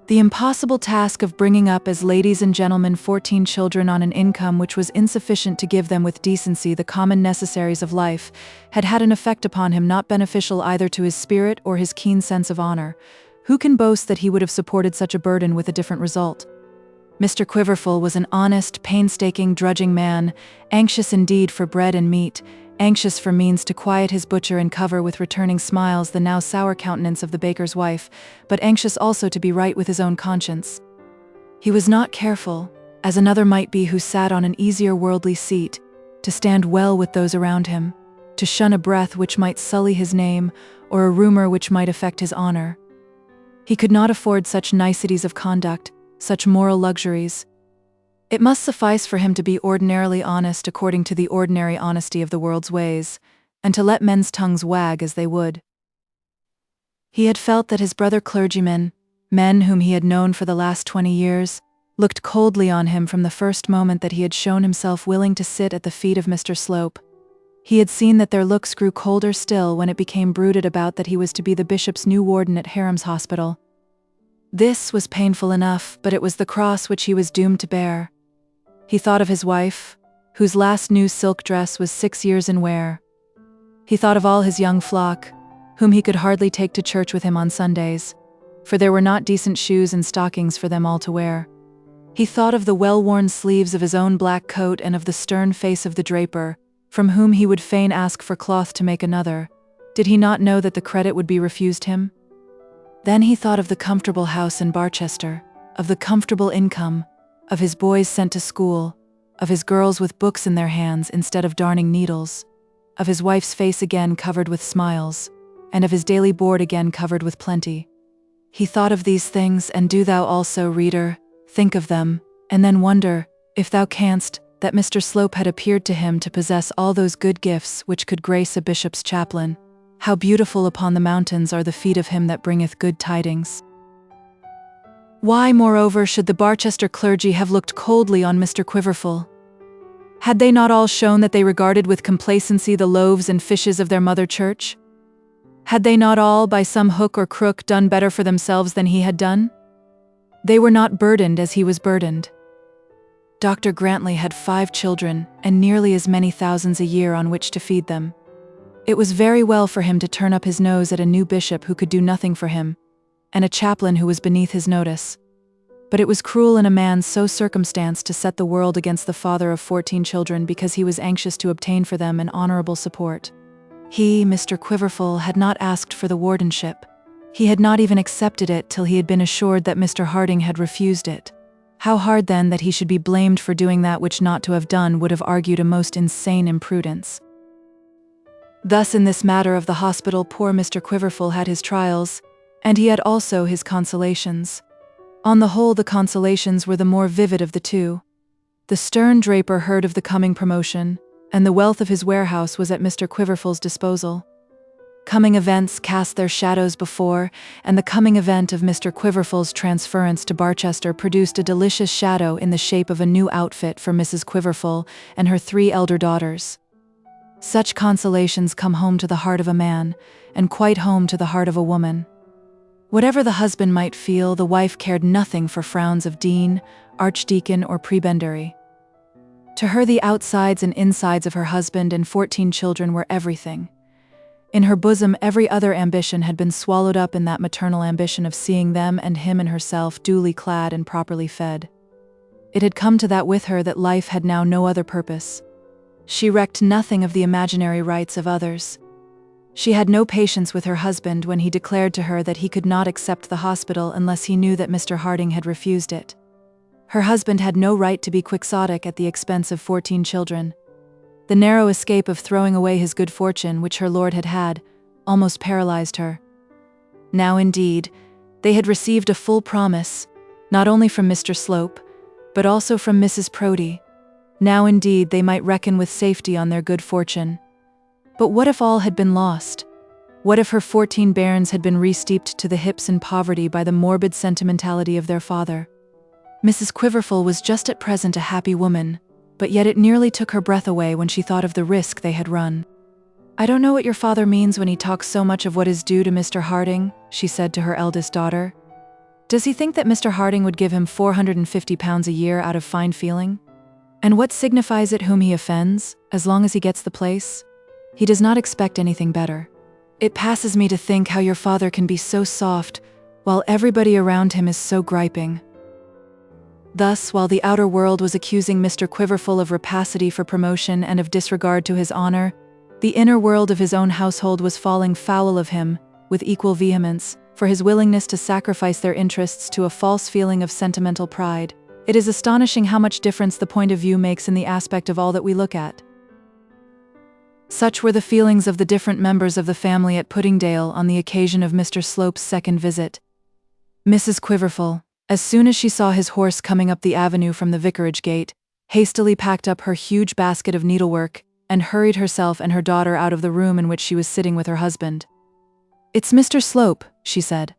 The impossible task of bringing up as ladies and gentlemen 14 children on an income which was insufficient to give them with decency the common necessaries of life had had an effect upon him not beneficial either to his spirit or his keen sense of honor. Who can boast that he would have supported such a burden with a different result? Mr. Quiverful was an honest, painstaking, drudging man, anxious indeed for bread and meat, anxious for means to quiet his butcher and cover with returning smiles the now sour countenance of the baker's wife, but anxious also to be right with his own conscience. He was not careful, as another might be who sat on an easier worldly seat, to stand well with those around him, to shun a breath which might sully his name, or a rumor which might affect his honor. He could not afford such niceties of conduct, such moral luxuries. It must suffice for him to be ordinarily honest according to the ordinary honesty of the world's ways, and to let men's tongues wag as they would. He had felt that his brother clergymen, men whom he had known for the last 20 years, looked coldly on him from the first moment that he had shown himself willing to sit at the feet of Mr. Slope. He had seen that their looks grew colder still when it became bruited about that he was to be the bishop's new warden at Hiram's hospital. This was painful enough, but it was the cross which he was doomed to bear. He thought of his wife, whose last new silk dress was 6 years in wear. He thought of all his young flock, whom he could hardly take to church with him on Sundays, for there were not decent shoes and stockings for them all to wear. He thought of the well-worn sleeves of his own black coat and of the stern face of the draper, from whom he would fain ask for cloth to make another. Did he not know that the credit would be refused him? Then he thought of the comfortable house in Barchester, of the comfortable income, of his boys sent to school, of his girls with books in their hands instead of darning needles, of his wife's face again covered with smiles, and of his daily board again covered with plenty. He thought of these things, and do thou also, reader, think of them, and then wonder, if thou canst, that Mr. Slope had appeared to him to possess all those good gifts which could grace a bishop's chaplain. How beautiful upon the mountains are the feet of him that bringeth good tidings. Why, moreover, should the Barchester clergy have looked coldly on Mr. Quiverful? Had they not all shown that they regarded with complacency the loaves and fishes of their mother church? Had they not all, by some hook or crook, done better for themselves than he had done? They were not burdened as he was burdened. Dr. Grantley had 5 children, and nearly as many thousands a year on which to feed them. It was very well for him to turn up his nose at a new bishop who could do nothing for him, and a chaplain who was beneath his notice. But it was cruel in a man so circumstanced to set the world against the father of 14 children because he was anxious to obtain for them an honorable support. He, Mr. Quiverful, had not asked for the wardenship. He had not even accepted it till he had been assured that Mr. Harding had refused it. How hard then that he should be blamed for doing that which not to have done would have argued a most insane imprudence. Thus in this matter of the hospital poor Mr. Quiverful had his trials, and he had also his consolations. On the whole, the consolations were the more vivid of the two. The stern draper heard of the coming promotion, and the wealth of his warehouse was at Mr. Quiverful's disposal. Coming events cast their shadows before, and the coming event of Mr. Quiverful's transference to Barchester produced a delicious shadow in the shape of a new outfit for Mrs. Quiverful and her 3 elder daughters. Such consolations come home to the heart of a man, and quite home to the heart of a woman. Whatever the husband might feel, the wife cared nothing for frowns of dean, archdeacon, or prebendary. To her the outsides and insides of her husband and 14 children were everything. In her bosom every other ambition had been swallowed up in that maternal ambition of seeing them and him and herself duly clad and properly fed. It had come to that with her that life had now no other purpose. She recked nothing of the imaginary rights of others. She had no patience with her husband when he declared to her that he could not accept the hospital unless he knew that Mr. Harding had refused it. Her husband had no right to be quixotic at the expense of 14 children. The narrow escape of throwing away his good fortune, which her lord had had, almost paralyzed her. Now, indeed, they had received a full promise, not only from Mr. Slope, but also from Mrs. Proudie. Now indeed they might reckon with safety on their good fortune. But what if all had been lost? What if her 14 bairns had been re-steeped to the hips in poverty by the morbid sentimentality of their father? Mrs. Quiverful was just at present a happy woman, but yet it nearly took her breath away when she thought of the risk they had run. "I don't know what your father means when he talks so much of what is due to Mr. Harding," she said to her eldest daughter. "Does he think that Mr. Harding would give him £450 a year out of fine feeling? And what signifies it whom he offends, as long as he gets the place? He does not expect anything better. It passes me to think how your father can be so soft, while everybody around him is so griping." Thus, while the outer world was accusing Mr. Quiverful of rapacity for promotion and of disregard to his honor, the inner world of his own household was falling foul of him, with equal vehemence, for his willingness to sacrifice their interests to a false feeling of sentimental pride. It is astonishing how much difference the point of view makes in the aspect of all that we look at. Such were the feelings of the different members of the family at Puddingdale on the occasion of Mr. Slope's second visit. Mrs. Quiverful, as soon as she saw his horse coming up the avenue from the vicarage gate, hastily packed up her huge basket of needlework and hurried herself and her daughter out of the room in which she was sitting with her husband. "It's Mr. Slope," she said.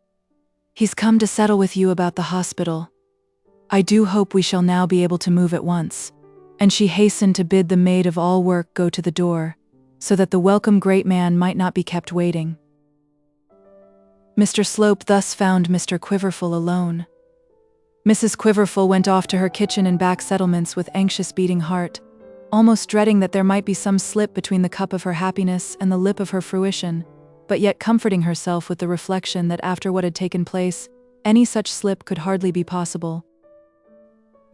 "He's come to settle with you about the hospital. I do hope we shall now be able to move at once." And she hastened to bid the maid of all work go to the door, so that the welcome great man might not be kept waiting. Mr. Slope thus found Mr. Quiverful alone. Mrs. Quiverful went off to her kitchen and back settlements with anxious beating heart, almost dreading that there might be some slip between the cup of her happiness and the lip of her fruition, but yet comforting herself with the reflection that after what had taken place, any such slip could hardly be possible.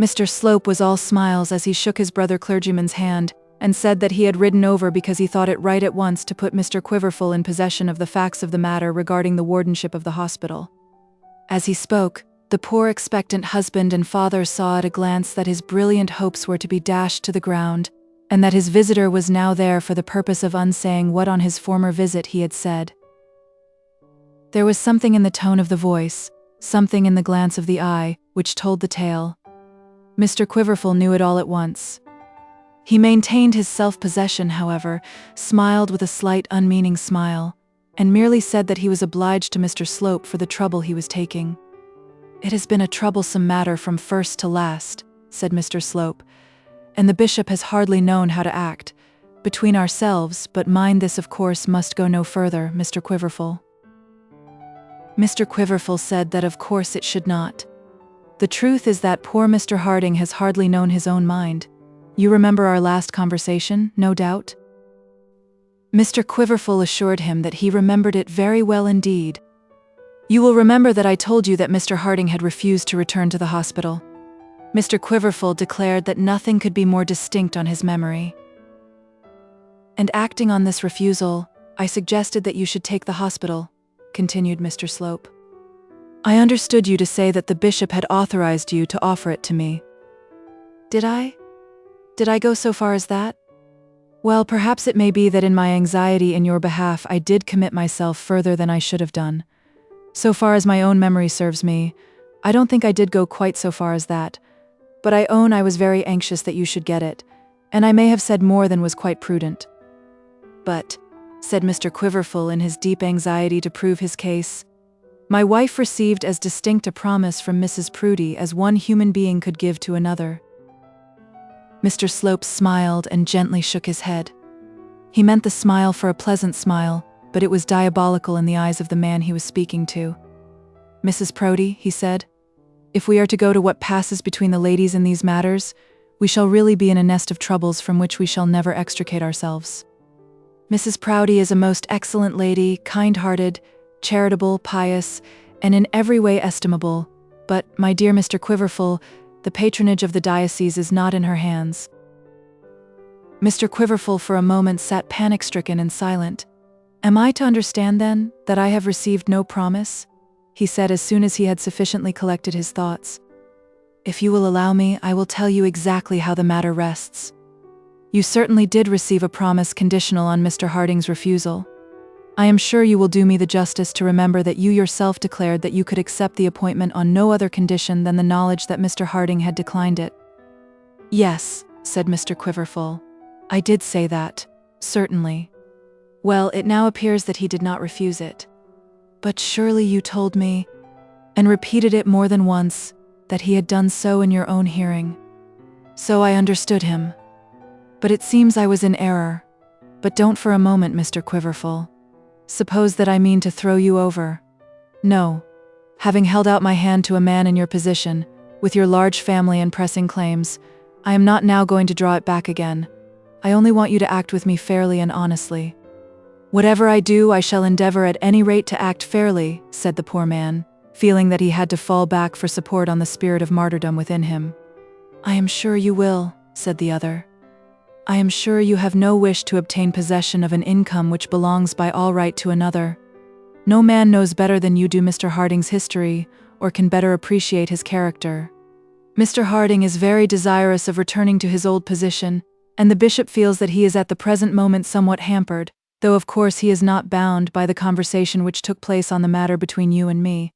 Mr. Slope was all smiles as he shook his brother clergyman's hand, and said that he had ridden over because he thought it right at once to put Mr. Quiverful in possession of the facts of the matter regarding the wardenship of the hospital. As he spoke, the poor expectant husband and father saw at a glance that his brilliant hopes were to be dashed to the ground, and that his visitor was now there for the purpose of unsaying what on his former visit he had said. There was something in the tone of the voice, something in the glance of the eye, which told the tale. Mr. Quiverful knew it all at once. He maintained his self-possession, however, smiled with a slight unmeaning smile, and merely said that he was obliged to Mr. Slope for the trouble he was taking. "It has been a troublesome matter from first to last," said Mr. Slope, "and the bishop has hardly known how to act. Between ourselves, but mind this of course must go no further, Mr. Quiverful." Mr. Quiverful said that of course it should not. "The truth is that poor Mr. Harding has hardly known his own mind. You remember our last conversation, no doubt?" Mr. Quiverful assured him that he remembered it very well indeed. "You will remember that I told you that Mr. Harding had refused to return to the hospital." Mr. Quiverful declared that nothing could be more distinct on his memory. "And acting on this refusal, I suggested that you should take the hospital," continued Mr. Slope. "I understood you to say that the bishop had authorized you to offer it to me." "Did I? Did I go so far as that? Well, perhaps it may be that in my anxiety in your behalf I did commit myself further than I should have done. So far as my own memory serves me, I don't think I did go quite so far as that, but I own I was very anxious that you should get it, and I may have said more than was quite prudent. But," said Mr. Quiverful in his deep anxiety to prove his case, "my wife received as distinct a promise from Mrs. Proudie as one human being could give to another." Mr. Slope smiled and gently shook his head. He meant the smile for a pleasant smile, but it was diabolical in the eyes of the man he was speaking to. "Mrs. Proudie," he said, "if we are to go to what passes between the ladies in these matters, we shall really be in a nest of troubles from which we shall never extricate ourselves. Mrs. Proudie is a most excellent lady, kind-hearted, charitable, pious, and in every way estimable, but, my dear Mr. Quiverful, the patronage of the diocese is not in her hands." Mr. Quiverful for a moment sat panic-stricken and silent. "Am I to understand, then, that I have received no promise?" he said as soon as he had sufficiently collected his thoughts. "If you will allow me, I will tell you exactly how the matter rests. You certainly did receive a promise conditional on Mr. Harding's refusal. I am sure you will do me the justice to remember that you yourself declared that you could accept the appointment on no other condition than the knowledge that Mr. Harding had declined it." "Yes," said Mr. Quiverful. "I did say that, certainly. Well, it now appears that he did not refuse it. But surely you told me, and repeated it more than once, that he had done so in your own hearing." "So I understood him. But it seems I was in error. But don't for a moment, Mr. Quiverful, suppose that I mean to throw you over. No. Having held out my hand to a man in your position, with your large family and pressing claims, I am not now going to draw it back again. I only want you to act with me fairly and honestly." "Whatever I do, I shall endeavor at any rate to act fairly," said the poor man, feeling that he had to fall back for support on the spirit of martyrdom within him. "I am sure you will," said the other. "I am sure you have no wish to obtain possession of an income which belongs by all right to another. No man knows better than you do Mr. Harding's history, or can better appreciate his character. Mr. Harding is very desirous of returning to his old position, and the bishop feels that he is at the present moment somewhat hampered, though of course he is not bound by the conversation which took place on the matter between you and me."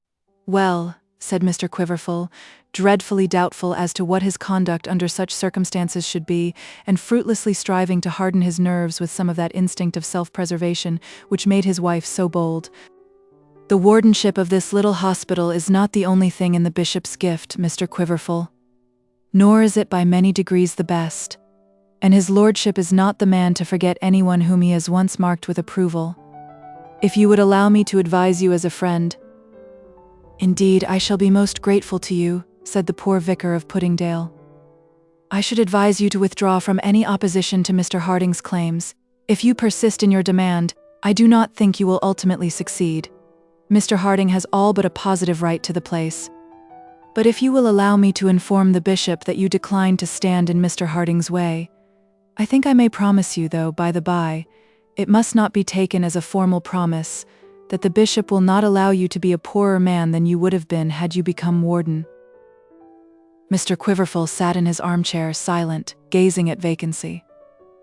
"Well," said Mr. Quiverful, dreadfully doubtful as to what his conduct under such circumstances should be, and fruitlessly striving to harden his nerves with some of that instinct of self-preservation which made his wife so bold. "The wardenship of this little hospital is not the only thing in the bishop's gift, Mr. Quiverful. Nor is it by many degrees the best. And his lordship is not the man to forget anyone whom he has once marked with approval. If you would allow me to advise you as a friend—" "Indeed, I shall be most grateful to you," said the poor vicar of Puddingdale. "I should advise you to withdraw from any opposition to Mr. Harding's claims. If you persist in your demand, I do not think you will ultimately succeed. Mr. Harding has all but a positive right to the place. But if you will allow me to inform the bishop that you decline to stand in Mr. Harding's way, I think I may promise you, though, by the by, it must not be taken as a formal promise, that the bishop will not allow you to be a poorer man than you would have been had you become warden." Mr. Quiverful sat in his armchair, silent, gazing at vacancy.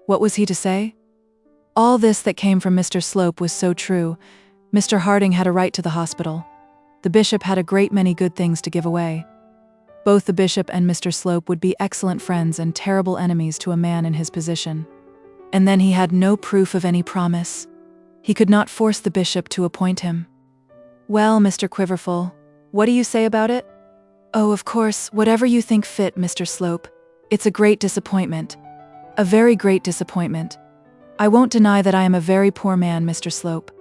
What was he to say? All this that came from Mr. Slope was so true. Mr. Harding had a right to the hospital. The bishop had a great many good things to give away. Both the bishop and Mr. Slope would be excellent friends and terrible enemies to a man in his position. And then he had no proof of any promise. He could not force the bishop to appoint him. "Well, Mr. Quiverful, what do you say about it?" "Oh, of course, whatever you think fit, Mr. Slope. It's a great disappointment. A very great disappointment. I won't deny that I am a very poor man, Mr. Slope.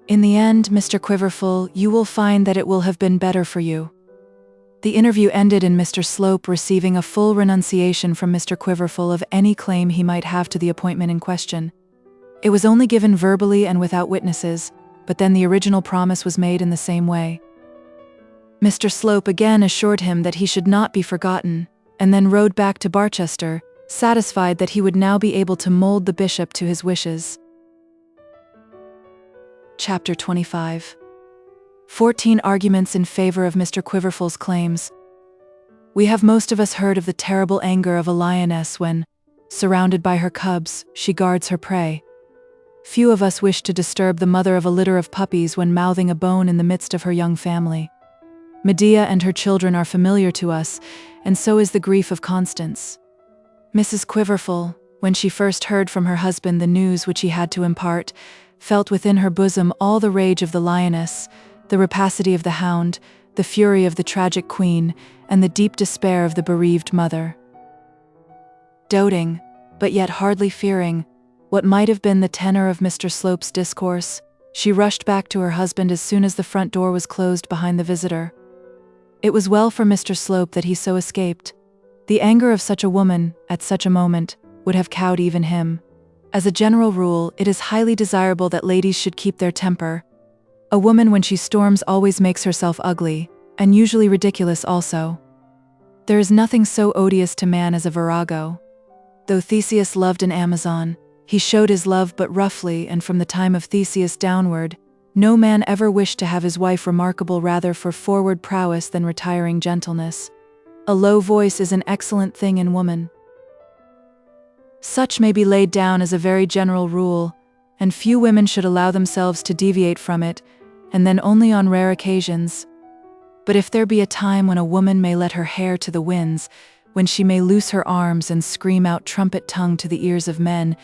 In the end, Mr. Quiverful, you will find that it will have been better for you." The interview ended in Mr. Slope receiving a full renunciation from Mr. Quiverful of any claim he might have to the appointment in question. It was only given verbally and without witnesses, but then the original promise was made in the same way. Mr. Slope again assured him that he should not be forgotten, and then rode back to Barchester, satisfied that he would now be able to mold the bishop to his wishes. Chapter 25. 14 arguments in favor of Mr. Quiverful's claims. We have most of us heard of the terrible anger of a lioness when, surrounded by her cubs, she guards her prey. Few of us wish to disturb the mother of a litter of puppies when mouthing a bone in the midst of her young family. Medea and her children are familiar to us, and so is the grief of Constance. Mrs. Quiverful, when she first heard from her husband the news which he had to impart, felt within her bosom all the rage of the lioness, the rapacity of the hound, the fury of the tragic queen, and the deep despair of the bereaved mother. Doting, but yet hardly fearing, what might have been the tenor of Mr. Slope's discourse, she rushed back to her husband as soon as the front door was closed behind the visitor. It was well for Mr. Slope that he so escaped. The anger of such a woman, at such a moment, would have cowed even him. As a general rule, it is highly desirable that ladies should keep their temper. A woman when she storms always makes herself ugly, and usually ridiculous also. There is nothing so odious to man as a virago. Though Theseus loved an Amazon, he showed his love but roughly, and from the time of Theseus downward, no man ever wished to have his wife remarkable rather for forward prowess than retiring gentleness. A low voice is an excellent thing in woman. Such may be laid down as a very general rule, and few women should allow themselves to deviate from it, and then only on rare occasions. But if there be a time when a woman may let her hair to the winds, when she may loose her arms and scream out trumpet-tongue to the ears of men,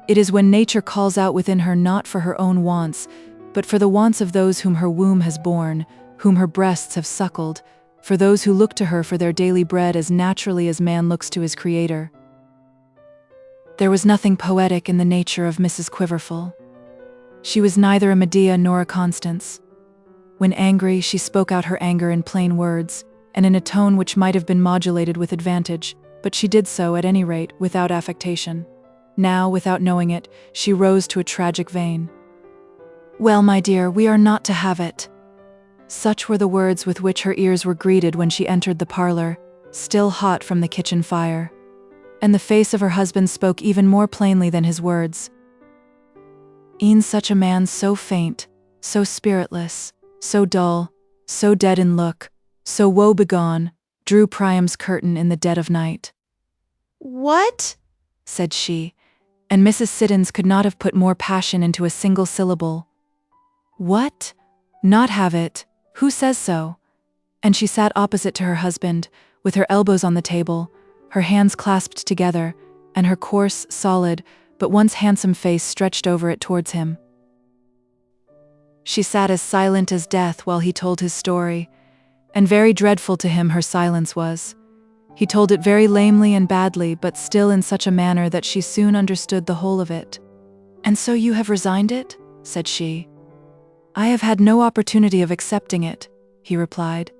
it is when nature calls out within her not for her own wants, but for the wants of those whom her womb has borne, whom her breasts have suckled, for those who look to her for their daily bread as naturally as man looks to his Creator. There was nothing poetic in the nature of Mrs. Quiverful. She was neither a Medea nor a Constance. When angry, she spoke out her anger in plain words, and in a tone which might have been modulated with advantage, but she did so, at any rate, without affectation. Now, without knowing it, she rose to a tragic vein. "Well, my dear, we are not to have it." Such were the words with which her ears were greeted when she entered the parlor, still hot from the kitchen fire. And the face of her husband spoke even more plainly than his words. E'en such a man so faint, so spiritless, so dull, so dead in look, so woe-begone, drew Priam's curtain in the dead of night. "What?" said she, and Mrs. Siddons could not have put more passion into a single syllable. "What? Not have it? Who says so?" And she sat opposite to her husband, with her elbows on the table, her hands clasped together, and her coarse, solid, but once handsome face stretched over it towards him. She sat as silent as death while he told his story, and very dreadful to him her silence was. He told it very lamely and badly, but still in such a manner that she soon understood the whole of it. "And so you have resigned it?" said she. "I have had no opportunity of accepting it," he replied.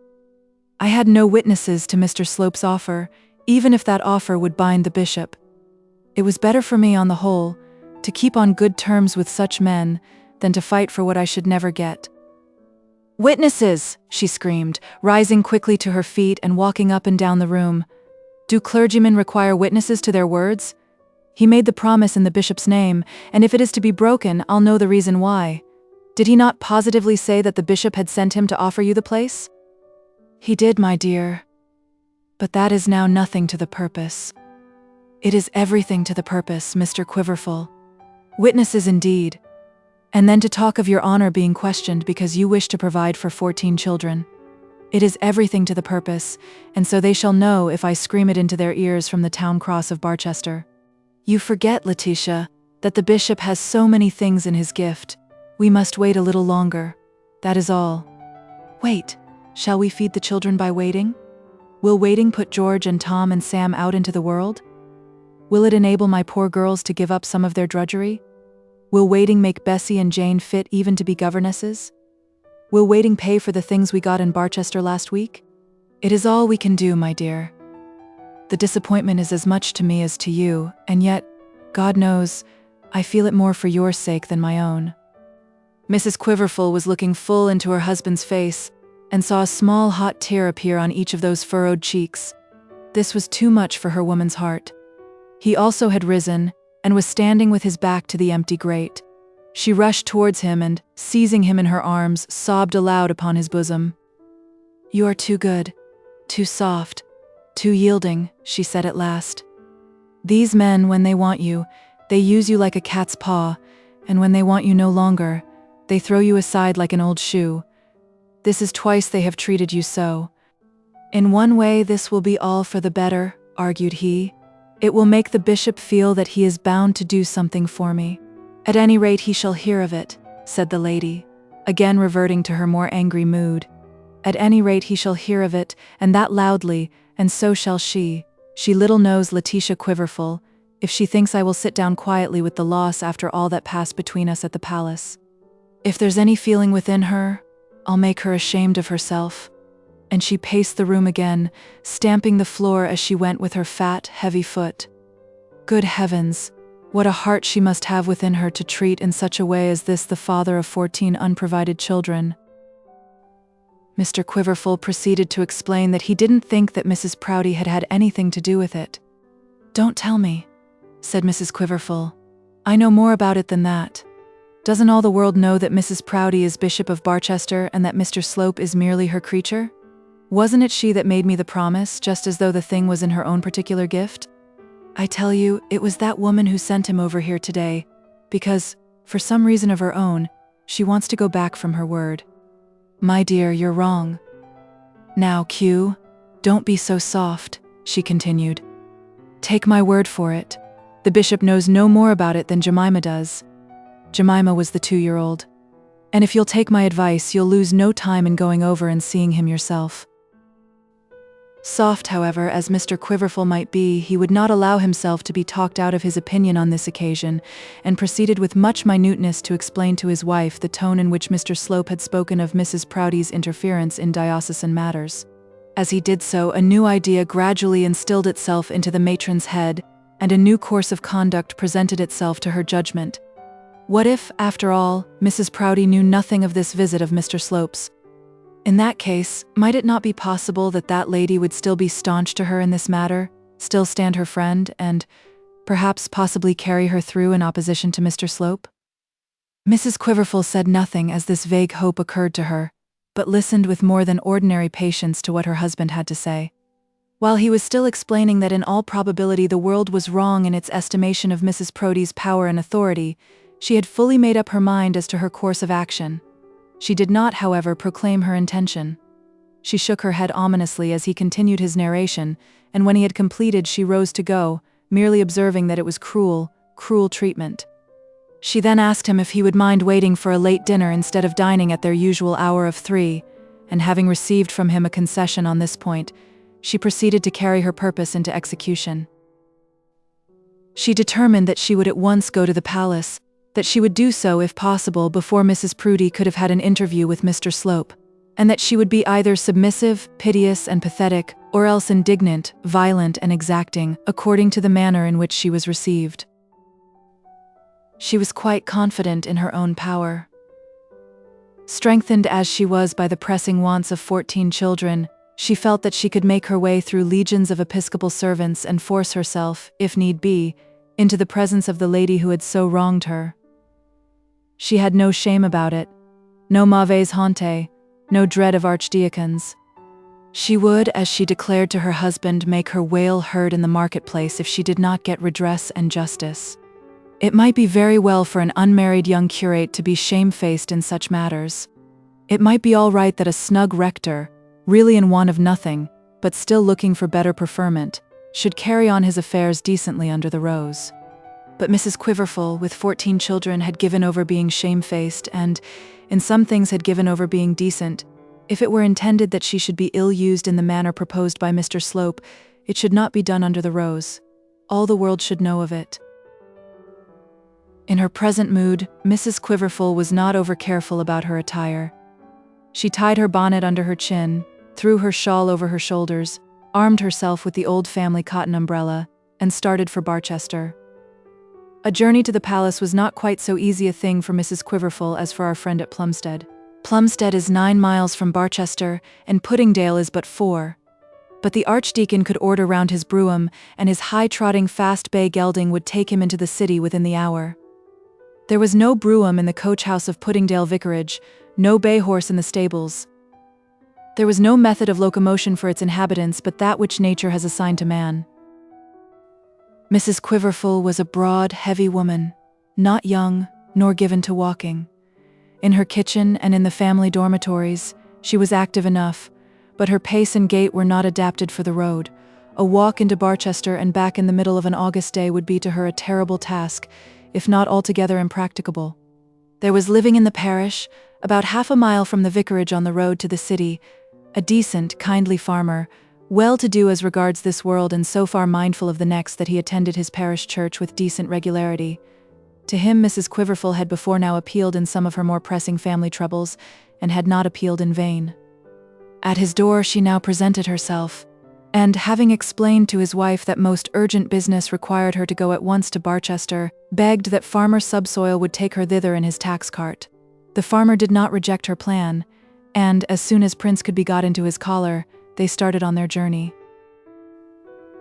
"I had no witnesses to Mr. Slope's offer, even if that offer would bind the bishop. It was better for me, on the whole, to keep on good terms with such men than to fight for what I should never get." "Witnesses!" she screamed, rising quickly to her feet and walking up and down the room. "Do clergymen require witnesses to their words? He made the promise in the bishop's name, and if it is to be broken, I'll know the reason why. Did he not positively say that the bishop had sent him to offer you the place?" "He did, my dear. But that is now nothing to the purpose." "It is everything to the purpose, Mr. Quiverful. Witnesses indeed. And then to talk of your honor being questioned because you wish to provide for 14 children. It is everything to the purpose, and so they shall know if I scream it into their ears from the town cross of Barchester. You forget, Letitia, that the bishop has so many things in his gift. We must wait a little longer. That is all." "Wait. Shall we feed the children by waiting? Will waiting put George and Tom and Sam out into the world? Will it enable my poor girls to give up some of their drudgery? Will waiting make Bessie and Jane fit even to be governesses? Will waiting pay for the things we got in Barchester last week? It is all we can do, my dear. The disappointment is as much to me as to you, and yet, God knows, I feel it more for your sake than my own." Mrs. Quiverful was looking full into her husband's face, and saw a small hot tear appear on each of those furrowed cheeks. This was too much for her woman's heart. He also had risen, and was standing with his back to the empty grate. She rushed towards him and, seizing him in her arms, sobbed aloud upon his bosom. "You are too good, too soft, too yielding," she said at last. "These men, when they want you, they use you like a cat's paw, and when they want you no longer, they throw you aside like an old shoe. This is twice they have treated you so. In one way this will be all for the better," argued he. "It will make the bishop feel that he is bound to do something for me. At any rate he shall hear of it," said the lady, again reverting to her more angry mood. "At any rate he shall hear of it, and that loudly, and so shall she. She little knows Letitia Quiverful, if she thinks I will sit down quietly with the loss after all that passed between us at the palace. If there's any feeling within her, I'll make her ashamed of herself." And she paced the room again, stamping the floor as she went with her fat, heavy foot. Good heavens, what a heart she must have within her to treat in such a way as this the father of 14 unprovided children. Mr. Quiverful proceeded to explain that he didn't think that Mrs. Proudie had had anything to do with it. "Don't tell me," said Mrs. Quiverful. "I know more about it than that. Doesn't all the world know that Mrs. Proudie is Bishop of Barchester and that Mr. Slope is merely her creature? Wasn't it she that made me the promise, just as though the thing was in her own particular gift? I tell you, it was that woman who sent him over here today, because, For some reason of her own, she wants to go back from her word. My dear, you're wrong. Now, Q, don't be so soft, she continued. Take my word for it. The bishop knows no more about it than Jemima does. Jemima was the 2-year-old. And if you'll take my advice, you'll lose no time in going over and seeing him yourself. Soft, however, as Mr. Quiverful might be, he would not allow himself to be talked out of his opinion on this occasion, and proceeded with much minuteness to explain to his wife the tone in which Mr. Slope had spoken of Mrs. Proudie's interference in diocesan matters. As he did so, a new idea gradually instilled itself into the matron's head, and a new course of conduct presented itself to her judgment. What if, after all, Mrs. Proudie knew nothing of this visit of Mr. Slope's? In that case, might it not be possible that that lady would still be staunch to her in this matter, still stand her friend, and perhaps possibly carry her through in opposition to Mr. Slope? Mrs. Quiverful said nothing as this vague hope occurred to her, but listened with more than ordinary patience to what her husband had to say. While he was still explaining that in all probability the world was wrong in its estimation of Mrs. Proudie's power and authority, she had fully made up her mind as to her course of action. She did not, however, proclaim her intention. She shook her head ominously as he continued his narration, and when he had completed she rose to go, merely observing that it was cruel, cruel treatment. She then asked him if he would mind waiting for a late dinner instead of dining at their usual hour of 3, and having received from him a concession on this point, she proceeded to carry her purpose into execution. She determined that she would at once go to the palace, that she would do so, if possible, before Mrs. Proudie could have had an interview with Mr. Slope, and that she would be either submissive, piteous, and pathetic, or else indignant, violent, and exacting, according to the manner in which she was received. She was quite confident in her own power. Strengthened as she was by the pressing wants of 14 children, she felt that she could make her way through legions of episcopal servants and force herself, if need be, into the presence of the lady who had so wronged her. She had no shame about it, no mauvaise honte, no dread of archdeacons. She would, as she declared to her husband, make her wail heard in the marketplace if she did not get redress and justice. It might be very well for an unmarried young curate to be shamefaced in such matters. It might be all right that a snug rector, really in want of nothing, but still looking for better preferment, should carry on his affairs decently under the rose. But Mrs. Quiverful, with 14 children, had given over being shamefaced and, in some things, had given over being decent. If it were intended that she should be ill-used in the manner proposed by Mr. Slope, it should not be done under the rose. All the world should know of it. In her present mood, Mrs. Quiverful was not over-careful about her attire. She tied her bonnet under her chin, threw her shawl over her shoulders, armed herself with the old family cotton umbrella, and started for Barchester. A journey to the palace was not quite so easy a thing for Mrs. Quiverful as for our friend at Plumstead. Plumstead is 9 miles from Barchester, and Puddingdale is but 4. But the archdeacon could order round his brougham, and his high-trotting fast bay gelding would take him into the city within the hour. There was no brougham in the coach-house of Puddingdale Vicarage, no bay-horse in the stables. There was no method of locomotion for its inhabitants but that which nature has assigned to man. Mrs. Quiverful was a broad, heavy woman, not young, nor given to walking. In her kitchen and in the family dormitories, she was active enough, but her pace and gait were not adapted for the road. A walk into Barchester and back in the middle of an August day would be to her a terrible task, if not altogether impracticable. There was living in the parish, about half a mile from the vicarage on the road to the city, a decent, kindly farmer, well-to-do as regards this world and so far mindful of the next that he attended his parish church with decent regularity. To him Mrs. Quiverful had before now appealed in some of her more pressing family troubles, and had not appealed in vain. At his door she now presented herself, and, having explained to his wife that most urgent business required her to go at once to Barchester, begged that Farmer Subsoil would take her thither in his tax cart. The farmer did not reject her plan, and, as soon as Prince could be got into his collar, they started on their journey.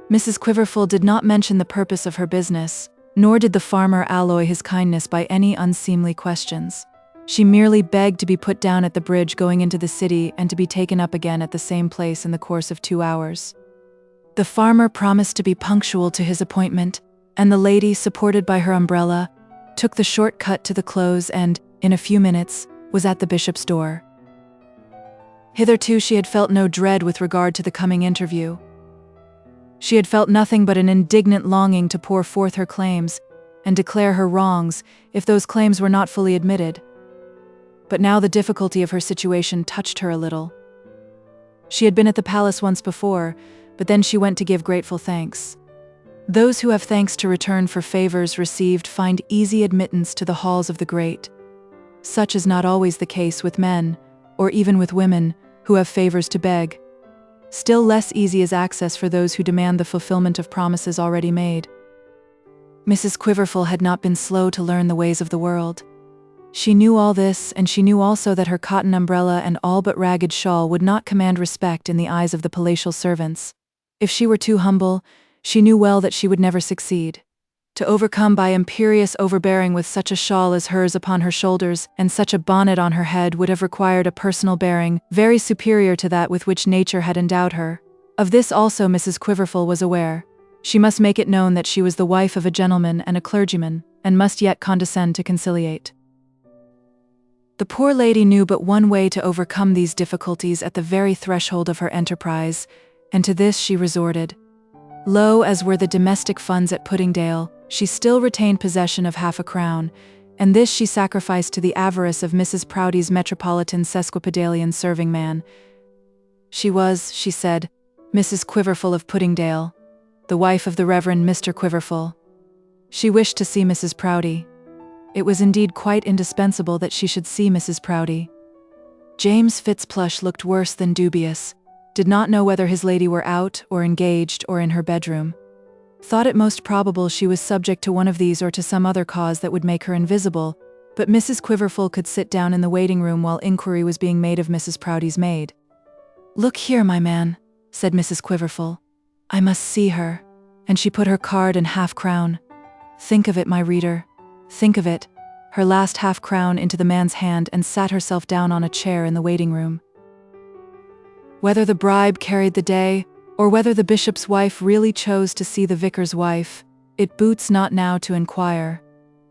Mrs. Quiverful did not mention the purpose of her business, nor did the farmer alloy his kindness by any unseemly questions. She merely begged to be put down at the bridge going into the city and to be taken up again at the same place in the course of 2 hours. The farmer promised to be punctual to his appointment, and the lady, supported by her umbrella, took the short cut to the close and, in a few minutes, was at the bishop's door. Hitherto she had felt no dread with regard to the coming interview. She had felt nothing but an indignant longing to pour forth her claims and declare her wrongs if those claims were not fully admitted. But now the difficulty of her situation touched her a little. She had been at the palace once before, but then she went to give grateful thanks. Those who have thanks to return for favors received find easy admittance to the halls of the great. Such is not always the case with men, or even with women, who have favors to beg. Still less easy is access for those who demand the fulfillment of promises already made. Mrs. Quiverful had not been slow to learn the ways of the world. She knew all this, and she knew also that her cotton umbrella and all but ragged shawl would not command respect in the eyes of the palatial servants. If she were too humble, she knew well that she would never succeed. To overcome by imperious overbearing with such a shawl as hers upon her shoulders and such a bonnet on her head would have required a personal bearing very superior to that with which nature had endowed her. Of this also Mrs. Quiverful was aware. She must make it known that she was the wife of a gentleman and a clergyman, and must yet condescend to conciliate. The poor lady knew but one way to overcome these difficulties at the very threshold of her enterprise, and to this she resorted. Low as were the domestic funds at Puddingdale, she still retained possession of half-a-crown, and this she sacrificed to the avarice of Mrs. Proudie's metropolitan sesquipedalian serving-man. She was, she said, Mrs. Quiverful of Puddingdale, the wife of the Reverend Mr. Quiverful. She wished to see Mrs. Proudie. It was indeed quite indispensable that she should see Mrs. Proudie. James Fitzplush looked worse than dubious, did not know whether his lady were out or engaged or in her bedroom. Thought it most probable she was subject to one of these or to some other cause that would make her invisible, but Mrs. Quiverful could sit down in the waiting room while inquiry was being made of Mrs. Proudie's maid. "Look here, my man," said Mrs. Quiverful. "I must see her." And she put her card and half-crown. Think of it, my reader. Think of it. Her last half-crown into the man's hand and sat herself down on a chair in the waiting room. Whether the bribe carried the day, or whether the bishop's wife really chose to see the vicar's wife, it boots not now to inquire.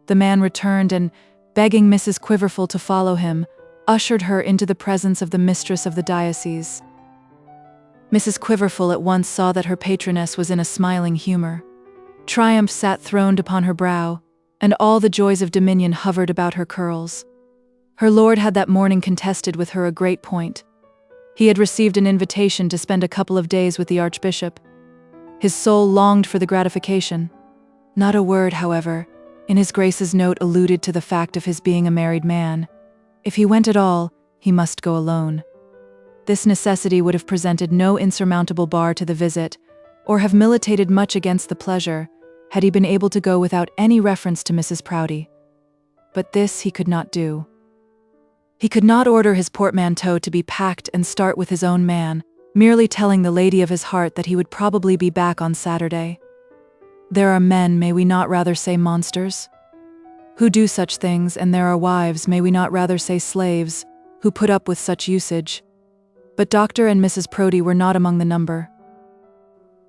The man returned and, begging Mrs. Quiverful to follow him, ushered her into the presence of the mistress of the diocese. Mrs. Quiverful at once saw that her patroness was in a smiling humor. Triumph sat throned upon her brow, and all the joys of dominion hovered about her curls. Her lord had that morning contested with her a great point. He had received an invitation to spend a couple of days with the archbishop. His soul longed for the gratification. Not a word, however, in his grace's note alluded to the fact of his being a married man. If he went at all, he must go alone. This necessity would have presented no insurmountable bar to the visit, or have militated much against the pleasure, had he been able to go without any reference to Mrs. Proudie. But this he could not do. He could not order his portmanteau to be packed and start with his own man, merely telling the lady of his heart that he would probably be back on Saturday. There are men, may we not rather say monsters, who do such things, and there are wives, may we not rather say slaves, who put up with such usage. But Dr. and Mrs. Proudie were not among the number.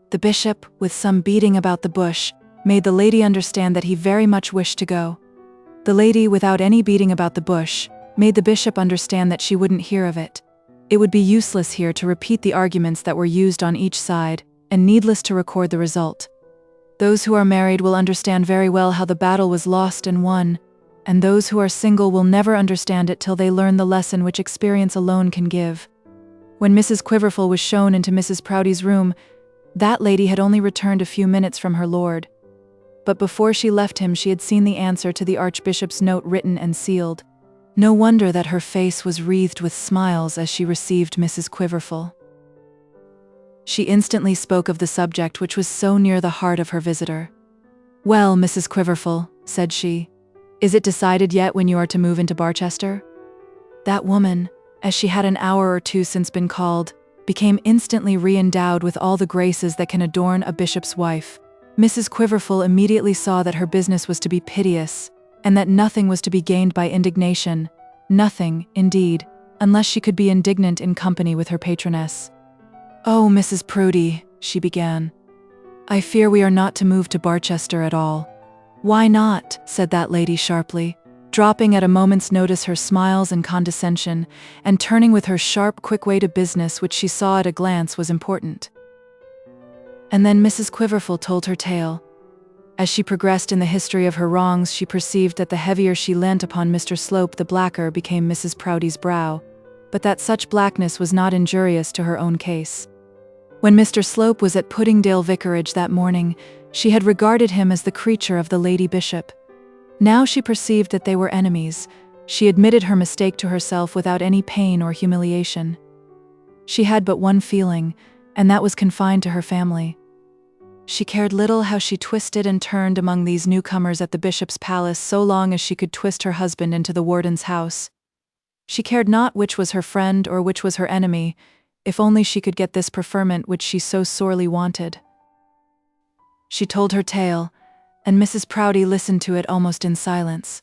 The bishop, with some beating about the bush, made the lady understand that he very much wished to go. The lady, without any beating about the bush, made the bishop understand that she wouldn't hear of it. It would be useless here to repeat the arguments that were used on each side, and needless to record the result. Those who are married will understand very well how the battle was lost and won, and those who are single will never understand it till they learn the lesson which experience alone can give. When Mrs. Quiverful was shown into Mrs. Proudie's room, that lady had only returned a few minutes from her lord. But before she left him she had seen the answer to the archbishop's note written and sealed. No wonder that her face was wreathed with smiles as she received Mrs. Quiverful. She instantly spoke of the subject which was so near the heart of her visitor. "Well, Mrs. Quiverful," said she, "is it decided yet when you are to move into Barchester?" That woman, as she had an hour or two since been called, became instantly re-endowed with all the graces that can adorn a bishop's wife. Mrs. Quiverful immediately saw that her business was to be piteous, and that nothing was to be gained by indignation, nothing, indeed, unless she could be indignant in company with her patroness. "Oh, Mrs. Proudie," she began, "I fear we are not to move to Barchester at all. "Why not?" said that lady sharply, dropping at a moment's notice her smiles and condescension, and turning with her sharp, quick way to business which she saw at a glance was important. And then Mrs. Quiverful told her tale. As she progressed in the history of her wrongs, she perceived that the heavier she leant upon Mr. Slope, the blacker became Mrs. Proudie's brow, but that such blackness was not injurious to her own case. When Mr. Slope was at Puddingdale Vicarage that morning, she had regarded him as the creature of the Lady Bishop. Now she perceived that they were enemies. She admitted her mistake to herself without any pain or humiliation. She had but one feeling, and that was confined to her family. She cared little how she twisted and turned among these newcomers at the bishop's palace so long as she could twist her husband into the warden's house. She cared not which was her friend or which was her enemy, if only she could get this preferment which she so sorely wanted. She told her tale, and Mrs. Proudie listened to it almost in silence.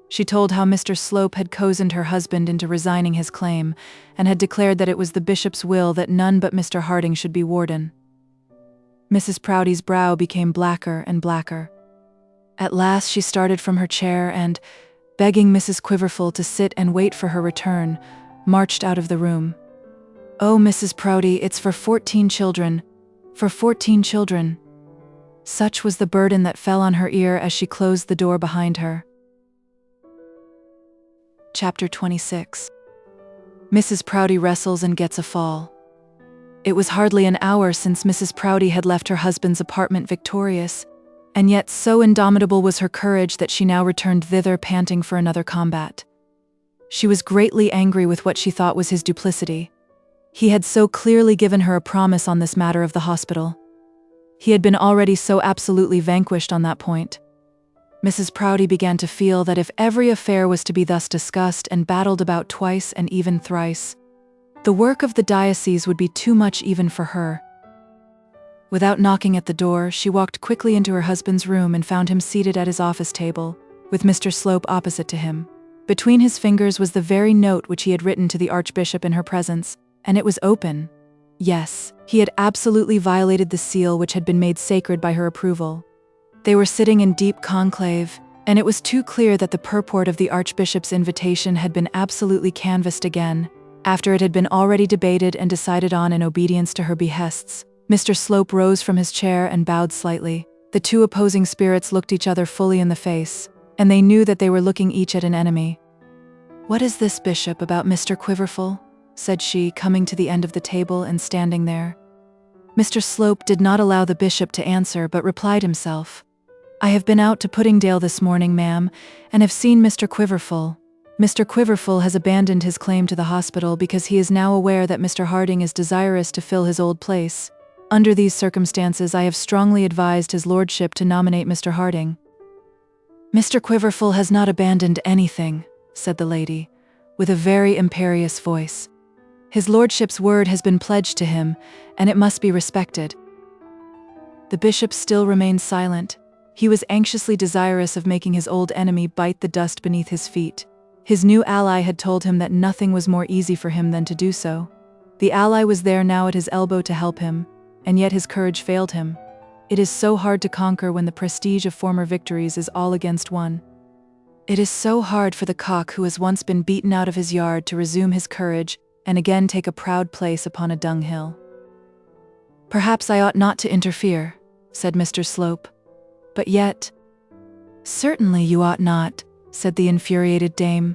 She told how Mr. Slope had cozened her husband into resigning his claim, and had declared that it was the bishop's will that none but Mr. Harding should be warden. Mrs. Proudie's brow became blacker and blacker. At last she started from her chair and, begging Mrs. Quiverful to sit and wait for her return, marched out of the room. "Oh, Mrs. Proudie, it's for 14 children. For 14 children." Such was the burden that fell on her ear as she closed the door behind her. Chapter 26. Mrs. Proudie wrestles and gets a fall. It was hardly an hour since Mrs. Proudie had left her husband's apartment victorious, and yet so indomitable was her courage that she now returned thither panting for another combat. She was greatly angry with what she thought was his duplicity. He had so clearly given her a promise on this matter of the hospital. He had been already so absolutely vanquished on that point. Mrs. Proudie began to feel that if every affair was to be thus discussed and battled about twice and even thrice, the work of the diocese would be too much even for her. Without knocking at the door, she walked quickly into her husband's room and found him seated at his office table, with Mr. Slope opposite to him. Between his fingers was the very note which he had written to the Archbishop in her presence, and it was open. Yes, he had absolutely violated the seal which had been made sacred by her approval. They were sitting in deep conclave, and it was too clear that the purport of the Archbishop's invitation had been absolutely canvassed again, after it had been already debated and decided on in obedience to her behests. Mr. Slope rose from his chair and bowed slightly. The two opposing spirits looked each other fully in the face, and they knew that they were looking each at an enemy. "What is this, Bishop, about Mr. Quiverful?" said she, coming to the end of the table and standing there. Mr. Slope did not allow the bishop to answer, but replied himself, "I have been out to Puddingdale this morning, ma'am, and have seen Mr. Quiverful. Mr. Quiverful has abandoned his claim to the hospital because he is now aware that Mr. Harding is desirous to fill his old place. Under these circumstances, I have strongly advised his lordship to nominate Mr. Harding." "Mr. Quiverful has not abandoned anything," said the lady, with a very imperious voice. "His lordship's word has been pledged to him, and it must be respected." The bishop still remained silent. He was anxiously desirous of making his old enemy bite the dust beneath his feet. His new ally had told him that nothing was more easy for him than to do so. The ally was there now at his elbow to help him, and yet his courage failed him. It is so hard to conquer when the prestige of former victories is all against one. It is so hard for the cock who has once been beaten out of his yard to resume his courage and again take a proud place upon a dunghill. "Perhaps I ought not to interfere," said Mr. Slope. "But yet—" "Certainly you ought not," said the infuriated dame.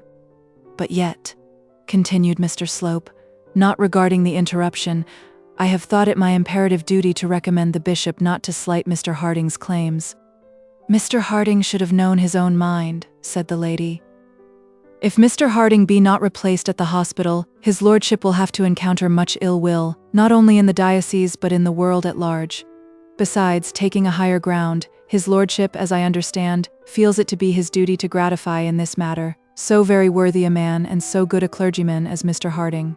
"But yet," continued Mr. Slope, not regarding the interruption, "I have thought it my imperative duty to recommend the bishop not to slight Mr. Harding's claims." "Mr. Harding should have known his own mind," said the lady. "If Mr. Harding be not replaced at the hospital, his lordship will have to encounter much ill will, not only in the diocese but in the world at large. Besides, taking a higher ground, his lordship, as I understand, feels it to be his duty to gratify in this matter so very worthy a man and so good a clergyman as Mr. Harding."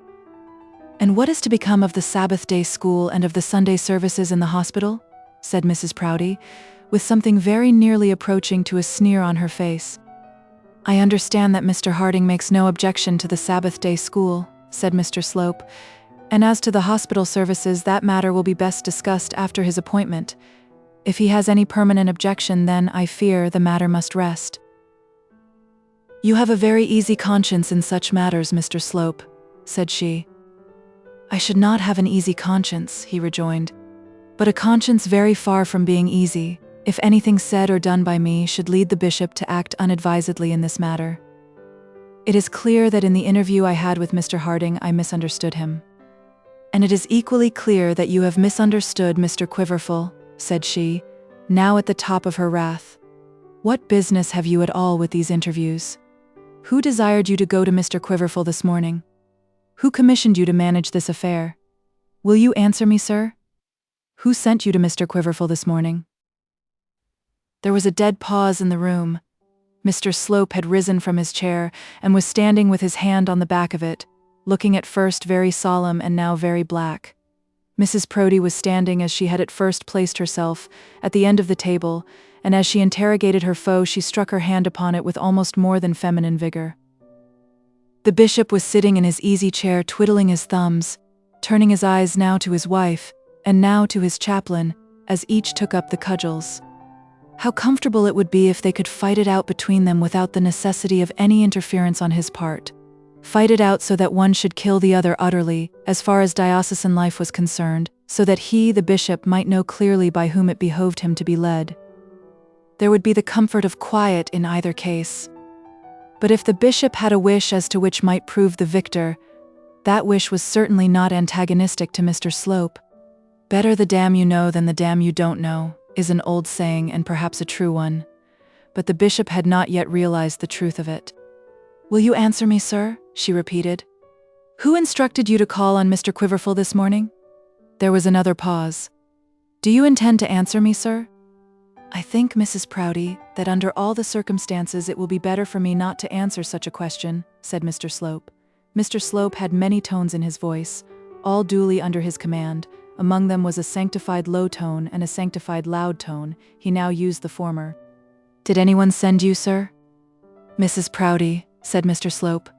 "And what is to become of the Sabbath day school and of the Sunday services in the hospital?" said Mrs. Proudie, with something very nearly approaching to a sneer on her face. "I understand that Mr. Harding makes no objection to the Sabbath day school," said Mr. Slope, "and as to the hospital services, that matter will be best discussed after his appointment. If he has any permanent objection, then, I fear, the matter must rest." "You have a very easy conscience in such matters, Mr. Slope," said she. "I should not have an easy conscience," he rejoined, "but a conscience very far from being easy, if anything said or done by me should lead the bishop to act unadvisedly in this matter. It is clear that in the interview I had with Mr. Harding I misunderstood him. And it is equally clear that you have misunderstood Mr. Quiverful," said she, now at the top of her wrath. "What business have you at all with these interviews? Who desired you to go to Mr. Quiverful this morning? Who commissioned you to manage this affair? Will you answer me, sir? Who sent you to Mr. Quiverful this morning?" There was a dead pause in the room. Mr. Slope had risen from his chair and was standing with his hand on the back of it, looking at first very solemn and now very black. Mrs. Proudie was standing as she had at first placed herself, at the end of the table, and as she interrogated her foe she struck her hand upon it with almost more than feminine vigor. The bishop was sitting in his easy chair twiddling his thumbs, turning his eyes now to his wife, and now to his chaplain, as each took up the cudgels. How comfortable it would be if they could fight it out between them without the necessity of any interference on his part. Fight it out so that one should kill the other utterly, as far as diocesan life was concerned, so that he, the bishop, might know clearly by whom it behoved him to be led. There would be the comfort of quiet in either case. But if the bishop had a wish as to which might prove the victor, that wish was certainly not antagonistic to Mr. Slope. "Better the damn you know than the damn you don't know," is an old saying and perhaps a true one. But the bishop had not yet realized the truth of it. "Will you answer me, sir?" she repeated. "Who instructed you to call on Mr. Quiverful this morning?" There was another pause. "Do you intend to answer me, sir?" "I think, Mrs. Proudie, that under all the circumstances it will be better for me not to answer such a question," said Mr. Slope. Mr. Slope had many tones in his voice, all duly under his command. Among them was a sanctified low tone and a sanctified loud tone. He now used the former. "Did anyone send you, sir?" "Mrs. Proudie," said Mr. Slope.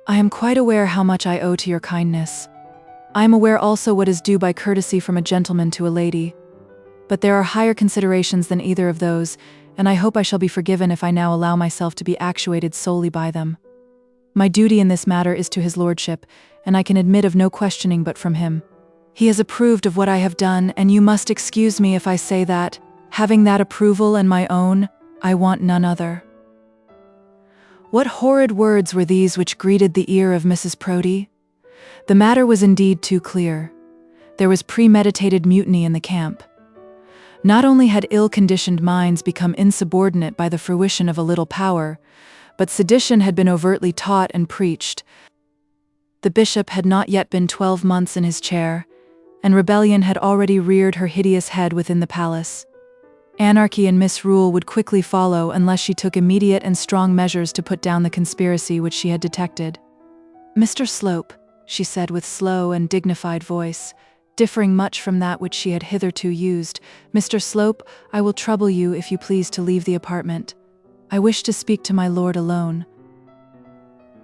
"I am quite aware how much I owe to your kindness. I am aware also what is due by courtesy from a gentleman to a lady. But there are higher considerations than either of those, and I hope I shall be forgiven if I now allow myself to be actuated solely by them. My duty in this matter is to his lordship, and I can admit of no questioning but from him. He has approved of what I have done, and you must excuse me if I say that, having that approval and my own, I want none other." What horrid words were these which greeted the ear of Mrs. Proudie? The matter was indeed too clear. There was premeditated mutiny in the camp. Not only had ill-conditioned minds become insubordinate by the fruition of a little power, but sedition had been overtly taught and preached. The bishop had not yet been 12 months in his chair, and rebellion had already reared her hideous head within the palace. Anarchy and misrule would quickly follow unless she took immediate and strong measures to put down the conspiracy which she had detected. "Mr. Slope," she said with slow and dignified voice, differing much from that which she had hitherto used, "Mr. Slope, I will trouble you, if you please, to leave the apartment. I wish to speak to my lord alone."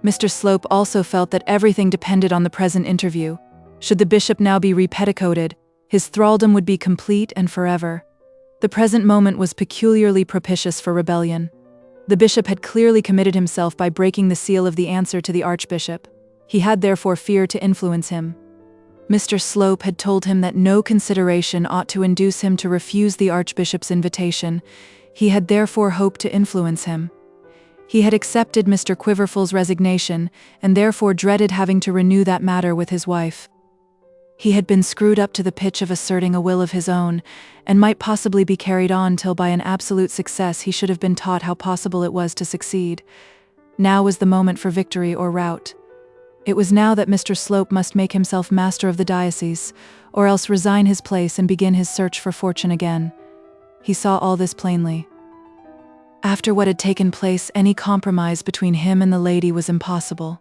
Mr. Slope also felt that everything depended on the present interview. Should the bishop now be repetticoated, his thraldom would be complete and forever. The present moment was peculiarly propitious for rebellion. The bishop had clearly committed himself by breaking the seal of the answer to the archbishop. He had therefore feared to influence him. Mr. Slope had told him that no consideration ought to induce him to refuse the archbishop's invitation. He had therefore hoped to influence him. He had accepted Mr. Quiverful's resignation, and therefore dreaded having to renew that matter with his wife. He had been screwed up to the pitch of asserting a will of his own, and might possibly be carried on till by an absolute success he should have been taught how possible it was to succeed. Now was the moment for victory or rout. It was now that Mr. Slope must make himself master of the diocese, or else resign his place and begin his search for fortune again. He saw all this plainly. After what had taken place, any compromise between him and the lady was impossible.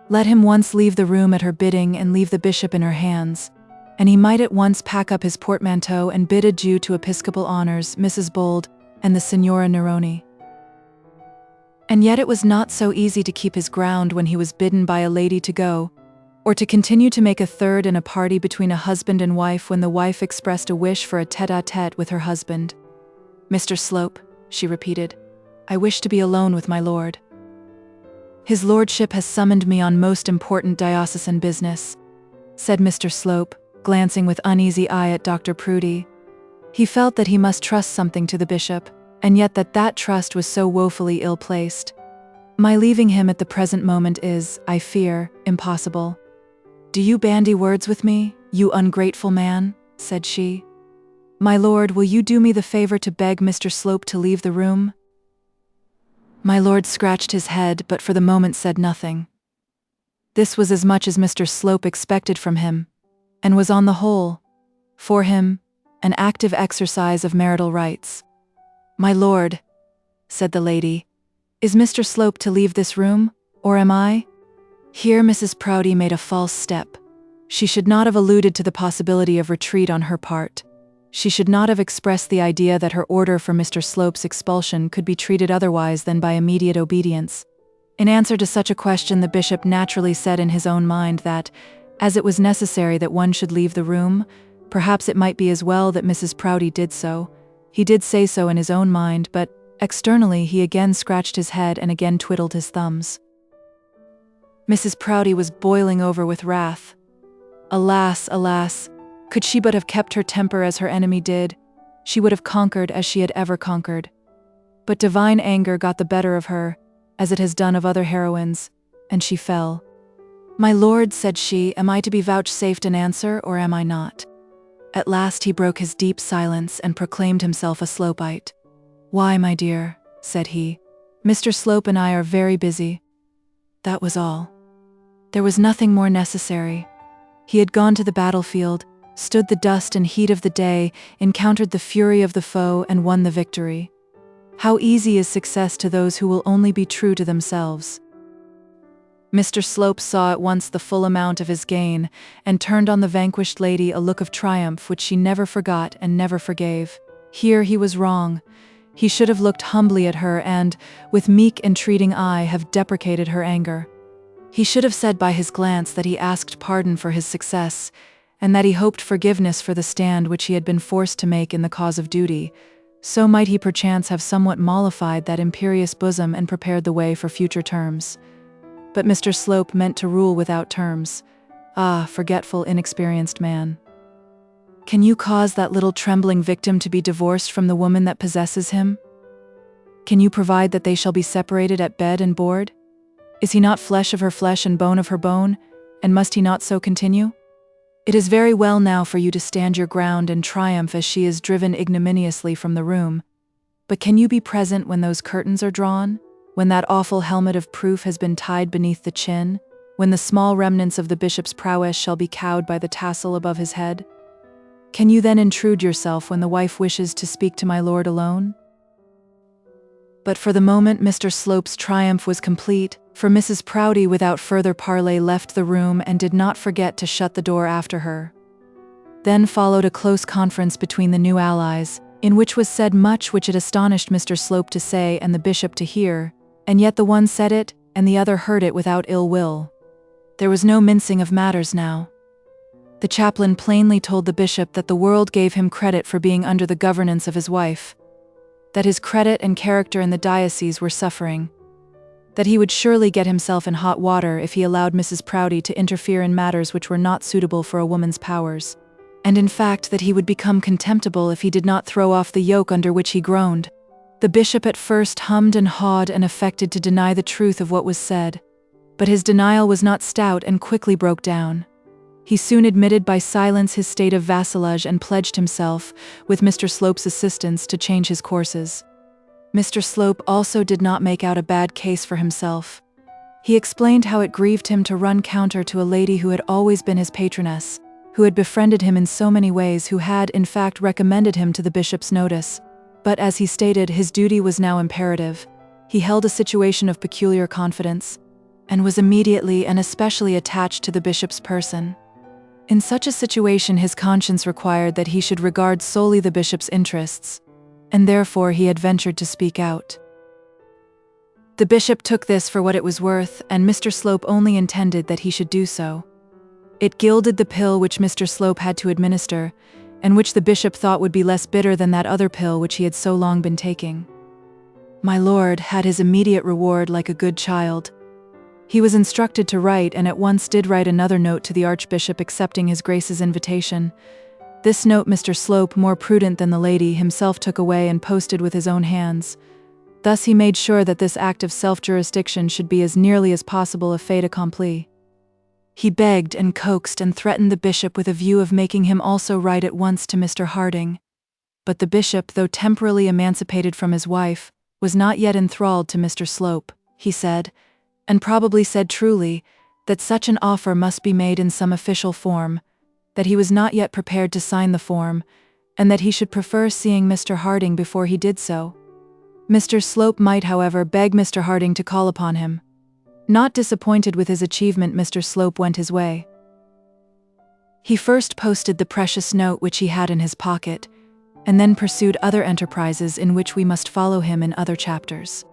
Let him once leave the room at her bidding and leave the bishop in her hands, and he might at once pack up his portmanteau and bid adieu to episcopal honours, Mrs. Bold, and the Signora Neroni. And yet it was not so easy to keep his ground when he was bidden by a lady to go. or to continue to make a third in a party between a husband and wife when the wife expressed a wish for a tête-à-tête with her husband. "Mr. Slope," she repeated, "I wish to be alone with my lord. His lordship has summoned me on most important diocesan business," said Mr. Slope, glancing with uneasy eye at Dr. Proudie. He felt that he must trust something to the bishop, and yet that trust was so woefully ill-placed. "My leaving him at the present moment is, I fear, impossible." "Do you bandy words with me, you ungrateful man?" said she. "My lord, will you do me the favor to beg Mr. Slope to leave the room?" My lord scratched his head, but for the moment said nothing. This was as much as Mr. Slope expected from him, and was on the whole, for him, an active exercise of marital rights. "My lord," said the lady, "is Mr. Slope to leave this room, or am I?" Here Mrs. Proudie made a false step. She should not have alluded to the possibility of retreat on her part. She should not have expressed the idea that her order for Mr. Slope's expulsion could be treated otherwise than by immediate obedience. In answer to such a question, the bishop naturally said in his own mind that, as it was necessary that one should leave the room, perhaps it might be as well that Mrs. Proudie did so. He did say so in his own mind, but externally he again scratched his head and again twiddled his thumbs. Mrs. Proudie was boiling over with wrath. Alas, alas, could she but have kept her temper as her enemy did, she would have conquered as she had ever conquered. But divine anger got the better of her, as it has done of other heroines, and she fell. "My lord," said she, "am I to be vouchsafed an answer, or am I not?" At last he broke his deep silence and proclaimed himself a Slopeite. "Why, my dear," said he, "Mr. Slope and I are very busy." That was all. There was nothing more necessary. He had gone to the battlefield, stood the dust and heat of the day, encountered the fury of the foe, and won the victory. How easy is success to those who will only be true to themselves. Mr. Slope saw at once the full amount of his gain, and turned on the vanquished lady a look of triumph which she never forgot and never forgave. Here he was wrong. He should have looked humbly at her and, with meek entreating eye, have deprecated her anger. He should have said by his glance that he asked pardon for his success, and that he hoped forgiveness for the stand which he had been forced to make in the cause of duty. So might he perchance have somewhat mollified that imperious bosom and prepared the way for future terms. But Mr. Slope meant to rule without terms. Ah, forgetful, inexperienced man. Can you cause that little trembling victim to be divorced from the woman that possesses him? Can you provide that they shall be separated at bed and board? Is he not flesh of her flesh and bone of her bone, and must he not so continue? It is very well now for you to stand your ground and triumph as she is driven ignominiously from the room, but can you be present when those curtains are drawn, when that awful helmet of proof has been tied beneath the chin, when the small remnants of the bishop's prowess shall be cowed by the tassel above his head? Can you then intrude yourself when the wife wishes to speak to my lord alone? But for the moment Mr. Slope's triumph was complete, for Mrs. Proudie without further parley left the room and did not forget to shut the door after her. Then followed a close conference between the new allies, in which was said much which it astonished Mr. Slope to say and the bishop to hear, and yet the one said it, and the other heard it without ill will. There was no mincing of matters now. The chaplain plainly told the bishop that the world gave him credit for being under the governance of his wife, that his credit and character in the diocese were suffering, that he would surely get himself in hot water if he allowed Mrs. Proudie to interfere in matters which were not suitable for a woman's powers, and in fact that he would become contemptible if he did not throw off the yoke under which he groaned. The bishop at first hummed and hawed and affected to deny the truth of what was said, but his denial was not stout and quickly broke down. He soon admitted by silence his state of vassalage and pledged himself, with Mr. Slope's assistance, to change his courses. Mr. Slope also did not make out a bad case for himself. He explained how it grieved him to run counter to a lady who had always been his patroness, who had befriended him in so many ways, who had, in fact, recommended him to the bishop's notice. But, as he stated, his duty was now imperative. He held a situation of peculiar confidence, and was immediately and especially attached to the bishop's person. In such a situation his conscience required that he should regard solely the bishop's interests, and therefore he had ventured to speak out. The bishop took this for what it was worth, and Mr. Slope only intended that he should do so. It gilded the pill which Mr. Slope had to administer, and which the bishop thought would be less bitter than that other pill which he had so long been taking. My lord had his immediate reward like a good child. He was instructed to write, and at once did write another note to the Archbishop accepting his Grace's invitation. This note Mr. Slope, more prudent than the lady, himself took away and posted with his own hands. Thus he made sure that this act of self-jurisdiction should be as nearly as possible a fait accompli. He begged and coaxed and threatened the bishop with a view of making him also write at once to Mr. Harding. But the bishop, though temporarily emancipated from his wife, was not yet enthralled to Mr. Slope, he said, and probably said truly, that such an offer must be made in some official form, that he was not yet prepared to sign the form, and that he should prefer seeing Mr. Harding before he did so. Mr. Slope might, however, beg Mr. Harding to call upon him. Not disappointed with his achievement, Mr. Slope went his way. He first posted the precious note which he had in his pocket, and then pursued other enterprises in which we must follow him in other chapters.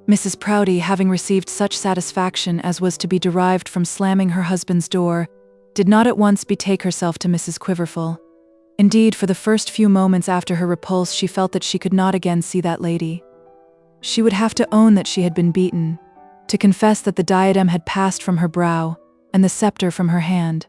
Mrs. Proudie, having received such satisfaction as was to be derived from slamming her husband's door, did not at once betake herself to Mrs. Quiverful. Indeed, for the first few moments after her repulse she felt that she could not again see that lady. She would have to own that she had been beaten, to confess that the diadem had passed from her brow, and the scepter from her hand.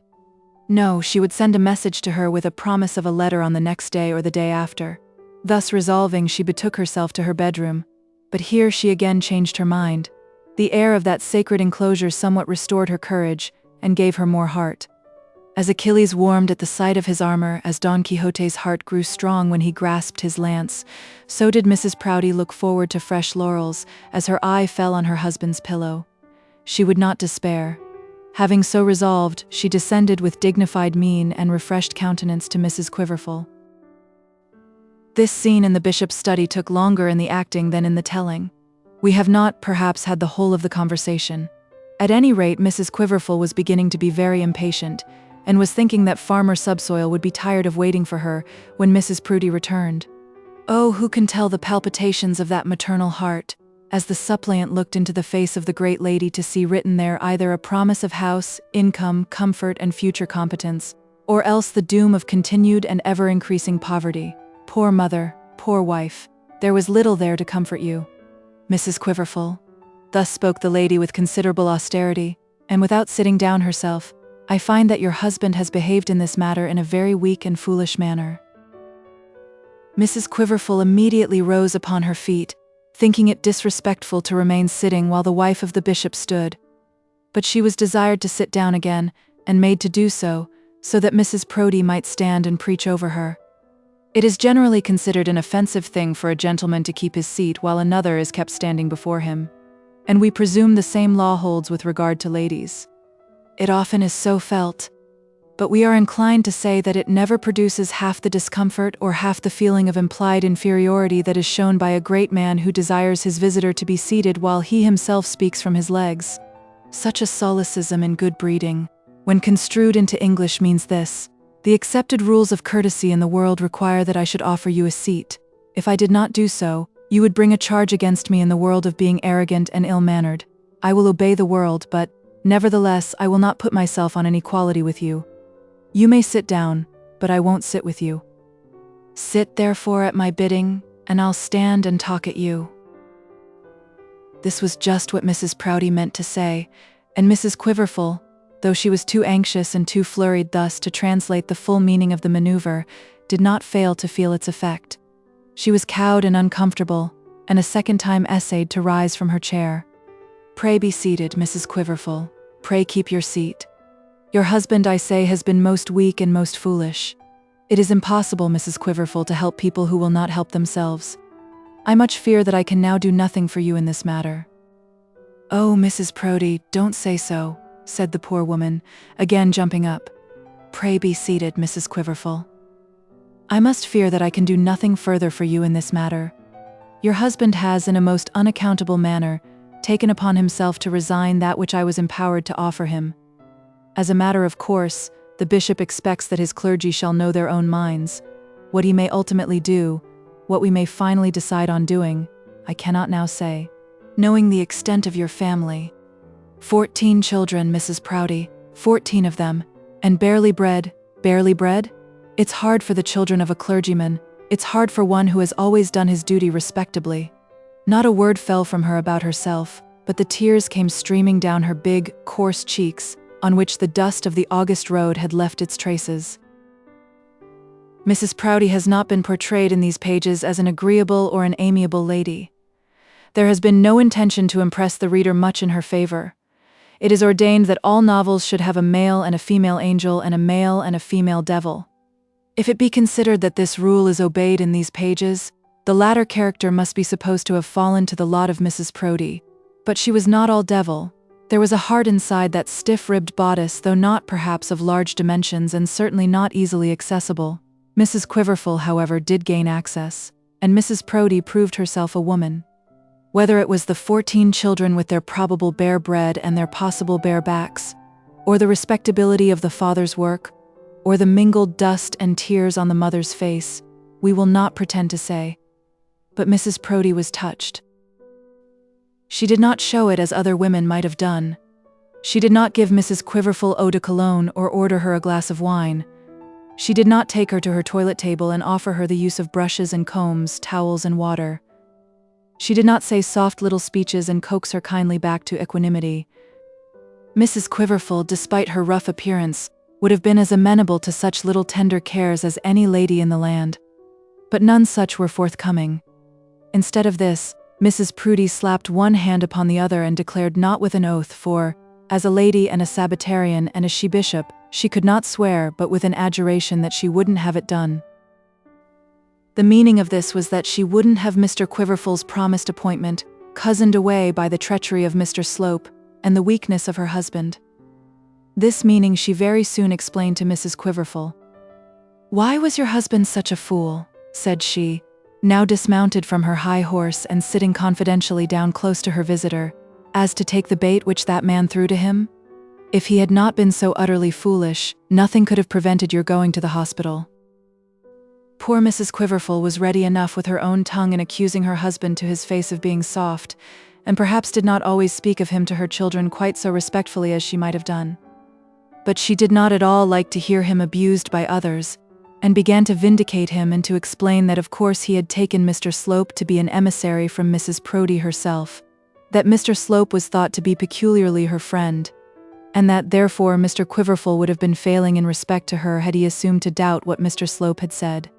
No, she would send a message to her with a promise of a letter on the next day or the day after. Thus resolving, she betook herself to her bedroom, but here she again changed her mind. The air of that sacred enclosure somewhat restored her courage, and gave her more heart. As Achilles warmed at the sight of his armor, as Don Quixote's heart grew strong when he grasped his lance, so did Mrs. Proudie look forward to fresh laurels, as her eye fell on her husband's pillow. She would not despair. Having so resolved, she descended with dignified mien and refreshed countenance to Mrs. Quiverful. This scene in the bishop's study took longer in the acting than in the telling. We have not, perhaps, had the whole of the conversation. At any rate, Mrs. Quiverful was beginning to be very impatient, and was thinking that Farmer Subsoil would be tired of waiting for her when Mrs. Proudie returned. Oh, who can tell the palpitations of that maternal heart, as the suppliant looked into the face of the great lady to see written there either a promise of house, income, comfort, and future competence, or else the doom of continued and ever-increasing poverty. Poor mother, poor wife, there was little there to comfort you. Mrs. Quiverful, thus spoke the lady with considerable austerity, and without sitting down herself, I find that your husband has behaved in this matter in a very weak and foolish manner. Mrs. Quiverful immediately rose upon her feet, thinking it disrespectful to remain sitting while the wife of the bishop stood. But she was desired to sit down again, and made to do so that Mrs. Proudie might stand and preach over her. It is generally considered an offensive thing for a gentleman to keep his seat while another is kept standing before him, and we presume the same law holds with regard to ladies. It often is so felt, but we are inclined to say that it never produces half the discomfort or half the feeling of implied inferiority that is shown by a great man who desires his visitor to be seated while he himself speaks from his legs. Such a solecism in good breeding, when construed into English, means this: the accepted rules of courtesy in the world require that I should offer you a seat. If I did not do so, you would bring a charge against me in the world of being arrogant and ill-mannered. I will obey the world, but nevertheless, I will not put myself on an equality with you. You may sit down, but I won't sit with you. Sit therefore at my bidding, and I'll stand and talk at you. This was just what Mrs. Proudie meant to say, and Mrs. Quiverful, though she was too anxious and too flurried thus to translate the full meaning of the maneuver, did not fail to feel its effect. She was cowed and uncomfortable, and a second time essayed to rise from her chair. Pray be seated, Mrs. Quiverful. Pray keep your seat. Your husband, I say, has been most weak and most foolish. It is impossible, Mrs. Quiverful, to help people who will not help themselves. I much fear that I can now do nothing for you in this matter. Oh, Mrs. Proudie, don't say so, said the poor woman, again jumping up. Pray be seated, Mrs. Quiverful. I must fear that I can do nothing further for you in this matter. Your husband has, in a most unaccountable manner, taken upon himself to resign that which I was empowered to offer him. As a matter of course, the bishop expects that his clergy shall know their own minds. What he may ultimately do, what we may finally decide on doing, I cannot now say. Knowing the extent of your family, 14 children, Mrs. Proudie, 14 of them, and barely bread, barely bread? It's hard for the children of a clergyman, it's hard for one who has always done his duty respectably. Not a word fell from her about herself, but the tears came streaming down her big, coarse cheeks, on which the dust of the August road had left its traces. Mrs. Proudie has not been portrayed in these pages as an agreeable or an amiable lady. There has been no intention to impress the reader much in her favor. It is ordained that all novels should have a male and a female angel and a male and a female devil. If it be considered that this rule is obeyed in these pages, the latter character must be supposed to have fallen to the lot of Mrs. Proudie. But she was not all devil. There was a heart inside that stiff-ribbed bodice, though not perhaps of large dimensions and certainly not easily accessible. Mrs. Quiverful, however, did gain access, and Mrs. Proudie proved herself a woman. Whether it was the 14 children with their probable bare bread and their possible bare backs, or the respectability of the father's work, or the mingled dust and tears on the mother's face, we will not pretend to say. But Mrs. Proudie was touched. She did not show it as other women might have done. She did not give Mrs. Quiverful eau de cologne or order her a glass of wine. She did not take her to her toilet table and offer her the use of brushes and combs, towels and water. She did not say soft little speeches and coax her kindly back to equanimity. Mrs. Quiverful, despite her rough appearance, would have been as amenable to such little tender cares as any lady in the land. But none such were forthcoming. Instead of this, Mrs. Proudie slapped one hand upon the other and declared not with an oath, for, as a lady and a Sabbatarian and a she-bishop, she could not swear but with an adjuration that she wouldn't have it done. The meaning of this was that she wouldn't have Mr. Quiverful's promised appointment cozened away by the treachery of Mr. Slope and the weakness of her husband. This meaning she very soon explained to Mrs. Quiverful. "Why was your husband such a fool?" said she, now dismounted from her high horse and sitting confidentially down close to her visitor, "as to take the bait which that man threw to him? If he had not been so utterly foolish, nothing could have prevented your going to the hospital." Poor Mrs. Quiverful was ready enough with her own tongue in accusing her husband to his face of being soft, and perhaps did not always speak of him to her children quite so respectfully as she might have done. But she did not at all like to hear him abused by others, and began to vindicate him and to explain that of course he had taken Mr. Slope to be an emissary from Mrs. Proudie herself, that Mr. Slope was thought to be peculiarly her friend, and that therefore Mr. Quiverful would have been failing in respect to her had he assumed to doubt what Mr. Slope had said.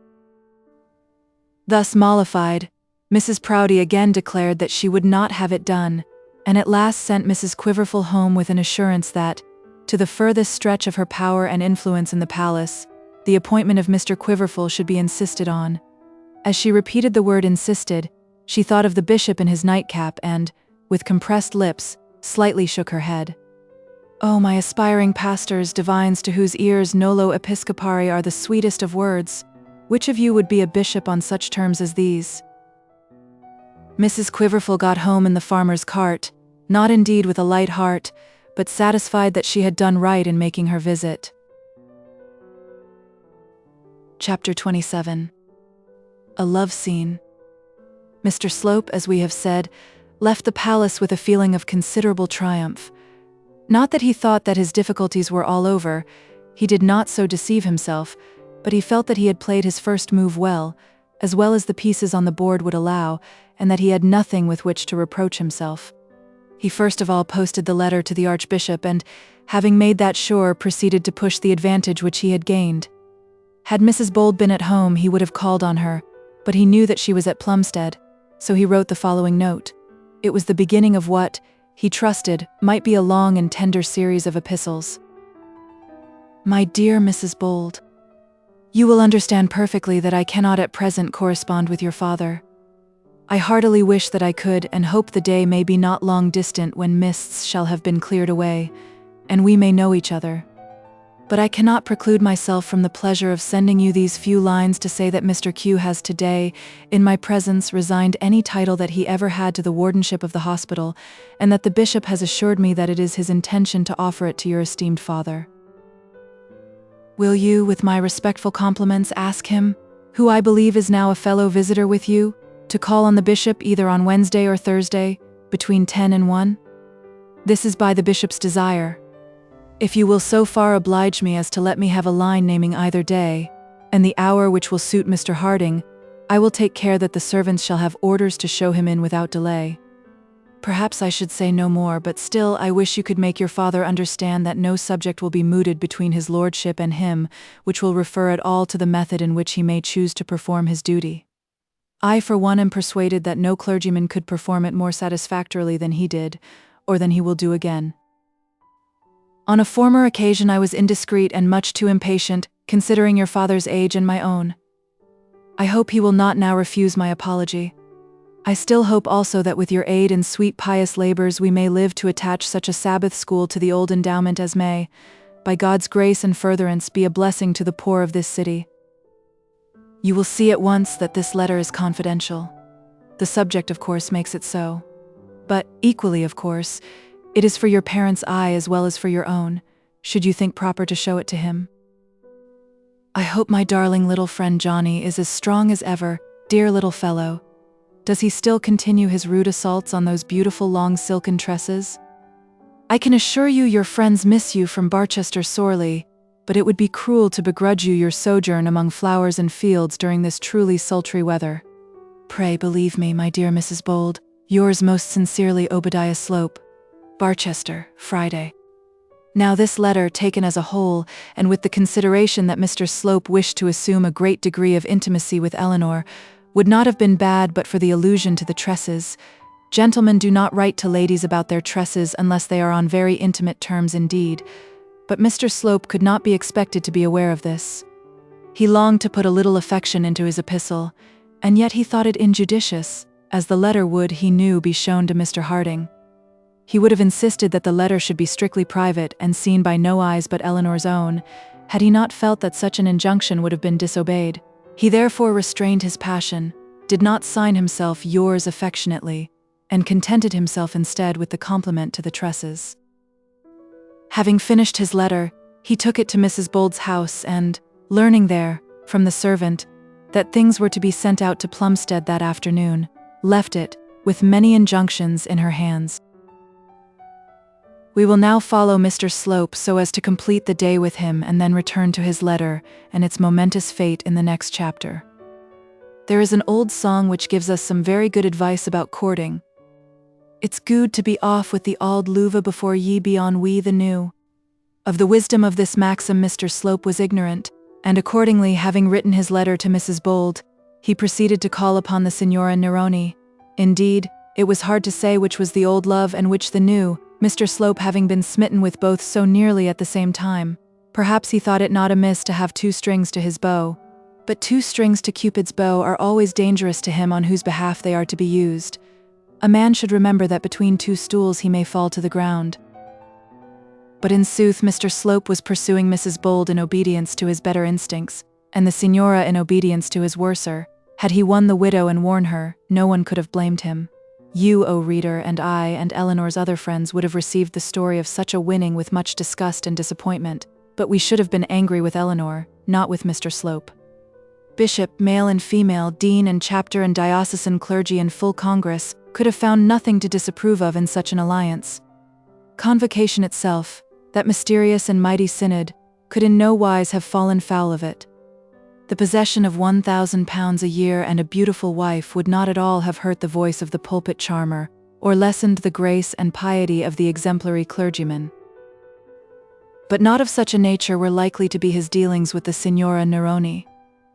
Thus mollified, Mrs. Proudie again declared that she would not have it done, and at last sent Mrs. Quiverful home with an assurance that, to the furthest stretch of her power and influence in the palace, the appointment of Mr. Quiverful should be insisted on. As she repeated the word insisted, she thought of the bishop in his nightcap and, with compressed lips, slightly shook her head. "Oh, my aspiring pastors, divines to whose ears nolo episcopari are the sweetest of words, which of you would be a bishop on such terms as these?" Mrs. Quiverful got home in the farmer's cart, not indeed with a light heart, but satisfied that she had done right in making her visit. Chapter 27. A love scene. Mr. Slope, as we have said, left the palace with a feeling of considerable triumph. Not that he thought that his difficulties were all over, he did not so deceive himself, but he felt that he had played his first move well as the pieces on the board would allow, and that he had nothing with which to reproach himself. He first of all posted the letter to the Archbishop and, having made that sure, proceeded to push the advantage which he had gained. Had Mrs. Bold been at home, he would have called on her, but he knew that she was at Plumstead, so he wrote the following note. It was the beginning of what, he trusted, might be a long and tender series of epistles. "My dear Mrs. Bold, you will understand perfectly that I cannot at present correspond with your father. I heartily wish that I could, and hope the day may be not long distant when mists shall have been cleared away, and we may know each other. But I cannot preclude myself from the pleasure of sending you these few lines to say that Mr. Q has today, in my presence, resigned any title that he ever had to the wardenship of the hospital, and that the bishop has assured me that it is his intention to offer it to your esteemed father. Will you, with my respectful compliments, ask him, who I believe is now a fellow visitor with you, to call on the bishop either on Wednesday or Thursday, between 10 and 1? This is by the bishop's desire. If you will so far oblige me as to let me have a line naming either day, and the hour which will suit Mr. Harding, I will take care that the servants shall have orders to show him in without delay. Perhaps I should say no more, but still I wish you could make your father understand that no subject will be mooted between his lordship and him, which will refer at all to the method in which he may choose to perform his duty. I for one am persuaded that no clergyman could perform it more satisfactorily than he did, or than he will do again. On a former occasion I was indiscreet and much too impatient, considering your father's age and my own. I hope he will not now refuse my apology. I still hope also that with your aid and sweet pious labors we may live to attach such a Sabbath school to the old endowment as may, by God's grace and furtherance, be a blessing to the poor of this city. You will see at once that this letter is confidential. The subject, of course, makes it so. But, equally, of course, it is for your parents' eye as well as for your own, should you think proper to show it to him. I hope my darling little friend Johnny is as strong as ever, dear little fellow. Does he still continue his rude assaults on those beautiful long silken tresses? I can assure you your friends miss you from Barchester sorely, but it would be cruel to begrudge you your sojourn among flowers and fields during this truly sultry weather. Pray believe me, my dear Mrs. Bold, yours most sincerely, Obadiah Slope. Barchester, Friday. Now this letter, taken as a whole, and with the consideration that Mr. Slope wished to assume a great degree of intimacy with Eleanor, would not have been bad but for the allusion to the tresses. Gentlemen do not write to ladies about their tresses unless they are on very intimate terms indeed, but Mr. Slope could not be expected to be aware of this. He longed to put a little affection into his epistle, and yet he thought it injudicious, as the letter would, he knew, be shown to Mr. Harding. He would have insisted that the letter should be strictly private and seen by no eyes but Eleanor's own, had he not felt that such an injunction would have been disobeyed. He therefore restrained his passion, did not sign himself yours affectionately, and contented himself instead with the compliment to the tresses. Having finished his letter, he took it to Mrs. Bold's house and, learning there, from the servant, that things were to be sent out to Plumstead that afternoon, left it, with many injunctions, in her hands. We will now follow Mr. Slope so as to complete the day with him and then return to his letter and its momentous fate in the next chapter. There is an old song which gives us some very good advice about courting. It's good to be off with the auld luva before ye be on wi' the new. Of the wisdom of this maxim Mr. Slope was ignorant, and accordingly, having written his letter to Mrs. Bold, he proceeded to call upon the Signora Neroni. Indeed, it was hard to say which was the old love and which the new, Mr. Slope having been smitten with both so nearly at the same time. Perhaps he thought it not amiss to have two strings to his bow. But two strings to Cupid's bow are always dangerous to him on whose behalf they are to be used. A man should remember that between two stools he may fall to the ground. But in sooth Mr. Slope was pursuing Mrs. Bold in obedience to his better instincts, and the Signora in obedience to his worser. Had he won the widow and worn her, no one could have blamed him. You, O reader, and I, and Eleanor's other friends would have received the story of such a winning with much disgust and disappointment, but we should have been angry with Eleanor, not with Mr. Slope. Bishop, male and female, dean and chapter and diocesan clergy and full Congress could have found nothing to disapprove of in such an alliance. Convocation itself, that mysterious and mighty synod, could in no wise have fallen foul of it. The possession of £1,000 a year and a beautiful wife would not at all have hurt the voice of the pulpit charmer, or lessened the grace and piety of the exemplary clergyman. But not of such a nature were likely to be his dealings with the Signora Neroni.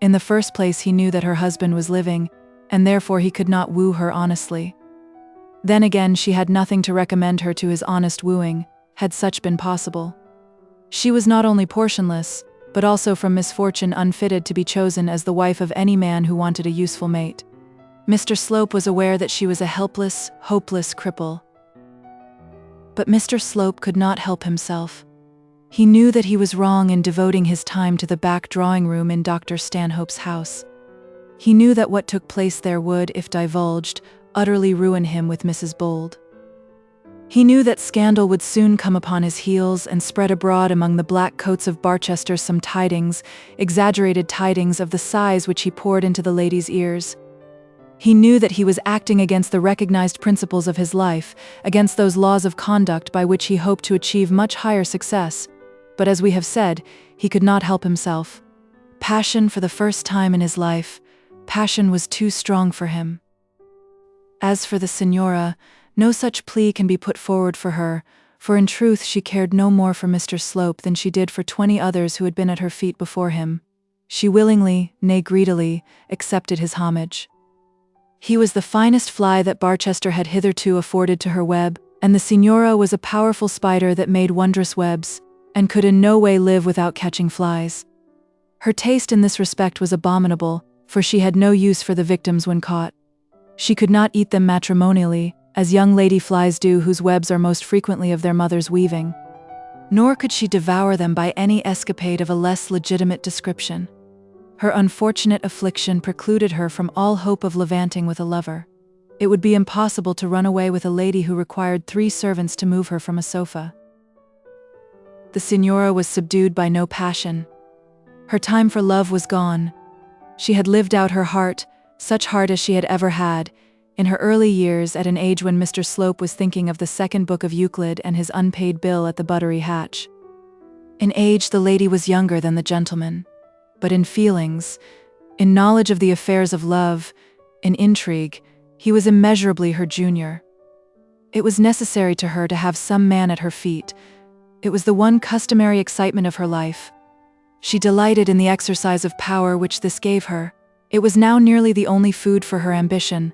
In the first place he knew that her husband was living, and therefore he could not woo her honestly. Then again she had nothing to recommend her to his honest wooing, had such been possible. She was not only portionless, but also from misfortune unfitted to be chosen as the wife of any man who wanted a useful mate. Mr. Slope was aware that she was a helpless, hopeless cripple. But Mr. Slope could not help himself. He knew that he was wrong in devoting his time to the back drawing-room in Dr. Stanhope's house. He knew that what took place there would, if divulged, utterly ruin him with Mrs. Bold. He knew that scandal would soon come upon his heels and spread abroad among the black coats of Barchester some tidings, exaggerated tidings of the sighs which he poured into the lady's ears. He knew that he was acting against the recognized principles of his life, against those laws of conduct by which he hoped to achieve much higher success, but as we have said, he could not help himself. Passion for the first time in his life, passion was too strong for him. As for the Signora, no such plea can be put forward for her, for in truth she cared no more for Mr. Slope than she did for 20 others who had been at her feet before him. She willingly, nay greedily, accepted his homage. He was the finest fly that Barchester had hitherto afforded to her web, and the Signora was a powerful spider that made wondrous webs, and could in no way live without catching flies. Her taste in this respect was abominable, for she had no use for the victims when caught. She could not eat them matrimonially, as young lady flies do whose webs are most frequently of their mother's weaving. Nor could she devour them by any escapade of a less legitimate description. Her unfortunate affliction precluded her from all hope of levanting with a lover. It would be impossible to run away with a lady who required 3 servants to move her from a sofa. The Signora was subdued by no passion. Her time for love was gone. She had lived out her heart, such heart as she had ever had, in her early years at an age when Mr. Slope was thinking of the 2nd book of Euclid and his unpaid bill at the buttery hatch. In age the lady was younger than the gentleman, but in feelings, in knowledge of the affairs of love, in intrigue, he was immeasurably her junior. It was necessary to her to have some man at her feet. It was the one customary excitement of her life. She delighted in the exercise of power which this gave her. It was now nearly the only food for her ambition.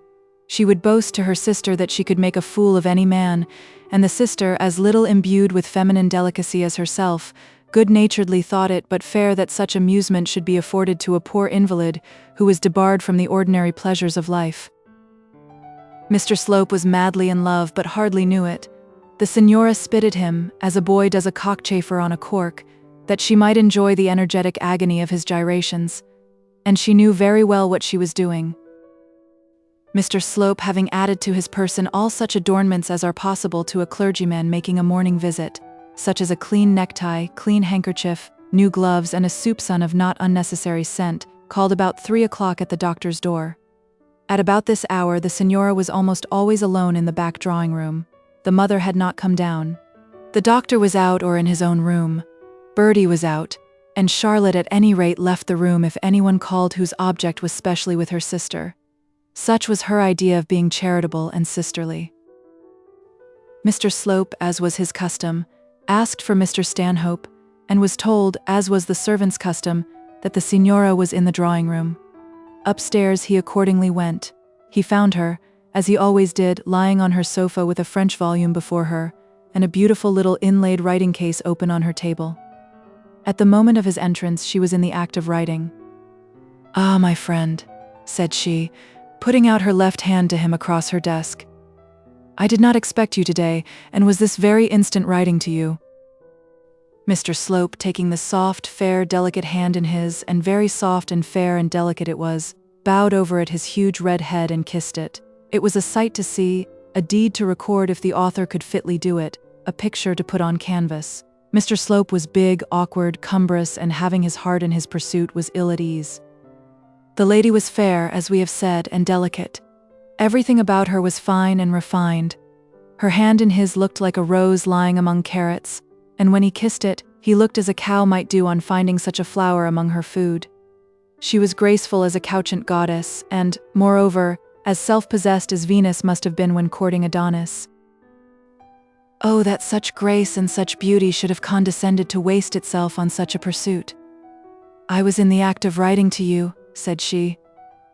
She would boast to her sister that she could make a fool of any man, and the sister, as little imbued with feminine delicacy as herself, good-naturedly thought it but fair that such amusement should be afforded to a poor invalid who was debarred from the ordinary pleasures of life. Mr. Slope was madly in love but hardly knew it. The Signora spitted him, as a boy does a cockchafer on a cork, that she might enjoy the energetic agony of his gyrations, and she knew very well what she was doing. Mr. Slope having added to his person all such adornments as are possible to a clergyman making a morning visit, such as a clean necktie, clean handkerchief, new gloves, and a soupçon of not unnecessary scent, called about 3 o'clock at the doctor's door. At about this hour the Signora was almost always alone in the back drawing-room. The mother had not come down. The doctor was out or in his own room. Bertie was out, and Charlotte at any rate left the room if anyone called whose object was specially with her sister. Such was her idea of being charitable and sisterly. Mr. Slope, as was his custom, asked for Mr. Stanhope, and was told, as was the servant's custom, that the Signora was in the drawing-room. Upstairs he accordingly went. He found her, as he always did, lying on her sofa with a French volume before her, and a beautiful little inlaid writing case open on her table. At the moment of his entrance she was in the act of writing. "Ah, my friend," said she, putting out her left hand to him across her desk. "I did not expect you today, and was this very instant writing to you." Mr. Slope, taking the soft, fair, delicate hand in his, and very soft and fair and delicate it was, bowed over it his huge red head and kissed it. It was a sight to see, a deed to record if the author could fitly do it, a picture to put on canvas. Mr. Slope was big, awkward, cumbrous, and having his heart in his pursuit was ill at ease. The lady was fair, as we have said, and delicate. Everything about her was fine and refined. Her hand in his looked like a rose lying among carrots, and when he kissed it, he looked as a cow might do on finding such a flower among her food. She was graceful as a couchant goddess, and, moreover, as self-possessed as Venus must have been when courting Adonis. Oh, that such grace and such beauty should have condescended to waste itself on such a pursuit. "I was in the act of writing to you," said she,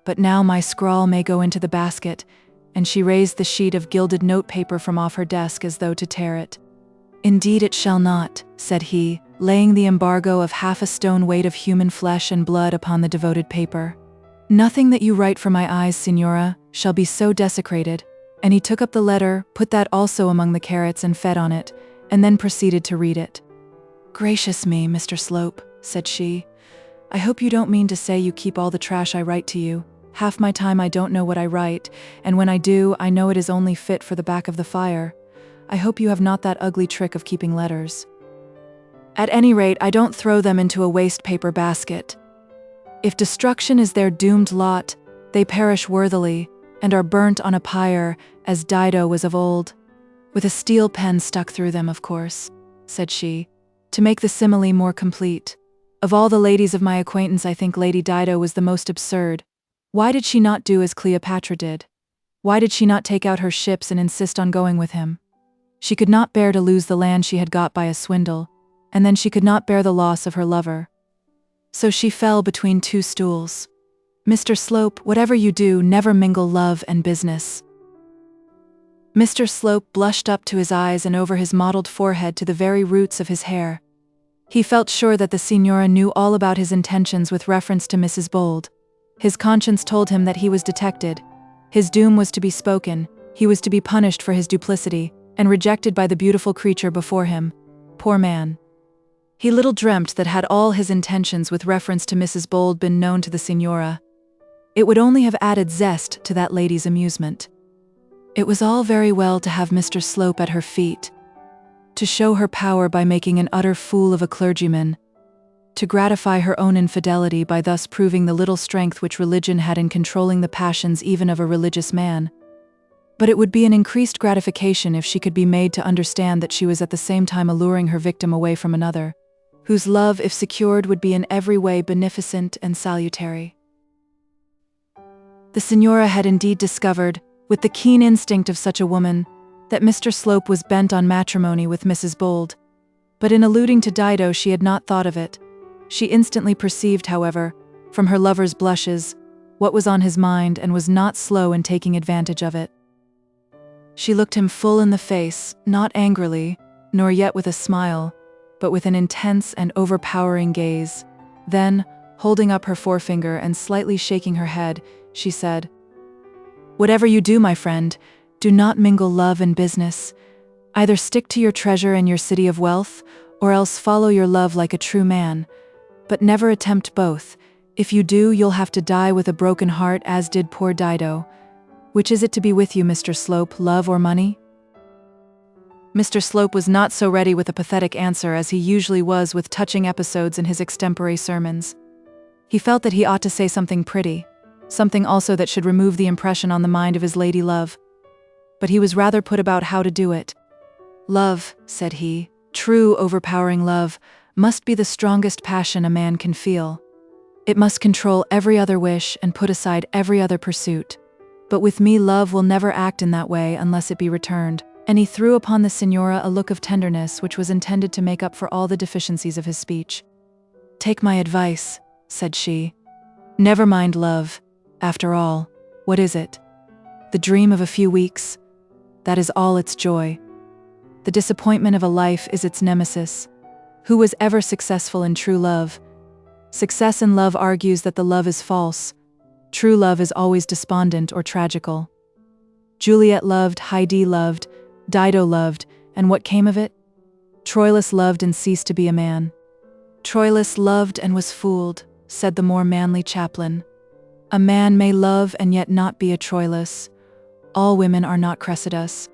"but now my scrawl may go into the basket," and she raised the sheet of gilded notepaper from off her desk as though to tear it. "Indeed it shall not," said he, laying the embargo of half a stone weight of human flesh and blood upon the devoted paper. "Nothing that you write for my eyes, Signora, shall be so desecrated," and he took up the letter, put that also among the carrots and fed on it, and then proceeded to read it. "Gracious me, Mr. Slope," said she, "I hope you don't mean to say you keep all the trash I write to you. Half my time I don't know what I write, and when I do, I know it is only fit for the back of the fire. I hope you have not that ugly trick of keeping letters. At any rate, I don't throw them into a waste paper basket. If destruction is their doomed lot, they perish worthily, and are burnt on a pyre, as Dido was of old. With a steel pen stuck through them, of course," said she, To make the simile more complete, of all the ladies of my acquaintance, I think Lady Dido was the most absurd. Why did she not do as Cleopatra did? Why did she not take out her ships and insist on going with him? She could not bear to lose the land she had got by a swindle, and then she could not bear the loss of her lover. So she fell between two stools. Mr. Slope, whatever you do, never mingle love and business. Mr. Slope blushed up to his eyes and over his mottled forehead to the very roots of his hair. He felt sure that the Signora knew all about his intentions with reference to Mrs. Bold. His conscience told him that he was detected. His doom was to be spoken, he was to be punished for his duplicity, and rejected by the beautiful creature before him. Poor man. He little dreamt that had all his intentions with reference to Mrs. Bold been known to the Signora, it would only have added zest to that lady's amusement. It was all very well to have Mr. Slope at her feet, to show her power by making an utter fool of a clergyman, to gratify her own infidelity by thus proving the little strength which religion had in controlling the passions even of a religious man. But it would be an increased gratification if she could be made to understand that she was at the same time alluring her victim away from another, whose love, if secured, would be in every way beneficent and salutary. The Signora had indeed discovered, with the keen instinct of such a woman, that Mr. Slope was bent on matrimony with Mrs. Bold, but in alluding to Dido she had not thought of it. She instantly perceived, however, from her lover's blushes, what was on his mind and was not slow in taking advantage of it. She looked him full in the face, not angrily, nor yet with a smile, but with an intense and overpowering gaze. Then, holding up her forefinger and slightly shaking her head, she said, "Whatever you do, my friend, do not mingle love and business. Either stick to your treasure and your city of wealth, or else follow your love like a true man. But never attempt both. If you do, you'll have to die with a broken heart, as did poor Dido. Which is it to be with you, Mr. Slope, love or money?" Mr. Slope was not so ready with a pathetic answer as he usually was with touching episodes in his extempore sermons. He felt that he ought to say something pretty, something also that should remove the impression on the mind of his lady love. But he was rather put about how to do it. "Love," said he, "true overpowering love, must be the strongest passion a man can feel. It must control every other wish and put aside every other pursuit. But with me love will never act in that way unless it be returned." And he threw upon the Signora a look of tenderness which was intended to make up for all the deficiencies of his speech. "Take my advice," said she. "Never mind love. After all, what is it? The dream of a few weeks? That is all its joy. The disappointment of a life is its nemesis. Who was ever successful in true love? Success in love argues that the love is false. True love is always despondent or tragical. Juliet loved, Heidi loved, Dido loved, and what came of it? Troilus loved and ceased to be a man. Troilus loved and was fooled, said the more manly Chaplain. A man may love and yet not be a Troilus. All women are not Cressidas.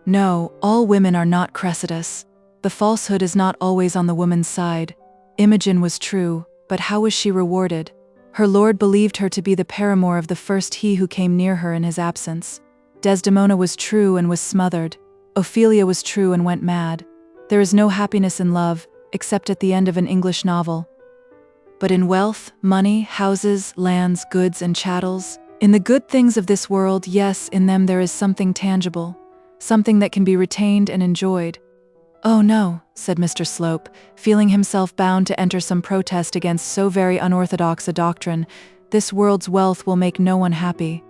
No, all women are not Cressidas. The falsehood is not always on the woman's side. Imogen was true, but how was she rewarded? Her lord believed her to be the paramour of the first he who came near her in his absence. Desdemona was true and was smothered. Ophelia was true and went mad. There is no happiness in love, except at the end of an English novel. But in wealth, money, houses, lands, goods, and chattels, in the good things of this world, yes, in them there is something tangible, something that can be retained and enjoyed. "Oh no," said Mr. Slope, feeling himself bound to enter some protest against so very unorthodox a doctrine. "This world's wealth will make no one happy."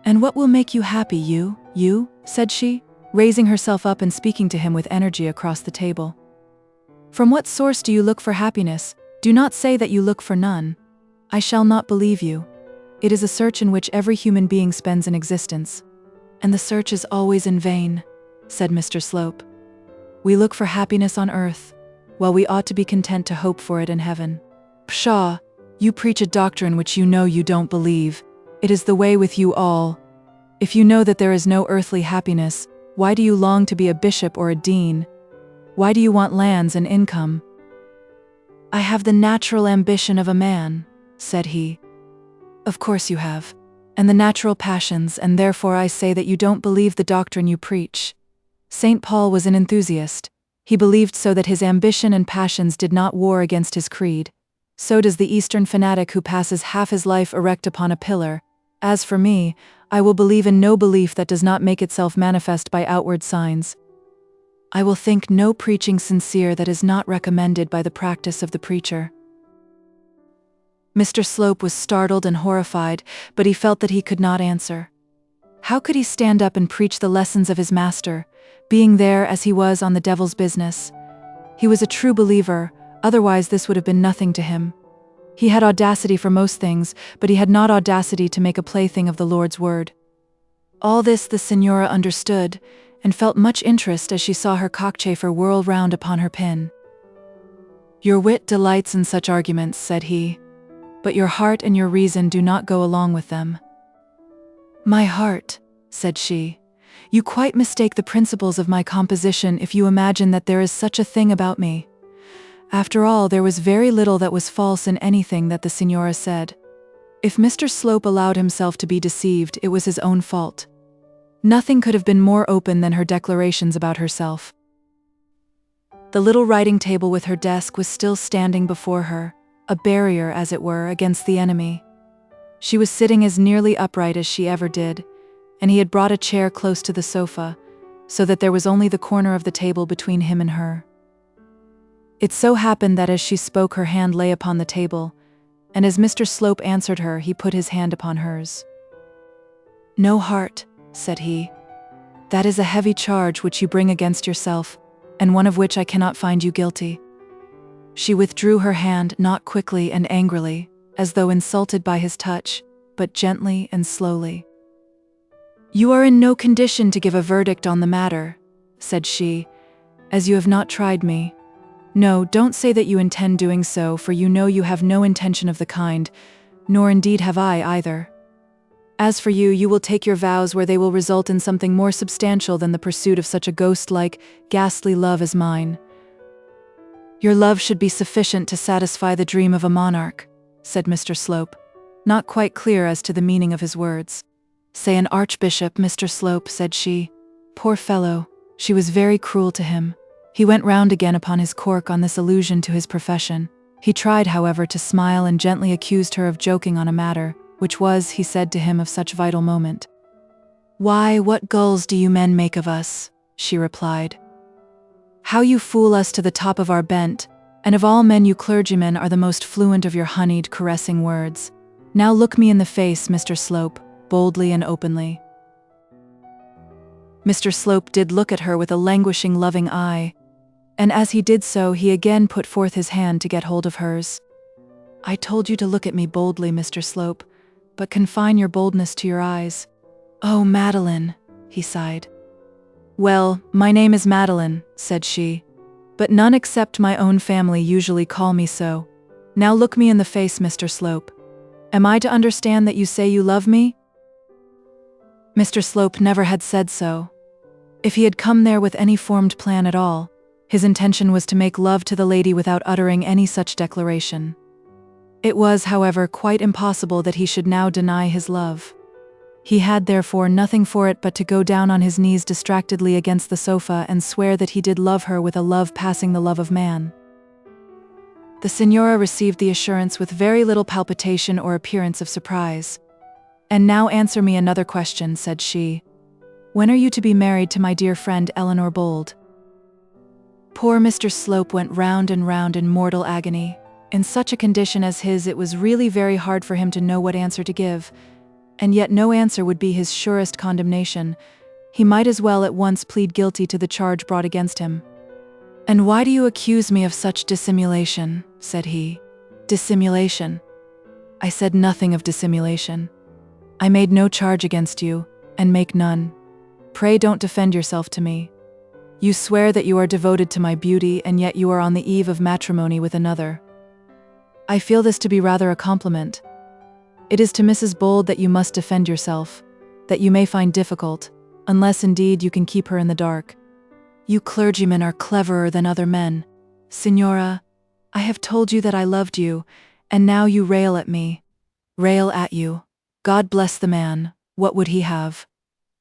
"And what will make you happy, you?" said she, raising herself up and speaking to him with energy across the table. "From what source do you look for happiness? Do not say that you look for none. I shall not believe you. It is a search in which every human being spends an existence. And the search is always in vain," said Mr. Slope. "We look for happiness on earth, while we ought to be content to hope for it in heaven." "Pshaw! You preach a doctrine which you know you don't believe. It is the way with you all. If you know that there is no earthly happiness, why do you long to be a bishop or a dean? Why do you want lands and income?" "I have the natural ambition of a man," said he. "Of course you have, and the natural passions, and therefore I say that you don't believe the doctrine you preach. St. Paul was an enthusiast. He believed so that his ambition and passions did not war against his creed. So does the Eastern fanatic who passes half his life erect upon a pillar. As for me, I will believe in no belief that does not make itself manifest by outward signs. I will think no preaching sincere that is not recommended by the practice of the preacher. Mr. Slope was startled and horrified, but he felt that he could not answer. How could he stand up and preach the lessons of his master, being there as he was on the devil's business? He was a true believer, otherwise this would have been nothing to him. He had audacity for most things, but he had not audacity to make a plaything of the Lord's word. All this the Signora understood, and felt much interest as she saw her cockchafer whirl round upon her pin. "Your wit delights in such arguments," said he, "but your heart and your reason do not go along with them." "My heart," said she, "you quite mistake the principles of my composition if you imagine that there is such a thing about me." After all, there was very little that was false in anything that the Signora said. If Mr. Slope allowed himself to be deceived, it was his own fault. Nothing could have been more open than her declarations about herself. The little writing table with her desk was still standing before her, a barrier, as it were, against the enemy. She was sitting as nearly upright as she ever did, and he had brought a chair close to the sofa, so that there was only the corner of the table between him and her. It so happened that as she spoke her hand lay upon the table, and as Mr. Slope answered her he put his hand upon hers. "No heart," said he. "That is a heavy charge which you bring against yourself, and one of which I cannot find you guilty." She withdrew her hand, not quickly and angrily, as though insulted by his touch, but gently and slowly. "You are in no condition to give a verdict on the matter," said she, "as you have not tried me. No, don't say that you intend doing so, for you know you have no intention of the kind, nor indeed have I either. As for you, you will take your vows where they will result in something more substantial than the pursuit of such a ghost-like, ghastly love as mine. Your love should be sufficient to satisfy the dream of a monarch," said Mr. Slope, not quite clear as to the meaning of his words. "Say an archbishop, Mr. Slope," said she. Poor fellow, she was very cruel to him. He went round again upon his cork on this allusion to his profession. He tried, however, to smile and gently accused her of joking on a matter, which was, he said to him, of such vital moment. "Why, what gulls do you men make of us?" she replied. "How you fool us to the top of our bent, and of all men you clergymen are the most fluent of your honeyed, caressing words. Now look me in the face, Mr. Slope, boldly and openly." Mr. Slope did look at her with a languishing, loving eye, and as he did so, he again put forth his hand to get hold of hers. "I told you to look at me boldly, Mr. Slope, but confine your boldness to your eyes." "Oh, Madeline," he sighed. "Well, my name is Madeline," said she, "but none except my own family usually call me so. Now look me in the face, Mr. Slope. Am I to understand that you say you love me?" Mr. Slope never had said so. If he had come there with any formed plan at all, his intention was to make love to the lady without uttering any such declaration. It was, however, quite impossible that he should now deny his love. He had therefore nothing for it but to go down on his knees distractedly against the sofa and swear that he did love her with a love passing the love of man. The Signora received the assurance with very little palpitation or appearance of surprise. "And now answer me another question," said she. "When are you to be married to my dear friend Eleanor Bold?" Poor Mr. Slope went round and round in mortal agony. In such a condition as his, it was really very hard for him to know what answer to give, and yet no answer would be his surest condemnation. He might as well at once plead guilty to the charge brought against him. "And why do you accuse me of such dissimulation?" said he. "Dissimulation? I said nothing of dissimulation. I made no charge against you, and make none. Pray don't defend yourself to me. You swear that you are devoted to my beauty, and yet you are on the eve of matrimony with another. I feel this to be rather a compliment. It is to Mrs. Bold that you must defend yourself, that you may find difficult, unless indeed you can keep her in the dark. You clergymen are cleverer than other men. Signora, I have told you that I loved you, and now you rail at me. Rail at you. God bless the man, what would he have?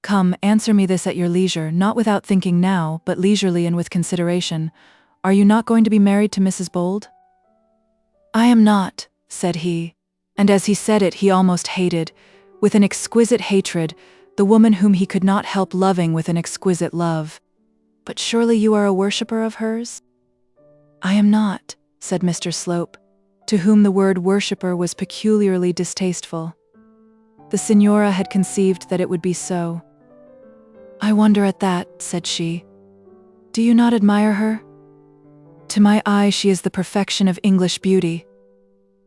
Come, answer me this at your leisure, not without thinking now, but leisurely and with consideration. Are you not going to be married to Mrs. Bold?" "I am not," said he, and as he said it he almost hated, with an exquisite hatred, the woman whom he could not help loving with an exquisite love. "But surely you are a worshipper of hers?" "I am not," said Mr. Slope, to whom the word worshipper was peculiarly distasteful. The Signora had conceived that it would be so. "I wonder at that," said she. "Do you not admire her? To my eye she is the perfection of English beauty.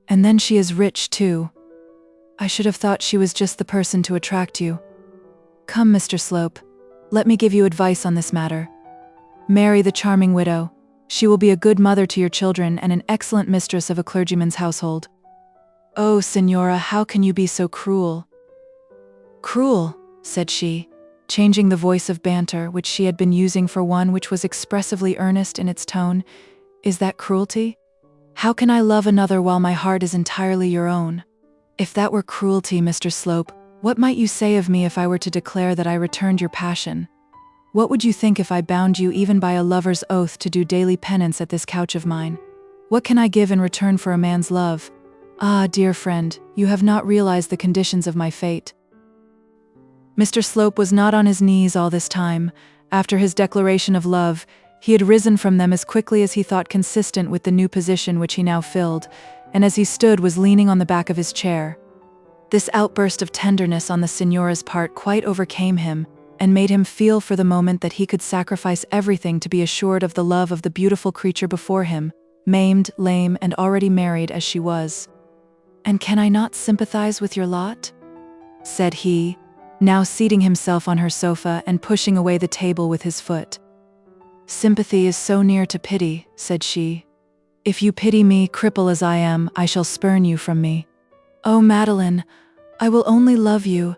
And then she is rich too. I should have thought she was just the person to attract you. Come, Mr. Slope, let me give you advice on this matter. Marry the charming widow. She will be a good mother to your children and an excellent mistress of a clergyman's household." "Oh, Signora, how can you be so cruel?" "Cruel," said she, changing the voice of banter which she had been using for one which was expressively earnest in its tone. "Is that cruelty? How can I love another while my heart is entirely your own? If that were cruelty, Mr. Slope, what might you say of me if I were to declare that I returned your passion? What would you think if I bound you even by a lover's oath to do daily penance at this couch of mine? What can I give in return for a man's love? Ah, dear friend, you have not realized the conditions of my fate." Mr. Slope was not on his knees all this time. After his declaration of love, he had risen from them as quickly as he thought consistent with the new position which he now filled, and as he stood was leaning on the back of his chair. This outburst of tenderness on the Signora's part quite overcame him, and made him feel for the moment that he could sacrifice everything to be assured of the love of the beautiful creature before him, maimed, lame, and already married as she was. "And can I not sympathize with your lot?" said he, now seating himself on her sofa and pushing away the table with his foot. "Sympathy is so near to pity," said she. "If you pity me, cripple as I am, I shall spurn you from me. Oh, Madeline, I will only love you."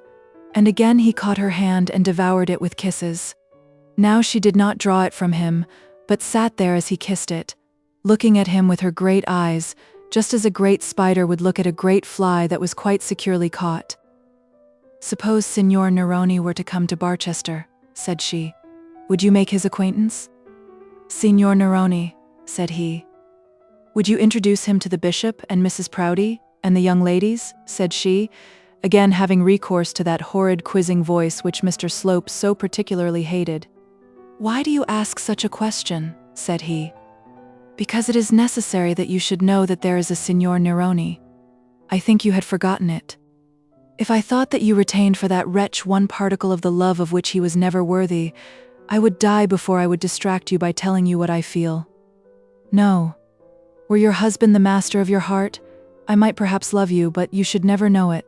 And again he caught her hand and devoured it with kisses. Now she did not draw it from him, but sat there as he kissed it, looking at him with her great eyes, just as a great spider would look at a great fly that was quite securely caught. "Suppose Signor Neroni were to come to Barchester," said she. "Would you make his acquaintance?" "Signor Neroni," said he. "Would you introduce him to the bishop and Mrs. Proudie and the young ladies?" said she, again having recourse to that horrid quizzing voice which Mr. Slope so particularly hated. "Why do you ask such a question?" said he. "Because it is necessary that you should know that there is a Signor Neroni. I think you had forgotten it. If I thought that you retained for that wretch one particle of the love of which he was never worthy, I would die before I would distract you by telling you what I feel. No. Were your husband the master of your heart, I might perhaps love you, but you should never know it.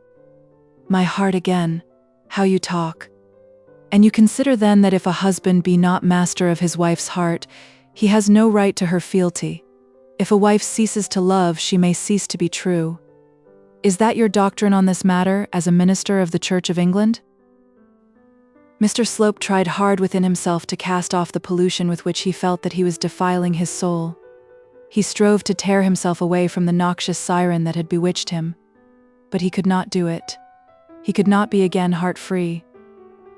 My heart again, how you talk. And you consider then that if a husband be not master of his wife's heart, he has no right to her fealty. If a wife ceases to love, she may cease to be true. Is that your doctrine on this matter, as a minister of the Church of England?" Mr. Slope tried hard within himself to cast off the pollution with which he felt that he was defiling his soul. He strove to tear himself away from the noxious siren that had bewitched him. But he could not do it. He could not be again heart-free.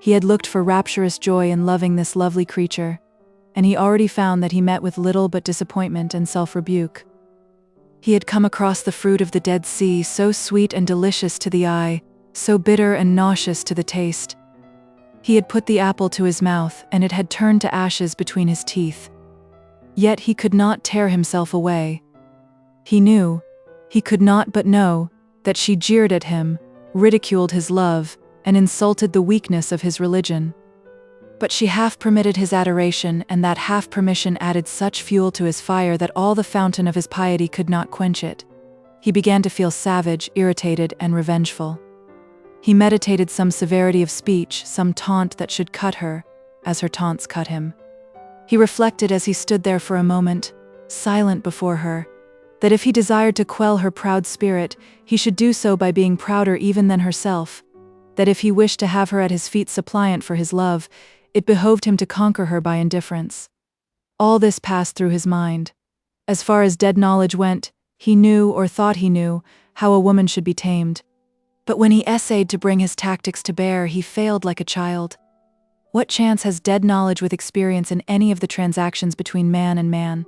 He had looked for rapturous joy in loving this lovely creature, and he already found that he met with little but disappointment and self-rebuke. He had come across the fruit of the Dead Sea, so sweet and delicious to the eye, so bitter and nauseous to the taste. He had put the apple to his mouth, and it had turned to ashes between his teeth. Yet he could not tear himself away. He knew, he could not but know, that she jeered at him, ridiculed his love, and insulted the weakness of his religion. But she half permitted his adoration, and that half permission added such fuel to his fire that all the fountain of his piety could not quench it. He began to feel savage, irritated, and revengeful. He meditated some severity of speech, some taunt that should cut her, as her taunts cut him. He reflected as he stood there for a moment, silent before her, that if he desired to quell her proud spirit, he should do so by being prouder even than herself, that if he wished to have her at his feet suppliant for his love, it behoved him to conquer her by indifference. All this passed through his mind. As far as dead knowledge went, he knew, or thought he knew, how a woman should be tamed. But when he essayed to bring his tactics to bear, he failed like a child. What chance has dead knowledge with experience in any of the transactions between man and man?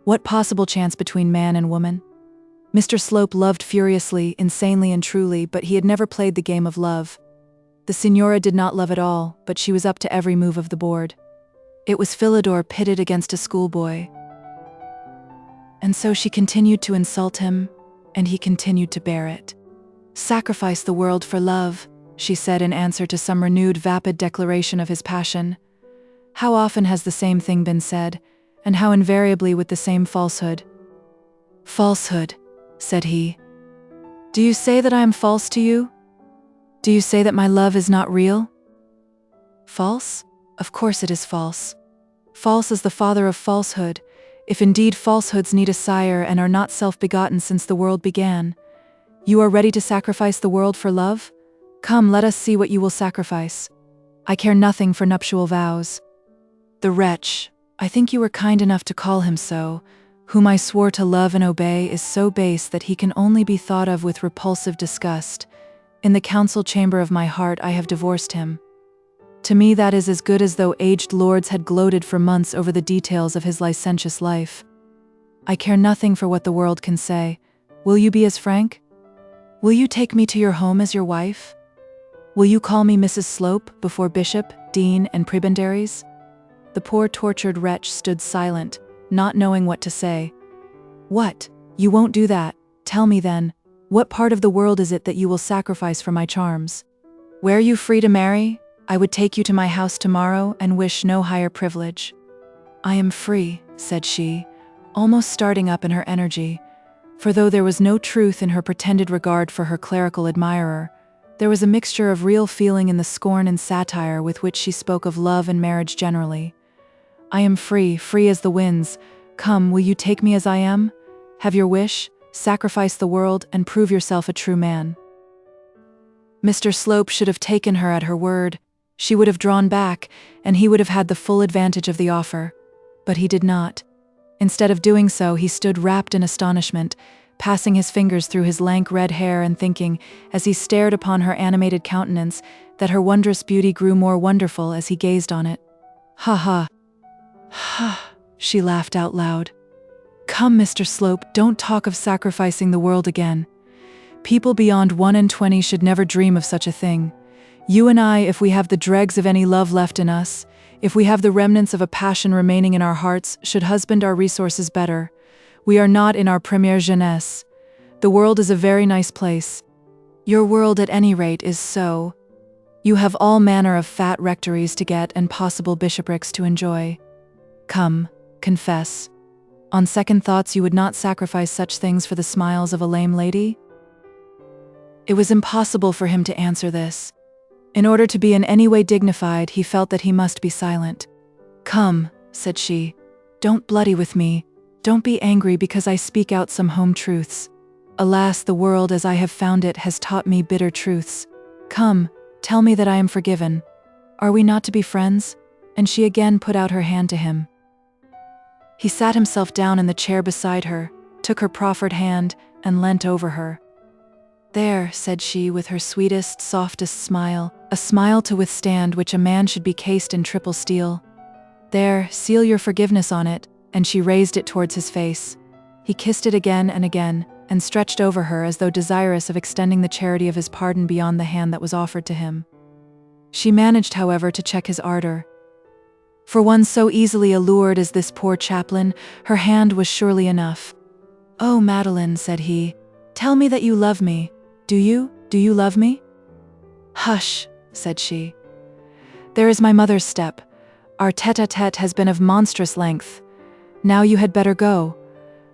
What possible chance between man and woman? Mr. Slope loved furiously, insanely and truly, but he had never played the game of love. The Signora did not love at all, but she was up to every move of the board. It was Philidor pitted against a schoolboy. And so she continued to insult him, and he continued to bear it. "Sacrifice the world for love," she said in answer to some renewed vapid declaration of his passion. How often has the same thing been said, and how invariably with the same falsehood? "Falsehood," said he. "Do you say that I am false to you? Do you say that my love is not real?" False? Of course it is false. False is the father of falsehood, if indeed falsehoods need a sire and are not self-begotten since the world began. You are ready to sacrifice the world for love? Come, let us see what you will sacrifice. I care nothing for nuptial vows. The wretch, I think you were kind enough to call him so, whom I swore to love and obey, is so base that he can only be thought of with repulsive disgust. In the council chamber of my heart I have divorced him. To me that is as good as though aged lords had gloated for months over the details of his licentious life. I care nothing for what the world can say. Will you be as frank? Will you take me to your home as your wife? Will you call me Mrs. Slope before bishop, dean, and prebendaries? The poor tortured wretch stood silent, not knowing what to say. What? You won't do that? Tell me then, what part of the world is it that you will sacrifice for my charms? Were you free to marry, I would take you to my house tomorrow and wish no higher privilege. I am free, said she, almost starting up in her energy, for though there was no truth in her pretended regard for her clerical admirer, there was a mixture of real feeling in the scorn and satire with which she spoke of love and marriage generally. I am free, free as the winds. Come, will you take me as I am? Have your wish, sacrifice the world, and prove yourself a true man. Mr. Slope should have taken her at her word. She would have drawn back, and he would have had the full advantage of the offer. But he did not. Instead of doing so, he stood wrapped in astonishment, passing his fingers through his lank red hair and thinking, as he stared upon her animated countenance, that her wondrous beauty grew more wonderful as he gazed on it. Ha ha! Ha! She laughed out loud. Come, Mr. Slope, don't talk of sacrificing the world again. People beyond 21 should never dream of such a thing. You and I, if we have the dregs of any love left in us, if we have the remnants of a passion remaining in our hearts, should husband our resources better. We are not in our première jeunesse. The world is a very nice place. Your world, at any rate, is so. You have all manner of fat rectories to get and possible bishoprics to enjoy. Come, confess. On second thoughts, you would not sacrifice such things for the smiles of a lame lady? It was impossible for him to answer this. In order to be in any way dignified, he felt that he must be silent. Come, said she, don't bloody with me. Don't be angry because I speak out some home truths. Alas, the world as I have found it has taught me bitter truths. Come, tell me that I am forgiven. Are we not to be friends? And she again put out her hand to him. He sat himself down in the chair beside her, took her proffered hand, and leant over her. There, said she with her sweetest, softest smile, a smile to withstand which a man should be cased in triple steel. There, seal your forgiveness on it, and she raised it towards his face. He kissed it again, and stretched over her as though desirous of extending the charity of his pardon beyond the hand that was offered to him. She managed, however, to check his ardor. For one so easily allured as this poor chaplain, her hand was surely enough. Oh, Madeline, said he, tell me that you love me. Do you? Do you love me? Hush, said she. There is my mother's step. Our tête-à-tête has been of monstrous length. Now you had better go.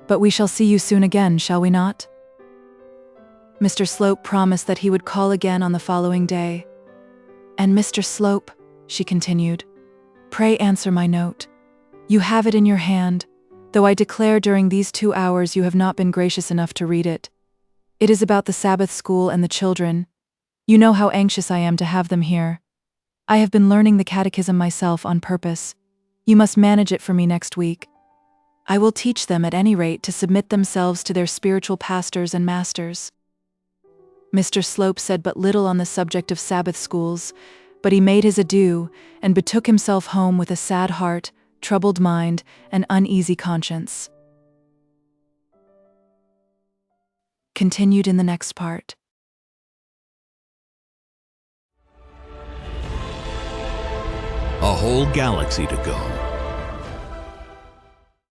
But we shall see you soon again, shall we not? Mr. Slope promised that he would call again on the following day. And Mr. Slope, she continued, pray answer my note. You have it in your hand, though I declare during these 2 hours you have not been gracious enough to read it. It is about the Sabbath school and the children. You know how anxious I am to have them here. I have been learning the catechism myself on purpose. You must manage it for me next week. I will teach them at any rate to submit themselves to their spiritual pastors and masters. Mr. Slope said but little on the subject of Sabbath schools, but he made his adieu and betook himself home with a sad heart, troubled mind, and uneasy conscience. Continued in the next part. A whole galaxy to go.